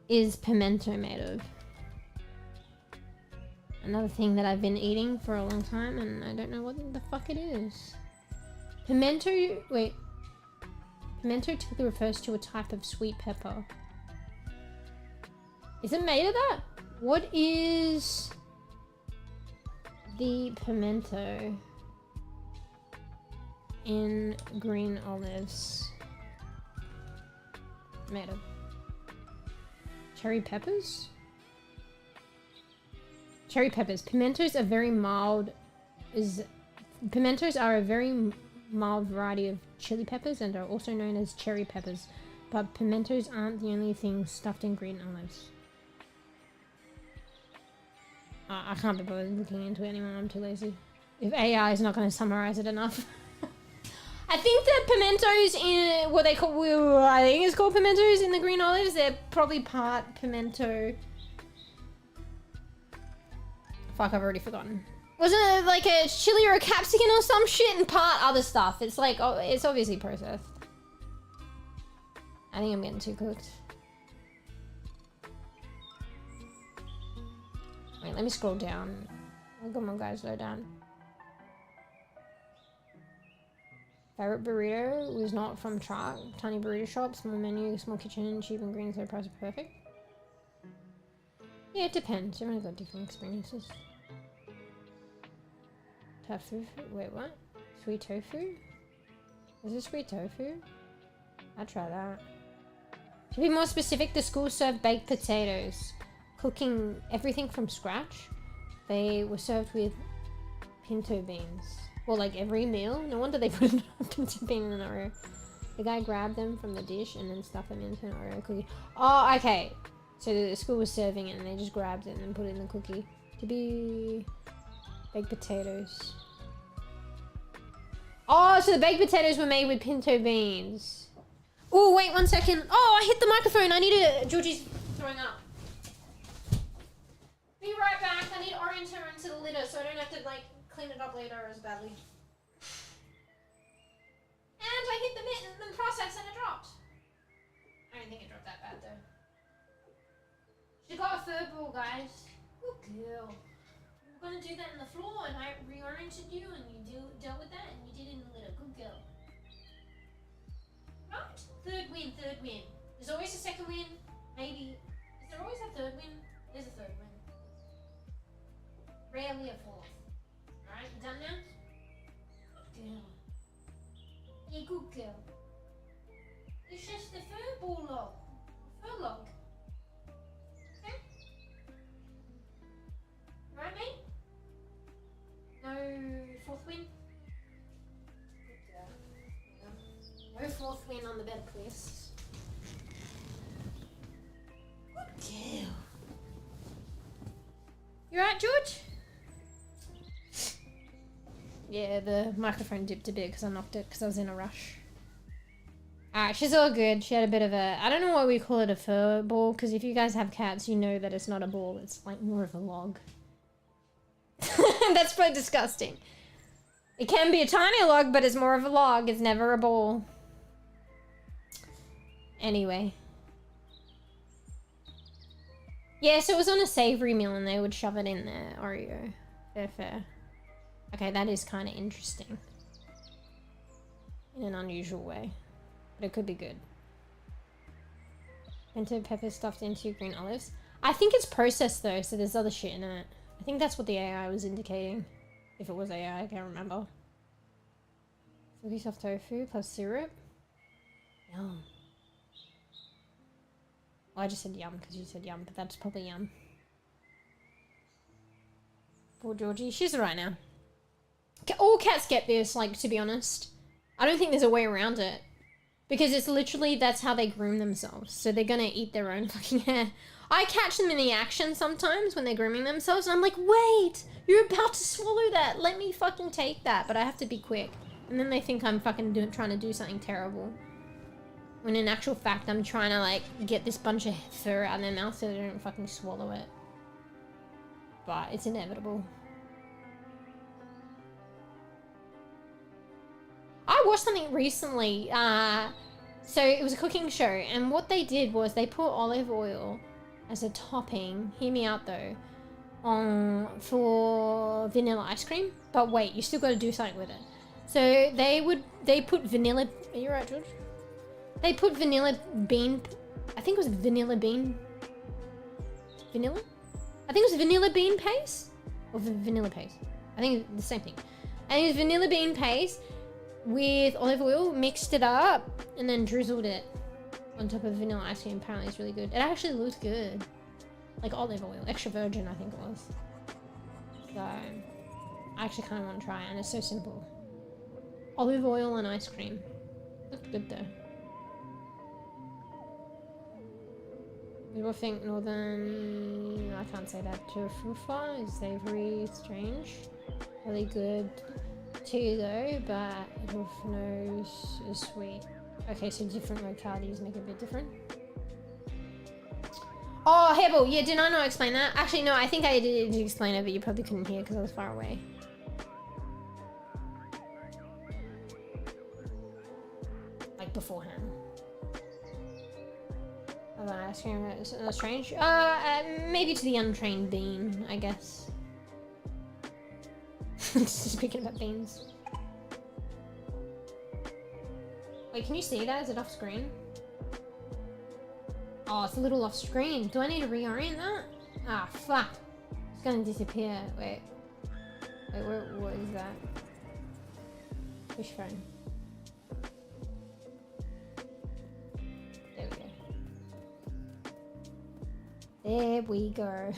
is pimento made of? Another thing that I've been eating for a long time, and I don't know what the fuck it is. Pimento... Wait. Pimento typically refers to a type of sweet pepper. Is it made of that? What is the pimento in green olives made of? Cherry peppers? Cherry peppers. Pimentos are very mild. Pimentos are a very mild variety of chili peppers and are also known as cherry peppers. But pimentos aren't the only things stuffed in green olives. I can't be bothered looking into it anymore, I'm too lazy. If AI is not going to summarize it enough. I think the pimentos in what they call, I think it's called pimentos in the green olives, they're probably part pimento. Fuck, I've already forgotten. Wasn't it like a chili or a capsicum or some shit and part other stuff? It's like, oh, it's obviously processed. I think I'm getting too cooked. Wait, let me scroll down. Oh, come on, guys, slow down. Favorite burrito was not from truck. Tiny burrito shop, small menu, small kitchen, cheap ingredients, low price, perfect. Yeah, it depends. Everyone's got different experiences. Tofu? Wait, what? Sweet tofu? Is this sweet tofu? I'll try that. To be more specific, the school served baked potatoes. Cooking everything from scratch. They were served with pinto beans. Well, like every meal. No wonder they put a pinto bean in an Oreo. The guy grabbed them from the dish and then stuffed them into an Oreo cookie. Oh, okay. So the school was serving it and they just grabbed it and then put it in the cookie. To be baked potatoes. Oh, so the baked potatoes were made with pinto beans. Oh, wait 1 second. Oh, I hit the microphone. I need to... Georgie's throwing up. Be right back. I need to orient her into the litter so I don't have to, like, clean it up later as badly. And I hit the mitten in the process and it dropped. I don't think it dropped that bad, though. She got a fur ball, guys. Good girl. We're gonna do that in the floor, and I reoriented you, and you dealt with that, and you did it in the litter. Good girl. Right? Third win, third win. There's always a second win. Maybe. Is there always a third win? There's a third win. Rarely a fourth. Alright? good girl. It's just the fur ball log. Fur log. Okay? Right, mate? No fourth win? Good girl. No fourth win on the bed, please. Good girl. You right, George? Yeah, the microphone dipped a bit because I knocked it because I was in a rush. Alright, she's all good. She had a bit of a... I don't know why we call it a fur ball, because if you guys have cats, you know that it's not a ball. It's like more of a log. That's pretty disgusting. It can be a tiny log, but it's more of a log. It's never a ball. Anyway. Yeah, so it was on a savory meal and they would shove it in there. Oreo. Fair. Okay, that is kind of interesting. In an unusual way. But it could be good. Pinto pepper stuffed into green olives. I think it's processed though, so there's other shit in it. I think that's what the AI was indicating. If it was AI, I can't remember. Silky soft tofu plus syrup. Yum. Well, I just said yum because you said yum, but that's probably yum. Poor Georgie. She's alright now. All cats get this, like, to be honest. I don't think there's a way around it. Because it's literally, that's how they groom themselves. So they're gonna eat their own fucking hair. I catch them in the action sometimes when they're grooming themselves, and I'm like, wait! You're about to swallow that! Let me fucking take that! But I have to be quick. And then they think I'm fucking trying to do something terrible. When in actual fact, I'm trying to, like, get this bunch of fur out of their mouth so they don't fucking swallow it. But it's inevitable. I watched something recently, so it was a cooking show, and what they did was they put olive oil as a topping, hear me out though, for vanilla ice cream, but wait, you still got to do something with it. So they put vanilla, are you right, George? They put vanilla bean, I think it was vanilla bean, vanilla? I think it was vanilla bean paste, or vanilla paste, I think it's the same thing. And it was vanilla bean paste, with olive oil, mixed it up, and then drizzled it on top of vanilla ice cream. Apparently it's really good. It actually looked good. Like olive oil. Extra virgin, I think it was. So, I actually kind of want to try it, and it's so simple. Olive oil and ice cream. Looked good though. People think northern... I can't say that. Tofufa is savory, strange. Really good too though, but hoof nose is sweet. Okay, so different localities make it a bit different. Oh, hairball, yeah, did I not explain that? Actually, no, I think I did explain it, but you probably couldn't hear because I was far away. Like beforehand. Ice cream is strange. Maybe to the untrained bean, I guess. Just speaking about beans. Wait, can you see that? Is it off screen? Oh, it's a little off screen. Do I need to reorient that? Ah, fuck. It's gonna disappear. Wait, what is that? Push phone. There we go. There we go.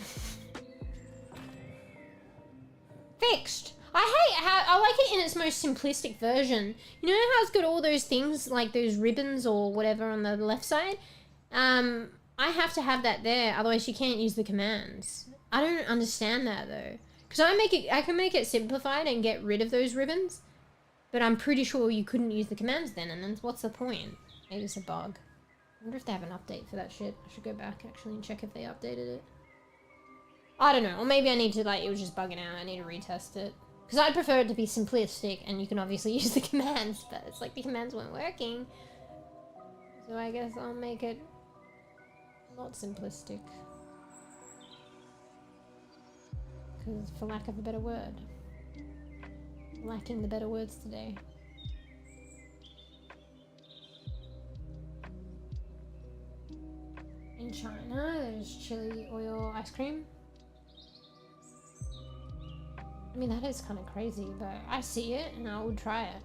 Fixed! I hate how, I like it in its most simplistic version. You know how it's got all those things, like those ribbons or whatever on the left side? I have to have that there, otherwise you can't use the commands. I don't understand that though. Because I can make it simplified and get rid of those ribbons, but I'm pretty sure you couldn't use the commands then, and then what's the point? Maybe it's a bug. I wonder if they have an update for that shit. I should go back actually and check if they updated it. I don't know, or maybe I need to, like, it was just bugging out, I need to retest it. Because I prefer it to be simplistic, and you can obviously use the commands, but it's like the commands weren't working. So I guess I'll make it not simplistic. Because for lack of a better word. Lacking the better words today. In China, there's chili oil ice cream. I mean, that is kind of crazy, but I see it and I would try it.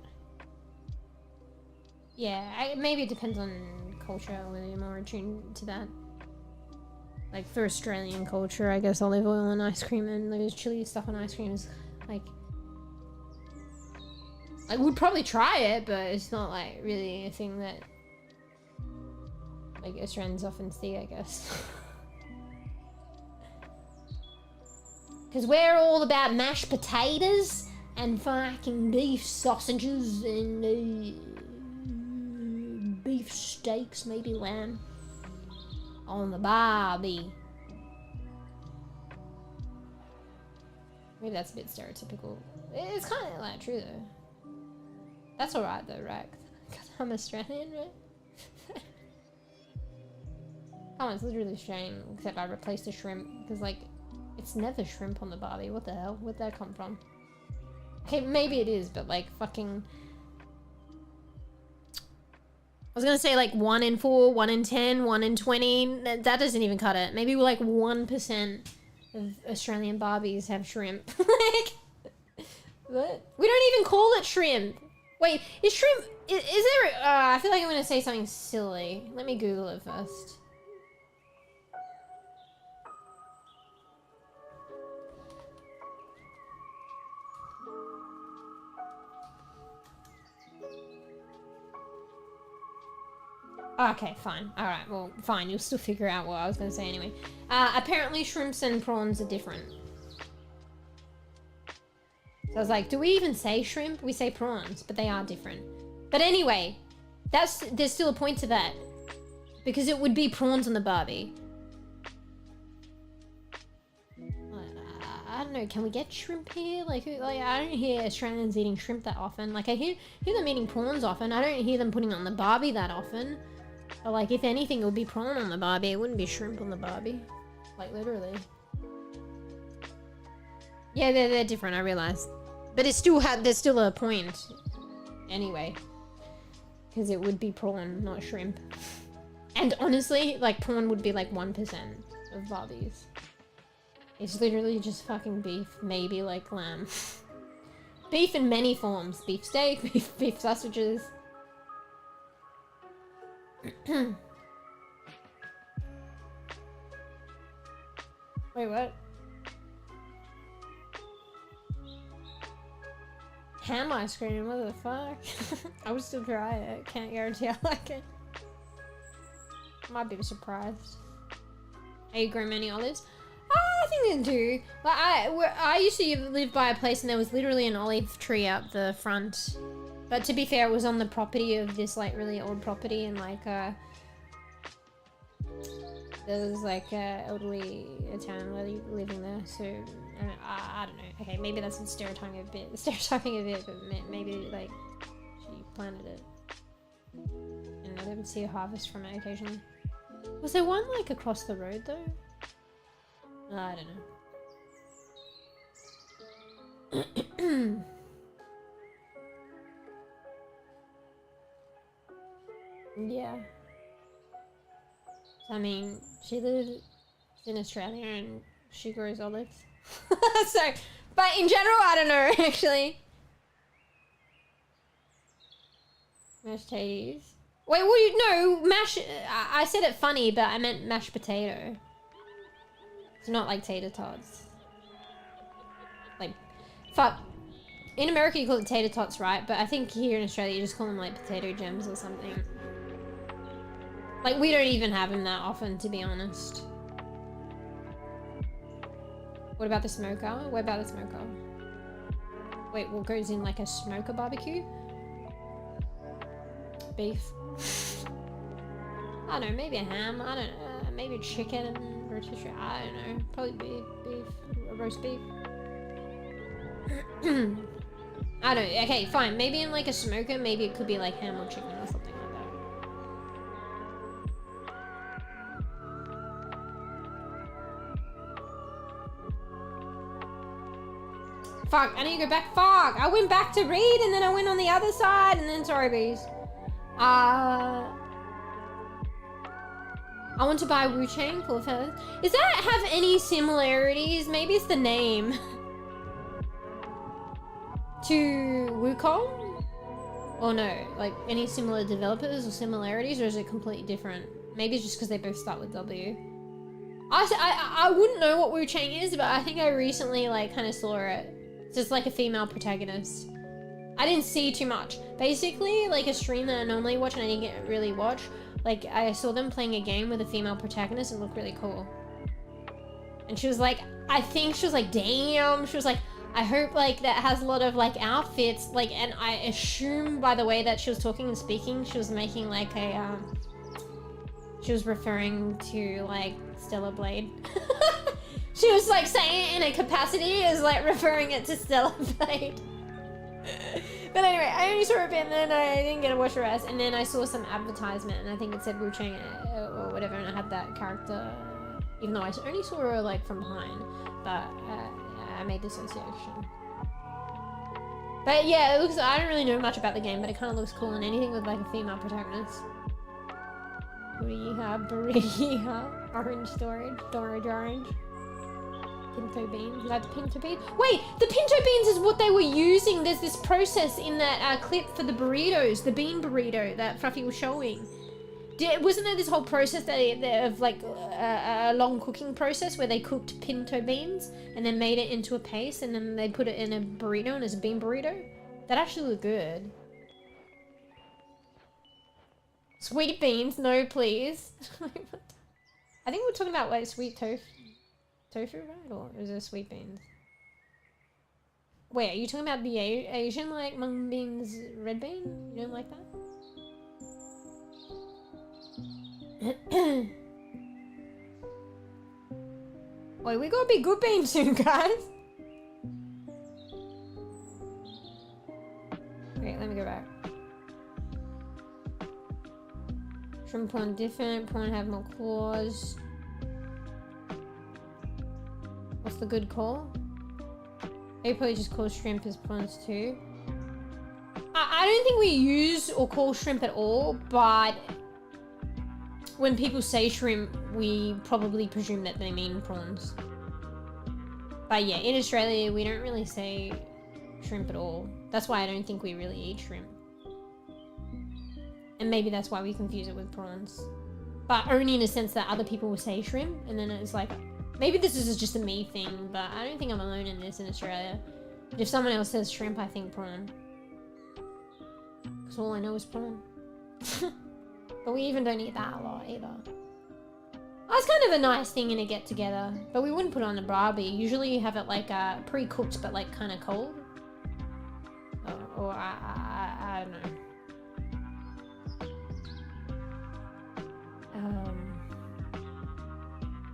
Yeah, maybe it depends on culture, whether you're more attuned to that. Like for Australian culture, I guess olive oil and ice cream and those chili stuff on ice cream is like we'd probably try it, but it's not like really a thing that like Australians often see, I guess. Because we're all about mashed potatoes and fucking beef sausages and beef steaks, maybe lamb on the barbie. Maybe that's a bit stereotypical. It's kind of like true though. That's alright though, right? Because I'm Australian, right? Oh, it's literally Australian, except I replaced the shrimp because like it's never shrimp on the barbie. What the hell? Where'd that come from? Okay, maybe it is, but like fucking. I was gonna say like 1 in 4, 1 in 10, 1 in 20. That doesn't even cut it. Maybe like 1% of Australian Barbies have shrimp. Like, what? We don't even call it shrimp. Wait, is shrimp? Is there? I feel like I'm gonna say something silly. Let me Google it first. Okay, fine. Alright, well, fine. You'll still figure out what I was going to say anyway. Apparently shrimps and prawns are different. So I was like, do we even say shrimp? We say prawns, but they are different. But anyway, there's still a point to that. Because it would be prawns on the barbie. I don't know, can we get shrimp here? Like I don't hear Australians eating shrimp that often. Like I hear them eating prawns often. I don't hear them putting it on the barbie that often. But like if anything, it would be prawn on the barbie. It wouldn't be shrimp on the barbie. Like literally. Yeah, they're different, I realize. But there's still a point. Anyway. Because it would be prawn, not shrimp. And honestly, like prawn would be like 1% of barbies. It's literally just fucking beef, maybe like lamb. Beef in many forms. Beef steak, beef sausages. Wait, what? Ham ice cream, what the fuck? I would still try it. Can't guarantee I like it. Might be surprised. Are you growing many olives? I think they do. Like I used to live by a place and there was literally an olive tree out the front. But to be fair, it was on the property of this like really old property and like there was like elderly Italian lady living there. So I don't know. Okay, maybe that's stereotyping a bit, but maybe like she planted it. And I would see a harvest from it occasionally. Was there one like across the road though? I don't know. Yeah. I mean, she lives in Australia and she grows olives. So, but in general, I don't know, actually. Mashed tatties. Wait, well, no, I said it funny, but I meant mashed potato. It's not like tater tots. Like, fuck. In America you call it tater tots, right? But I think here in Australia you just call them like potato gems or something. Like, we don't even have them that often, to be honest. What about the smoker? What about the smoker? Wait, what goes in like a smoker barbecue? Beef. I don't know, maybe a ham. I don't know. Maybe chicken and rotisserie. I don't know. Probably beef. Roast beef. I don't know. Okay, fine. Maybe in like a smoker, maybe it could be like ham or chicken or something like that. Fuck, I need to go back. Fuck, I went back to read and then I went on the other side and then sorry, bees. I want to buy Wu Chang full of feathers. Does that have any similarities? Maybe it's the name. To Wukong? Or no, like any similar developers or similarities, or is it completely different? Maybe it's just because they both start with W. I wouldn't know what Wu Chang is, but I think I recently like kind of saw it. It's just like a female protagonist. I didn't see too much. Basically, like a stream that I normally watch and I didn't really watch, like I saw them playing a game with a female protagonist and it looked really cool. And she was like, I think she was like, damn. She was like, I hope like that has a lot of like outfits, like, and I assume by the way that she was talking and speaking, she was making like a, she was referring to like Stellar Blade. She was like saying it in a capacity as like referring it to Stellar Blade. But anyway, I only saw a bit and then I didn't get to watch the rest, and then I saw some advertisement and I think it said Wu Chang or whatever, and I had that character, even though I only saw her like from behind, but I made the association. But yeah, it looks, I don't really know much about the game, but it kind of looks cool, and anything with like a female protagonist. Buriha, orange storage, orange. Pinto beans, is that the pinto beans? Wait, the pinto beans is what they were using. There's this process in that clip for the burritos, the bean burrito that Fluffy was showing. Wasn't there this whole process of like a long cooking process where they cooked pinto beans and then made it into a paste and then they put it in a burrito and it's a bean burrito? That actually looked good. Sweet beans, no please. I think we're talking about like sweet tofu, right? Or is it sweet beans? Wait, are you talking about the Asian like mung beans, red bean? You don't like that? Wait, we gotta be good beans soon, guys. Okay, let me go back. Shrimp prawn different, prawn have more claws. What's the good call? They probably just call shrimp as prawns too. I don't think we use or call shrimp at all, but when people say shrimp, we probably presume that they mean prawns. But yeah, in Australia, we don't really say shrimp at all. That's why I don't think we really eat shrimp. And maybe that's why we confuse it with prawns. But only in a sense that other people will say shrimp, and then it's like, maybe this is just a me thing, but I don't think I'm alone in this in Australia. If someone else says shrimp, I think prawn. Because all I know is prawn. But we even don't eat that a lot either. Oh, it's kind of a nice thing in a get-together, but we wouldn't put it on a barbie. Usually you have it like pre-cooked, but like kind of cold. Or I don't know.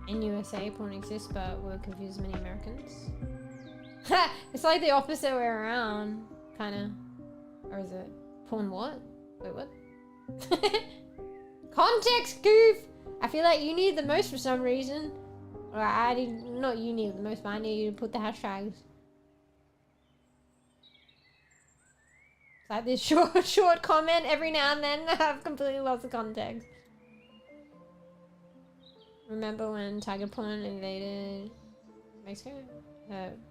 In USA, porn exists, but will confuse many Americans. It's like the opposite way around, kind of. Or is it? Porn what? Wait, what? Context, goof! I feel like you need the most for some reason. Or I did not you need the most, but I need you to put the hashtags. It's like this short comment every now and then. I've completely lost the context. Remember when tiger prawn invaded Mexico?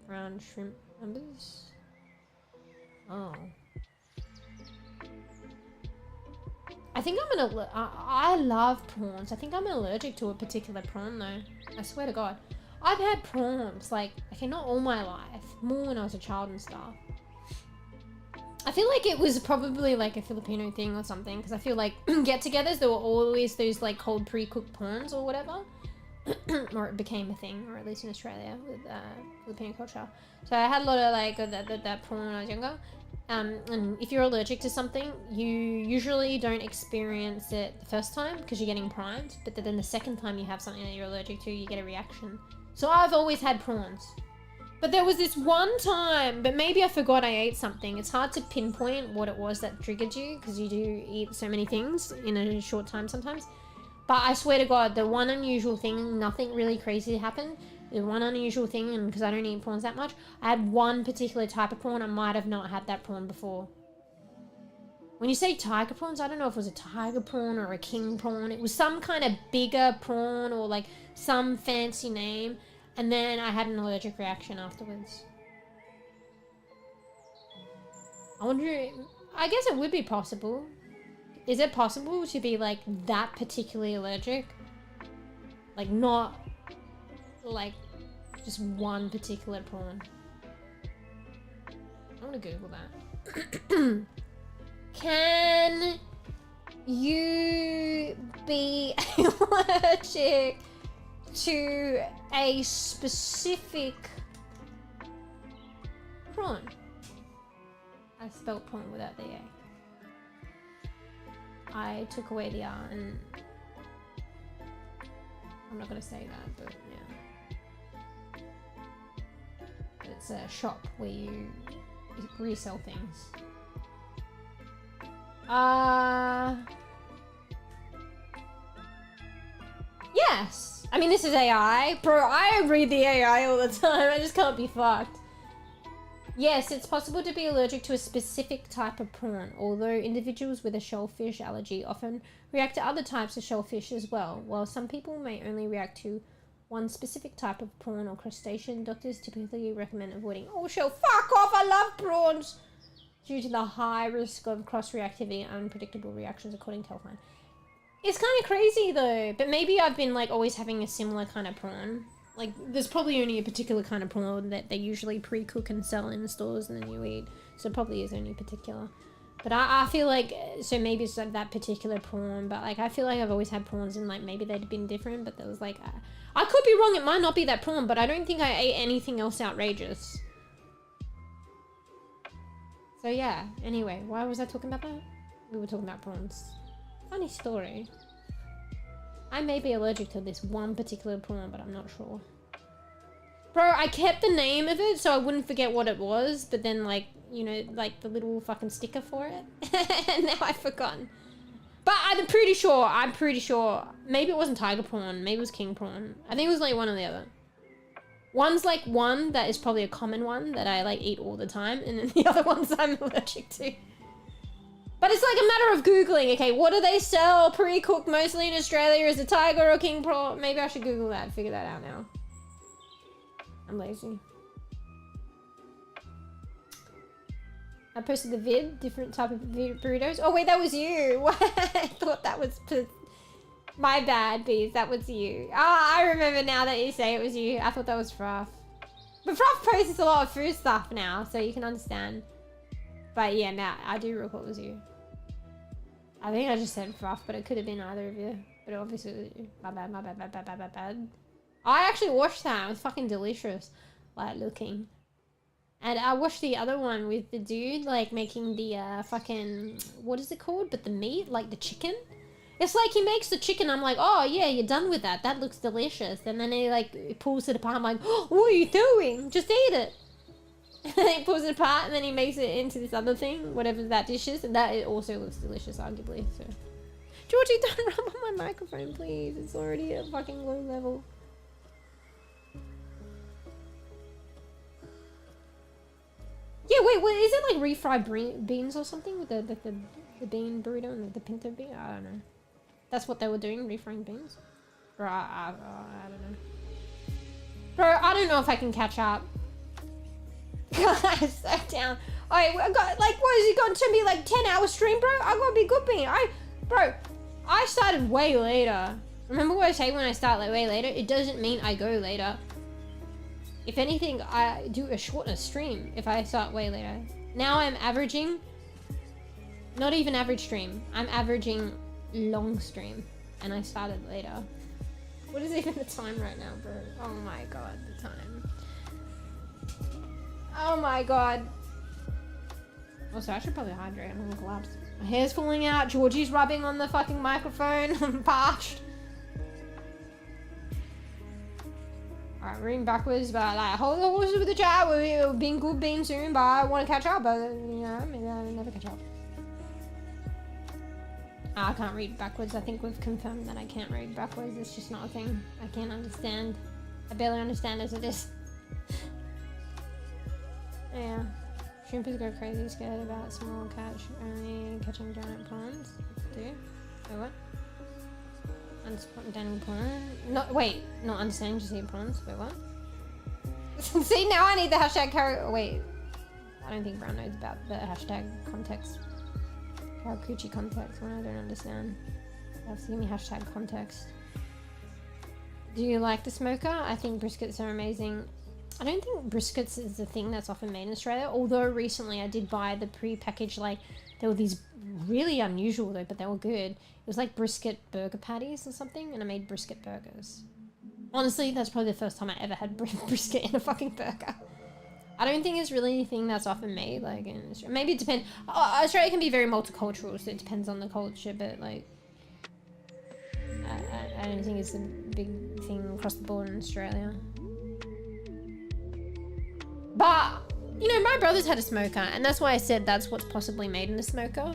Brown shrimp numbers? Oh. I think I'm I love prawns. I think I'm allergic to a particular prawn though. I swear to God. I've had prawns, like, okay, not all my life. More when I was a child and stuff. I feel like it was probably like a Filipino thing or something, because I feel like get-togethers, there were always those like cold pre-cooked prawns or whatever. Or it became a thing, or at least in Australia with Filipino culture. So I had a lot of like that prawn when I was younger. And if you're allergic to something, you usually don't experience it the first time because you're getting primed, but then the second time you have something that you're allergic to, you get a reaction. So I've always had prawns. But there was this one time, but maybe I forgot I ate something. It's hard to pinpoint what it was that triggered you because you do eat so many things in a short time sometimes. But I swear to God, the one unusual thing, nothing really crazy happened. The one unusual thing, and because I don't eat prawns that much, I had one particular type of prawn. I might have not had that prawn before. When you say tiger prawns, I don't know if it was a tiger prawn or a king prawn. It was some kind of bigger prawn or like some fancy name. And then I had an allergic reaction afterwards. I I guess it would be possible. Is it possible to be like that particularly allergic? Like not like just one particular prawn. I'm gonna Google that. Can you be allergic to a specific prawn? I spelled prawn without the A. I took away the R and I'm not gonna say that, but yeah. It's a shop where you resell things. Yes! I mean, this is AI. Bro, I read the AI all the time. I just can't be fucked. Yes, it's possible to be allergic to a specific type of prawn, although individuals with a shellfish allergy often react to other types of shellfish as well. While some people may only react to one specific type of prawn or crustacean, doctors typically recommend avoiding all shell. Fuck off! I love prawns! Due to the high risk of cross-reactivity and unpredictable reactions, according to Healthline. It's kind of crazy though, but maybe I've been like always having a similar kind of prawn. Like, there's probably only a particular kind of prawn that they usually pre-cook and sell in the stores and then you eat. So it probably is only particular. But I feel like, so maybe it's like that particular prawn, but like I feel like I've always had prawns and like maybe they'd been different, but there was like, I could be wrong, it might not be that prawn, but I don't think I ate anything else outrageous. So yeah, anyway, why was I talking about that? We were talking about prawns. Funny story. I may be allergic to this one particular prawn, but I'm not sure. Bro, I kept the name of it so I wouldn't forget what it was, but then like, you know, like the little fucking sticker for it. And now I've forgotten. But I'm pretty sure, maybe it wasn't tiger prawn, maybe it was king prawn. I think it was like one or the other. One's like one that is probably a common one that I like eat all the time, and then the other ones I'm allergic to. But it's like a matter of Googling, okay, what do they sell pre-cooked mostly in Australia? Is it tiger or king prawn? Maybe I should Google that and figure that out now. I'm lazy. I posted the vid, different type of burritos. Oh wait, that was you. I thought that was, my bad, bees, that was you. Ah, I remember now that you say it was you. I thought that was Fruff. But Fruff posts a lot of food stuff now, so you can understand. But yeah, now I do recall it was you. I think I just said Fruff, but it could have been either of you. But obviously it was you. My bad, my bad, my bad, my bad, my bad. I actually watched that. It was fucking delicious. Like, looking. And I watched the other one with the dude, like, making the, fucking... What is it called? But the meat? Like, the chicken? It's like he makes the chicken. I'm like, oh, yeah, you're done with that. That looks delicious. And then he, like, pulls it apart. I'm like, oh, what are you doing? Just eat it. And then he pulls it apart and then he makes it into this other thing, whatever that dish is, and that it also looks delicious, arguably. So, Georgie, don't rub on my microphone, please. It's already at fucking low level. Yeah, wait, what is it like refried beans or something with the bean burrito and the pinto bean? I don't know. That's what they were doing, refrying beans. Bro, I don't know. Bro, I don't know if I can catch up. Guys, so down. I got, like, what is it going to be, like 10-hour stream, bro? I gotta be good, bean. Bro, I started way later. Remember what I say when I start like way later? It doesn't mean I go later. If anything, I do a shorter stream if I start way later. Now I'm averaging, not even average stream. I'm averaging long stream, and I started later. What is even the time right now, bro? Oh my god, the time. Oh my god. Also, I should probably hydrate. I'm gonna collapse. My hair's falling out. Georgie's rubbing on the fucking microphone. I'm parched. Alright, reading backwards, but like, hold the horses with the chat. We've been good being soon, but I want to catch up, but you know, maybe I'll never catch up. I can't read backwards. I think we've confirmed that I can't read backwards. It's just not a thing. I can't understand. I barely understand as it is. Yeah. Shrimpers go crazy, scared about small catch, only catching giant prawns. Do? Wait, what? Understanding prawn? No, wait, not understanding, just eat prawns. Wait, what? See, now I need the hashtag character. Wait, I don't think Brown knows about the hashtag context. How coochie context when I don't understand. You have to give me hashtag context. Do you like the smoker? I think briskets are amazing. I don't think briskets is the thing that's often made in Australia, although recently I did buy the pre-packaged, like, there were these really unusual though, but they were good. It was like brisket burger patties or something, and I made brisket burgers. Honestly, that's probably the first time I ever had brisket in a fucking burger. I don't think it's really anything that's often made, like, in Australia. Maybe it depends. Australia can be very multicultural, so it depends on the culture, but, like, I don't think it's a big thing across the board in Australia. But, you know, my brother's had a smoker, and that's why I said that's what's possibly made in a smoker.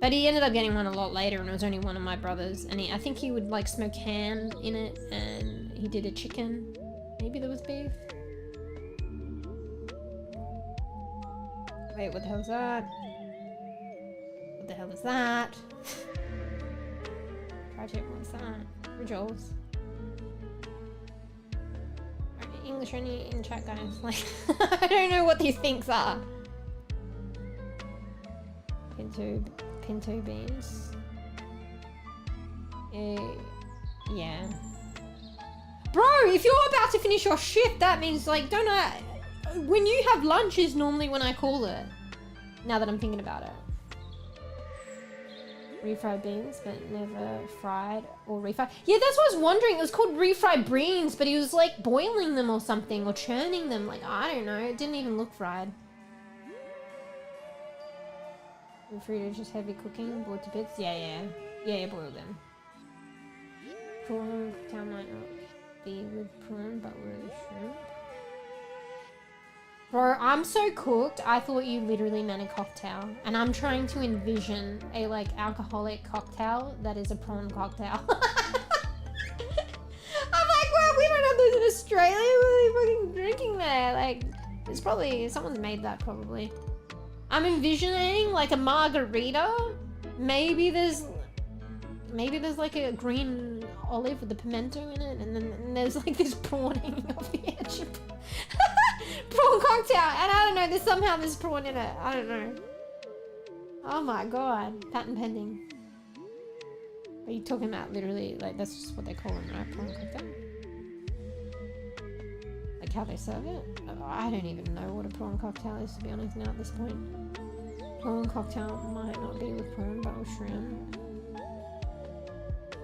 But he ended up getting one a lot later, and it was only one of my brothers. And I think he would, like, smoke ham in it, and he did a chicken. Maybe there was beef. Wait, what the hell is that? What the hell is that? Project, what's that? Rituals. English only in chat, guys. Like, I don't know what these things are. Pinto beans. Yeah. Bro, if you're about to finish your shift, that means, like, don't I... When you have lunch is normally when I call it. Now that I'm thinking about it. Refried beans, but never fried or refried. Yeah, that's what I was wondering. It was called refried beans, but he was like boiling them or something, or churning them. Like, I don't know. It didn't even look fried. Refried, just heavy cooking, boiled to bits. Yeah, boiled them. Prawn cocktail might not be with prawn, but with shrimp. Bro, I'm so cooked. I thought you literally meant a cocktail. And I'm trying to envision a, like, alcoholic cocktail that is a prawn cocktail. I'm like, well, we don't have those in Australia. What are they fucking drinking there? Like, it's probably... Someone's made that, probably. I'm envisioning, like, a margarita. Maybe there's like a green olive with the pimento in it. And then there's, like, this prawn hanging off the edge. Prawn cocktail, and I don't know, there's prawn in it. I don't know. Oh my god. Patent pending. Are you talking about literally, like, that's just what they call them, right? Prawn cocktail? Like how they serve it? I don't even know what a prawn cocktail is, to be honest, now at this point. Prawn cocktail might not be with prawn, but with shrimp.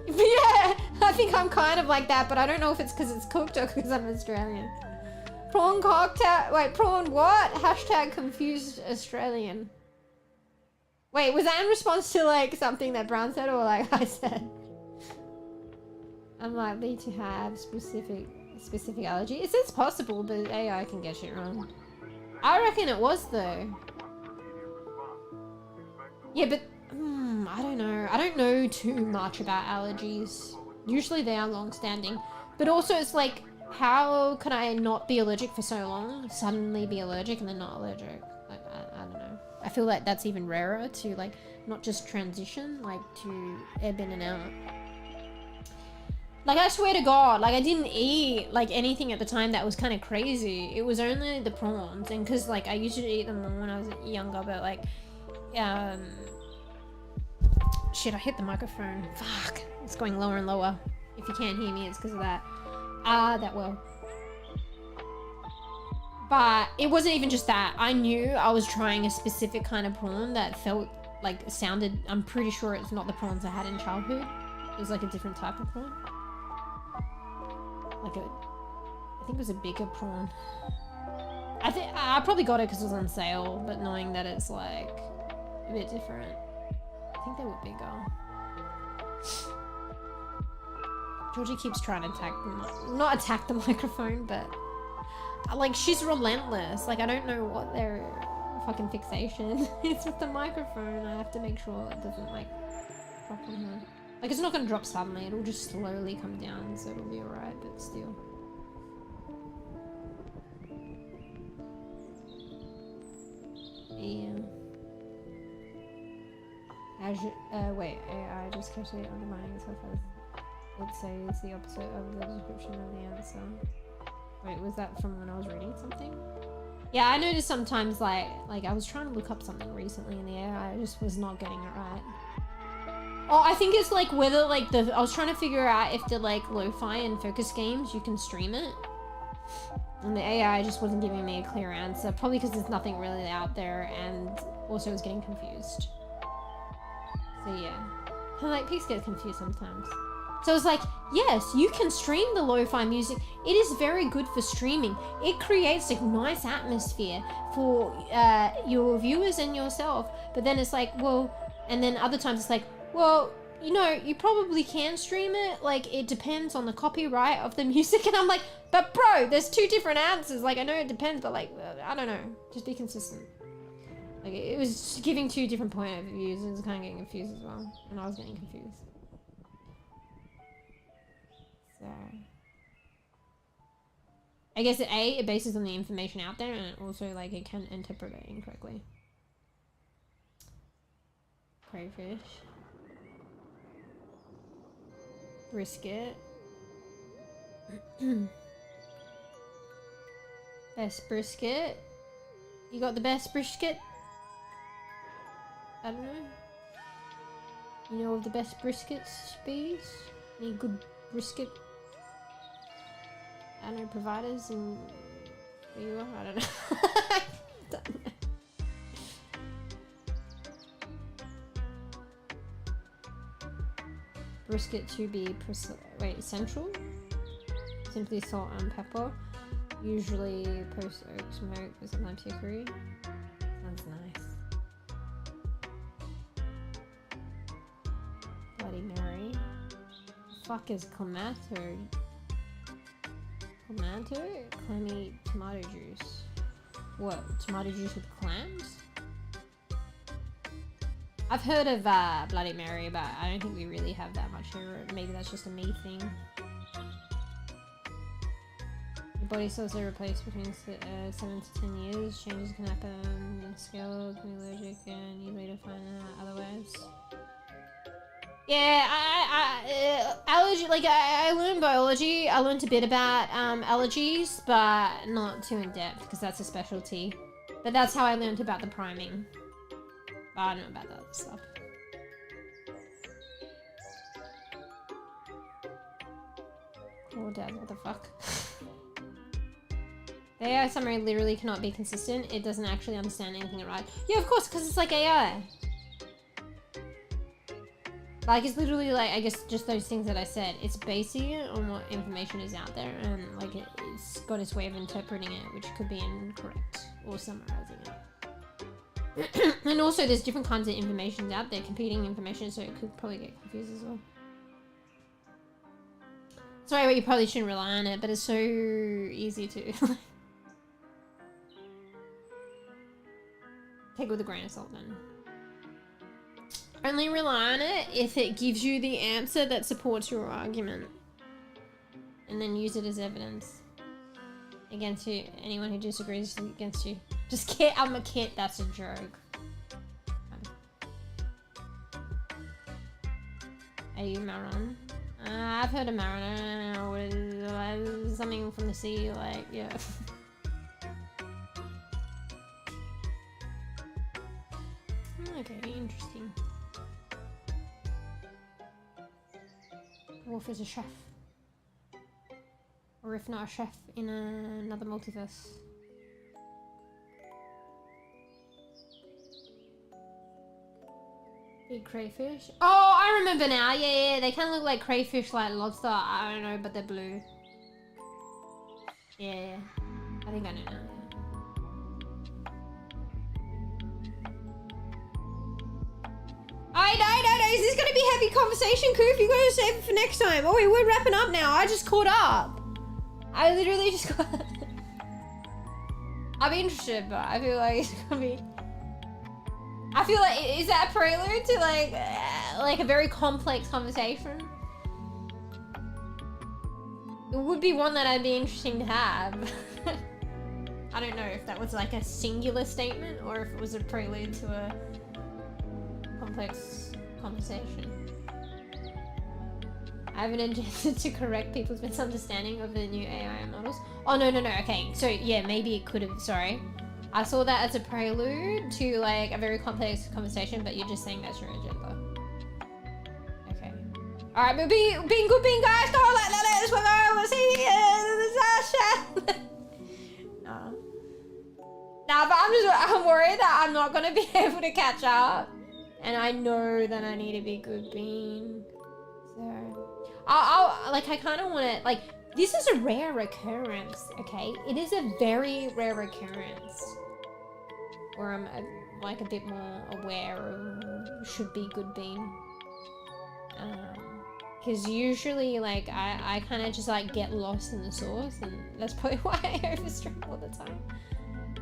Yeah, I think I'm kind of like that, but I don't know if it's because it's cooked or because I'm Australian. Prawn cocktail. Wait, prawn what? Hashtag confused Australian. Wait, was that in response to, like, something that Brown said or, like, I said? I'm likely to have specific allergy. It's possible, but AI can get shit wrong. I reckon it was, though. Yeah, but I don't know. I don't know too much about allergies. Usually they are long-standing. But also it's like, how can I not be allergic for so long, suddenly be allergic and then not allergic? Like, I don't know. I feel like that's even rarer to, like, not just transition, like, to ebb in and out. Like, I swear to God, like, I didn't eat, like, anything at the time that was kind of crazy. It was only the prawns, and because, like, I used to eat them more when I was younger, but, like, shit, I hit the microphone. Fuck. It's going lower and lower. If you can't hear me, it's because of that. That well. But it wasn't even just that. I knew I was trying a specific kind of prawn that felt like sounded, I'm pretty sure it's not the prawns I had in childhood. It was like a different type of prawn. Like I think it was a bigger prawn. I probably got it because it was on sale, but knowing that it's like a bit different. I think they were bigger. Georgie keeps trying to not attack the microphone, but like, she's relentless. Like, I don't know what their fucking fixation is with the microphone. I have to make sure it doesn't, like, drop on her. Like, it's not gonna drop suddenly. It'll just slowly come down, so it'll be alright, but still. Yeah. Wait, AI just casually undermining itself as, let's say, is the opposite of the description of the answer. Wait, was that from when I was reading something? Yeah, I noticed sometimes like I was trying to look up something recently in the AI, I just was not getting it right. Oh, I think it's like whether like I was trying to figure out if the like lo-fi and focus games, you can stream it. And the AI just wasn't giving me a clear answer, probably because there's nothing really out there, and also I was getting confused. So yeah, like pigs get confused sometimes. So I was like, yes, you can stream the lo-fi music. It is very good for streaming. It creates a nice atmosphere for your viewers and yourself. But then it's like, well, and then other times it's like, well, you know, you probably can stream it. Like, it depends on the copyright of the music. And I'm like, but bro, there's two different answers. Like, I know it depends, but like, I don't know. Just be consistent. Like, it was giving two different point of views. And it was kind of getting confused as well. And I was getting confused. So, I guess it bases on the information out there, and also like it can interpret it incorrectly. Crayfish, brisket, best brisket. You got the best brisket? I don't know. You know of the best briskets, bees? Any good brisket? I don't know, providers and where you are? I don't know. Don't know. Brisket to be central. Simply salt and pepper. Usually post oak smoke, but sometimes hickory. Sounds nice. Bloody Mary. Fuck is clamato? Clamato? Clammy tomato juice. What? Tomato juice with clams? I've heard of Bloody Mary, but I don't think we really have that much here. Maybe that's just a me thing. Your body cells are replaced between 7 to 10 years. Changes can happen in scale, can be allergic, and you later find out otherwise. Yeah, allergy, like I learned biology. I learned a bit about allergies, but not too in depth because that's a specialty. But that's how I learned about the priming. But I don't know about the other stuff. Oh dad, what the fuck? The AI summary literally cannot be consistent. It doesn't actually understand anything right. Yeah, of course, because it's like AI. Like, it's literally like, I guess, just those things that I said. It's basing it on what information is out there, and like it's got its way of interpreting it, which could be incorrect, or summarizing it. And also there's different kinds of information out there, competing information, so it could probably get confused as well. Sorry, but you probably shouldn't rely on it, but it's so easy to take with a grain of salt then. Only rely on it if it gives you the answer that supports your argument. And then use it as evidence against you. Anyone who disagrees against you. Just kid, I'm a kid, that's a joke. Are you Maron? I've heard of Maron. I don't know what it is. Something from the sea, like, yeah. Okay, interesting. Wolf is a chef. Or if not a chef, in another multiverse. Big crayfish. Oh, I remember now. Yeah, they kind of look like crayfish, like lobster. I don't know, but they're blue. Yeah, I think I know now. No, is this gonna be heavy conversation, Coof? You gotta save it for next time. Oh wait, we're wrapping up now. I just caught up. I literally just caught up. I'll be interested, but I feel like it's gonna be... I feel like, is that a prelude to like a very complex conversation? It would be one that I'd be interesting to have. I don't know if that was like a singular statement or if it was a prelude to a complex conversation. I haven't intended to correct people's misunderstanding of the new AI models. Oh, no, okay. So, yeah, maybe it could have, sorry. I saw that as a prelude to like a very complex conversation, but you're just saying that's your agenda. Okay. Alright, but being good being guys, go like that, let's go, we'll see Nah. Nah, but I'm worried that I'm not gonna be able to catch up. And I know that I need to be good being. So I kind of want to, like, this is a rare occurrence, okay? It is a very rare occurrence where I'm like a bit more aware of should be good being. Because usually, like, I kind of just like get lost in the sauce, and that's probably why I overstream all the time.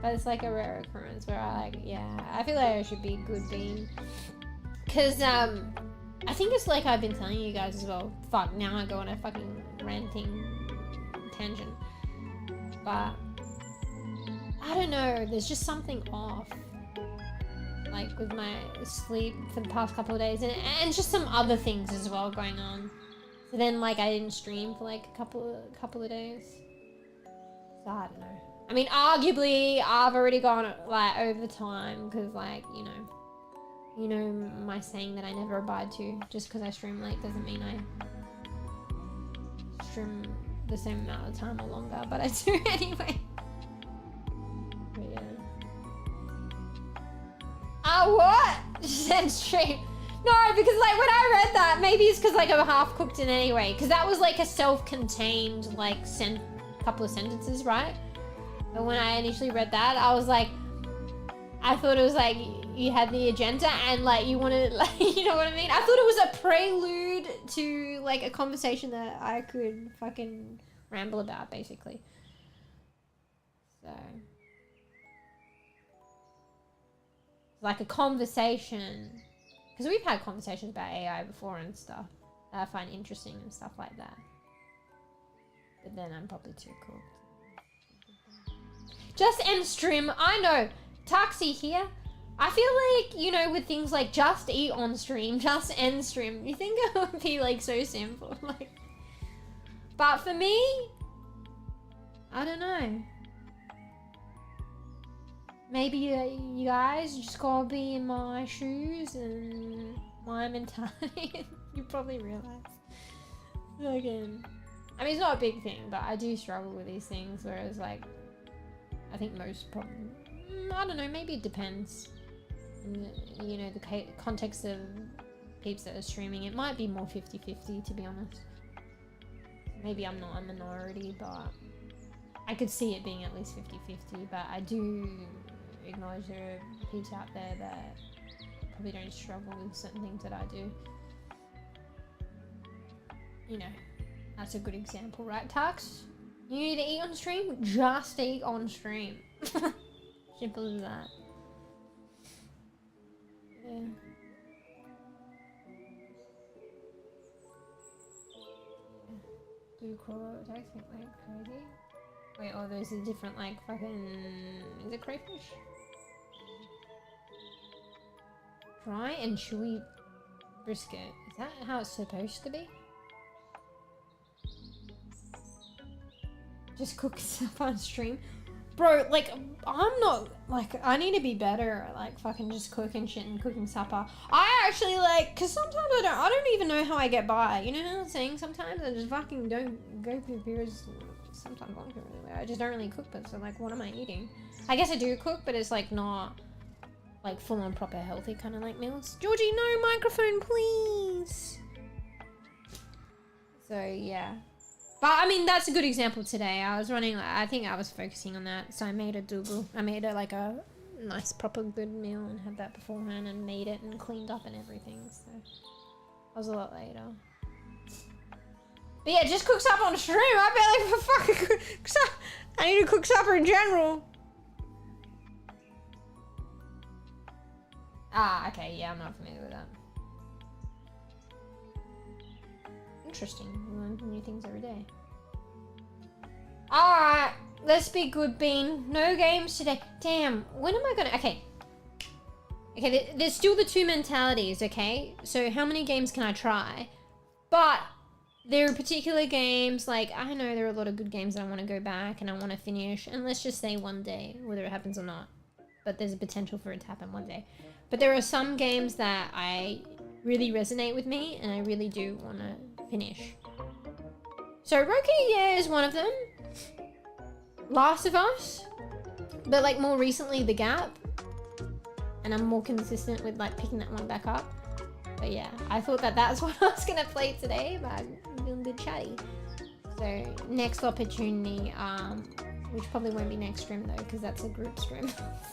But it's like a rare occurrence where I like, yeah, I feel like I should be good being. Because I think it's like I've been telling you guys as well. Fuck, now I go on a fucking ranting tangent. But I don't know, there's just something off. Like with my sleep for the past couple of days, and just some other things as well going on. So then like I didn't stream for like a couple of days. So I don't know. I mean, arguably I've already gone like over time because like, you know my saying that I never abide to. Just because I stream late doesn't mean I stream the same amount of time or longer, but I do anyway. But yeah. What? Said stream. No, because like when I read that, maybe it's because like I'm half cooked in anyway, because that was like a self-contained like couple of sentences, right? But when I initially read that, I was like, I thought it was like you had the agenda and like you wanted, like, you know what I mean? I thought it was a prelude to like a conversation that I could fucking ramble about, basically. So, like a conversation, because we've had conversations about AI before and stuff that I find interesting and stuff like that. But then I'm probably too cooked. Just end stream. I know. Taxi here. I feel like, you know, with things like just eat on stream, just end stream, you think it would be like so simple. Like, but for me, I don't know. Maybe you guys just gotta be in my shoes and my mentality. You probably realize. Again, I mean, it's not a big thing, but I do struggle with these things. Whereas, like, I think most probably, I don't know, maybe it depends. You know, the context of peeps that are streaming, it might be more 50-50, to be honest. Maybe I'm not a minority, but I could see it being at least 50-50, but I do acknowledge there are peeps out there that probably don't struggle with certain things that I do. You know, that's a good example, right, Tux? You need to eat on stream? Just eat on stream. Simple as that. Yeah. Blue crawl attacks me like crazy. Wait, oh, those are different, like, fucking... Is it crayfish? Dry and chewy brisket. Is that how it's supposed to be? Just cook stuff on stream. Bro, like, I'm not, like, I need to be better at, like, fucking just cooking shit and cooking supper. I actually, like, because sometimes I don't even know how I get by. You know how I'm saying? Sometimes I just fucking don't go through periods. Sometimes I just don't really cook, but so, like, what am I eating? I guess I do cook, but it's, like, not, like, full-on proper healthy kind of, like, meals. Georgie, no microphone, please! So, yeah. But, I mean, that's a good example today. I was running, I think I was focusing on that. So I made a double. I made a, like, a nice, proper, good meal and had that beforehand and made it and cleaned up and everything. So I was a lot later. But yeah, just cook supper on stream. I barely fucking cook supper. I need to cook supper in general. Ah, okay. Yeah, I'm not familiar with that. Interesting. You learn new things every day. Alright, let's be good, Bean. No games today. Damn, when am I gonna... Okay. Okay, there's still the two mentalities, okay? So how many games can I try? But there are particular games, like, I know there are a lot of good games that I want to go back and I want to finish. And let's just say one day, whether it happens or not. but there's a potential for it to happen one day. But there are some games that I really resonate with me and I really do want to finish. So Roku, yeah, is one of them. Last of Us, but like more recently The Gap, and I'm more consistent with like picking that one back up. But yeah, I thought that that's what I was gonna play today, but I'm feeling good chatty. So next opportunity, which probably won't be next stream though, because that's a group stream.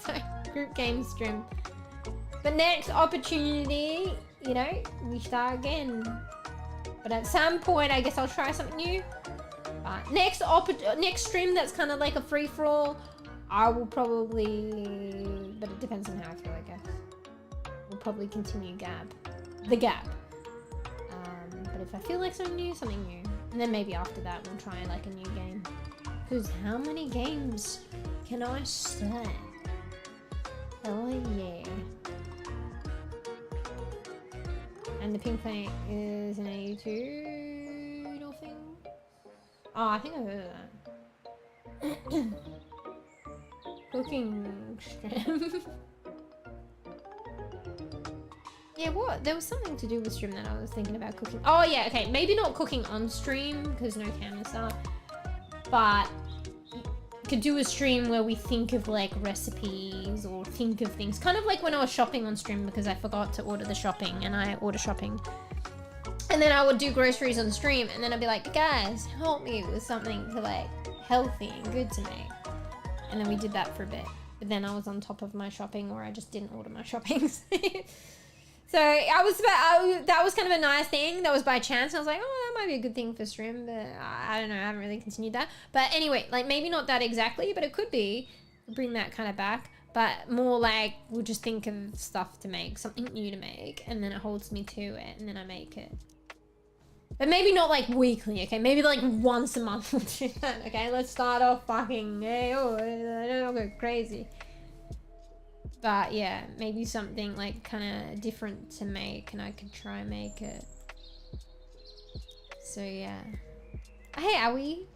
So group game stream. But next opportunity, you know, we start again. But at some point, I guess I'll try something new. But next stream that's kind of like a free-for-all, I will probably, but it depends on how I feel, I guess. We'll probably continue The Gap. But if I feel like something new. And then maybe after that, we'll try like a new game. Because how many games can I say? Oh yeah. And the pink thing is an AU2 dolphin. Oh, I think I've heard of that. Cooking stream. Yeah, what? There was something to do with stream that I was thinking about cooking. Oh yeah, okay. Maybe not cooking on stream because no camera stuff. But you could do a stream where we think of like recipes or think of things. Kind of like when I was shopping on stream because I forgot to order the shopping and I order shopping. And then I would do groceries on stream and then I'd be like, guys, help me with something to like healthy and good to make. And then we did that for a bit. But then I was on top of my shopping or I just didn't order my shoppings. So that was kind of a nice thing. That was by chance. I was like, oh, that might be a good thing for stream, but I don't know. I haven't really continued that. But anyway, like maybe not that exactly, but it could be. Bring that kind of back. But more like we'll just think of stuff to make, something new to make, and then it holds me to it, and then I make it. But maybe not like weekly, okay? Maybe like once a month we'll do that, okay? Let's start off fucking, don't go crazy. But yeah, maybe something like kind of different to make and I could try and make it. So yeah. Hey, Owie.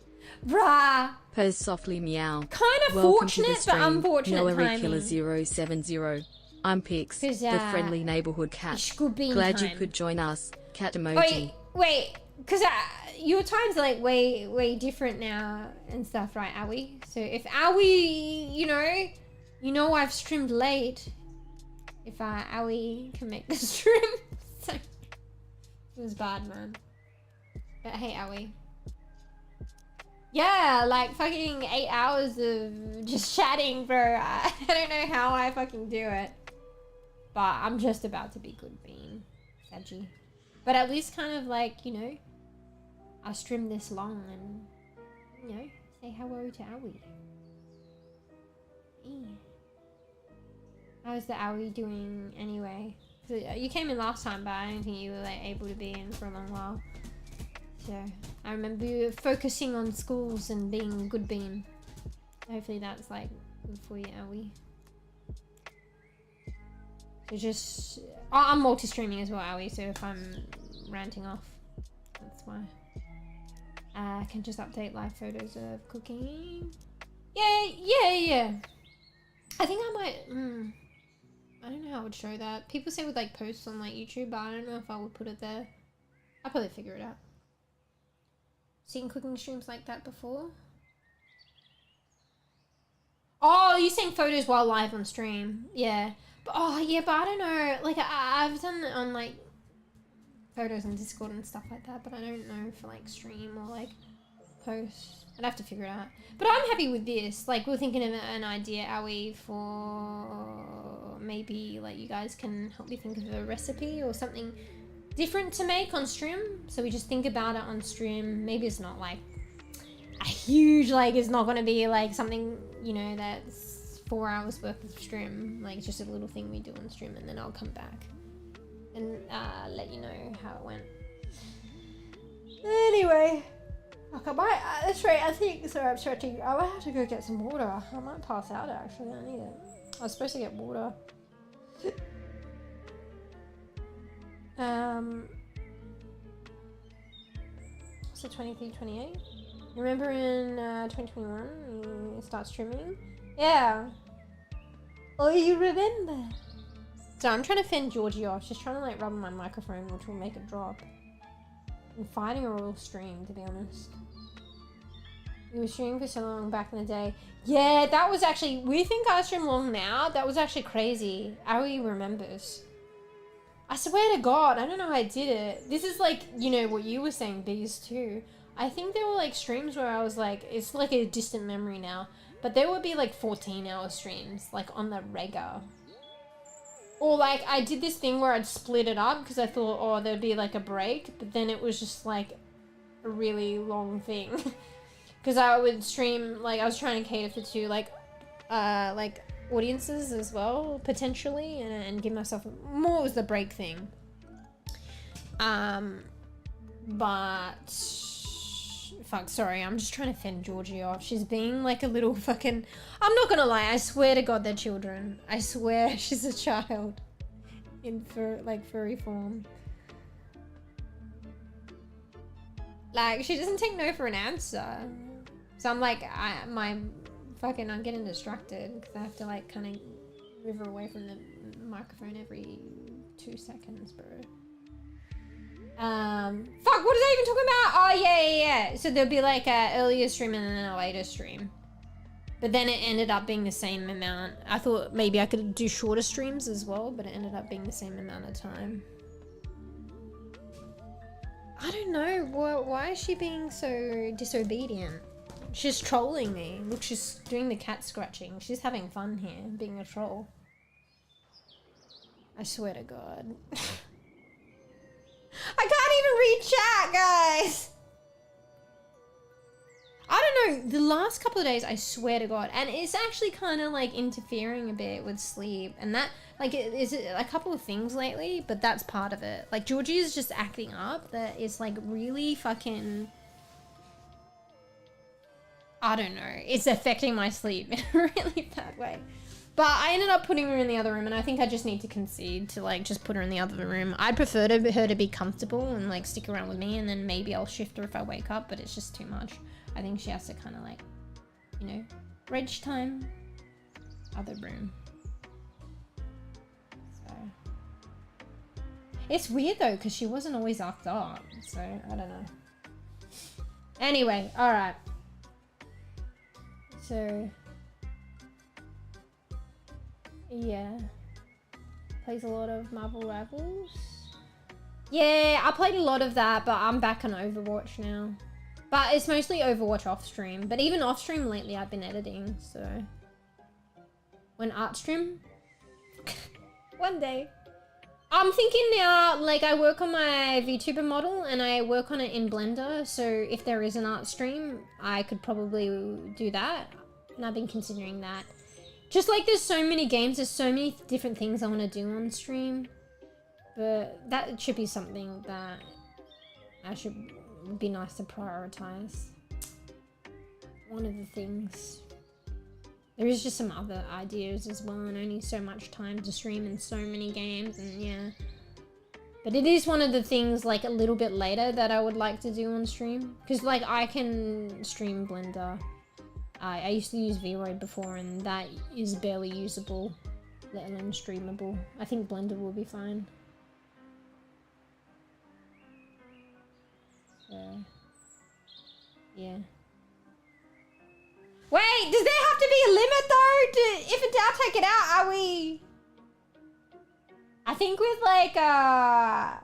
Bruh.
Purrs softly meow.
Kind of fortunate, but unfortunate timing.
mEw070. I'm Pix, the friendly neighborhood cat. Glad you could join us, cat emoji.
Wait, because your time's like way different now and stuff, right, Owie? So if Owie, you know I've streamed late. If Owie can make the stream. So, it was bad, man. But hey, Owie. Yeah, like fucking 8 hours of just chatting, bro. I don't know how I fucking do it. But I'm just about to be good bean. Sadgy. But at least kind of like, I streamed this long and, say hello to Owie. Yeah. How's the Owie doing anyway? So you came in last time, but I don't think you were like able to be in for a long while. So I remember you focusing on schools and being good bean. Hopefully that's like good for you, Owie. So just I'm multi-streaming as well, Owie. So if I'm ranting off, that's why. I can just update live photos of cooking. Yeah. I think I might. I don't know how I would show that. People say with like posts on like YouTube, but I don't know if I would put it there. I'll probably figure it out. Seen cooking streams like that before? Oh, you're saying photos while live on stream? Yeah. But but I don't know. Like I've done it on like photos on Discord and stuff like that, but I don't know for like stream or like post. I'd have to figure it out. But I'm happy with this. Like we're thinking of an idea, are we, for maybe like you guys can help me think of a recipe or something different to make on stream. So we just think about it on stream. Maybe it's not like a huge, like it's not going to be like something, that's 4 hours worth of stream. Like it's just a little thing we do on stream, and then I'll come back and let you know how it went. Anyway. That's right, I think, sorry, I'm stretching. I might have to go get some water. I might pass out actually, I need it. I was supposed to get water. So 23, 28? Remember in 2021 we start streaming? Yeah. Oh, you remember? So I'm trying to fend Georgie off. She's trying to like rub on my microphone, which will make it drop. I'm fighting her all stream, to be honest. We were streaming for so long back in the day. Yeah, that was actually, we think I stream long now. That was actually crazy. Ari remembers. I swear to God, I don't know how I did it. This is like, you know, what you were saying, Bees, too. I think there were like streams where I was like, it's like a distant memory now. But there would be like 14-hour streams, like on the regular. Or like, I did this thing where I'd split it up because I thought, oh, there'd be like a break. But then it was just like a really long thing. Because I would stream, like, I was trying to cater for two, like audiences as well, potentially, and give myself more was the break thing. But fuck, sorry, I'm just trying to fend Georgie off. She's being like a little fucking, I'm not gonna lie, I swear to God they're children. I swear she's a child in furry form. Like, she doesn't take no for an answer. So I'm like, I'm getting distracted because I have to like kind of move her away from the microphone every 2 seconds, bro. Fuck, what was I even talking about? Oh, yeah. So there'll be like a earlier stream and then a later stream. But then it ended up being the same amount. I thought maybe I could do shorter streams as well, but it ended up being the same amount of time. I don't know. Why is she being so disobedient? She's trolling me. Look, she's doing the cat scratching. She's having fun here, being a troll. I swear to God. I can't even read chat, guys! I don't know, the last couple of days, I swear to God, and it's actually kind of like interfering a bit with sleep, and that, like, is a couple of things lately, but that's part of it. Like, Georgie is just acting up, that is like really fucking, I don't know, it's affecting my sleep in a really bad way. But I ended up putting her in the other room, and I think I just need to concede to like just put her in the other room. I'd prefer her to be comfortable and like stick around with me, and then maybe I'll shift her if I wake up, but it's just too much. I think she has to kind of like, you know, reg time, other room. So it's weird though, because she wasn't always locked up, so I don't know. Anyway, all right. So yeah, plays a lot of Marvel Rivals. Yeah, I played a lot of that, but I'm back on Overwatch now. But it's mostly Overwatch off stream. But even off stream lately, I've been editing, so when art stream, one day. I'm thinking now, like, I work on my VTuber model and I work on it in Blender. So if there is an art stream, I could probably do that. And I've been considering that. Just like there's so many games, there's so many different things I want to do on stream. But that should be something that would be nice to prioritize. One of the things. There is just some other ideas as well, and only so much time to stream in so many games, and yeah. But it is one of the things like a little bit later that I would like to do on stream. Because like I can stream Blender. I used to use VRoid before, and that is barely usable, let alone streamable. I think Blender will be fine. So, yeah. Wait, does there have to be a limit though? If it I'll take it out, are we? I think with like, yeah,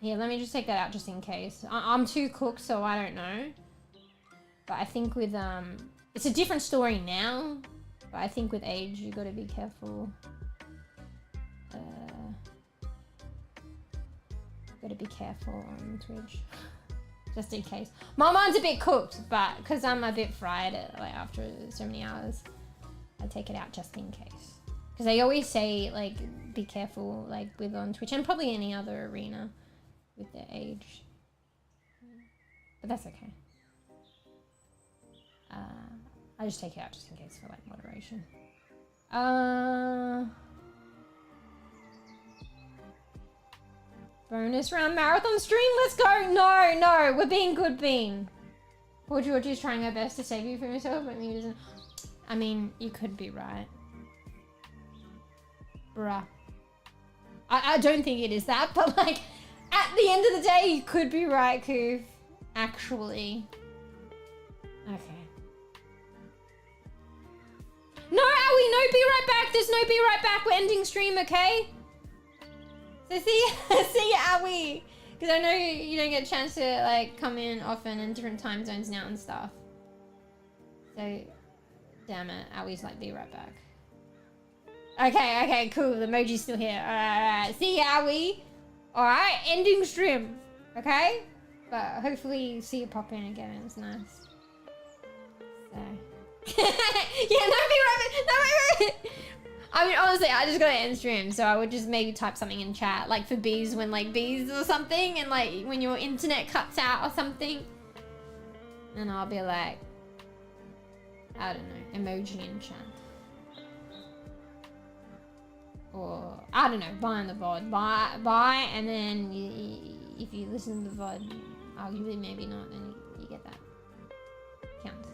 let me just take that out just in case. I'm too cooked, so I don't know. But I think with, it's a different story now. But I think with age, you gotta be careful. Gotta be careful on Twitch. Just in case. My mind's a bit cooked, but because I'm a bit fried like after so many hours, I take it out just in case. Because they always say, like, be careful, like, with on Twitch, and probably any other arena with their age. But that's okay. I just take it out just in case for, like, moderation. Bonus round marathon stream, let's go! No, we're being good, Bean. Poor Georgie's trying her best to save you from yourself, but maybe doesn't. I mean, you could be right. Bruh. I don't think it is that, but like, at the end of the day, you could be right, Koof. Actually. Okay. No, Owie, no be right back. There's no be right back. We're ending stream, okay? So see ya, Owie. Because I know you don't get a chance to like come in often in different time zones now and stuff. So, damn it, Owie's like, be right back. Okay, cool. The emoji's still here. Alright. See ya, Owie. Alright, ending stream. Okay? But hopefully see you pop in again. It's nice. So. Yeah, no, be right back. No, wait. I mean, honestly, I just gotta end stream, so I would just maybe type something in chat, like for bees when like bees or something, and like when your internet cuts out or something. And I'll be like, I don't know, emoji in chat. Or, I don't know, buy on the VOD. Buy, and then if you listen to the VOD, arguably maybe not, then you get that. Counts.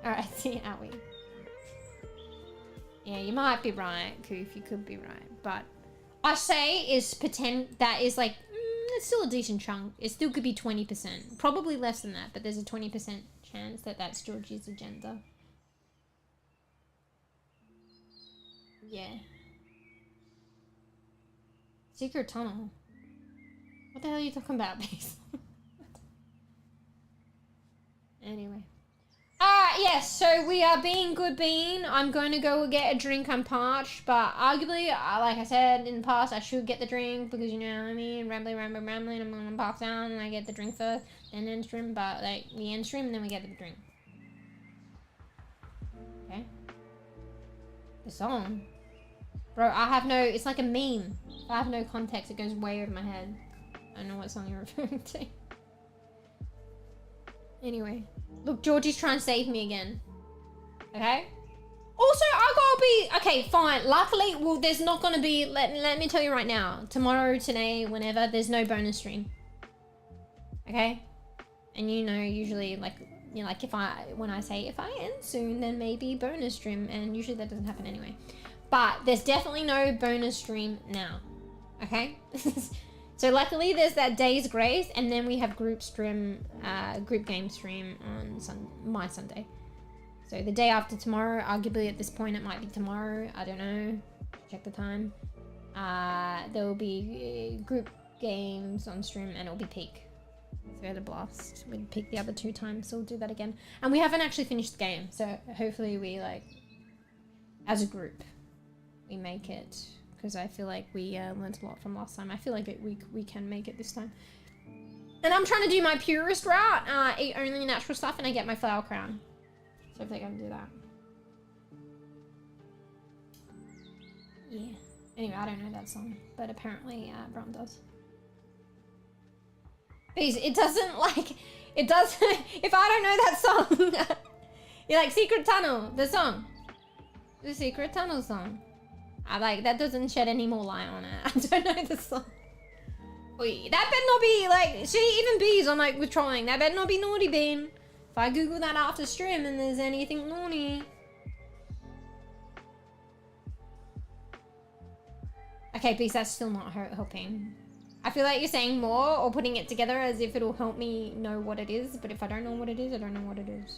Alright, see you, Owie. Yeah, you might be right, Koof, you could be right. But I say is that is like, it's still a decent chunk. It still could be 20%. Probably less than that, but there's a 20% chance that that's Georgie's agenda. Yeah. Secret tunnel. What the hell are you talking about, Beast? Anyway. Yes, so we are being good bean. I'm going to go get a drink. I'm parched, but arguably, like I said in the past, I should get the drink because, you know what I mean, rambling, I'm going to pass down and I get the drink first, then end stream, but like, we end stream and then we get the drink. Okay. The song. Bro, I have no, it's like a meme. If I have no context, it goes way over my head. I don't know what song you're referring to. Anyway. Look, Georgie's trying to save me again. Okay? Also, I gotta be... Okay, fine. Luckily, well, there's not gonna be... Let me tell you right now. Tomorrow, today, whenever, there's no bonus stream. Okay? And you know, usually, like... You know, like, when I say if I end soon, then maybe bonus stream. And usually that doesn't happen anyway. But there's definitely no bonus stream now. Okay? So luckily there's that day's grace, and then we have group game stream on my Sunday. So the day after tomorrow, arguably at this point it might be tomorrow, I don't know, check the time. There will be group games on stream and it'll be peak. So we had a blast with peak the other 2 times, so we'll do that again. And we haven't actually finished the game, so hopefully we like, as a group, we make it. Because I feel like we learned a lot from last time. I feel like we can make it this time. And I'm trying to do my purist route. Eat only natural stuff and I get my flower crown. So if they can do that. Yeah. Anyway, I don't know that song. But apparently Brown does. Because it doesn't like... It doesn't... If I don't know that song... You're like, Secret Tunnel, the song. The Secret Tunnel song. That doesn't shed any more light on it. I don't know the song. Wait, that better not be like, see, even bees on like with trolling. That better not be naughty bean. If I Google that after stream and there's anything naughty. Okay, bees, that's still not helping. I feel like you're saying more or putting it together as if it'll help me know what it is. But if I don't know what it is, I don't know what it is.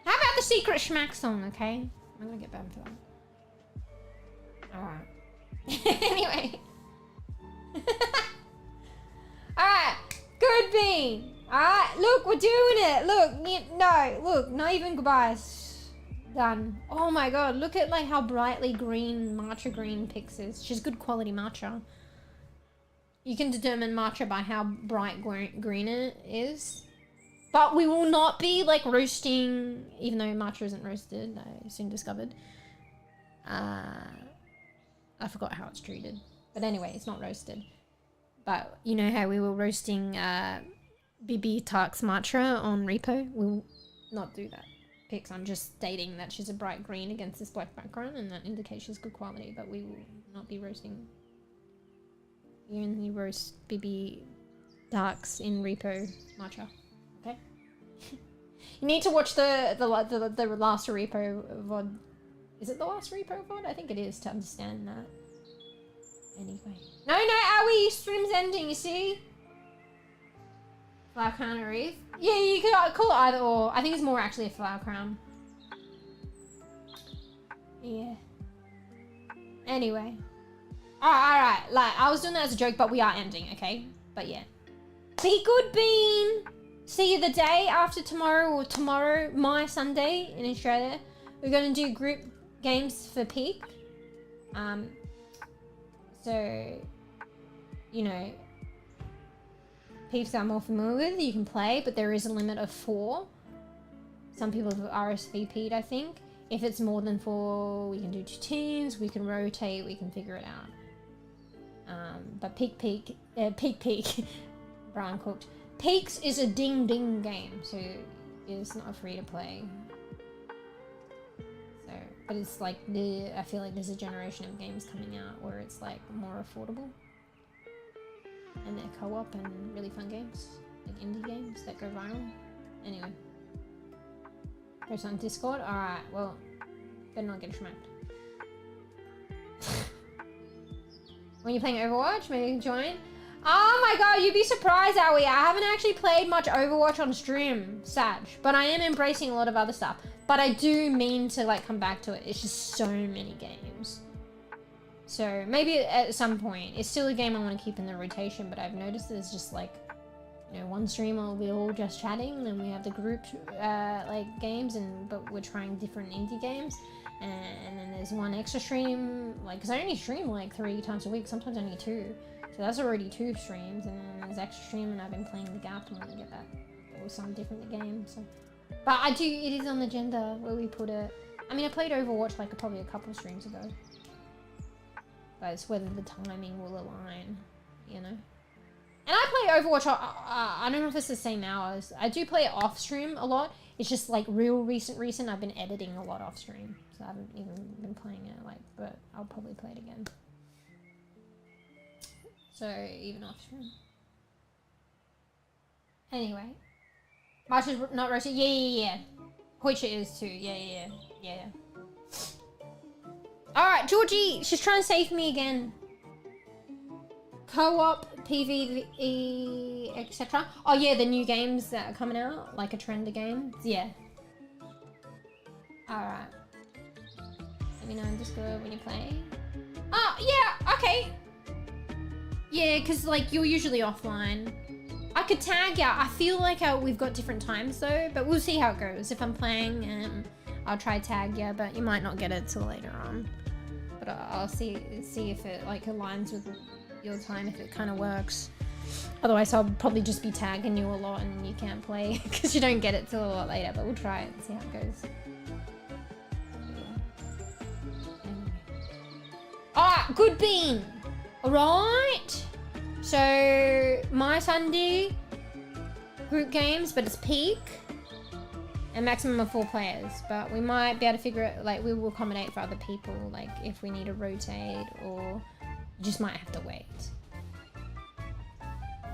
How about the Secret Schmack song, okay? I'm gonna get banned for that. Alright. Anyway. Alright. Good bean. Alright. Look, we're doing it. Look. No. Look. Not even goodbyes. Done. Oh my god. Look at like how brightly green matcha green Pix is. She's good quality matcha. You can determine matcha by how bright green it is. But we will not be like roasting, even though matcha isn't roasted, I soon discovered. I forgot how it's treated. But anyway, it's not roasted. But you know how we were roasting bEbE Tark's matcha on Repo? We'll not do that. Pix, I'm just stating that she's a bright green against this black background and that indicates she's good quality, but we will not be roasting. We only roast bEbE Tark's in Repo matcha. Okay? You need to watch the last Repo VOD Is it the last repo VOD? I think it is to understand that. Anyway. No, Owie! Stream's ending, you see? Flower crown or wreath? Yeah, you could call it either or. I think it's more actually a flower crown. Yeah. Anyway. Alright. Like, I was doing that as a joke, but we are ending, okay? But yeah. Be good, Bean! See you the day after tomorrow, or tomorrow, my Sunday in Australia. We're going to do group games for Peak. So, you know, peeps I'm more familiar with, you can play, but there is a limit of 4. Some people have RSVP'd, I think. If it's more than 4, we can do 2 teams, we can rotate, we can figure it out. But Peak, Brian cooked. Peaks is a ding game, so it's not free to play. So, but it's like I feel like there's a generation of games coming out where it's like more affordable. And they're co-op and really fun games, like indie games that go viral. Anyway, post on Discord. All right, well, better not get schmacked. When you're playing Overwatch, maybe join. Oh my god, you'd be surprised, Owie. I haven't actually played much Overwatch on stream, Sag, but I am embracing a lot of other stuff. But I do mean to like come back to it. It's just so many games. So maybe at some point, it's still a game I want to keep in the rotation, but I've noticed there's just like, you know, one streamer we're all just chatting, then we have the group like games, but we're trying different indie games, and then there's one extra stream, like, because I only stream like 3 times a week, sometimes only 2, so that's already 2 streams, and then there's extra stream, and I've been playing the gap to want to get that, or some different game, so. But it is on the agenda where we put it. I mean, I played Overwatch like probably a couple of streams ago. But it's whether the timing will align, you know? And I play Overwatch, I don't know if it's the same hours. I do play it off stream a lot. It's just like real recent, I've been editing a lot off stream. So I haven't even been playing it, like, but I'll probably play it again. So, even off stream. Anyway. March is not roasted. Yeah. Hoicha is too. Yeah. Alright, Georgie, she's trying to save me again. Co-op, PvE, etc. Oh yeah, the new games that are coming out, like a trend of games. Yeah. Alright. Let me know in Discord when you play. Oh, yeah, okay. Yeah, because like you're usually offline. I could tag you. I feel like we've got different times though, but we'll see how it goes. If I'm playing, I'll try tag you, but you might not get it till later on. But I'll see if it like aligns with your time, if it kind of works. Otherwise, I'll probably just be tagging you a lot and you can't play because you don't get it till a lot later. But we'll try it and see how it goes. Yeah. Anyway. Alright, good bean. Alright. So my Sunday group games, but it's peak. And maximum of 4 players, but we might be able to figure it, like, we will accommodate for other people, like, if we need to rotate, or you just might have to wait.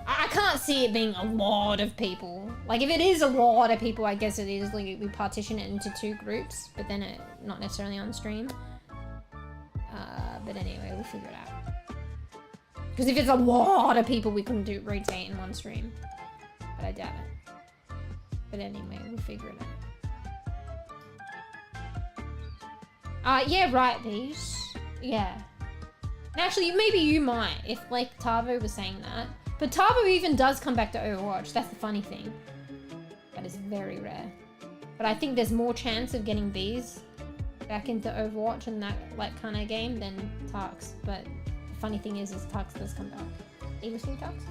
I can't see it being a lot of people. Like, if it is a lot of people, I guess it is, like, we partition it into 2 groups, but then not necessarily on stream. But anyway, we'll figure it out. Because if it's a lot of people, we couldn't rotate in one stream. But I doubt it. But anyway, we'll figure it out. Yeah, right, Bees. Yeah. And actually, maybe you might, if, like, Tavo was saying that. But Tavo even does come back to Overwatch. That's the funny thing. That is very rare. But I think there's more chance of getting Bees back into Overwatch and that, like, kind of game than Tarks. But the funny thing is Tarks does come back. Are you listening, Tarks?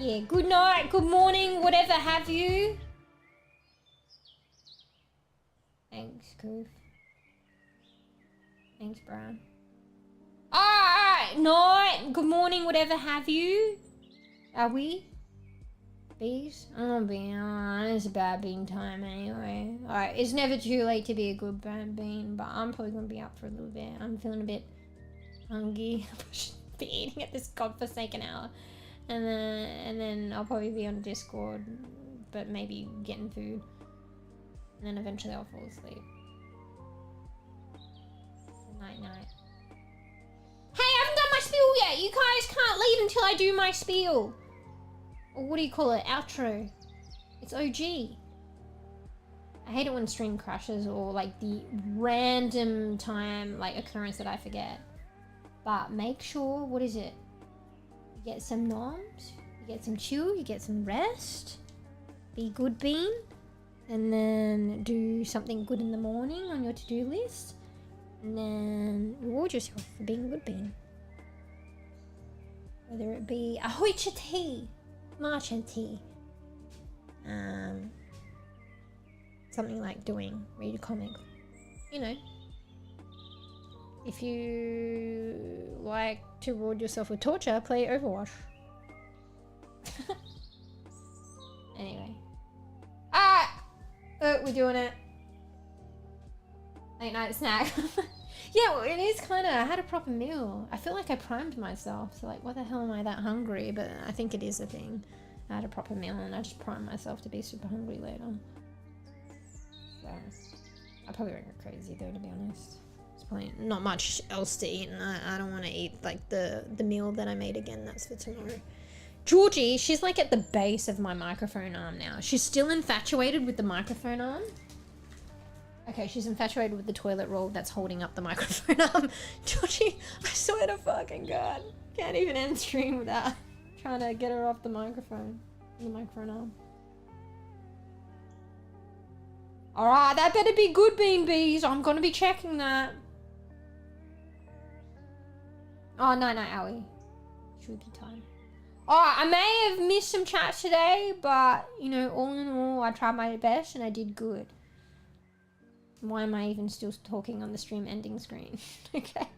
Yeah, good night, good morning, whatever have you. Thanks, Coof. Thanks, Brian. Alright, night, good morning, whatever have you. Are we? Bees? I'm being honest, it's a bad bean time anyway. Alright, it's never too late to be a good bad bean, but I'm probably gonna be up for a little bit. I'm feeling a bit hungry. I should be eating at this godforsaken hour. And then I'll probably be on Discord, but maybe getting food. And then eventually I'll fall asleep. Night night. Hey, I haven't done my spiel yet. You guys can't leave until I do my spiel. Or what do you call it? Outro. It's OG. I hate it when stream crashes or like the random time like occurrence that I forget. But make sure, what is it? You get some noms, you get some chill, you get some rest. Be good bean. And then do something good in the morning on your to-do list. And then reward yourself for being a good bean. Whether it be ahoy chatty, chatty. Something like read a comic. You know. If you like to reward yourself with torture, play Overwatch. Anyway. We're doing it. Late night snack. Yeah, well, it is kind of, I had a proper meal. I feel like I primed myself. So like, what the hell am I that hungry? But I think it is a thing. I had a proper meal and I just primed myself to be super hungry later. So, I probably won't go crazy though, to be honest. There's probably not much else to eat and I don't want to eat like the meal that I made again. That's for tomorrow. Georgie, she's like at the base of my microphone arm now. She's still infatuated with the microphone arm. Okay, she's infatuated with the toilet roll that's holding up the microphone arm. Georgie, I swear to fucking God. Can't even end stream without trying to get her off the microphone. The microphone arm. Alright, that better be good, Bean Bees. I'm gonna be checking that. Oh, night night, Owie. Shooty time. Alright, I may have missed some chats today, but, you know, all in all, I tried my best and I did good. Why am I even still talking on the stream ending screen? Okay.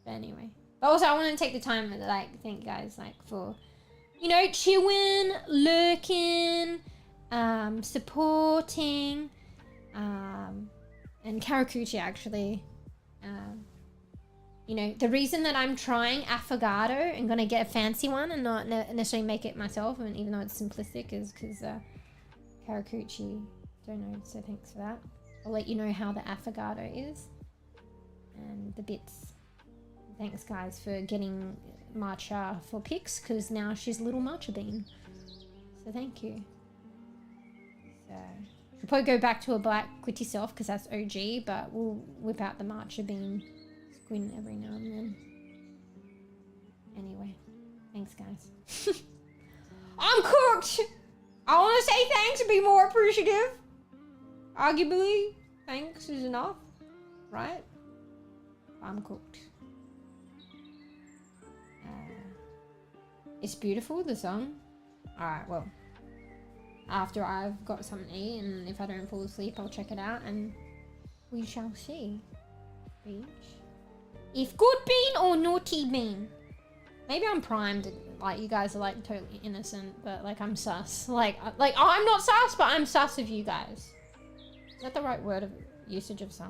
But anyway. But also, I want to take the time to, like, thank you guys, like, for, you know, chiwin, lurking, supporting, and Karakuchi, actually. You know, the reason that I'm trying affogato and gonna get a fancy one and not necessarily make it myself, and even though it's simplistic, is because Karakuchi don't know, so thanks for that. I'll let you know how the affogato is and the bits. Thanks guys for getting matcha for pics, because now she's little matcha bean. So thank you. So she'll probably go back to a black quitty self because that's OG, but we'll whip out the matcha bean squint every now and then. Anyway, thanks guys. I'm cooked! I want to say thanks and be more appreciative. Arguably, thanks is enough, right? I'm cooked. It's beautiful, the song. Alright, well, after I've got something to eat and if I don't fall asleep, I'll check it out and we shall see. Beach. If good bean or naughty bean? Maybe I'm primed, like you guys are like totally innocent, but like I'm sus. Like I'm not sus, but I'm sus of you guys. Is that the right word of usage of sus?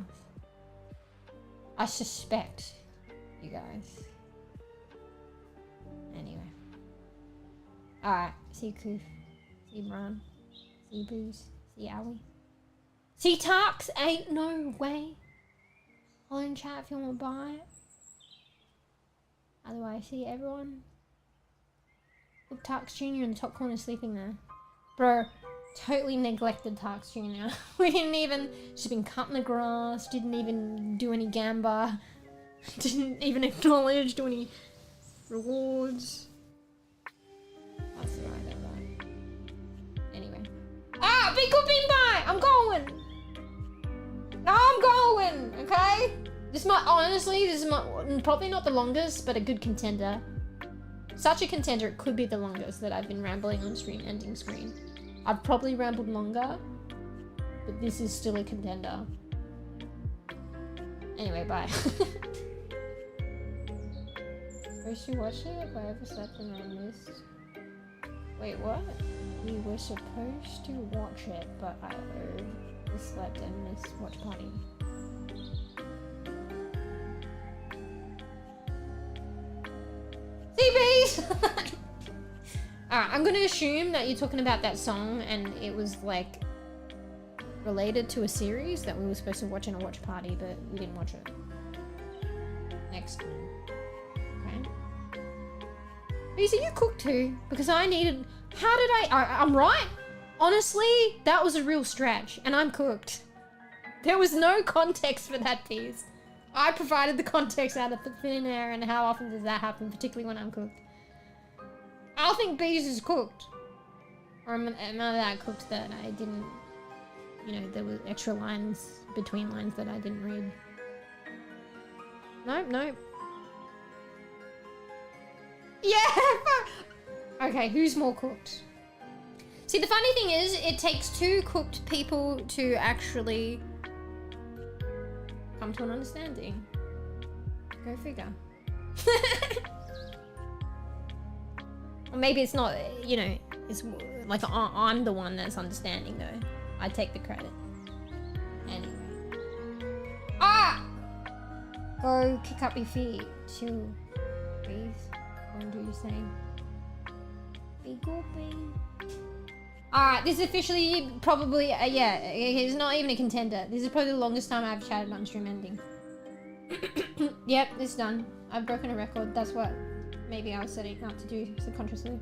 I suspect you guys. Anyway. Alright, see Koof. See Bran. See Booze. See Owie. See Tarks! Ain't no way. I'll in chat if you want to buy it. Otherwise, see everyone. Look, Tarks Jr. in the top corner sleeping there. Bro, totally neglected Tarks Jr. We didn't even, she's been cutting the grass, didn't even do any gamba, didn't even acknowledge, do any rewards. That's right, alright. Anyway. Ah, be good, bean bye! I'm going! No, I'm going, okay? This might, honestly, this is probably not the longest, but a good contender. Such a contender, it could be the longest that I've been rambling on stream, ending screen. I've probably rambled longer, but this is still a contender. Anyway, bye. Supposed to watch it if I ever slept and I missed. Wait, what? We were supposed to watch it, but I overslept and missed watch party. CBs! Alright, I'm gonna assume that you're talking about that song and it was like related to a series that we were supposed to watch in a watch party, but we didn't watch it. Next one. Okay. Lisa, you cooked too? Because I needed... How did I'm right? Honestly, that was a real stretch, and I'm cooked. There was no context for that piece. I provided the context out of the thin air, and how often does that happen, particularly when I'm cooked? I think bees is cooked. Or am I that cooked that I didn't... You know, there were extra lines between lines that I didn't read. Nope, nope. Yeah! Okay, who's more cooked? See, the funny thing is, it takes 2 cooked people to actually come to an understanding. Go figure. Or maybe it's not, you know, it's like I'm the one that's understanding though. I take the credit. Anyway. Ah! Go kick up your feet. Chill. Breathe. Go and do your thing. Be gulping. Alright, this is officially probably, yeah, it's not even a contender. This is probably the longest time I've chatted on stream ending. Yep, it's done. I've broken a record. That's what maybe I was setting up to do subconsciously.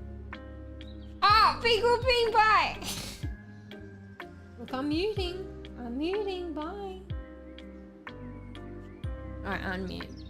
Ah! Be gulping! Bye! Look, I'm muting. I'm muting. Bye. Alright, unmute.